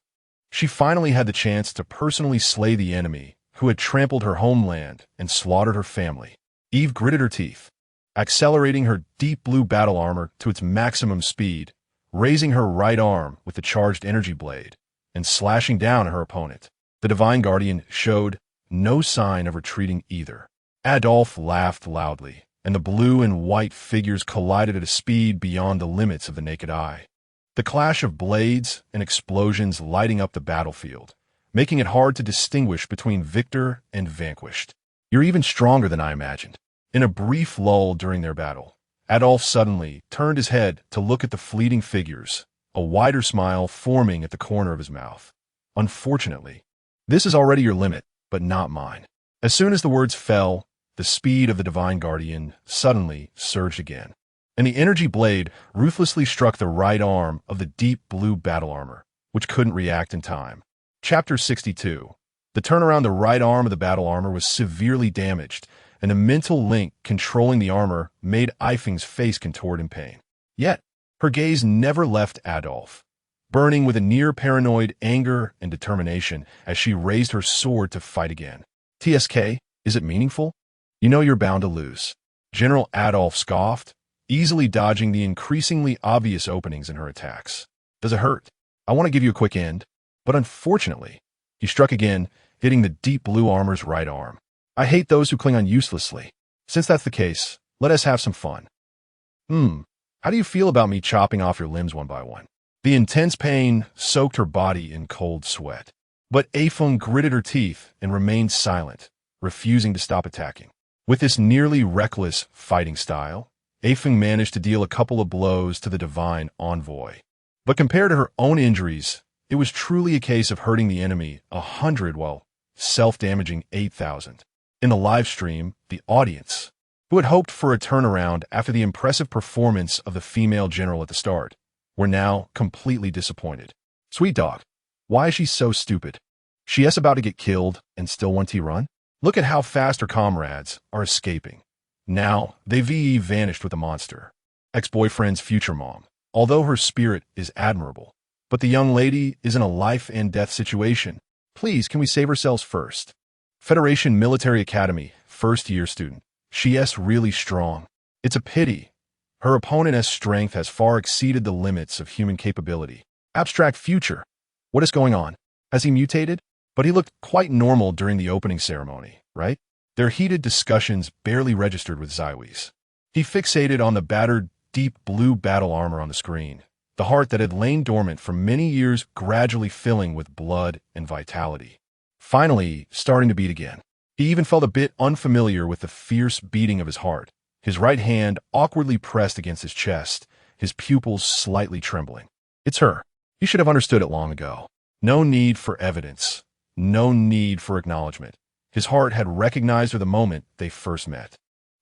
She finally had the chance to personally slay the enemy who had trampled her homeland and slaughtered her family. Eve gritted her teeth. accelerating her deep blue battle armor to its maximum speed, raising her right arm with the charged energy blade, and slashing down at her opponent. The Divine Guardian showed no sign of retreating either. Adolf laughed loudly, and the blue and white figures collided at a speed beyond the limits of the naked eye. The clash of blades and explosions lighting up the battlefield, making it hard to distinguish between victor and vanquished. "You're even stronger than I imagined." In a brief lull during their battle, Adolf suddenly turned his head to look at the fleeting figures, a wider smile forming at the corner of his mouth. "Unfortunately, this is already your limit, but not mine." As soon as the words fell, the speed of the Divine Guardian suddenly surged again, and the energy blade ruthlessly struck the right arm of the deep blue battle armor, which couldn't react in time. Chapter 62. The turnaround the right arm of the battle armor was severely damaged, and the mental link controlling the armor made Eifing's face contort in pain. Yet, her gaze never left Adolf, burning with a near-paranoid anger and determination as she raised her sword to fight again. "TSK, is it meaningful? You know you're bound to lose." General Adolf scoffed, easily dodging the increasingly obvious openings in her attacks. "Does it hurt? I want to give you a quick end." But unfortunately, he struck again, hitting the deep blue armor's right arm. "I hate those who cling on uselessly. Since that's the case, let us have some fun." How do you feel about me chopping off your limbs one by one?" The intense pain soaked her body in cold sweat. But Eifeng gritted her teeth and remained silent, refusing to stop attacking. With this nearly reckless fighting style, Eifeng managed to deal a couple of blows to the Divine Envoy. But compared to her own injuries, it was truly a case of hurting the enemy 100 while self-damaging 8,000. In the live stream, the audience, who had hoped for a turnaround after the impressive performance of the female general at the start, were now completely disappointed. "Sweet dog, why is she so stupid? She is about to get killed and still want to run? Look at how fast her comrades are escaping." Now, they vanished with the monster. Ex-boyfriend's future mom, although her spirit is admirable. But the young lady is in a life-and-death situation. "Please, can we save ourselves first?" Federation Military Academy, first-year student. "She is really strong. It's a pity. Her opponent's strength has far exceeded the limits of human capability." Abstract future. What is going on? Has he mutated? But he looked quite normal during the opening ceremony, right? Their heated discussions barely registered with Xiwei's. He fixated on the battered, deep blue battle armor on the screen, the heart that had lain dormant for many years gradually filling with blood and vitality, finally starting to beat again. He even felt a bit unfamiliar with the fierce beating of his heart, his right hand awkwardly pressed against his chest, his pupils slightly trembling. It's her. He should have understood it long ago. No need for evidence. No need for acknowledgement. His heart had recognized her the moment they first met.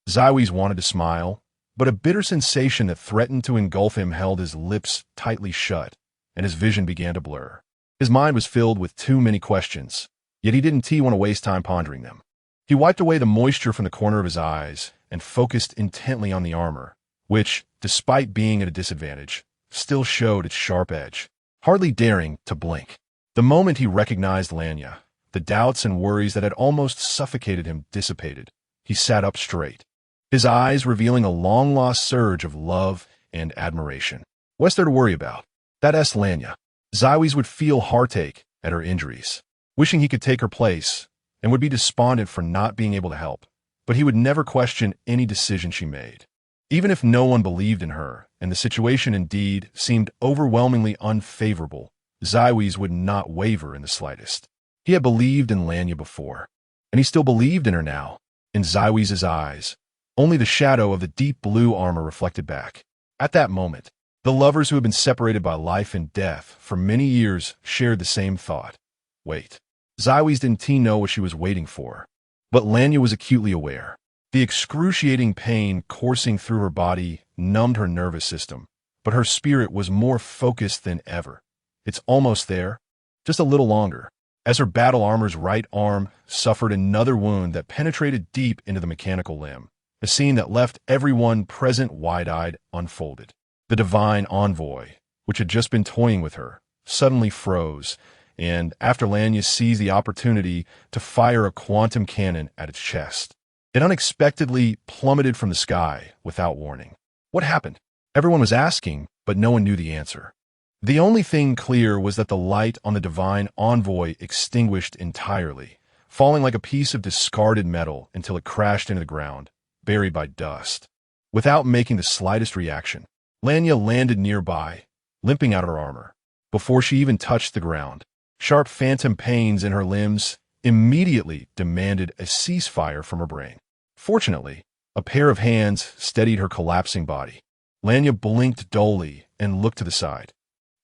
Xiwei's wanted to smile, but a bitter sensation that threatened to engulf him held his lips tightly shut, and his vision began to blur. His mind was filled with too many questions, yet he didn't want to waste time pondering them. He wiped away the moisture from the corner of his eyes and focused intently on the armor, which, despite being at a disadvantage, still showed its sharp edge, hardly daring to blink. The moment he recognized Lanya, the doubts and worries that had almost suffocated him dissipated. He sat up straight, his eyes revealing a long-lost surge of love and admiration. What's there to worry about? That's Lanya. Xiwei's would feel heartache at her injuries, wishing he could take her place, and would be despondent for not being able to help. But he would never question any decision she made. Even if no one believed in her, and the situation indeed seemed overwhelmingly unfavorable, Xiwei's would not waver in the slightest. He had believed in Lanya before, and he still believed in her now. In Xiwei's eyes, only the shadow of the deep blue armor reflected back. At that moment, the lovers who had been separated by life and death for many years shared the same thought. Wait. Xiwei's didn't know what she was waiting for, but Lanya was acutely aware. The excruciating pain coursing through her body numbed her nervous system, but her spirit was more focused than ever. It's almost there, just a little longer. As her battle armor's right arm suffered another wound that penetrated deep into the mechanical limb, a scene that left everyone present wide-eyed unfolded. The Divine Envoy, which had just been toying with her, suddenly froze, and after Lanya seized the opportunity to fire a quantum cannon at its chest. It unexpectedly plummeted from the sky without warning. What happened? Everyone was asking, but no one knew the answer. The only thing clear was that the light on the divine envoy extinguished entirely, falling like a piece of discarded metal until it crashed into the ground, buried by dust. Without making the slightest reaction, Lanya landed nearby, limping out of her armor. Before she even touched the ground, sharp phantom pains in her limbs immediately demanded a ceasefire from her brain. Fortunately, a pair of hands steadied her collapsing body. Lanya blinked dully and looked to the side.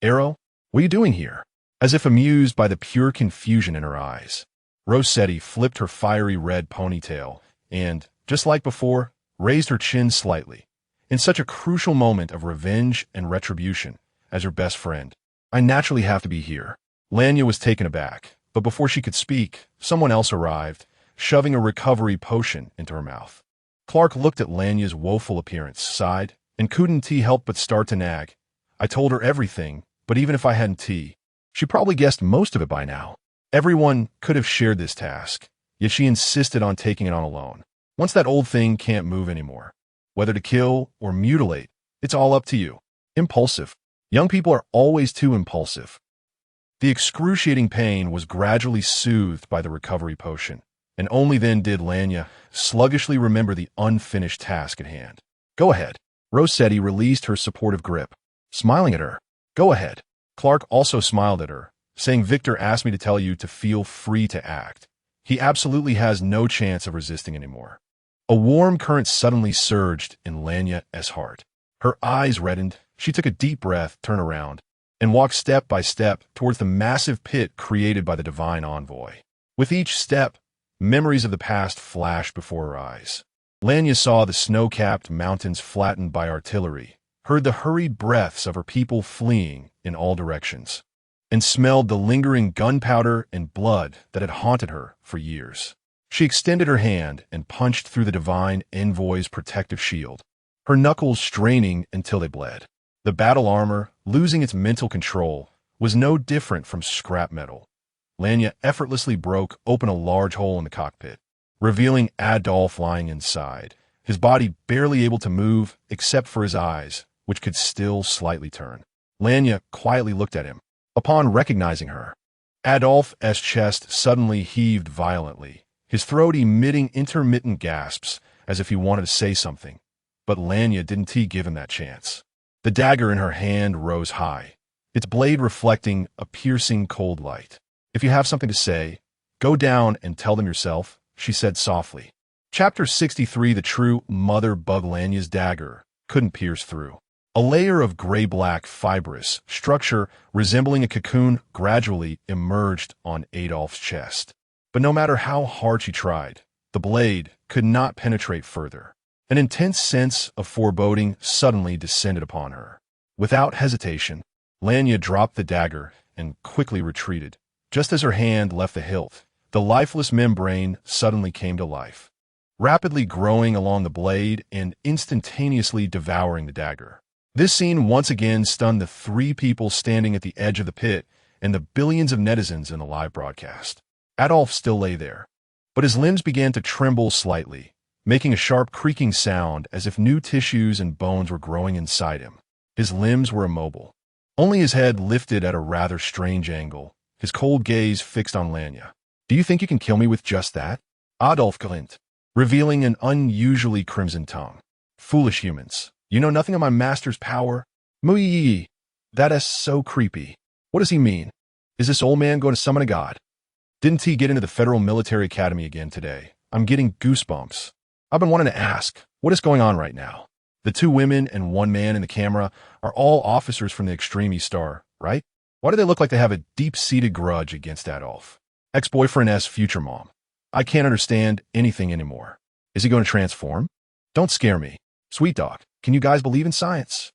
Arrow, what are you doing here? As if amused by the pure confusion in her eyes, Rossetti flipped her fiery red ponytail and, just like before, raised her chin slightly. In such a crucial moment of revenge and retribution, as her best friend, I naturally have to be here. Lanya was taken aback, but before she could speak, someone else arrived, shoving a recovery potion into her mouth. Clark looked at Lanya's woeful appearance, sighed, and couldn't help but start to nag. I told her everything, but even if I hadn't, she probably guessed most of it by now. Everyone could have shared this task, yet she insisted on taking it on alone. Once that old thing can't move anymore, whether to kill or mutilate, it's all up to you. Impulsive. Young people are always too impulsive. The excruciating pain was gradually soothed by the recovery potion, and only then did Lanya sluggishly remember the unfinished task at hand. Go ahead. Rossetti released her supportive grip, smiling at her. Go ahead. Clark also smiled at her, saying, Victor asked me to tell you to feel free to act. He absolutely has no chance of resisting anymore. A warm current suddenly surged in Lanya's heart. Her eyes reddened. She took a deep breath, turned around, and walked step by step towards the massive pit created by the divine envoy. With each step, memories of the past flashed before her eyes. Lanya saw the snow-capped mountains flattened by artillery, heard the hurried breaths of her people fleeing in all directions, and smelled the lingering gunpowder and blood that had haunted her for years. She extended her hand and punched through the divine envoy's protective shield, her knuckles straining until they bled. The battle armor, losing its mental control, was no different from scrap metal. Lanya effortlessly broke open a large hole in the cockpit, revealing Adolf lying inside, his body barely able to move except for his eyes, which could still slightly turn. Lanya quietly looked at him. Upon recognizing her, Adolf's chest suddenly heaved violently, his throat emitting intermittent gasps as if he wanted to say something, but Lanya didn't give him that chance. The dagger in her hand rose high, its blade reflecting a piercing cold light. If you have something to say, go down and tell them yourself, she said softly. Chapter 63. The true mother bug. Lanya's dagger couldn't pierce through. A layer of gray-black fibrous structure resembling a cocoon gradually emerged on Adolf's chest. But no matter how hard she tried, the blade could not penetrate further. An intense sense of foreboding suddenly descended upon her. Without hesitation, Lanya dropped the dagger and quickly retreated. Just as her hand left the hilt, the lifeless membrane suddenly came to life, rapidly growing along the blade and instantaneously devouring the dagger. This scene once again stunned the three people standing at the edge of the pit and the billions of netizens in the live broadcast. Adolf still lay there, but his limbs began to tremble slightly, making a sharp creaking sound as if new tissues and bones were growing inside him. His limbs were immobile, only his head lifted at a rather strange angle, his cold gaze fixed on Lanya. Do you think you can kill me with just that? Adolf glint, revealing an unusually crimson tongue. Foolish humans, you know nothing of my master's power. Mui, that is so creepy. What does he mean? Is this old man going to summon a god? Didn't he get into the Federal Military Academy again today? I'm getting goosebumps. I've been wanting to ask, what is going on right now? The two women and one man in the camera are all officers from the Extreme Star, right? Why do they look like they have a deep-seated grudge against Adolf? Ex-boyfriend's future mom. I can't understand anything anymore. Is he going to transform? Don't scare me. Sweet dog, can you guys believe in science?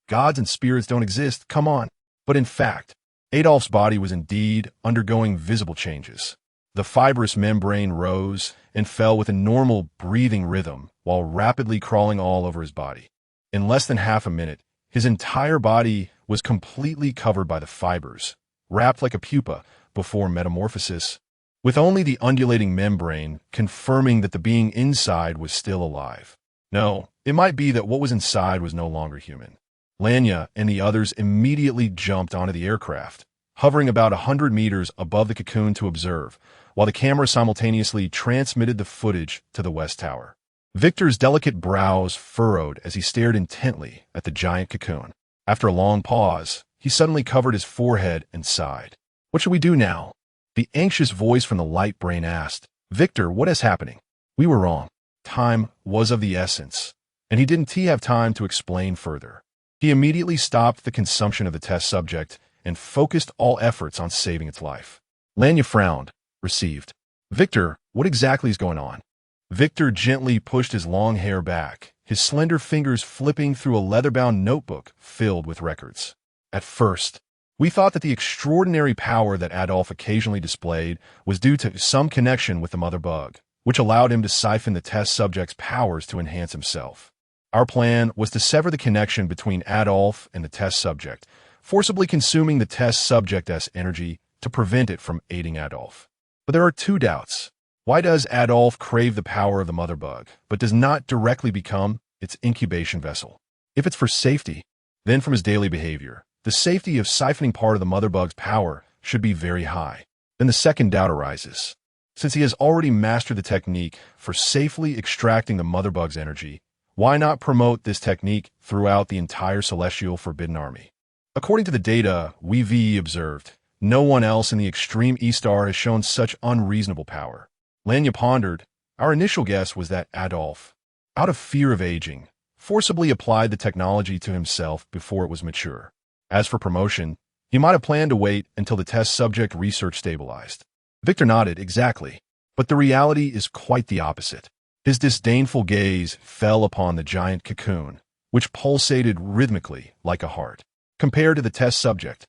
Gods and spirits don't exist, come on. But in fact, Adolf's body was indeed undergoing visible changes. The fibrous membrane rose and fell with a normal breathing rhythm while rapidly crawling all over his body. In less than half a minute, his entire body was completely covered by the fibers, wrapped like a pupa before metamorphosis. with only the undulating membrane confirming that the being inside was still alive. No, it might be that what was inside was no longer human. Lanya and the others immediately jumped onto the aircraft, hovering about 100 meters above the cocoon to observe, while the camera simultaneously transmitted the footage to the West Tower. Victor's delicate brows furrowed as he stared intently at the giant cocoon. After a long pause, he suddenly covered his forehead and sighed. "What should we do now?" The anxious voice from the light brain asked. "Victor, what is happening?" "We were wrong. Time was of the essence." And he didn't have time to explain further. He immediately stopped the consumption of the test subject and focused all efforts on saving its life. Lanya frowned. Received. "Victor, what exactly is going on?" Victor gently pushed his long hair back, his slender fingers flipping through a leather-bound notebook filled with records. "At first, we thought that the extraordinary power that Adolf occasionally displayed was due to some connection with the mother bug, which allowed him to siphon the test subject's powers to enhance himself. Our plan was to sever the connection between Adolf and the test subject, forcibly consuming the test subject's energy to prevent it from aiding Adolf. But there are two doubts. Why does Adolf crave the power of the mother bug, but does not directly become its incubation vessel? If it's for safety, then from his daily behavior, the safety of siphoning part of the mother bug's power should be very high. Then the second doubt arises. Since he has already mastered the technique for safely extracting the mother bug's energy, why not promote this technique throughout the entire celestial forbidden army? According to the data we've observed, no one else in the extreme E-star has shown such unreasonable power. Lanya pondered. Our initial guess was that Adolf, out of fear of aging, forcibly applied the technology to himself before it was mature. As for promotion, he might have planned to wait until the test subject research stabilized. Victor nodded. Exactly. But the reality is quite the opposite. His disdainful gaze fell upon the giant cocoon, which pulsated rhythmically like a heart. Compared to the test subject,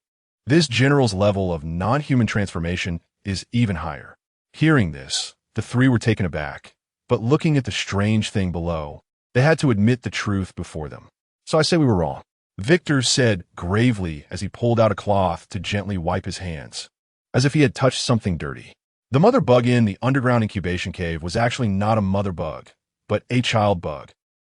this general's level of non-human transformation is even higher. Hearing this, the three were taken aback, but looking at the strange thing below, they had to admit the truth before them. "So I say we were wrong," Victor said gravely as he pulled out a cloth to gently wipe his hands, as if he had touched something dirty. The mother bug in the underground incubation cave was actually not a mother bug, but a child bug.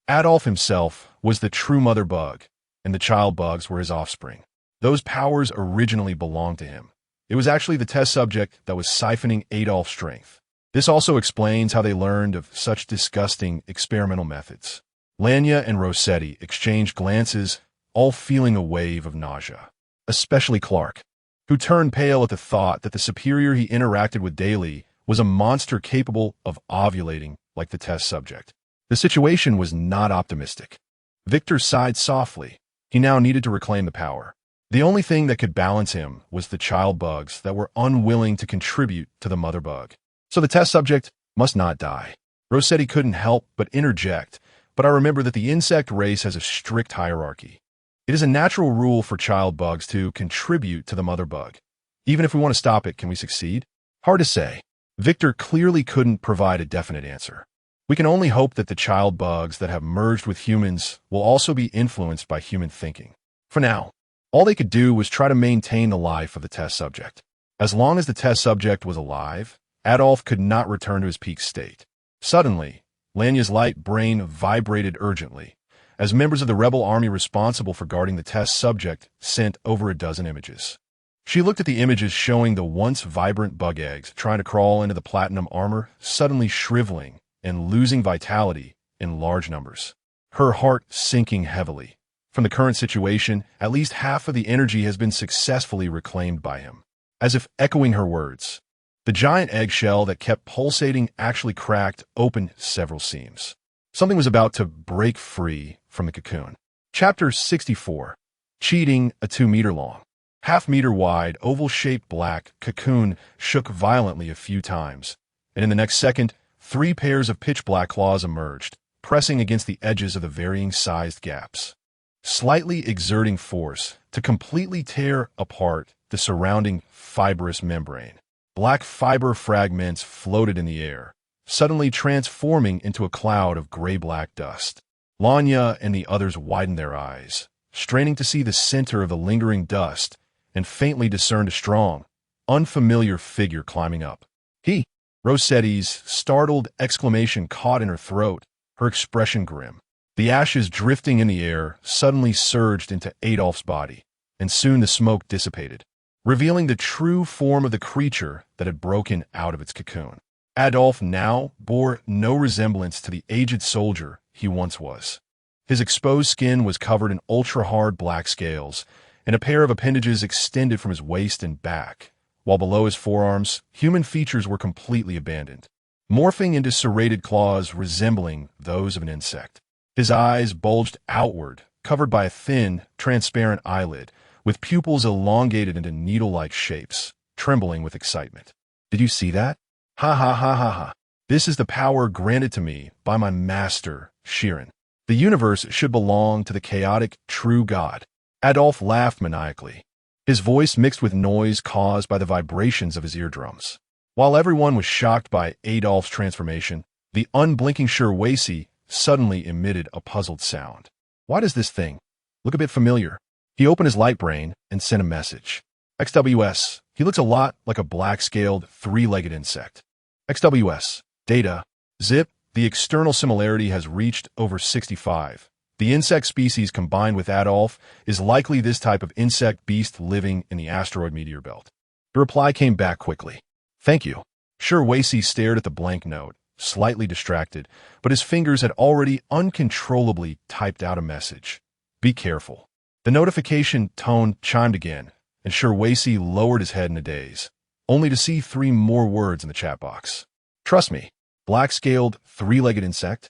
Adolf himself was the true mother bug, and the child bugs were his offspring. Those powers originally belonged to him. It was actually the test subject that was siphoning Adolf's strength. This also explains how they learned of such disgusting experimental methods. Lanya and Rossetti exchanged glances, all feeling a wave of nausea. Especially Clark, who turned pale at the thought that the superior he interacted with daily was a monster capable of ovulating like the test subject. The situation was not optimistic. Victor sighed softly. He now needed to reclaim the power. The only thing that could balance him was the child bugs that were unwilling to contribute to the mother bug. So the test subject must not die. Rossetti couldn't help but interject, but I remember that the insect race has a strict hierarchy. It is a natural rule for child bugs to contribute to the mother bug. Even if we want to stop it, can we succeed? Hard to say. Victor clearly couldn't provide a definite answer. We can only hope that the child bugs that have merged with humans will also be influenced by human thinking. For now, all they could do was try to maintain the life of the test subject. As long as the test subject was alive, Adolf could not return to his peak state. Suddenly, Lanya's light brain vibrated urgently, as members of the rebel army responsible for guarding the test subject sent over a dozen images. She looked at the images showing the once vibrant bug eggs trying to crawl into the platinum armor, suddenly shriveling and losing vitality in large numbers. Her heart sinking heavily. From the current situation, at least half of the energy has been successfully reclaimed by him. As if echoing her words, the giant eggshell that kept pulsating actually cracked open several seams. Something was about to break free from the cocoon. Chapter 64. Cheating, a 2-meter-long, half-meter wide, oval-shaped black cocoon shook violently a few times, and in the next second, 3 pairs of pitch-black claws emerged, pressing against the edges of the varying-sized gaps, slightly exerting force to completely tear apart the surrounding fibrous membrane. Black fiber fragments floated in the air, suddenly transforming into a cloud of gray-black dust. Lanya and the others widened their eyes, straining to see the center of the lingering dust, and faintly discerned a strong, unfamiliar figure climbing up. He. Rossetti's startled exclamation caught in her throat, her expression grim. The ashes drifting in the air suddenly surged into Adolf's body, and soon the smoke dissipated, revealing the true form of the creature that had broken out of its cocoon. Adolf now bore no resemblance to the aged soldier he once was. His exposed skin was covered in ultra-hard black scales, and a pair of appendages extended from his waist and back, while below his forearms, human features were completely abandoned, morphing into serrated claws resembling those of an insect. His eyes bulged outward, covered by a thin, transparent eyelid, with pupils elongated into needle-like shapes, trembling with excitement. "Did you see that? Ha ha ha ha ha. This is the power granted to me by my master, Sheeran. The universe should belong to the chaotic, true God." Adolf laughed maniacally, his voice mixed with noise caused by the vibrations of his eardrums. While everyone was shocked by Adolf's transformation, the unblinking Sherwasi suddenly emitted a puzzled sound. "Why does this thing look a bit familiar?" He opened his light brain and sent a message. XWS, he looks a lot like a black-scaled, three-legged insect. XWS, data, zip, the external similarity has reached over 65. The insect species combined with Adolf is likely this type of insect beast living in the asteroid meteor belt. The reply came back quickly. "Thank you." Sherwasi stared at the blank note, slightly distracted, but his fingers had already uncontrollably typed out a message. "Be careful." The notification tone chimed again, and Sherwasi lowered his head in a daze, only to see 3 more words in the chat box. "Trust me, black-scaled, three-legged insect."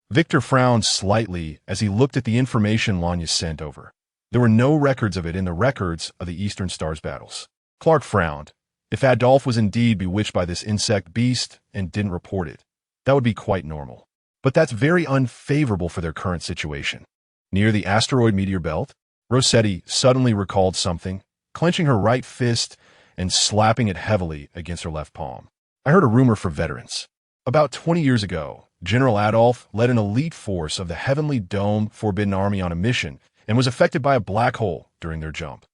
Victor frowned slightly as he looked at the information Lanya sent over. There were no records of it in the records of the Eastern Stars battles. Clark frowned. If Adolf was indeed bewitched by this insect beast and didn't report it, that would be quite normal. But that's very unfavorable for their current situation. Near the asteroid meteor belt, Rossetti suddenly recalled something, clenching her right fist and slapping it heavily against her left palm. "I heard a rumor for veterans. About 20 years ago, General Adolf led an elite force of the Heavenly Dome Forbidden Army on a mission and was affected by a black hole during their jump.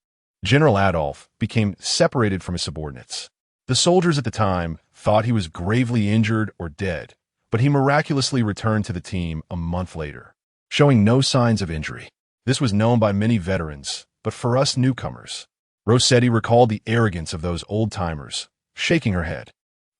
General Adolf became separated from his subordinates. The soldiers at the time thought he was gravely injured or dead, but he miraculously returned to the team a month later, showing no signs of injury. This was known by many veterans, but for us newcomers." Rossetti recalled the arrogance of those old-timers, shaking her head.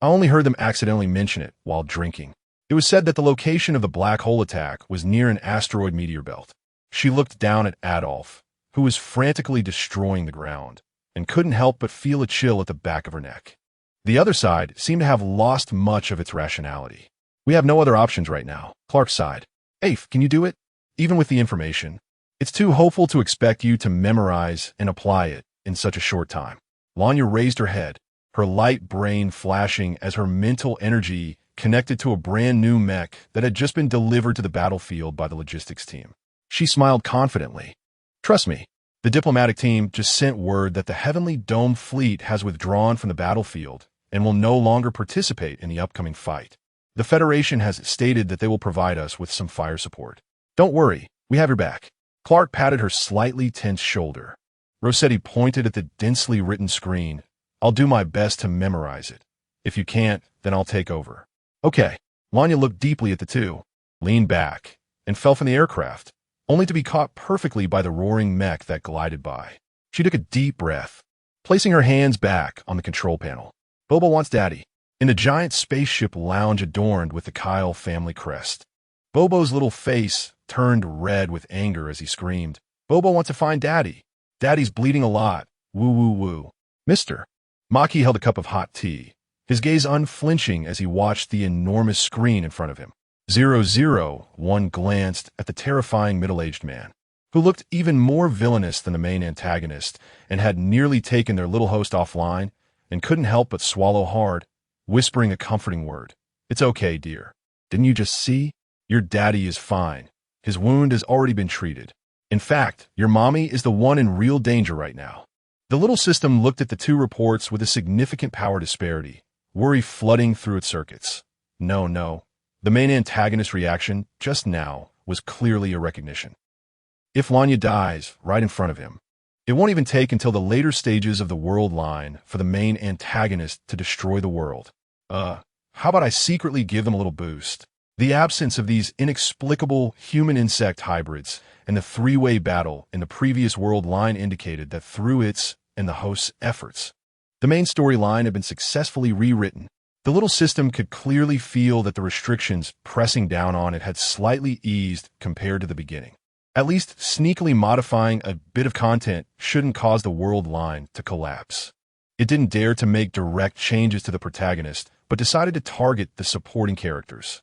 "I only heard them accidentally mention it while drinking. It was said that the location of the black hole attack was near an asteroid meteor belt." She looked down at Adolf, who was frantically destroying the ground, and couldn't help but feel a chill at the back of her neck. The other side seemed to have lost much of its rationality. "We have no other options right now," Clark sighed. "Afe, can you do it? Even with the information, it's too hopeful to expect you to memorize and apply it in such a short time." Lanya raised her head, her light brain flashing as her mental energy connected to a brand new mech that had just been delivered to the battlefield by the logistics team. She smiled confidently. "Trust me, the diplomatic team just sent word that the Heavenly Dome fleet has withdrawn from the battlefield and will no longer participate in the upcoming fight. The Federation has stated that they will provide us with some fire support. Don't worry, we have your back." Clark patted her slightly tense shoulder. Rossetti pointed at the densely written screen. "I'll do my best to memorize it. If you can't, then I'll take over." "Okay." Lanya looked deeply at the two, leaned back, and fell from the aircraft, only to be caught perfectly by the roaring mech that glided by. She took a deep breath, placing her hands back on the control panel. "Bobo wants Daddy." In the giant spaceship lounge adorned with the Kyle family crest, Bobo's little face turned red with anger as he screamed, "Bobo wants to find Daddy. Daddy's bleeding a lot. Woo woo woo." "Mister." Maki held a cup of hot tea, his gaze unflinching as he watched the enormous screen in front of him. 001 glanced at the terrifying middle-aged man, who looked even more villainous than the main antagonist and had nearly taken their little host offline, and couldn't help but swallow hard, whispering a comforting word. "It's okay, dear. Didn't you just see? Your daddy is fine. His wound has already been treated. In fact, your mommy is the one in real danger right now." The little system looked at the two reports with a significant power disparity, worry flooding through its circuits. No. The main antagonist's reaction, just now, was clearly a recognition. If Lanya dies right in front of him, it won't even take until the later stages of the world line for the main antagonist to destroy the world. How about I secretly give them a little boost? The absence of these inexplicable human-insect hybrids and the three-way battle in the previous world line indicated that through its and the host's efforts, the main storyline had been successfully rewritten. The little system could clearly feel that the restrictions pressing down on it had slightly eased compared to the beginning. At least sneakily modifying a bit of content shouldn't cause the world line to collapse. It didn't dare to make direct changes to the protagonist, but decided to target the supporting characters.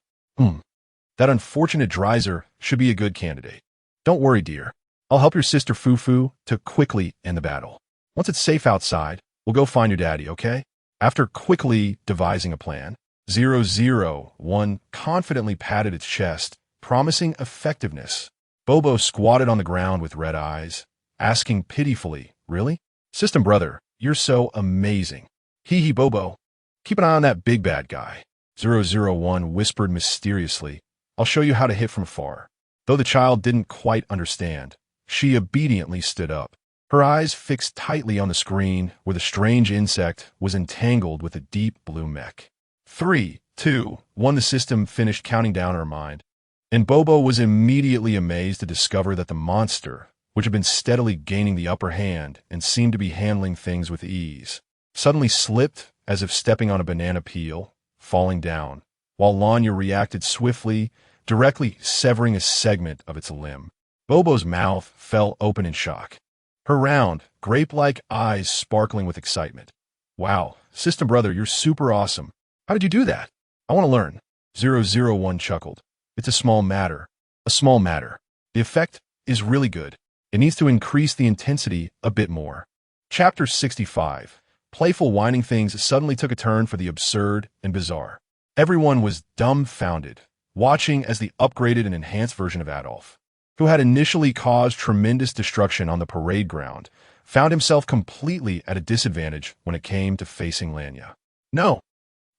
That unfortunate Dreiser should be a good candidate. Don't worry, dear. I'll help your sister Fufu to quickly end the battle. Once it's safe outside, we'll go find your daddy, okay? After quickly devising a plan, 001 confidently patted its chest, promising effectiveness. Bobo squatted on the ground with red eyes, asking pitifully, "Really? System brother, you're so amazing." Hee Bobo. Keep an eye on that big bad guy. 001 whispered mysteriously, "I'll show you how to hit from far." Though the child didn't quite understand, she obediently stood up, her eyes fixed tightly on the screen where the strange insect was entangled with a deep blue mech. 3, 2, 1 The system finished counting down her mind, and Bobo was immediately amazed to discover that the monster, which had been steadily gaining the upper hand and seemed to be handling things with ease, suddenly slipped as if stepping on a banana peel, falling down, while Lanya reacted swiftly, directly severing a segment of its limb. Bobo's mouth fell open in shock, her round, grape-like eyes sparkling with excitement. "Wow, system brother, you're super awesome. How did you do that? I want to learn." 001 chuckled. "It's a small matter. A small matter. The effect is really good. It needs to increase the intensity a bit more." Chapter 65. Playful whining things suddenly took a turn for the absurd and bizarre. Everyone was dumbfounded, watching as the upgraded and enhanced version of Adolf, who had initially caused tremendous destruction on the parade ground, found himself completely at a disadvantage when it came to facing Lanya. No,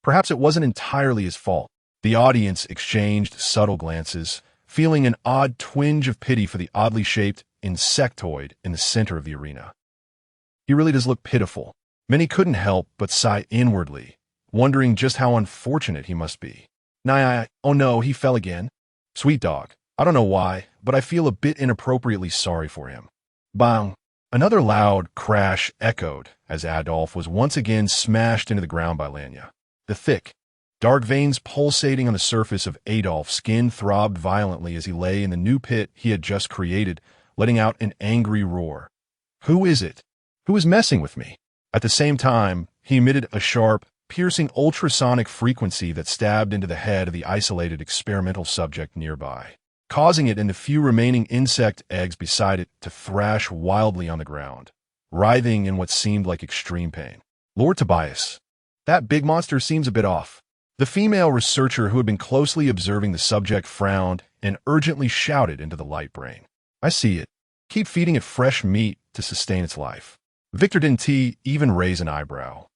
perhaps it wasn't entirely his fault. The audience exchanged subtle glances, feeling an odd twinge of pity for the oddly shaped insectoid in the center of the arena. He really does look pitiful. Many couldn't help but sigh inwardly, wondering just how unfortunate he must be. Oh no, he fell again. Sweet dog. I don't know why, but I feel a bit inappropriately sorry for him. Bang! Another loud crash echoed as Adolf was once again smashed into the ground by Lanya. The thick, dark veins pulsating on the surface of Adolf's skin throbbed violently as he lay in the new pit he had just created, letting out an angry roar. Who is it? Who is messing with me? At the same time, he emitted a sharp, piercing ultrasonic frequency that stabbed into the head of the isolated experimental subject nearby, causing it and the few remaining insect eggs beside it to thrash wildly on the ground, writhing in what seemed like extreme pain. Lord Tobias, that big monster seems a bit off. The female researcher who had been closely observing the subject frowned and urgently shouted into the light brain. I see it. Keep feeding it fresh meat to sustain its life. Victor didn't even raise an eyebrow,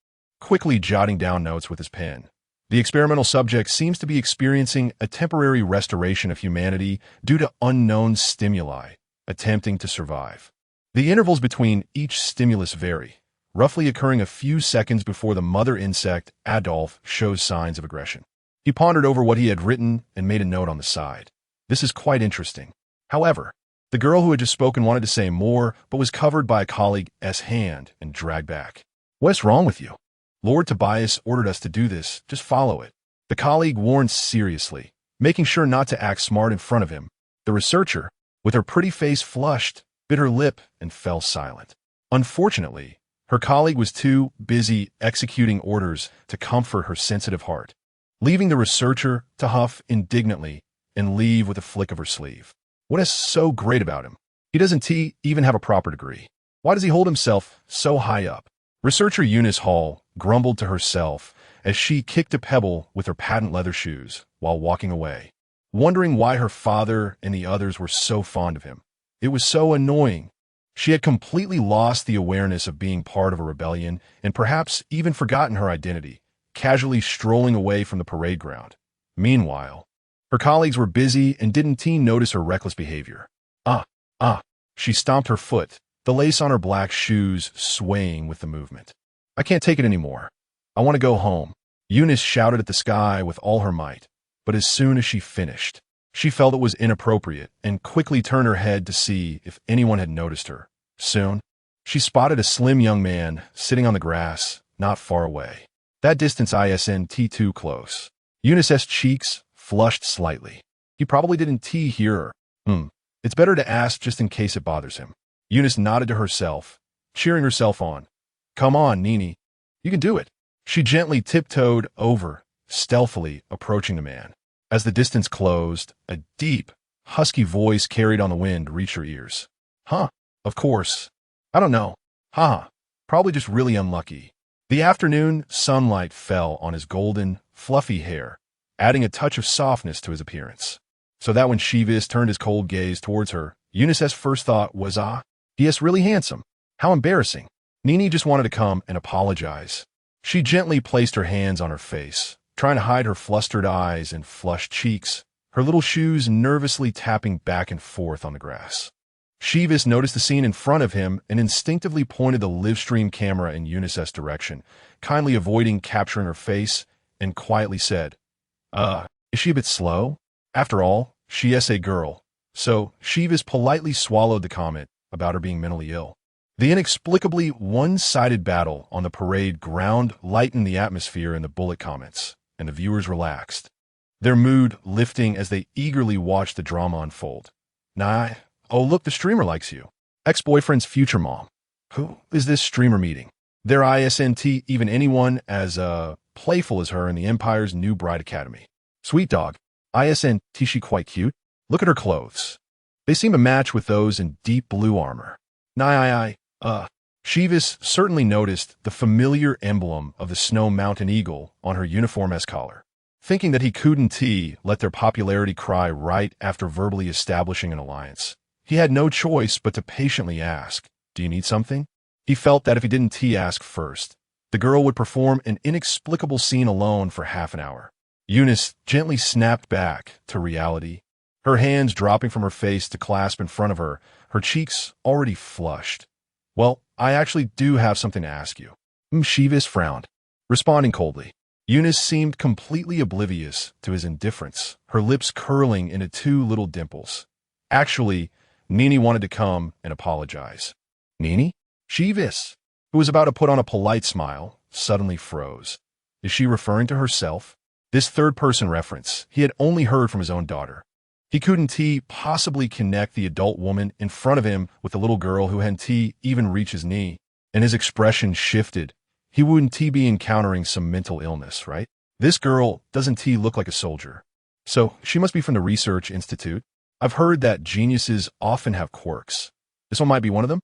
quickly jotting down notes with his pen. The experimental subject seems to be experiencing a temporary restoration of humanity due to unknown stimuli, attempting to survive. The intervals between each stimulus vary, roughly occurring a few seconds before the mother insect, Adolf, shows signs of aggression. He pondered over what he had written and made a note on the side. This is quite interesting. However, the girl who had just spoken wanted to say more, but was covered by a colleague's hand and dragged back. What's wrong with you? Lord Tobias ordered us to do this. Just follow it. The colleague warned seriously, making sure not to act smart in front of him. The researcher, with her pretty face flushed, bit her lip and fell silent. Unfortunately, her colleague was too busy executing orders to comfort her sensitive heart, leaving the researcher to huff indignantly and leave with a flick of her sleeve. What is so great about him? He doesn't even have a proper degree. Why does he hold himself so high up? Researcher Eunice Hall grumbled to herself as she kicked a pebble with her patent leather shoes while walking away, wondering why her father and the others were so fond of him. It was so annoying. She had completely lost the awareness of being part of a rebellion and perhaps even forgotten her identity, casually strolling away from the parade ground. Meanwhile, her colleagues were busy and didn't notice her reckless behavior. She stomped her foot, the lace on her black shoes swaying with the movement. I can't take it anymore. I want to go home. Eunice shouted at the sky with all her might, but as soon as she finished, she felt it was inappropriate and quickly turned her head to see if anyone had noticed her. Soon, she spotted a slim young man sitting on the grass not far away. That distance isn't too close. Eunice's cheeks flushed slightly. He probably didn't hear her. It's better to ask just in case it bothers him. Eunice nodded to herself, cheering herself on. Come on, Nini. You can do it. She gently tiptoed over, stealthily approaching the man. As the distance closed, a deep, husky voice carried on the wind reached her ears. Huh, of course. I don't know. Probably just really unlucky. The afternoon sunlight fell on his golden, fluffy hair, adding a touch of softness to his appearance. So that when Shivis turned his cold gaze towards her, Eunice's first thought was, he is really handsome. How embarrassing. Nini just wanted to come and apologize. She gently placed her hands on her face, trying to hide her flustered eyes and flushed cheeks, her little shoes nervously tapping back and forth on the grass. Shivis noticed the scene in front of him and instinctively pointed the live stream camera in Eunice's direction, kindly avoiding capturing her face, and quietly said, is she a bit slow? After all, she is a girl. So Shivis politely swallowed the comment about her being mentally ill. The inexplicably one-sided battle on the parade ground lightened the atmosphere in the bullet comments, and the viewers relaxed, their mood lifting as they eagerly watched the drama unfold. Oh, look, the streamer likes you. Ex-boyfriend's future mom. Who is this streamer meeting? There isn't even anyone as playful as her in the Empire's new bride academy. Sweet dog. Isn't she quite cute? Look at her clothes. They seem to match with those in deep blue armor. Shivis certainly noticed the familiar emblem of the snow mountain eagle on her uniform's collar. Thinking that he couldn't let their popularity cry right after verbally establishing an alliance, he had no choice but to patiently ask, do you need something? He felt that if he didn't ask first, the girl would perform an inexplicable scene alone for half an hour. Eunice gently snapped back to reality, her hands dropping from her face to clasp in front of her, her cheeks already flushed. Well, I actually do have something to ask you. Shivis frowned, responding coldly. Eunice seemed completely oblivious to his indifference, her lips curling into two little dimples. Actually, Nini wanted to come and apologize. Nini? Shivis, who was about to put on a polite smile, suddenly froze. Is she referring to herself? This third-person reference he had only heard from his own daughter. He couldn't possibly connect the adult woman in front of him with the little girl who hadn't even reached his knee, and his expression shifted. He wouldn't be encountering some mental illness, right? This girl doesn't look like a soldier. So she must be from the Research Institute. I've heard that geniuses often have quirks. This one might be one of them?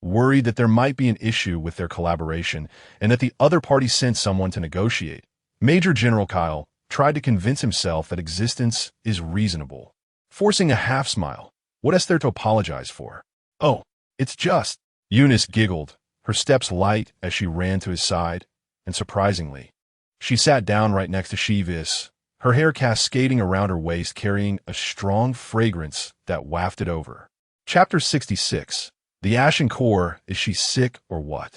Worried that there might be an issue with their collaboration and that the other party sent someone to negotiate, Major General Kyle tried to convince himself that existence is reasonable. Forcing a half-smile, what is there to apologize for? Oh, it's just... Eunice giggled, her steps light as she ran to his side, and surprisingly, she sat down right next to Shivis, her hair cascading around her waist carrying a strong fragrance that wafted over. Chapter 66. The Ashen Core, is she sick or what?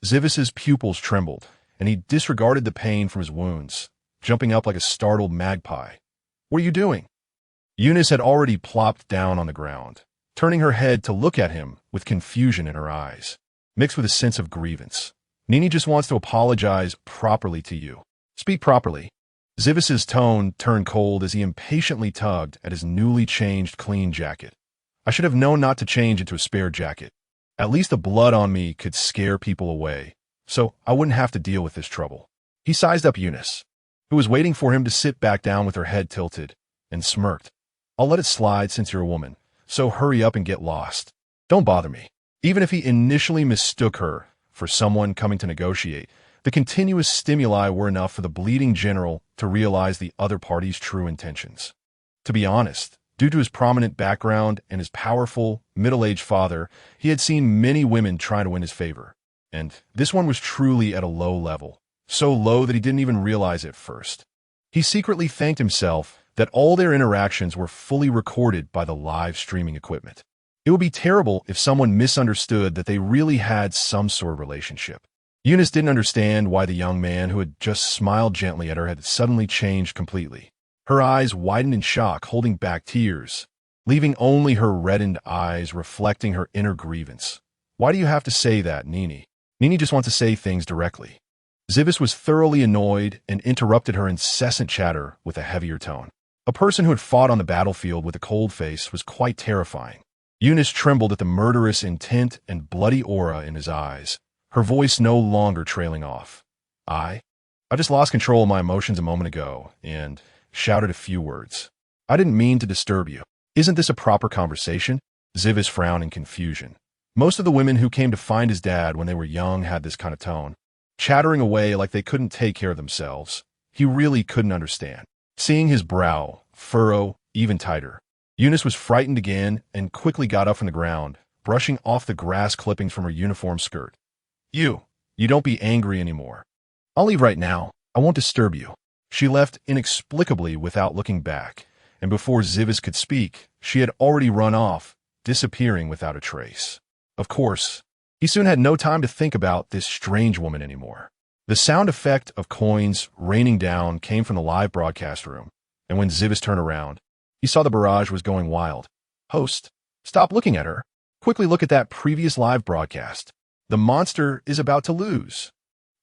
Zivis's pupils trembled, and he disregarded the pain from his wounds, jumping up like a startled magpie. What are you doing? Eunice had already plopped down on the ground, turning her head to look at him with confusion in her eyes, mixed with a sense of grievance. Nini just wants to apologize properly to you. Speak properly. Zivis's tone turned cold as he impatiently tugged at his newly changed clean jacket. I should have known not to change into a spare jacket. At least the blood on me could scare people away, so I wouldn't have to deal with this trouble. He sized up Eunice, who was waiting for him to sit back down with her head tilted, and smirked. I'll let it slide since you're a woman, so hurry up and get lost. Don't bother me. Even if he initially mistook her for someone coming to negotiate, the continuous stimuli were enough for the bleeding general to realize the other party's true intentions. To be honest, due to his prominent background and his powerful, middle-aged father, he had seen many women try to win his favor. And this one was truly at a low level, so low that he didn't even realize it first. He secretly thanked himself that all their interactions were fully recorded by the live streaming equipment. It would be terrible if someone misunderstood that they really had some sort of relationship. Eunice didn't understand why the young man who had just smiled gently at her had suddenly changed completely. Her eyes widened in shock, holding back tears, leaving only her reddened eyes reflecting her inner grievance. "Why do you have to say that, Nini?" Nini just wants to say things directly. Zivis was thoroughly annoyed and interrupted her incessant chatter with a heavier tone. A person who had fought on the battlefield with a cold face was quite terrifying. Eunice trembled at the murderous intent and bloody aura in his eyes, her voice no longer trailing off. I just lost control of my emotions a moment ago and shouted a few words. "I didn't mean to disturb you. Isn't this a proper conversation?" Zivis frowned in confusion. Most of the women who came to find his dad when they were young had this kind of tone, chattering away like they couldn't take care of themselves. He really couldn't understand. Seeing his brow furrow even tighter, Eunice was frightened again and quickly got up from the ground, brushing off the grass clippings from her uniform skirt. You don't be angry anymore. I'll leave right now. I won't disturb you." She left inexplicably without looking back, and before Zivis could speak, she had already run off, disappearing without a trace. Of course, he soon had no time to think about this strange woman anymore. The sound effect of coins raining down came from the live broadcast room, and when Zivis turned around, he saw the barrage was going wild. "Host, stop looking at her. Quickly look at that previous live broadcast. The monster is about to lose."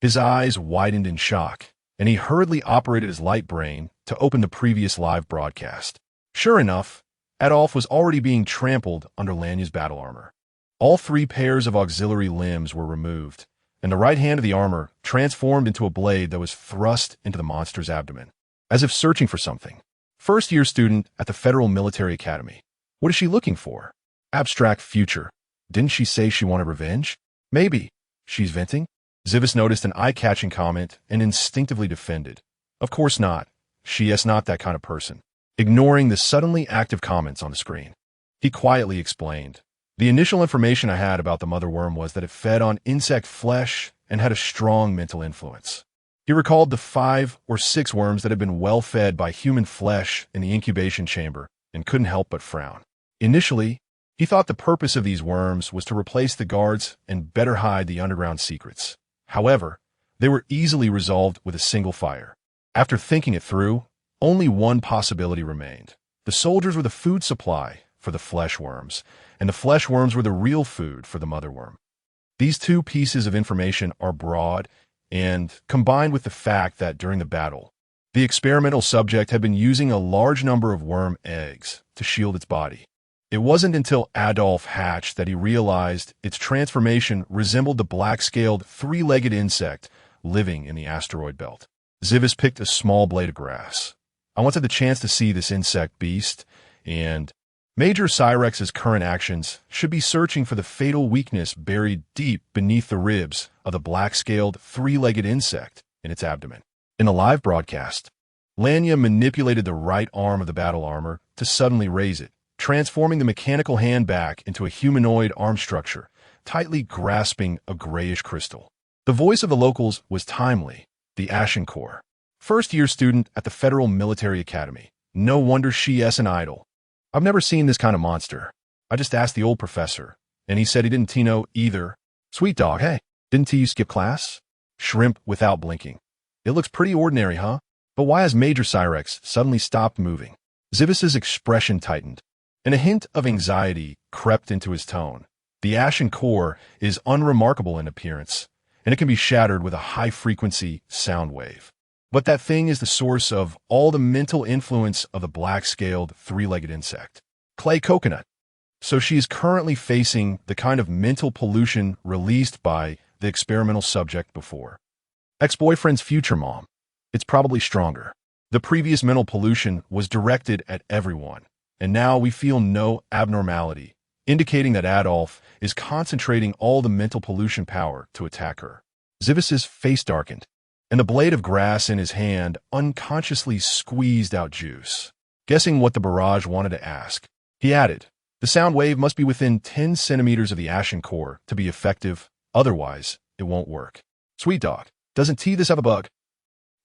His eyes widened in shock, and he hurriedly operated his light brain to open the previous live broadcast. Sure enough, Adolf was already being trampled under Lanya's battle armor. All 3 pairs of auxiliary limbs were removed, and the right hand of the armor transformed into a blade that was thrust into the monster's abdomen, as if searching for something. First-year student at the Federal Military Academy. What is she looking for? Abstract future. Didn't she say she wanted revenge? Maybe. She's venting? Zivis noticed an eye-catching comment and instinctively defended. Of course not. She is not that kind of person. Ignoring the suddenly active comments on the screen, he quietly explained. The initial information I had about the mother worm was that it fed on insect flesh and had a strong mental influence. He recalled the 5 or 6 worms that had been well fed by human flesh in the incubation chamber and couldn't help but frown. Initially, he thought the purpose of these worms was to replace the guards and better hide the underground secrets. However, they were easily resolved with a single fire. After thinking it through, only one possibility remained. The soldiers were the food supply for the flesh worms, and the flesh worms were the real food for the mother worm. These 2 pieces of information are broad, and combined with the fact that during the battle, the experimental subject had been using a large number of worm eggs to shield its body. It wasn't until Adolf hatched that he realized its transformation resembled the black-scaled 3-legged insect living in the asteroid belt. Zivis picked a small blade of grass. "I wanted the chance to see this insect beast, and Major Cyrex's current actions should be searching for the fatal weakness buried deep beneath the ribs of the black-scaled 3-legged insect in its abdomen." In the live broadcast, Lanya manipulated the right arm of the battle armor to suddenly raise it, transforming the mechanical hand back into a humanoid arm structure, tightly grasping a grayish crystal. The voice of the locals was timely, the Ashen Core. First-year student at the Federal Military Academy. No wonder she is an idol. "I've never seen this kind of monster. I just asked the old professor, and he said he didn't know either." "Sweet dog, hey, didn't you skip class?" Shrimp without blinking. "It looks pretty ordinary, huh? But why has Major Cyrex suddenly stopped moving?" Zivis's expression tightened, and a hint of anxiety crept into his tone. The Ashen Core is unremarkable in appearance, and it can be shattered with a high-frequency sound wave. But that thing is the source of all the mental influence of the black-scaled 3-legged insect. Clay coconut. So she is currently facing the kind of mental pollution released by the experimental subject before. Ex-boyfriend's future mom. It's probably stronger. The previous mental pollution was directed at everyone, and now we feel no abnormality, indicating that Adolf is concentrating all the mental pollution power to attack her. Zivis's face darkened, and the blade of grass in his hand unconsciously squeezed out juice. Guessing what the barrage wanted to ask, he added, "The sound wave must be within 10 centimeters of the Ashen Core to be effective, otherwise it won't work." "Sweet dog, doesn't this have a bug?"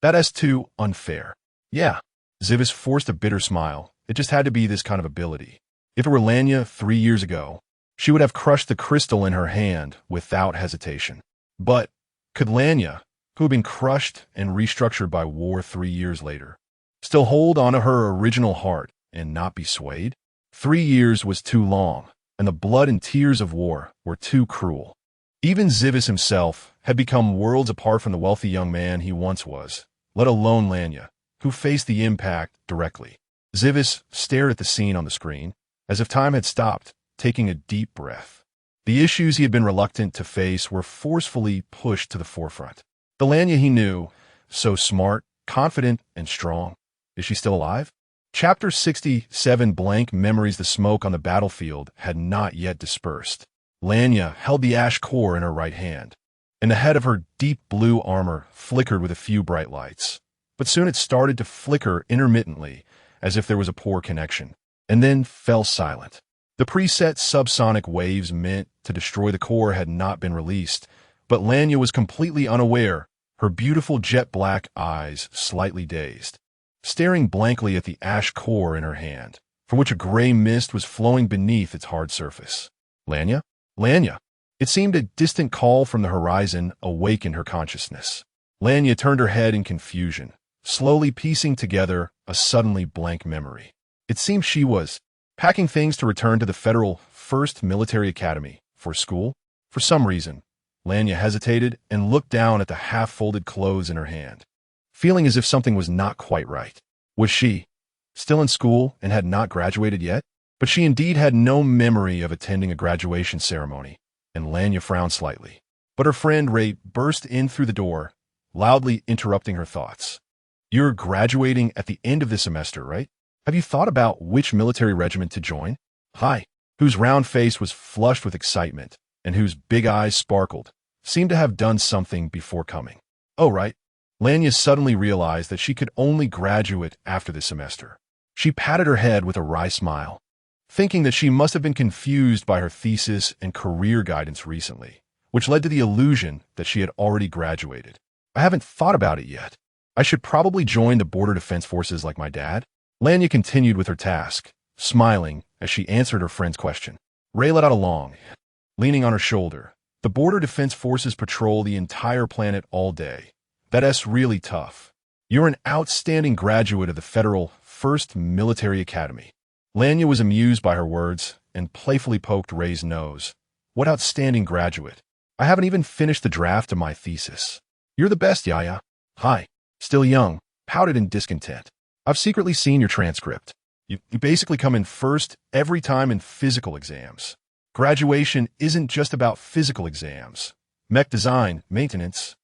"That is too unfair." "Yeah." Zivis forced a bitter smile. It just had to be this kind of ability. If it were Lanya 3 years ago, she would have crushed the crystal in her hand without hesitation. But Could Lanya, who had been crushed and restructured by war 3 years later, still hold onto her original heart and not be swayed? 3 years was too long, and the blood and tears of war were too cruel. Even Zivis himself had become worlds apart from the wealthy young man he once was, let alone Lanya, who faced the impact directly. Zivis stared at the scene on the screen, as if time had stopped, taking a deep breath. The issues he had been reluctant to face were forcefully pushed to the forefront. The Lanya he knew, so smart, confident, and strong. Is she still alive? Chapter 67 Blank Memories. The smoke on the battlefield had not yet dispersed. Lanya held the ash core in her right hand, and the head of her deep blue armor flickered with a few bright lights. But soon it started to flicker intermittently, as if there was a poor connection, and then fell silent. The preset subsonic waves meant to destroy the core had not been released, but Lanya was completely unaware, her beautiful jet-black eyes slightly dazed, staring blankly at the ash core in her hand, from which a gray mist was flowing beneath its hard surface. Lanya? Lanya! It seemed a distant call from the horizon awakened her consciousness. Lanya turned her head in confusion, slowly piecing together a suddenly blank memory. It seemed she was packing things to return to the Federal 1st Military Academy for school. For some reason, Lanya hesitated and looked down at the half-folded clothes in her hand, feeling as if something was not quite right. Was she still in school and had not graduated yet? But she indeed had no memory of attending a graduation ceremony, and Lanya frowned slightly. But her friend Ray burst in through the door, loudly interrupting her thoughts. You're graduating at the end of the semester, right? Have you thought about which military regiment to join? Hi, whose round face was flushed with excitement, and whose big eyes sparkled, seemed to have done something before coming. Oh, right. Lanya suddenly realized that she could only graduate after this semester. She patted her head with a wry smile, thinking that she must have been confused by her thesis and career guidance recently, which led to the illusion that she had already graduated. I haven't thought about it yet. I should probably join the Border Defense Forces like my dad. Lanya continued with her task, smiling as she answered her friend's question. Ray let out a long, leaning on her shoulder. The Border Defense Forces patrol the entire planet all day. That's really tough. You're an outstanding graduate of the Federal 1st Military Academy. Lanya was amused by her words and playfully poked Ray's nose. What outstanding graduate? I haven't even finished the draft of my thesis. You're the best, Yaya. Hi. Still young, pouted in discontent. I've secretly seen your transcript. You basically come in first every time in physical exams. Graduation isn't just about physical exams. Mech design, maintenance,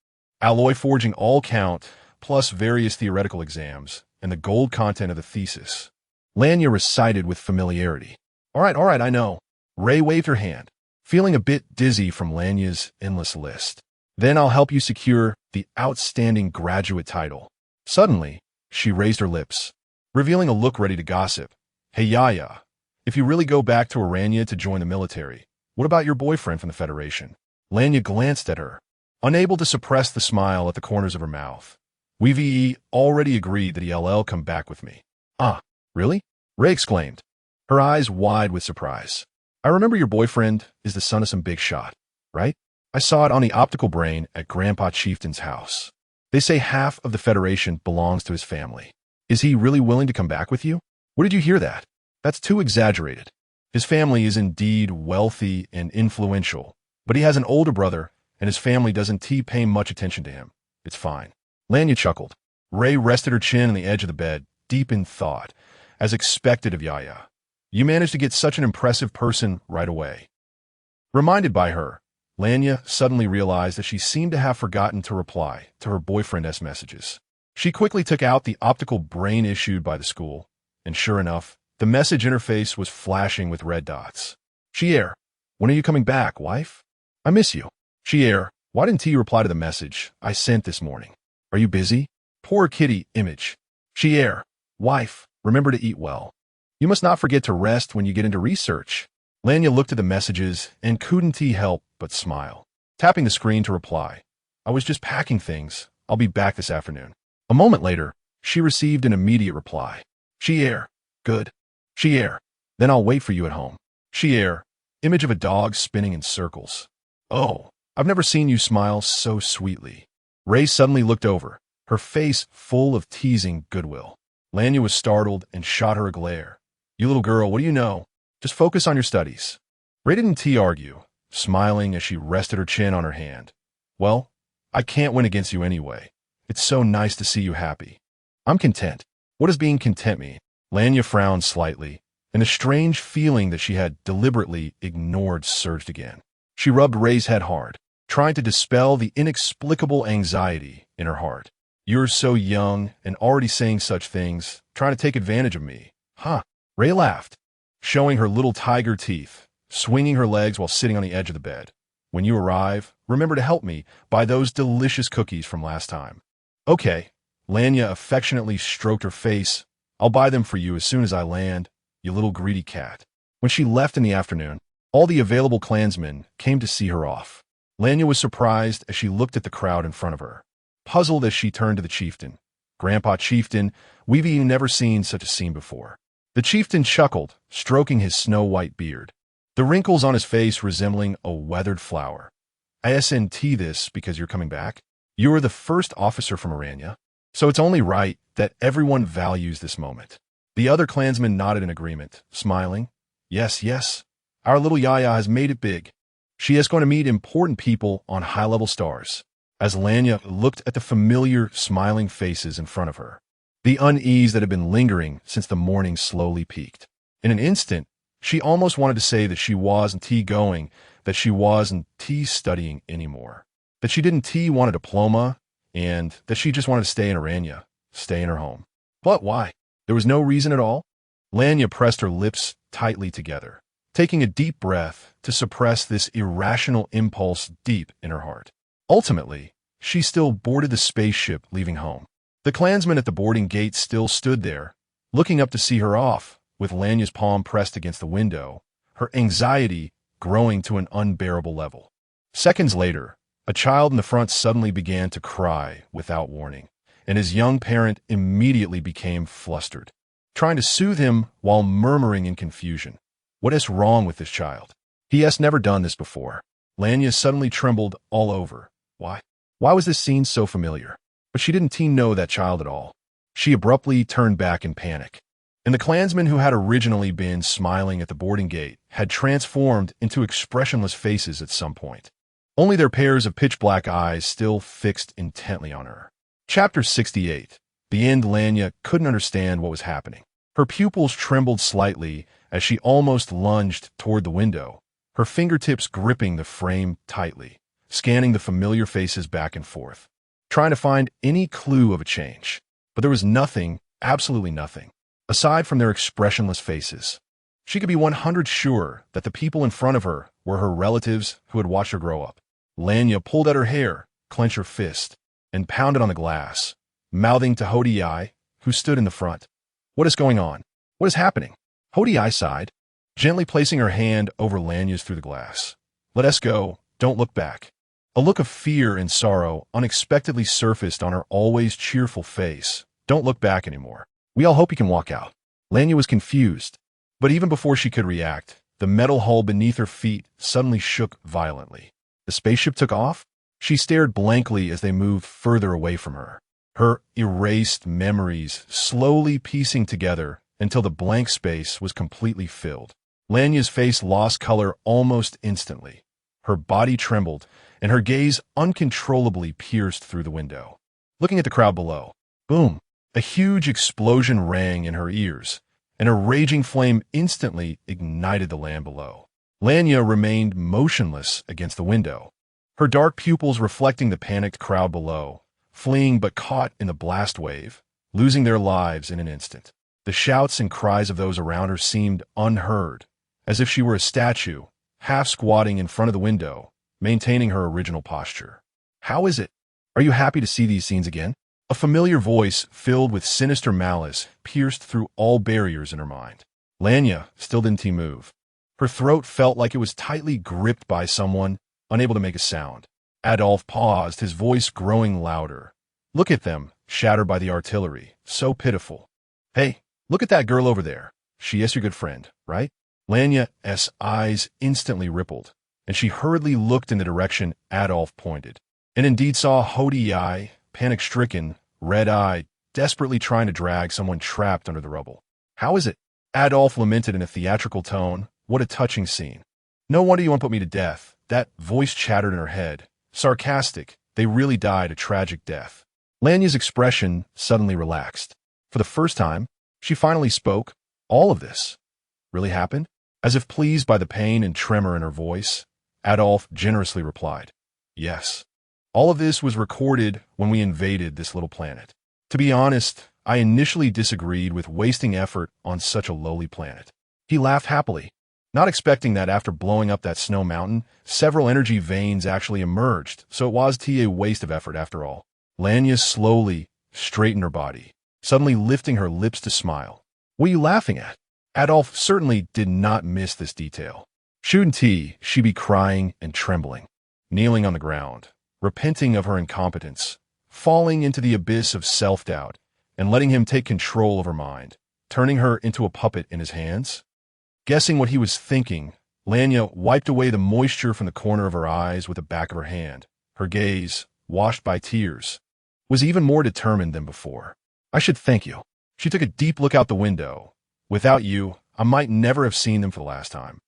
alloy forging all count, plus various theoretical exams, and the gold content of the thesis. Lanya recited with familiarity. All right, I know. Ray waved her hand, feeling a bit dizzy from Lanya's endless list. Then I'll help you secure the outstanding graduate title. Suddenly, she raised her lips, revealing a look ready to gossip. Hey, Yaya, if you really go back to Aranya to join the military, what about your boyfriend from the Federation? Lanya glanced at her, unable to suppress the smile at the corners of her mouth. We've already agreed that he'll come back with me. Ah, really? Ray exclaimed, her eyes wide with surprise. I remember your boyfriend is the son of some big shot, right? I saw it on the optical brain at Grandpa Chieftain's house. They say half of the Federation belongs to his family. Is he really willing to come back with you? Where did you hear that? That's too exaggerated. His family is indeed wealthy and influential, but he has an older brother, and his family doesn't pay much attention to him. It's fine. Lanya chuckled. Ray rested her chin on the edge of the bed, deep in thought, as expected of Yaya. You managed to get such an impressive person right away. Reminded by her, Lanya suddenly realized that she seemed to have forgotten to reply to her boyfriend's messages. She quickly took out the optical brain issued by the school, and sure enough, the message interface was flashing with red dots. Chier, when are you coming back, wife? I miss you. Chier, why didn't you reply to the message I sent this morning? Are you busy? Poor kitty, image. Chier, wife, remember to eat well. You must not forget to rest when you get into research. Lanya looked at the messages and couldn't help but smile, tapping the screen to reply. I was just packing things. I'll be back this afternoon. A moment later, she received an immediate reply. Chier, good. Chier, then I'll wait for you at home. Chier, image of a dog spinning in circles. Oh, I've never seen you smile so sweetly. Ray suddenly looked over, her face full of teasing goodwill. Lanya was startled and shot her a glare. You little girl, what do you know? Just focus on your studies. Ray didn't argue, smiling as she rested her chin on her hand. Well, I can't win against you anyway. It's so nice to see you happy. I'm content. What does being content mean? Lanya frowned slightly, and a strange feeling that she had deliberately ignored surged again. She rubbed Ray's head hard, trying to dispel the inexplicable anxiety in her heart. You're so young and already saying such things, trying to take advantage of me. Huh? Ray laughed, showing her little tiger teeth, swinging her legs while sitting on the edge of the bed. When you arrive, remember to help me buy those delicious cookies from last time. Okay. Lanya affectionately stroked her face. I'll buy them for you as soon as I land, you little greedy cat. When she left in the afternoon, all the available clansmen came to see her off. Lanya was surprised as she looked at the crowd in front of her, puzzled as she turned to the chieftain. Grandpa Chieftain, we've never seen such a scene before. The chieftain chuckled, stroking his snow-white beard, the wrinkles on his face resembling a weathered flower. I SNT this because you're coming back. You are the first officer from Aranya, so it's only right that everyone values this moment. The other clansmen nodded in agreement, smiling. Yes, yes, our little Yaya has made it big. She is going to meet important people on high-level stars. As Lanya looked at the familiar, smiling faces in front of her, the unease that had been lingering since the morning slowly peaked. In an instant, she almost wanted to say that she wasn't going, that she wasn't studying anymore, that she didn't want a diploma, and that she just wanted to stay in Aranya, stay in her home. But why? There was no reason at all? Lanya pressed her lips tightly together, taking a deep breath to suppress this irrational impulse deep in her heart. Ultimately, she still boarded the spaceship leaving home. The clansman at the boarding gate still stood there, looking up to see her off, with Lanya's palm pressed against the window, her anxiety growing to an unbearable level. Seconds later, a child in the front suddenly began to cry without warning, and his young parent immediately became flustered, trying to soothe him while murmuring in confusion. What is wrong with this child? He has never done this before. Lanya suddenly trembled all over. Why? Why was this scene so familiar? But she didn't know that child at all. She abruptly turned back in panic, and the clansmen who had originally been smiling at the boarding gate had transformed into expressionless faces at some point. Only their pairs of pitch-black eyes still fixed intently on her. Chapter 68. The end. Lanya couldn't understand what was happening. Her pupils trembled slightly as she almost lunged toward the window, her fingertips gripping the frame tightly, scanning the familiar faces back and forth, trying to find any clue of a change. But there was nothing, absolutely nothing, aside from their expressionless faces. She could be 100% sure that the people in front of her were her relatives who had watched her grow up. Lanya pulled at her hair, clenched her fist, and pounded on the glass, mouthing to Hodiai, who stood in the front. What is going on? What is happening? Hodiai sighed, gently placing her hand over Lanya's through the glass. Let us go. Don't look back. A look of fear and sorrow unexpectedly surfaced on her always cheerful face. Don't look back anymore. We all hope you can walk out. Lanya was confused, but even before she could react, the metal hull beneath her feet suddenly shook violently. The spaceship took off? She stared blankly as they moved further away from her, her erased memories slowly piecing together until the blank space was completely filled. Lanya's face lost color almost instantly. Her body trembled, and her gaze uncontrollably pierced through the window, looking at the crowd below. Boom! A huge explosion rang in her ears, and a raging flame instantly ignited the land below. Lanya remained motionless against the window, her dark pupils reflecting the panicked crowd below, fleeing but caught in the blast wave, losing their lives in an instant. The shouts and cries of those around her seemed unheard, as if she were a statue, half squatting in front of the window, maintaining her original posture. How is it? Are you happy to see these scenes again? A familiar voice filled with sinister malice pierced through all barriers in her mind. Lanya still didn't move. Her throat felt like it was tightly gripped by someone, unable to make a sound. Adolf paused, his voice growing louder. Look at them, shattered by the artillery. So pitiful. Hey, look at that girl over there. She is your good friend, right? Lanya's eyes instantly rippled, and she hurriedly looked in the direction Adolf pointed, and indeed saw Hodiai, panic-stricken, red-eyed, desperately trying to drag someone trapped under the rubble. "How is it?" Adolf lamented in a theatrical tone. "What a touching scene. No wonder you want to put me to death." That voice chattered in her head. Sarcastic. They really died a tragic death. Lanya's expression suddenly relaxed. For the first time, she finally spoke. "All of this really happened?" As if pleased by the pain and tremor in her voice, Adolf generously replied, "Yes. All of this was recorded when we invaded this little planet. To be honest, I initially disagreed with wasting effort on such a lowly planet." He laughed happily, not expecting that after blowing up that snow mountain, several energy veins actually emerged, so it was a waste of effort after all. Lanya slowly straightened her body, suddenly lifting her lips to smile. "What are you laughing at?" Adolf certainly did not miss this detail. Shouldn't she be crying and trembling, kneeling on the ground, repenting of her incompetence, falling into the abyss of self-doubt, and letting him take control of her mind, turning her into a puppet in his hands? Guessing what he was thinking, Lanya wiped away the moisture from the corner of her eyes with the back of her hand. Her gaze, washed by tears, was even more determined than before. "I should thank you." She took a deep look out the window. "Without you, I might never have seen them for the last time."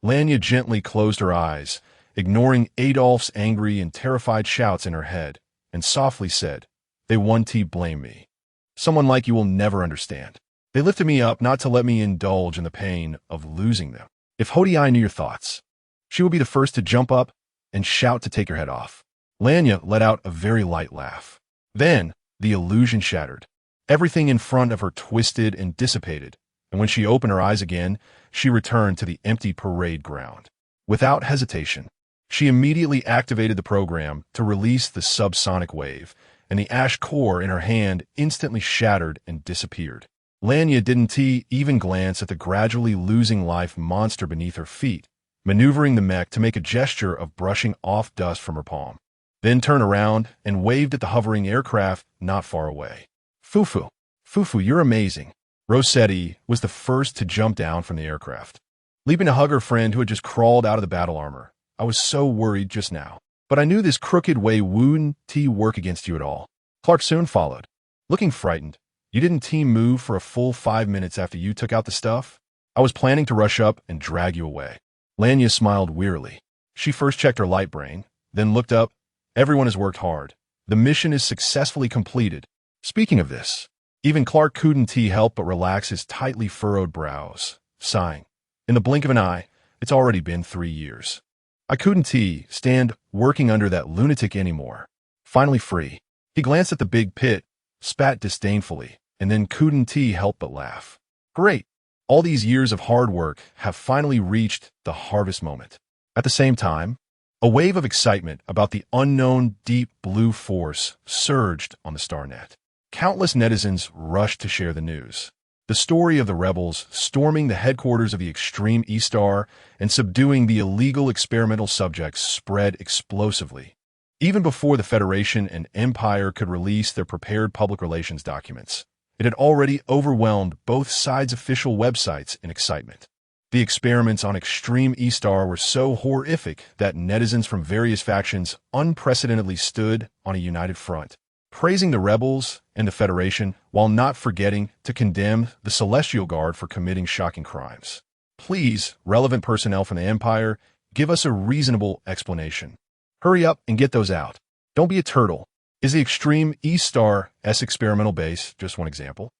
Lanya gently closed her eyes, ignoring Adolf's angry and terrified shouts in her head, and softly said, "They blame me. Someone like you will never understand. They lifted me up not to let me indulge in the pain of losing them. If Hodiai knew your thoughts, she would be the first to jump up and shout to take your head off." Lanya let out a very light laugh. Then, the illusion shattered. Everything in front of her twisted and dissipated, and when she opened her eyes again, she returned to the empty parade ground. Without hesitation, she immediately activated the program to release the subsonic wave, and the ash core in her hand instantly shattered and disappeared. Lanya didn't even glance at the gradually losing life monster beneath her feet, maneuvering the mech to make a gesture of brushing off dust from her palm, then turned around and waved at the hovering aircraft not far away. "Fufu, Fufu, you're amazing." Rossetti was the first to jump down from the aircraft, leaping to hug her friend who had just crawled out of the battle armor. "I was so worried just now, but I knew this crooked way wouldn't work against you at all." Clark soon followed, looking frightened. "You didn't move for a full 5 minutes after you took out the stuff? I was planning to rush up and drag you away." Lanya smiled wearily. She first checked her light brain, then looked up. "Everyone has worked hard. The mission is successfully completed." Speaking of this, even Clark couldn't help but relax his tightly furrowed brows, sighing. "In the blink of an eye, it's already been 3 years. I couldn't stand working under that lunatic anymore. Finally free." He glanced at the big pit, spat disdainfully, and then couldn't help but laugh. "Great. All these years of hard work have finally reached the harvest moment." At the same time, a wave of excitement about the unknown deep blue force surged on the StarNet. Countless netizens rushed to share the news. The story of the rebels storming the headquarters of the Extreme E-Star and subduing the illegal experimental subjects spread explosively, even before the Federation and Empire could release their prepared public relations documents. It had already overwhelmed both sides' official websites in excitement. The experiments on Extreme E-Star were so horrific that netizens from various factions unprecedentedly stood on a united front, praising the rebels and the Federation while not forgetting to condemn the Celestial Guard for committing shocking crimes. "Please, relevant personnel from the Empire, give us a reasonable explanation. Hurry up and get those out. Don't be a turtle. Is the Extreme E-Star's experimental base just one example?"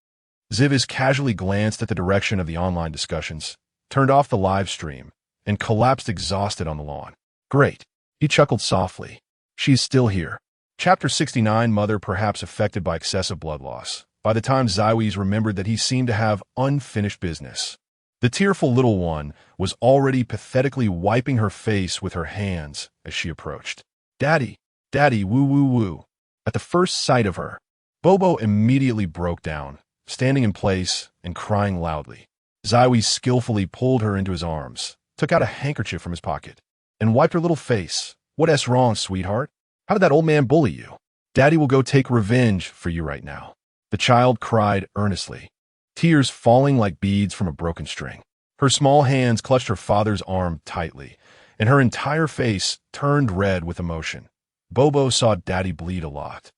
Zivis casually glanced at the direction of the online discussions, turned off the live stream, and collapsed exhausted on the lawn. "Great." He chuckled softly. "She's still here." Chapter 69, Mother perhaps affected by excessive blood loss. By the time Zywies remembered that he seemed to have unfinished business, the tearful little one was already pathetically wiping her face with her hands as she approached. "Daddy, Daddy, woo woo woo." At the first sight of her, Bobo immediately broke down, standing in place and crying loudly. Zywies skillfully pulled her into his arms, took out a handkerchief from his pocket, and wiped her little face. "What's wrong, sweetheart? How did that old man bully you? Daddy will go take revenge for you right now." The child cried earnestly, tears falling like beads from a broken string. Her small hands clutched her father's arm tightly, and her entire face turned red with emotion. Bobo saw Daddy bleed a lot.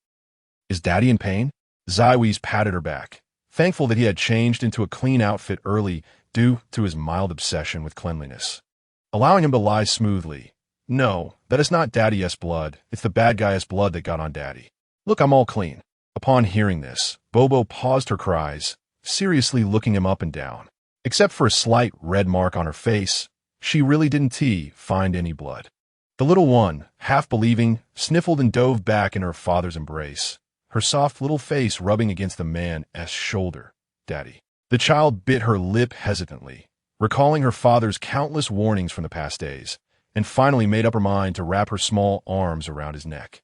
Is Daddy in pain? Zywees patted her back, thankful that he had changed into a clean outfit early due to his mild obsession with cleanliness, allowing him to lie smoothly. No, that is not Daddy's blood. It's the bad guy's blood that got on Daddy. Look, I'm all clean. Upon hearing this, Bobo paused her cries, seriously looking him up and down. Except for a slight red mark on her face, she really didn't find any blood. The little one, half believing, sniffled and dove back in her father's embrace, her soft little face rubbing against the man's shoulder. Daddy. The child bit her lip hesitantly, recalling her father's countless warnings from the past days, and finally made up her mind to wrap her small arms around his neck.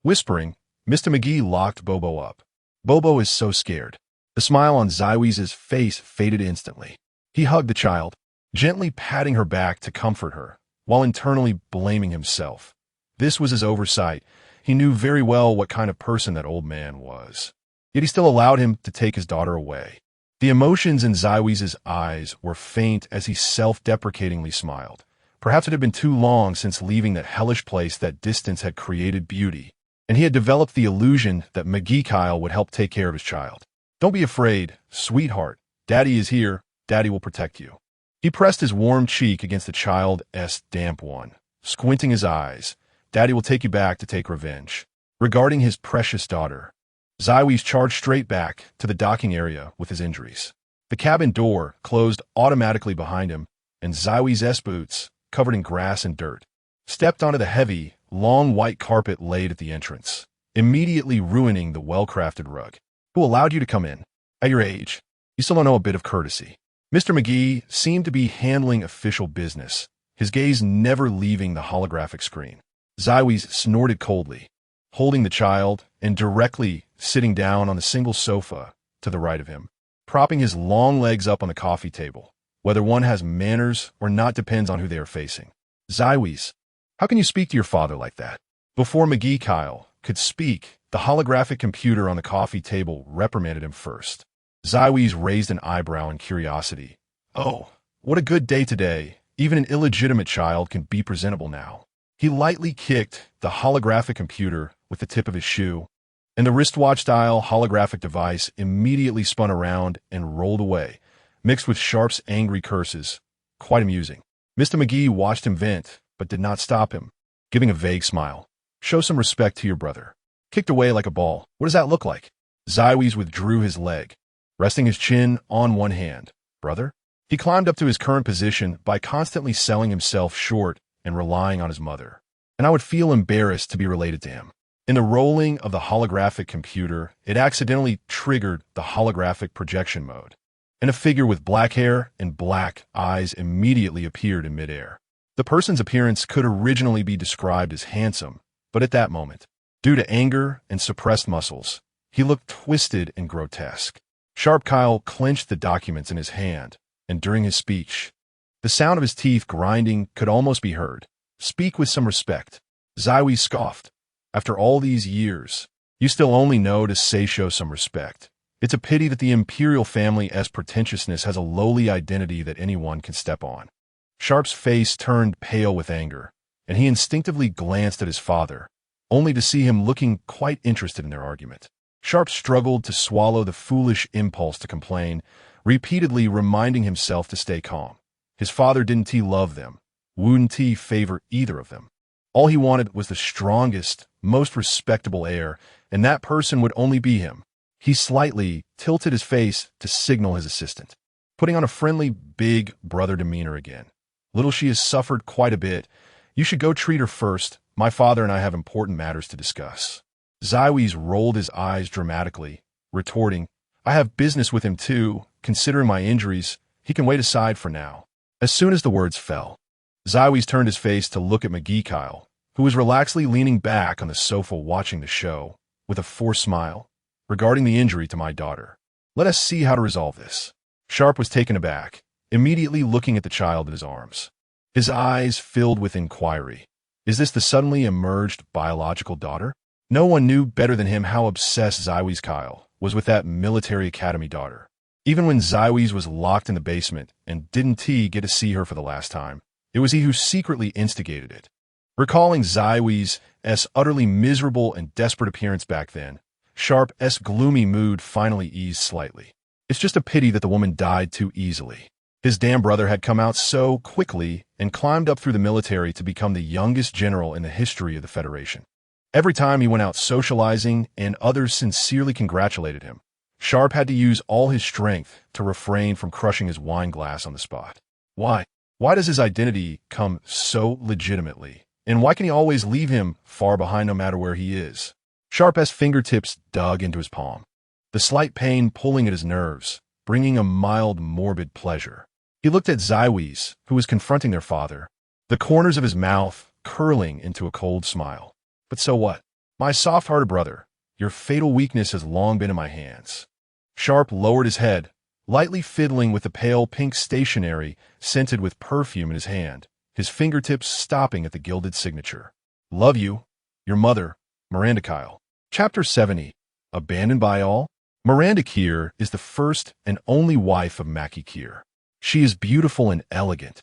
Whispering, Mr. McGee locked Bobo up. Bobo is so scared. The smile on Zywees' face faded instantly. He hugged the child, gently patting her back to comfort her, while internally blaming himself. This was his oversight. He knew very well what kind of person that old man was. Yet he still allowed him to take his daughter away. The emotions in Zywees' eyes were faint as he self-deprecatingly smiled. Perhaps it had been too long since leaving that hellish place. That distance had created beauty, and he had developed the illusion that McGee Kyle would help take care of his child. Don't be afraid, sweetheart. Daddy is here. Daddy will protect you. He pressed his warm cheek against the child's damp one, squinting his eyes. Daddy will take you back to take revenge. Regarding his precious daughter, Zywees charged straight back to the docking area with his injuries. The cabin door closed automatically behind him, and Zywees' boots, covered in grass and dirt, stepped onto the heavy, long white carpet laid at the entrance, immediately ruining the well-crafted rug. Who allowed you to come in? At your age, you still don't know a bit of courtesy. Mr. McGee seemed to be handling official business, his gaze never leaving the holographic screen. Zywees snorted coldly, holding the child and directly sitting down on the single sofa to the right of him, propping his long legs up on the coffee table. Whether one has manners or not depends on who they are facing. Zywees, how can you speak to your father like that? Before McGee Kyle could speak, the holographic computer on the coffee table reprimanded him first. Zywees raised an eyebrow in curiosity. Oh, what a good day today. Even an illegitimate child can be presentable now. He lightly kicked the holographic computer with the tip of his shoe, and the wristwatch-style holographic device immediately spun around and rolled away, mixed with Sharp's angry curses. Quite amusing. Mr. McGee watched him vent, but did not stop him, giving a vague smile. Show some respect to your brother. Kicked away like a ball. What does that look like? Zywees withdrew his leg, resting his chin on one hand. Brother? He climbed up to his current position by constantly selling himself short and relying on his mother. And I would feel embarrassed to be related to him. In the rolling of the holographic computer, it accidentally triggered the holographic projection mode, and a figure with black hair and black eyes immediately appeared in midair. The person's appearance could originally be described as handsome, but at that moment, due to anger and suppressed muscles, he looked twisted and grotesque. Sharp Kyle clenched the documents in his hand, and during his speech, the sound of his teeth grinding could almost be heard. Speak with some respect. Zywees scoffed. After all these years, you still only know to say show some respect. It's a pity that the imperial family's pretentiousness has a lowly identity that anyone can step on. Sharp's face turned pale with anger, and he instinctively glanced at his father, only to see him looking quite interested in their argument. Sharp struggled to swallow the foolish impulse to complain, repeatedly reminding himself to stay calm. His father didn't love them, wouldn't favor either of them. All he wanted was the strongest, most respectable heir, and that person would only be him. He slightly tilted his face to signal his assistant, putting on a friendly, big brother demeanor again. Little, she has suffered quite a bit. You should go treat her first. My father and I have important matters to discuss. Zywees rolled his eyes dramatically, retorting, I have business with him too. Considering my injuries, he can wait aside for now. As soon as the words fell, Zywees turned his face to look at McGee Kyle, who was relaxedly leaning back on the sofa watching the show, with a forced smile. Regarding the injury to my daughter, let us see how to resolve this. Sharp was taken aback, immediately looking at the child in his arms. His eyes filled with inquiry. Is this the suddenly emerged biological daughter? No one knew better than him how obsessed Zywees Kyle was with that military academy daughter. Even when Zywees was locked in the basement and didn't get to see her for the last time, It was he who secretly instigated it. Recalling Zaiwi's utterly miserable and desperate appearance back then, Sharp's gloomy mood finally eased slightly. It's just a pity that the woman died too easily. His damn brother had come out so quickly and climbed up through the military to become the youngest general in the history of the Federation. Every time he went out socializing and others sincerely congratulated him, Sharp had to use all his strength to refrain from crushing his wine glass on the spot. Why? Why does his identity come so legitimately? And why can he always leave him far behind no matter where he is? Sharp's fingertips dug into his palm, the slight pain pulling at his nerves, bringing a mild, morbid pleasure. He looked at Zaiwi's, who was confronting their father, the corners of his mouth curling into a cold smile. But so what? My soft-hearted brother, your fatal weakness has long been in my hands. Sharp lowered his head, lightly fiddling with the pale pink stationery scented with perfume in his hand, his fingertips stopping at the gilded signature. Love you, your mother, Miranda Kyle. Chapter 70. Abandoned by all? Miranda Keir is the first and only wife of Mackie Keir. She is beautiful and elegant,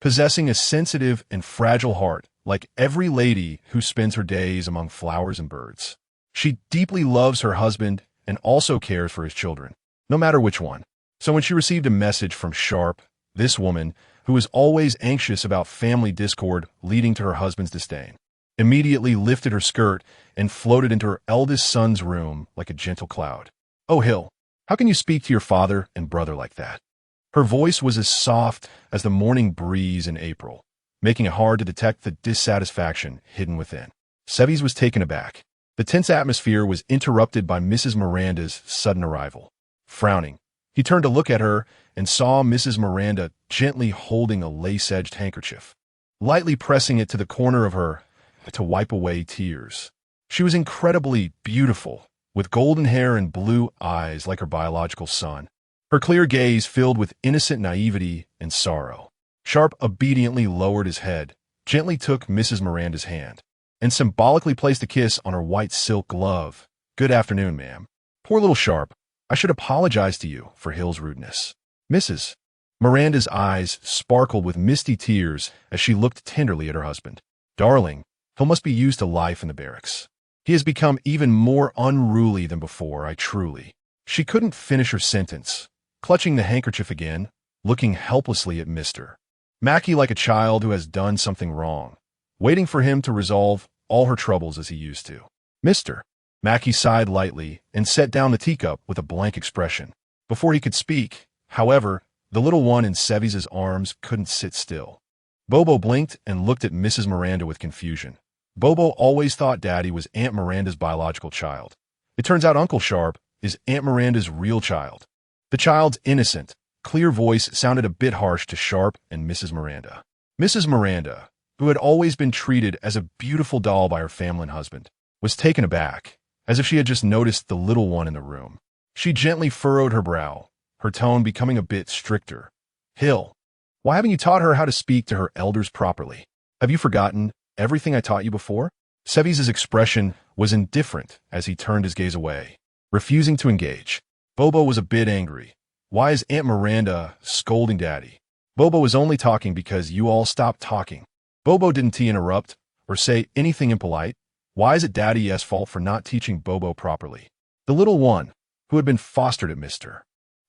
possessing a sensitive and fragile heart like every lady who spends her days among flowers and birds. She deeply loves her husband and also cares for his children, no matter which one. So when she received a message from Sharp, this woman, who is always anxious about family discord leading to her husband's disdain, immediately lifted her skirt and floated into her eldest son's room like a gentle cloud. Oh, Hill, how can you speak to your father and brother like that? Her voice was as soft as the morning breeze in April, making it hard to detect the dissatisfaction hidden within. Seves was taken aback. The tense atmosphere was interrupted by Mrs. Miranda's sudden arrival. Frowning, he turned to look at her and saw Mrs. Miranda gently holding a lace-edged handkerchief, lightly pressing it to the corner of her to wipe away tears. She was incredibly beautiful, with golden hair and blue eyes like her biological son, her clear gaze filled with innocent naivety and sorrow. Sharp obediently lowered his head, gently took Mrs. Miranda's hand, and symbolically placed a kiss on her white silk glove. Good afternoon, ma'am. Poor little Sharp. I should apologize to you for Hill's rudeness. Mrs. Miranda's eyes sparkled with misty tears as she looked tenderly at her husband. Darling, Hill must be used to life in the barracks. He has become even more unruly than before, I truly. She couldn't finish her sentence, clutching the handkerchief again, looking helplessly at Mr. Mackie like a child who has done something wrong, waiting for him to resolve all her troubles as he used to. Mr. Mackie sighed lightly and set down the teacup with a blank expression. Before he could speak, however, the little one in Seves's arms couldn't sit still. Bobo blinked and looked at Mrs. Miranda with confusion. Bobo always thought Daddy was Aunt Miranda's biological child. It turns out Uncle Sharp is Aunt Miranda's real child. The child's innocent, clear voice sounded a bit harsh to Sharp and Mrs. Miranda. Mrs. Miranda, who had always been treated as a beautiful doll by her family and husband, was taken aback, as if she had just noticed the little one in the room. She gently furrowed her brow, her tone becoming a bit stricter. Hill, why haven't you taught her how to speak to her elders properly? Have you forgotten everything I taught you before? Seves's expression was indifferent as he turned his gaze away, refusing to engage. Bobo was a bit angry. Why is Aunt Miranda scolding Daddy? Bobo was only talking because you all stopped talking. Bobo didn't interrupt or say anything impolite. Why is it Daddy's fault for not teaching Bobo properly? The little one, who had been fostered at Mr.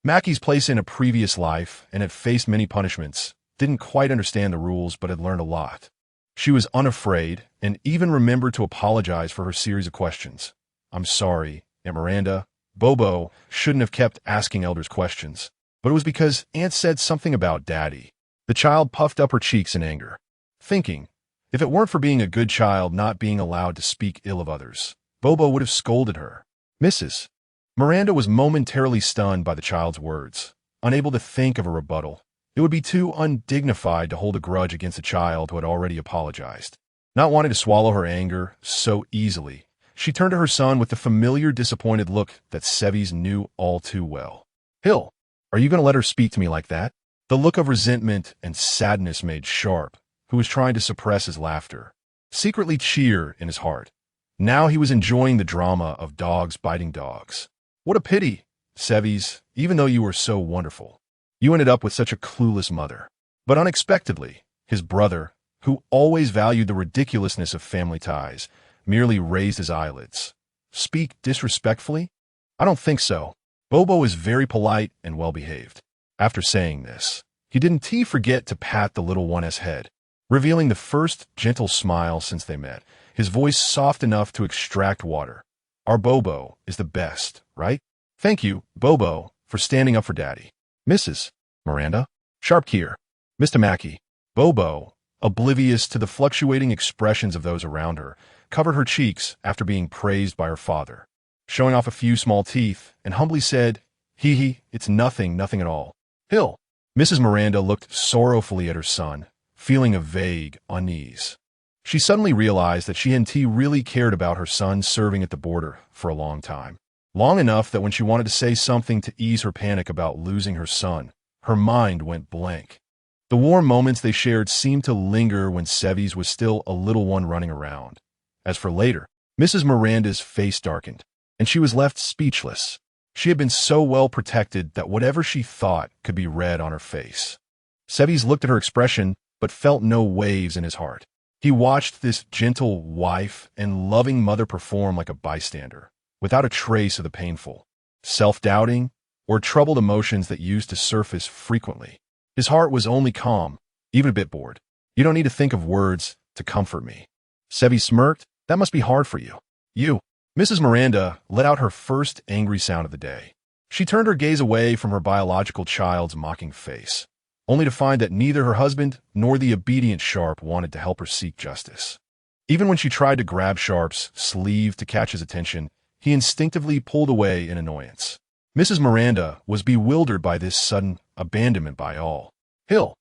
Mackie's place in a previous life and had faced many punishments, didn't quite understand the rules but had learned a lot. She was unafraid and even remembered to apologize for her series of questions. I'm sorry, Aunt Miranda. Bobo shouldn't have kept asking elders questions, but it was because Aunt said something about Daddy. The child puffed up her cheeks in anger, thinking, if it weren't for being a good child not being allowed to speak ill of others, Bobo would have scolded her. Mrs. Miranda was momentarily stunned by the child's words, unable to think of a rebuttal. It would be too undignified to hold a grudge against a child who had already apologized. Not wanting to swallow her anger so easily, she turned to her son with the familiar disappointed look that Seves knew all too well. Hill, are you going to let her speak to me like that? The look of resentment and sadness made Sharp, who was trying to suppress his laughter, secretly cheer in his heart. Now he was enjoying the drama of dogs biting dogs. What a pity, Seves, even though you were so wonderful. You ended up with such a clueless mother. But unexpectedly, His brother, who always valued the ridiculousness of family ties, merely raised his eyelids. Speak disrespectfully? I don't think so. Bobo is very polite and well-behaved. After saying this, he didn't forget to pat the little one's head, revealing the first gentle smile since they met, his voice soft enough to extract water. Our Bobo is the best, right? Thank you, Bobo, for standing up for Daddy. Mrs. Miranda? Sharp here. Mr. Mackey. Bobo, oblivious to the fluctuating expressions of those around her, covered her cheeks after being praised by her father, showing off a few small teeth, and humbly said, Hee, it's nothing at all. Hill. Mrs. Miranda looked sorrowfully at her son, feeling a vague unease. She suddenly realized that she and T really cared about her son serving at the border for a long time. Long enough that when she wanted to say something to ease her panic about losing her son, her mind went blank. The warm moments they shared seemed to linger when Sevy's was still a little one running around. As for later, Mrs. Miranda's face darkened, and she was left speechless. She had been so well protected that whatever she thought could be read on her face. Sevy's looked at her expression, but felt no waves in his heart. He watched this gentle wife and loving mother perform like a bystander, without a trace of the painful, self-doubting, or troubled emotions that used to surface frequently. His heart was only calm, even a bit bored. You don't need to think of words to comfort me. Sevy smirked. That must be hard for you. You. Mrs. Miranda let out her first angry sound of the day. She turned her gaze away from her biological child's mocking face, only to find that neither her husband nor the obedient Sharp wanted to help her seek justice. Even when she tried to grab Sharp's sleeve to catch his attention, he instinctively pulled away in annoyance. Mrs. Miranda was bewildered by this sudden abandonment by all. Hill.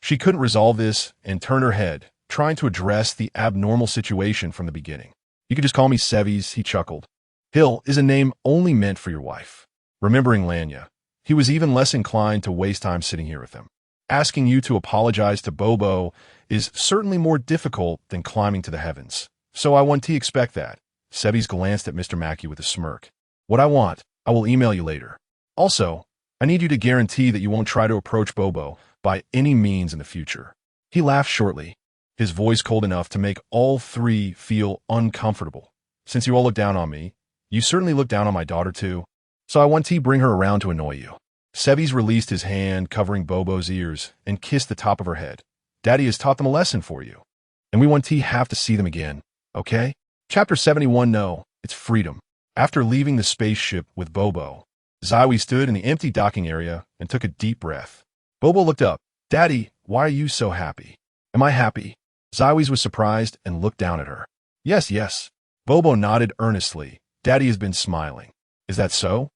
She couldn't resolve this and turned her head, trying to address the abnormal situation from the beginning. You could just call me Sevy's, he chuckled. Hill is a name only meant for your wife. Remembering Lanya, he was even less inclined to waste time sitting here with him. Asking you to apologize to Bobo is certainly more difficult than climbing to the heavens. So I want to expect that. Sevy's glanced at Mr. Mackey with a smirk. What I want, I will email you later. Also, I need you to guarantee that you won't try to approach Bobo by any means in the future. He laughed shortly, his voice cold enough to make all three feel uncomfortable. Since you all look down on me, you certainly look down on my daughter too. So I want to bring her around to annoy you. Sevy's released his hand covering Bobo's ears and kissed the top of her head. Daddy has taught them a lesson for you. And we want to have to see them again, okay? Chapter 71. No, it's freedom. After leaving the spaceship with Bobo, Zywie stood in the empty docking area and took a deep breath. Bobo looked up. Daddy, why are you so happy? Am I happy? Zywie was surprised and looked down at her. Yes. Bobo nodded earnestly. Daddy has been smiling. Is that so?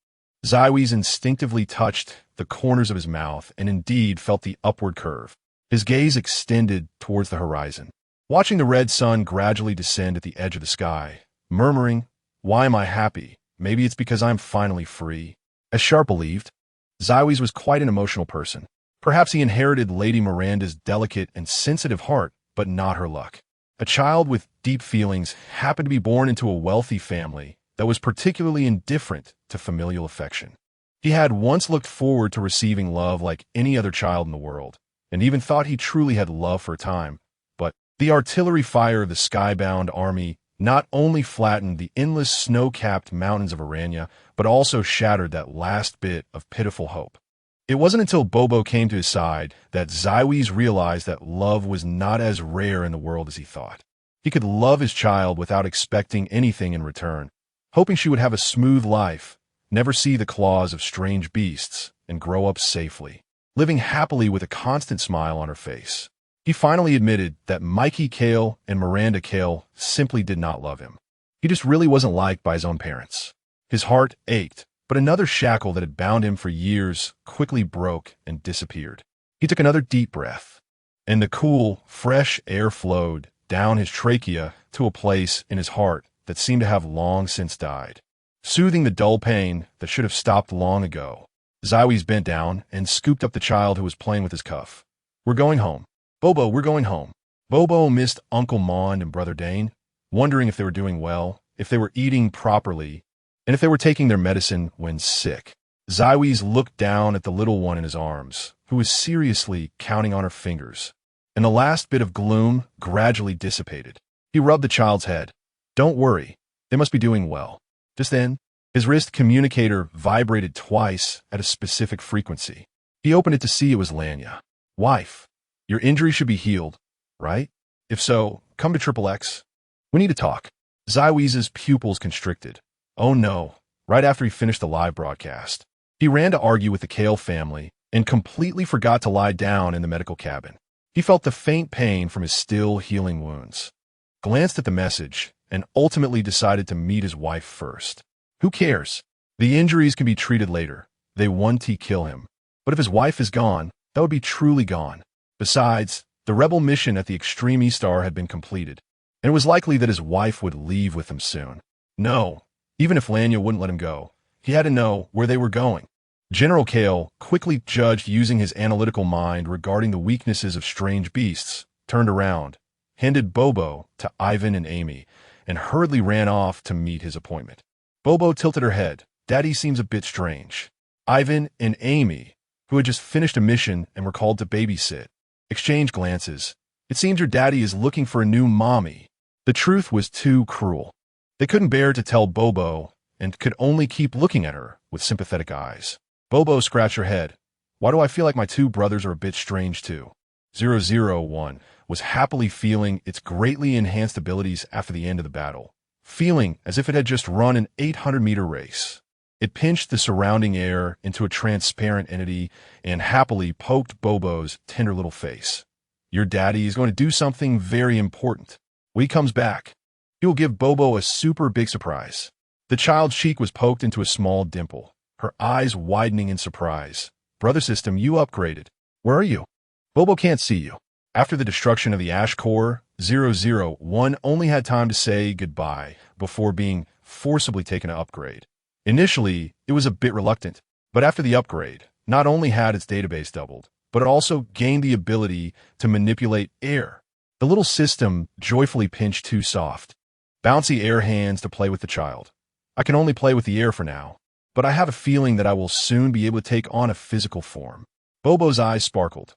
Zywie instinctively touched the corners of his mouth and indeed felt the upward curve. His gaze extended towards the horizon, watching the red sun gradually descend at the edge of the sky, murmuring, Why am I happy? Maybe it's because I'm finally free. As Sharp believed, Zywie was quite an emotional person. Perhaps he inherited Lady Miranda's delicate and sensitive heart, but not her luck. A child with deep feelings happened to be born into a wealthy family that was particularly indifferent to familial affection. He had once looked forward to receiving love like any other child in the world, and even thought he truly had love for a time. But the artillery fire of the skybound army not only flattened the endless snow-capped mountains of Aranya, but also shattered that last bit of pitiful hope. It wasn't until Bobo came to his side that Zywie realized that love was not as rare in the world as he thought. He could love his child without expecting anything in return, hoping she would have a smooth life, never see the claws of strange beasts, and grow up safely, living happily with a constant smile on her face. He finally admitted that Mikey Kale and Miranda Kale simply did not love him. He just really wasn't liked by his own parents. His heart ached, but another shackle that had bound him for years quickly broke and disappeared. He took another deep breath, and the cool, fresh air flowed down his trachea to a place in his heart that seemed to have long since died, soothing the dull pain that should have stopped long ago. Zywie bent down and scooped up the child who was playing with his cuff. We're going home. Bobo, we're going home. Bobo missed Uncle Mond and Brother Dane, wondering if they were doing well, if they were eating properly, and if they were taking their medicine when sick. Zywie looked down at the little one in his arms, who was seriously counting on her fingers. and the last bit of gloom gradually dissipated. He rubbed the child's head. Don't worry, they must be doing well. Just then, his wrist communicator vibrated twice at a specific frequency. He opened it to see it was Lanya. Wife, your injury should be healed, right? If so, come to XXX. We need to talk. Zyweeze's pupils constricted. Oh no, right after he finished the live broadcast. He ran to argue with the Kale family and completely forgot to lie down in the medical cabin. He felt the faint pain from his still healing wounds, glanced at the message, and ultimately decided to meet his wife first. Who cares? The injuries can be treated later. They won't kill him. But if his wife is gone, that would be truly gone. Besides, the rebel mission at the Extreme E-Star had been completed, and it was likely that his wife would leave with him soon. No, even if Lanya wouldn't let him go, he had to know where they were going. General Kale, quickly judged using his analytical mind regarding the weaknesses of strange beasts, turned around, handed Bobo to Ivan and Amy, and hurriedly ran off to meet his appointment. Bobo tilted her head. Daddy seems a bit strange. Ivan and Amy, who had just finished a mission and were called to babysit, exchanged glances. It seems your daddy is looking for a new mommy. The truth was too cruel. They couldn't bear to tell Bobo and could only keep looking at her with sympathetic eyes. Bobo scratched her head. Why do I feel like my two brothers are a bit strange too? 001 was happily feeling its greatly enhanced abilities after the end of the battle, feeling as if it had just run an 800-meter race. It pinched the surrounding air into a transparent entity and happily poked Bobo's tender little face. Your daddy is going to do something very important. When he comes back, he will give Bobo a super big surprise. The child's cheek was poked into a small dimple, her eyes widening in surprise. Brother system, you upgraded. Where are you? Bobo can't see you. After the destruction of the Ash Core, 001 only had time to say goodbye before being forcibly taken to upgrade. Initially, it was a bit reluctant, but after the upgrade, not only had its database doubled, but it also gained the ability to manipulate air. The little system joyfully pinched two soft, bouncy air hands to play with the child. I can only play with the air for now, but I have a feeling that I will soon be able to take on a physical form. Bobo's eyes sparkled.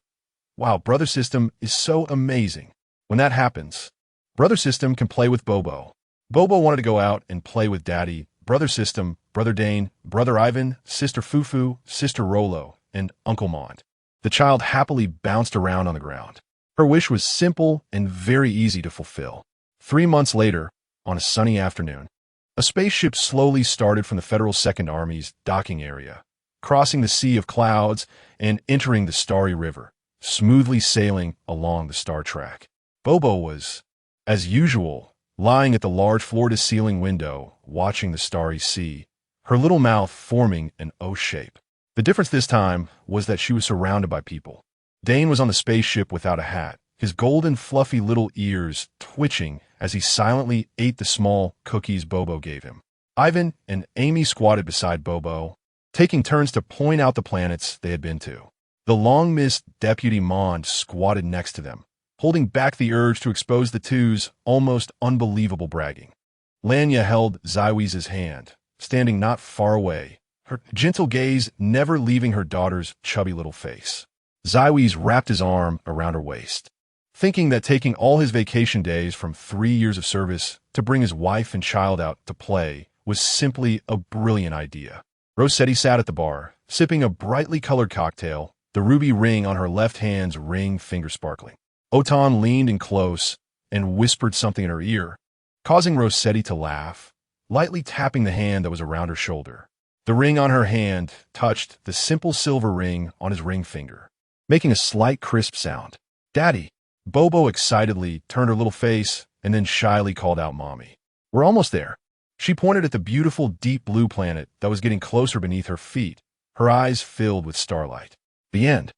Wow, Brother System is so amazing. When that happens, Brother System can play with Bobo. Bobo wanted to go out and play with Daddy, Brother System, Brother Dane, Brother Ivan, Sister Fufu, Sister Rolo, and Uncle Mond. The child happily bounced around on the ground. Her wish was simple and very easy to fulfill. 3 months later, on a sunny afternoon, a spaceship slowly started from the Federal Second Army's docking area, crossing the Sea of Clouds and entering the Starry River, smoothly sailing along the star track. Bobo was, as usual, lying at the large floor-to-ceiling window, watching the starry sea, her little mouth forming an O shape. The difference this time was that she was surrounded by people. Dane was on the spaceship without a hat, his golden fluffy little ears twitching as he silently ate the small cookies Bobo gave him. Ivan and Amy squatted beside Bobo, taking turns to point out the planets they had been to. The long-missed Deputy Mond squatted next to them, holding back the urge to expose the two's almost unbelievable bragging. Lanya held Zyweeze's hand, standing not far away, her gentle gaze never leaving her daughter's chubby little face. Zyweeze wrapped his arm around her waist, thinking that taking all his vacation days from 3 years of service to bring his wife and child out to play was simply a brilliant idea. Rossetti sat at the bar, sipping a brightly colored cocktail, the ruby ring on her left hand's ring finger sparkling. Otan leaned in close and whispered something in her ear, causing Rossetti to laugh, lightly tapping the hand that was around her shoulder. The ring on her hand touched the simple silver ring on his ring finger, making a slight crisp sound. Daddy! Bobo excitedly turned her little face and then shyly called out Mommy. We're almost there. She pointed at the beautiful deep blue planet that was getting closer beneath her feet, her eyes filled with starlight. The end.